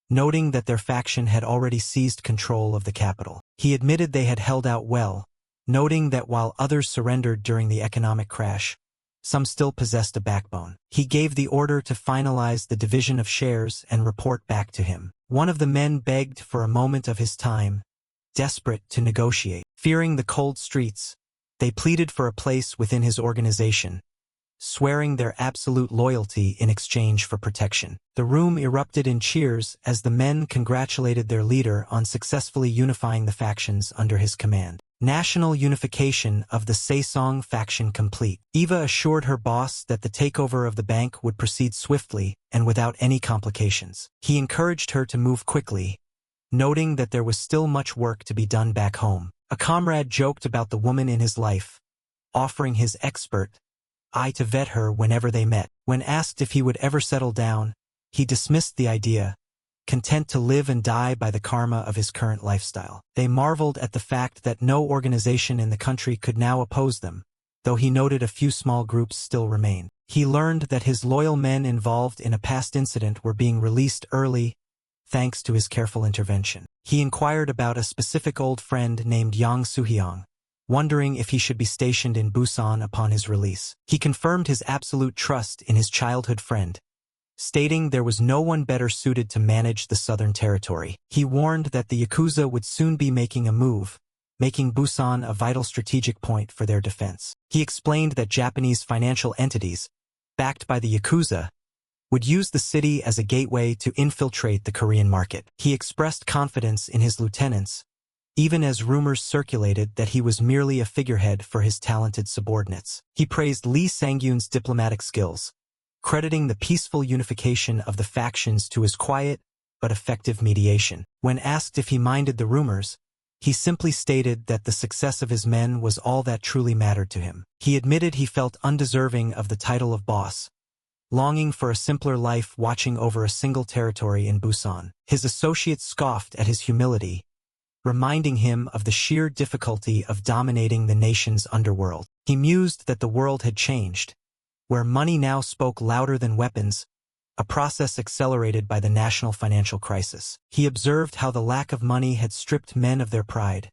noting that their faction had already seized control of the capital. He admitted they had held out well, noting that while others surrendered during the economic crash, some still possessed a backbone. He gave the order to finalize the division of shares and report back to him. One of the men begged for a moment of his time, desperate to negotiate. Fearing the cold streets, they pleaded for a place within his organization, swearing their absolute loyalty in exchange for protection. The room erupted in cheers as the men congratulated their leader on successfully unifying the factions under his command. National unification of the Saesong faction complete. Eva assured her boss that the takeover of the bank would proceed swiftly and without any complications. He encouraged her to move quickly, noting that there was still much work to be done back home. A comrade joked about the woman in his life, offering his expert eye to vet her whenever they met. When asked if he would ever settle down, he dismissed the idea, content to live and die by the karma of his current lifestyle. They marveled at the fact that no organization in the country could now oppose them, though he noted a few small groups still remain. He learned that his loyal men involved in a past incident were being released early, thanks to his careful intervention. He inquired about a specific old friend named Yang Soo-hyung, wondering if he should be stationed in Busan upon his release. He confirmed his absolute trust in his childhood friend, stating there was no one better suited to manage the southern territory. He warned that the Yakuza would soon be making a move, making Busan a vital strategic point for their defense. He explained that Japanese financial entities, backed by the Yakuza, would use the city as a gateway to infiltrate the Korean market. He expressed confidence in his lieutenants, even as rumors circulated that he was merely a figurehead for his talented subordinates. He praised Lee Sang-yoon's diplomatic skills, crediting the peaceful unification of the factions to his quiet but effective mediation. When asked if he minded the rumors, he simply stated that the success of his men was all that truly mattered to him. He admitted he felt undeserving of the title of boss, longing for a simpler life watching over a single territory in Busan. His associates scoffed at his humility, reminding him of the sheer difficulty of dominating the nation's underworld. He mused that the world had changed, where money now spoke louder than weapons, a process accelerated by the national financial crisis. He observed how the lack of money had stripped men of their pride,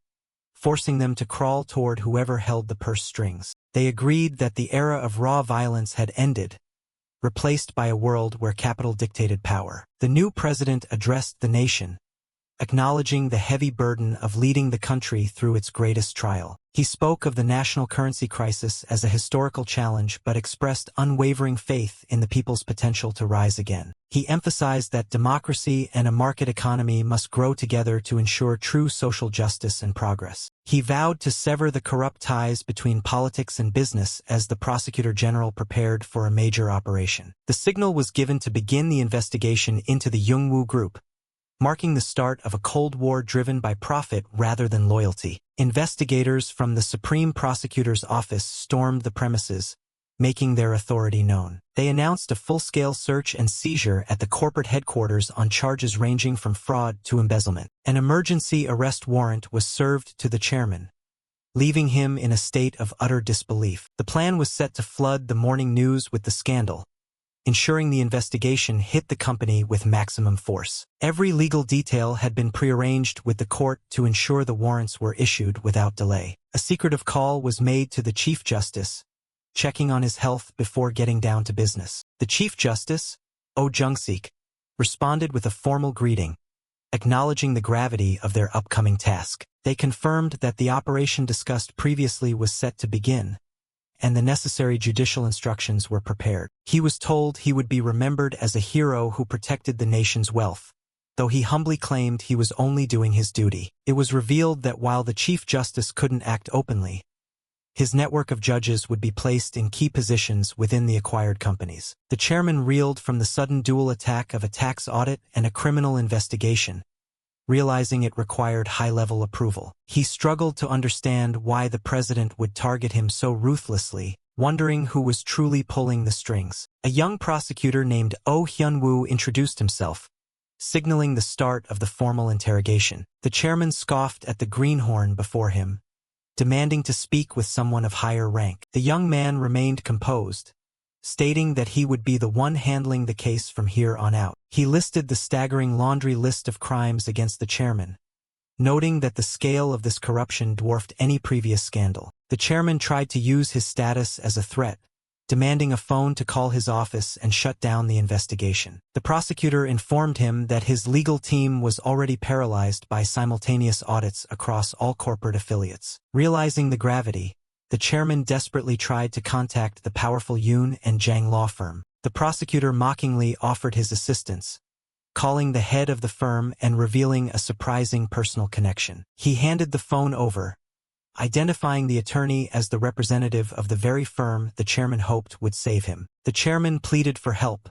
forcing them to crawl toward whoever held the purse strings. They agreed that the era of raw violence had ended, replaced by a world where capital dictated power. The new president addressed the nation, acknowledging the heavy burden of leading the country through its greatest trial. He spoke of the national currency crisis as a historical challenge but expressed unwavering faith in the people's potential to rise again. He emphasized that democracy and a market economy must grow together to ensure true social justice and progress. He vowed to sever the corrupt ties between politics and business as the prosecutor general prepared for a major operation. The signal was given to begin the investigation into the Youngwoo Group, marking the start of a Cold War driven by profit rather than loyalty. Investigators from the Supreme Prosecutor's office stormed the premises, making their authority known. They announced a full-scale search and seizure at the corporate headquarters on charges ranging from fraud to embezzlement. An emergency arrest warrant was served to the chairman, leaving him in a state of utter disbelief. The plan was set to flood the morning news with the scandal, ensuring the investigation hit the company with maximum force. Every legal detail had been prearranged with the court to ensure the warrants were issued without delay. A secretive call was made to the Chief Justice, checking on his health before getting down to business. The Chief Justice, Oh Jung-sik, responded with a formal greeting, acknowledging the gravity of their upcoming task. They confirmed that the operation discussed previously was set to begin, and the necessary judicial instructions were prepared. He was told he would be remembered as a hero who protected the nation's wealth, though he humbly claimed he was only doing his duty. It was revealed that while the Chief Justice couldn't act openly, his network of judges would be placed in key positions within the acquired companies. The chairman reeled from the sudden dual attack of a tax audit and a criminal investigation, realizing it required high-level approval. He struggled to understand why the president would target him so ruthlessly, wondering who was truly pulling the strings. A young prosecutor named Oh Hyun-woo introduced himself, signaling the start of the formal interrogation. The chairman scoffed at the greenhorn before him, demanding to speak with someone of higher rank. The young man remained composed, stating that he would be the one handling the case from here on out. He listed the staggering laundry list of crimes against the chairman, noting that the scale of this corruption dwarfed any previous scandal. The chairman tried to use his status as a threat, demanding a phone to call his office and shut down the investigation. The prosecutor informed him that his legal team was already paralyzed by simultaneous audits across all corporate affiliates. Realizing the gravity, the chairman desperately tried to contact the powerful Yoon and Jang law firm. The prosecutor mockingly offered his assistance, calling the head of the firm and revealing a surprising personal connection. He handed the phone over, identifying the attorney as the representative of the very firm the chairman hoped would save him. The chairman pleaded for help,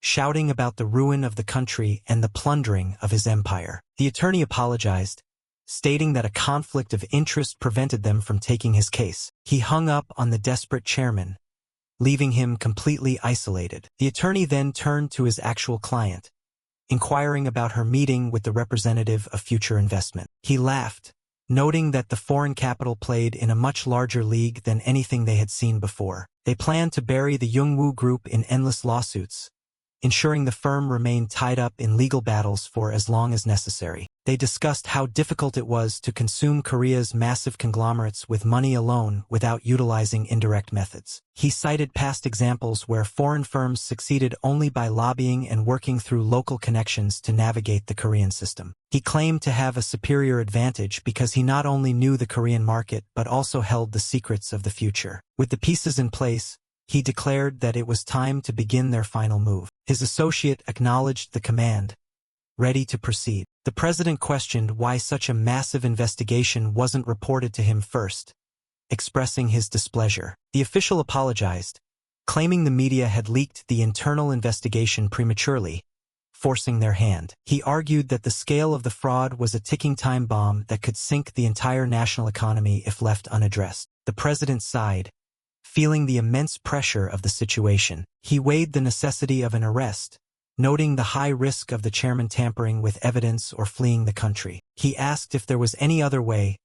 shouting about the ruin of the country and the plundering of his empire. The attorney apologized, stating that a conflict of interest prevented them from taking his case. He hung up on the desperate chairman, leaving him completely isolated. The attorney then turned to his actual client, inquiring about her meeting with the representative of future investment. He laughed, noting that the foreign capital played in a much larger league than anything they had seen before. They planned to bury the Youngwoo Group in endless lawsuits, ensuring the firm remained tied up in legal battles for as long as necessary. They discussed how difficult it was to consume Korea's massive conglomerates with money alone without utilizing indirect methods. He cited past examples where foreign firms succeeded only by lobbying and working through local connections to navigate the Korean system. He claimed to have a superior advantage because he not only knew the Korean market but also held the secrets of the future. With the pieces in place, he declared that it was time to begin their final move. His associate acknowledged the command, ready to proceed. The president questioned why such a massive investigation wasn't reported to him first, expressing his displeasure. The official apologized, claiming the media had leaked the internal investigation prematurely, forcing their hand. He argued that the scale of the fraud was a ticking time bomb that could sink the entire national economy if left unaddressed. The president sighed, feeling the immense pressure of the situation. He weighed the necessity of an arrest, noting the high risk of the chairman tampering with evidence or fleeing the country. He asked if there was any other way,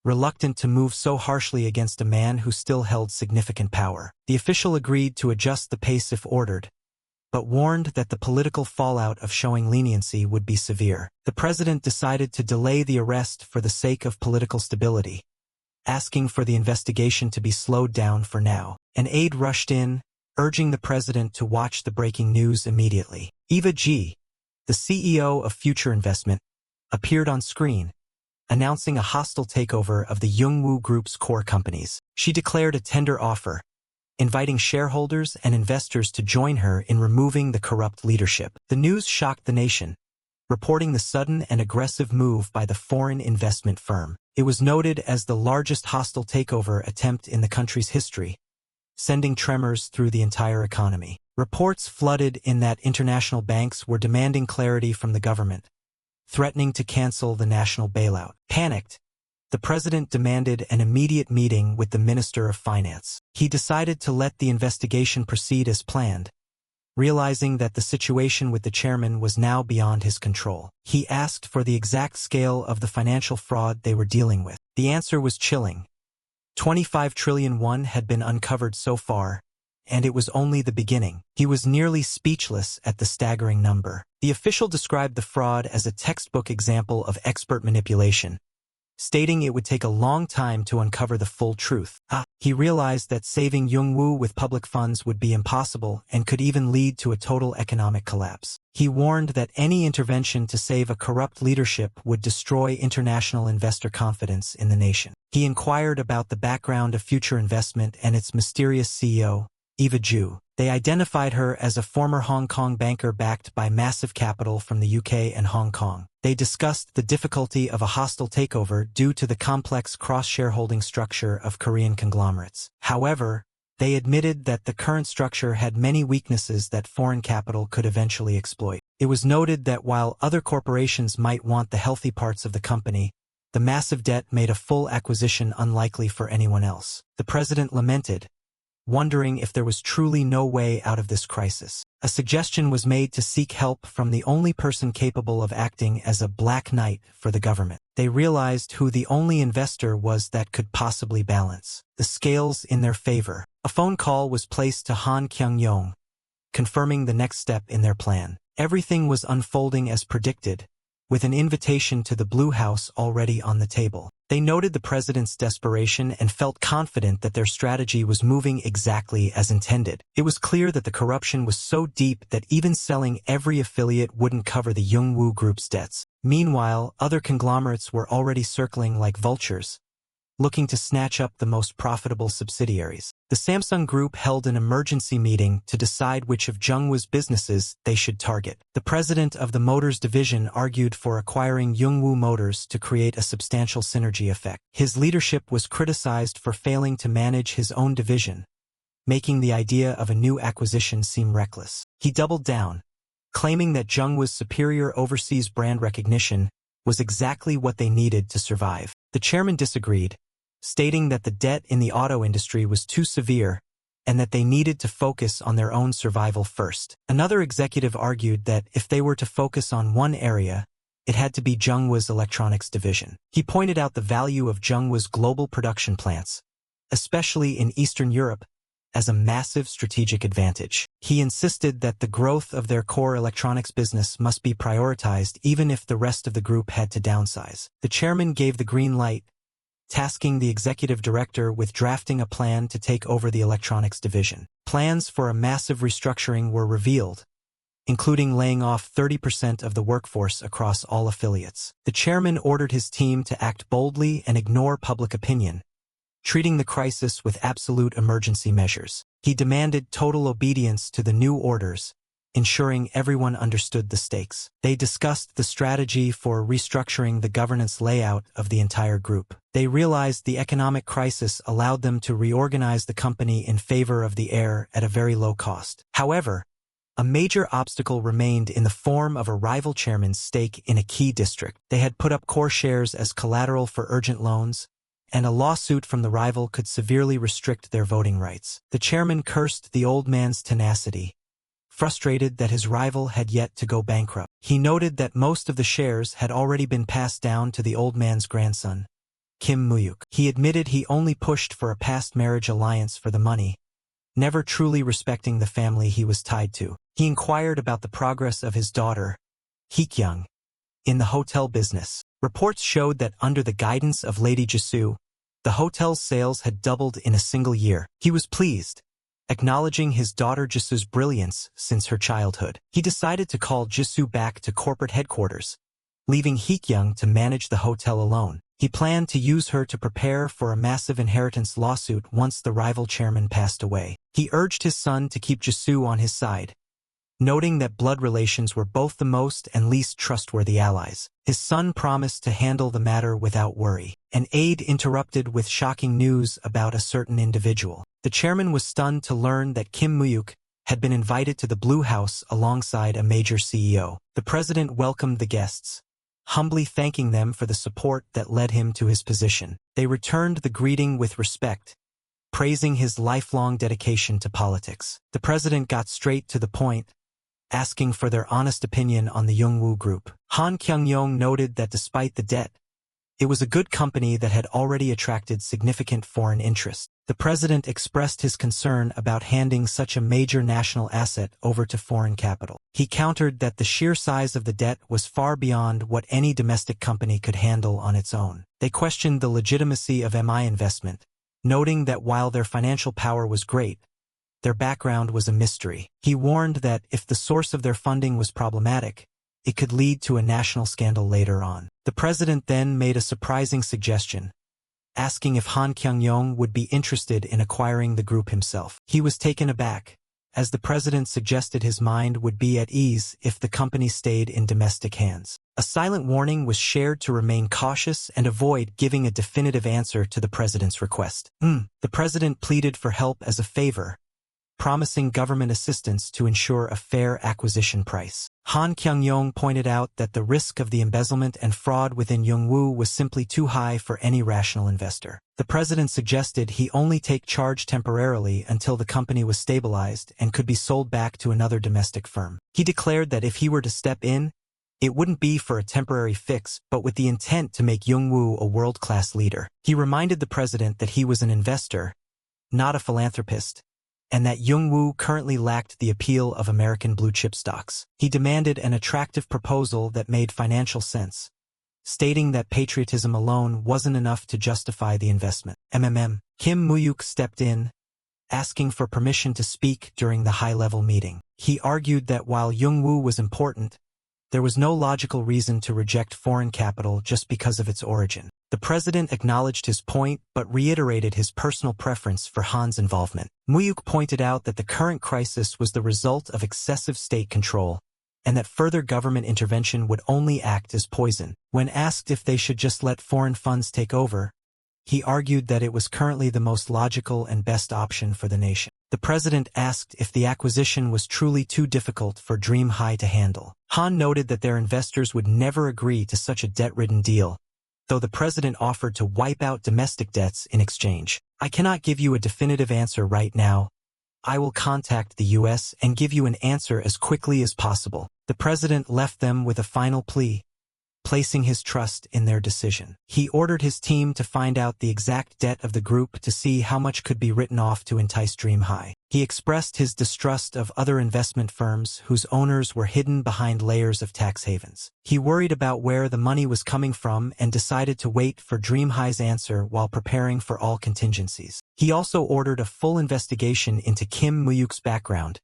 reluctant to move so harshly against a man who still held significant power. The official agreed to adjust the pace if ordered, but warned that the political fallout of showing leniency would be severe. The president decided to delay the arrest for the sake of political stability, asking for the investigation to be slowed down for now. An aide rushed in, urging the president to watch the breaking news immediately. Eva G., the CEO of Future Investment, appeared on screen, announcing a hostile takeover of the Youngwoo Group's core companies. She declared a tender offer, inviting shareholders and investors to join her in removing the corrupt leadership. The news shocked the nation, reporting the sudden and aggressive move by the foreign investment firm. It was noted as the largest hostile takeover attempt in the country's history, sending tremors through the entire economy. Reports flooded in that international banks were demanding clarity from the government, threatening to cancel the national bailout. Panicked, the president demanded an immediate meeting with the Minister of Finance. He decided to let the investigation proceed as planned, realizing that the situation with the chairman was now beyond his control. He asked for the exact scale of the financial fraud they were dealing with. The answer was chilling. 25 trillion won had been uncovered so far, and it was only the beginning. He was nearly speechless at the staggering number. The official described the fraud as a textbook example of expert manipulation, stating it would take a long time to uncover the full truth. He realized that saving Youngwoo with public funds would be impossible and could even lead to a total economic collapse. He warned that any intervention to save a corrupt leadership would destroy international investor confidence in the nation. He inquired about the background of Future Investment and its mysterious CEO, Eva Ju. They identified her as a former Hong Kong banker backed by massive capital from the UK and Hong Kong. They discussed the difficulty of a hostile takeover due to the complex cross-shareholding structure of Korean conglomerates. However, they admitted that the current structure had many weaknesses that foreign capital could eventually exploit. It was noted that while other corporations might want the healthy parts of the company, the massive debt made a full acquisition unlikely for anyone else. The president lamented, wondering if there was truly no way out of this crisis. A suggestion was made to seek help from the only person capable of acting as a black knight for the government. They realized who the only investor was that could possibly balance the scales in their favor. A phone call was placed to Han Kyung-yong, confirming the next step in their plan. Everything was unfolding as predicted, with an invitation to the Blue House already on the table. They noted the president's desperation and felt confident that their strategy was moving exactly as intended. It was clear that the corruption was so deep that even selling every affiliate wouldn't cover the Youngwoo Group's debts. Meanwhile, other conglomerates were already circling like vultures, looking to snatch up the most profitable subsidiaries. The Samsung Group held an emergency meeting to decide which of Jungwoo's businesses they should target. The president of the Motors division argued for acquiring Jungwoo Motors to create a substantial synergy effect. His leadership was criticized for failing to manage his own division, making the idea of a new acquisition seem reckless. He doubled down, claiming that Jungwoo's superior overseas brand recognition was exactly what they needed to survive. The chairman disagreed, stating that the debt in the auto industry was too severe and that they needed to focus on their own survival first. Another executive argued that if they were to focus on one area, it had to be Jungwoo's electronics division. He pointed out the value of Jungwoo's global production plants, especially in Eastern Europe, as a massive strategic advantage. He insisted that the growth of their core electronics business must be prioritized even if the rest of the group had to downsize. The chairman gave the green light, tasking the executive director with drafting a plan to take over the electronics division. Plans for a massive restructuring were revealed, including laying off 30% of the workforce across all affiliates. The chairman ordered his team to act boldly and ignore public opinion, treating the crisis with absolute emergency measures. He demanded total obedience to the new orders, ensuring everyone understood the stakes. They discussed the strategy for restructuring the governance layout of the entire group. They realized the economic crisis allowed them to reorganize the company in favor of the heir at a very low cost. However, a major obstacle remained in the form of a rival chairman's stake in a key district. They had put up core shares as collateral for urgent loans, and a lawsuit from the rival could severely restrict their voting rights. The chairman cursed the old man's tenacity, frustrated that his rival had yet to go bankrupt. He noted that most of the shares had already been passed down to the old man's grandson, Kim Mu-hyuk. He admitted he only pushed for a past marriage alliance for the money, never truly respecting the family he was tied to. He inquired about the progress of his daughter, Hee-kyung, in the hotel business. Reports showed that under the guidance of Lady Jisoo, the hotel's sales had doubled in a single year. He was pleased, acknowledging his daughter Jisoo's brilliance since her childhood. He decided to call Jisoo back to corporate headquarters, leaving Hee-kyung to manage the hotel alone. He planned to use her to prepare for a massive inheritance lawsuit once the rival chairman passed away. He urged his son to keep Jisoo on his side, noting that blood relations were both the most and least trustworthy allies. His son promised to handle the matter without worry. An aide interrupted with shocking news about a certain individual. The chairman was stunned to learn that Kim Mu-hyuk had been invited to the Blue House alongside a major CEO. The president welcomed the guests, humbly thanking them for the support that led him to his position. They returned the greeting with respect, praising his lifelong dedication to politics. The president got straight to the point, asking for their honest opinion on the Jungwoo Group. Han Kyung-yong noted that despite the debt, it was a good company that had already attracted significant foreign interest. The president expressed his concern about handing such a major national asset over to foreign capital. He countered that the sheer size of the debt was far beyond what any domestic company could handle on its own. They questioned the legitimacy of MI investment, noting that while their financial power was great, their background was a mystery. He warned that if the source of their funding was problematic, it could lead to a national scandal later on. The president then made a surprising suggestion, asking if Han Kyung-yong would be interested in acquiring the group himself. He was taken aback, as the president suggested his mind would be at ease if the company stayed in domestic hands. A silent warning was shared to remain cautious and avoid giving a definitive answer to the president's request. The president pleaded for help as a favor, promising government assistance to ensure a fair acquisition price. Han Kyung-yong pointed out that the risk of the embezzlement and fraud within Jungwoo was simply too high for any rational investor. The president suggested he only take charge temporarily until the company was stabilized and could be sold back to another domestic firm. He declared that if he were to step in, it wouldn't be for a temporary fix, but with the intent to make Jungwoo a world-class leader. He reminded the president that he was an investor, not a philanthropist, and that Jungwoo currently lacked the appeal of American blue-chip stocks. He demanded an attractive proposal that made financial sense, stating that patriotism alone wasn't enough to justify the investment. Kim Mu-hyuk stepped in, asking for permission to speak during the high-level meeting. He argued that while Jungwoo was important, There was no logical reason to reject foreign capital just because of its origin. The president acknowledged his point but reiterated his personal preference for Han's involvement. Mu-hyuk pointed out that the current crisis was the result of excessive state control, and that further government intervention would only act as poison. When asked if they should just let foreign funds take over, he argued that it was currently the most logical and best option for the nation. The president asked if the acquisition was truly too difficult for Dream High to handle. Han noted that their investors would never agree to such a debt-ridden deal, though the president offered to wipe out domestic debts in exchange. I cannot give you a definitive answer right now. I will contact the U.S. and give you an answer as quickly as possible. The president left them with a final plea, placing his trust in their decision. He ordered his team to find out the exact debt of the group to see how much could be written off to entice Dream High. He expressed his distrust of other investment firms whose owners were hidden behind layers of tax havens. He worried about where the money was coming from and decided to wait for Dream High's answer while preparing for all contingencies. He also ordered a full investigation into Kim Mu-hyuk's background,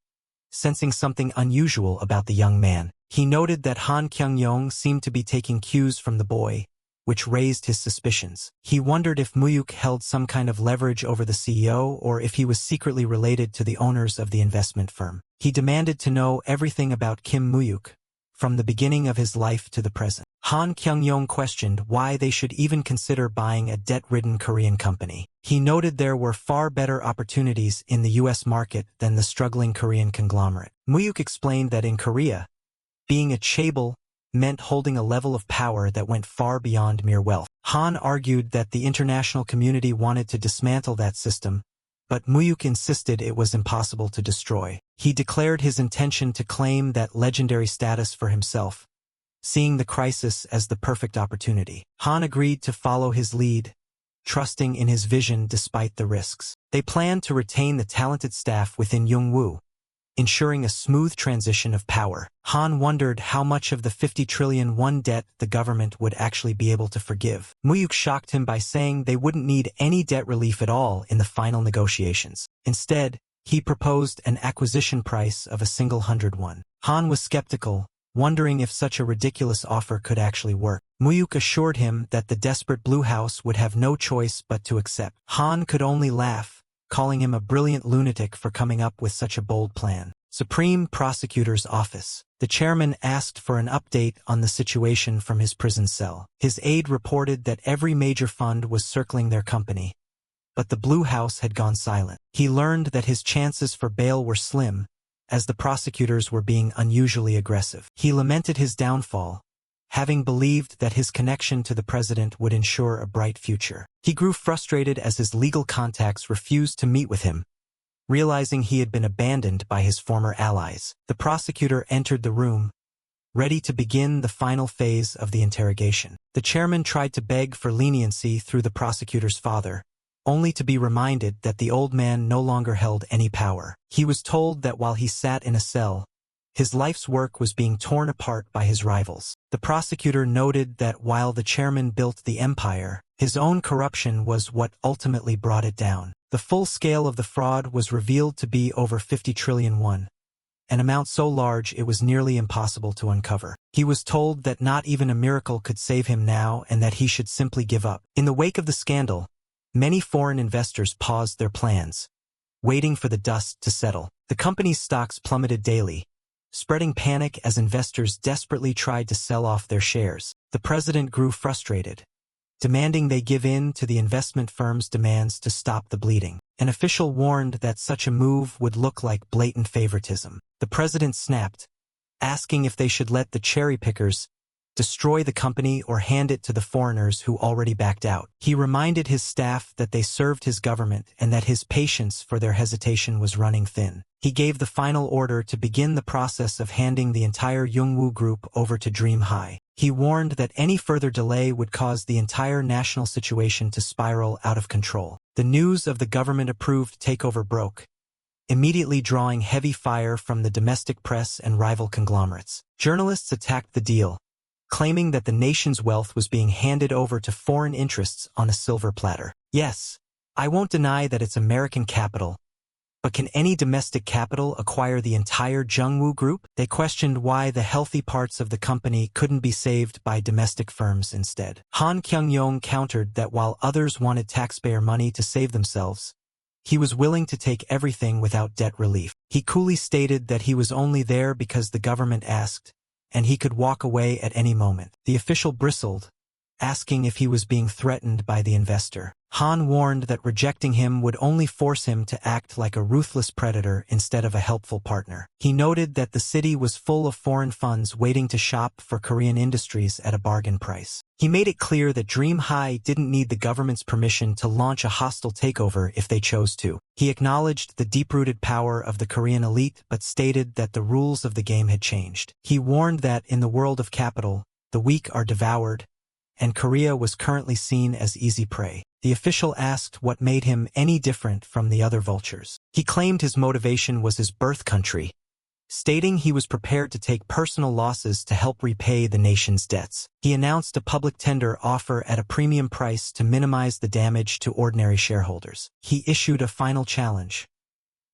sensing something unusual about the young man. He noted that Han Kyung-yong seemed to be taking cues from the boy, which raised his suspicions. He wondered if Mu-hyuk held some kind of leverage over the CEO or if he was secretly related to the owners of the investment firm. He demanded to know everything about Kim Mu-hyuk, from the beginning of his life to the present. Han Kyung-yong questioned why they should even consider buying a debt-ridden Korean company. He noted there were far better opportunities in the U.S. market than the struggling Korean conglomerate. Mu-hyuk explained that in Korea, being a chaebol meant holding a level of power that went far beyond mere wealth. Han argued that the international community wanted to dismantle that system, but Mu-hyuk insisted it was impossible to destroy. He declared his intention to claim that legendary status for himself, seeing the crisis as the perfect opportunity. Han agreed to follow his lead, trusting in his vision despite the risks. They planned to retain the talented staff within Yongwoo, ensuring a smooth transition of power. Han wondered how much of the 50 trillion won debt the government would actually be able to forgive. Mu-hyuk shocked him by saying they wouldn't need any debt relief at all in the final negotiations. Instead, he proposed an acquisition price of a single 100 won. Han was skeptical, wondering if such a ridiculous offer could actually work. Mu-hyuk assured him that the desperate Blue House would have no choice but to accept. Han could only laugh, calling him a brilliant lunatic for coming up with such a bold plan. Supreme Prosecutor's Office. The chairman asked for an update on the situation from his prison cell. His aide reported that every major fund was circling their company, but the Blue House had gone silent. He learned that his chances for bail were slim, as the prosecutors were being unusually aggressive. He lamented his downfall, having believed that his connection to the president would ensure a bright future. He grew frustrated as his legal contacts refused to meet with him, realizing he had been abandoned by his former allies. The prosecutor entered the room, ready to begin the final phase of the interrogation. The chairman tried to beg for leniency through the prosecutor's father, only to be reminded that the old man no longer held any power. He was told that while he sat in a cell, his life's work was being torn apart by his rivals. The prosecutor noted that while the chairman built the empire, his own corruption was what ultimately brought it down. The full scale of the fraud was revealed to be over 50 trillion won, an amount so large it was nearly impossible to uncover. He was told that not even a miracle could save him now and that he should simply give up. In the wake of the scandal, many foreign investors paused their plans, waiting for the dust to settle. The company's stocks plummeted daily, spreading panic as investors desperately tried to sell off their shares. The president grew frustrated, demanding they give in to the investment firm's demands to stop the bleeding. An official warned that such a move would look like blatant favoritism. The president snapped, asking if they should let the cherry pickers destroy the company or hand it to the foreigners who already backed out. He reminded his staff that they served his government and that his patience for their hesitation was running thin. He gave the final order to begin the process of handing the entire Yongwoo group over to Dream High. He warned that any further delay would cause the entire national situation to spiral out of control. The news of the government-approved takeover broke, immediately drawing heavy fire from the domestic press and rival conglomerates. Journalists attacked the deal, claiming that the nation's wealth was being handed over to foreign interests on a silver platter. Yes, I won't deny that it's American capital, But can any domestic capital acquire the entire Jungwoo Group? They questioned why the healthy parts of the company couldn't be saved by domestic firms instead. Han Kyung-yong countered that while others wanted taxpayer money to save themselves, he was willing to take everything without debt relief. He coolly stated that he was only there because the government asked, and he could walk away at any moment. The official bristled, asking if he was being threatened by the investor. Han warned that rejecting him would only force him to act like a ruthless predator instead of a helpful partner. He noted that the city was full of foreign funds waiting to shop for Korean industries at a bargain price. He made it clear that Dream High didn't need the government's permission to launch a hostile takeover if they chose to. He acknowledged the deep-rooted power of the Korean elite but stated that the rules of the game had changed. He warned that in the world of capital, the weak are devoured, and Korea was currently seen as easy prey. The official asked what made him any different from the other vultures. He claimed his motivation was his birth country, stating he was prepared to take personal losses to help repay the nation's debts. He announced a public tender offer at a premium price to minimize the damage to ordinary shareholders. He issued a final challenge: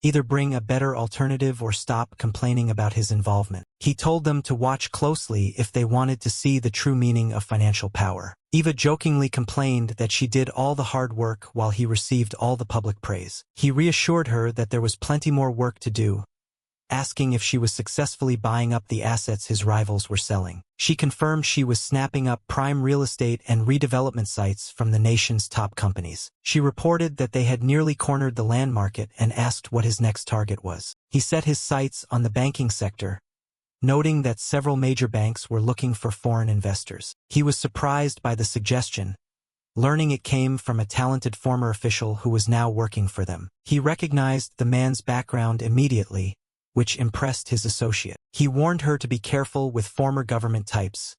either bring a better alternative or stop complaining about his involvement. He told them to watch closely if they wanted to see the true meaning of financial power. Eva jokingly complained that she did all the hard work while he received all the public praise. He reassured her that there was plenty more work to do, asking if she was successfully buying up the assets his rivals were selling. She confirmed she was snapping up prime real estate and redevelopment sites from the nation's top companies. She reported that they had nearly cornered the land market and asked what his next target was. He set his sights on the banking sector, noting that several major banks were looking for foreign investors. He was surprised by the suggestion, learning it came from a talented former official who was now working for them. He recognized the man's background immediately, which impressed his associate. He warned her to be careful with former government types,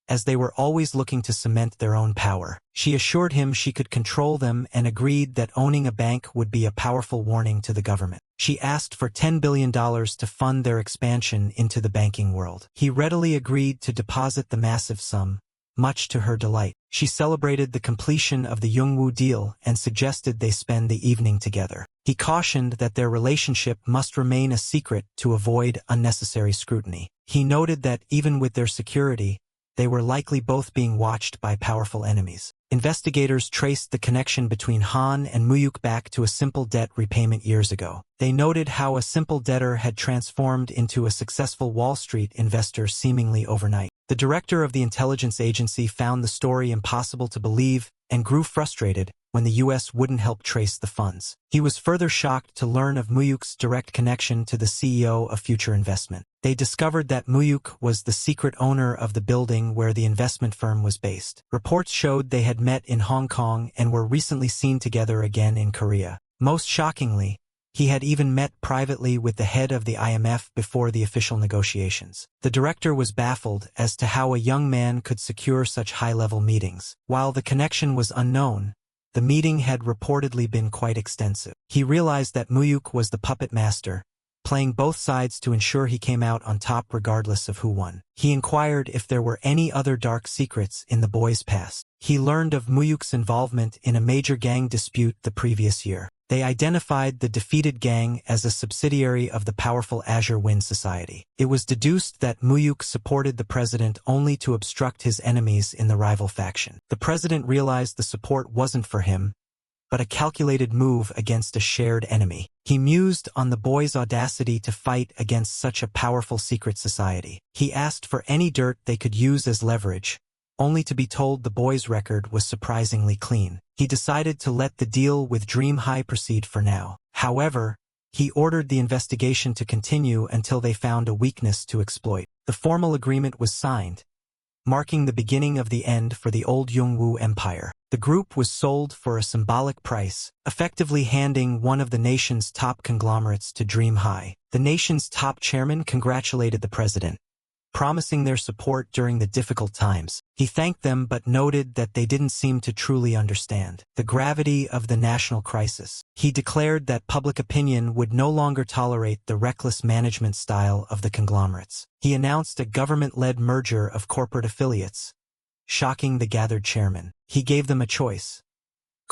as they were always looking to cement their own power. She assured him she could control them and agreed that owning a bank would be a powerful warning to the government. She asked for $10 billion to fund their expansion into the banking world. He readily agreed to deposit the massive sum, much to her delight. She celebrated the completion of the Jungwoo deal and suggested they spend the evening together. He cautioned that their relationship must remain a secret to avoid unnecessary scrutiny. He noted that even with their security, they were likely both being watched by powerful enemies. Investigators traced the connection between Han and Mu-hyuk back to a simple debt repayment years ago. They noted how a simple debtor had transformed into a successful Wall Street investor seemingly overnight. The director of the intelligence agency found the story impossible to believe and grew frustrated when the U.S. wouldn't help trace the funds. He was further shocked to learn of Mu-hyuk's direct connection to the CEO of Future Investment. They discovered that Mu-hyuk was the secret owner of the building where the investment firm was based. Reports showed they had met in Hong Kong and were recently seen together again in Korea. Most shockingly, he had even met privately with the head of the IMF before the official negotiations. The director was baffled as to how a young man could secure such high-level meetings. While the connection was unknown, the meeting had reportedly been quite extensive. He realized that Mu-hyuk was the puppet master, playing both sides to ensure he came out on top regardless of who won. He inquired if there were any other dark secrets in the boy's past. He learned of Mu-hyuk's involvement in a major gang dispute the previous year. They identified the defeated gang as a subsidiary of the powerful Azure Wind Society. It was deduced that Mu-hyuk supported the president only to obstruct his enemies in the rival faction. The president realized the support wasn't for him, but a calculated move against a shared enemy. He mused on the boy's audacity to fight against such a powerful secret society. He asked for any dirt they could use as leverage, only to be told the boy's record was surprisingly clean. He decided to let the deal with Dream High proceed for now. However, he ordered the investigation to continue until they found a weakness to exploit. The formal agreement was signed, marking the beginning of the end for the old Jungwoo Empire. The group was sold for a symbolic price, effectively handing one of the nation's top conglomerates to Dream High. The nation's top chairman congratulated the president, promising their support during the difficult times. He thanked them but noted that they didn't seem to truly understand the gravity of the national crisis. He declared that public opinion would no longer tolerate the reckless management style of the conglomerates. He announced a government-led merger of corporate affiliates, shocking the gathered chairmen. He gave them a choice: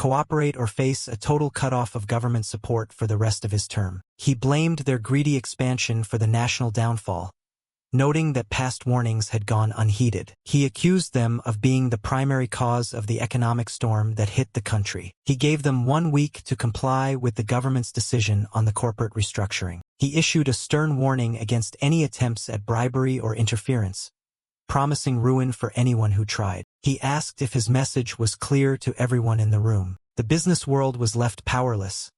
cooperate or face a total cutoff of government support for the rest of his term. He blamed their greedy expansion for the national downfall, noting that past warnings had gone unheeded. He accused them of being the primary cause of the economic storm that hit the country. He gave them 1 week to comply with the government's decision on the corporate restructuring. He issued a stern warning against any attempts at bribery or interference, promising ruin for anyone who tried. He asked if his message was clear to everyone in the room. The business world was left powerless,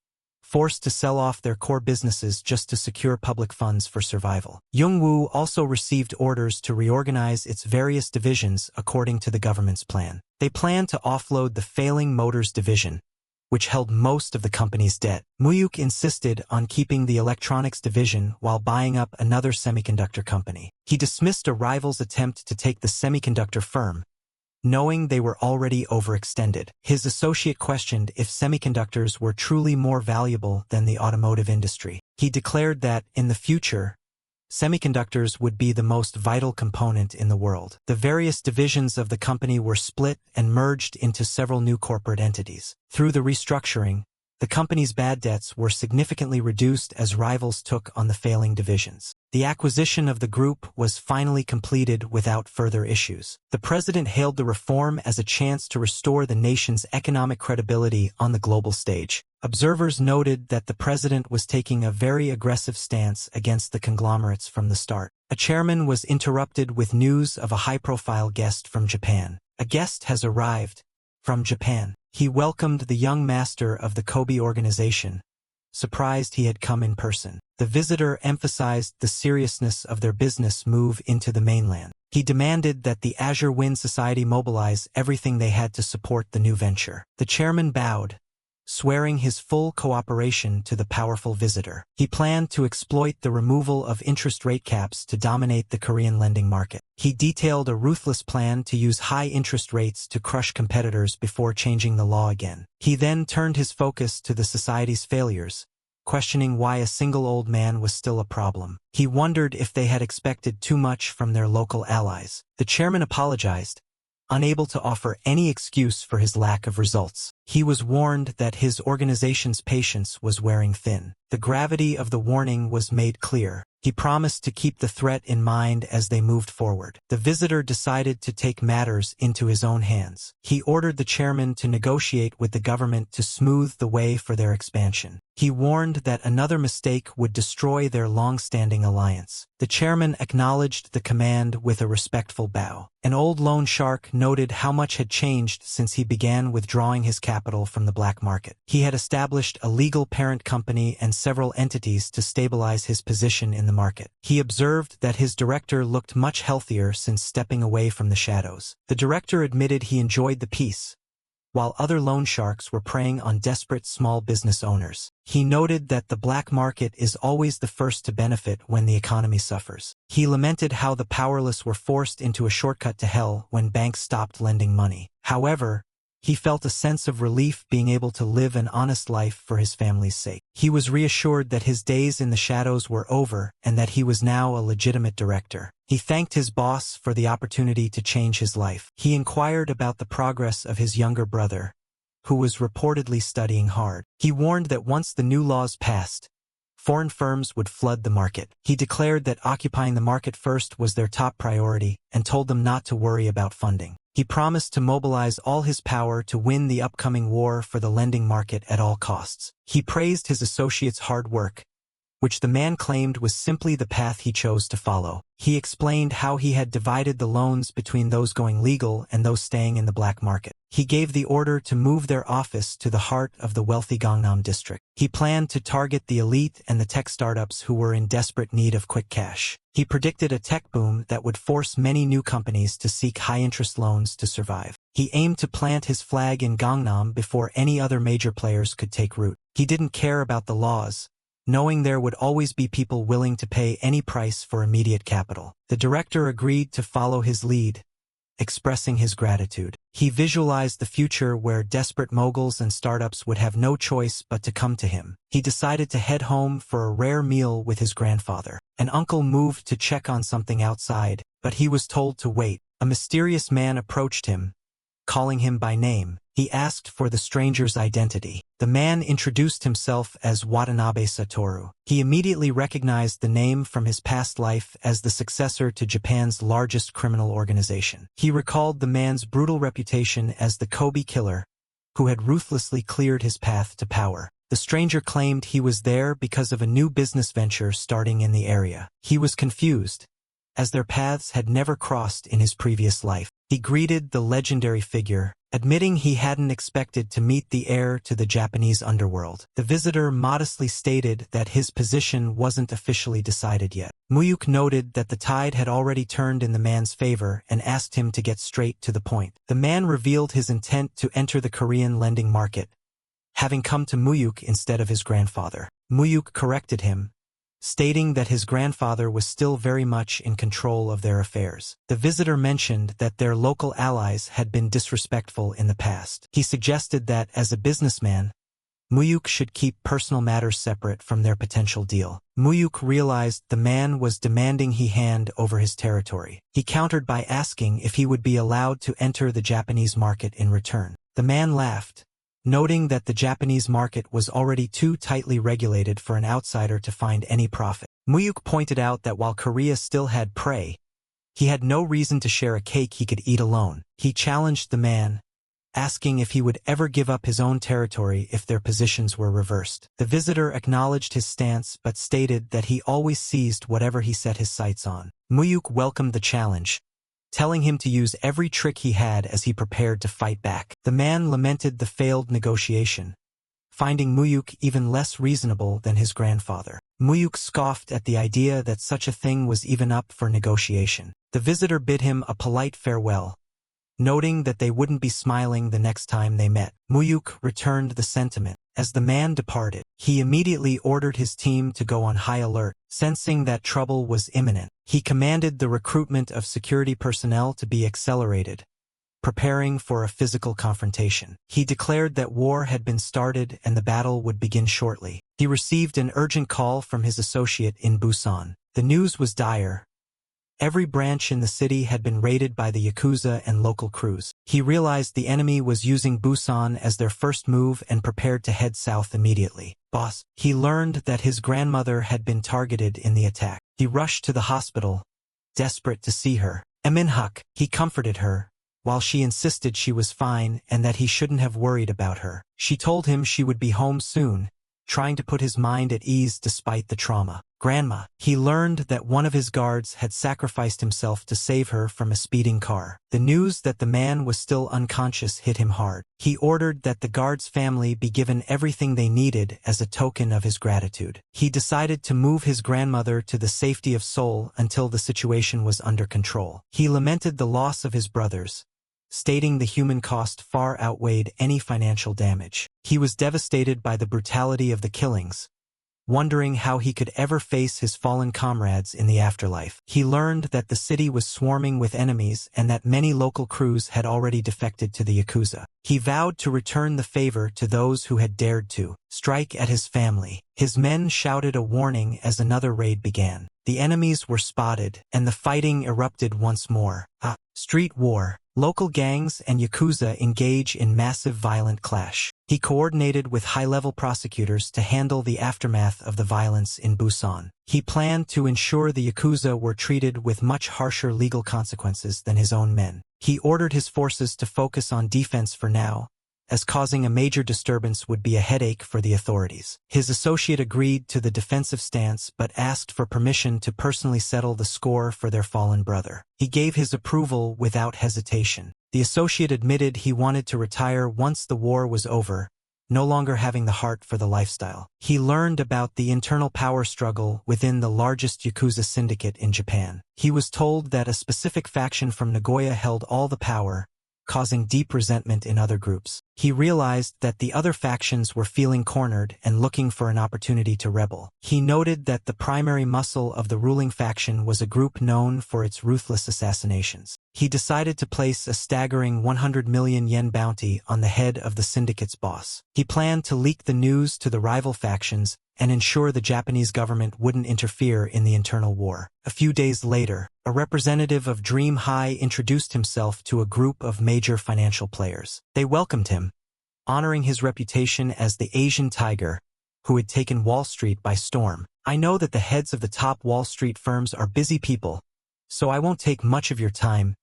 forced to sell off their core businesses just to secure public funds for survival. Yongwoo also received orders to reorganize its various divisions according to the government's plan. They planned to offload the failing motors division, which held most of the company's debt. Mu-hyuk insisted on keeping the electronics division while buying up another semiconductor company. He dismissed a rival's attempt to take the semiconductor firm, knowing they were already overextended. His associate questioned if semiconductors were truly more valuable than the automotive industry. He declared that, in the future, semiconductors would be the most vital component in the world. The various divisions of the company were split and merged into several new corporate entities. Through the restructuring, the company's bad debts were significantly reduced as rivals took on the failing divisions. The acquisition of the group was finally completed without further issues. The president hailed the reform as a chance to restore the nation's economic credibility on the global stage. Observers noted that the president was taking a very aggressive stance against the conglomerates from the start. A chairman was interrupted with news of a high-profile guest from Japan. "A guest has arrived from Japan." He welcomed the young master of the Kobe organization, surprised he had come in person. The visitor emphasized the seriousness of their business move into the mainland. He demanded that the Azure Wind Society mobilize everything they had to support the new venture. The chairman bowed, swearing his full cooperation to the powerful visitor. He planned to exploit the removal of interest rate caps to dominate the Korean lending market. He detailed a ruthless plan to use high interest rates to crush competitors before changing the law again. He then turned his focus to the society's failures, questioning why a single old man was still a problem. He wondered if they had expected too much from their local allies. The chairman apologized, unable to offer any excuse for his lack of results. He was warned that his organization's patience was wearing thin. The gravity of the warning was made clear. He promised to keep the threat in mind as they moved forward. The visitor decided to take matters into his own hands. He ordered the chairman to negotiate with the government to smooth the way for their expansion. He warned that another mistake would destroy their long-standing alliance. The chairman acknowledged the command with a respectful bow. An old loan shark noted how much had changed since he began withdrawing his capital from the black market. He had established a legal parent company and several entities to stabilize his position in the market. He observed that his director looked much healthier since stepping away from the shadows. The director admitted he enjoyed the peace, while other loan sharks were preying on desperate small business owners. He noted that the black market is always the first to benefit when the economy suffers. He lamented how the powerless were forced into a shortcut to hell when banks stopped lending money. However, he felt a sense of relief being able to live an honest life for his family's sake. He was reassured that his days in the shadows were over and that he was now a legitimate director. He thanked his boss for the opportunity to change his life. He inquired about the progress of his younger brother, who was reportedly studying hard. He warned that once the new laws passed, foreign firms would flood the market. He declared that occupying the market first was their top priority and told them not to worry about funding. He promised to mobilize all his power to win the upcoming war for the lending market at all costs. He praised his associates' hard work, which the man claimed was simply the path he chose to follow. He explained how he had divided the loans between those going legal and those staying in the black market. He gave the order to move their office to the heart of the wealthy Gangnam district. He planned to target the elite and the tech startups who were in desperate need of quick cash. He predicted a tech boom that would force many new companies to seek high-interest loans to survive. He aimed to plant his flag in Gangnam before any other major players could take root. He didn't care about the laws, knowing there would always be people willing to pay any price for immediate capital. The director agreed to follow his lead, expressing his gratitude. He visualized the future where desperate moguls and startups would have no choice but to come to him. He decided to head home for a rare meal with his grandfather. An uncle moved to check on something outside, but he was told to wait. A mysterious man approached him, calling him by name. He asked for the stranger's identity. The man introduced himself as Watanabe Satoru. He immediately recognized the name from his past life as the successor to Japan's largest criminal organization. He recalled the man's brutal reputation as the Kobe killer, who had ruthlessly cleared his path to power. The stranger claimed he was there because of a new business venture starting in the area. He was confused, as their paths had never crossed in his previous life. He greeted the legendary figure, admitting he hadn't expected to meet the heir to the Japanese underworld. The visitor modestly stated that his position wasn't officially decided yet. Mu-hyuk noted that the tide had already turned in the man's favor and asked him to get straight to the point. The man revealed his intent to enter the Korean lending market, having come to Mu-hyuk instead of his grandfather. Mu-hyuk corrected him, stating that his grandfather was still very much in control of their affairs. The visitor mentioned that their local allies had been disrespectful in the past. He suggested that, as a businessman, Mu-hyuk should keep personal matters separate from their potential deal. Mu-hyuk realized the man was demanding he hand over his territory. He countered by asking if he would be allowed to enter the Japanese market in return. The man laughed, noting that the Japanese market was already too tightly regulated for an outsider to find any profit. Mu-hyuk pointed out that while Korea still had prey, he had no reason to share a cake he could eat alone. He challenged the man, asking if he would ever give up his own territory if their positions were reversed. The visitor acknowledged his stance but stated that he always seized whatever he set his sights on. Mu-hyuk welcomed the challenge, telling him to use every trick he had as he prepared to fight back. The man lamented the failed negotiation, finding Mu-hyuk even less reasonable than his grandfather. Mu-hyuk scoffed at the idea that such a thing was even up for negotiation. The visitor bid him a polite farewell, noting that they wouldn't be smiling the next time they met. Mu-hyuk returned the sentiment. As the man departed, he immediately ordered his team to go on high alert, sensing that trouble was imminent. He commanded the recruitment of security personnel to be accelerated, preparing for a physical confrontation. He declared that war had been started and the battle would begin shortly. He received an urgent call from his associate in Busan. The news was dire. Every branch in the city had been raided by the Yakuza and local crews. He realized the enemy was using Busan as their first move and prepared to head south immediately. Boss, he learned that his grandmother had been targeted in the attack. He rushed to the hospital, desperate to see her. Minhuk, he comforted her, while she insisted she was fine and that he shouldn't have worried about her. She told him she would be home soon, trying to put his mind at ease despite the trauma. Grandma, he learned that one of his guards had sacrificed himself to save her from a speeding car. The news that the man was still unconscious hit him hard. He ordered that the guard's family be given everything they needed as a token of his gratitude. He decided to move his grandmother to the safety of Seoul until the situation was under control. He lamented the loss of his brothers, stating the human cost far outweighed any financial damage. He was devastated by the brutality of the killings, wondering how he could ever face his fallen comrades in the afterlife. He learned that the city was swarming with enemies and that many local crews had already defected to the Yakuza. He vowed to return the favor to those who had dared to strike at his family. His men shouted a warning as another raid began. The enemies were spotted, and the fighting erupted once more. Street war. Local gangs and Yakuza engage in massive violent clash. He coordinated with high-level prosecutors to handle the aftermath of the violence in Busan. He planned to ensure the Yakuza were treated with much harsher legal consequences than his own men. He ordered his forces to focus on defense for now, as causing a major disturbance would be a headache for the authorities. His associate agreed to the defensive stance but asked for permission to personally settle the score for their fallen brother. He gave his approval without hesitation. The associate admitted he wanted to retire once the war was over, no longer having the heart for the lifestyle. He learned about the internal power struggle within the largest Yakuza syndicate in Japan. He was told that a specific faction from Nagoya held all the power, causing deep resentment in other groups. He realized that the other factions were feeling cornered and looking for an opportunity to rebel. He noted that the primary muscle of the ruling faction was a group known for its ruthless assassinations. He decided to place a staggering 100 million yen bounty on the head of the syndicate's boss. He planned to leak the news to the rival factions, and ensure the Japanese government wouldn't interfere in the internal war. A few days later, a representative of Dream High introduced himself to a group of major financial players. They welcomed him, honoring his reputation as the Asian tiger who had taken Wall Street by storm. I know that the heads of the top Wall Street firms are busy people, so I won't take much of your time.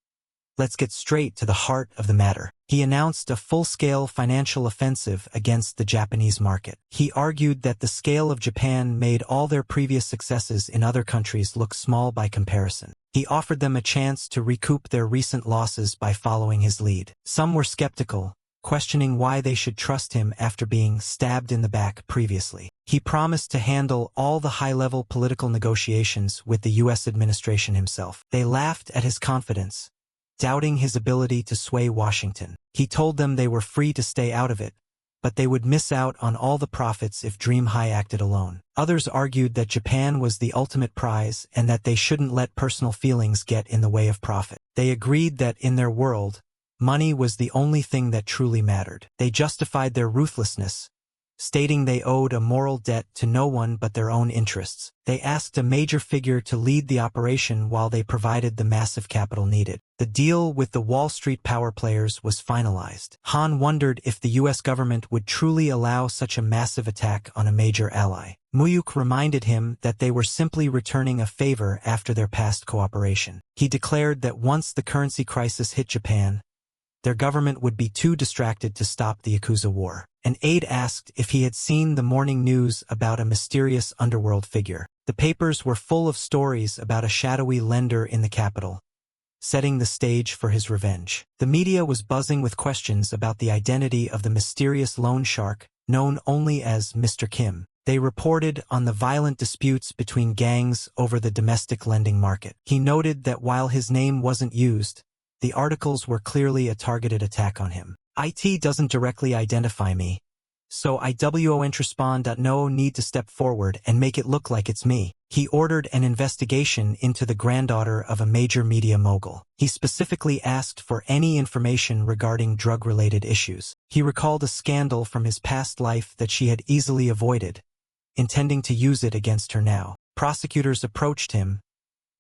Let's get straight to the heart of the matter. He announced a full-scale financial offensive against the Japanese market. He argued that the scale of Japan made all their previous successes in other countries look small by comparison. He offered them a chance to recoup their recent losses by following his lead. Some were skeptical, questioning why they should trust him after being stabbed in the back previously. He promised to handle all the high-level political negotiations with the U.S. administration himself. They laughed at his confidence, doubting his ability to sway Washington. He told them they were free to stay out of it, but they would miss out on all the profits if Dream High acted alone. Others argued that Japan was the ultimate prize and that they shouldn't let personal feelings get in the way of profit. They agreed that in their world, money was the only thing that truly mattered. They justified their ruthlessness, stating they owed a moral debt to no one but their own interests. They asked a major figure to lead the operation while they provided the massive capital needed. The deal with the Wall Street power players was finalized. Han wondered if the U.S. government would truly allow such a massive attack on a major ally. Mu-hyuk reminded him that they were simply returning a favor after their past cooperation. He declared that once the currency crisis hit Japan, their government would be too distracted to stop the Yakuza war. An aide asked if he had seen the morning news about a mysterious underworld figure. The papers were full of stories about a shadowy lender in the capital, setting the stage for his revenge. The media was buzzing with questions about the identity of the mysterious loan shark, known only as Mr. Kim. They reported on the violent disputes between gangs over the domestic lending market. He noted that while his name wasn't used, the articles were clearly a targeted attack on him. It doesn't directly identify me, so I won't respond. No need to step forward and make it look like it's me. He ordered an investigation into the granddaughter of a major media mogul. He specifically asked for any information regarding drug-related issues. He recalled a scandal from his past life that she had easily avoided, intending to use it against her now. Prosecutors approached him,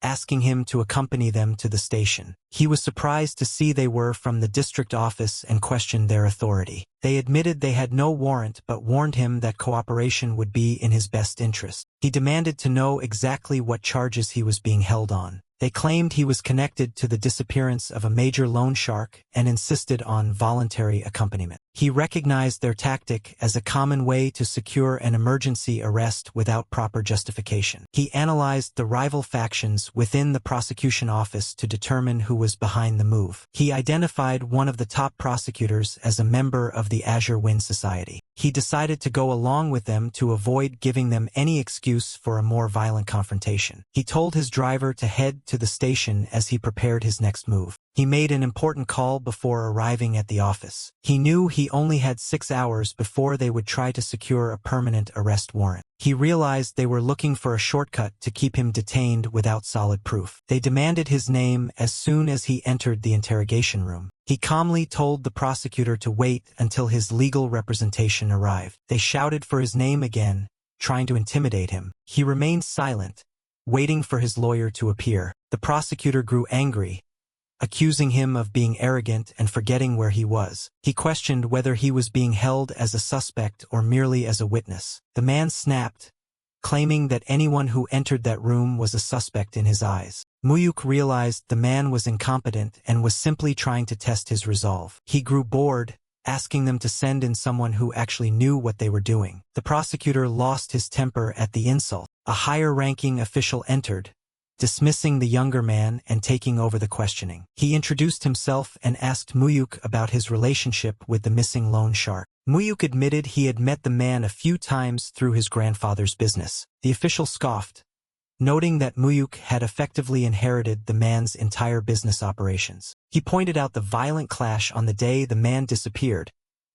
asking him to accompany them to the station. He was surprised to see they were from the district office and questioned their authority. They admitted they had no warrant but warned him that cooperation would be in his best interest. He demanded to know exactly what charges he was being held on. They claimed he was connected to the disappearance of a major loan shark and insisted on voluntary accompaniment. He recognized their tactic as a common way to secure an emergency arrest without proper justification. He analyzed the rival factions within the prosecution office to determine who was behind the move. He identified one of the top prosecutors as a member of the Azure Wind Society. He decided to go along with them to avoid giving them any excuse for a more violent confrontation. He told his driver to head to the station as he prepared his next move. He made an important call before arriving at the office. He knew he only had 6 hours before they would try to secure a permanent arrest warrant. He realized they were looking for a shortcut to keep him detained without solid proof. They demanded his name as soon as he entered the interrogation room. He calmly told the prosecutor to wait until his legal representation arrived. They shouted for his name again, trying to intimidate him. He remained silent, waiting for his lawyer to appear. The prosecutor grew angry, accusing him of being arrogant and forgetting where he was. He questioned whether he was being held as a suspect or merely as a witness. The man snapped, claiming that anyone who entered that room was a suspect in his eyes. Mu-hyuk realized the man was incompetent and was simply trying to test his resolve. He grew bored, asking them to send in someone who actually knew what they were doing. The prosecutor lost his temper at the insult. A higher-ranking official entered, dismissing the younger man and taking over the questioning. He introduced himself and asked Mu-hyuk about his relationship with the missing loan shark. Mu-hyuk admitted he had met the man a few times through his grandfather's business. The official scoffed, noting that Mu-hyuk had effectively inherited the man's entire business operations. He pointed out the violent clash on the day the man disappeared,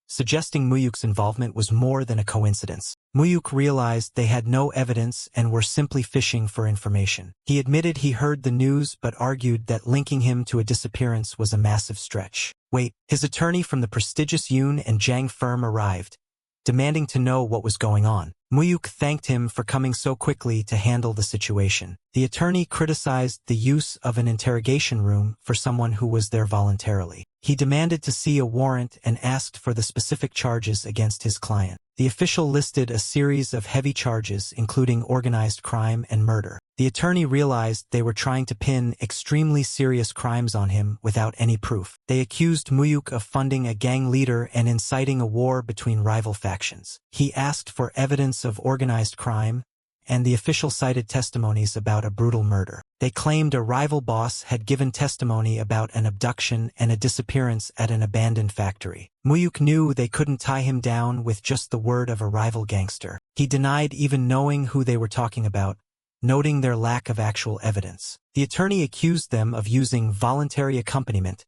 suggesting Mu-hyuk's involvement was more than a coincidence. Mu-hyuk realized they had no evidence and were simply fishing for information. He admitted he heard the news but argued that linking him to a disappearance was a massive stretch. Wait, his attorney from the prestigious Yoon and Jang firm arrived, demanding to know what was going on. Mu-hyuk thanked him for coming so quickly to handle the situation. The attorney criticized the use of an interrogation room for someone who was there voluntarily. He demanded to see a warrant and asked for the specific charges against his client. The official listed a series of heavy charges, including organized crime and murder. The attorney realized they were trying to pin extremely serious crimes on him without any proof. They accused Mu-hyuk of funding a gang leader and inciting a war between rival factions. He asked for evidence of organized crime, and the official cited testimonies about a brutal murder. They claimed a rival boss had given testimony about an abduction and a disappearance at an abandoned factory. Mu-hyuk knew they couldn't tie him down with just the word of a rival gangster. He denied even knowing who they were talking about, noting their lack of actual evidence. The attorney accused them of using voluntary accompaniment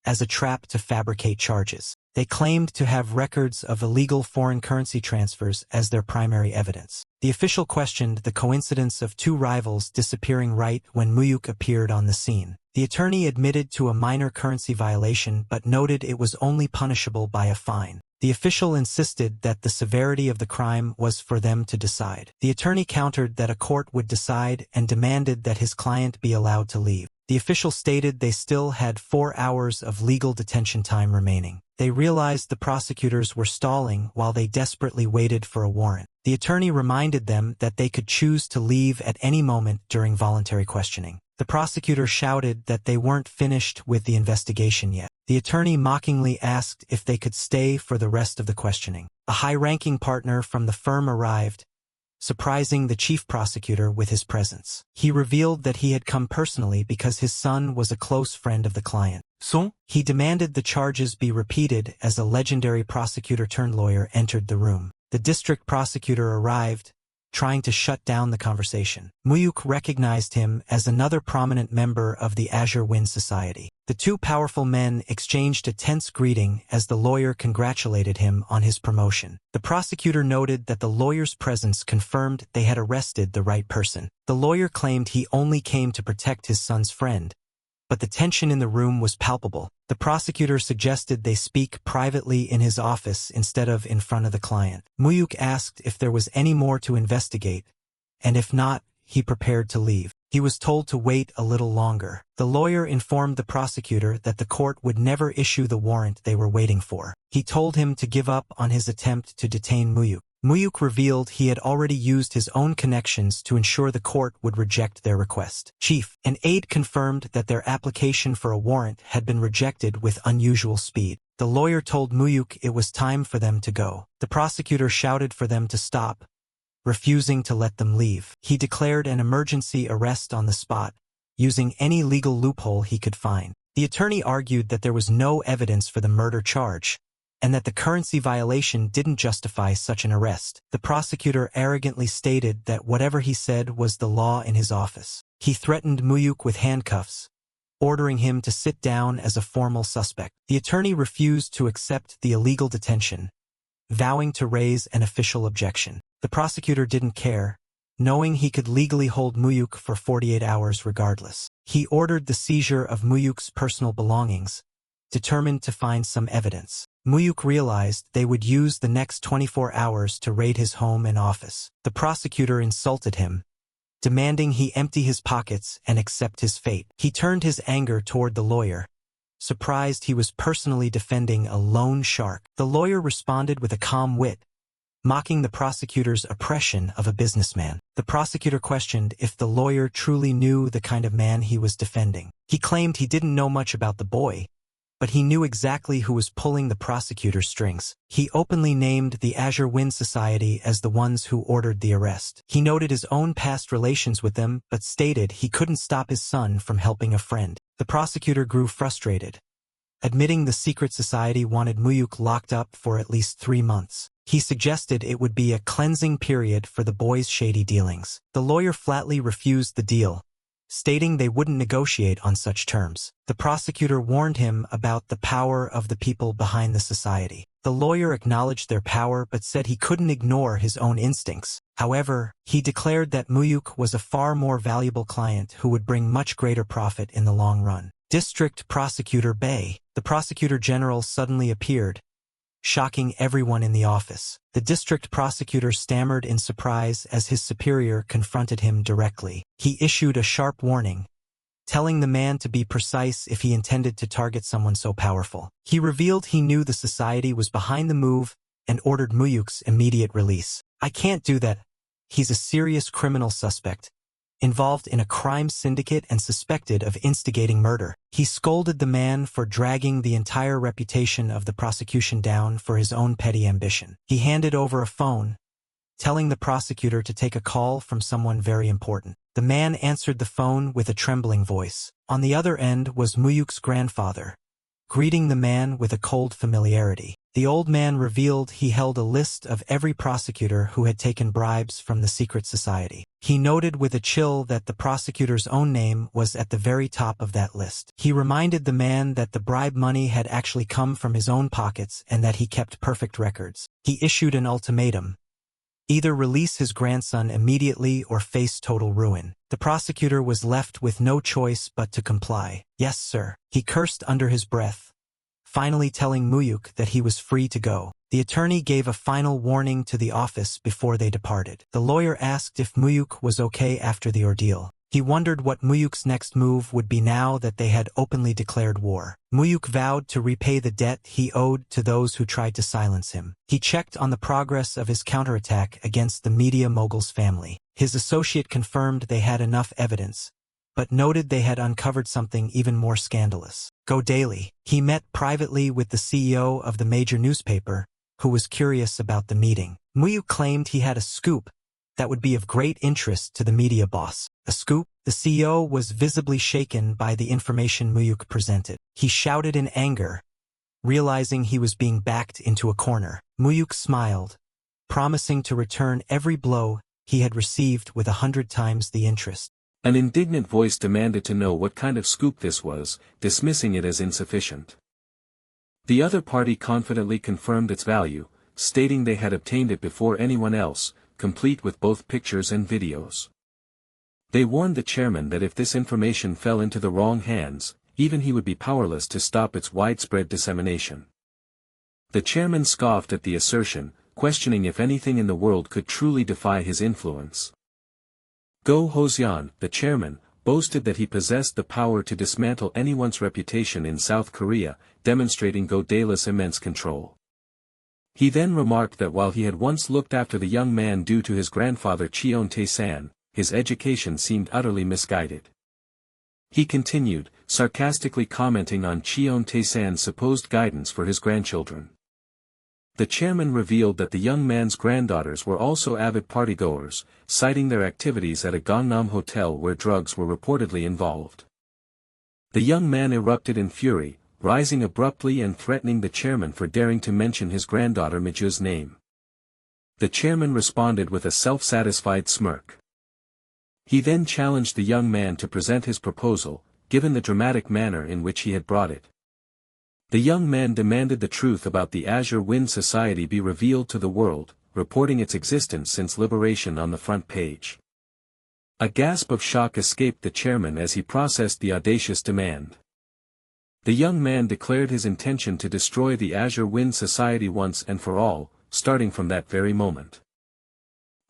as a trap to fabricate charges. They claimed to have records of illegal foreign currency transfers as their primary evidence. The official questioned the coincidence of two rivals disappearing right when Mu-hyuk appeared on the scene. The attorney admitted to a minor currency violation but noted it was only punishable by a fine. The official insisted that the severity of the crime was for them to decide. The attorney countered that a court would decide and demanded that his client be allowed to leave. The official stated they still had 4 hours of legal detention time remaining. They realized the prosecutors were stalling while they desperately waited for a warrant. The attorney reminded them that they could choose to leave at any moment during voluntary questioning. The prosecutor shouted that they weren't finished with the investigation yet. The attorney mockingly asked if they could stay for the rest of the questioning. A high-ranking partner from the firm arrived, surprising the chief prosecutor with his presence. He revealed that he had come personally because his son was a close friend of the client. So? He demanded the charges be repeated as a legendary prosecutor-turned-lawyer entered the room. The district prosecutor arrived, trying to shut down the conversation. Mu-hyuk recognized him as another prominent member of the Azure Wind Society. The two powerful men exchanged a tense greeting as the lawyer congratulated him on his promotion. The prosecutor noted that the lawyer's presence confirmed they had arrested the right person. The lawyer claimed he only came to protect his son's friend, but the tension in the room was palpable. The prosecutor suggested they speak privately in his office instead of in front of the client. Mu-hyuk asked if there was any more to investigate, and if not, he prepared to leave. He was told to wait a little longer. The lawyer informed the prosecutor that the court would never issue the warrant they were waiting for. He told him to give up on his attempt to detain Mu-hyuk. Mu-hyuk revealed he had already used his own connections to ensure the court would reject their request. Chief, an aide confirmed that their application for a warrant had been rejected with unusual speed. The lawyer told Mu-hyuk it was time for them to go. The prosecutor shouted for them to stop, refusing to let them leave. He declared an emergency arrest on the spot, using any legal loophole he could find. The attorney argued that there was no evidence for the murder charge, and that the currency violation didn't justify such an arrest. The prosecutor arrogantly stated that whatever he said was the law in his office. He threatened Mu-hyuk with handcuffs, ordering him to sit down as a formal suspect. The attorney refused to accept the illegal detention, vowing to raise an official objection. The prosecutor didn't care, knowing he could legally hold Mu-hyuk for 48 hours regardless. He ordered the seizure of Mu-hyuk's personal belongings, determined to find some evidence. Mu-hyuk realized they would use the next 24 hours to raid his home and office. The prosecutor insulted him, demanding he empty his pockets and accept his fate. He turned his anger toward the lawyer, surprised he was personally defending a loan shark. The lawyer responded with a calm wit, mocking the prosecutor's oppression of a businessman. The prosecutor questioned if the lawyer truly knew the kind of man he was defending. He claimed he didn't know much about the boy, but he knew exactly who was pulling the prosecutor's strings. He openly named the Azure Wind Society as the ones who ordered the arrest. He noted his own past relations with them, but stated he couldn't stop his son from helping a friend. The prosecutor grew frustrated, admitting the secret society wanted Mu-hyuk locked up for at least 3 months. He suggested it would be a cleansing period for the boy's shady dealings. The lawyer flatly refused the deal, stating they wouldn't negotiate on such terms. The prosecutor warned him about the power of the people behind the society. The lawyer acknowledged their power but said he couldn't ignore his own instincts. However, he declared that Mu-hyuk was a far more valuable client who would bring much greater profit in the long run. District Prosecutor Bay. The prosecutor general suddenly appeared, shocking everyone in the office. The district prosecutor stammered in surprise as his superior confronted him directly. He issued a sharp warning, telling the man to be precise if he intended to target someone so powerful. He revealed he knew the society was behind the move and ordered Mu-hyuk's immediate release. "I can't do that. He's a serious criminal suspect, involved in a crime syndicate and suspected of instigating murder." He scolded the man for dragging the entire reputation of the prosecution down for his own petty ambition. He handed over a phone, telling the prosecutor to take a call from someone very important. The man answered the phone with a trembling voice. On the other end was Mu-hyuk's grandfather, greeting the man with a cold familiarity. The old man revealed he held a list of every prosecutor who had taken bribes from the secret society. He noted with a chill that the prosecutor's own name was at the very top of that list. He reminded the man that the bribe money had actually come from his own pockets and that he kept perfect records. He issued an ultimatum: either release his grandson immediately or face total ruin. The prosecutor was left with no choice but to comply. "Yes, sir," he cursed under his breath, finally telling Mu-hyuk that he was free to go. The attorney gave a final warning to the office before they departed. The lawyer asked if Mu-hyuk was okay after the ordeal. He wondered what Mu-hyuk's next move would be now that they had openly declared war. Mu-hyuk vowed to repay the debt he owed to those who tried to silence him. He checked on the progress of his counterattack against the media mogul's family. His associate confirmed they had enough evidence, but noted they had uncovered something even more scandalous. Go daily. He met privately with the CEO of the major newspaper, who was curious about the meeting. Mu-hyuk claimed he had a scoop that would be of great interest to the media boss. A scoop? The CEO was visibly shaken by the information Mu-hyuk presented. He shouted in anger, realizing he was being backed into a corner. Mu-hyuk smiled, promising to return every blow he had received with 100 times the interest. An indignant voice demanded to know what kind of scoop this was, dismissing it as insufficient. The other party confidently confirmed its value, stating they had obtained it before anyone else, complete with both pictures and videos. They warned the chairman that if this information fell into the wrong hands, even he would be powerless to stop its widespread dissemination. The chairman scoffed at the assertion, questioning if anything in the world could truly defy his influence. Go Hosyeon, the chairman, boasted that he possessed the power to dismantle anyone's reputation in South Korea, demonstrating Go Dae's immense control. He then remarked that while he had once looked after the young man due to his grandfather Cheon Tae-san, his education seemed utterly misguided. He continued, sarcastically commenting on Cheon Tae-san's supposed guidance for his grandchildren. The chairman revealed that the young man's granddaughters were also avid partygoers, citing their activities at a Gangnam hotel where drugs were reportedly involved. The young man erupted in fury, rising abruptly and threatening the chairman for daring to mention his granddaughter Miju's name. The chairman responded with a self-satisfied smirk. He then challenged the young man to present his proposal, given the dramatic manner in which he had brought it. The young man demanded the truth about the Azure Wind Society be revealed to the world, reporting its existence since liberation on the front page. A gasp of shock escaped the chairman as he processed the audacious demand. The young man declared his intention to destroy the Azure Wind Society once and for all, starting from that very moment.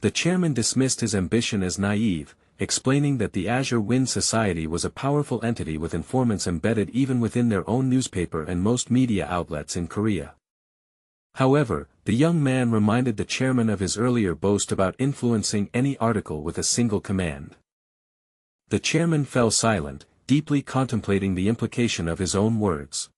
The chairman dismissed his ambition as naive, explaining that the Azure Wind Society was a powerful entity with informants embedded even within their own newspaper and most media outlets in Korea. However, the young man reminded the chairman of his earlier boast about influencing any article with a single command. The chairman fell silent, deeply contemplating the implication of his own words.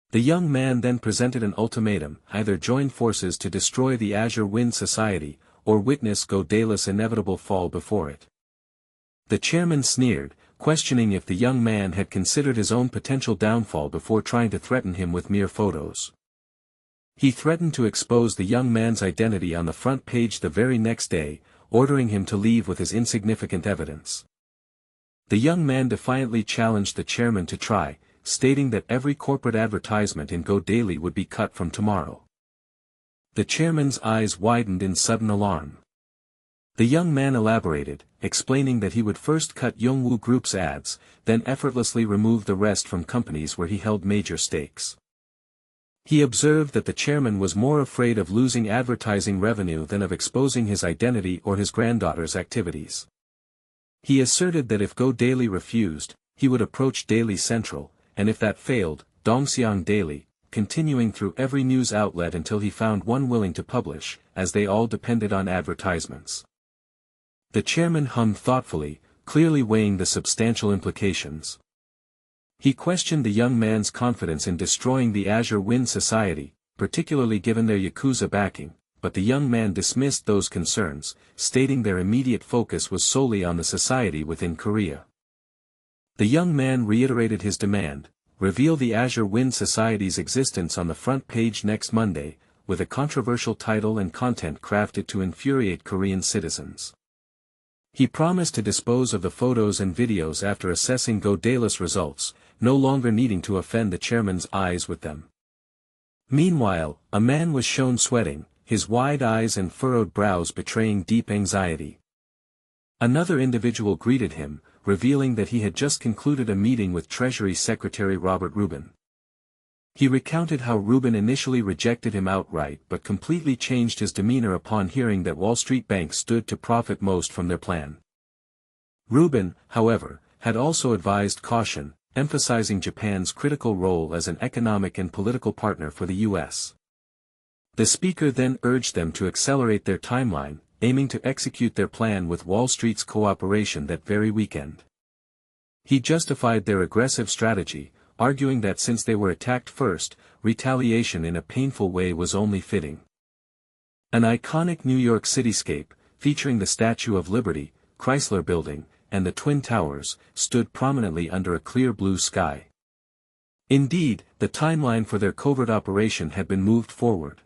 The young man then presented an ultimatum: either join forces to destroy the Azure Wind Society, or witness Go Dae's inevitable fall before it. The chairman sneered, questioning if the young man had considered his own potential downfall before trying to threaten him with mere photos. He threatened to expose the young man's identity on the front page the very next day, ordering him to leave with his insignificant evidence. The young man defiantly challenged the chairman to try, stating that every corporate advertisement in Go Daily would be cut from tomorrow. The chairman's eyes widened in sudden alarm. The young man elaborated, explaining that he would first cut Yongwoo Group's ads, then effortlessly remove the rest from companies where he held major stakes. He observed that the chairman was more afraid of losing advertising revenue than of exposing his identity or his granddaughter's activities. He asserted that if Go Daily refused, he would approach Daily Central, and if that failed, Dongxiang Daily, continuing through every news outlet until he found one willing to publish, as they all depended on advertisements. The chairman hummed thoughtfully, clearly weighing the substantial implications. He questioned the young man's confidence in destroying the Azure Wind Society, particularly given their Yakuza backing, but the young man dismissed those concerns, stating their immediate focus was solely on the society within Korea. The young man reiterated his demand: reveal the Azure Wind Society's existence on the front page next Monday, with a controversial title and content crafted to infuriate Korean citizens. He promised to dispose of the photos and videos after assessing Go Daily's results, no longer needing to offend the chairman's eyes with them. Meanwhile, a man was shown sweating, his wide eyes and furrowed brows betraying deep anxiety. Another individual greeted him, revealing that he had just concluded a meeting with Treasury Secretary Robert Rubin. He recounted how Rubin initially rejected him outright but completely changed his demeanor upon hearing that Wall Street banks stood to profit most from their plan. Rubin, however, had also advised caution, emphasizing Japan's critical role as an economic and political partner for the U.S. The speaker then urged them to accelerate their timeline, aiming to execute their plan with Wall Street's cooperation that very weekend. He justified their aggressive strategy, arguing that since they were attacked first, retaliation in a painful way was only fitting. An iconic New York cityscape, featuring the Statue of Liberty, Chrysler Building, and the Twin Towers, stood prominently under a clear blue sky. Indeed, the timeline for their covert operation had been moved forward.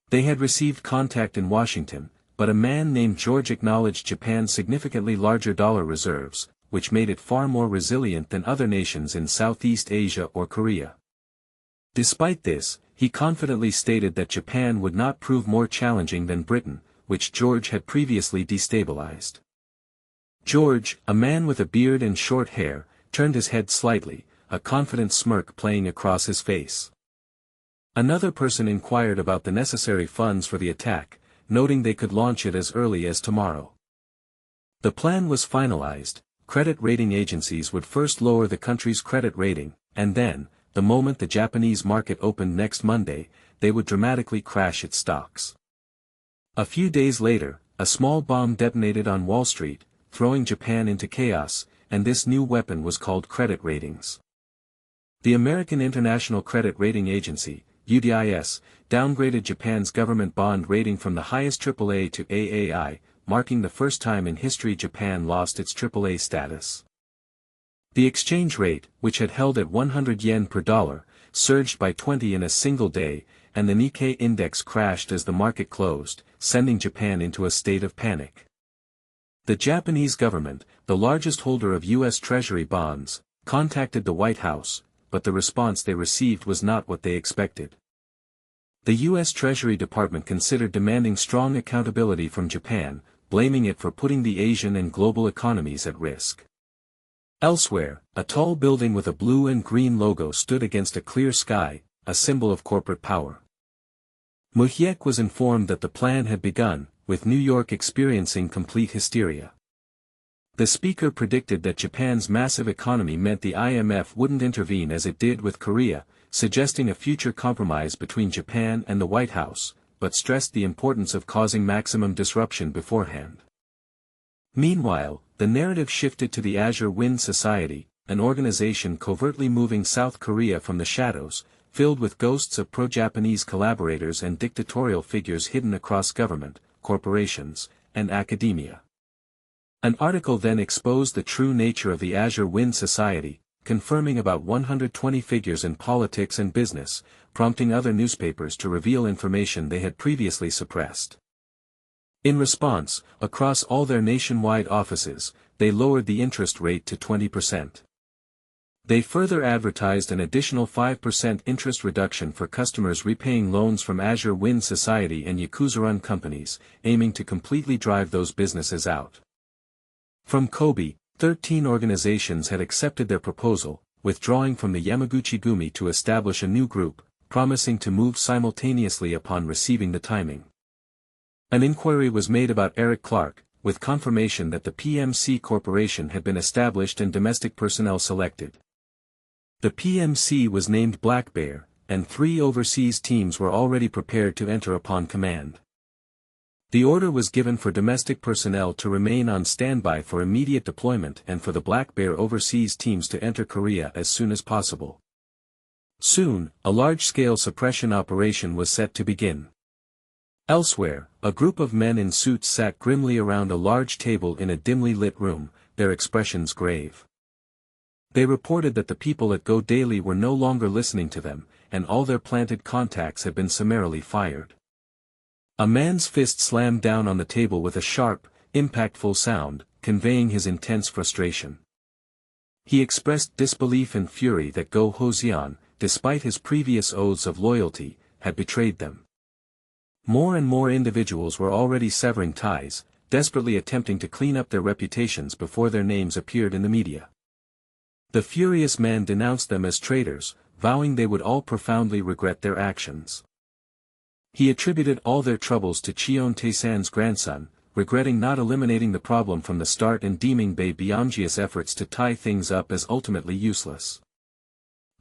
They had received contact in Washington, but a man named George acknowledged Japan's significantly larger dollar reserves, which made it far more resilient than other nations in Southeast Asia or Korea. Despite this, he confidently stated that Japan would not prove more challenging than Britain, which George had previously destabilized. George, a man with a beard and short hair, turned his head slightly, a confident smirk playing across his face. Another person inquired about the necessary funds for the attack, noting they could launch it as early as tomorrow. The plan was finalized. Credit rating agencies would first lower the country's credit rating, and then, the moment the Japanese market opened next Monday, they would dramatically crash its stocks. A few days later, a small bomb detonated on Wall Street, throwing Japan into chaos, and this new weapon was called credit ratings. The American International Credit Rating Agency, UDIS, downgraded Japan's government bond rating from the highest AAA to AAI, marking the first time in history Japan lost its AAA status. The exchange rate, which had held at 100 yen per dollar, surged by 20 in a single day, and the Nikkei index crashed as the market closed, sending Japan into a state of panic. The Japanese government, the largest holder of U.S. Treasury bonds, contacted the White House, but the response they received was not what they expected. The U.S. Treasury Department considered demanding strong accountability from Japan, blaming it for putting the Asian and global economies at risk. Elsewhere, a tall building with a blue and green logo stood against a clear sky, a symbol of corporate power. Mu-hyuk was informed that the plan had begun, with New York experiencing complete hysteria. The speaker predicted that Japan's massive economy meant the IMF wouldn't intervene as it did with Korea, suggesting a future compromise between Japan and the White House, but stressed the importance of causing maximum disruption beforehand. Meanwhile, the narrative shifted to the Azure Wind Society, an organization covertly moving South Korea from the shadows, filled with ghosts of pro-Japanese collaborators and dictatorial figures hidden across government, corporations, and academia. An article then exposed the true nature of the Azure Wind Society, confirming about 120 figures in politics and business, prompting other newspapers to reveal information they had previously suppressed. In response, across all their nationwide offices, they lowered the interest rate to 20%. They further advertised an additional 5% interest reduction for customers repaying loans from Azure Wind Society and Yakuza-run companies, aiming to completely drive those businesses out. From Kobe, 13 organizations had accepted their proposal, withdrawing from the Yamaguchi-gumi to establish a new group, promising to move simultaneously upon receiving the timing. An inquiry was made about Eric Clark, with confirmation that the PMC Corporation had been established and domestic personnel selected. The PMC was named Black Bear, and 3 overseas teams were already prepared to enter upon command. The order was given for domestic personnel to remain on standby for immediate deployment and for the Black Bear overseas teams to enter Korea as soon as possible. Soon, a large-scale suppression operation was set to begin. Elsewhere, a group of men in suits sat grimly around a large table in a dimly lit room, their expressions grave. They reported that the people at Go Daily were no longer listening to them, and all their planted contacts had been summarily fired. A man's fist slammed down on the table with a sharp, impactful sound, conveying his intense frustration. He expressed disbelief and fury that Go Hosian, despite his previous oaths of loyalty, had betrayed them. More and more individuals were already severing ties, desperately attempting to clean up their reputations before their names appeared in the media. The furious man denounced them as traitors, vowing they would all profoundly regret their actions. He attributed all their troubles to Cheon Tae-san's grandson, regretting not eliminating the problem from the start and deeming Bae Byungji's efforts to tie things up as ultimately useless.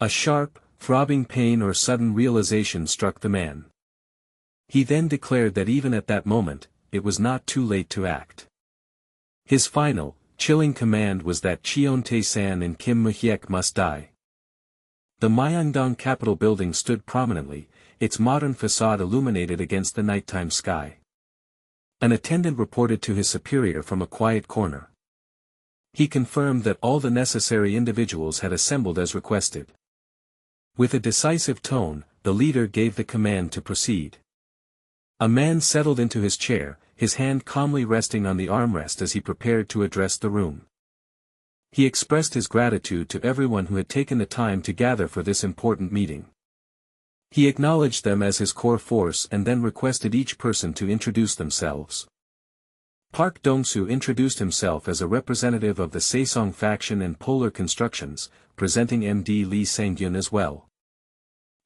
A sharp, throbbing pain or sudden realization struck the man. He then declared that even at that moment, it was not too late to act. His final, chilling command was that Cheon Tae-san and Kim Mu-hyuk must die. The Myeongdong Capitol building stood prominently, its modern facade illuminated against the nighttime sky. An attendant reported to his superior from a quiet corner. He confirmed that all the necessary individuals had assembled as requested. With a decisive tone, the leader gave the command to proceed. A man settled into his chair, his hand calmly resting on the armrest as he prepared to address the room. He expressed his gratitude to everyone who had taken the time to gather for this important meeting. He acknowledged them as his core force and then requested each person to introduce themselves. Park Dong-soo introduced himself as a representative of the Saesong faction and Polar Constructions, presenting MD Lee Sang-gyun as well.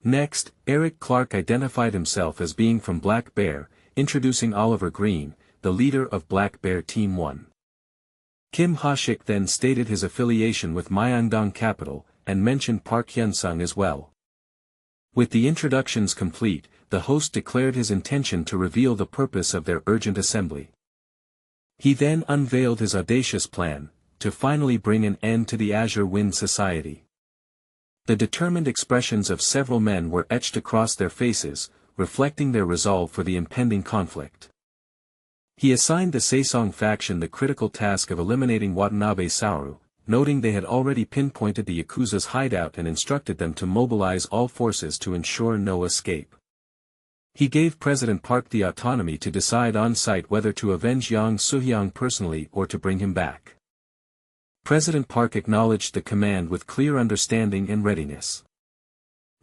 Next, Eric Clark identified himself as being from Black Bear, introducing Oliver Green, the leader of Black Bear Team 1. Kim Ha-shik then stated his affiliation with Myeongdong Capital, and mentioned Park Hyun-sung as well. With the introductions complete, the host declared his intention to reveal the purpose of their urgent assembly. He then unveiled his audacious plan, to finally bring an end to the Azure Wind Society. The determined expressions of several men were etched across their faces, reflecting their resolve for the impending conflict. He assigned the Saesong faction the critical task of eliminating Watanabe Saru, noting they had already pinpointed the Yakuza's hideout and instructed them to mobilize all forces to ensure no escape. He gave President Park the autonomy to decide on-site whether to avenge Yang Soo-hyang personally or to bring him back. President Park acknowledged the command with clear understanding and readiness.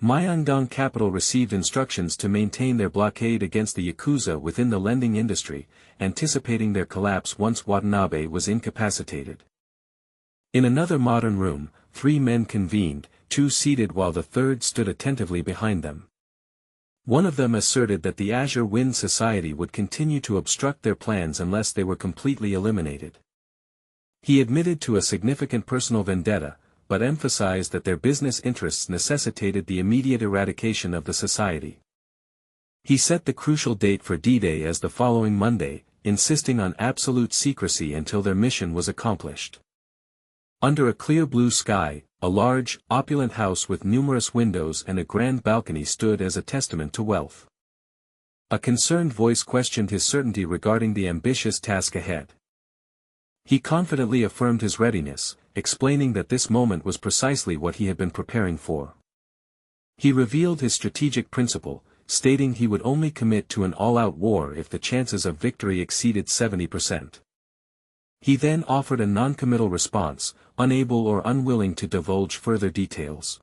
Myeongdong Capital received instructions to maintain their blockade against the Yakuza within the lending industry, anticipating their collapse once Watanabe was incapacitated. In another modern room, 3 men convened, 2 seated while the third stood attentively behind them. One of them asserted that the Azure Wind Society would continue to obstruct their plans unless they were completely eliminated. He admitted to a significant personal vendetta, but emphasized that their business interests necessitated the immediate eradication of the society. He set the crucial date for D-Day as the following Monday, insisting on absolute secrecy until their mission was accomplished. Under a clear blue sky, a large, opulent house with numerous windows and a grand balcony stood as a testament to wealth. A concerned voice questioned his certainty regarding the ambitious task ahead. He confidently affirmed his readiness, explaining that this moment was precisely what he had been preparing for. He revealed his strategic principle, stating he would only commit to an all-out war if the chances of victory exceeded 70%. He then offered a non-committal response, unable or unwilling to divulge further details.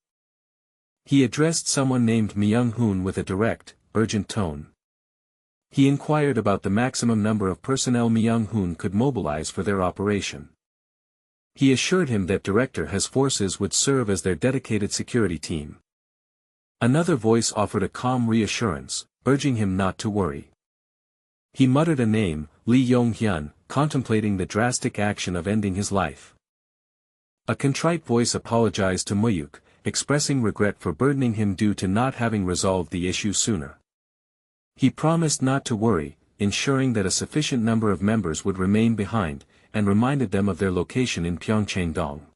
He addressed someone named Myung-hoon with a direct, urgent tone. He inquired about the maximum number of personnel Myung-hoon could mobilize for their operation. He assured him that Director Has forces would serve as their dedicated security team. Another voice offered a calm reassurance, urging him not to worry. He muttered a name, Lee Yong-hyun, contemplating the drastic action of ending his life. A contrite voice apologized to Mu-hyuk, expressing regret for burdening him due to not having resolved the issue sooner. He promised not to worry, ensuring that a sufficient number of members would remain behind, and reminded them of their location in Pyeongchang-dong.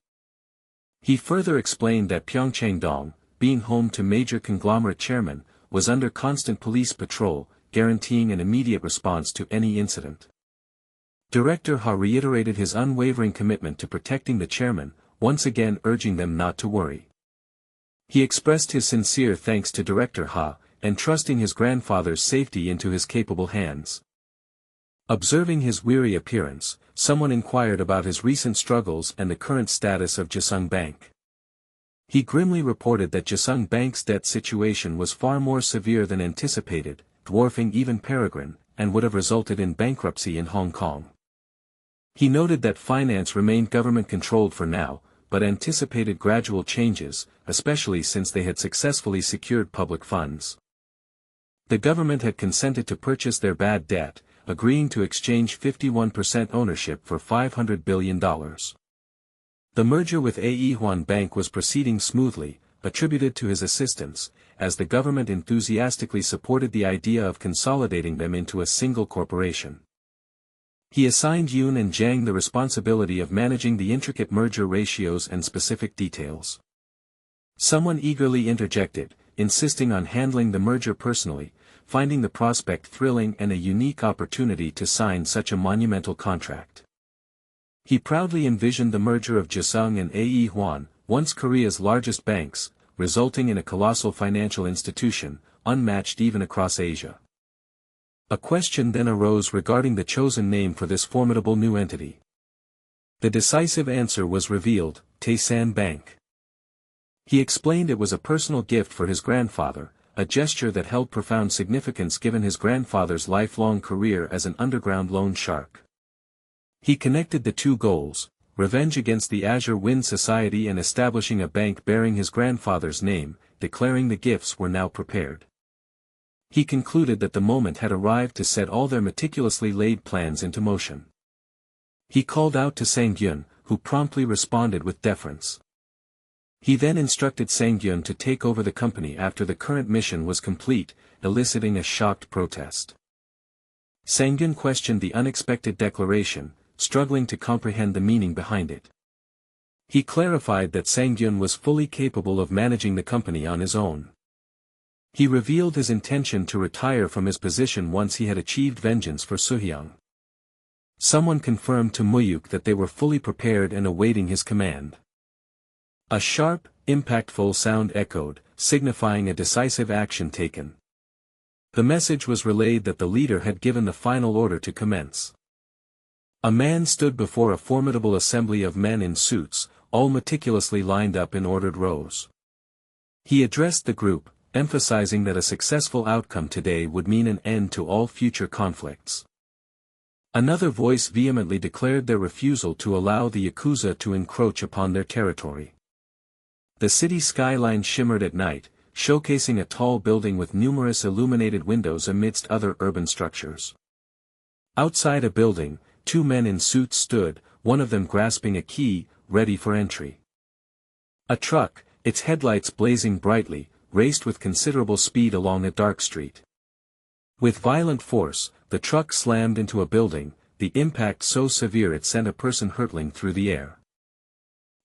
He further explained that Pyeongchang-dong, being home to major conglomerate chairmen, was under constant police patrol, guaranteeing an immediate response to any incident. Director Ha reiterated his unwavering commitment to protecting the chairman, once again urging them not to worry. He expressed his sincere thanks to Director Ha, entrusting his grandfather's safety into his capable hands. Observing his weary appearance, someone inquired about his recent struggles and the current status of Jisung Bank. He grimly reported that Jisung Bank's debt situation was far more severe than anticipated, dwarfing even Peregrine, and would have resulted in bankruptcy in Hong Kong. He noted that finance remained government-controlled for now, but anticipated gradual changes, especially since they had successfully secured public funds. The government had consented to purchase their bad debt, agreeing to exchange 51% ownership for $500 billion. The merger with Aehuan Bank was proceeding smoothly, attributed to his assistance, as the government enthusiastically supported the idea of consolidating them into a single corporation. He assigned Yoon and Jang the responsibility of managing the intricate merger ratios and specific details. Someone eagerly interjected, insisting on handling the merger personally, finding the prospect thrilling and a unique opportunity to sign such a monumental contract. He proudly envisioned the merger of Jisung and Aehuan, once Korea's largest banks, resulting in a colossal financial institution, unmatched even across Asia. A question then arose regarding the chosen name for this formidable new entity. The decisive answer was revealed: Tae-san Bank. He explained it was a personal gift for his grandfather, a gesture that held profound significance given his grandfather's lifelong career as an underground loan shark. He connected the two goals, revenge against the Azure Wind Society and establishing a bank bearing his grandfather's name, declaring the gifts were now prepared. He concluded that the moment had arrived to set all their meticulously laid plans into motion. He called out to Sang-gyun, who promptly responded with deference. He then instructed Sang-gyun to take over the company after the current mission was complete, eliciting a shocked protest. Sang-gyun questioned the unexpected declaration, struggling to comprehend the meaning behind it. He clarified that Sang-gyun was fully capable of managing the company on his own. He revealed his intention to retire from his position once he had achieved vengeance for Soo-hyung. Someone confirmed to Mu-hyuk that they were fully prepared and awaiting his command. A sharp, impactful sound echoed, signifying a decisive action taken. The message was relayed that the leader had given the final order to commence. A man stood before a formidable assembly of men in suits, all meticulously lined up in ordered rows. He addressed the group, emphasizing that a successful outcome today would mean an end to all future conflicts. Another voice vehemently declared their refusal to allow the Yakuza to encroach upon their territory. The city skyline shimmered at night, showcasing a tall building with numerous illuminated windows amidst other urban structures. Outside a building, two men in suits stood, one of them grasping a key, ready for entry. A truck, its headlights blazing brightly, raced with considerable speed along a dark street. With violent force, the truck slammed into a building, the impact so severe it sent a person hurtling through the air.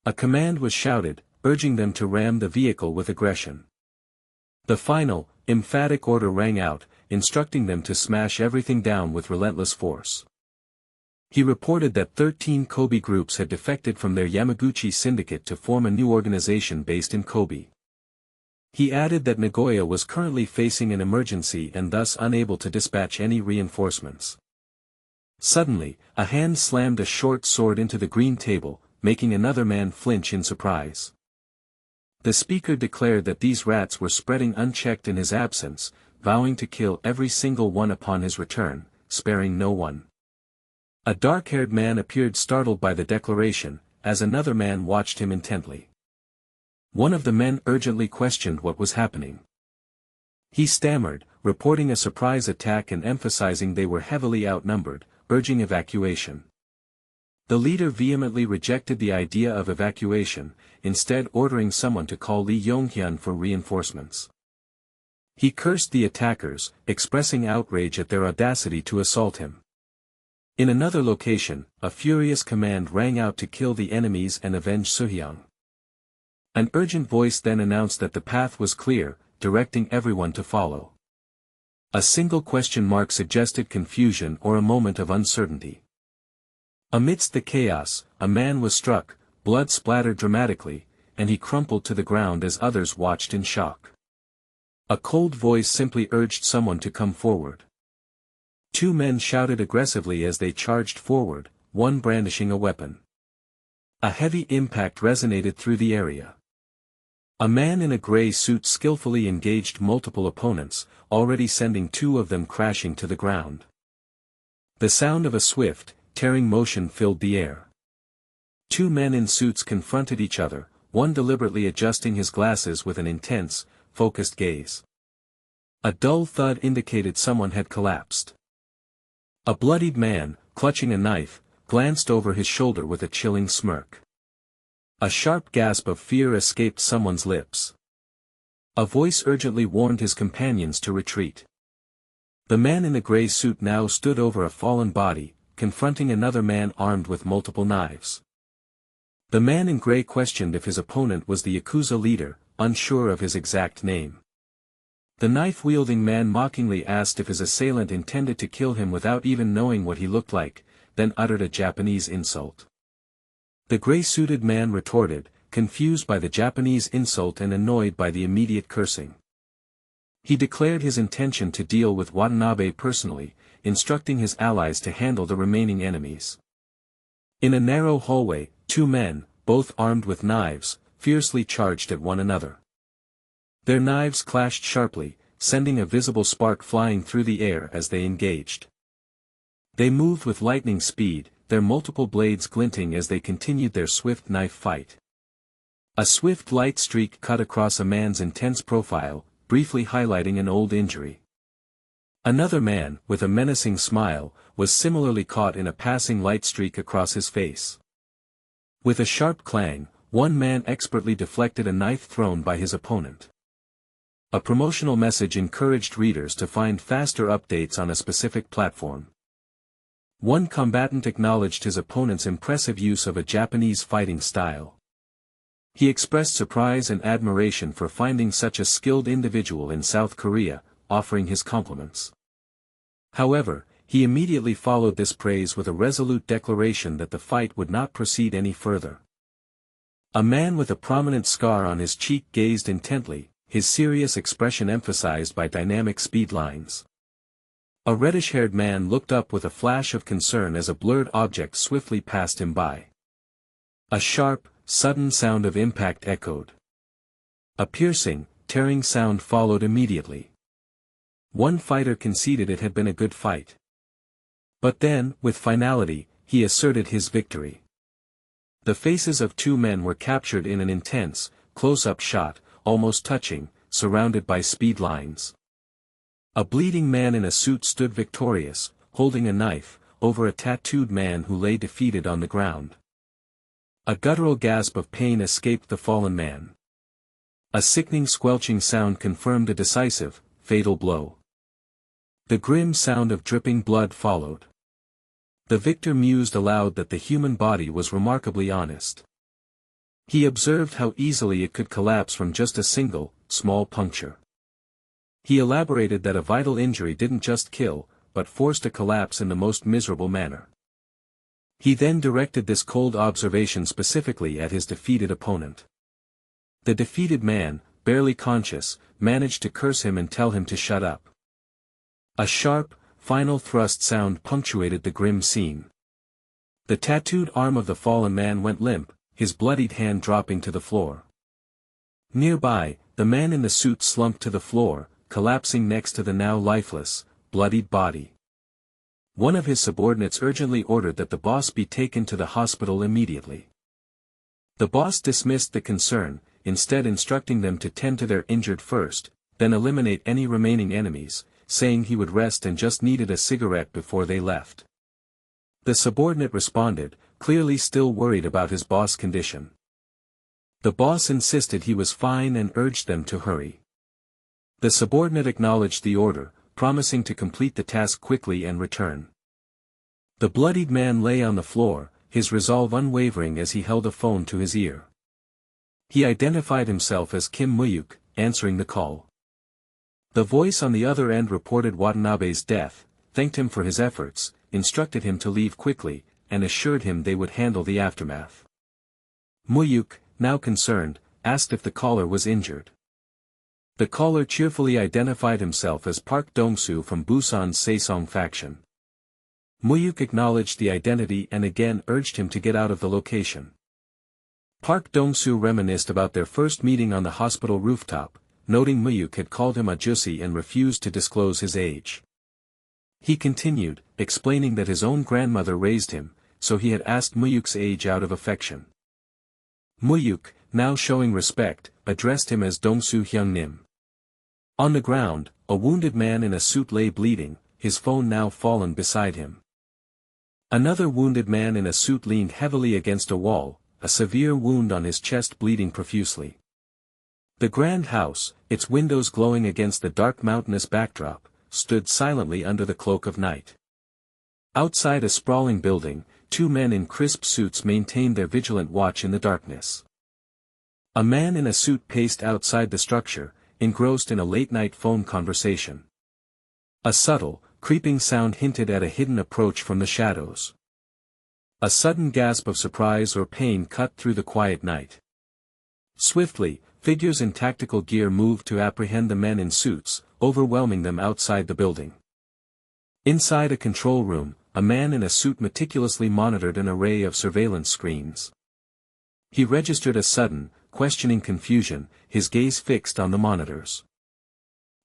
A command was shouted, urging them to ram the vehicle with aggression. The final, emphatic order rang out, instructing them to smash everything down with relentless force. He reported that 13 Kobe groups had defected from their Yamaguchi syndicate to form a new organization based in Kobe. He added that Nagoya was currently facing an emergency and thus unable to dispatch any reinforcements. Suddenly, a hand slammed a short sword into the green table, making another man flinch in surprise. The speaker declared that these rats were spreading unchecked in his absence, vowing to kill every single one upon his return, sparing no one. A dark-haired man appeared startled by the declaration, as another man watched him intently. One of the men urgently questioned what was happening. He stammered, reporting a surprise attack and emphasizing they were heavily outnumbered, urging evacuation. The leader vehemently rejected the idea of evacuation, instead ordering someone to call Lee Yonghyun for reinforcements. He cursed the attackers, expressing outrage at their audacity to assault him. In another location, a furious command rang out to kill the enemies and avenge Soo-hyung. An urgent voice then announced that the path was clear, directing everyone to follow. A single question mark suggested confusion or a moment of uncertainty. Amidst the chaos, a man was struck, blood splattered dramatically, and he crumpled to the ground as others watched in shock. A cold voice simply urged someone to come forward. Two men shouted aggressively as they charged forward, one brandishing a weapon. A heavy impact resonated through the area. A man in a gray suit skillfully engaged multiple opponents, already sending two of them crashing to the ground. The sound of a swift, tearing motion filled the air. Two men in suits confronted each other, one deliberately adjusting his glasses with an intense, focused gaze. A dull thud indicated someone had collapsed. A bloodied man, clutching a knife, glanced over his shoulder with a chilling smirk. A sharp gasp of fear escaped someone's lips. A voice urgently warned his companions to retreat. The man in the gray suit now stood over a fallen body, confronting another man armed with multiple knives. The man in gray questioned if his opponent was the Yakuza leader, unsure of his exact name. The knife-wielding man mockingly asked if his assailant intended to kill him without even knowing what he looked like, then uttered a Japanese insult. The gray-suited man retorted, confused by the Japanese insult and annoyed by the immediate cursing. He declared his intention to deal with Watanabe personally, instructing his allies to handle the remaining enemies. In a narrow hallway, two men, both armed with knives, fiercely charged at one another. Their knives clashed sharply, sending a visible spark flying through the air as they engaged. They moved with lightning speed, their multiple blades glinting as they continued their swift knife fight. A swift light streak cut across a man's intense profile, briefly highlighting an old injury. Another man, with a menacing smile, was similarly caught in a passing light streak across his face. With a sharp clang, one man expertly deflected a knife thrown by his opponent. A promotional message encouraged readers to find faster updates on a specific platform. One combatant acknowledged his opponent's impressive use of a Japanese fighting style. He expressed surprise and admiration for finding such a skilled individual in South Korea, offering his compliments. However, he immediately followed this praise with a resolute declaration that the fight would not proceed any further. A man with a prominent scar on his cheek gazed intently, his serious expression emphasized by dynamic speed lines. A reddish-haired man looked up with a flash of concern as a blurred object swiftly passed him by. A sharp, sudden sound of impact echoed. A piercing, tearing sound followed immediately. One fighter conceded it had been a good fight. But then, with finality, he asserted his victory. The faces of two men were captured in an intense, close-up shot, almost touching, surrounded by speed lines. A bleeding man in a suit stood victorious, holding a knife, over a tattooed man who lay defeated on the ground. A guttural gasp of pain escaped the fallen man. A sickening squelching sound confirmed a decisive, fatal blow. The grim sound of dripping blood followed. The victor mused aloud that the human body was remarkably honest. He observed how easily it could collapse from just a single, small puncture. He elaborated that a vital injury didn't just kill, but forced a collapse in the most miserable manner. He then directed this cold observation specifically at his defeated opponent. The defeated man, barely conscious, managed to curse him and tell him to shut up. A sharp, final thrust sound punctuated the grim scene. The tattooed arm of the fallen man went limp, his bloodied hand dropping to the floor. Nearby, the man in the suit slumped to the floor, collapsing next to the now lifeless, bloodied body. One of his subordinates urgently ordered that the boss be taken to the hospital immediately. The boss dismissed the concern, instead instructing them to tend to their injured first, then eliminate any remaining enemies, saying he would rest and just needed a cigarette before they left. The subordinate responded, clearly still worried about his boss' condition. The boss insisted he was fine and urged them to hurry. The subordinate acknowledged the order, promising to complete the task quickly and return. The bloodied man lay on the floor, his resolve unwavering as he held a phone to his ear. He identified himself as Kim Mu-hyuk, answering the call. The voice on the other end reported Watanabe's death, thanked him for his efforts, instructed him to leave quickly, and assured him they would handle the aftermath. Mu-hyuk, now concerned, asked if the caller was injured. The caller cheerfully identified himself as Park Dong-soo from Busan's Saesong faction. Mu-hyuk acknowledged the identity and again urged him to get out of the location. Park Dong-soo reminisced about their first meeting on the hospital rooftop, noting Mu-hyuk had called him a jussi and refused to disclose his age. He continued, explaining that his own grandmother raised him, so he had asked Mu-hyuk's age out of affection. Mu-hyuk, now showing respect, addressed him as Dong-soo Hyung-nim. On the ground, a wounded man in a suit lay bleeding, his phone now fallen beside him. Another wounded man in a suit leaned heavily against a wall, a severe wound on his chest bleeding profusely. The grand house, its windows glowing against the dark mountainous backdrop, stood silently under the cloak of night. Outside a sprawling building, two men in crisp suits maintained their vigilant watch in the darkness. A man in a suit paced outside the structure, engrossed in a late-night phone conversation. A subtle, creeping sound hinted at a hidden approach from the shadows. A sudden gasp of surprise or pain cut through the quiet night. Swiftly, figures in tactical gear moved to apprehend the men in suits, overwhelming them outside the building. Inside a control room, a man in a suit meticulously monitored an array of surveillance screens. He registered a sudden, questioning confusion, his gaze fixed on the monitors.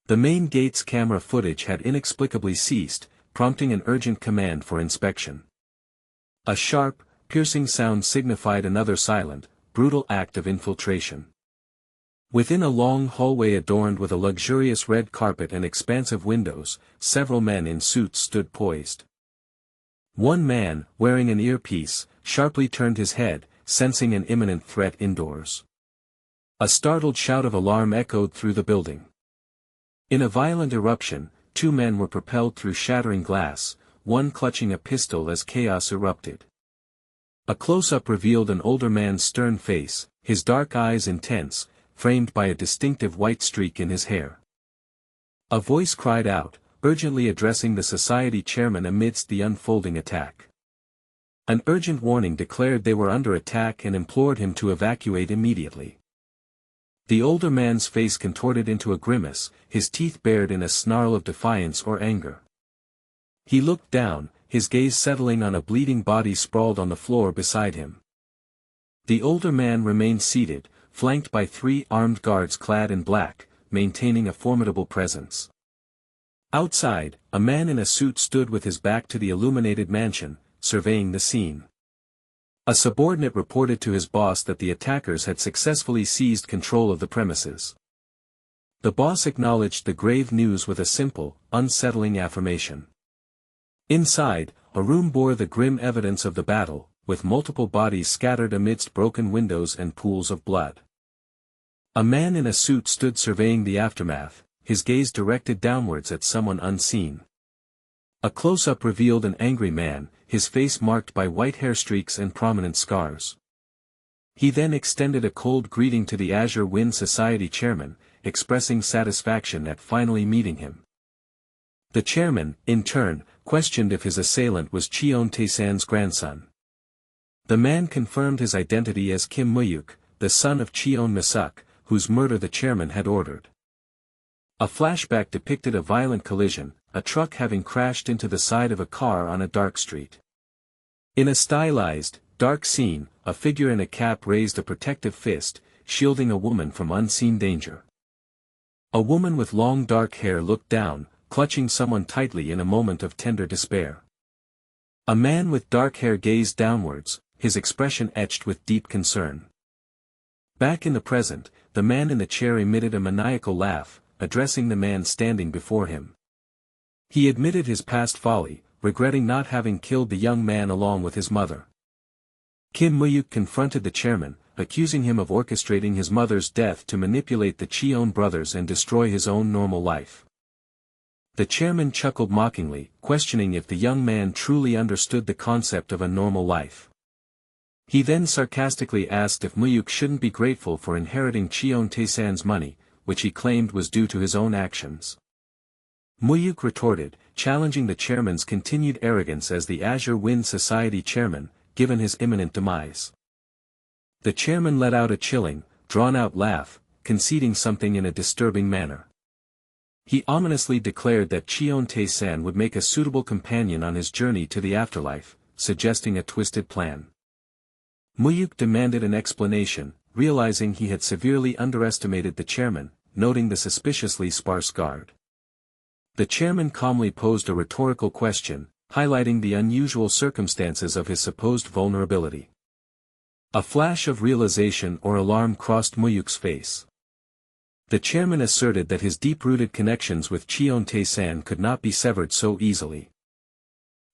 The main gate's camera footage had inexplicably ceased, prompting an urgent command for inspection. A sharp, piercing sound signified another silent, brutal act of infiltration. Within a long hallway adorned with a luxurious red carpet and expansive windows, several men in suits stood poised. One man, wearing an earpiece, sharply turned his head, sensing an imminent threat indoors. A startled shout of alarm echoed through the building. In a violent eruption, two men were propelled through shattering glass, one clutching a pistol as chaos erupted. A close-up revealed an older man's stern face, his dark eyes intense, framed by a distinctive white streak in his hair. A voice cried out, urgently addressing the society chairman amidst the unfolding attack. An urgent warning declared they were under attack and implored him to evacuate immediately. The older man's face contorted into a grimace, his teeth bared in a snarl of defiance or anger. He looked down, his gaze settling on a bleeding body sprawled on the floor beside him. The older man remained seated, flanked by three armed guards clad in black, maintaining a formidable presence. Outside, a man in a suit stood with his back to the illuminated mansion, surveying the scene. A subordinate reported to his boss that the attackers had successfully seized control of the premises. The boss acknowledged the grave news with a simple, unsettling affirmation. Inside, a room bore the grim evidence of the battle, with multiple bodies scattered amidst broken windows and pools of blood. A man in a suit stood surveying the aftermath, his gaze directed downwards at someone unseen. A close-up revealed an angry man, his face marked by white hair streaks and prominent scars. He then extended a cold greeting to the Azure Wind Society chairman, expressing satisfaction at finally meeting him. The chairman, in turn, questioned if his assailant was Cheon Tae-san's grandson. The man confirmed his identity as Kim Mu-hyuk, the son of Cheon Mu-suk, whose murder the chairman had ordered. A flashback depicted a violent collision, a truck having crashed into the side of a car on a dark street. In a stylized, dark scene, a figure in a cap raised a protective fist, shielding a woman from unseen danger. A woman with long dark hair looked down, clutching someone tightly in a moment of tender despair. A man with dark hair gazed downwards, his expression etched with deep concern. Back in the present, the man in the chair emitted a maniacal laugh, addressing the man standing before him. He admitted his past folly, regretting not having killed the young man along with his mother. Kim Mu-hyuk confronted the chairman, accusing him of orchestrating his mother's death to manipulate the Cheon brothers and destroy his own normal life. The chairman chuckled mockingly, questioning if the young man truly understood the concept of a normal life. He then sarcastically asked if Mu-hyuk shouldn't be grateful for inheriting Cheon Tae-san's money, which he claimed was due to his own actions. Mu-hyuk retorted, challenging the chairman's continued arrogance as the Azure Wind Society chairman, given his imminent demise. The chairman let out a chilling, drawn-out laugh, conceding something in a disturbing manner. He ominously declared that Cheon Tae-san would make a suitable companion on his journey to the afterlife, suggesting a twisted plan. Mu-hyuk demanded an explanation, realizing he had severely underestimated the chairman, noting the suspiciously sparse guard. The chairman calmly posed a rhetorical question, highlighting the unusual circumstances of his supposed vulnerability. A flash of realization or alarm crossed Mu-hyuk's face. The chairman asserted that his deep-rooted connections with Cheon Tae-san could not be severed so easily.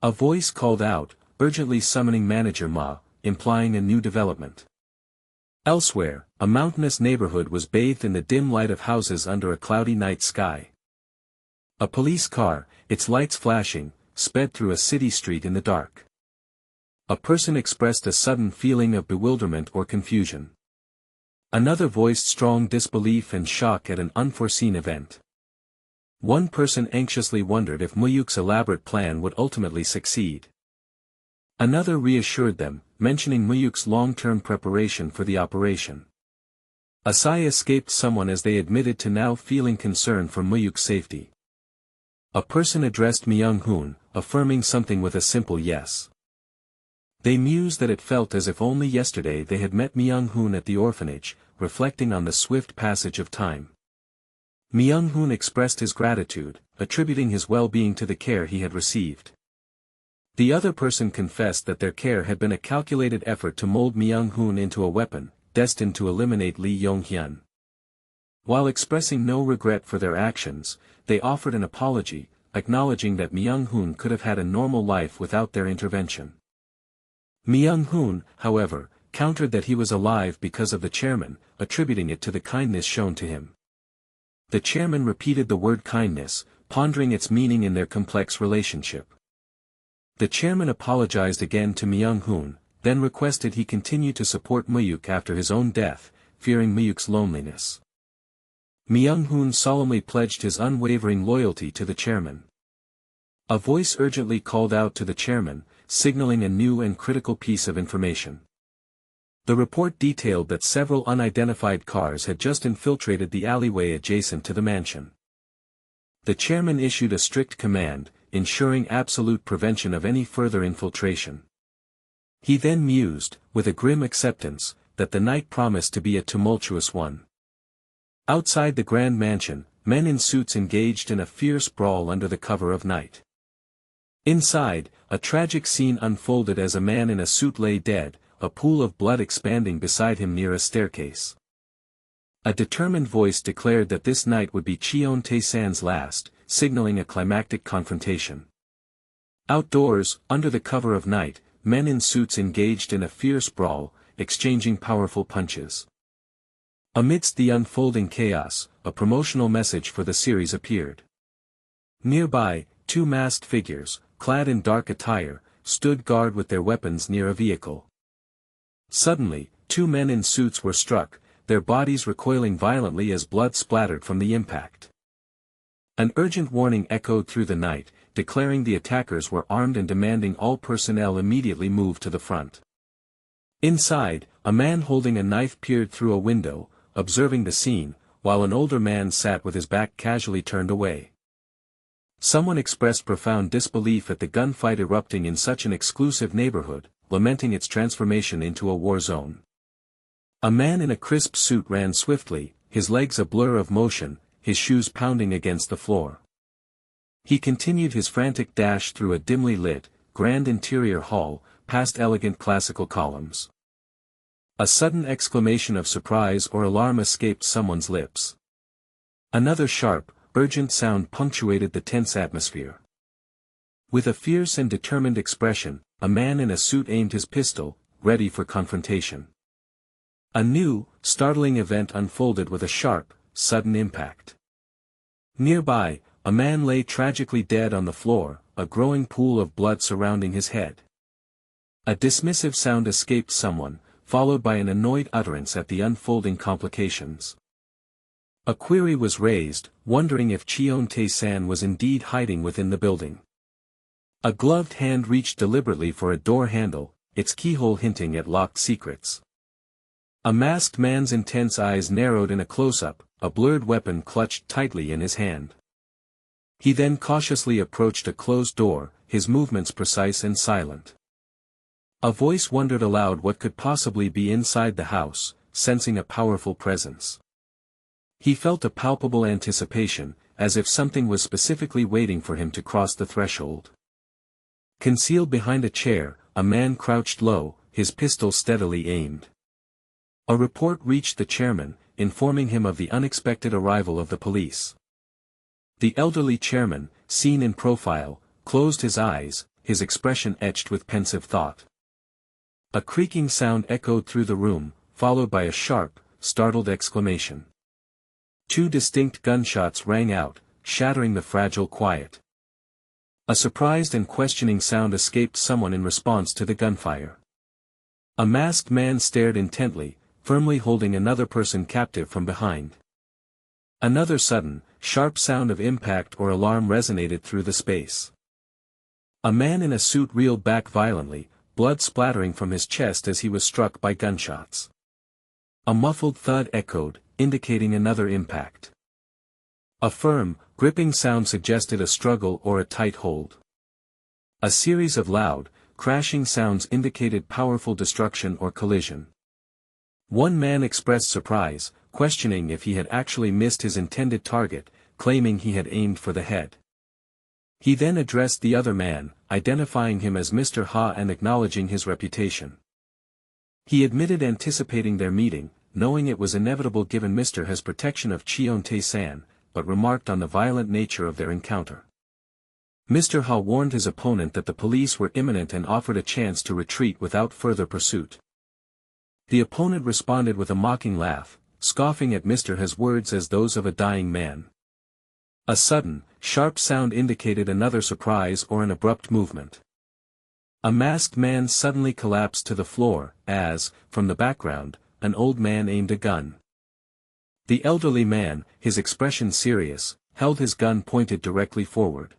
A voice called out, urgently summoning manager Ma, implying a new development. Elsewhere, a mountainous neighborhood was bathed in the dim light of houses under a cloudy night sky. A police car, its lights flashing, sped through a city street in the dark. A person expressed a sudden feeling of bewilderment or confusion. Another voiced strong disbelief and shock at an unforeseen event. One person anxiously wondered if Mu-hyuk's elaborate plan would ultimately succeed. Another reassured them, mentioning Mu-hyuk's long-term preparation for the operation. A sigh escaped someone as they admitted to now feeling concern for Mu-hyuk's safety. A person addressed Myung-hoon, affirming something with a simple yes. They mused that it felt as if only yesterday they had met Myung-hoon at the orphanage, reflecting on the swift passage of time. Myung-hoon expressed his gratitude, attributing his well-being to the care he had received. The other person confessed that their care had been a calculated effort to mold Myung-hoon into a weapon, destined to eliminate Lee Yong-hyun. While expressing no regret for their actions, they offered an apology, acknowledging that Myung-hoon could have had a normal life without their intervention. Myung-hoon, however, countered that he was alive because of the chairman, attributing it to the kindness shown to him. The chairman repeated the word kindness, pondering its meaning in their complex relationship. The chairman apologized again to Myung-hoon, then requested he continue to support Mu-hyuk after his own death, fearing Mu-hyuk's loneliness. Myung-hoon solemnly pledged his unwavering loyalty to the chairman. A voice urgently called out to the chairman, signaling a new and critical piece of information. The report detailed that several unidentified cars had just infiltrated the alleyway adjacent to the mansion. The chairman issued a strict command, ensuring absolute prevention of any further infiltration. He then mused, with a grim acceptance, that the night promised to be a tumultuous one. Outside the grand mansion, men in suits engaged in a fierce brawl under the cover of night. Inside, a tragic scene unfolded as a man in a suit lay dead, a pool of blood expanding beside him near a staircase. A determined voice declared that this night would be Cheon Tae-san's last, signaling a climactic confrontation. Outdoors, under the cover of night, men in suits engaged in a fierce brawl, exchanging powerful punches. Amidst the unfolding chaos, a promotional message for the series appeared. Nearby, two masked figures, clad in dark attire, stood guard with their weapons near a vehicle. Suddenly, two men in suits were struck, their bodies recoiling violently as blood splattered from the impact. An urgent warning echoed through the night, declaring the attackers were armed and demanding all personnel immediately move to the front. Inside, a man holding a knife peered through a window, observing the scene, while an older man sat with his back casually turned away. Someone expressed profound disbelief at the gunfight erupting in such an exclusive neighborhood, lamenting its transformation into a war zone. A man in a crisp suit ran swiftly, his legs a blur of motion, his shoes pounding against the floor. He continued his frantic dash through a dimly lit, grand interior hall, past elegant classical columns. A sudden exclamation of surprise or alarm escaped someone's lips. Another sharp, urgent sound punctuated the tense atmosphere. With a fierce and determined expression, a man in a suit aimed his pistol, ready for confrontation. A new, startling event unfolded with a sharp, sudden impact. Nearby, a man lay tragically dead on the floor, a growing pool of blood surrounding his head. A dismissive sound escaped someone, followed by an annoyed utterance at the unfolding complications. A query was raised, wondering if Cheon Tae-san was indeed hiding within the building. A gloved hand reached deliberately for a door handle, its keyhole hinting at locked secrets. A masked man's intense eyes narrowed in a close-up, a blurred weapon clutched tightly in his hand. He then cautiously approached a closed door, his movements precise and silent. A voice wondered aloud what could possibly be inside the house, sensing a powerful presence. He felt a palpable anticipation, as if something was specifically waiting for him to cross the threshold. Concealed behind a chair, a man crouched low, his pistol steadily aimed. A report reached the chairman, informing him of the unexpected arrival of the police. The elderly chairman, seen in profile, closed his eyes, his expression etched with pensive thought. A creaking sound echoed through the room, followed by a sharp, startled exclamation. 2 distinct gunshots rang out, shattering the fragile quiet. A surprised and questioning sound escaped someone in response to the gunfire. A masked man stared intently, firmly holding another person captive from behind. Another sudden, sharp sound of impact or alarm resonated through the space. A man in a suit reeled back violently, blood splattering from his chest as he was struck by gunshots. A muffled thud echoed, indicating another impact. A firm, gripping sound suggested a struggle or a tight hold. A series of loud, crashing sounds indicated powerful destruction or collision. One man expressed surprise, questioning if he had actually missed his intended target, claiming he had aimed for the head. He then addressed the other man, identifying him as Mr. Ha and acknowledging his reputation. He admitted anticipating their meeting, knowing it was inevitable given Mr. Ha's protection of Cheon Tae-san, but remarked on the violent nature of their encounter. Mr. Ha warned his opponent that the police were imminent and offered a chance to retreat without further pursuit. The opponent responded with a mocking laugh, scoffing at Mr. Ha's words as those of a dying man. A sudden, sharp sound indicated another surprise or an abrupt movement. A masked man suddenly collapsed to the floor, as, from the background, an old man aimed a gun. The elderly man, his expression serious, held his gun pointed directly forward.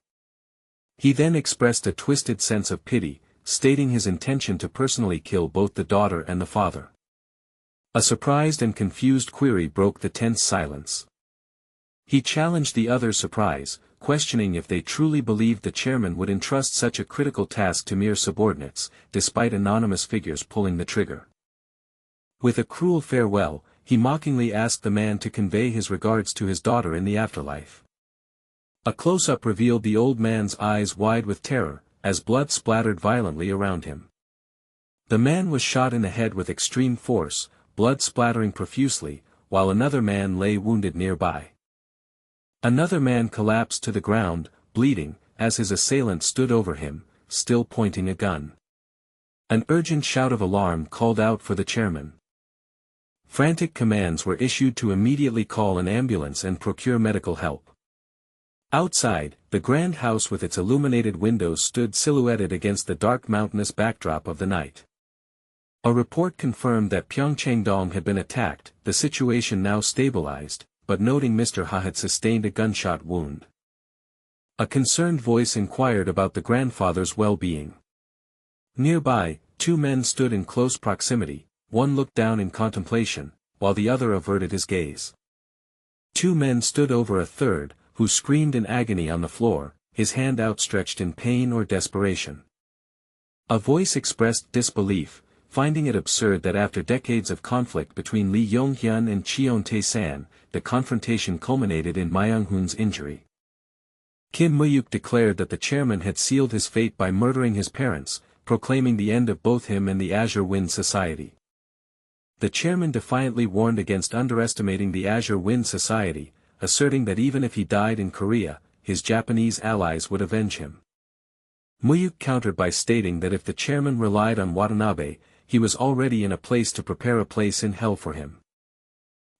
He then expressed a twisted sense of pity, stating his intention to personally kill both the daughter and the father. A surprised and confused query broke the tense silence. He challenged the other's surprise, questioning if they truly believed the chairman would entrust such a critical task to mere subordinates, despite anonymous figures pulling the trigger. With a cruel farewell, he mockingly asked the man to convey his regards to his daughter in the afterlife. A close-up revealed the old man's eyes wide with terror, as blood splattered violently around him. The man was shot in the head with extreme force, blood splattering profusely, while another man lay wounded nearby. Another man collapsed to the ground, bleeding, as his assailant stood over him, still pointing a gun. An urgent shout of alarm called out for the chairman. Frantic commands were issued to immediately call an ambulance and procure medical help. Outside, the grand house with its illuminated windows stood silhouetted against the dark mountainous backdrop of the night. A report confirmed that Pyeongchang-dong had been attacked, the situation now stabilized, but noting Mr. Ha had sustained a gunshot wound. A concerned voice inquired about the grandfather's well-being. Nearby, 2 men stood in close proximity, one looked down in contemplation, while the other averted his gaze. 2 men stood over a third, who screamed in agony on the floor, his hand outstretched in pain or desperation. A voice expressed disbelief, finding it absurd that after decades of conflict between Lee Yong-hyun and Cheon Tae-san, the confrontation culminated in Myung-hoon's injury. Kim Mu-hyuk declared that the chairman had sealed his fate by murdering his parents, proclaiming the end of both him and the Azure Wind Society. The chairman defiantly warned against underestimating the Azure Wind Society, asserting that even if he died in Korea, his Japanese allies would avenge him. Mu-hyuk countered by stating that if the chairman relied on Watanabe, he was already in a place to prepare a place in hell for him.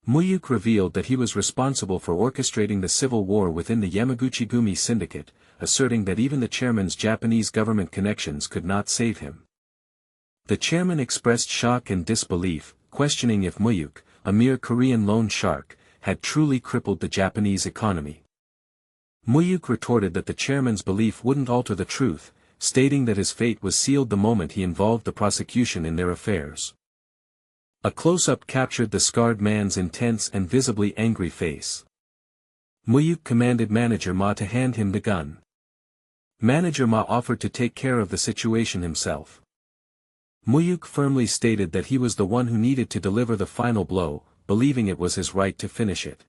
Mu-hyuk revealed that he was responsible for orchestrating the civil war within the Yamaguchi-gumi syndicate, asserting that even the chairman's Japanese government connections could not save him. The chairman expressed shock and disbelief, questioning if Mu-hyuk, a mere Korean loan shark, had truly crippled the Japanese economy. Mu-hyuk retorted that the chairman's belief wouldn't alter the truth, stating that his fate was sealed the moment he involved the prosecution in their affairs. A close-up captured the scarred man's intense and visibly angry face. Mu-hyuk commanded Manager Ma to hand him the gun. Manager Ma offered to take care of the situation himself. Mu-hyuk firmly stated that he was the one who needed to deliver the final blow, believing it was his right to finish it.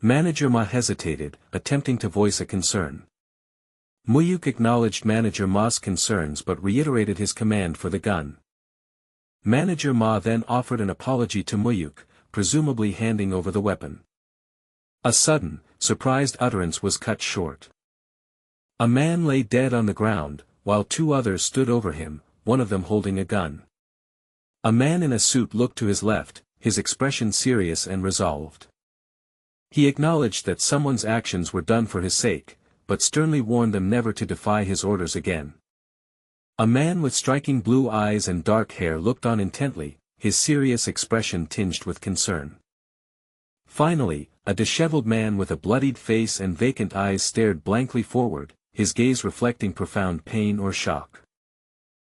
Manager Ma hesitated, attempting to voice a concern. Mu-hyuk acknowledged Manager Ma's concerns but reiterated his command for the gun. Manager Ma then offered an apology to Mu-hyuk, presumably handing over the weapon. A sudden, surprised utterance was cut short. A man lay dead on the ground, while two others stood over him, one of them holding a gun. A man in a suit looked to his left, his expression serious and resolved. He acknowledged that someone's actions were done for his sake, but sternly warned them never to defy his orders again. A man with striking blue eyes and dark hair looked on intently, his serious expression tinged with concern. Finally, a disheveled man with a bloodied face and vacant eyes stared blankly forward, his gaze reflecting profound pain or shock.